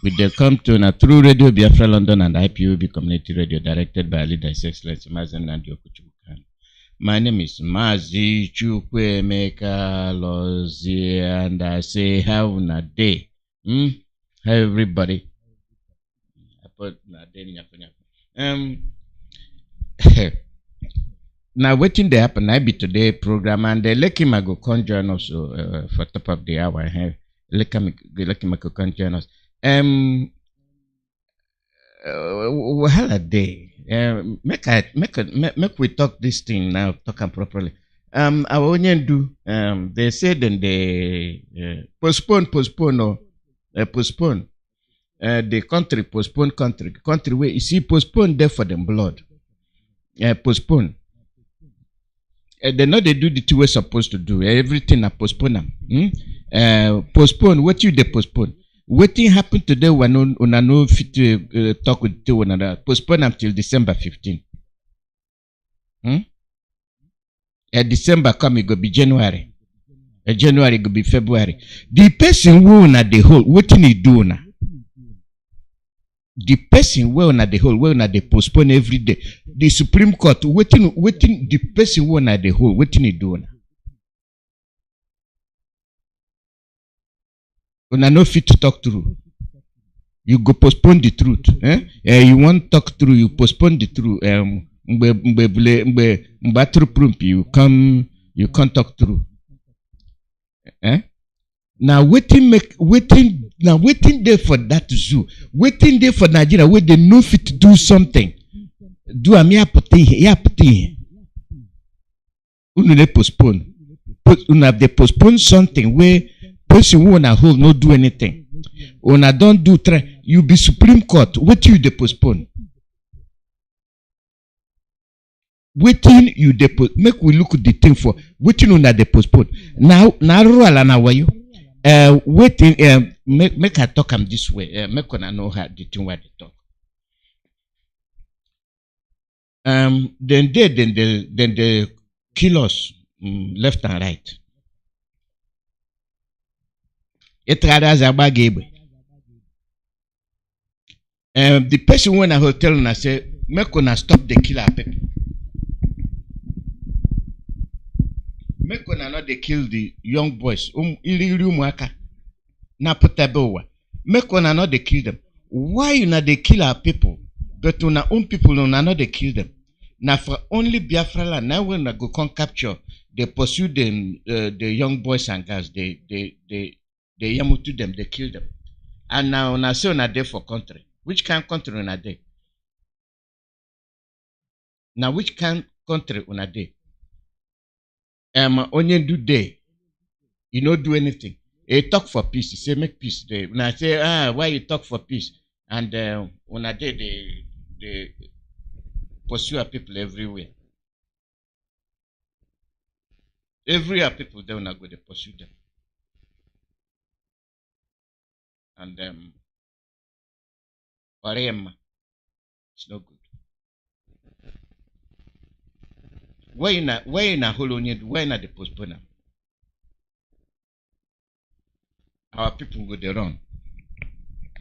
We they come to na through Radio Biafra London and IPOB Community Radio, directed by leader His Excellency Mazi Nnamdi Kanu'S. My name is Mazi Nnamdi and I say how na day. Hi everybody. I put na day in Now, waiting they happen, I be today program and the Lucky Mago can join us for top of the hour. Lucky Mago can join us. Well, a day. Make we talk this thing now, talk properly. Our onion do. They said then they postpone. The country postpone country where you see postpone there for them blood. Postpone. They know they do the two we're supposed to do. Everything I postpone them. Postpone. What you they postpone? What thing happened today when I know fit to talk with one another? Postpone them till December 15. December come, it go be January. January go be February. The person who na the whole, what he do na? The person who na the whole, where na they postpone every day. The Supreme Court waiting the person who na the whole, what he do na? Una no fit to talk through. You go postpone the truth. You want talk through, you postpone the truth. You can't talk through. Now waiting there for that zoo. Waiting there for Nigeria where they know fit to do something. Do a mere putting. They postpone. They postpone something where person who wanna hold not do anything. Una don't do try. You be Supreme Court. What you they postpone? Waiting you depose. Make we look at the thing for waiting on that they postpone. Now roll and now you waiting make her talk am this way. Make una know how the thing what they talk. Then they kill us left and right. It rather Zabagebe. The person when I hotel and I say, make una stop the killer people. Make una not they kill the young boys. Make una not they kill them. Why you not they kill our people? But una own people una not they kill them. Now for only Biafra land, now when I go come capture, they pursue them the young boys and girls. They yamutu them, they kill them. And now una say una day for country. Which kind of country una day? Now which kind of country una day? Onion do day. You don't do anything. He talk for peace. He say make peace day. When I say why you talk for peace? And when I day they pursue our people everywhere. Everywhere people they wanna go, they pursue them. And it's not good. Why not why not the postponer? Our people go they run.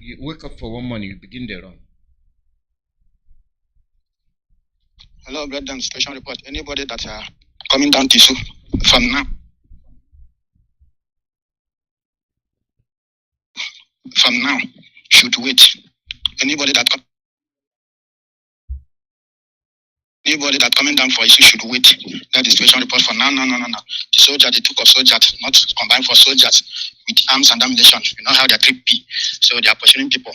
You wake up for one morning, you begin the run. Hello, Brethren, station report. Anybody that are coming down to Isu from now should wait. Anybody that coming down for Isu should wait. That is station report for now. No. The soldier, they took of soldiers, not combined for soldiers with arms and ammunition. You know how they are 3P. So they are pursuing people,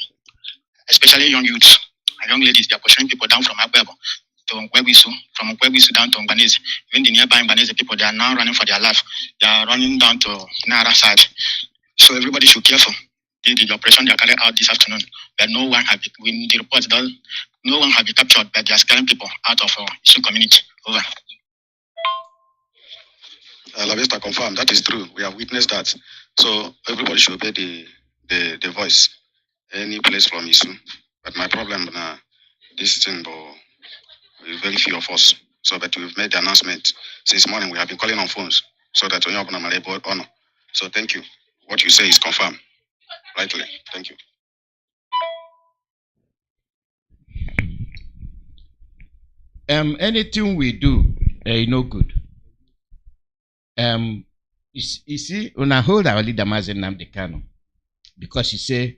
especially young youths and young ladies. They are pursuing people down from Agbebo to Nkwebisu, from Nkwebisu down to Mbanese. Even the nearby Mbanese people, they are now running for their life. They are running down to Nara side. So everybody should be careful. The operation they are carrying out this afternoon, but no one have when the reports done, no one have been captured, but they are scaring people out of Isu community. Over. La Vista confirmed that is true. We have witnessed that. So everybody should obey the voice. Any place from Isu. But my problem this thing is very few of us. So but we've made the announcement since morning. We have been calling on phones so that we have honor. So thank you. What you say is confirmed. Rightly. Thank you. Anything we do, no good. You see, when I hold our leader Mazi Nnamdi Kanu'S, because he say,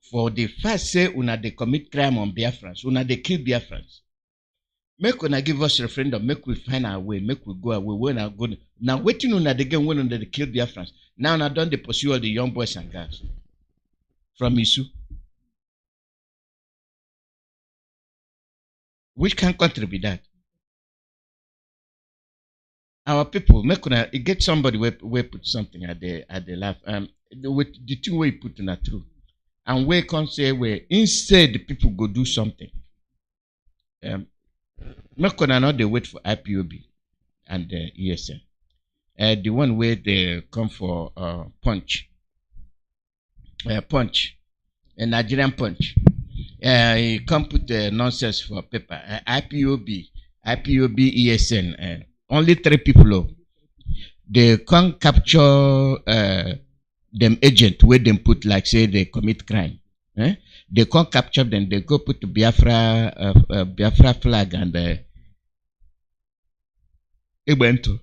for the first say, una they commit crime on Biafrans, una they kill Biafrans. Make una give us referendum, make we find our way, make we go away. When I go now, waiting on that again when they kill Biafrans. Now, I don't they pursue all the young boys and girls from Isu. Which can contribute that? Our people make una get somebody where put something at the laugh. With the two way put in a true, and we can't say where instead the people go do something. Make una not they wait for IPOB and ESN. The one where they come for punch, a Nigerian punch. You can't put the nonsense for paper. IPOB, ESN. Only 3 people. Oh. They can't capture them agent where them put like say they commit crime. They can't capture them. They go put the Biafra flag and they went to.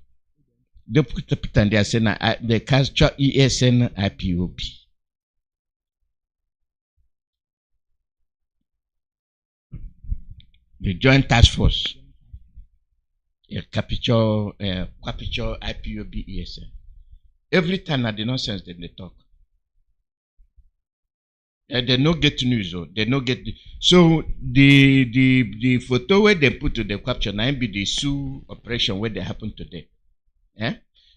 They put and they are saying they capture ESN IPOB. The Joint Task Force. Capture IPOB ESN. Every time at the nonsense they talk. They no get news, or they no get so the photo where they put to the capture now be the Sioux operation where they happen today.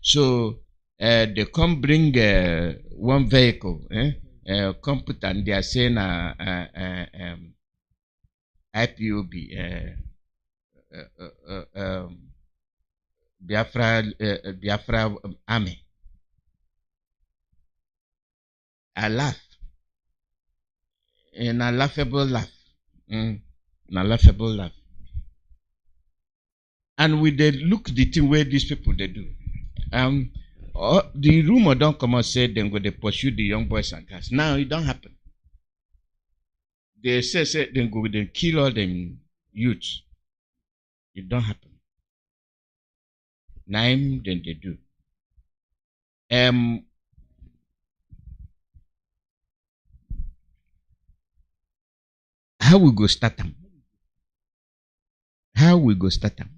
So they come bring one vehicle, come put and they are saying IPOB Biafra army. I laugh. And a laughable laugh. And a laughable laugh. And we they look the thing where these people they do. The rumor don't come out say they're going to pursue the young boys and girls. Now it don't happen. They say they go they kill all them youths. It don't happen. Now then they do. How we go start them? How we go start them?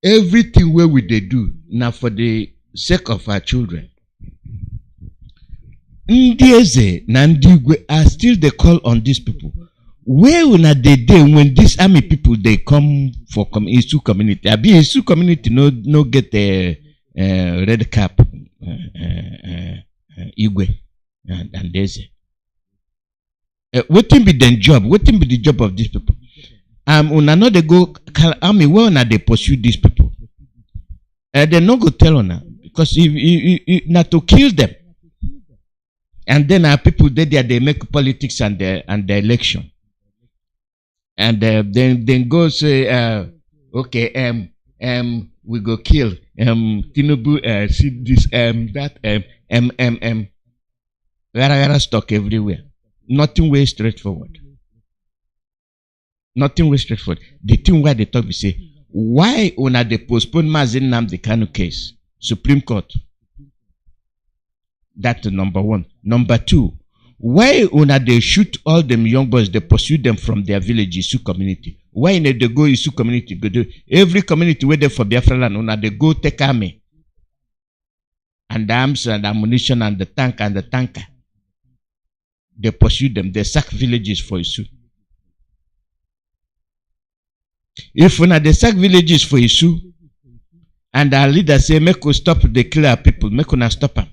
Everything where we they do now for the sake of our children. Ndieze Nandigwe are still they call on these people. Where una the day when these army people they come for Isu community? I be Isu community no get a red cap Igwe and Deze. What be the job? What be the job of these people? Una no they go army where una they pursue these people. They no go tell una because if not to kill them. And then our people they make politics and the election. And then go say okay we go kill Tinubu see this that gara stock everywhere. Nothing way straightforward. Nothing way straightforward. The thing where they talk we say why una they postpone Mazi Nnamdi Kanu'S case Supreme Court. That's number 1. Number 2, why una they shoot all them young boys, they pursue them from their village, Isu community? Why they go Isu community? Go do every community where they for Biafra land, una they go take army and arms and ammunition and the tank and the tanker. They pursue them, they sack villages for Isu. If una they sack villages for Isu and our leaders say make us stop the killer people, make una stop them.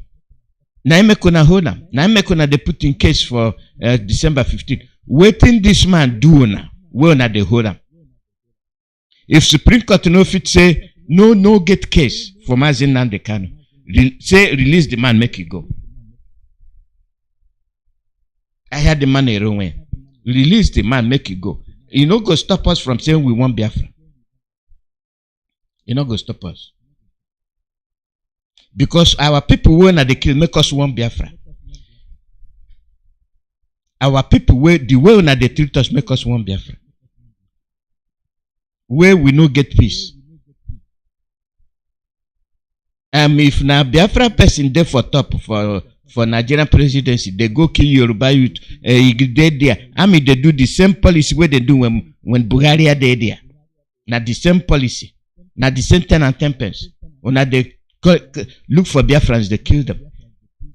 Now make una hold them. Now make una they put in case for December 15. Waiting this man do now. Where una they hold them. If Supreme Court no fit say no get case for Mazi Nnamdi Kanu, say release the man, make it go. I had the man wrong way. Release the man, make it go. You know go stop us from saying we want Biafra. You know go stop us. Because our people when they kill make us want Biafra. Our people where the way when they treat us make us want Biafra. Where we no get peace. If na Biafra person there for top for Nigerian presidency, they go kill Yoruba youth. They there. They do the same policy where they do when Buhari are there. Na the same policy. Na the same 10 and 10 pence. When they look for Biafrans, they kill them.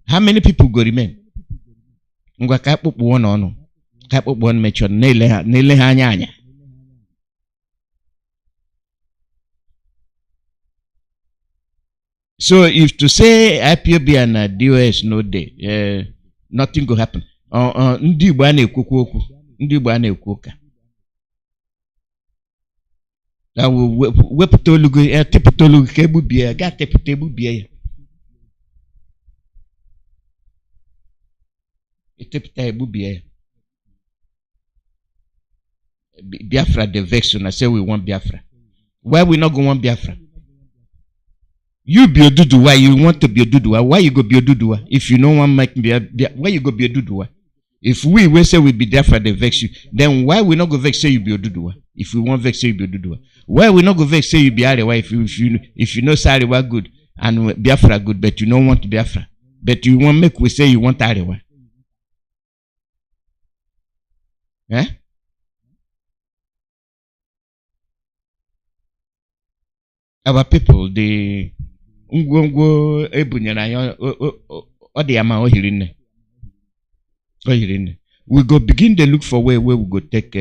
How many people go remain? Ngwa kapop one on. Kapop one mecho nele hanya. So if to say IPOB and DOS no day, nothing will happen. Ndi Igbo na-ekwukwa okwu. Ndi Igbo na-ekwu ụka. Wepụta olugo ya, tepụta olugo ka egbubie ya, gaa tepụta egbubie ya. Etepụta egbubie ya. Biafra the vex and say we want Biafra. Why we not go want Biafra? You be Oduduwa, you want to be Oduduwa. Why you go be Oduduwa? If you don't want make why you go be Oduduwa? If we say we be Biafra the vex you, then why we not go vex say you be Oduduwa? If we want vex say you be Oduduwa. Why we not go vex say you be Arewa if you know Arewa good and Biafra good, but you don't want Biafra. But you want make we say you want Arewa. Eh? Our people, the ngwongwo ebunyere anyị ọ dị ama ohirinne. We go begin to look for where we go take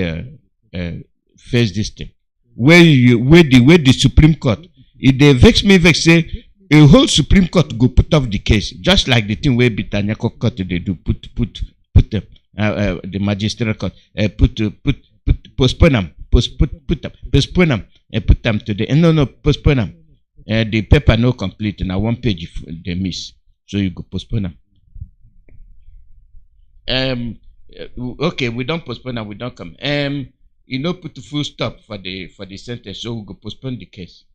face this thing. Where the Supreme Court, if they vex say a whole Supreme Court go put off the case, just like the thing where Bitanyako Court they do put the magistrate court postpone them and put them to the no postpone them. The paper no complete and 1 page if they miss, so you go postpone them. Okay, we don't postpone them, we don't come. You know, put a full stop for the sentence, so we go postpone the case.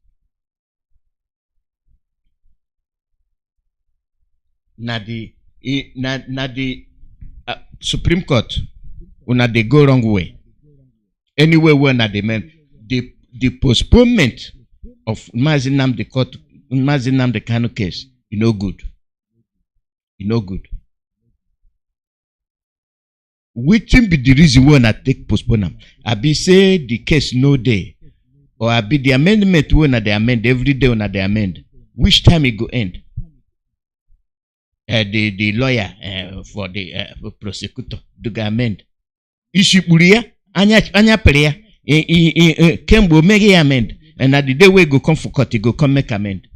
Now the Supreme Court, una they go wrong way. Anyway, when they meant the postponement of Mazi Nnamdi Kanu'S case, no good. No good. Which be the reason when I take postponement? I be say the case no day, or I be the amendment when they amend every day when they amend. Which time it go end? The lawyer for the prosecutor do amend. Ishipuria anya peria Kembo make amend, and at the day we go come for court, he go come make amend.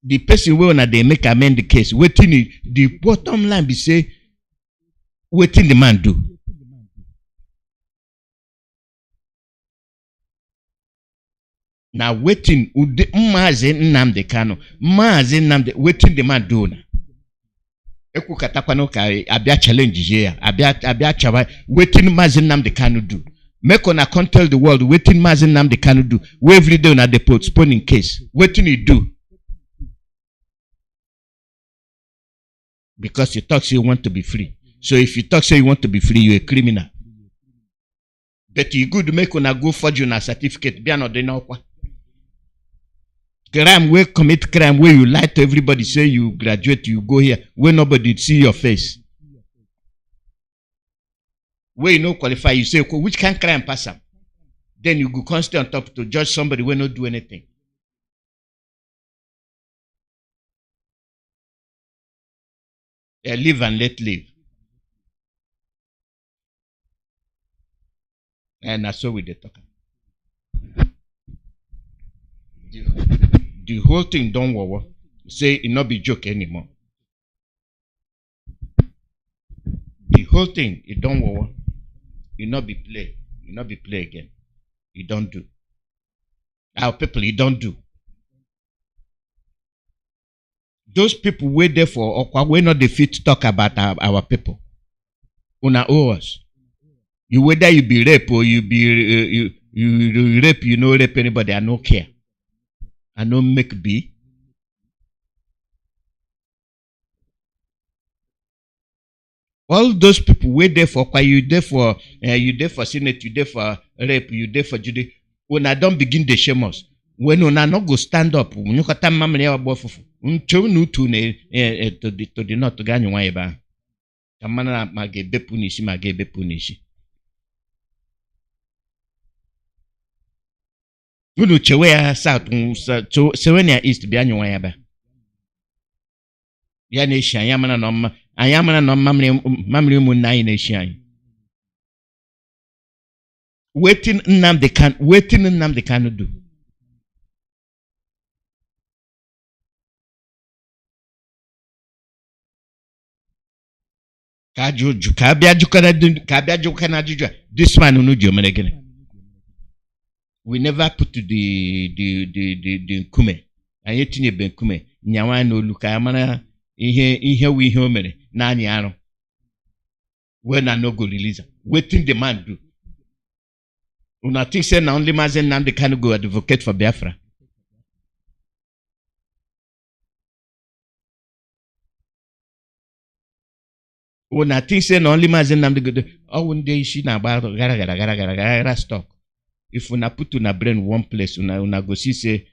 The person will not they make amend the case. Waiting the bottom line be say waiting the man do. Now waiting Mazi Nnamdi Kanu'S. Mazi Nnamdi waiting the man do na. Eku katakwano ka abia challenge here. Abia chawa waiting Mazi Nnamdi Kanu'S do. Make on account tell the world waiting Mazi Nnamdi Kanu'S do. We every day on the postponing case. Waiting he do. Because you talk say you want to be free. So if you talk say you want to be free, you're a criminal. But you good make on a go forge on a certificate. Be another now. Crime where commit crime where you lie to everybody, say you graduate, you go here, where nobody see your face. Where you no qualify, you say, which can crime pass up? Then you go constantly on top to judge somebody who not do anything. Live and let live. And that's what we did talk. The whole thing don't worry. Say it not be joke anymore. The whole thing it don't worry. It not be play. It not be play again. It don't do. Our people it don't do. Those people wait there for or we not the fit to talk about our people. Una owe us. You whether you be rape or you be you rape, you no rape anybody, I no care. I no make be. All those people wait there for you there for Senate, you there for rape, you there for Judy. When I don't begin the shame us. When una not go stand up, when you got time mamma ya bofufu. Uncho nu to the not to ganyu wa eba. Kamana magebe punishi. Unu chewe south sewenia east bi anyu wa eba. Ya nation ayamana no mamre mu nine nation. Waiting Nnamdi Kanu'S do. This man who knew we never put the kume. I yet in a benkume. Nyawa no look. I mana ihe we humere. Nani aro. when I no go release am. Wetin the man do? Una think say na only Mazi Nnamdi Kanu'S go advocate for Biafra? Una think say na only Mazi Nnamdi go do? Oh, one day she na about gara stock. If una put una brain one place, una go see say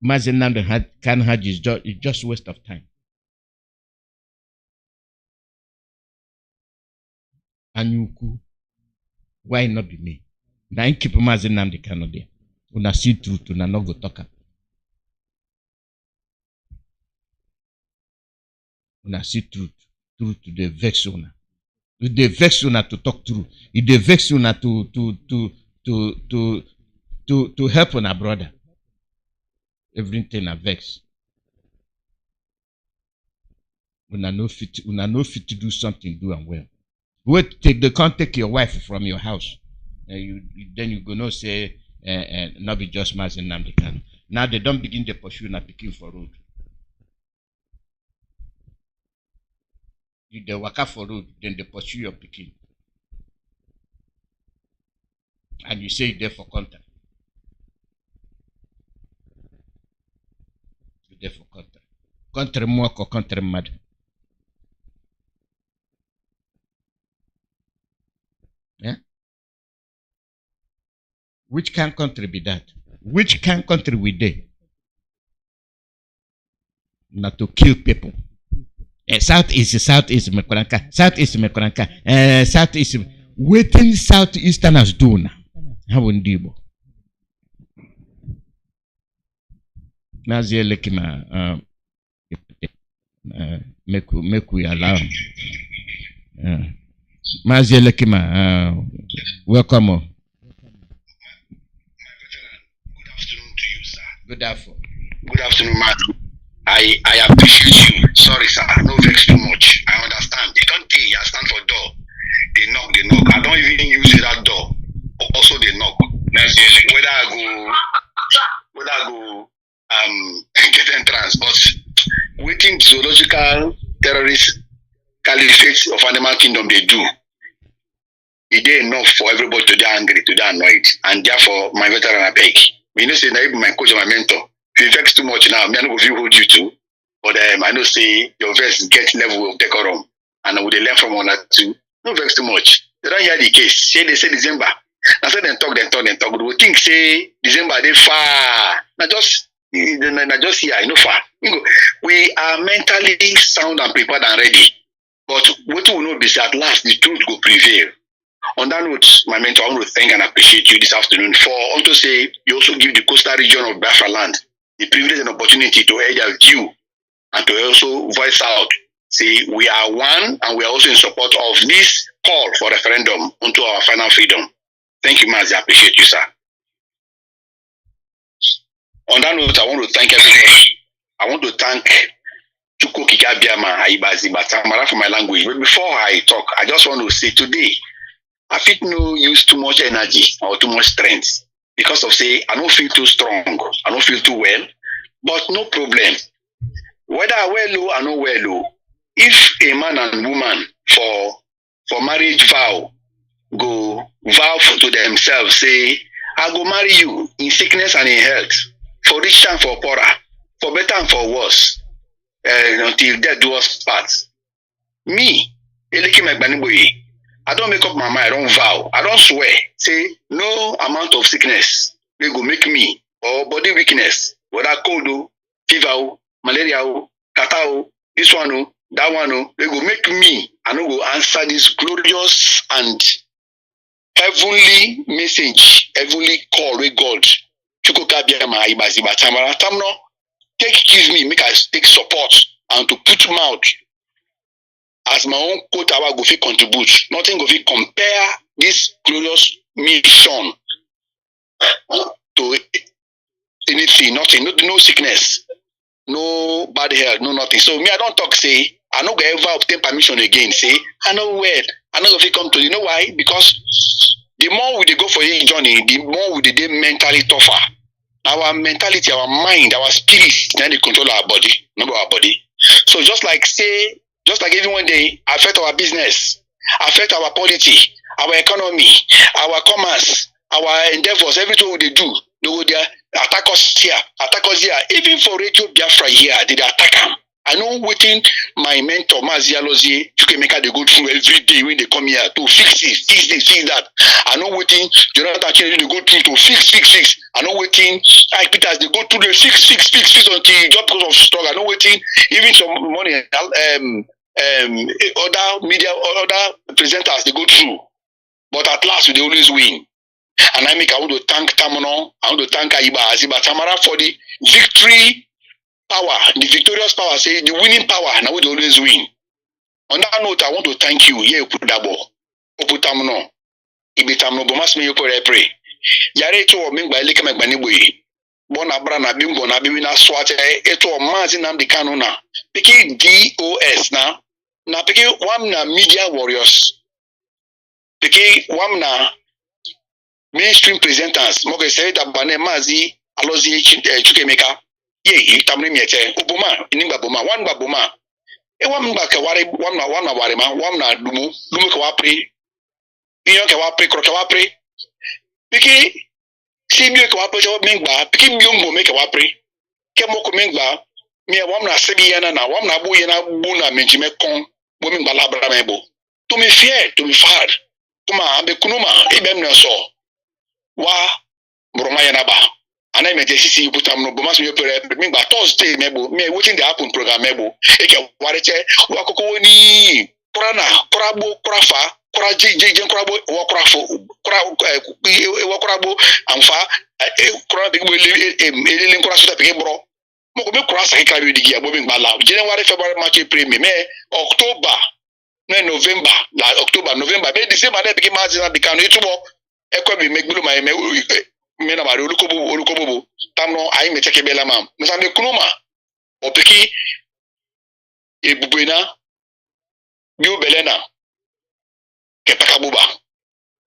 Mazi Nnamdi Kanu'S is just waste of time. Anyuku, why not be me? Now keep Mazi Nnamdi Kanu'S there. Una see truth, una no go talk am. Una see truth dey vex una. It dey vex una to talk true. It dey vex una to help una brother. Everything a vex. Una no fit to do something, do am well. Wait, can't take your wife from your house. Then you go no say not be just Mazi Nnamdi Kanu'S. Now they don't begin to pursue na pikin for road. You dey waka for road, then they pursue your pikin. And you say you there for contact. You there for contact. Country more or country mad. Yeah? Which kind of country be that? Which kind of country we dey? Not to kill people. Southeast Mekwaranka. Southeast Mekwaranka. Southeast. Waiting Southeasterners do now. How would you do? Mazi Lekima make we allow. Mazi Lekima, welcome. Good afternoon. Good afternoon, madam. I appreciate you. Sorry, sir. No vex too much. I understand. They don't pay. I stand for door. They knock. I don't even use that door. Also, they knock. Whether I go get entrance, but waiting zoological terrorist caliphate of animal kingdom they do. It is enough for everybody to be angry, to be annoyed, and therefore my veteran I beg. You know, say now my coach and my mentor. If you vex too much now, me I no go hold you too. But I know say your vex get level of decorum, and I would learn from one or two. No vex too much. They don't hear the case. Say they say December. I say then talk. We think say December they far. Not just here, you know far. We are mentally sound and prepared and ready. But what we know is at last the truth will prevail. On that note, my mentor, I want to thank and appreciate you this afternoon for also say you also give the coastal region of Biafra land the privilege and opportunity to air their view and to also voice out. Say we are one and we are also in support of this call for referendum onto our final freedom. Thank you, Mazi. I appreciate you, sir. On that note, I want to thank everybody. I want to thank Chuko Kikabiama Aibazi Batamara for my language. But before I talk, I just want to say today, I feel no use too much energy or too much strength because of say I don't feel too strong, I don't feel too well, but no problem. Whether I wear low or no wear low, if a man and woman for marriage vow go vow to themselves, say I go marry you in sickness and in health, for rich and for poorer, for better and for worse, until death do us part. Me, Eleki Megbaniboye, I don't make up my mind, I don't vow, I don't swear, say no amount of sickness they go make me or body weakness, whether cold, fever, malaria, catarrh, this one, that one, they go make me, I no go answer this glorious and heavenly message, heavenly call with God. Give me, make I take support and to put mouth as my own quote I go fit contribute. Nothing go fit compare this glorious mission to anything, nothing, no sickness, no bad health, no nothing. So me, I don't talk say I no go ever obtain permission again. Say I know where I no go fit come to. You know why? Because the more we dey go for a journey, the more we dey mentally tougher. Our mentality, our mind, our spirit, then they control our body, not our body. So just like say Just like even when they affect our business, affect our polity, our economy, our commerce, our endeavors, everything they do, they will attack us here, attack us here. Even for Radio Biafra here, they attack them. I know waiting my mentor, Mazi Nnamdi Kanu'S, they go through every day when they come here to fix this, fix this, fix that. I know waiting, Jonathan Kennedy, they go through to fix. I know waiting, Ike Peters, they go through the fix until just because of struggle. I know waiting, even some money, other media, other presenters, they go through. But at last, they always win. And I want to thank Tamono, I want to thank Aiba Aziba Tamara for the victory power, the victorious power, say the winning power, and I would always win. On that note, I want to thank you. Yeah, Pudabo, Oputamono, Ibitamno, Bomas me pray. Yare to me by Lake Magbanibu, Bonabrana Bimbo, Nabina Swat, Eto Mazi Nnamdi Kanu'S, picking DOS now picking one media warriors, picking one mainstream presenters, Moke said that Bane Mazi Alozi Chukemeka. Ye tamri miete oboma inimba boma wan baboma e wan ba ka ware wan na ware ma wan na dumu ka wapre biyo ka wapre kro ka wapre piki si biyo ka wapre jo mengba piki biyo mo me ka wapre ke mo ko mengba mi wan na sebi yana na wan na bu yana bu na menjime kon bo mengba labra mebo to me fear to me far kuma ambe kunuma e bem na so wa broma yana ba and I met a CC put am no bomas me pere me ba Thursday mebo me waiting the happen program mebo e ke warete wa kokko ni korana korabo korafa koraje korabo wa korafo wa korabo amfa korana big boy elele koraso ta peke bro mo ko me korasa ke kabi digi abo me gbala January February March April May October no November la October November be December na peke Mazi Nnamdi Kanu'S itubo e ko bi me gbulu ma me na mari olukobo tamno ayi me cheke bela mam musambe kunuma opiki ebubuena bio belena ke pakabuba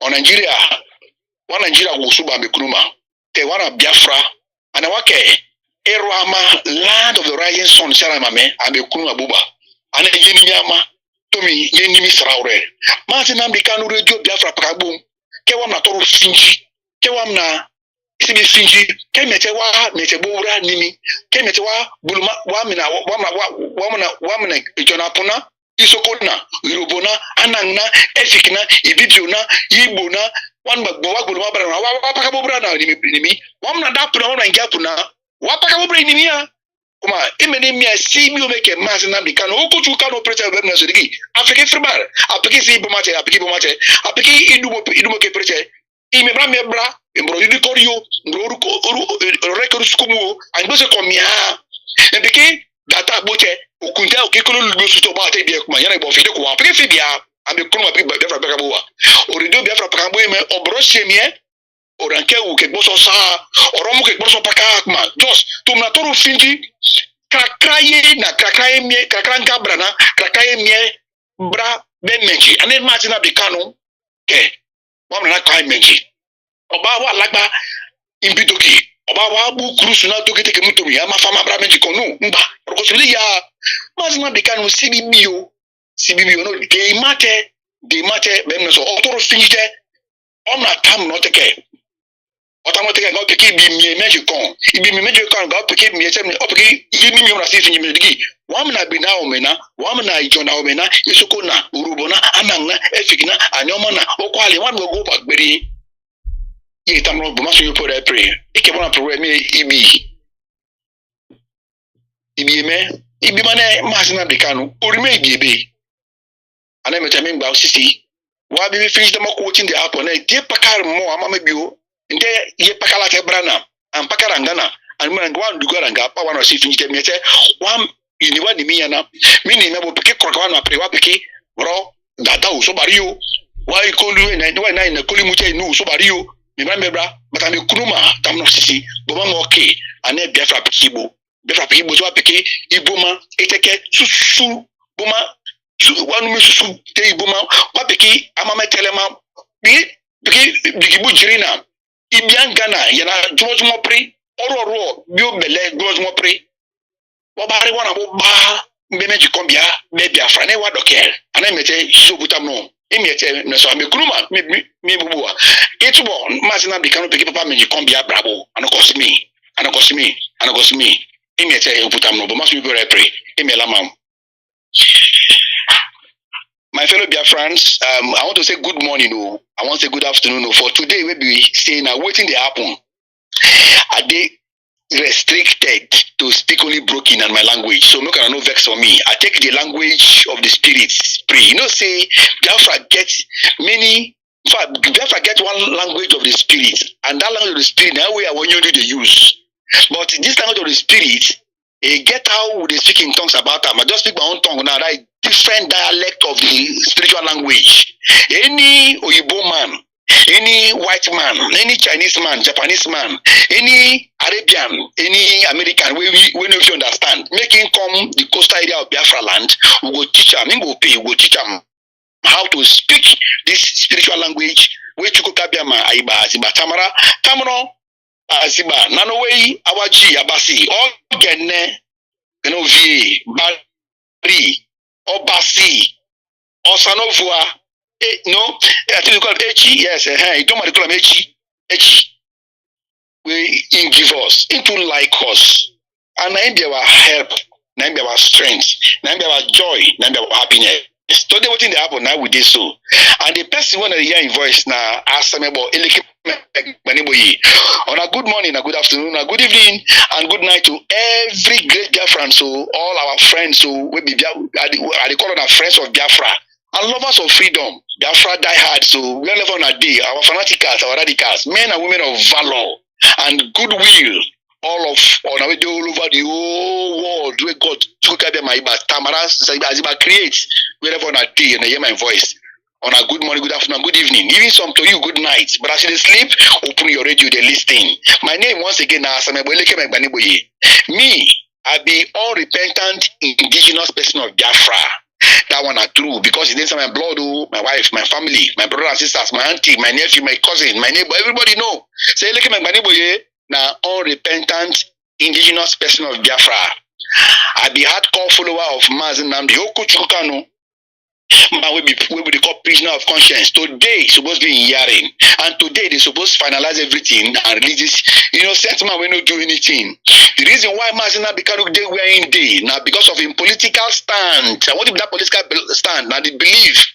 on Nigeria wo suba be kunuma te wana Biafra ana wake Erwama land of the rising sun sara mame abe kunuma buba ana yeni nyama tomi yeni mi sraure Mazi Nnamdi Kanu'S Radio Biafra pakabum ke wana toru finji ke wana sibi finji ke mete bura nimi ke mete wa buluma wa mina jonapuna isokona irobona anangna efikna ibidiona ibona wan bagbo wa buluma bara wa paka bura na nimi wa mina dapuna wa ngapuna wa paka bura nimi ya kuma imene mi asibi o meke Mazi Nnamdi Kanu'S okutu Kano preacher be na so digi afike fribar apiki si bomate apiki idumo ke preacher imebra mbro yudi korio mbro oru rekoru skumu angbese komia ebeke data boche okunta okekolo lu so to ba te bia kuma yana ibo fide ko apeke fibia ambe kuma bi Biafra beka bowa orido Biafra paka boy me obro semie oranke u ke gboso sa oromu ke gboso paka kuma just tumna toru finji krakraye na krakraye mie krakranga brana krakraye mie bra benmenji ane Mazi Nnamdi Kanu'S ke wamna na kai menji oba wa lagba imbidogi oba wa bu cruise na dogi teke mutomi ama fama bra menji konu mba rokosuli ya Mazi Nnamdi Kanu'S sibibio no de mate bemno so otoro finjite omna tam no teke otamoteke go peki bi mi menji kon ibi mi menji kon go peki mi etem opeki yimi mi na si finji medigi wamna bina omena wamna ijona omena isukona urubona anangna efikina anyomona okwali wan go bagberi ye tamro bomaso yo pore pray ike bona program ibi mane Mazi Nnamdi Kanu'S orime ibi ana metame ngba osisi wa bi finish dem ko wetin dey happen na tie pakar mo amama bio nde ye pakala te brana am pakara ngana an man gwa ndugara nga pa wana si finish dem yete wa ini wa ni mi yana mi ni na bo peke korka na pre wa peke bro data o so bariyo wa ikolu na koli muche nu so bariyo mi ba mebra batame kunuma tamno sisi bo ma ngoke ane Biafra pikibo so wa peke iboma eteke susu boma wanu mi susu te iboma wa peke amama telema bigi bu jirina ibiangana yana jomo pri oro bio bele jomo pri wa bari wana bo ba mbeme jikombia be Biafra ne wa dokel ana mete sobutam no imiete no so amekuruma mi bubua etubo Mazi Nnamdi Kanu peke papa me jikombia brabo anokosimi imiete obutam no but must be very pray imela mam. My fellow Biafrans, I want to say good morning, I want to say good afternoon. For today, we be saying now waiting they happen. Are they restricted to speak only broken in my language? So no can no vex for me. I take the language of the spirits. Pray. You know, say Biafra get many. In fact, Biafra get one language of the spirit, and that language of the spirit that way I want you to use. But this language of the spirit, get how they speak in tongues about them. I just speak my own tongue now. That different dialect of the spiritual language. Any Oyibo man, any white man, any Chinese man, Japanese man, any Arabian, any American, we know if you understand, make him come the coastal area of Biafra land, we go teach him, we go teach him how to speak this spiritual language. We Chukwukabiama, Aiba, Aziba, Tamara, Tamaro, Aziba, Nanowei, Awaji, Abasi, all Genne, V, Bari, Obasi, Osanovua, no, I think you call it Echi, yes, you don't want to call him Echi. We give us, into like us, and I be our help, I be our strength, I be our joy, I be our happiness. Today, what in the happen now with this so, and the person want to hear in voice now, ask them about on a good morning, a good afternoon, a good evening, and good night to every great Biafran, so all our friends, so we be they call on our friends of Biafra and lovers of freedom. Biafra die hard, so we are live on a day. Our fanaticals, our radicals, men and women of valor and goodwill. All over the whole world, where God took up my Tamara Aziba creates wherever on a day and I hear my voice. On a good morning, good afternoon, good evening. Even some to you, good night. But as you sleep, open your radio, they're listening. My name once again, me, I be unrepentant indigenous person of Biafra. That one are true because it's my blood, my wife, my family, my brother and sisters, my auntie, my nephew, my cousin, my neighbor, everybody know. Say, look at my now unrepentant indigenous person of Biafra. I be hardcore follower of Mazi Nnamdi Kanu. We be called prisoner of conscience. Today supposed to be in hearing, and today they supposed to finalize everything and release this. Sentiment will not do anything. The reason why Mazi Nnamdi Kanu they were in day now because of his political stand. I want that political stand and the belief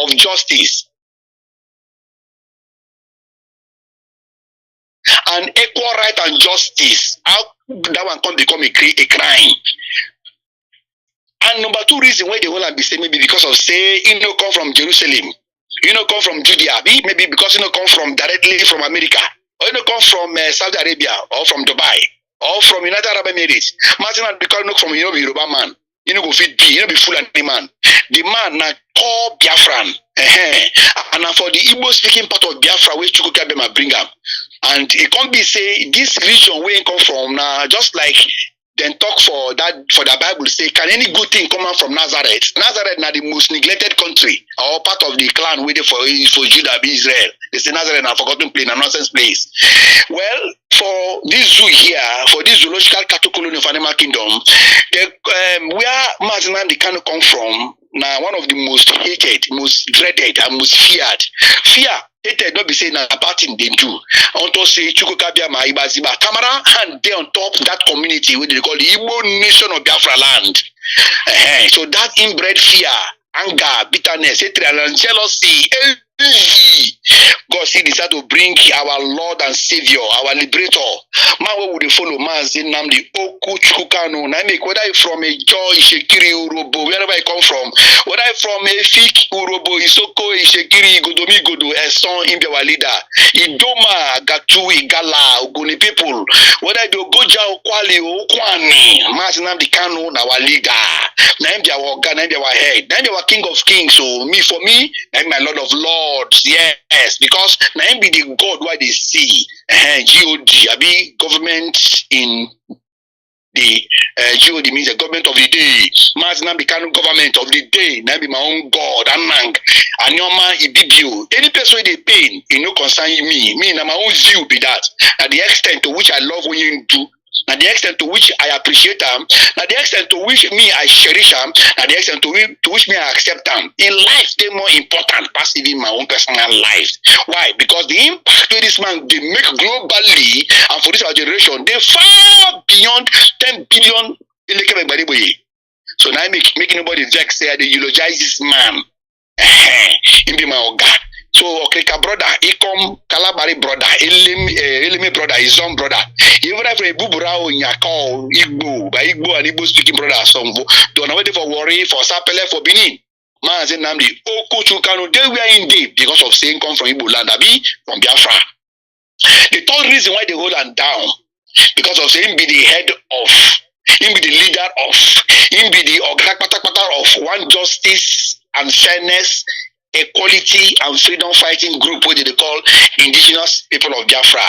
of justice and equal right and justice. How that one can become a crime. And number two reason why they will be saying maybe because of say come from Jerusalem, come from Judea, maybe because come from directly from America, or come from Saudi Arabia or from Dubai or from United Arab Emirates. Mazi Nnamdi Kanu from Yoruba man, go fit be, be full and man. The man na call Biafran, and for the Igbo speaking part of Biafra where Chukwukabiama bring up, and it can't be say this region where it come from now, just like. Then talk for the Bible say, can any good thing come out from Nazareth? Nazareth now the most neglected country or part of the clan waiting for Judah be Israel. They say Nazareth a forgotten place, a nonsense place. Well, for this zoo here, for this zoological cattle colony of Animal Kingdom, where Mazi Nnamdi Kanu come from, now one of the most hated, most dreaded, and most feared. Fear. Hated not be saying a party they do. Unto say Chukwukabiama Ibaziba Tamara and they on top that community which they call the Igbo nation of Biafra land. So that inbred fear, anger, bitterness, hatred, and jealousy. God see decided to bring our Lord and Savior, our Liberator. Man, what would they follow? Mazi Nnamdi Kanu. Now make whether you from a Joy, Ishekiri, Urobo, wherever I come from, whether I from a Fik, Urobo, Isoko, Ishekiri, Godomi, Godo, Eson, Imbewa leader, Idoma, Gatu, Igala, Ogoni people, whether I do Goja, Okwali, Okwani, Mazi Nnamdi Kanu, our leader. Now I'm our God, now I'm our head, now I'm our King of Kings. So me for me, now I'm my Lord of Lords. Yes, because now I'm be the God why they see God, I be government in the God means the government of the day. Mazi Nnamdi Kanu government of the day. Now be my own God. Anang, Anyoma Ibibio. Any person where they pain, no concern me. Me na my own view be that. At the extent to which I love when you do. Now the extent to which I appreciate them, now the extent to which me I cherish them, now the extent to which me I accept them. In life, they're more important past even my own personal life. Why? Because the impact of this man they make globally and for this our generation, they far beyond 10 billion. So now make nobody vex say they eulogize this man. In be my oga. So Okrika brother, he come Kalabari brother, Elimi brother, his own brother. Even if a Bubura or Nyako, Igbo, by Igbo and Igbo speaking brother, some don't wait for worry for Sapele for Benin. Mazi Nnamdi Kanu'S, they were indeed because of saying come from Igbo land, Abi from Biafra. The third reason why they hold them down, because of saying be the head of, him be the leader of, him be the Ogakpatakpata of one justice and fairness, equality and freedom fighting group, what they call indigenous people of Biafra.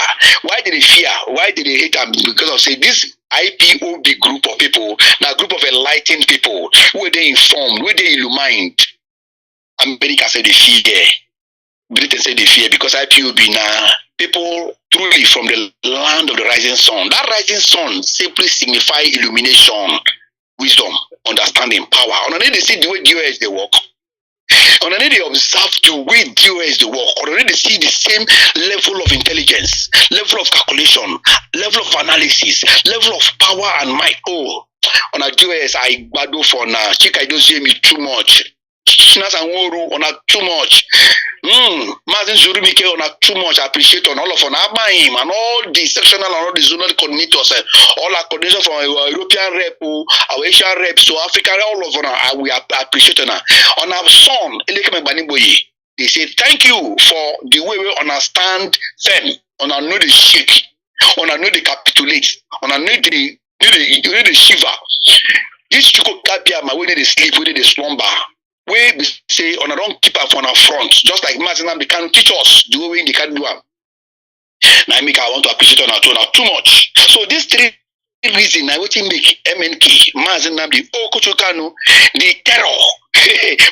Why did they fear? Why did they hate them? Because of say this IPOB group of people, now group of enlightened people, who they informed, who they illumined. America said they fear. Britain said they fear because IPOB now people truly from the land of the rising sun. That rising sun simply signify illumination, wisdom, understanding, power. On they see the way DOS they work. On they observe the way DOS they work. On they see the same level of intelligence, level of calculation, level of analysis, level of power and might. Oh, on a DOS I badu for now. Chika don't see me too much. Chinas and Woru on a too much. Martin Zurumike on a too much. I appreciate on all of on Abaim and all the sectional and all the zonal coordinators, all our coordination from our European rep, our Asian reps to Africa, all of them. We appreciate on our son, they say thank you for the way we understand them, on our know the shake, on our know the capitulate, on our know the shiver. This Chukokapia, my way they sleep, way they slumber. We say on a don't keep up on our front, just like Mazi Nnamdi Kanu'S teach us the way they can do it. Now I want to appreciate on our tone too much. So these three reasons I want to make MNK, Mazi Nnamdi Kanu'S, the terror,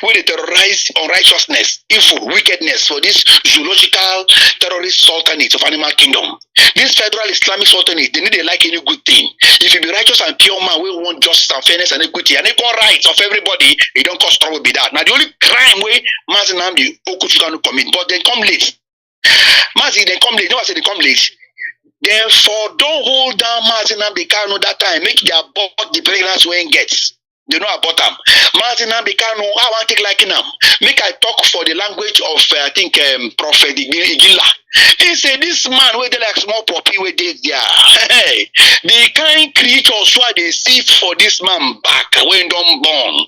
where they terrorize unrighteousness, evil, wickedness for this zoological terrorist sultanate of animal kingdom. This federal Islamic sultanate, they need to like any good thing. If you be righteous and pure man, we want justice and fairness and equity and equal rights of everybody, it don't cause trouble with that. Now the only crime way Mazi Nnamdi Kanu'S commit, but they come late. Mazi, they come late. No, I say they come late. Therefore, don't hold down Mazi Nnamdi Kanu'S that time. Make their abort the pregnancy when gets. They know about them. Mazi Nnamdi Kanu'S, I want to take like him. Make I talk for the language of I think Prophet Igila. He said this man where they like small puppy where they there. Hey, the kind creatures why they see for this man back when don't born.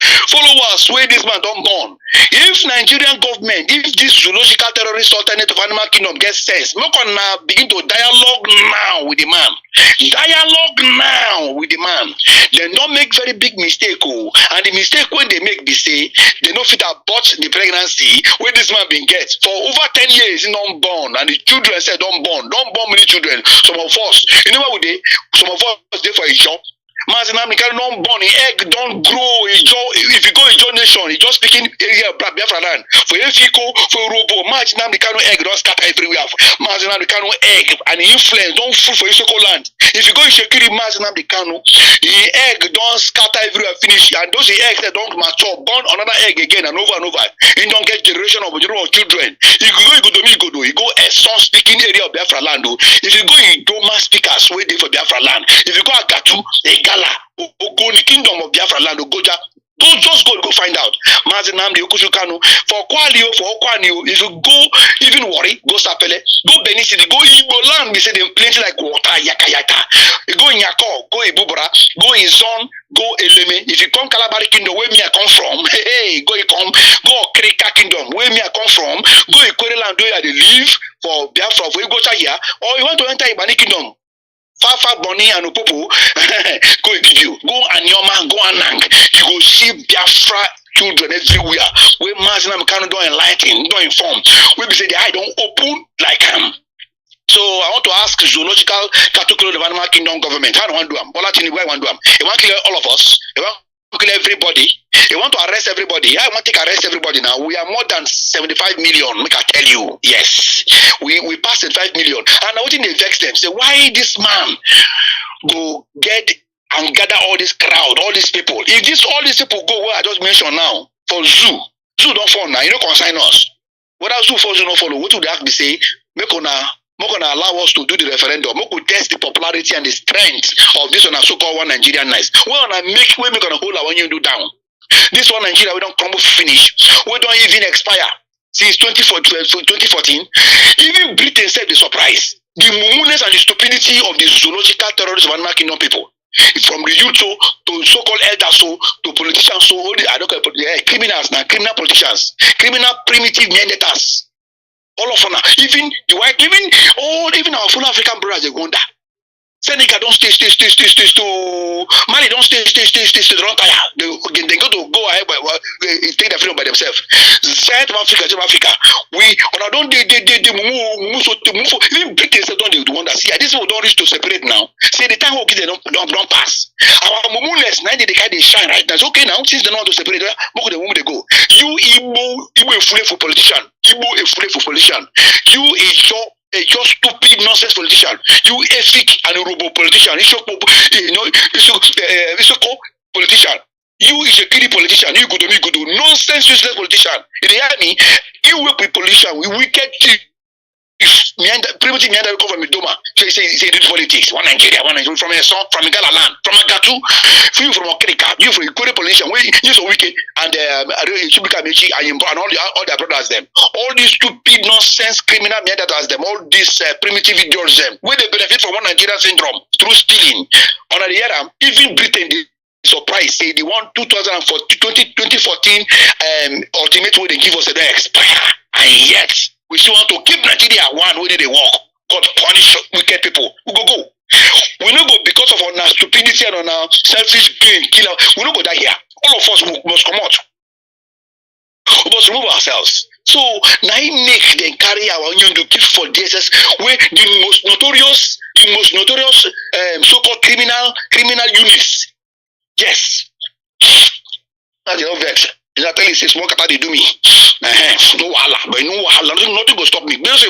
Followers where this man don't born. If Nigerian government, if this zoological terrorist alternative animal kingdom gets sense, make on now begin to dialogue now with the man. Dialogue now with the man. They don't make very big mistake. And the mistake when they make be say they don't fit abort the pregnancy where this man been get for over 10 years he don't born and the children said don't born many children. Some of us, you know what we did? Some of us did for a job. Mazi Nnamdi Kanu'S don't born, the egg don't grow. If you go in John Nation, he just speaking area of Biafra land. For Efiko, for Robo, Mazi Nnamdi Kanu'S egg don't scatter everywhere. Mazi Nnamdi Kanu'S egg and the influence don't full for Efiko land. If you go in Shekiri, Mazi Nnamdi Kanu'S, the egg don't scatter everywhere, finish. And those eggs that don't mature, born another egg again and over and over. You don't get generation of children. You go a son speaking area of Biafra land. If you go in Doma speakers, wait there for Biafra land. If you go Agatu, go in the kingdom of Biafra land, Goja. Don't just go find out. Mazi Nnamdi Kanu'S for Kwalio, for Okwanio. If you go even worry, go Sapele, go Benin City, go Igbo land. We say they plenty like water, yaka. You go in Yako, go Ibubra, go in Zon, go Eleme. If you come Kalabari kingdom, where me I come from, hey, go Krika kingdom, where me I come from, go Ikwere land where they live for Biafra, for you go here, or you want to enter Ibani kingdom. Fafa Bonny and Opopo, go give you. Go Anyoma, go Anang. You go see Biafra children everywhere. Where Mazi Nnamdi Kanu'S don't enlighten, don't inform. We be say the eye don't open like him. So I want to ask zoological category of animal kingdom government. How do I do them? Bola Tinubu, I want to do them. They want to kill all of us. They want to kill everybody. They want to arrest everybody. I want to arrest everybody now. We are more than 75 million. Make I tell you. Yes. We passed 75 million. And now they vex them. Say, why this man go get and gather all this crowd, all these people? If all these people go where I just mentioned now, for zoo don't fall now. You don't consign us. Whether zoo for zoo don't follow, what would they have to say? Make gonna allow us to do the referendum. We could test the popularity and the strength of this one so-called one Nigerian nice. We gonna hold our new do down. This one Nigeria, we don't crumble finish. We don't even expire since 2014. Even Britain said the surprise. The mumuness and the stupidity of the zoological terrorists of animal kingdom people. From the youth to so-called elders to politicians, I don't call it criminals now, criminal politicians, criminal primitive Neanderthals. All of them, even the white, even our full African brothers, they wonder. Seneca don't stay to Mali don't stay they don't tire. They go ahead take their freedom by themselves. South Africa. We don't even Britain said don't they wonder. See, this one don't reach to separate now. Say the time okay they don't pass. Our mumuness 90 they shine right now. It's okay now since they don't want to separate. Look at the woman they go. You Igbo a full politician. Igbo a full politician. You a just stupid nonsense politician. You a fake and a robo politician. It's a politician. You is a kiddie politician. You good nonsense useless politician. In the army, you work with politician. We wicked primitive Meander come from Idoma. Say did politics. One Nigeria from a song from a Gala land, from a Gatu, you from Okrika, you from a Courrt politician. You so wicked and Chibika and all their brothers them. All these stupid nonsense criminal Meander them. All these primitive idiots them. Where they benefit from one Nigerian syndrome through stealing. On the other, even Britain. Surprise, say the one 2014 ultimate way they give us a day expire, and yet we still want to keep Nigeria one way they walk. God punish wicked people. We go. We don't go because of our stupidity and our selfish gain, killer. We don't go that here. All of us must come out. We must remove ourselves. So now he make them carry our union to keep for DSS where the most notorious so-called criminal units. Yes. That's the vex. I tell you, say small kata they do me. No wahala, but no wahala. Nothing will stop me. This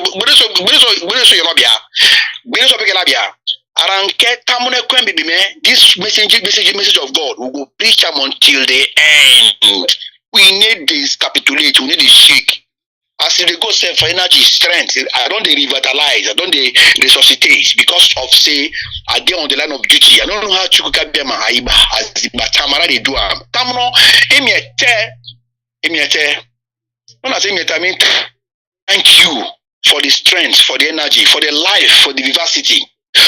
message of God we will preach them until the end. We need this capitulate. We need this shake. As if they go say for energy, strength, I don't they revitalize, I don't they resuscitate because of say I get on the line of duty. I don't know how to get them aiba as the Tamara they do. Tamno, emiete. When I say emiete, I mean thank you for the strength, for the energy, for the life, for the vivacity.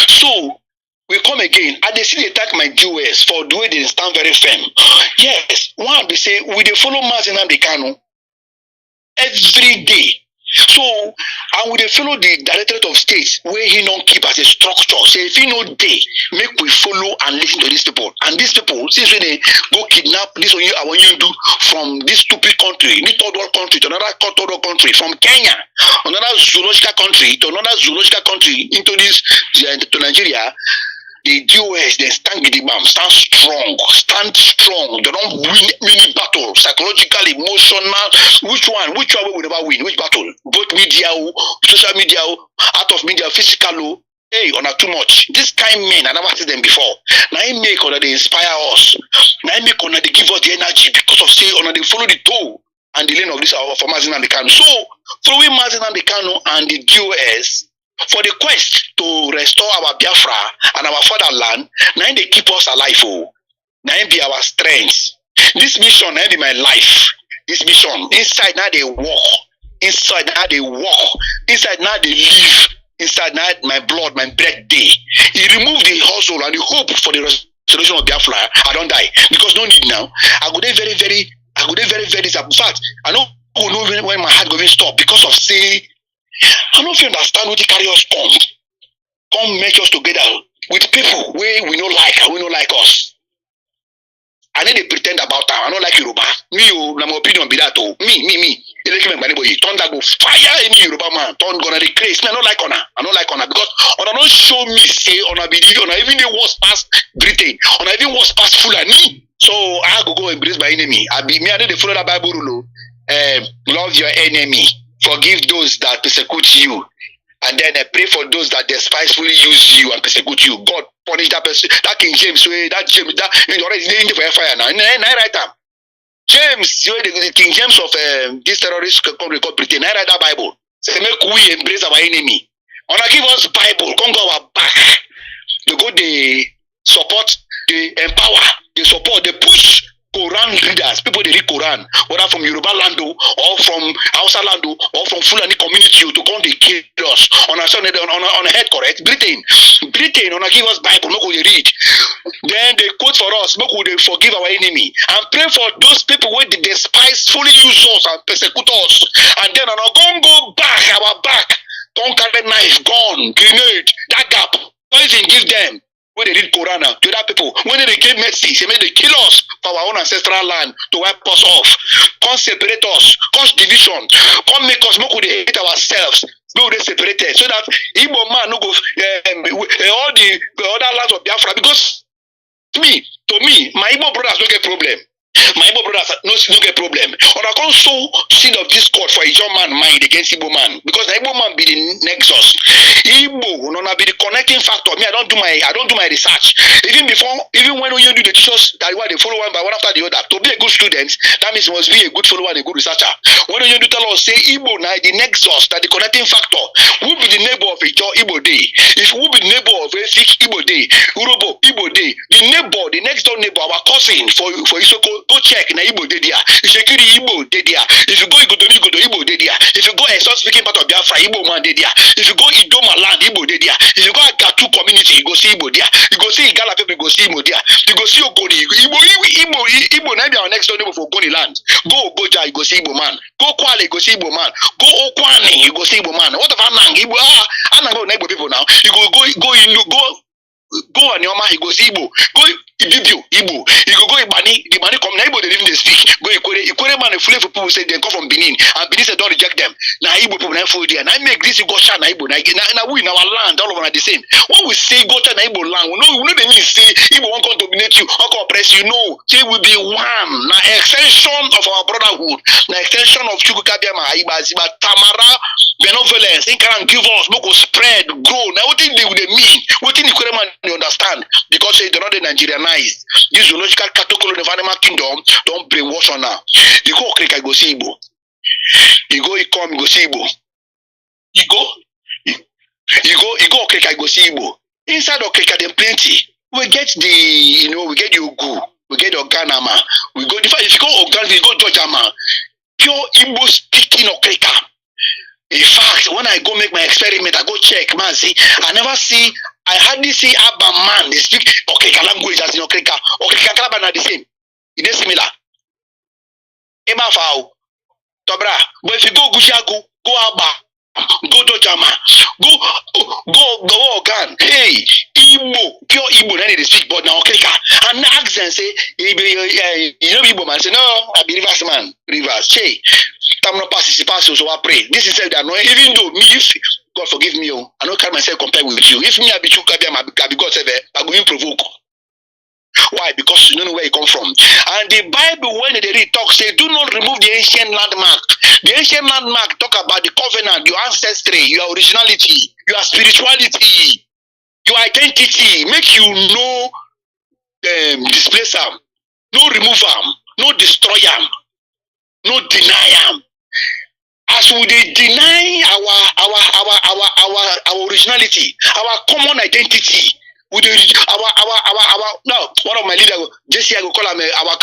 So we come again. I see they attack my viewers for the way they stand very firm. Yes, one they say we they follow Mazi Nnamdi Kanu'S every day. So, and we follow the Directorate of State where he don't keep as a structure. So if he no day, make we follow and listen to these people. And these people, since when they go kidnap this one, I want you to do from this stupid country, this third world country to another third world country, from Kenya, another zoological country to another zoological country into this to Nigeria. The DOS, they stand stand strong. They don't win many battles, psychological, emotional. Which one we never win? Which battle? Both media, social media, out of media, physical. Hey, on too much. This kind of men, I never seen them before. Now I make on they inspire us. Now I make on they give us the energy because of say on they follow the toe and the lane of this for Mazi Nnamdi Kanu'S. So following Mazi Nnamdi Kanu'S and the DOS. For the quest to restore our Biafra and our fatherland, now they keep us alive. Now be our strength. This mission now be my life. This mission inside now they walk. Inside now they walk. Inside now they live. Inside now my blood, my breath day. He removed the hustle and the hope for the restoration of Biafra. I don't die because no need now. I go there very. In fact, I don't know when my heart going to stop because of say. I don't know if you understand what the carry us come make us together with people where we don't like and we don't like us. I need to pretend about that. I don't like Yoruba. Me, my opinion be that. Me. Thunder go fire any Yoruba man. Thunder gonna decrease. Me, I don't like honor. I don't like honor because honor don't show me say honor believe honor even the worst past Britain. Honor even worst past Fulani. So I go embrace my enemy. I know they follow that Bible rule. Love your enemy, forgive those that persecute you, and then pray for those that despisefully use you and persecute you. God punish that person. That King James way, that James, that already in the fire now. I write them. James, the King James of this terrorist country called Britain. I write that Bible. Say make we embrace our enemy. Wanna give us Bible, come go our back. They go, they support, they empower, they support, they push Quran readers. People they read Quran, whether from Yoruba land or from Hausa land or from Fulani community to come they kill us on a head, correct? Britain wanna give us Bible, no go they read. Then they quote for us, no go they forgive our enemy and pray for those people where they despitefully use us and persecute us. And then on go back, our back. Don't carry knife, gun, grenade, that gap. Poison give them when they read Quran to that people. When they give mercy, they may they kill us for our own ancestral land to wipe us off. Come separate us, cause division, come make us make we hate ourselves. No, they separated so that Igbo man no go all the other lands of Biafra because to me, my Igbo brothers don't get problem. My Igbo brothers no get problem. Or I can't sow seed of discord for a young man mind against Igbo man because the Igbo man be the nexus. Igbo no be the connecting factor. Me, I don't do my research. Even when you do the teachers that why they follow one by one after the other. To be a good student, that means you must be a good follower and a good researcher. When you do tell us say Igbo now the nexus, that the connecting factor. Who be the neighbor of a Igbo day? If who be the neighbor of a Sikh Igbo day, Urobo Igbo day, the neighbor, the next door neighbor, our cousin for Isoko. Go check na Igbo dey there. Ishekiri Igbo dey there. If you go Igodomi Igbo dey there. If you go Esau speaking part of Biafra, Igbo man dey there. If you go Idoma land, Igbo dey there. If you go Agatu community, you go see Igbo there. You go see Igala people, you go see Igbo there. You go see Ogoni. Igbo na be our next door neighbor for Ogoni land. Go Ogoja, you go see Igbo man. Go Kwale, you go see Igbo man. Go Okwane, you go see Igbo man. What of Anang? Igbo Anang go Igbo people now. You go Anyoma, you go see Igbo. Go Ibibio, Igbo. You go Ibani, the money come now Igbo they didn't speak. Go Ikwere man, a full of people say they come from Benin, and Benin said don't reject them. Now Igbo people now for there. And I make this you go Shana Igbo. Now we in our land, all of them are the same. When we say go to Igbo land, we know they mean say Igbo won't come to dominate you, or oppress you. No, they will be one. Now extension of our brotherhood, now extension of Chukwukabiama, Iba Ziba, Tamara, benevolence, they can give us, we will spread, grow. Now what they mean? What in the man you understand? Because they're not Nigerianized. This zoological cattle of the animal kingdom don't brainwash on now. You go Okrika, go see Igbo. You go Ikom, go see Igbo. You go Okrika, go see Igbo. Inside Okrika, there plenty. We get we get Yogu, we get Oganama. We go, if you go Ogan, you go Jojama. Pure Igbo speaking Okrika. In fact, when I go make my experiment, I go check, Mazi. I hardly see Abba man. They speak Okrika language as in Okrika. Okrika Kalaban are the same. It is similar. Eba Fao, Tobra. But if you go Gushaku, go Abba, go Dojama, go Ogan. Hey, Igbo, pure Igbo, then they speak, but now Okrika. And the accent say, you know Igbo man. Say, no, I be Rivers man. Rivers. Che. I'm not participating, so I pray. This is that no, even though me, if God forgive me, I don't carry myself compared with you. If me I be true, I be God said, I go in provoke. Why? Because you don't know where you come from. And the Bible, when they read talk, say, do not remove the ancient landmark. The ancient landmark talk about the covenant, your ancestry, your originality, your spirituality, your identity. Make you no displace them, no remove them, no destroy them, no deny them. As we deny our originality, our common identity, with our no, one of my leaders, Jesse, I will call him our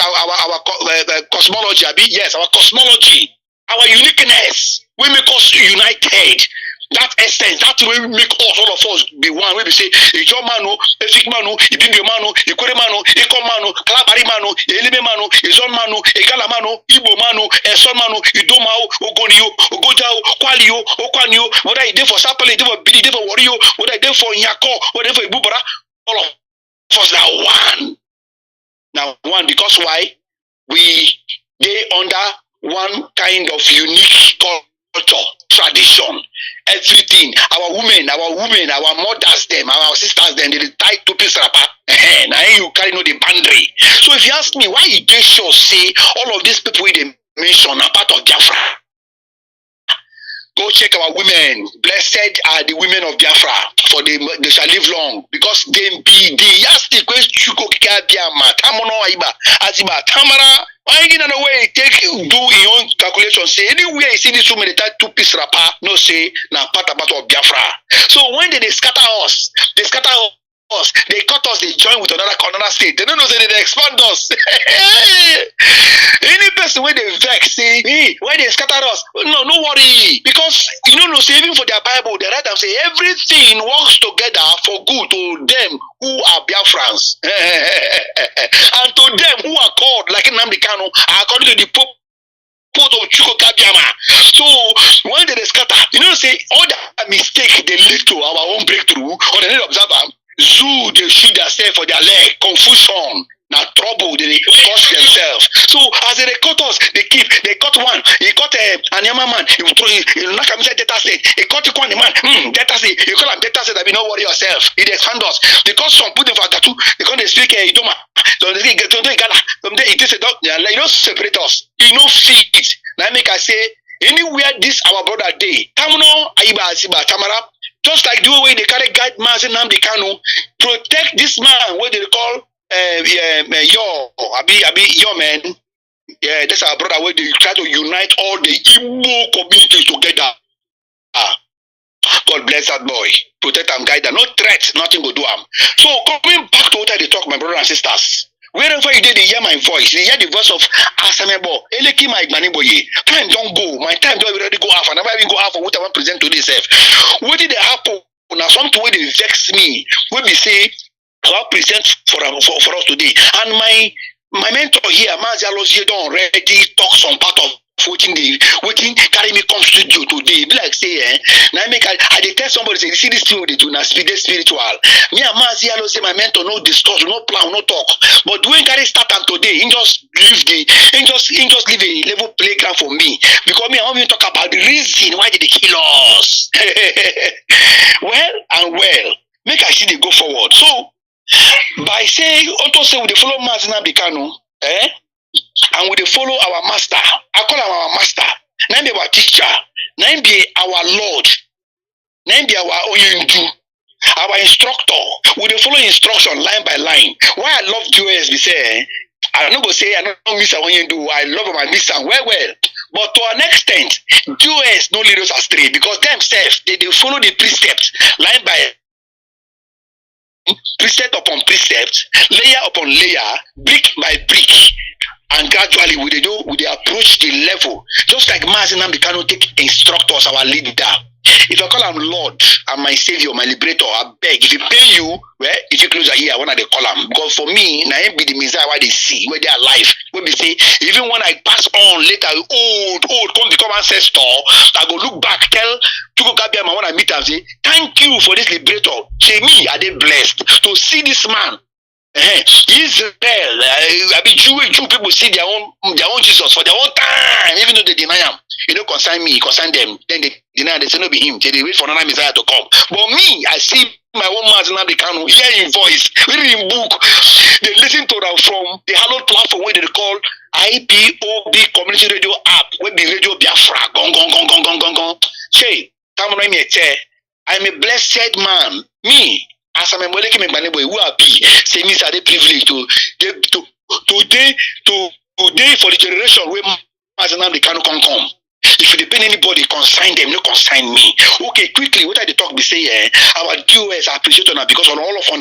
cosmology. Yes, our cosmology, our uniqueness, we make us united. That essence, that way we make us, all of us be one. We say, a John Mano, a Fik Mano, a Bibi Mano, a Kore Mano, a Komano, Kalabari Mano, a Elime Mano, a Zon Mano, a Galamano, Ibo Mano, a Son Mano, Idomao, Ogonio, Ogojao, Qualio, Okwanio, what I did for Sapale, did for Billy, did for Wario, what I did for Nyako, whatever Bubara, all of us are one. Now, one, because why? They under one kind of unique culture. tradition, everything. Our women, our mothers, them, our sisters, them, they tie two piece wrapper. Now you carry no the boundary. So if you ask me why you just sure say all of these people they mention are part of Biafra. Go check our women. Blessed are the women of Biafra, for they shall live long, because they be the yasti Tamara. Why in a way take do your own calculation? Say anywhere you see this woman they tie two piece wrapper, no say now part of Biafra. So when they scatter us, they cut us, they join with another state. They don't know say they expand us. Any person when they vex, say, hey, when they scatter us, no worry. Because you know, say even for their Bible, they write them say everything works together for good to them who are Biafrans. And to them who are called, like Nnamdi Kanu, according to the Pope of Chukwukabiama. So when they scatter, you know, say all the mistake they lead to our own breakthrough, or they need to observe them. Zoo, they shoot themselves for their leg, confusion, now trouble, they cause themselves. So as they cut us, they cut one, he cut an Yama man, he knock him inside data set, he cut one man, data set, you call him data set, I mean, don't worry yourself, he expand us. Because some put them for tattoo, they can't speak Idoma, so they get to the gala, from there it is a dog, you don't separate us, you know, fit. Now make I say, anywhere this our brother day, Tamuno, Aiba, Asiba, Tamara. Just like the way they carry guide Mazi Nnamdi Kanu, protect this man, what they call your man. Yeah, that's our brother where they try to unite all the Igbo communities together. God bless that boy. Protect and guide them. No threats, nothing will do him. So coming back to what I talk, my brothers and sisters. Wherever you did, they hear my voice. They hear the voice of Asamebo. Eleki my Maniboye. Time don't go. My time don't already go half. I never even go half of what I want to present today. What did they happen? Now something where they vex me. When we say I present for us today. And my mentor here, Mazi Nnamdi, don't already talk some part of waiting carry me come studio today. Be like say, now I tell somebody say, see this thing they do now spiritual. Me and Mazi Nnamdi, my mentor, no discuss, no plan, no talk. But when carry start time today, he just leave a level playground for me. Because me, I want to talk about the reason why they kill us. Well, make I see they go forward. So by saying also say we they follow Mazi Nnamdi Kanu, and we they follow our master. I call him our master. Now be our teacher. Now be our Lord. Now be our Oyendu. Our instructor. We they follow instruction line by line. Why I love JOS, they say, I don't go say I don't miss Oyendu. I love him, I miss him well. But to an extent, JOS no lead us astray because themselves they follow the precepts line by precept upon precept, layer upon layer, brick by brick, and gradually we approach the level. Just like Mazi Nnamdi Kanu take instructors, our leader. If I call him Lord and my Savior, my Liberator, I beg. If he pay you, well, if you close your ear, I want to call him. Because for me, now be the Messiah why they see, where they are alive. When they say, even when I pass on later, old, come become ancestor, I go look back, tell Chuko Kabiama when I meet him, say, thank you for this Liberator. Say me, are they blessed to see this man? Israel, I be Jew people see their own Jesus for their own time, even though they deny him. You don't concern me, concern them. Then they deny, they say no be him. They wait for another Messiah to come. But me, I see my own Mazi Nnamdi Kanu, hear him voice, read him book. They listen to them from the hallowed platform where they call IPOB Community Radio app, where the Radio Biafra, gong. Say, I'm a blessed man. Me. As I'm a Moleki Mekbaneboy, who are be, say me are they privileged to today for the generation where Mazi Nnamdi Kanu can come. If you depend anybody, consign them, no consign me. Okay, quickly, what I talk be say, our DOS appreciate on because on all of on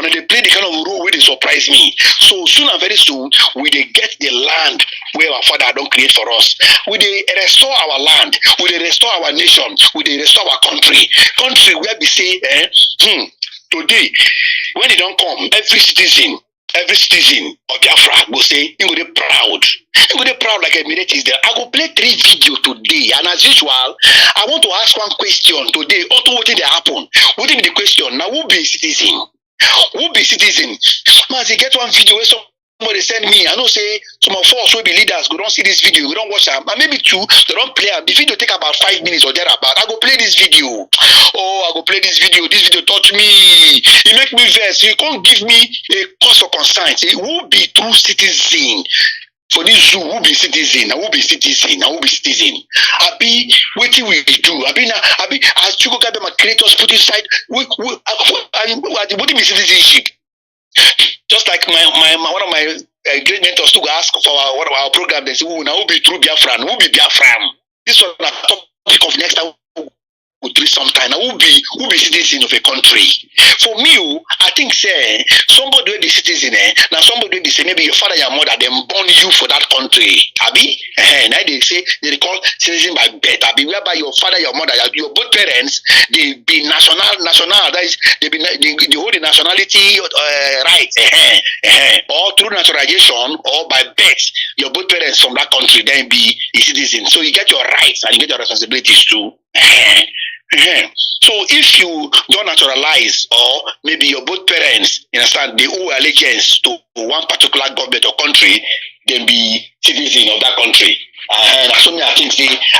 they play the kind of role where they surprise me. So soon and very soon, we they get the land where our father don't create for us. We they restore our land, we they restore our nation, we they restore our country where we say, today, when they don't come, every citizen of Biafra will say, he will be proud. He will be proud like a minute is there. I will play 3 videos today, and as usual, I want to ask one question today. Also, what did happen? What is the question? Now, who be citizen? Who be citizen? Mazi, get one video where somebody send me, I know say some of us will be leaders, go don't see this video, we don't watch them, and maybe two, they don't play them. The video take about 5 minutes or thereabout. I go play this video. Oh, I go play this video. This video touch me. It make me vex. You can't give me a cause for concern. Say, who be true citizen? For this zoo, who be citizen? Who be citizen? Who be citizen? Abi, what do we do? Abi, as Chuko Gabe, my creators put inside, what do be citizenship? Just like my one of my great mentors to ask for one of our program, they say, now who be true Biafran? Who be Biafran? This one a topic of next time. Sometime who be citizen of a country. For me, I think say somebody with the citizen, now somebody with the say maybe your father, your mother, them born you for that country. Abi, now they say they call citizen by birth. Abi, whereby your father, your mother, your both parents, they be national. That is, they hold the nationality right, or through naturalization or by birth. Your both parents from that country then be a citizen. So you get your rights and you get your responsibilities too. So if you don't naturalize, or maybe your both parents, you understand, they owe allegiance to one particular government or country, then be citizen of that country. And that's something I think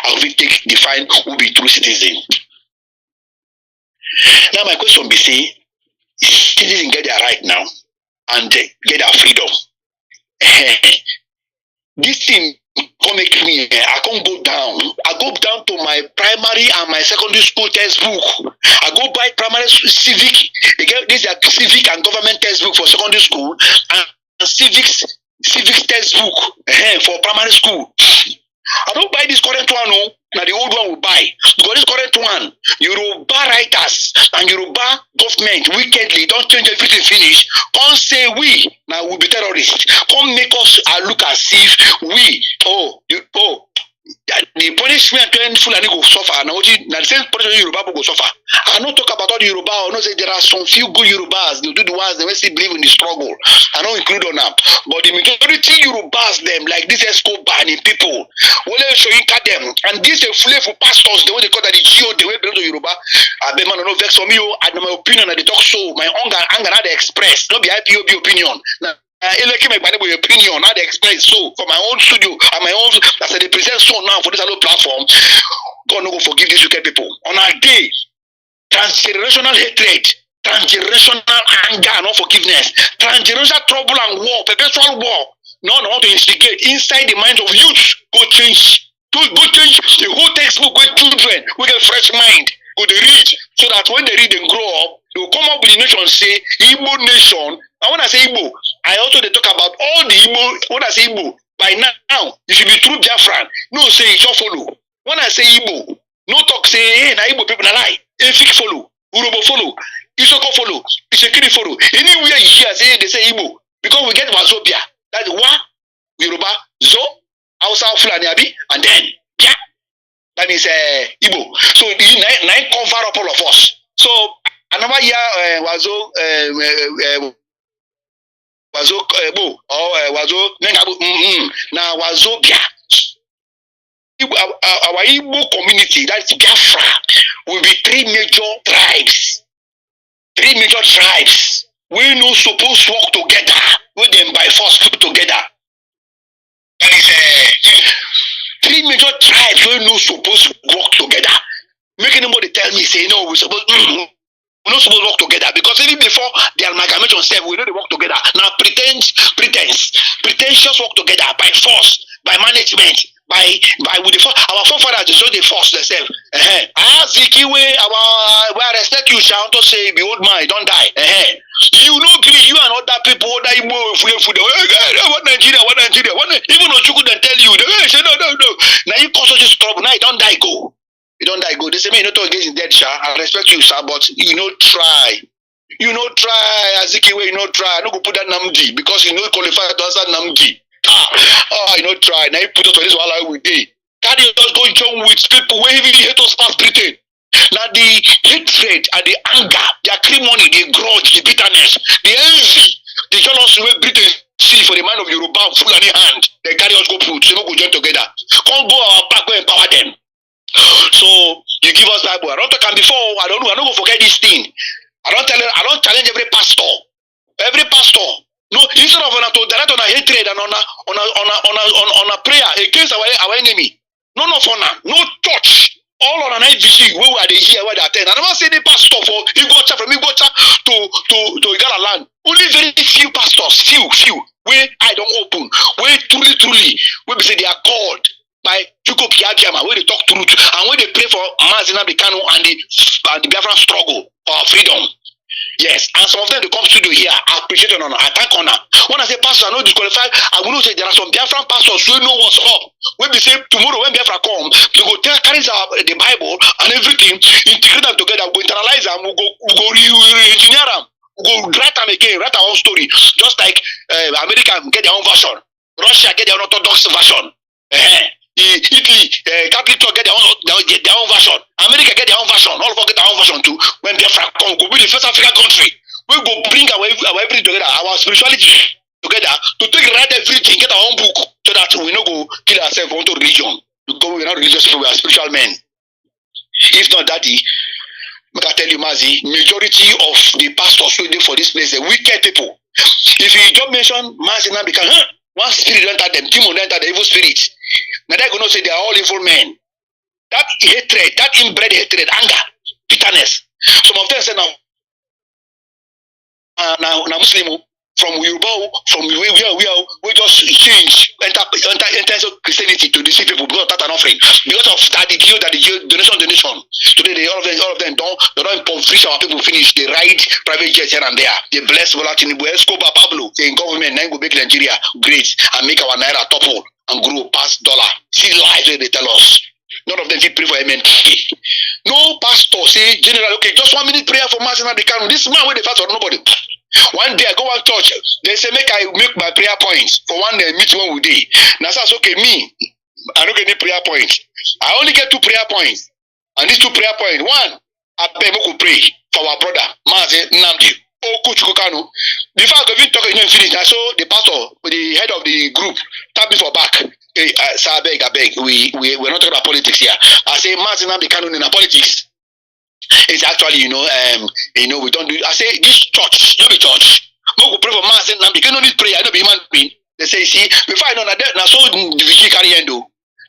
I will define who be true citizen. Now my question be say, citizens get their right now and get their freedom. This thing come make me, I can't go down. I go down to my primary and my secondary school textbook. I go buy primary civic. These are civic and government textbook for secondary school and civics textbook for primary school. I don't buy this current one, no. Now the old one will buy. Because this current one, Yoruba writers and Yoruba government wickedly don't change everything finish. Can't say we now will be terrorists. Can't make us look as if we the punishment when Fulani go suffer. Now the same punishment Yoruba go suffer. I don't talk about all the Yoruba. I know say there are some few good Yorubas. They do the ones they still believe in the struggle. I don't include on them. But the majority Yorubas them like this Escobar and people. Well, they show you them. And these are flavor pastors. The way they call that the GO, the way they do Yoruba. I be man no vex for me. I know my opinion and they talk so. My anger they express. Not be IPOB opinion. Now, my opinion, how they explain so for my own studio and my own as they present so now for this other platform. God no go forgive these wicked people. On our day, transgenerational hatred, transgenerational anger and unforgiveness, transgenerational trouble and war, perpetual war. No, want to instigate inside the minds of youth. Go change the whole textbook with children. We get fresh mind. Go they read so that when they read and grow up, they will come up with the nation say Igbo nation. And when I say Igbo, I also they talk about all the Igbo. When I say Igbo, by now, if you be true Biafran, no say it shall follow. When I say Igbo, no talk say, hey, na Igbo people na lie. Efik follow, Urobo follow, Isoko follow, Isekiri follow. Anywhere you hear say they say Igbo, because we get Wazobia. That's Wa, Yoruba, Zo, Hausa, Fulani, Abi, and then yeah, that means Igbo. So the nine cover up all of us. So another year Wazo Bo or Wazo Nengabu now Wazobia. Our Igbo community, that's Biafra, will be three major tribes. We no supposed to work together. We them by force put together. That is three major tribes we no supposed to work together. Make anybody tell me say no, we not supposed to work together because even before the amalgamation step, we know they work together. Now pretentious work together by force, by management, by with the force. Our forefathers just they force themselves. Zikiwe, I respect you, shall to say be old man, don't die. You know, you and other people, other Igbo, what Nigeria, even though you couldn't tell you, no. Now you cause this trouble, now you don't die, go. You don't die, go. They say, me, you not against dead, sir. I respect you, sir, but you know, try. You know, try, Azikiwe, you know, try. I don't go put that Namdi because you know, qualify to answer Namdi. You know, try. Now you put us on this while I will day. That is just going on with people who even hate us past Britain. Now the hatred and the anger, the acrimony, the grudge, the bitterness, the envy, the jealousy where Britain see for the man of Yoruba Fulani hand, they carry us go put, so we go join together. Come go our back, go empower them. So you give us Bible. I don't talk and before, I don't go forget this thing. I don't challenge every pastor. Every pastor, No, instead of to direct on a hatred and on a prayer against our enemy. No no touch. All on an IVC where we are here, where they attend. I never say the pastor for Igbocha from Igbocha to Igala land. Only very few pastors, few, where I don't open, where truly, where we say they are called by Chuko Kiabiama, where they talk truth and where they pray for Mazi Nnamdi Kanu and the Biafran struggle for freedom. Yes, and some of them they come studio here, I appreciate on attack on her. When I say pastors are not disqualified, I will say there are some Biafran pastors who know what's up. When we say tomorrow when Biafra come, they go carry the Bible and everything, integrate them together, we go internalize them, we go re-engineer them, we go write them again, write our own story. Just like America get their own version, Russia get their own orthodox version. Italy, Catholic Church get their own version. America get their own version. All of us get our own version too. When Biafra come, go be the first African country. We go bring our everything together, our spirituality together, to take write everything, get our own book, so that we no go kill ourselves onto religion. Because we're not religious people, we are spiritual men. If not daddy, I can tell you, Mazi, majority of the pastors who are for this place are wicked people. If you just mention Mazi Nnamdi Kanu, one spirit enter them, demon enter the evil spirit. Now they're gonna say they are all evil men. That hatred, that inbred hatred, anger, bitterness. Some of them say now Muslim from Yoruba, from we just change enter Christianity to deceive people because of that an offering. Because of that the donation. Today all of them don't impoverish our people finish. They ride private jets here and there. They bless Bola Tinubu, Escobar, Pablo, in government, then go make Nigeria great and make our naira topple and grow past dollar. See lies where they tell us. None of them will pray for MNK. No pastor say general, okay, just 1 minute prayer for Mazi Nnamdi Kanu. This man where they fast for nobody. One day I go and church. They say make I make my prayer points for one day meet one with day. Now that's okay. Me, I don't get any prayer points. I only get 2 prayer points. And these 2 prayer points. One, I beg to pray for our brother Mazi Nnamdi Kanu. Before I go even talk again finish, I saw the pastor, the head of the group, tap me for back. Hey, sir, I beg. We're not talking about politics here. I say Mazi Nnamdi Kanu in politics. It's actually, we don't do. I say this church, you be church. No go pray for Mazi Nnamdi Kanu. No need prayer. I don't be human being. They say, see, before I know that, now so the VG carry end though.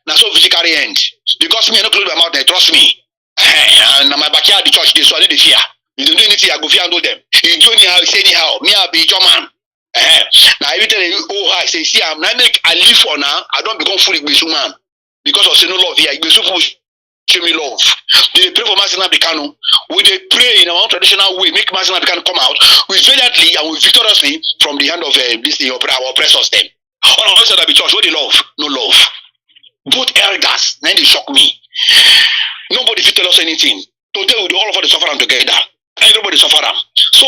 Now so VG carry end because me I no close my mouth. They trust me. And my backyard the church they so I need the fear. You don't do anything. I go fear handle them. You do anyhow, you say anyhow. Me I be your man. Now every time I say, see, I live for now. I don't become fully man because of say no love here. Show me love. They pray for Mazi Nnamdi Kanu. We they pray in our own traditional way, make Mazi Nnamdi Kanu come out. We valiantly and we victoriously from the hand of our oppressors. Them. All of us that be church, what they love, no love. Both elders, then they shock me. Nobody fit tell us anything. Today we do all of us suffer together. Everybody suffer them. So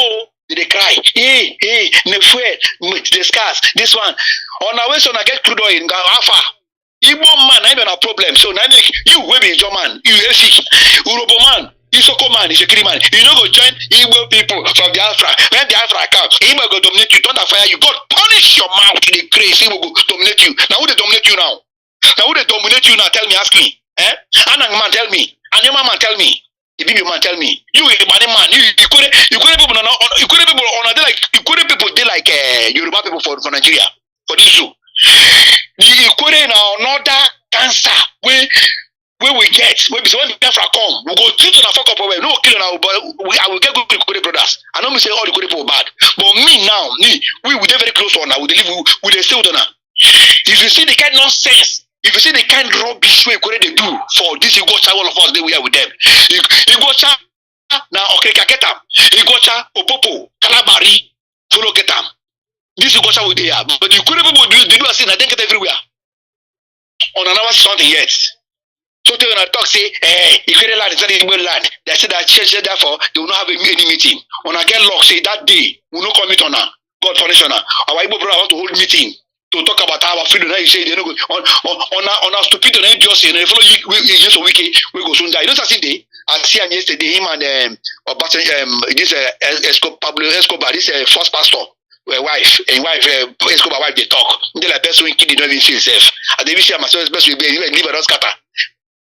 they cry, hey, the scars, this one. On our way, so I get crude oil in Alpha. Igbo man, I don't have a problem. So now you will be your man, you sick. Urobo man, Isoko man, is a Kiri man. You know go join Igbo people from Biafra. When Biafra come, Igbo go dominate you, don't fire you. God punish your mouth to the grace, he will go dominate you. Now who they dominate you now? Now who they dominate you now? Tell me, ask me. Anang man tell me. Anyama man tell me. The baby man tell me. You a money man. You could people like Yoruba people for Nigeria. For this zoo. The Ikore now another cancer where we get when Biafra come, we go treat on a fuck up problem. No kill now, but I will get good Ikore brothers. I know me say all the Ikore people bad, but me now, we dey very close to her. We live with the stay with her. If you see the kind nonsense, if you see the kind rubbish way Ikore they do for this Igbocha, all of us they we are with them. Igbocha now okay, get them. Igbocha, Opopo, Kalabari, follow get them. This is what we do, but you couldn't do a sin. I think it everywhere. On another something yet. So when I talk, say, you couldn't land, it's not Igbo land. They said that church, therefore, they will not have any meeting. When I get locked, say that day, we will not commit on her. God punish on her. Our Igbo brother want to hold meeting to talk about our freedom. Now you say, they don't go on our stupid and just say, follow you just a week, we go soon die. You know something day? I see him yesterday, him and this Pablo Escobar, this first pastor. Wife, Escobar wife they talk. They like best when kid don't even see himself. And they wish him myself best way even live and scatter.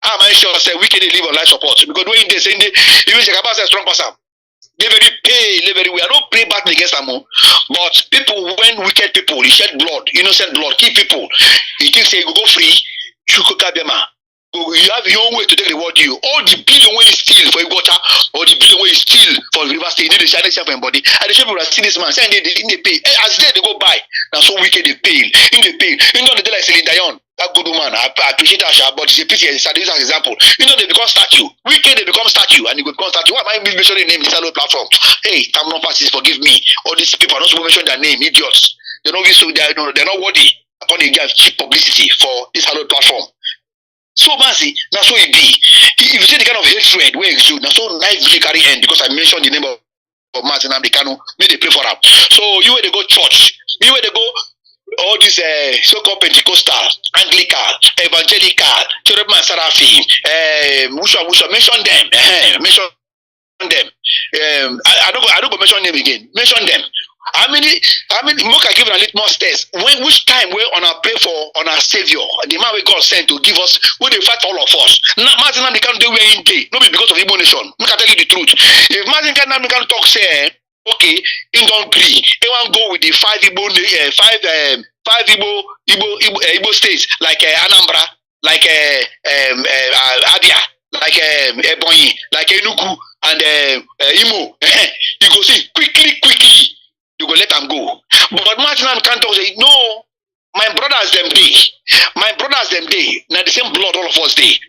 I'm sure say we can live on life support because when they say even Shekaba say strong person. They very pale, they very. We are not pray battle against them, but people when wicked people, they shed blood, innocent blood, kill people. You think say you go free, you have your own way to reward you. All the billion way you steal for Igota, or the billion way you steal for River State, they shine for body. And the people see this man saying they pay. As they go buy, now so wicked they pay. In the pay, you know the day like Celine Dion. That good woman, I appreciate her, but it's a pity. It's an example. You know, they become statue. Wicked, they become statue, and you become statue. Why am I mentioning name in this platform? Hey, time not passes, forgive me. All these people are not supposed to mention their name, idiots. They're not worthy. Upon they get cheap publicity for this hallowed platform. So Mazi, now so it be. If you see the kind of hatred where it's now so life really carry end because I mentioned the name of Mazi Nnamdi Kanu, may they pray for him. So you where they go church, you where they go. All these so-called Pentecostal, Anglican, Evangelical, Cherubim Seraphim, mention them. Mention them. I don't go mention them again. Mention them. How many more can give a little more stress? Which time we on our pray for on our Savior, the man we God sent to give us, when they fight for all of us. Mazi Nnamdi Kanu do we in day, not because of Igbo nation. I can tell you the truth. If Mazi Nnamdi Kanu talk say, okay, he don't agree. He want go with the five Igbo states like Anambra, like Abia, like Ebonyi, like Enugu, and Imo. You go see quickly. You go let them go. But Martin can't talk say no. My brothers them day. Now the same blood all of us day.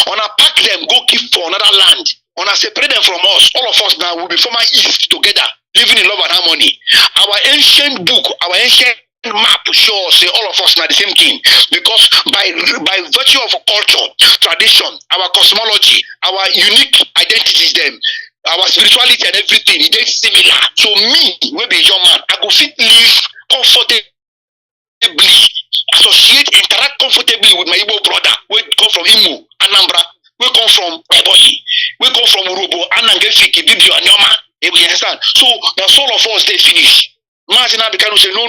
On a pack them go keep for another land. On a separate them from us. All of us now will be former East together, living in love and harmony. Our ancient book, our ancient map shows say all of us are the same king, because by virtue of culture, tradition, our cosmology, our unique identities, them, our spirituality and everything, it is similar. So me, we be young man, I go fit live comfortably, interact comfortably with my Igbo brother. We come from Imo, Anambra. We come from Ebonyi. We come from Urobo, Anangefiki, Bibio, and Yoma. You understand? So the soul of us they finish. Mazi Nnamdi Kanu say no.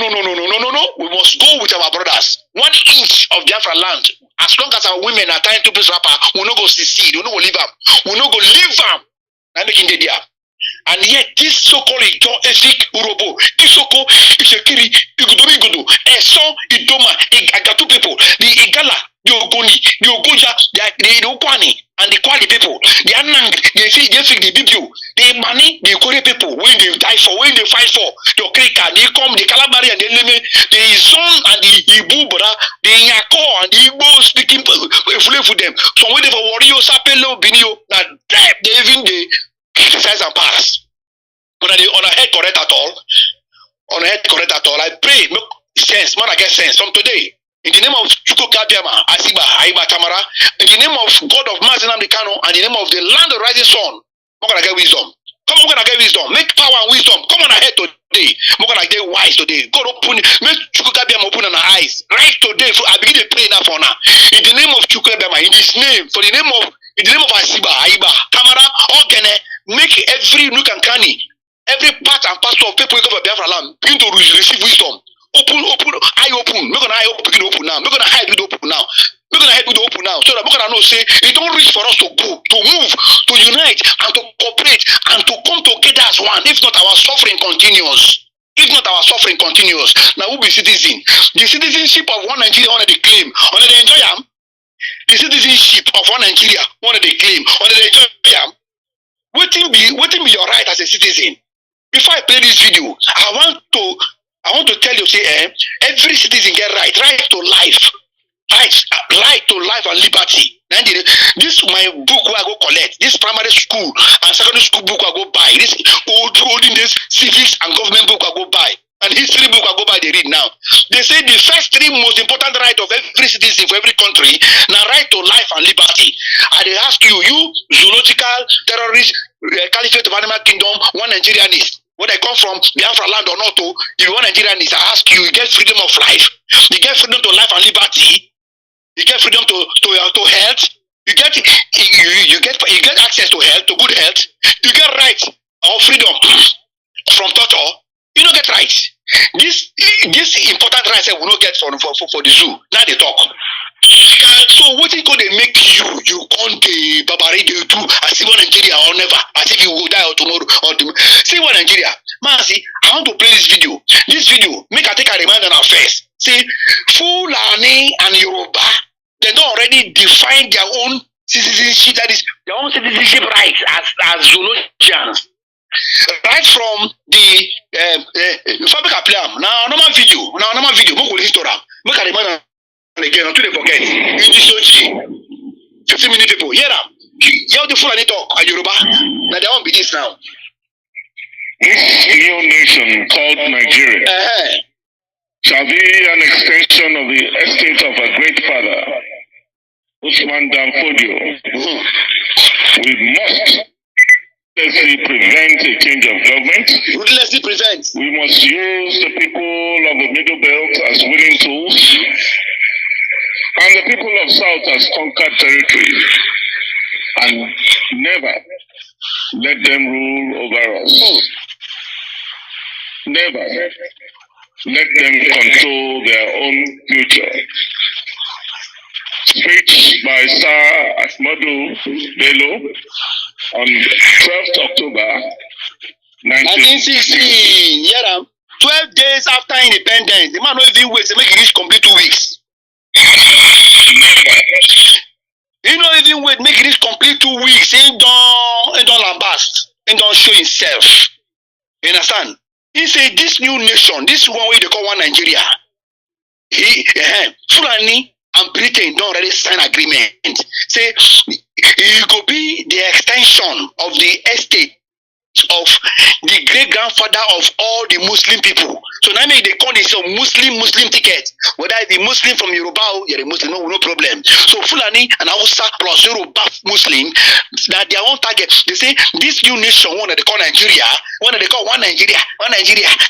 We must go with our brothers. 1 inch of Biafra land. As long as our women are tying to this rapper, we no go secede. We no go leave them. We no go leave them. I'm making the idea. And yet this so-called Efik Urobo, this so-called Ishekiri, Igudu, Eso, Idoma, Agatu people, the Igala, the Ogoni, the Ogoja, the Okwani, and the Kwali people, the Anang, the Efik, the Bibu, the Mani, the Kore people, when they die for, when they fight for, the Okrika, the Kom, the Calamari, and the Leme, the Zon, and the Ibubra, the Yako, and the Igbo speaking, for them. So when they were warrior, Sapelo, Binio, now they even they criticize and pass. On a head correct at all. I pray, make sense, man, I get sense from today. In the name of Chuko Kabiama, Asiba, Aiba Tamara, in the name of God of Mazi Nnamdi Kanu, and in the name of the land of rising sun, we're gonna get wisdom. Come on, we're gonna get wisdom. Make power and wisdom. Come on ahead today. We're gonna get wise today. God open, make Chuko Kabiama open on our eyes. Right today, I begin to pray now for now. In the name of Chuko Kabiama, in His name, in the name of Asiba, Aiba, Tamara, Ogene, make every nook and cranny, every part and parcel of people who come from Biafra land begin to receive wisdom. Open, eye open. We're gonna eye open now. We're gonna hide with open now. We're gonna hide with open now. So that we're gonna know say it don't reach for us to go, to move, to unite, and to cooperate, and to come together as one. If not, our suffering continues. Now who be citizen? The citizenship of one Nigeria, one of the claim. One of the enjoy them. The citizenship of one Nigeria, one of the claim. One of the enjoy them. Waiting be your right as a citizen. Before I play this video, I want to tell you, say, every citizen get right to life, right to life and liberty. And this my book where I go collect. This primary school and secondary school book I go buy. This olden days civics and government book I go buy. And history book I go buy, they read now. They say the first 3 most important right of every citizen for every country, now right to life and liberty. And they ask you zoological, terrorist, caliphate of animal kingdom, one Nigerianist. Where they come from, Biafra land or not, if you want Nigerianist, I ask you get freedom of life, you get freedom to life and liberty, you get freedom to health, you get access to health, to good health, you get right or freedom from torture. You don't get rights. This important rights that we don't get for the zoo. Now they talk. So what is going to make you on the Babari do as if Nigeria or never, as if you will die or tomorrow or tomorrow. See what Nigeria. Mazi, I want to play this video. This video, make I take a reminder now first. See, Fulani and Yoruba, they don't already define their own citizenship, that is their own citizenship rights as Zulusians. Right from the fabric plan. Now normal video, make a history. Make a reminder again, until they forget. It 15 minute people. Hear them. Hear the Fulani talk and Yoruba. Now they won't be this now. This new nation called Nigeria shall be an extension of the estate of our great father, Usman Danfodio. We must ruthlessly prevent a change of government. Ruthlessly prevent. We must use the people of the Middle Belt as willing tools, and the people of South as conquered territory, and never let them rule over us. Never let them control their own future. Speech by Sir Ahmadu Bello on 12th October 1960. Yeah, 12 days after independence, the man not even wait to make it reach complete 2 weeks. He not even wait make it reach complete 2 weeks. He don't lambast. He don't show himself. You understand? He said this new nation, this one way they call one Nigeria. Fulani and Britain don't already sign agreement. Say it could be the extension of the estate of the great grandfather of all the Muslim people. So now they call this a Muslim ticket. Whether it be Muslim from Yoruba, you're a Muslim, no problem. So Fulani and Hausa plus Yoruba Muslim, that their own target. They say this new nation, one that they call Nigeria, one that they call one Nigeria,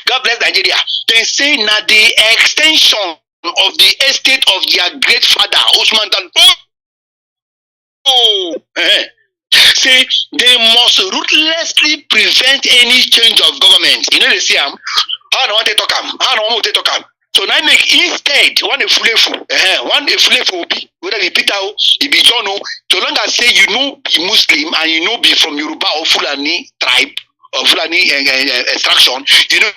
God bless Nigeria. They say now the extension of the estate of their great father, Usman Dan. Say they must ruthlessly prevent any change of government. You know they say how no want to talk how no want to talk. So now make instead one a fulefu will be whether it be Peter or it be John. So long as say you know be Muslim and you know be from Yoruba or Fulani tribe or Fulani extraction, you know.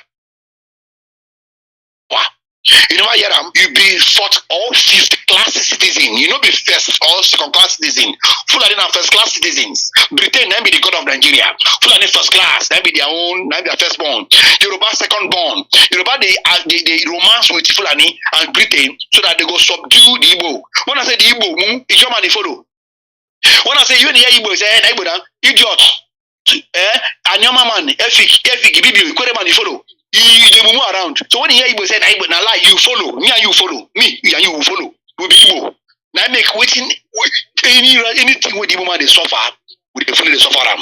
You know why you be fourth or fifth class citizen. You know be first or second class citizen. Fulani are first class citizens. Britain then be the god of Nigeria. Fulani first class, then be their own, then be their firstborn. Yoruba second born. Yoruba they romance with Fulani and Britain so that they go subdue the Igbo. When I say the Igbo, it's your man they follow. When I say you hear Igbo, say Igbo now, idiot. And your man, Efik, Bibi, Kwere man they follow. They move around. So when you hear Igbo say na Igbo na lie, you follow. Me and you follow. Me and you will follow. We be Igbo. Now make waiting anything with the Igbo man they suffer, we dey follow the suffer am.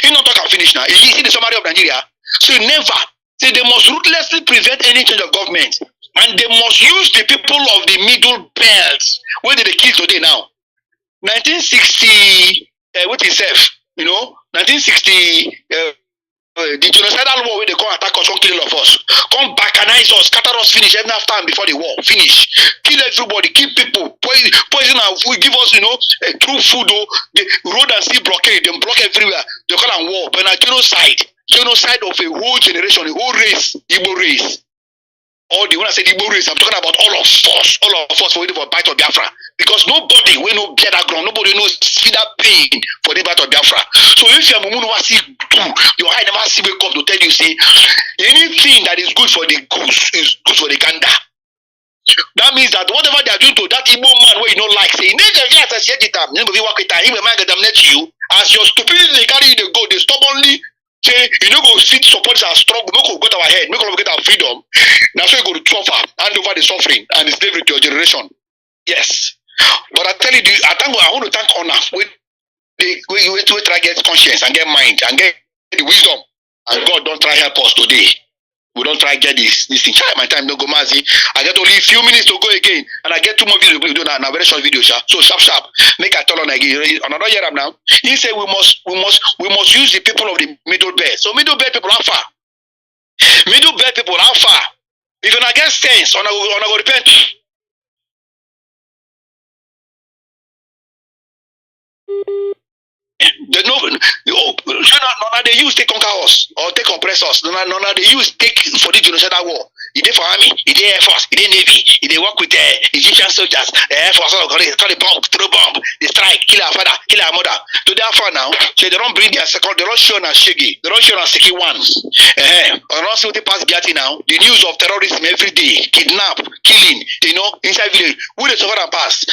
He not talk and finish now. You see the summary of Nigeria. So never say they must ruthlessly prevent any change of government, and they must use the people of the Middle Belt. Where did they kill today now? 1960. What is self? You know, 1960. The genocidal war where they come attack us, won't kill all of us. Come balkanize us, scatter us, finish every half time before the war. Finish. Kill everybody, kill people, poison our food, give us, true food, the road and sea blockade, them block everywhere. They call them war. But now genocide of a whole generation, a whole race, Igbo race. When I say Igbo race, I'm talking about all of us waiting for a bite of Biafra. Because nobody will know bear that ground, nobody knows see that pain for the bite of Biafra. So if you're Mumu never see your eye never see wake up to tell you, say anything that is good for the goose is good for the gander. That means that whatever they are doing to that Igbo man where you don't like, say, you will damnate you. As your stupidity they carry you, they go, they stubbornly say, you know, go sit support our struggle, make us get our head, make us get our freedom. Now so you go to suffer, hand over the suffering and the slavery to your generation. Yes. But I tell you, I want to thank honor with we try get conscience and get mind and get the wisdom. And God don't try help us today. We don't try get this thing. My time don't go Mazi. I get only a few minutes to go again, and I get 2 more videos to do now. Very short video, so sharp. Make I tell on again. Another year now. He said we must use the people of the Middle Belt. So Middle Belt people how far? Middle Belt people how far? If you not get sense, on go repent. They know. They use take conquer us or take oppress us. No, they use take for the genocidal war. He did for army, he did air force, he did navy, he did work with Egyptian soldiers, the air force, call it bomb, throw bomb, they strike, kill our father, kill our mother. To therefore now, so they don't bring their second, they don't show us shaggy, they don't show us sticky ones. On also the past Biati now, the news of terrorism every day, kidnap, killing, inside village. Who they suffer and pass?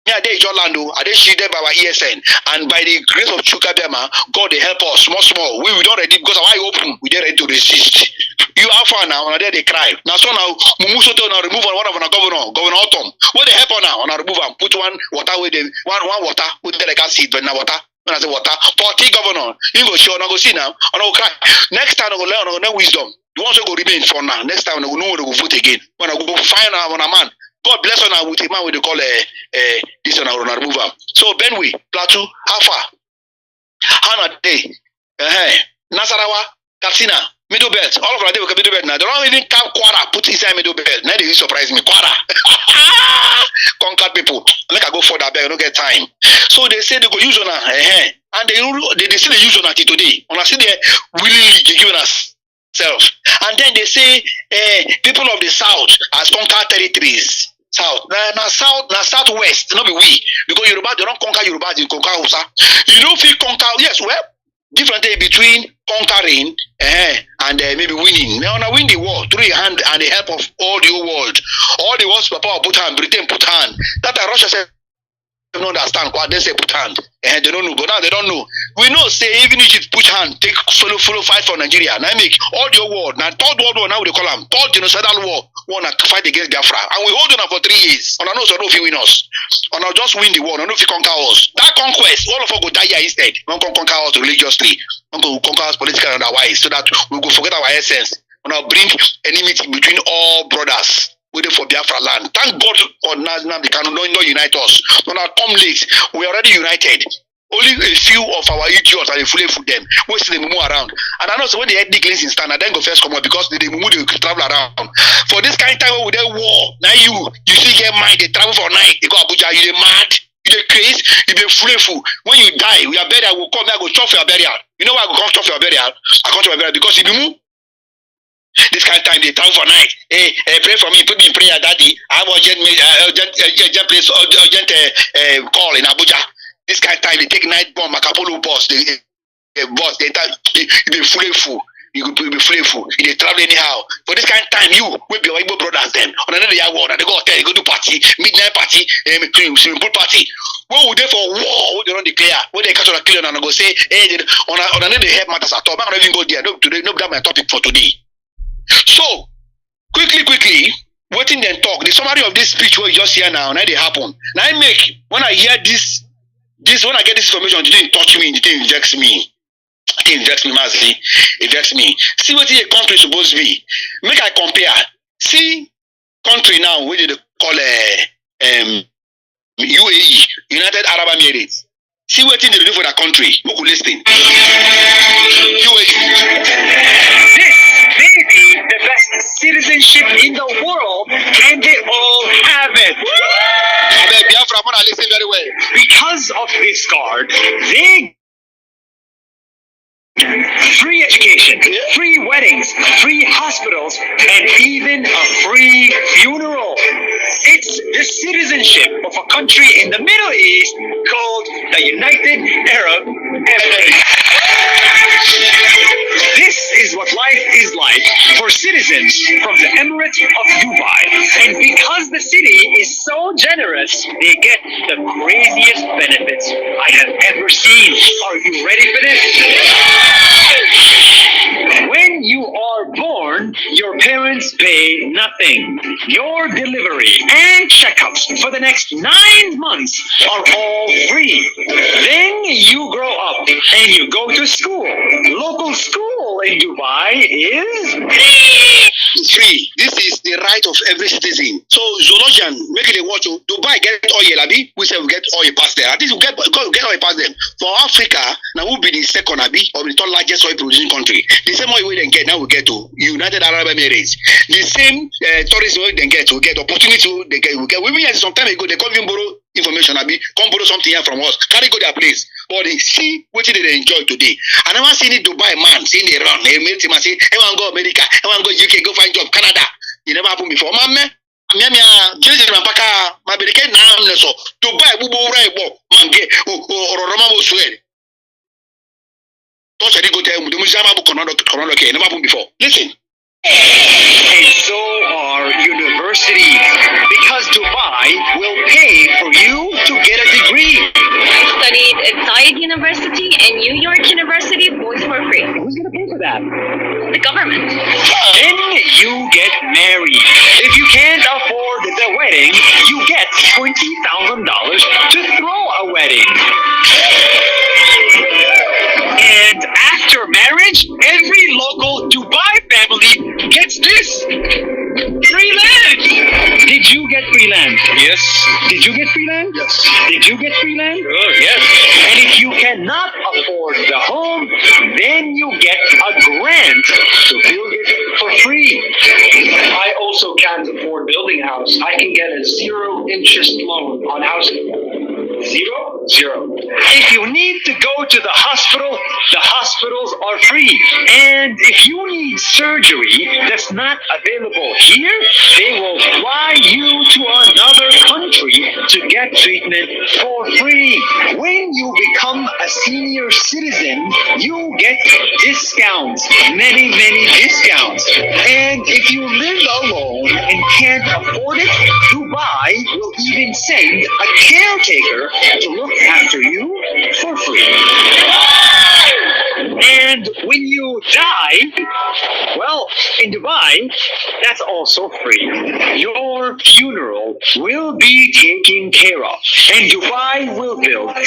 Yeah, they Jolando, are they shielded by our ESN, and by the grace of Chukabema, God they help us, small. We don't ready because our eye open, we don't ready to resist. You are far now, and there they cry. Now so now, Mumusoto now remove one of our governor Autumn. What they help on now, and remove and put one water with them, one water, put the like seed, but now water. When I say water, party governor, you go show, now go see now, and I'll cry. Next time I go learn, no wisdom. You want to go remain for now. Next time I go know when I go vote again. When I go find out on a man. God bless on with a man with the call this one I remove him. So Benue, Plateau, how far? Hana Day, Nasarawa, Katsina, Middle Belt, all of our day with Middle Belt now. They don't even come Courrt put inside Middle Belt. Now they surprise me. Courrt. Conquered people. Make I go further back, I don't get time. So they say they go use on and they still use on it today. On I see they willingly giving us self. And then they say people of the south has conquered territories. South. Now southwest, not be we. Because Yoruba, they don't conquer Yoruba, they conquer Hausa. You know if you conquer, yes, well, different day between conquering and maybe winning. Now win the war through your hand and the help of all the whole world. All the world superpower put hand, Britain put hand. That Russia said don't understand what they say put hand. They don't know, but now they don't know. We know say even if it put hand, take follow fight for Nigeria. Now make all the world. Now third world war now they call them third genocidal war. Want to fight against Biafra, and we hold on for 3 years. And I know so if you win us, and I'll just win the war. I know if you conquer us. That conquest, all of us go die here instead. We don't conquer us religiously. We don't conquer us politically and otherwise, so that we go forget our essence. And I'll bring enmity between all brothers. Waiting for Biafra land. Thank God for Mazi Nnamdi Kanu'S not unite us. When I come late, we are already united. Only a few of our idiots are fully for them. We see them move around. And I know so when the ethnic cleanse in stand, I then go first come out because they move, they travel around. For this kind of time with their war, now you see get mind, they travel for night, they go Abuja, you they mad, you they crazy, you be full. When you die, we are buried, I will come, I go chop for your burial. You know why I go come chop for your burial? I come to my burial because if you move, this kind of time they travel for night. Hey, pray for me, put me in prayer, daddy. I have urgent place, urgent call in Abuja. This kind of time they take night bomb, Macapolo bus, they be fully full. You will be fully full. They travel anyhow. For this kind of time, you will be your Igbo brothers them. On another year war, they go hotel, they go do party, midnight party, swimming pool party. What would they for war? They don't declare. When they catch on a killer and go say, hey, on another day help matters at all. I'm not even go there. No, today, no, that's my topic for today. So, quickly, waiting then talk. The summary of this speech what you just hear now they happen. Now I make, when I hear this, when I get this information, it didn't touch me, it didn't vex me. It didn't vex me, Mazi. It vex me. See what a country is supposed to be. Make I compare. See, country now, what they call UAE, United Arab Emirates. See what they do for that country. Who could listen? UAE. This may be the best citizenship in the world, and they all have it. Biafra, I listen very well. Because of this card, they free education, free weddings, free hospitals, and even a free funeral. It's the citizenship of a country in the Middle East called the United Arab Emirates. This is what life is like for citizens from the Emirates of Dubai. And because the city is so generous, they get the craziest benefits I have ever seen. Are you ready for this? When you are born, your parents pay nothing. Your delivery and checkups for the next 9 months are all free. Then you grow up and you go to school. Local school in Dubai is free. This is the right of every citizen. So zoologian, make it a watch. Dubai get oil, Abi. We say we get oil past there. At least we get oil past them. For Africa, now we'll be the second, Abi, or the third largest oil producing country. The same oil we then get, now we get to United Arab Emirates. The same tourism we then get, we get opportunity they get. We get. We mean some time ago they come even borrow information, Abi, come borrow something here from us. Carry go their place. but they see what they enjoy today. I never seen it Dubai man, seeing they run, they meet him and say, I want to go America, I want to go UK, go find job, Canada. It never happened before. Man, Jesus Mapaka, my American now, so Dubai, Bubu Raibo, Mange, or Romamo Swed. Don't I go tell the Muzama Konono, never happened before. Listen. And so are universities, because Dubai will pay for you to get a degree. Studied at Zayed University and New York University, both for free. Who's going to pay for that? The government. Then you get married. If you can't afford the wedding, you get $20,000 to throw a wedding. And after marriage, every local Dubai family gets this. Free land. Did you get free land? Yes. Did you get free land? Yes. Did you get free land? Yes. And if you cannot afford the home, then you get a grant to build it for free. I also can't afford building a house. I can get a 0-interest loan on housing. Zero. If you need to go to the hospitals are free. And if you need surgery that's not available here, they will fly you to another country to get treatment for free. When you become a senior citizen, you get discounts, many discounts. And if you live alone and can't afford it, Dubai will even send a caretaker to look after you for free. And when you die, well, in Dubai, that's also free. Your funeral will be taken care of, and Dubai will build a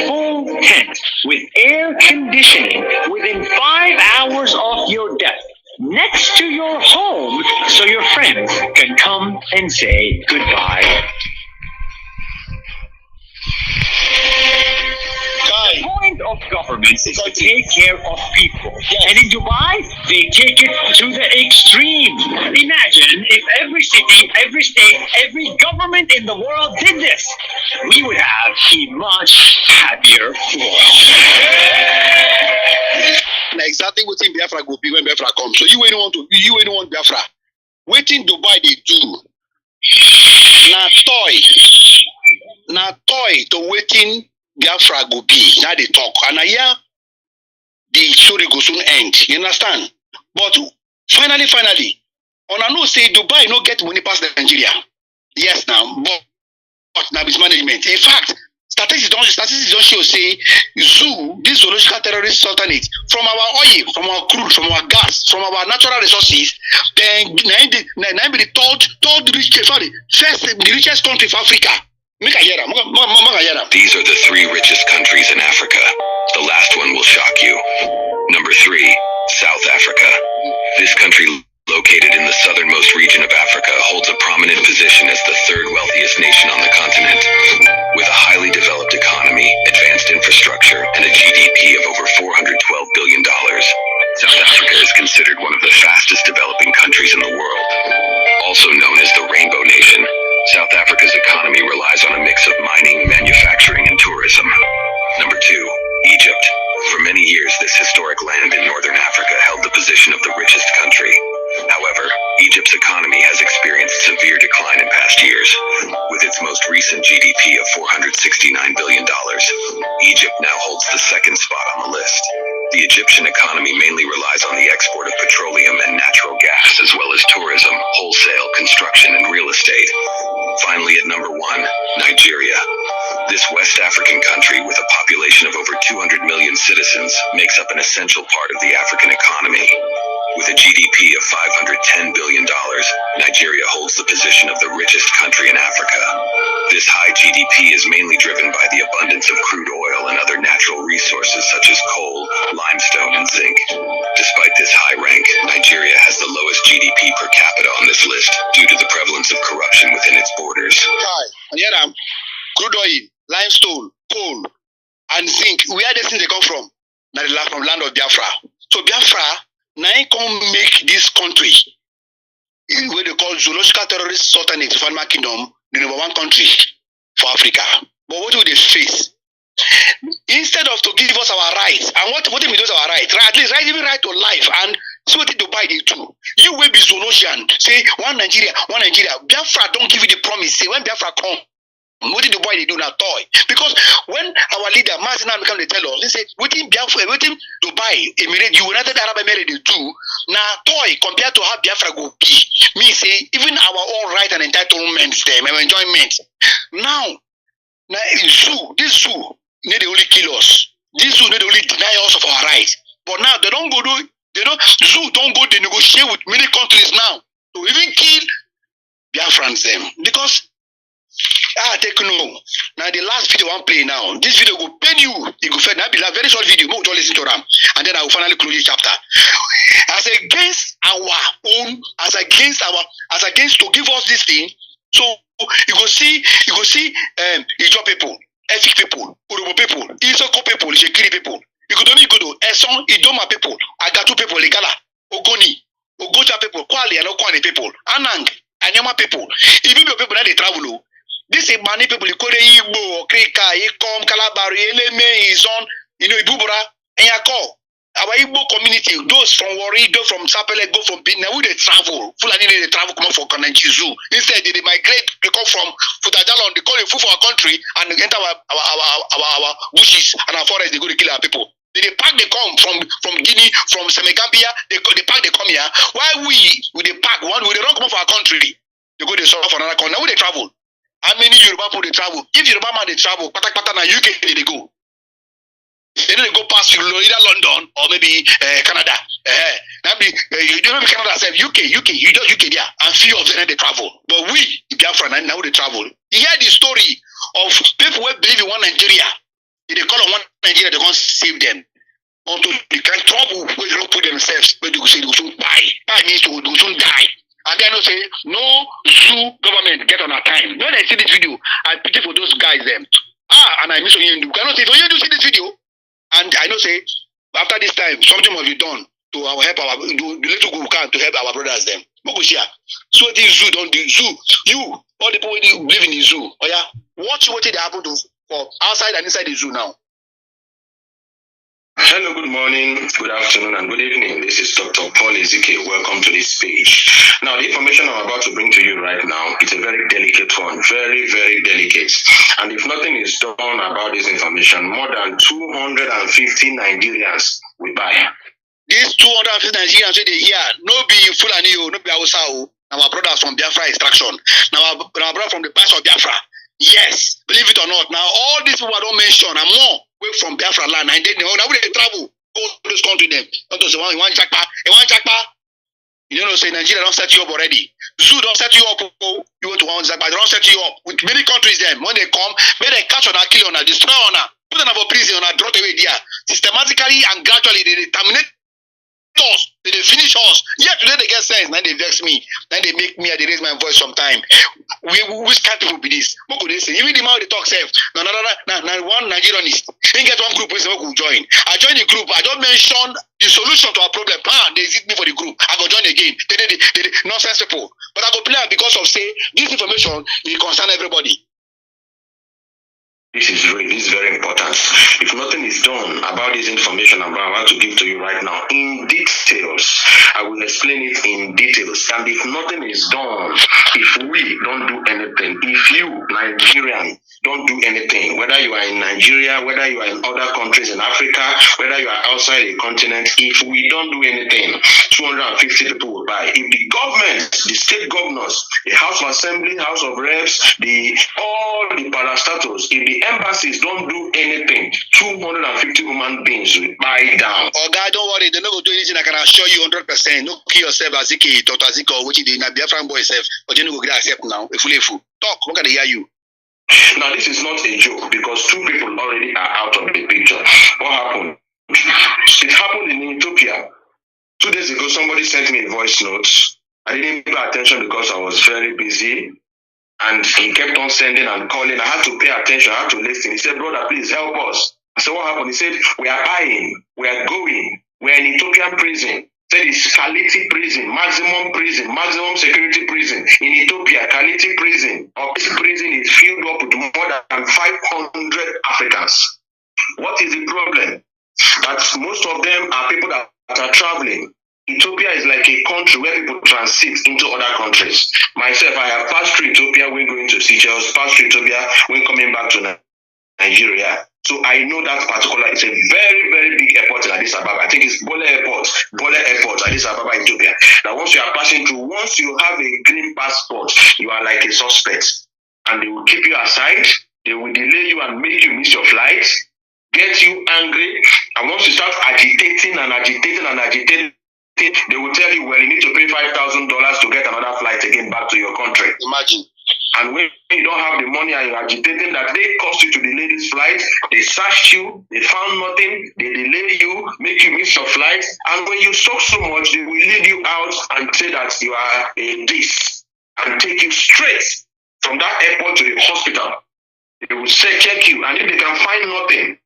full tent with air conditioning within 5 hours of your death, next to your home, so your friends can come and say goodbye. The point of government is to take care of people. Yes. And in Dubai, they take it to the extreme. Imagine if every city, every state, every government in the world did this. We would have a much happier world. Now exactly what in Biafra will be when Biafra comes. So you ain't want Biafra. Waiting Dubai they do. Now toy to waiting Biafra go be. Now they talk. And I hear the story go soon end. You understand? But finally, on a no say Dubai no get money past Nigeria. Yes now, but now it's management. In fact, statistics don't show say zoo, this zoological terrorist sultanate, from our oil, from our crude, from our gas, from our natural resources, then the the richest country of Africa. These are the 3 richest countries in Africa. The last one will shock you. Number 3, South Africa. This country, located in the southernmost region of Africa, holds a prominent position as the 3rd wealthiest nation on the continent. With a highly developed economy, advanced infrastructure, and a GDP of over $412 billion, South Africa is considered one of the fastest developing countries in the world. Also known as the Rainbow Nation, South Africa's economy relies on a mix of mining, manufacturing, and tourism. Number 2, Egypt. For many years, this historic land in northern Africa held the position of the richest country. However, Egypt's economy has experienced severe decline in past years. With its most recent GDP of $469 billion, Egypt now holds the 2nd spot on the list. The Egyptian economy mainly relies on the export of petroleum and natural gas, as well as tourism, wholesale, construction, and real estate. Finally, at number 1, Nigeria. This West African country, with a population of over 200 million citizens, makes up an essential part of the African economy. With a GDP of $510 billion, Nigeria holds the position of the richest country in Africa. This high GDP is mainly driven by the abundance of crude oil and other natural resources such as coal, limestone, and zinc. Despite this high rank, Nigeria has the lowest GDP per capita on this list due to the prevalence of corruption within its borders. Crude oil, limestone, coal, and zinc, where these things they come from? Now they from land of Biafra. So Biafra now come make this country, what they call zoological terrorist sultanate of Animal Kingdom, the number 1 country for Africa. But what will they face? instead of to give us our rights, and what we do is our right, at least even right to life, and so what to buy the two. You will be Zonosian, say one Nigeria. Biafra don't give you the promise. Say when Biafra come, what did the boy they do now toy? Because when our leader Mazi Nnamdi Kanu'S tell us, they say waiting Biafra, waiting Dubai, Emirates, United Arab Emirates they do now toy compared to how Biafra go be. Me say even our own right and entitlements them and enjoyment. Now this zoo need to only kill us. This zoo need to only deny us of our rights. But now they don't go do. Zoo don't go. They negotiate with many countries now to even kill Biafrans them because. Take no. Now the last video I'm playing now. This video will pain you. It will fed. Now be a very short video. More don't listen to them, and then I will finally close the chapter. As against our own, as against to give us this thing. So you go see, Ijo people, Efik people, Urubo people, Isoko people, Shekiri people. You go to Eson, Idoma people, Agatu people, Ligala, Ogoni, Ogocha people, Kwali and Okwani people, Anang, Anyama people. If you people that they travel. This is many people, Igbo, Krika, Ikom, Kalabari, Eleme, Izon, Ibubura, and Yako. Our Igbo community, those from Wari, those from Sapele, go from Pina, who they travel, Fulani they travel come for Kananchi Zoo. Instead, they migrate, they come from Futajalon, they call it food for our country, and enter our bushes and our forests, they go to kill our people. They pack, they come from Guinea, from Senegambia, they pack, they come here. Why we they pack one, we they don't come for our country, they go to solve for another country, now they travel. How many Yoruba people they travel? If Yoruba man they travel, pata na UK they go. They don't go past either London or maybe Canada. You don't know Canada say UK, you just UK there, and few of them they travel. But we, Biafra, now they travel. You hear the story of people who believe in one Nigeria. If they call on one Nigeria, they can't save them. Until they can trouble where they don't put themselves, where they go say they will soon die. That means they will soon die. And then they say, no zoo government get on our time. When I see this video, I pity for those guys them. And I miss you. Cannot say, you do see this video? And I know say, after this time, something must be done to help our do the little group can to help our brothers them. So this zoo don't do zoo. You, all the people who live in the zoo. Oh yeah, watch what they happen to for outside and inside the zoo now. Hello, good morning, good afternoon, and good evening. This is Dr. Paul Ezekiel. Welcome to this page. Now, the information I'm about to bring to you right now, it's a very delicate one, very, very delicate. And if nothing is done about this information, more than 250 Nigerians will buy. These 250 Nigerians they here, no be Fulani, no be Hausa, our brothers from Biafra extraction, now our brother from the past of Biafra. Yes, believe it or not. Now, all these people I don't mention and more way from Biafra land, and then now they travel, go to this country them. Not to say one jackpa. You know, say Nigeria don't set you up already. Zoo don't set you up. You want to one jackpa, they don't set you up. With many countries them, when they come, may they catch on a kill on a destroy on a put them for prison on a drop away there. Systematically and gradually they terminate us. They finish us. Yeah, today they get sense. Then they vex me. Then they make me. They raise my voice sometime. Which kind of people be this? What could they say? Even the man they talk self. No, one Nigerianist. They get one group who will join. I join the group. I don't mention the solution to our problem. They hit me for the group. I go join again. They nonsense people. But I go play because of say this information will concern everybody. This is very important. If nothing is done about this information I'm about to give to you right now in details, I will explain it in details. And if nothing is done, if we don't do anything, if you, Nigerian, don't do anything, whether you are in Nigeria, whether you are in other countries in Africa, whether you are outside the continent, if we don't do anything, 250 people will buy. If the government, the state governors, the House of Assembly, House of Reps, all the parastatals, if the embassies don't do anything, 250 human beings will buy down. Oh God, don't worry, they're not going to do anything. I can assure you 100%. No kill yourself as Dr. Ziko, which is the Biafran boy self, but you don't go get accept now. Talk, look at the hear you. Now, this is not a joke because two people already are out of the picture. What happened? It happened in Ethiopia. 2 days ago, somebody sent me a voice note. I didn't pay attention because I was very busy. And he kept on sending and calling. I had to pay attention. I had to listen. He said, brother, please help us. I said, what happened? He said, we are buying. We are going. We are in Ethiopian prison. Said it's Kaliti prison, maximum security prison. In Ethiopia, Kaliti prison. This prison is filled up with more than 500 Africans. What is the problem? That most of them are people that are traveling. Ethiopia is like a country where people transit into other countries. Myself, I have passed through Ethiopia when going to Seychelles, passed through Ethiopia when coming back to Nigeria. So I know that particular, it's a very, very big airport in Addis Ababa. I think it's Bole Airport, Addis Ababa, Ethiopia. Now once you are passing through, once you have a green passport, you are like a suspect. And they will keep you aside, they will delay you and make you miss your flight, get you angry, and once you start agitating, they will tell you, well, you need to pay $5,000 to get another flight again back to your country. Imagine. And when you don't have the money and you're agitating, that they cost you to delay this flight, they searched you, they found nothing, they delay you, make you miss your flight, and when you talk so much, they will lead you out and say that you are a this, and take you straight from that airport to the hospital. They will say, check you, and if they can find nothing,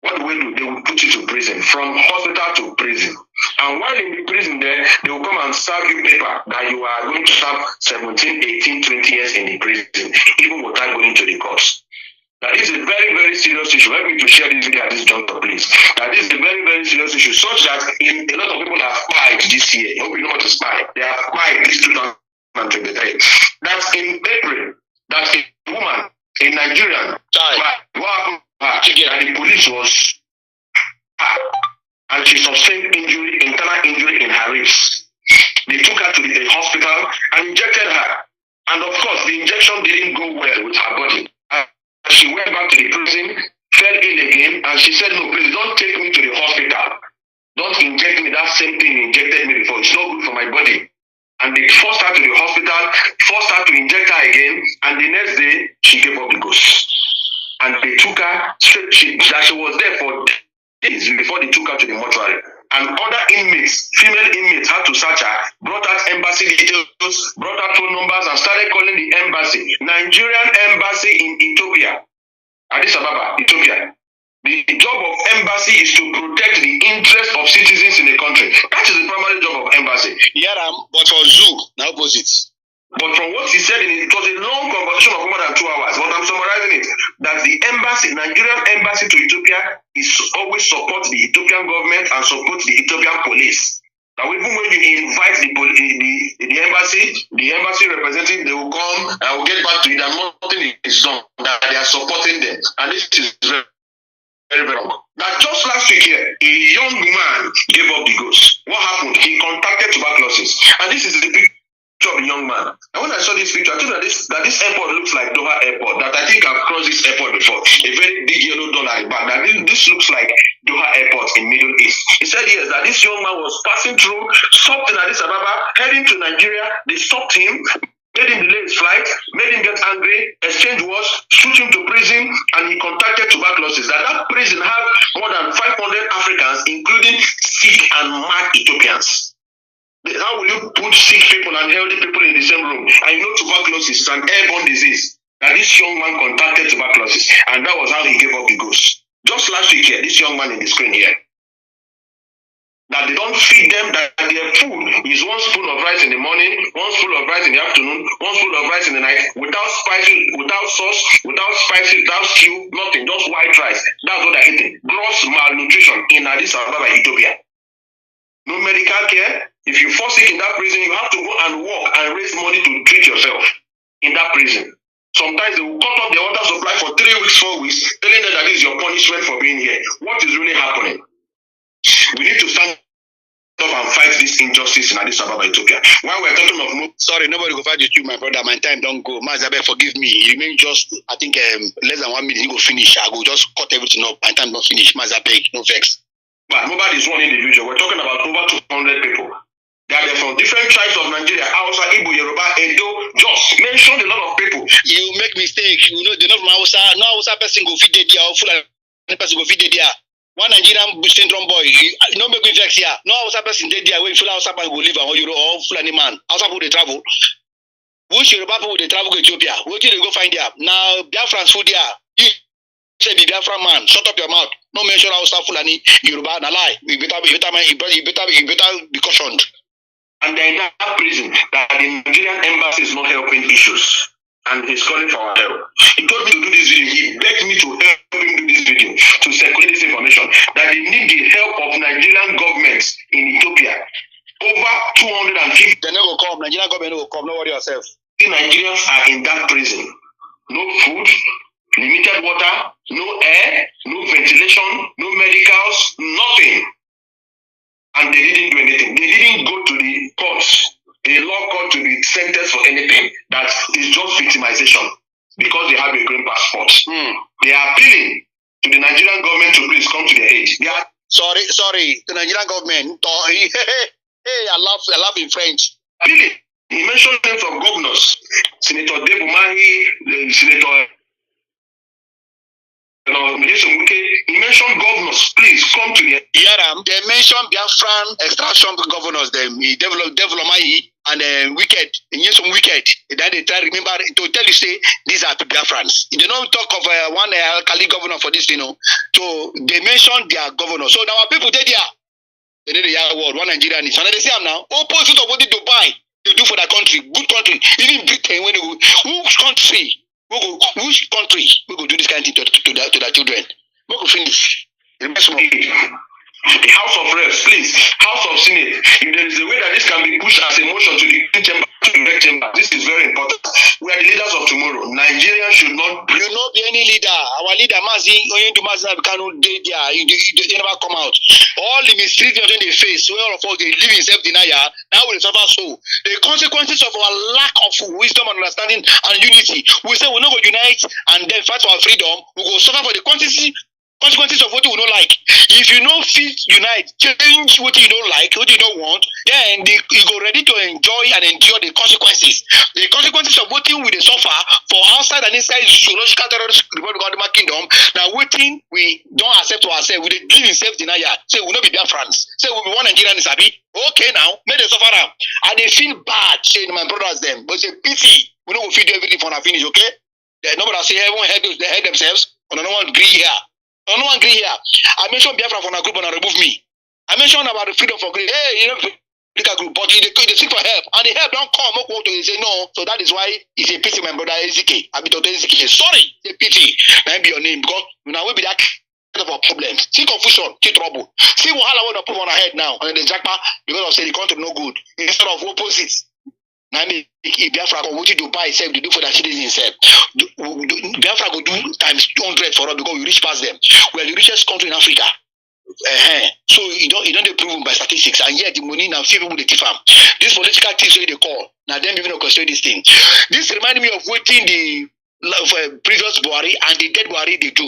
what do? They will put you to prison, from hospital to prison. And while in the prison there, they will come and serve you paper that you are going to serve 17, 18, 20 years in the prison, even without going to the courts. Now this is a very, very serious issue. Help me to share this video at this juncture, please. Now this is a very, very serious issue, such that a lot of people have spied this year. I hope you know what to spy. They have spied this 2023. That's in April. That's a woman, a Nigerian. What happened? And the police was, and she sustained injury, internal injury in her ribs. They took her to the hospital and injected her. And of course, the injection didn't go well with her body. She went back to the prison, fell ill again, and she said, no, please don't take me to the hospital. Don't inject me that same thing you injected me before. It's not good for my body. And they forced her to the hospital, forced her to inject her again, and the next day, she gave up the ghost. And they took her, she was there for days before they took her to the mortuary. And other inmates, female inmates, had to search her, brought out embassy details, brought out phone numbers, and started calling the embassy. Nigerian embassy in Ethiopia, Addis Ababa, Ethiopia. The job of embassy is to protect the interests of citizens in the country. That is the primary job of embassy. Yeah, but for zoo, the opposite. But from what he said, it was a long conversation of more than 2 hours. But I'm summarizing it. That the embassy, Nigerian embassy to Ethiopia, is always support the Ethiopian government and support the Ethiopian police. Now, even when you invite the embassy representative, they will come and I will get back to you that nothing is done, that they are supporting them. And this is very, very, very wrong. Now, just last week here, a young man gave up the ghost. What happened? He contacted tuberculosis. And this is the picture of a young man. And when I saw this picture, I thought that this airport looks like Doha Airport. That I think I've crossed this airport before. A very big yellow dot at the back. That this looks like Doha Airport in Middle East. He said yes, that this young man was passing through, stopped in Addis Ababa, heading to Nigeria. They stopped him, made him delay his flight, made him get angry, exchange words, shoot him to prison, and he contacted tuberculosis. That prison had more than 500 Africans, including sick and mad Ethiopians. How will you put sick people and healthy people in the same room? And you know tuberculosis is an airborne disease. That this young man contacted tuberculosis, and that was how he gave up the ghost. Just last week here, this young man in the screen here. That they don't feed them, that their food is one spoon of rice in the morning, one spoon of rice in the afternoon, one spoon of rice in the night, without spices, without sauce, without spices, without stew, nothing, just white rice. That's what they're eating. Gross malnutrition in Addis Ababa, Ethiopia. No medical care. If you fall sick in that prison, you have to go and work and raise money to treat yourself in that prison. Sometimes they will cut off the water supply for 3 weeks, 4 weeks, telling them that this is your punishment for being here. What is really happening? We need to stand up and fight this injustice in Addis Ababa, Ethiopia. While we're talking of sorry, nobody go fight with you, my brother. My time don't go. Mazi, forgive me. You mean just, I think, less than 1 minute, you go finish. I go just cut everything up. My time don't finish. Mazi, no vex. But nobody is one individual. We're talking about over 200 people. They are from different tribes of Nigeria, Hausa, Igbo, Yoruba, Edo, just mentioned a lot of people. You make mistake. You know, they're not from Hausa. No Hausa person go feed the dia, or Fulani person go feed the dia. One Nigerian syndrome boy, no make me vex here. No Hausa person dey there when Fulani Hausa person go live or Fulani man. Hausa people they travel. Which Yoruba people they travel to Ethiopia? What did they go find there? Now Biafrans food there. You say be Biafra man, shut up your mouth. No mention Hausa, Fulani, Yoruba, na lie. You better be cautioned. And they're in that prison that the Nigerian embassy is not helping issues. And he's calling for our help. He told me to do this video. He begged me to help him do this video, to circulate Nigerian government will come. Don't worry yourself. The Nigerians are in that prison. No food, limited water, no air, no ventilation, no medicals, nothing. And they didn't do anything. They didn't go to the courts, the law court, to be sentenced for anything. That is just victimization because they have a green passport. They are appealing to the Nigerian government to please come to their aid. They are sorry, the Nigerian government. Hey, I love in French. Appealing. He mentioned names of governors, Senator Debumahi, Senator. He mentioned governors, please come to the. They mentioned Biafran extraction governors, them Development and Wicked, and yes, some Wicked. Then they try remember to tell you say these are Biafrans. They don't talk of one Kali governor for this, So they mentioned their governor. So now our people they there. They did the world, one Nigerian is. And they say now, opposite of what they buy, they do for that country, good country. Even Britain, when they go, which country we go do this kind of thing to their children? We go finish. The House of Reps, please, House of Senate. If there is a way that this can be pushed as a motion to the chamber, to the next chamber, this is very important. We are the leaders of tomorrow. Nigeria should not. You not be any leader. Our leader, Mazi Nnamdi Kanu'S, they never come out. All the mistreatment they face, where all of us they live in self-denial. Now we suffer so. The consequences of our lack of wisdom and understanding and unity. We say we're not going to unite and then fight for our freedom. We go suffer for the consequences of what we don't like. If you don't fit unite, change what you don't like, what you don't want, then you go ready to enjoy and endure the consequences. The consequences of what we suffer for outside and inside sociological terrorist Republic of the Kingdom. Now waiting we don't accept to ourselves, we live in self-denial. Say we not be Biafrans. Say we be one Nigerian is happy. Okay now, make them suffer now. And they feel bad saying my brothers them, but say pity. We don't feed everything for our finish, okay? Nobody say everyone they help themselves, and no one agree here. No one agree here. I mentioned Biafra from a group and remove me. I mentioned about the freedom for grace. Hey, political group, but they seek for help, and the help don't come. They say no, so that is why it's a pity, my brother Ezike. I be told Ezike. Sorry, it's a pity. That be your name because now we be that kind of a problem. See confusion, see trouble. See what I want to put on our head now, and the jackpot because of say the country no good instead of opposites. Now me if Biafra go what you do by itself, they do for their citizens itself. Biafra go do times 200 for us because we reach past them. We are the richest country in Africa. So you don't prove by statistics, and yet the money now few people they farm. This political things they call now them even question this thing. This reminds me of waiting the previous Buhari and the dead Buhari they do.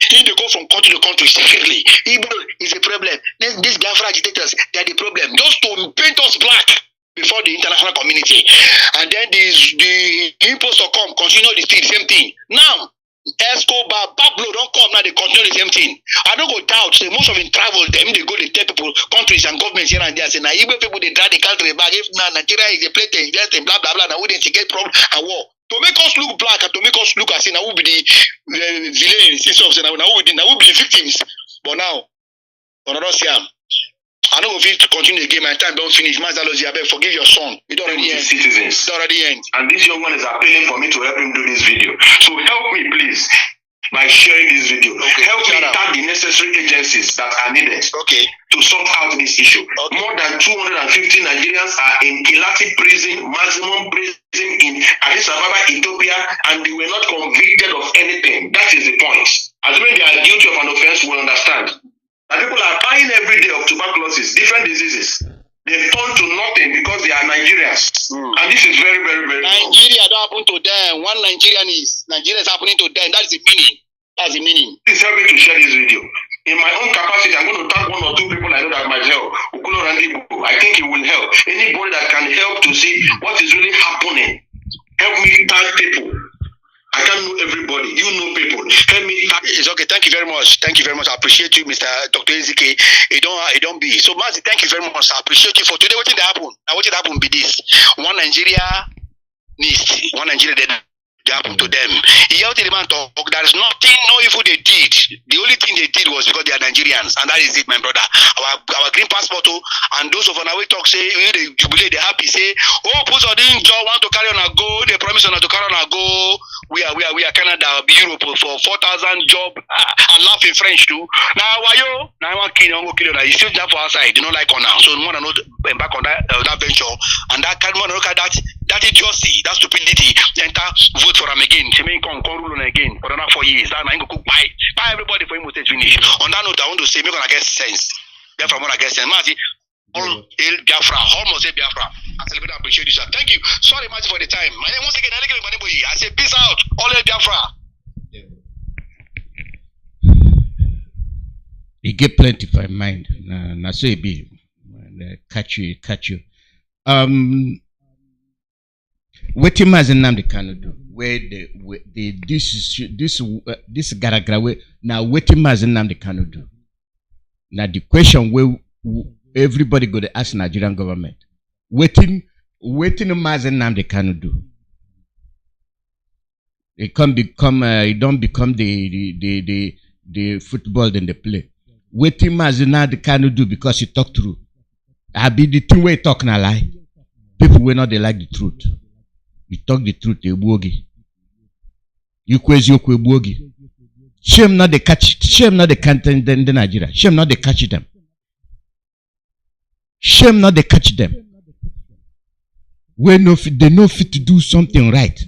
They go from country to country secretly. Even is a problem. These Biafra agitators, they are the problem. Just to paint us black before the international community. And then the imposter come, continue the same thing. Now, Escobar, Pablo don't come now, they continue the same thing. I don't go doubt, say most of them travel, them they go, they tell people, countries and governments here and there, say now even people they drive the country back, if now Nigeria is a place to invest in blah blah blah, now we didn't get problem and war. To make us look black and to make us look as if now we be the villains, instead of saying now we be the victims. But now, on another Siam. I don't know if to continue the game. My time don't finish. Mazalozi, I beg forgive your son. It already ends. Citizens. It already ends. And this young one is appealing for me to help him do this video. So help me, please, by sharing this video. Okay. Help me tag the necessary agencies that are needed. Okay. To sort out this issue. Okay. More than 250 Nigerians are in Kilati prison, maximum prison in Addis Ababa, Ethiopia, and they were not convicted of anything. That is the point. Assuming they are guilty of an offense, we understand. And people are dying every day of tuberculosis, different diseases. They turn to nothing because they are Nigerians. And this is very, very, very Nigeria don't happen to them. One Nigerian is happening to them. That is the meaning. That's the meaning. Please help me to share this video. In my own capacity, I'm going to tag one or two people I know that might help. I think it will help. Anybody that can help to see what is really happening. Help me tag people. I can't know everybody. You know people. Help me. It's okay. Thank you very much. Thank you very much. I appreciate you, Mr. Dr. Ezike. It don't be. So, Mazi, thank you very much. I appreciate you for today. What did happen? Now, what did happen be this? One Nigeria needs. One Nigeria they happen to them. He helped the man talk. There is nothing, no evil they did. The only thing they did was because they are Nigerians, and that is it, my brother. Our green passport, and those of our way talk say they jubilate, they happy, say, oh, put on the job, want to carry on a go, they promise on to carry on a go. we are Canada, Europe for 4,000 job. I laugh in French too. Now why you? Now I want kill you. You still jump for outside. You know like on now. So more than not embark on that venture and that can look at that idiocy, that stupidity. Enter vote for him again. She may come rule on again for another 4 years. That I go cook buy everybody for him to finish. On that note, I want to say, make gonna get sense. Biafra wanna get sense. Mazi, all hail Biafra, almost say Biafra. I celebrate and appreciate you, sir. Thank you. Sorry, Mazi, for the time. My name once again, I say peace out. All hail Biafra. You get plenty for mind. Na so it be. Catch you. What Mazi Nnamdi Kanu do? Where this garagra now what Mazi Nnamdi Kanu do? Now the question where everybody go to ask Nigerian government. Waiting Mazi Nnamdi Kanu do? It don't become the football then they play. Waiting Mazi Nnamdi Kanu do because he talk true. I be the thing where he talk na lie. People will not they like the truth. You talk the truth, you bogi. You crazy, you bogi. Shame not the catch. Shame not the content in the Nigeria. Shame not the catch them. Shame not the catch them. When they know fit to do something right.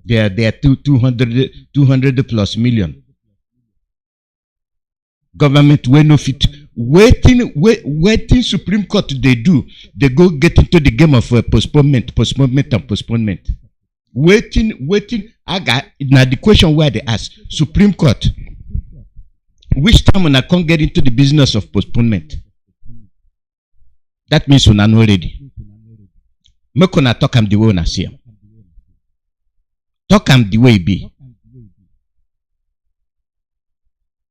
They are 200 plus million. Government when no fit. Waiting Supreme Court they do. They go get into the game of postponement. Waiting. I got now the question where they ask Supreme Court. Which time when I can't get into the business of postponement? That means when I'm not ready. Make una talk am the way una see am. Talk am the way it be.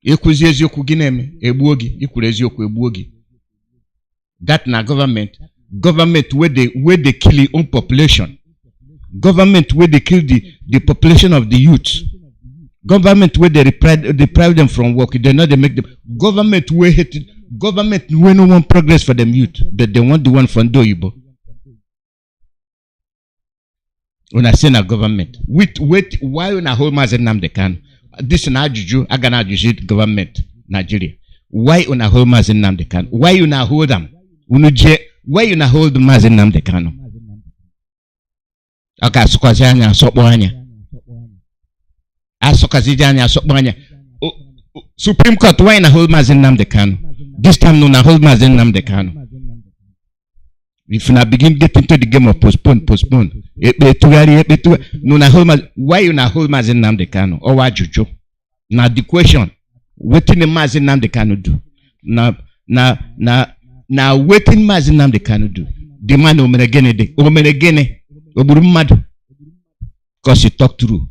Ekuzi eziokwu gị na-eme egbuo gị ikwuru eziokwu egbuo gị. That na government where they kill their own population. Government where they kill the population of the youth. Government where they deprive them from work. They know they make them. Government where no want progress for them youth, but they want the one from Doyibo. When I say na government, wait, why when I hold Mazi Nnamdi Kanu? This na ajuju, I gonna ajuju government Nigeria. Why when I hold Mazi Nnamdi Kanu? Why you na hold them? Why you na hold Mazi Nnamdi Kanu? Aka sukwazi anya sokpo anya. Asokazi anya sokpo anya. Supreme Court why na hold Mazi Nnamdi Kanu? This time no na hold Mazi Nnamdi Kanu. If you begin get into the game of postpone. No na hold why you na hold Mazi Nnamdi Kanu? Or why juju? Now the question, waiting the Mazi Nnamdi Kanu do? Now waiting Mazi Nnamdi Kanu do? The man omenegene oburumadu, because he talk through.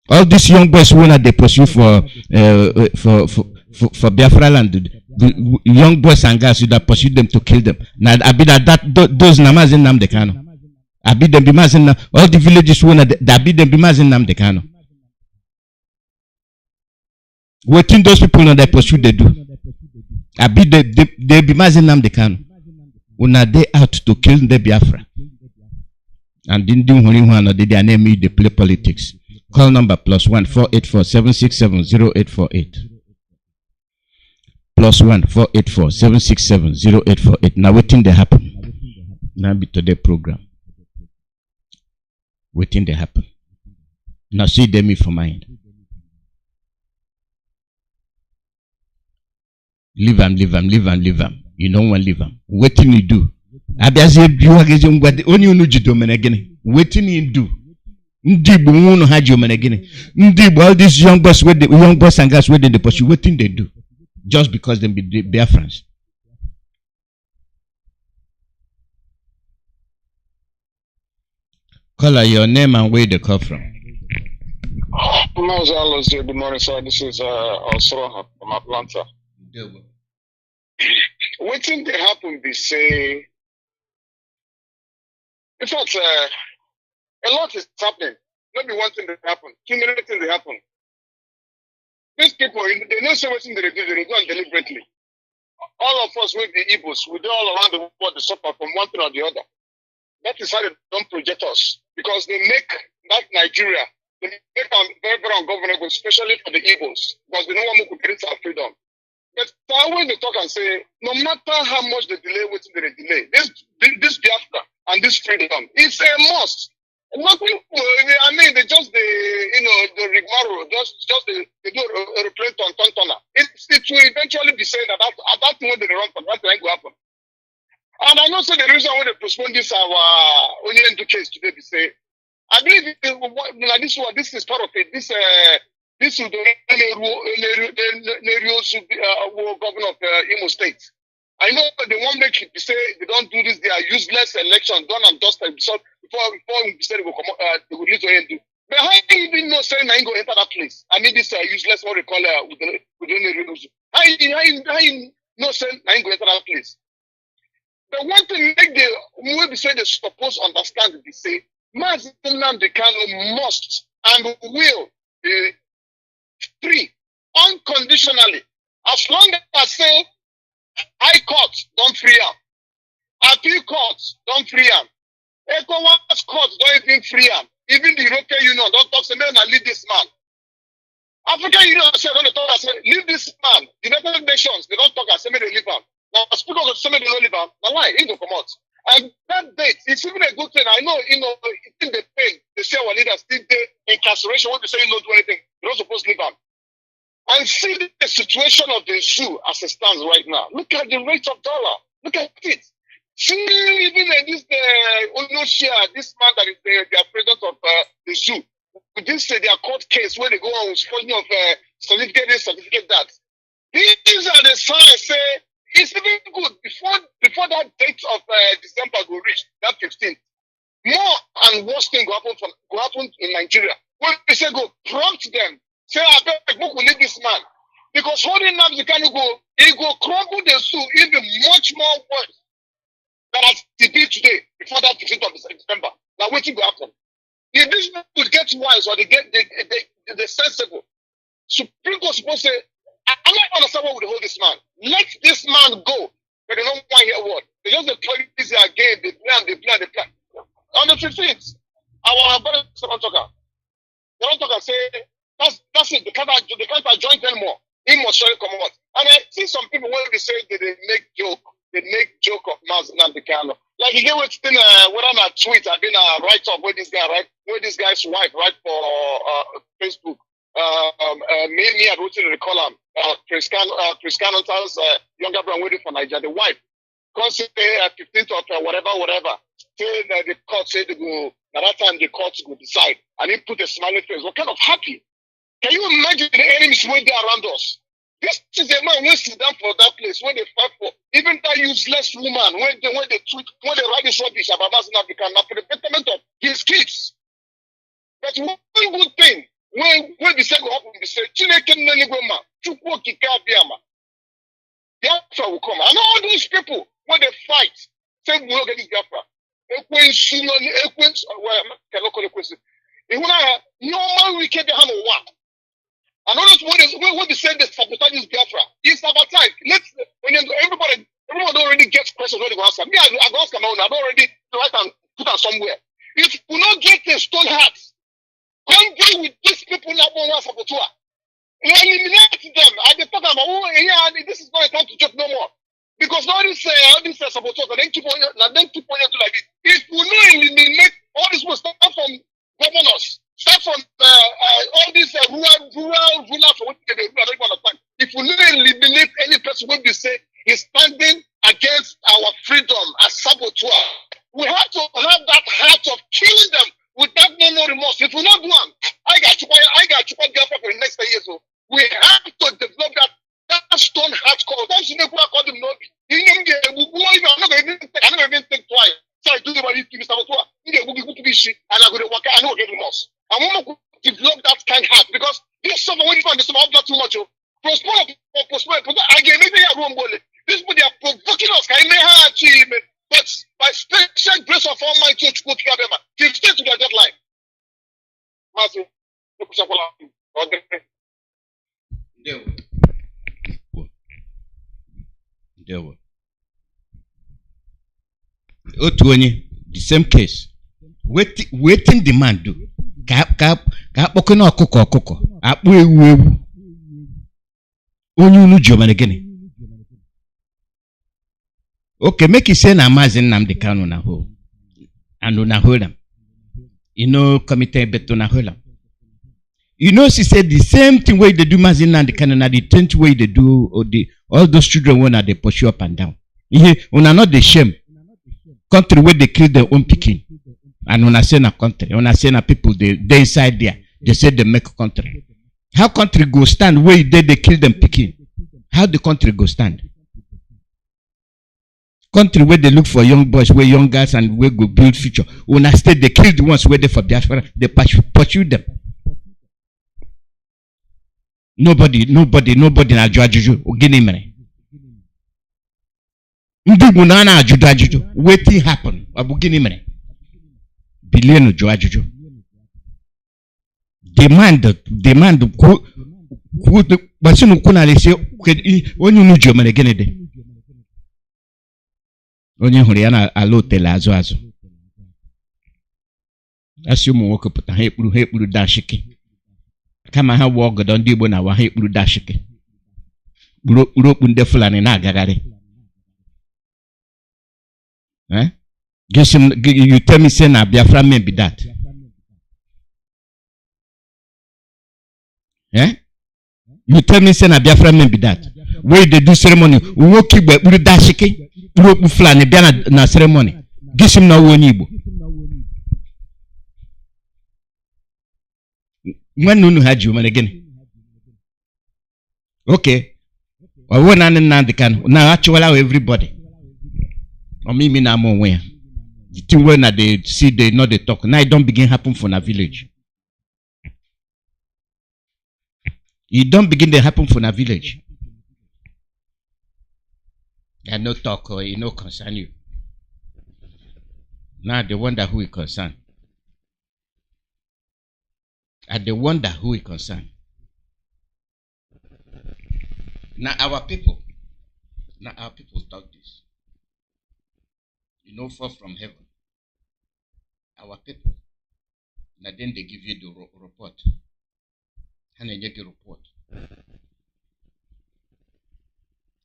All these young boys who they pursue for Biafra land, the young boys and girls that pursue them to kill them. Now I be those Mazi Nnamdi Kanu. I be them be Mazi Nnamdi. All the villages who that be them be Mazi Nnamdi Kanu. Waiting those people on their pursuit they do. I be they be Mazi Nnamdi Kanu. Una they out to kill the Biafra. And didn't do one or they name me they play politics. Call number +1 484 767 0848. +1 484 767 0848. Now waiting they happen. Now be today program. Waiting they happen. Now see them for mind. Leave them. You don't want to leave them. Waiting you do. Only you do again. Waiting you do. All these young boys and girls where they pursue, waiting they do. Just because they be Biafrans. Call your name and where they come from. Good morning, sir. This is Osro from Atlanta. Waiting to happen, they say. In fact, a lot is happening. Not be one thing that happen. Too many things that happen. These people, they know something they do it deliberately. All of us with the Igbos, we do all around the world to suffer from one thing or the other. That is how they don't project us. Because they make that Nigeria, they make them very, very ungovernable, especially for the Igbos. Because they don't want to create our freedom. But always they talk and say, no matter how much they delay, what they delay, this Biafra and this freedom, it's a must. Nothing, I mean, they just, the rigmarole, they do a replace on Tontona. It will eventually be said that at that moment they run for that thing will happen. And I know so the reason why they postpone this our Onyendu case today, they say, I believe this is part of it. This is the governor of Imo State. I know they won't make it. They say they don't do this. They are useless elections done and dusted. So before we say they will come, they will lead to Onyendu. But how do you even know saying I ain't go enter that place? I mean this useless what they call how you know saying I ain't go enter that place? The one thing make the when we say they supposed to understand it, they say Mazi Nnamdi Kanu must and will be free unconditionally. As long as I say High Court don't free him, Appeal Court don't free him, ECOWAS Court don't even free him. Even the European Union don't talk say man, leave this man. African Union say don't talk and say leave this man. The United Nations they don't talk and say may they leave him. Now, speak of somebody don't live out. Now, lie, he don't come out. And that date, it's even a good thing. I know, it's in the pain. They say our leaders did the incarceration when they say you don't do anything. You're not supposed to live out. And see the situation of the zoo as it stands right now. Look at the rate of dollar. Look at it. See, even this Onoshia, this man that is the president of the zoo, this their court case where they go on with of certificate this, certificate that. These are the signs say. It's even good before that date of December will reach that 15th. More and worse thing will happen in Nigeria. When they say go prompt them, say I beg book will leave this man. Because holding Nnamdi Kanu he go crumble the zoo even much more worse than as it did today before that 15th of December. Now what will happen? If this people get wise or they get the sensible, Supreme Court supposed to say I'm not understand what would hold this man. Let this man go. But they don't want to hear what. They just play this again. They plan. On the 15th, our brother don't talk and say, that's it. They can't join anymore. He must surely come out. And I see some people when they say that they make joke of Mazi Nnamdi Kanu. Like he gave it in what I'm a tweet, I've been a write up where this guy's wife write for Facebook. Me had written in the column, Chris Canon's younger brother waiting for Nigeria, the wife. Can't say 15th of whatever. Say that the court said they go, at that time the court will decide. And he put a smiling face. What kind of happy? Can you imagine the enemies when they're around us? This is a man who sit down for that place when they fight for even that useless woman when they write this rubbish about Mazi Nnamdi Kanu for the betterment of his kids. But one good thing. When the second happen, they say, Chineke Nenigwema, Chukwu Okike Abiyama. Biafra will come. And all these people, when they fight, say we will get this Biafra. Normal wicked they have a one. And all those when they say they sabotage this Biafra, it's sabotage. Everybody already gets questions when they go answer. Me, I go ask them now, I don't already write and put them somewhere. If we not get a stone heart, come deal with these people now one saboteur. You eliminate them. I dey talk about this is not a time to joke no more. Because all these saboteurs and then keep on like this. If we not eliminate all this will start from governors, start from all these rural for what they do, I don't understand. If we not eliminate any person when we say he's standing against our freedom as saboteur, we have to have that heart of killing them without no remorse. If we not do one, I got to Biafra for the next 10 years. So we have to develop that stone heart call. Don't you know who I call them? I'm not even think twice. So I do the money to be saboteur. And I go to work. I know get remorse. I want to develop that kind of heart because this summer when you find this summer not too much. Postpone. I get anything I won't believe. This people they are provoking us. But by special grace of Almighty, to go together, they stay to their deadline. Mazi, Ndewo. Otu onye The same case. Waiting demand do. Ka akpọkọ na ọkụkọ akpụ ewu onye unu jomere gịnị. Okay, make it say na Mazi Nnamdi Kanu na ho and na holam. You know, committee beto na holam. You know, she said the same thing way they do Mazi Nnamdi Kanu na the 10th way they do all those children when they pursue up and down. Una not the shame. Country where they kill their own picking. And when I say na country, when I say na people they inside there, they say they make country. How country go stand where they kill them picking? How the country go stand? Country where they look for young boys, where young girls and where go build future. When I state they kill the ones where they for Biafra, they pursue them. Nobody na ajuju ogini mere. Ndugu na na ajuju. Waiting happen. Abugini mere. Billion ajuju. Demand ku basinu kuna lese onye nujo mere gene de. Onye hụrụ ya na ala hotel azụ. Asị ụmụ nwoke pụta ha ekpuru dashiki. Kama ha wụ ọgọdọ ndị Igbo na wa ha ekpuru dashiki. Kpuru okpu ndị Fulani na-agagharị. You tell me say na Biafra men be that. You tell me say na Biafra men be that. Where they do ceremony, nwoke Igbo ekpuru dashiki. Kpuru Fulani bịa na ceremony. Gisi m na onye Igbo. When unu ha ji umere gịnị? Okay. Owo na Nnamdi Kanu na actually everybody. Omimi na mo onwe ya. The thing when they see they know they talk. Now it don't begin happen for na village. It don't begin to happen for na village. And no talk or it no concern you. Now they wonder who it concern. And they wonder who it concern. Now our people talk this. You know, fall from heaven. Our people. Now then they give you the report. And they get a report.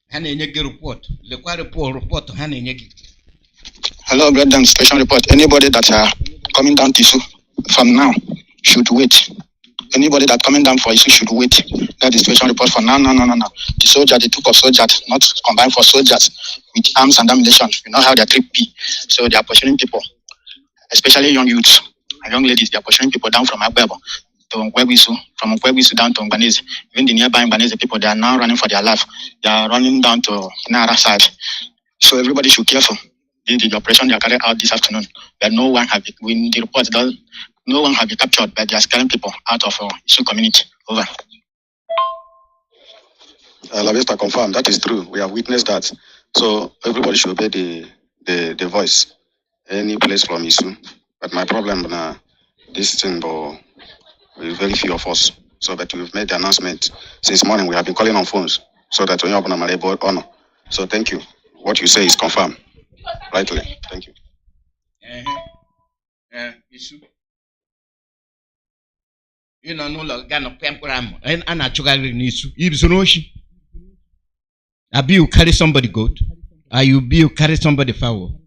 Report. Hello, Brethren, special report. Anybody that are coming down to Isu from now should wait. Anybody that coming down for Isu should wait. That is special report for now. The soldier, they took of soldiers, not combined for soldiers with arms and ammunition. You know how they are 3P. So they are pursuing people, especially young youths and young ladies. They are pursuing people down from Agbebo to Nkwebisu, from Nkwebisu down to Mbanese. Even the nearby Mbanese people, they are now running for their life. They are running down to Nara side. So everybody should be careful. The operation they are carrying out this afternoon, but no one have when the report does, no one have been captured, but they are scaring people out of Isu community. Over. La Vista confirmed that is true. We have witnessed that. So everybody should obey the voice. Any place from Isu. But my problem now, this thing, very few of us. So that we've made the announcement since morning. We have been calling on phones so that we open a honor. So thank you. What you say is confirmed. Rightly. Thank you. Isu. You know, no longer gonna pamperam and anachugari nisu. Ibsunoshi. Abi you carry somebody goat. Or you carry somebody fowl.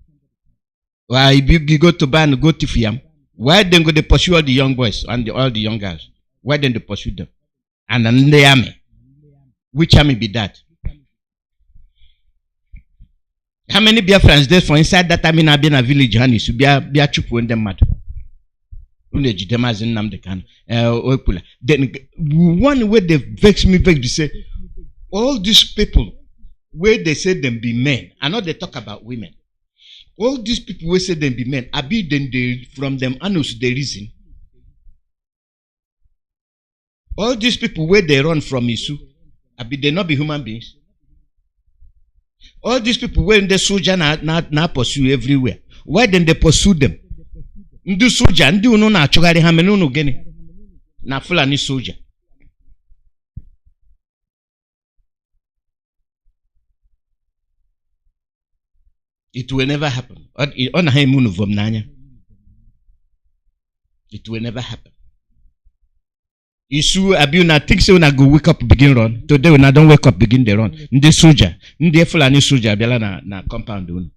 Or you go to ban go to fiam. Why then go they pursue all the young boys and all the young girls? Why then they pursue them? And then the army. Which army be that? How many Biafrans there for inside that army na been a village honey to be a chupu when them mad? Then one way they vex me to say all these people where they say them be men, I know they talk about women. All these people where say them be men, I be then they from them annals the reason. All these people where they run from Isu, I be they not be human beings. All these people when the soldier na pursue everywhere. Why then they pursue them? Ndu soldier, ndu no na chogari hamenu no gene. Na Fulani soldier. It will never happen. It will never happen. Issue Abuna think so na go wake up begin run. Today when I don't wake up begin the run. Ndi soldier, ndi Fulani soldier biala na compound unu,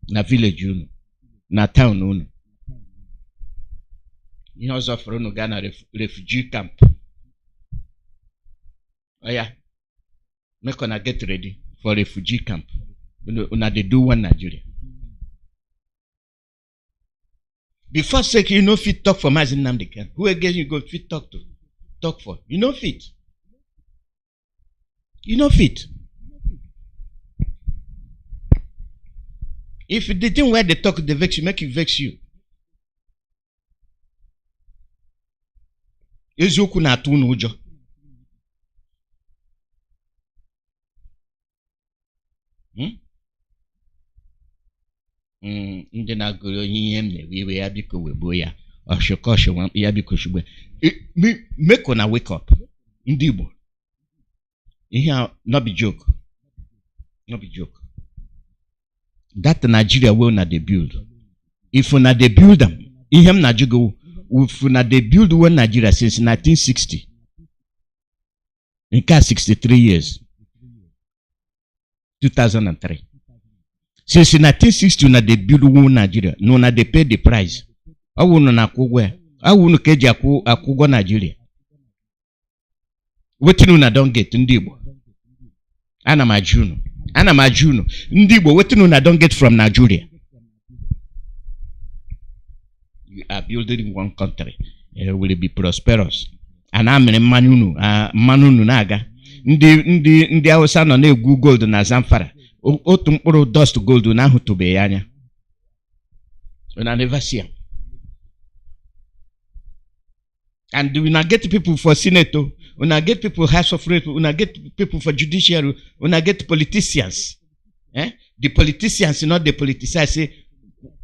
na village unu, na town unu. You also for unu Ghana refugee camp. Oh yeah, make una get ready for refugee camp. Una they do one Nigeria. Before sake, you know fit talk for Mazi Nnamdi Kanu. Who again you go fit talk to? Talk for. You know fit. You know fit. If the thing where they talk, they vex you, make it vex you. Ezoku na atu n'ụjọ. Ndị na-agụrụ onye ihe m na-ewe ya biko wegbuo ya ọshụkọshụ ya biko shugbe make una wake up ndị Igbo ihe no be joke, no be joke. That Nigeria wey una dey build, if una dey build am, ihe m na jugo, if una dey build one Nigeria since 1960 nke 63 years 2003. Since 1960, na they build one Nigeria. No, na they pay the price. I won't na kugwe. I won't keji akugo Nigeria. Wetin una don't get ndibo. Ana majuno. Ndibo wetin una don't get from Nigeria. You are building one country. It will be prosperous. And amene manunu naga. Ndi Hausa no na Google na Zamfara. Otu mkpụrụ dust gold na ahụtụbe ya anya. Una never see am. And we not get people for Senate, we not get people House of Rep, we not get people for judiciary, we not get politicians. The politicians, not the politicians say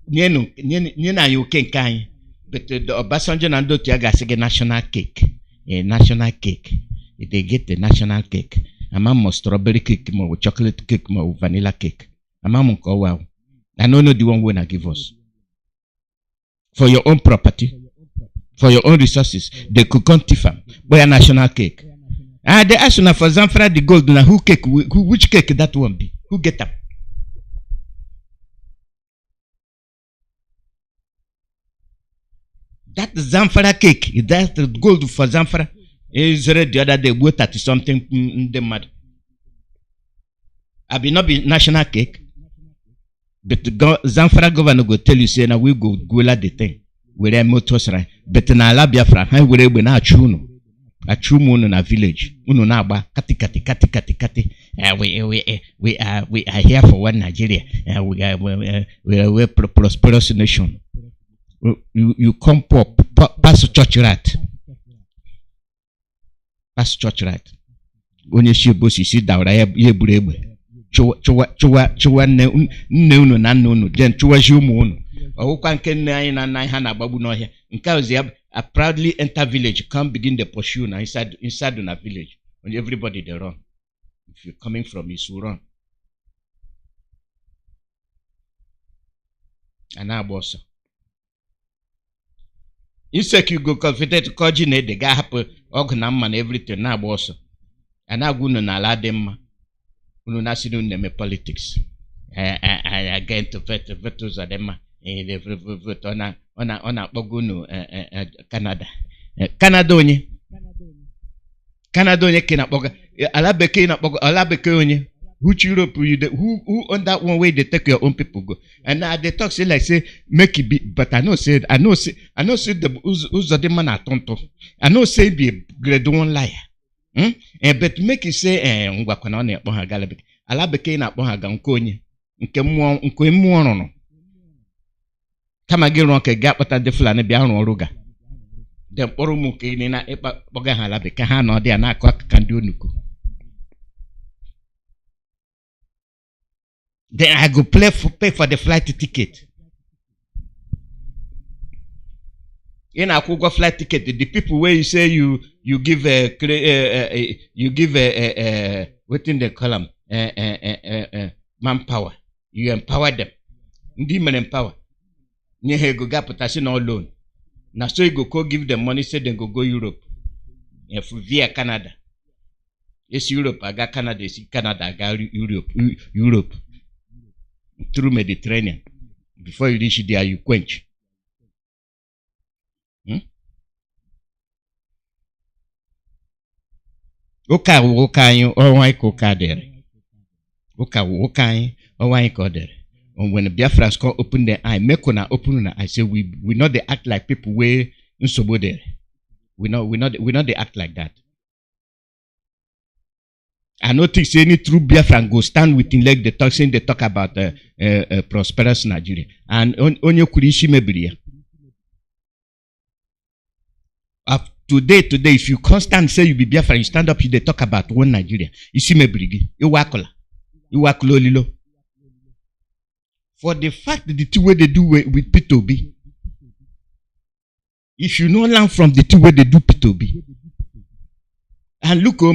na you can kind. But the Obasanjo and Dotiaga say national cake. A national cake. They get the national cake. Among strawberry cake, more chocolate cake, more vanilla cake. Among wow. I don't know the one when I give us. For your own property, for your own resources, they could quantify by a national cake. They ask now for Zamfara the gold. Now who cake? Which cake that one be? Who get up? That Zamfara cake, that's the gold for Zamfara. Is read the other day, we 30 something in the mud. I be not be national cake, but the Zamfara governor go tell you say now we go at the thing. We are motors right, but na la Biafra, I will be na chuno. A true moon in a village. Uno na ba kati. We are here for one Nigeria. We are a prosperous nation. You come pass church right. Pass church right. When you see boss, you sit down. I burebe. Chua ne unu na unu. Then chua jumu unu. O kanken na ina na hana babu no here. Nka I proudly enter village. Come begin the pursue na inside na village. When everybody they run. If you're coming from Isu, run. And now boss. Insect you go confident coordinate the guy happen organ and everything now boss. And now go na la dem no national name politics. I get to vetos at them the vote on a bogunu Canada. Canada onye kena boga alabeke na boga alabeke onye which Europe who on that one way they take your own people go and now they talk say like say make it be but I know say the who's the man atonto I know say be a grade one liar but make it say ngwa kwana na ekpo ha galabeke alabeke na akpo ha ga nkonye nke mmụọ no kama gị rụọ ka ga akpata ndị Fulani bịa rụọ ọrụ ga dị mkpọrọ ụmụ nke ị na ịkpa kpọga ha alabeke ha na ọ dị ya na-akụ akụka ndị onuko. Then I go pay for the flight ticket. In a Google flight ticket, the people where you say you give what in the column manpower. You empower them. Ndi men empower. Nye he go gaputasi no loan. Now so you go give them money, say then go Europe. Via Canada. Yes, Europe, I got Canada, yes, Canada, I got Europe. Through Mediterranean. Before you reach there, you quench. Oka you or why coca there. Oka or why go there. And when the Biafrans come open their eye, Mekona open, I say we not they act like people way in Sobo there. We not they act like that. I don't think any true Biafran go stand within leg the talk saying they talk about prosperous Nigeria. And on your kurishi mebiria. Today, if you constant say you be Biafran, you stand up, you they talk about one Nigeria. You see mebrigi. You wakola lilo. For the fact that the two way they do with P2B, if you no learn from the two way they do P2B, and look the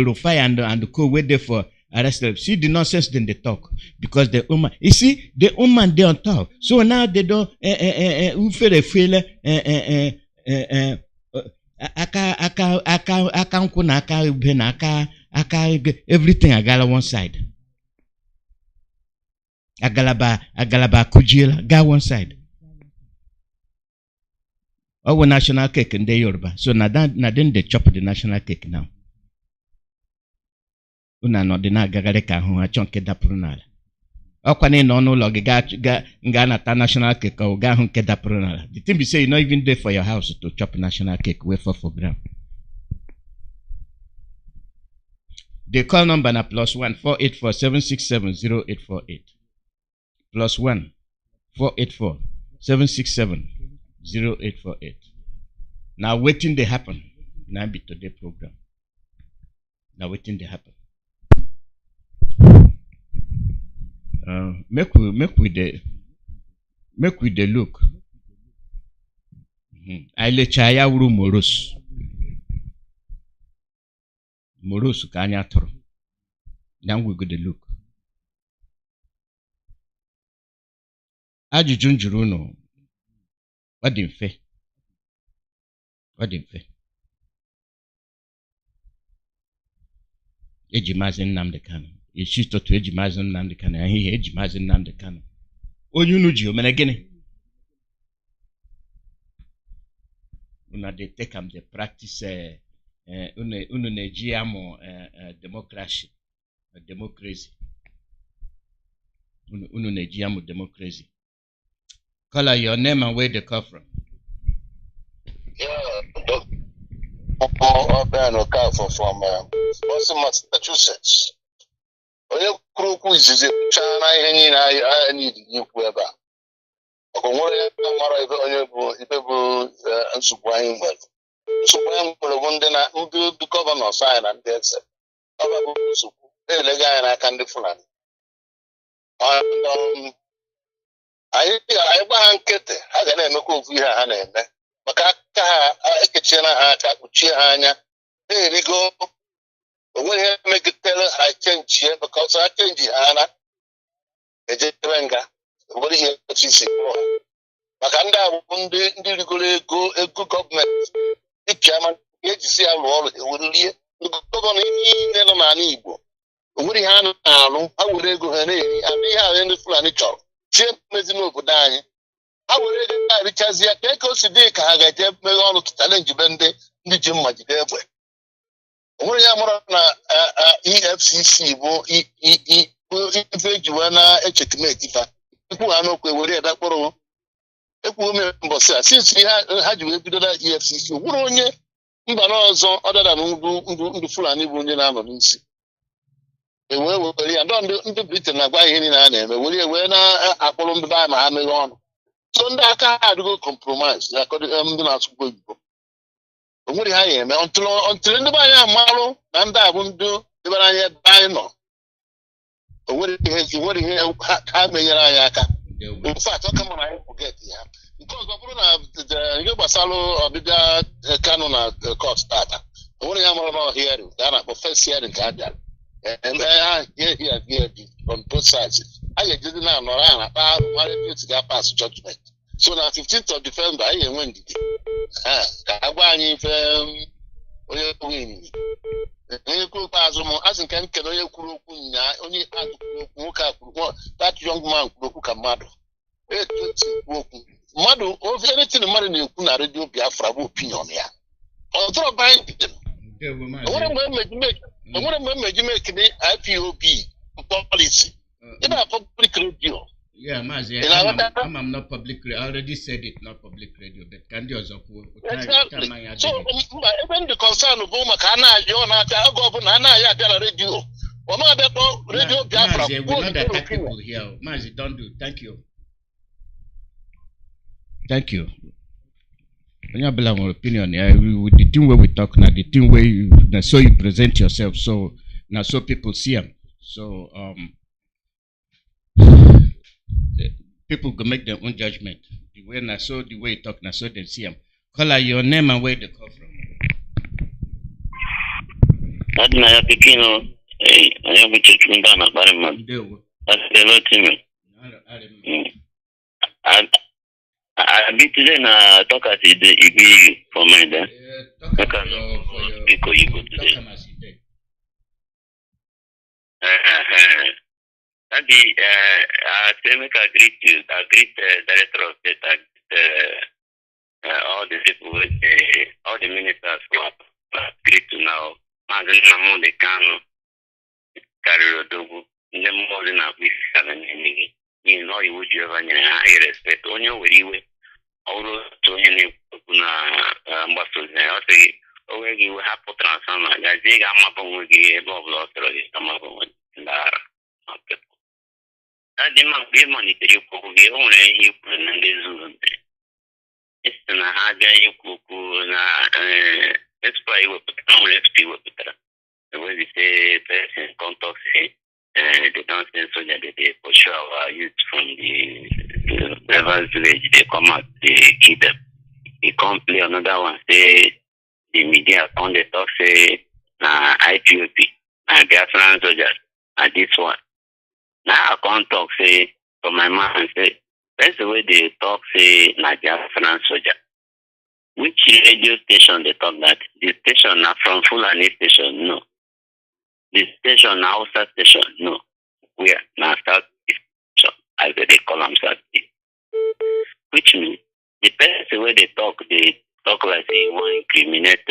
Rufai and the co wait there for arrested. See the nonsense then they talk because the woman. You see the woman they on top. So now they don't who feel everything I got on one side. Agalaba Kujila, got one side. Our national cake in the Yoruba. So now then they chop the national cake now. Una no de na gagareka hu a chonke da prunala. Okwane no no log ga na national cake or ga hu ke da prunala. The thing be say you not even there for your house to chop national cake wait for gram. The call number na +1 484 767 0848. +1 484 767 0848. Now waiting they happen. Now be today program. Now waiting they happen. Make we the look. I let chaya uru moros kanya toro. Then we go the look. Ajujun juruno. What didn't fe? Mazi Nnamdi Kanu. She to Mazi Nnamdi Kanu. And he Mazi Nnamdi Kanu. Oh, you know, Joe, Menagene. Una they take them, they practice democracy. Democracy. Call your name and where they come from. Ben Okafor from Boston, Massachusetts. Onye kwuru okwu izizi chana ihe niile I need ikwu ebe a. Ọkụnwere ya mara ebe onye bụ ibe bụ nsogbu anyị nwere. Nsogbu anyị nwere bụ ndị gọvanọs anyị na ndị eze. Ọ bụ nsogbu na-elega anyị n'aka ndị Fulani. Anyị gba ha nkịtị, ha ga na-emekwa ofu ihe ha na-eme. Maka aka ha ekechiela ha aka kpuchie ha anya na-erigo onweghị ihe megitere ha chenji ya because ha chenji ha na ejebe nga onwere ihe otu isi ha maka ndị abụ ndị rigoro ego gọọmenti ịpịama ejisi ya rụọ ọrụ ewerulie gọvanọ niile nọ n'ala Igbo onwere ihe ha na-arụ ha were ego ha na-eri ana ihe ahụ ndị Fulani chọrọ tie mezi n'obodo anyị ha were ego na-arichazi ya ka o si dị ka ha ga-eje meghe ọrụ chalenji be ndị ji mma jide egbe onwere ya mụrụ na EFCC bụ ife eji wee na-echetimeti fa ikwu ha n'okwu ewere ya dakpọrọ ekwu ome mbọsị a sinsi ha ji wee bido na EFCC gwụrụ onye mba n'ọzọ ọ dada na ndụ Fulani bụ onye na-anọ n'isi ewee were ya ndị Britain na-agwa ihe niile ha na-eme were na-akpọrọ ndị ma ha meghe ọnụ so ndị aka ha adịgo compromise na ndị na-asụkwa Igbo onwere ha ya eme ntụrụ ndị be anyị amalụ na ndị a bụ ndị debere anya ebe anyị nọ onwere ihe ha menyere anyị aka in fact ọ kama na anyị forget ya nke ọzọ bụrụ na ihe gbasara ọbịbịa Kanu na court tata onwere ya mara na hearing ka a na-akpọ first hearing ka a bịara on both sides. I did not know why to pass judgment. So now 15th of December, I went. I want if as in can only that young man Madu. Madu, of anything the money you put radio Biafra opinion here. Although buying what am I making the IPOB policy? In a public radio. Yeah, Mazi, I'm not public radio. I already said it, not public radio, but can you also exactly. So, even the concern of Omakana, Yona, Governor, Yada radio. Radio Biafra. Mazi, we not attack people here. Mazi, don't do. Thank you. Thank you. When you have an opinion, yeah, with the thing where we talk now, the thing where you so you present yourself, so now so people see them. So people can make their own judgment. The way now so the way you talk now so they see them. Call out your name and where they come from. That's my opinion. I am with you down about a month. That's the Lord to me. I be today na talk as it be for me then. Talk as because you go today. That the I make agree director of state all the people with all the ministers who are agreed to now. Mazi Nnamdi Kanu'S carry Odogu. The more than a week having any. You know, you would have any respect on your way. Although to any ambassadors, I say, oh, you have to transform. I think I'm up on the above loss or I'm up on the I demand give money to you for the only you put in the Zoom. It's an hard day you cook. Let's play with the the way we say, person contact the dancing so that they for sure are used from the Biafran village. They come out, they keep them. They come play another one, say the media on the talk, say IPOP, Biafran soldiers, and this one. Now I can't talk, say, for my man, say, that's the way they talk, say, Biafran soldier. Which radio station they talk that? The station now from Fulani station, no. The station now Hausa station, no. We are now South station, as they call them South. Which means the best way they talk like say you want to incriminate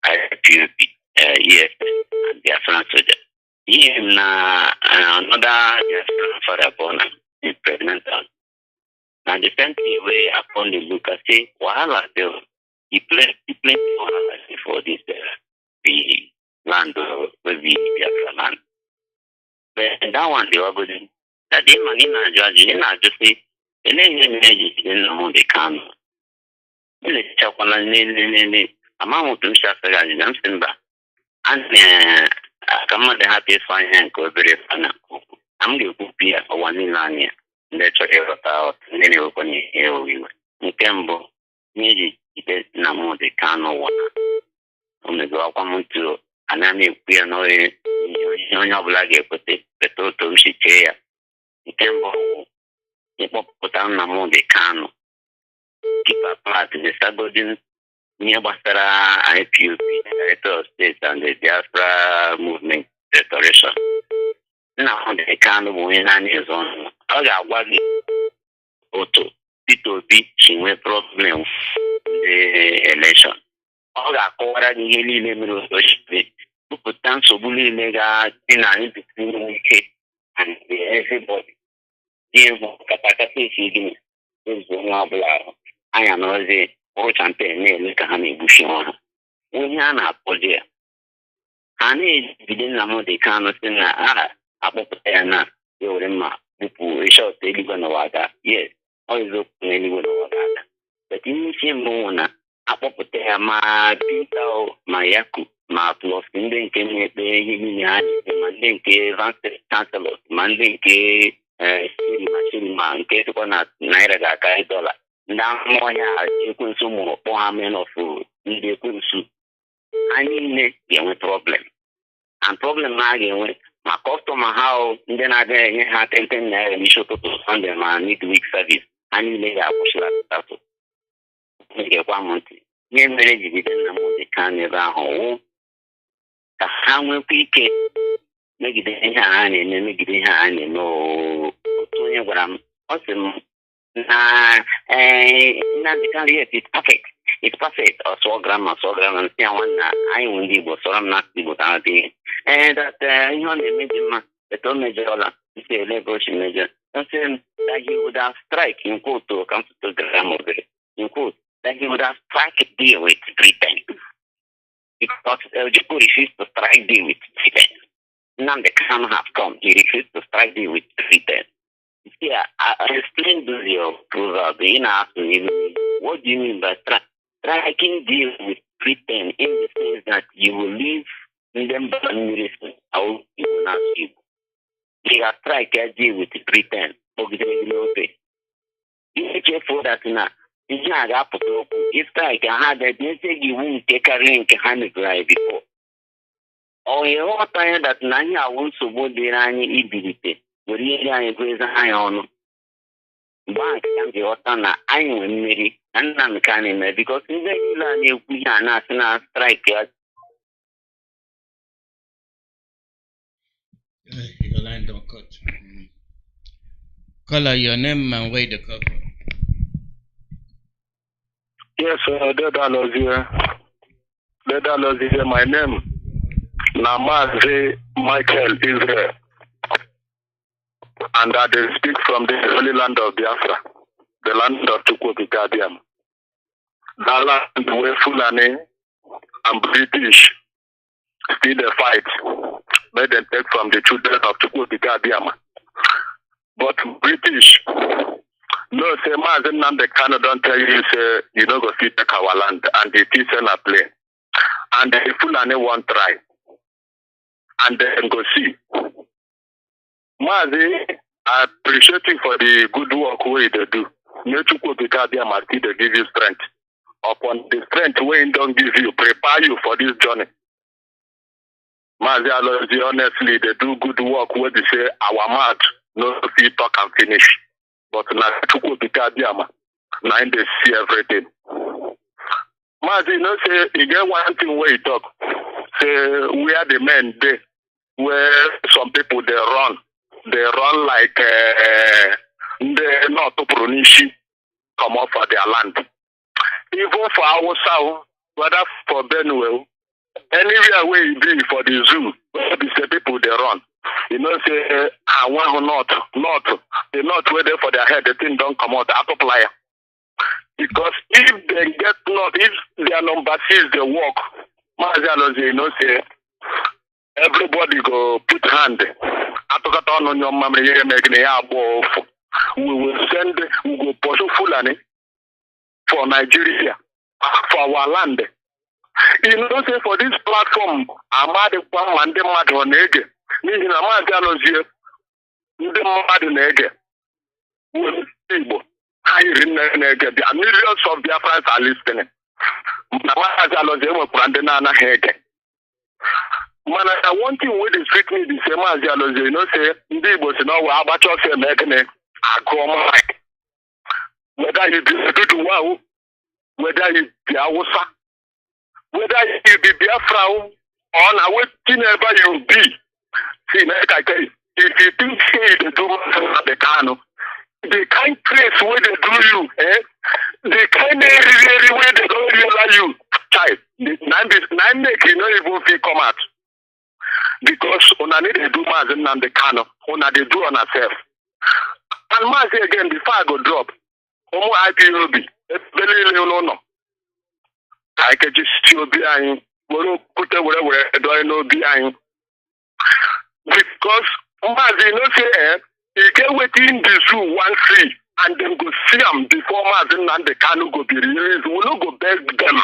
IPOB, yes, and Biafran soldier. Him another Biafran father born in pregnant. Now the same thing way upon the look I say, wahala there. He plenty wahala for this the land will be Biafra land. But that one they were good. That day man in a judge, in a just say, the name in the Kanu. In the Chapala, a man to Shaffer and Jamsimba. And I come out the happiest fine and go very fun. I'm going to be a one in Lania. That's what ever out. And then you open here we were. In Cambo, maybe it is Nnamdi Kanu'S one. On the go up to Anami Piano, no black, but the total she chair. In Cambo, you put down Nnamdi Kanu'S. Keep apart the Sabodin near Bastara IPOP, Director of State and the Biafra movement restoration. Now the Kanu'S win on his own. I got one auto. People be no problem the election. I got Courrt nearly limited to put down so bully mega in between and everybody. Give capacity feeding is one I am not the old champagne, like a honey bushing. We are not for there. Honey didn't know the kind of thing. Apopena, Yorema, Bupu, short Eligonawada, yes, always open Eligonawada. But in Simona, Apopena, my Pinto, my Yaku, my plus, and then came here, Mandinke, Advanced Chancellor, Mandinke, Cinema, in case of Naira $1. Now, you consume more men of food, you consume. I need a problem. And problem again, ma kọstọma ha ndị na-aga enye ha 10 naira n'isi ụtụtụ Sọnde ma midweek service ha niile ga-akwụsịla tatụ. Ngekwa m ntị ihe mere jigide Nnamdi Kanu ebe ahụ wụ ka ha nwekwa ike megide ihe a na-eme megide ihe a na-eme. Otu onye gwara m ọ sị m na Nnamdi Kanu, yes, it's perfect ọsọ grama nsị ya nwanna anyị nwe ndị Igbo sọrọ m n'asụsụ Igbo ka ha dị that ihe ọ na-eme dị mma etu o mejọrọla isi ele ebe o si mejọ. Ọ sị m that he would have strike in quote ka m fotogram obere in quote that he would have strike a deal with Britain because Ojukwu refused to strike deal with Britain. Nnamdi Kanu have come, he refused to strike deal with Britain. Yeah, I explained to your proverb, what do you mean by striking deal with Britain in the sense that you will leave them how you will not see. They have strike a deal with Britain. Be careful that now. If strike had that message you won't take a ring before. Or you want that Nanya wants to go there any ability. But really, I agree high on bank can be na I will marry and none can because in the we are national strike. Your line don't cut. Color your name and where the cover. Yes, Deda here. My name Mazi Michael Israel. And I speak from the holy land of Biafra, the land of Chukwuka. That land where Fulani and British still the fight, made them take from the children of Chukwuka. But British, no, say Mazi Nnamdi Kanu don't tell you, say, you don't go see take our land, and it is in a plane. And the Fulani won't try. And then go see. Mazi, I appreciate you for the good work way they do. They give you strength. Upon the strength way don't give you, prepare you for this journey. Mazi, honestly, they do good work where they say our mouth no see talk and finish. But now they see everything. Mazi, no say you get one thing where you talk. Say we are the men there where some people they run. They run like they not to Prunishi come off for their land. Even for our south, whether for Benue, anywhere where you be for the zoo, where the people they run. You know, say I want not, they not waiting for their head, the thing don't come out out of liar. Because if they get not, if their number 6 they walk, you know, say everybody go put hand. On your mama, we will send, we will pursue Fulani for Nigeria, for our land. You know, say for this platform, Amadi Pam and the Madonege, meaning Amadi the Madonege, there are millions of Biafrans are listening. Man, I want you with the street me the same as you know, say, you know, how about your making I go back. Whether you be good wow, whether you be Awusa, whether you be Biafra, or now whatever you be. See, I tell you, if you think they do the Kanu, the kind place where they do you, the kind of way they don't realize you, child, nine make you know even feel come out. Because una need to do Mazi Nnamdi Kanu, una they do on herself. And Mazi again, before I go drop, Omo IPOB, no. I can just still be behind, whatever, do I know behind? Because Mazi, no say, you get within the zoo 1 free, and then go see them before Mazi Nnamdi Kanu go be released. We will go beg them.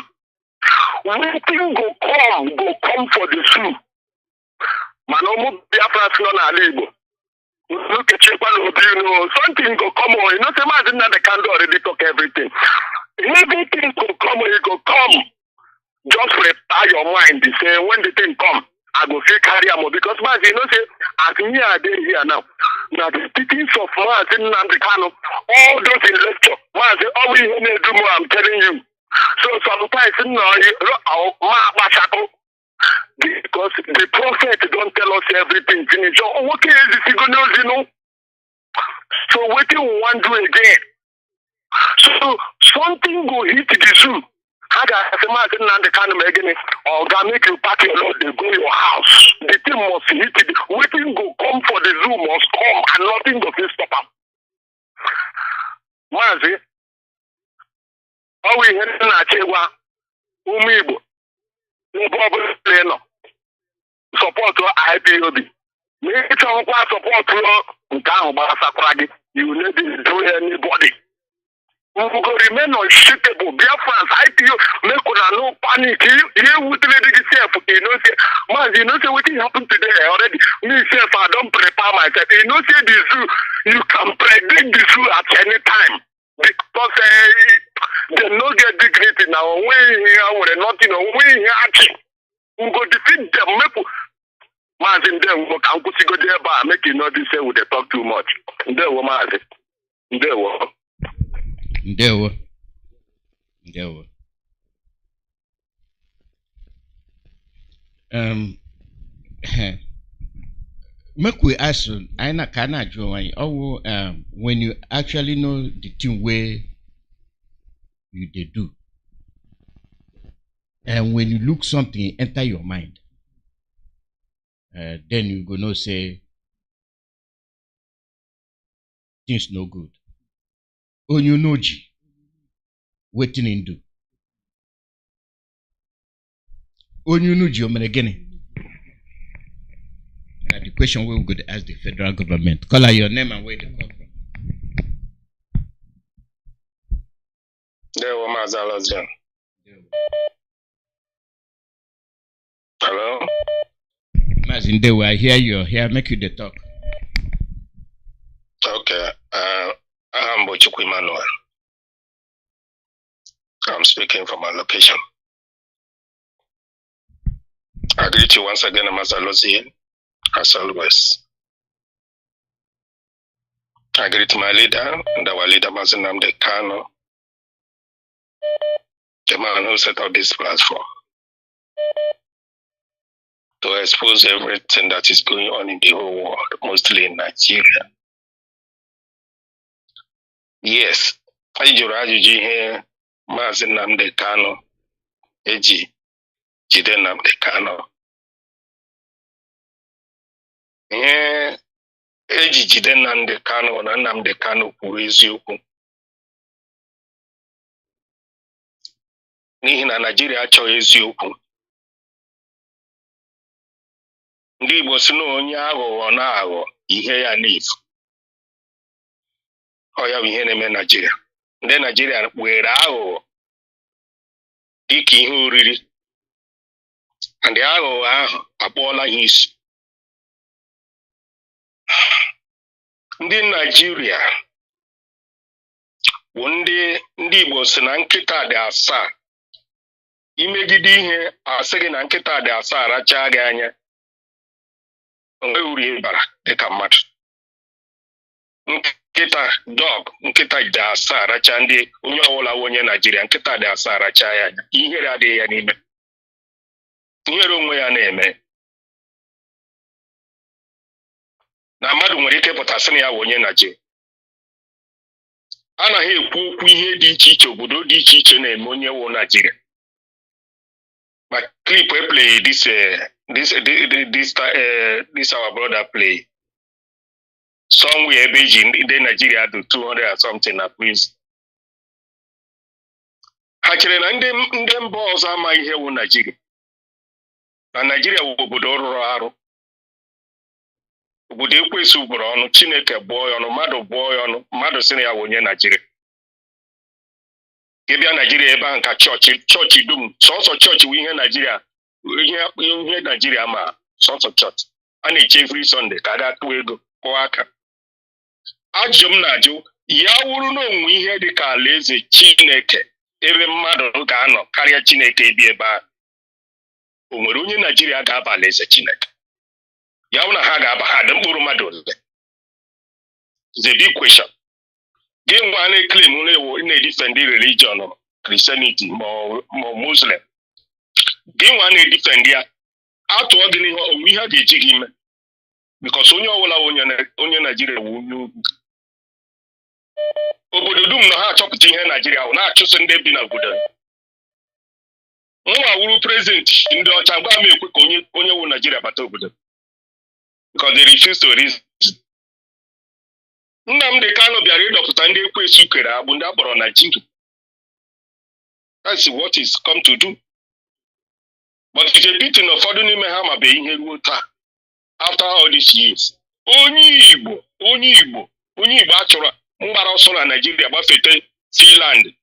Waiting go come for the zoo. Manomu Biafrans no na Igbo. Look at you know, something go come on. You know, say Mazi Nnamdi Kanu already talk everything. Everything go come, it go come. Just prepare your mind. They say when the thing come, I go feel carry am because Mazi, you know, say as me are there here now. Now the teachings of Mazi Nnamdi Kanu'S, all those in lecture, Mazi, all we do more, I'm telling you. So sometimes because the prophet don't tell us everything. Finish. Oh, what is this? You know. So what do you want to do again? So something go hit the zoo. How does the Mazi Nnamdi Kanu'S again? Or can make you pack your load, they go your house. The thing must hit it. Waiting go come for the zoo must come and nothing go stop up. Mazi, all we hear na Chewa, Umibo, Pleno, support IPOB. Make some support you need to do anybody. We will remain unshakable. Biafrans, IPO, make no panic. You would let it yourself. You know, say, man, you know, say what happened today already. Me, self, I don't prepare myself. You know, say the zoo, you can predict the zoo at any time. Because they no get dignity now. We here, we're not, you know, we here acting. We go defeat them. Man, in them, we can go there, but make you know this say we talk too much. There, we man, there, we. Ndewo. Make we ask you, I cannot join. Oh, when you actually know the thing where you they do, and when you look something enter your mind, then you gonna say things no good. Onyu noji, waiting in do. Onyu noji omenegene. Now the question we will go to ask the federal government. Call out your name and where they come from. There were Mazalazan. Hello? Mazin, they were here, you're here, make you the talk. Okay. I'm Bochukwu Emmanuel. I'm speaking from my location. I greet you once again, Mazalozi, as always. I greet my leader and our leader, Mazi Nnamdi Kanu'S, the man who set up this platform to expose everything that is going on in the whole world, mostly in Nigeria. Yes, I jụrụ ajụjụ ihe Mazi Nnamdi Kanu'S eji jide Nnamdi Kanu'S. Ihe eji jide Nnamdi Kanu'S na Nnamdi Kanu'S kwuru eziokwu. N'ihi na Nigeria achọghị eziokwu. Ndị Igbo sị na onye aghụghọ na-aghọ ihe ya n'ifu. Ọ ya bụ ihe na-eme Nigeria. Ndị Nigeria were aghụghọ dịka ihe oriri. Ndị aghụghọ ahụ akpọọla ha isi. Ndị Nigeria bụ ndị Igbo sị na nkịta dị asaa. Imegide ihe asị gị na nkịta dị asaa arachaa gị anya. Onwe uru ịbara dịka mmadụ. Nkịta dị asaa aracha ndị onye ọbụla onye Nigeria, nkịta dị asaa aracha ya anya. Ihere adịghị ya n'ime. Ihere onwe ya na-eme. Na mmadụ nwere ike pụtasị na ya onye Nigeria. Anaghị ekwu okwu ihe dị iche iche, obodo dị iche iche na-eme onye wụ Nigeria. Ma clip play this our brother play. Somewhere Beijing, in Nigeria do 200 or something at least. Hakere na ndị mba ọzọ ama ihe wụ Nigeria. Na Nigeria wụ obodo rụrụ arụ. Obodo ekwesị ugboro ọnụ, Chineke bụọ ya ọnụ, mmadụ bụọ ya ọnụ, mmadụ sị na ya onye Nigeria. Ịbịa Nigeria ebe ahụ ka chọọchị dum, sọsọ chọọchị wụ ihe Nigeria, ihe Nigeria ma sọsọ chọọchị. A na-eche every Sunday ka a ga-atụ ego kpọọ aka. Ajụjụ m na-ajụ, ya wụrụ na onwe ihe dị ka alaeze Chineke ebe mmadụ ga-anọ karịa Chineke ebi ebe ahụ. O nwere onye Nigeria ga-aba alaeze Chineke? ya bụ na ha ga-aba ha dị mkpụrụ mmadụ ole. It's a big question. Gị nwa na-claim na-edefend religion Christianity ma Muslim. Gị nwa na-edefend ya atụọ gị n'ihe onwe ihe a ga-eji gị ime because onye ọbụla onye Naijiria wu onye ugwu. Obodo dum na ha achọpụta ihe Naijiria ahụ na-achụsị ndị bi na obodo. Nwa wuru prezidenti ndị ọcha gba m ekwe ka onye wu Naijiria bata obodo because they refuse to reason. Nnamdi Kanu bịara ịdọpụta ndị ekwensu kere agbụ ndị akpọrọ Naijiria. That's what is come to do. But it's a bit na ụfọdụ n'ime ha mabeghị ihe ruo taa after all these years. Onye Igbo achọrọ mgbara ọsọ na Naijiria gbafete Finland,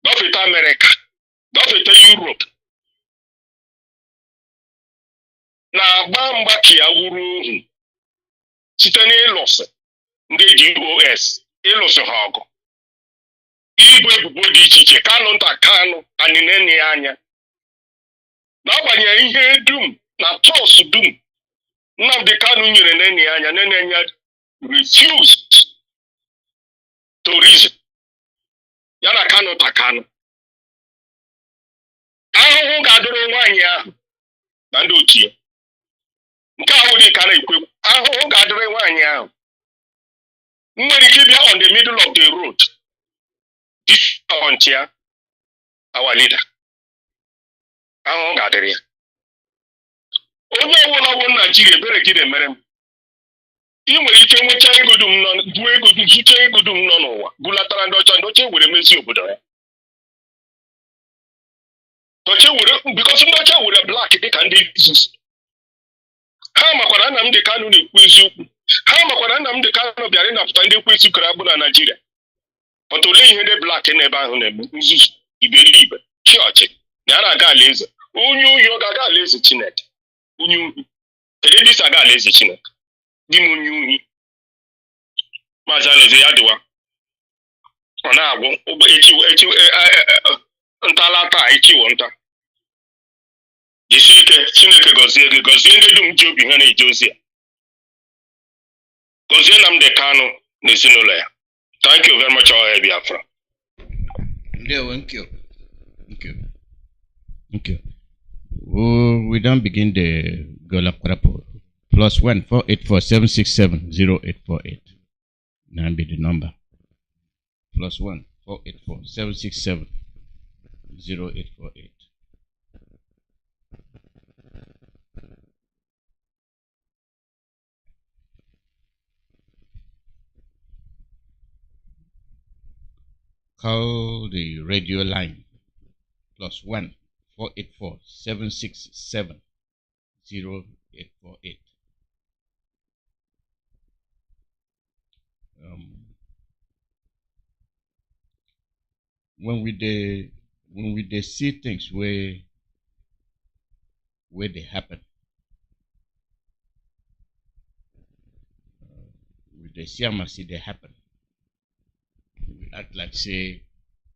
gbafete America, gbafete Europe na-agba mgba ka ya wuru ohu site n'ịlụsị ndị GOS ịlụsị ha ọgụ ibu ebubo dị iche iche Kanu nta Kanu anyị na-enye ya anya n'agbanyeghị ihe dum na trọst dum Nnamdi Kanu nyere na-enye ya anya na-enye refused to reason ya na Kanu nta Kanu. Ahụhụ ga-adịrị nwaanyị ahụ na ndị otu ya. Nke ahụ dị ka na-ekwe ahụhụ ga-adịrị nwaanyị ahụ. Nwere ike ịbịa on the middle of the road disappoint ya our leader. Ahụhụ ga-adịrị ya. Onye ọbụla ọbụ Naijiria ebere gị na-emere m. Ị nwere ike nweta ego dum nọ n'ụwa bulatara ndị ọcha were mezi obodo ya. Because ndị ọcha were black dịka ndị izizi. Ha makwara Nnamdi Kanu na-ekwu eziokwu. Ha makwara Nnamdi Kanu bịara ịnapụta ndị ekwensu kere agbụ na Naijiria. But olee ihe ndị black n'ebe ahụ na-eme nzuzu iberibe chọọchị na ya na-aga alaeze. Onye ohi ọ ga-aga alaeze Chineke. Onye ohi kedu ebe isi aga alaeze Chineke? Dị m onye ohi. Maazị Alaeze ya dịwa ọ na-agwụ ntala taa echiwo nta. Jisi ike Chineke gọzie gị gọzie ndị dum ji obi ha na-eje ozi ya. Gọzie Nnamdi Kanu na ezinụlọ ya. Thank you very much, all Biafra. Thank you. Oh, we don't begin the Golap Krapo. +1 484 767 0848. Now be the number. +1 484 767 0848. Call the radio line +1 484 767 0848. When we see things where they happen, we they see them as they happen. We act like say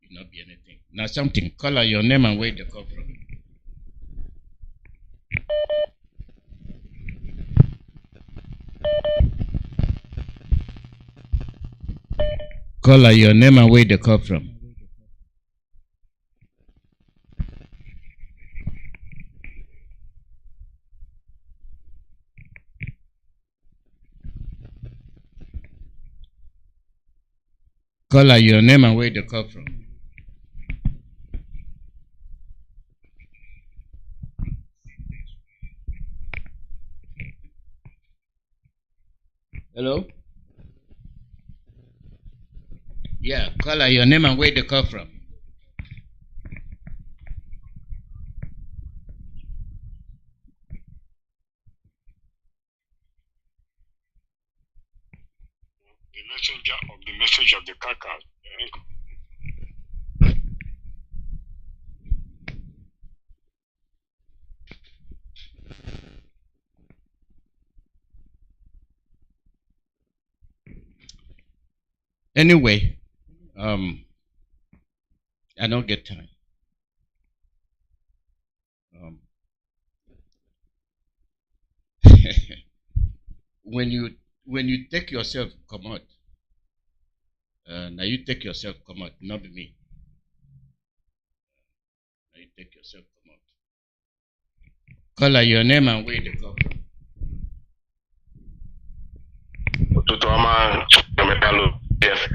it not be anything. Now something, color your name and where they come from. Color your name and where they come from. Color your name and where they come from. Hello? Yeah, color your name and where they come from. The messenger of the message of the Kaka. Anyway, I don't get time. when you take yourself come out, now you take yourself come out, not be me. Now you take yourself come out. Call your name and where they come from. Tutoma Metalo, yes.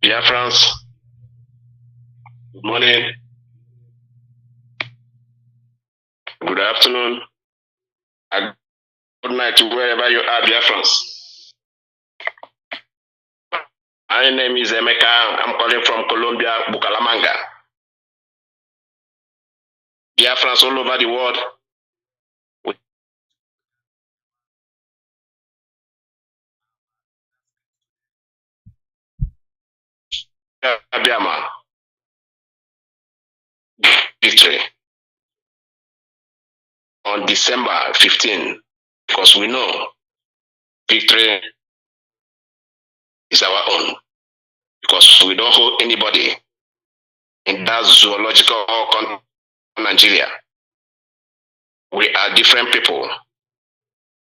Biafrans, good morning, good afternoon, and good night to wherever you are, Biafrans. My name is Emeka. I'm calling from Colombia, Bucaramanga. Biafrans all over the world. Abiyama. Victory on December 15, because we know victory is our own, because we don't hold anybody in that zoological country, Nigeria. We are different people.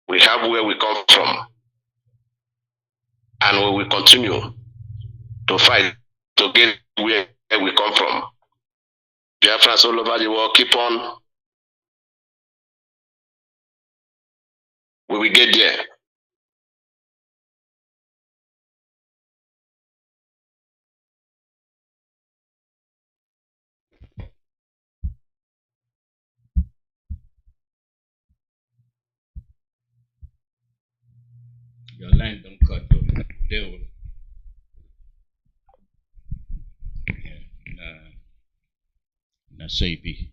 We have where we come from, and we will continue to fight to get where we come from. Biafrans all over the world, keep on. We will get there. Your line don't cut. They will. Now so it be.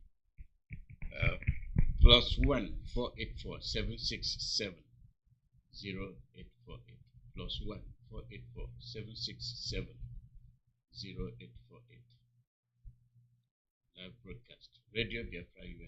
+1 484 767 0848. +1 484 767 0848. Live broadcast. Radio Biafra US.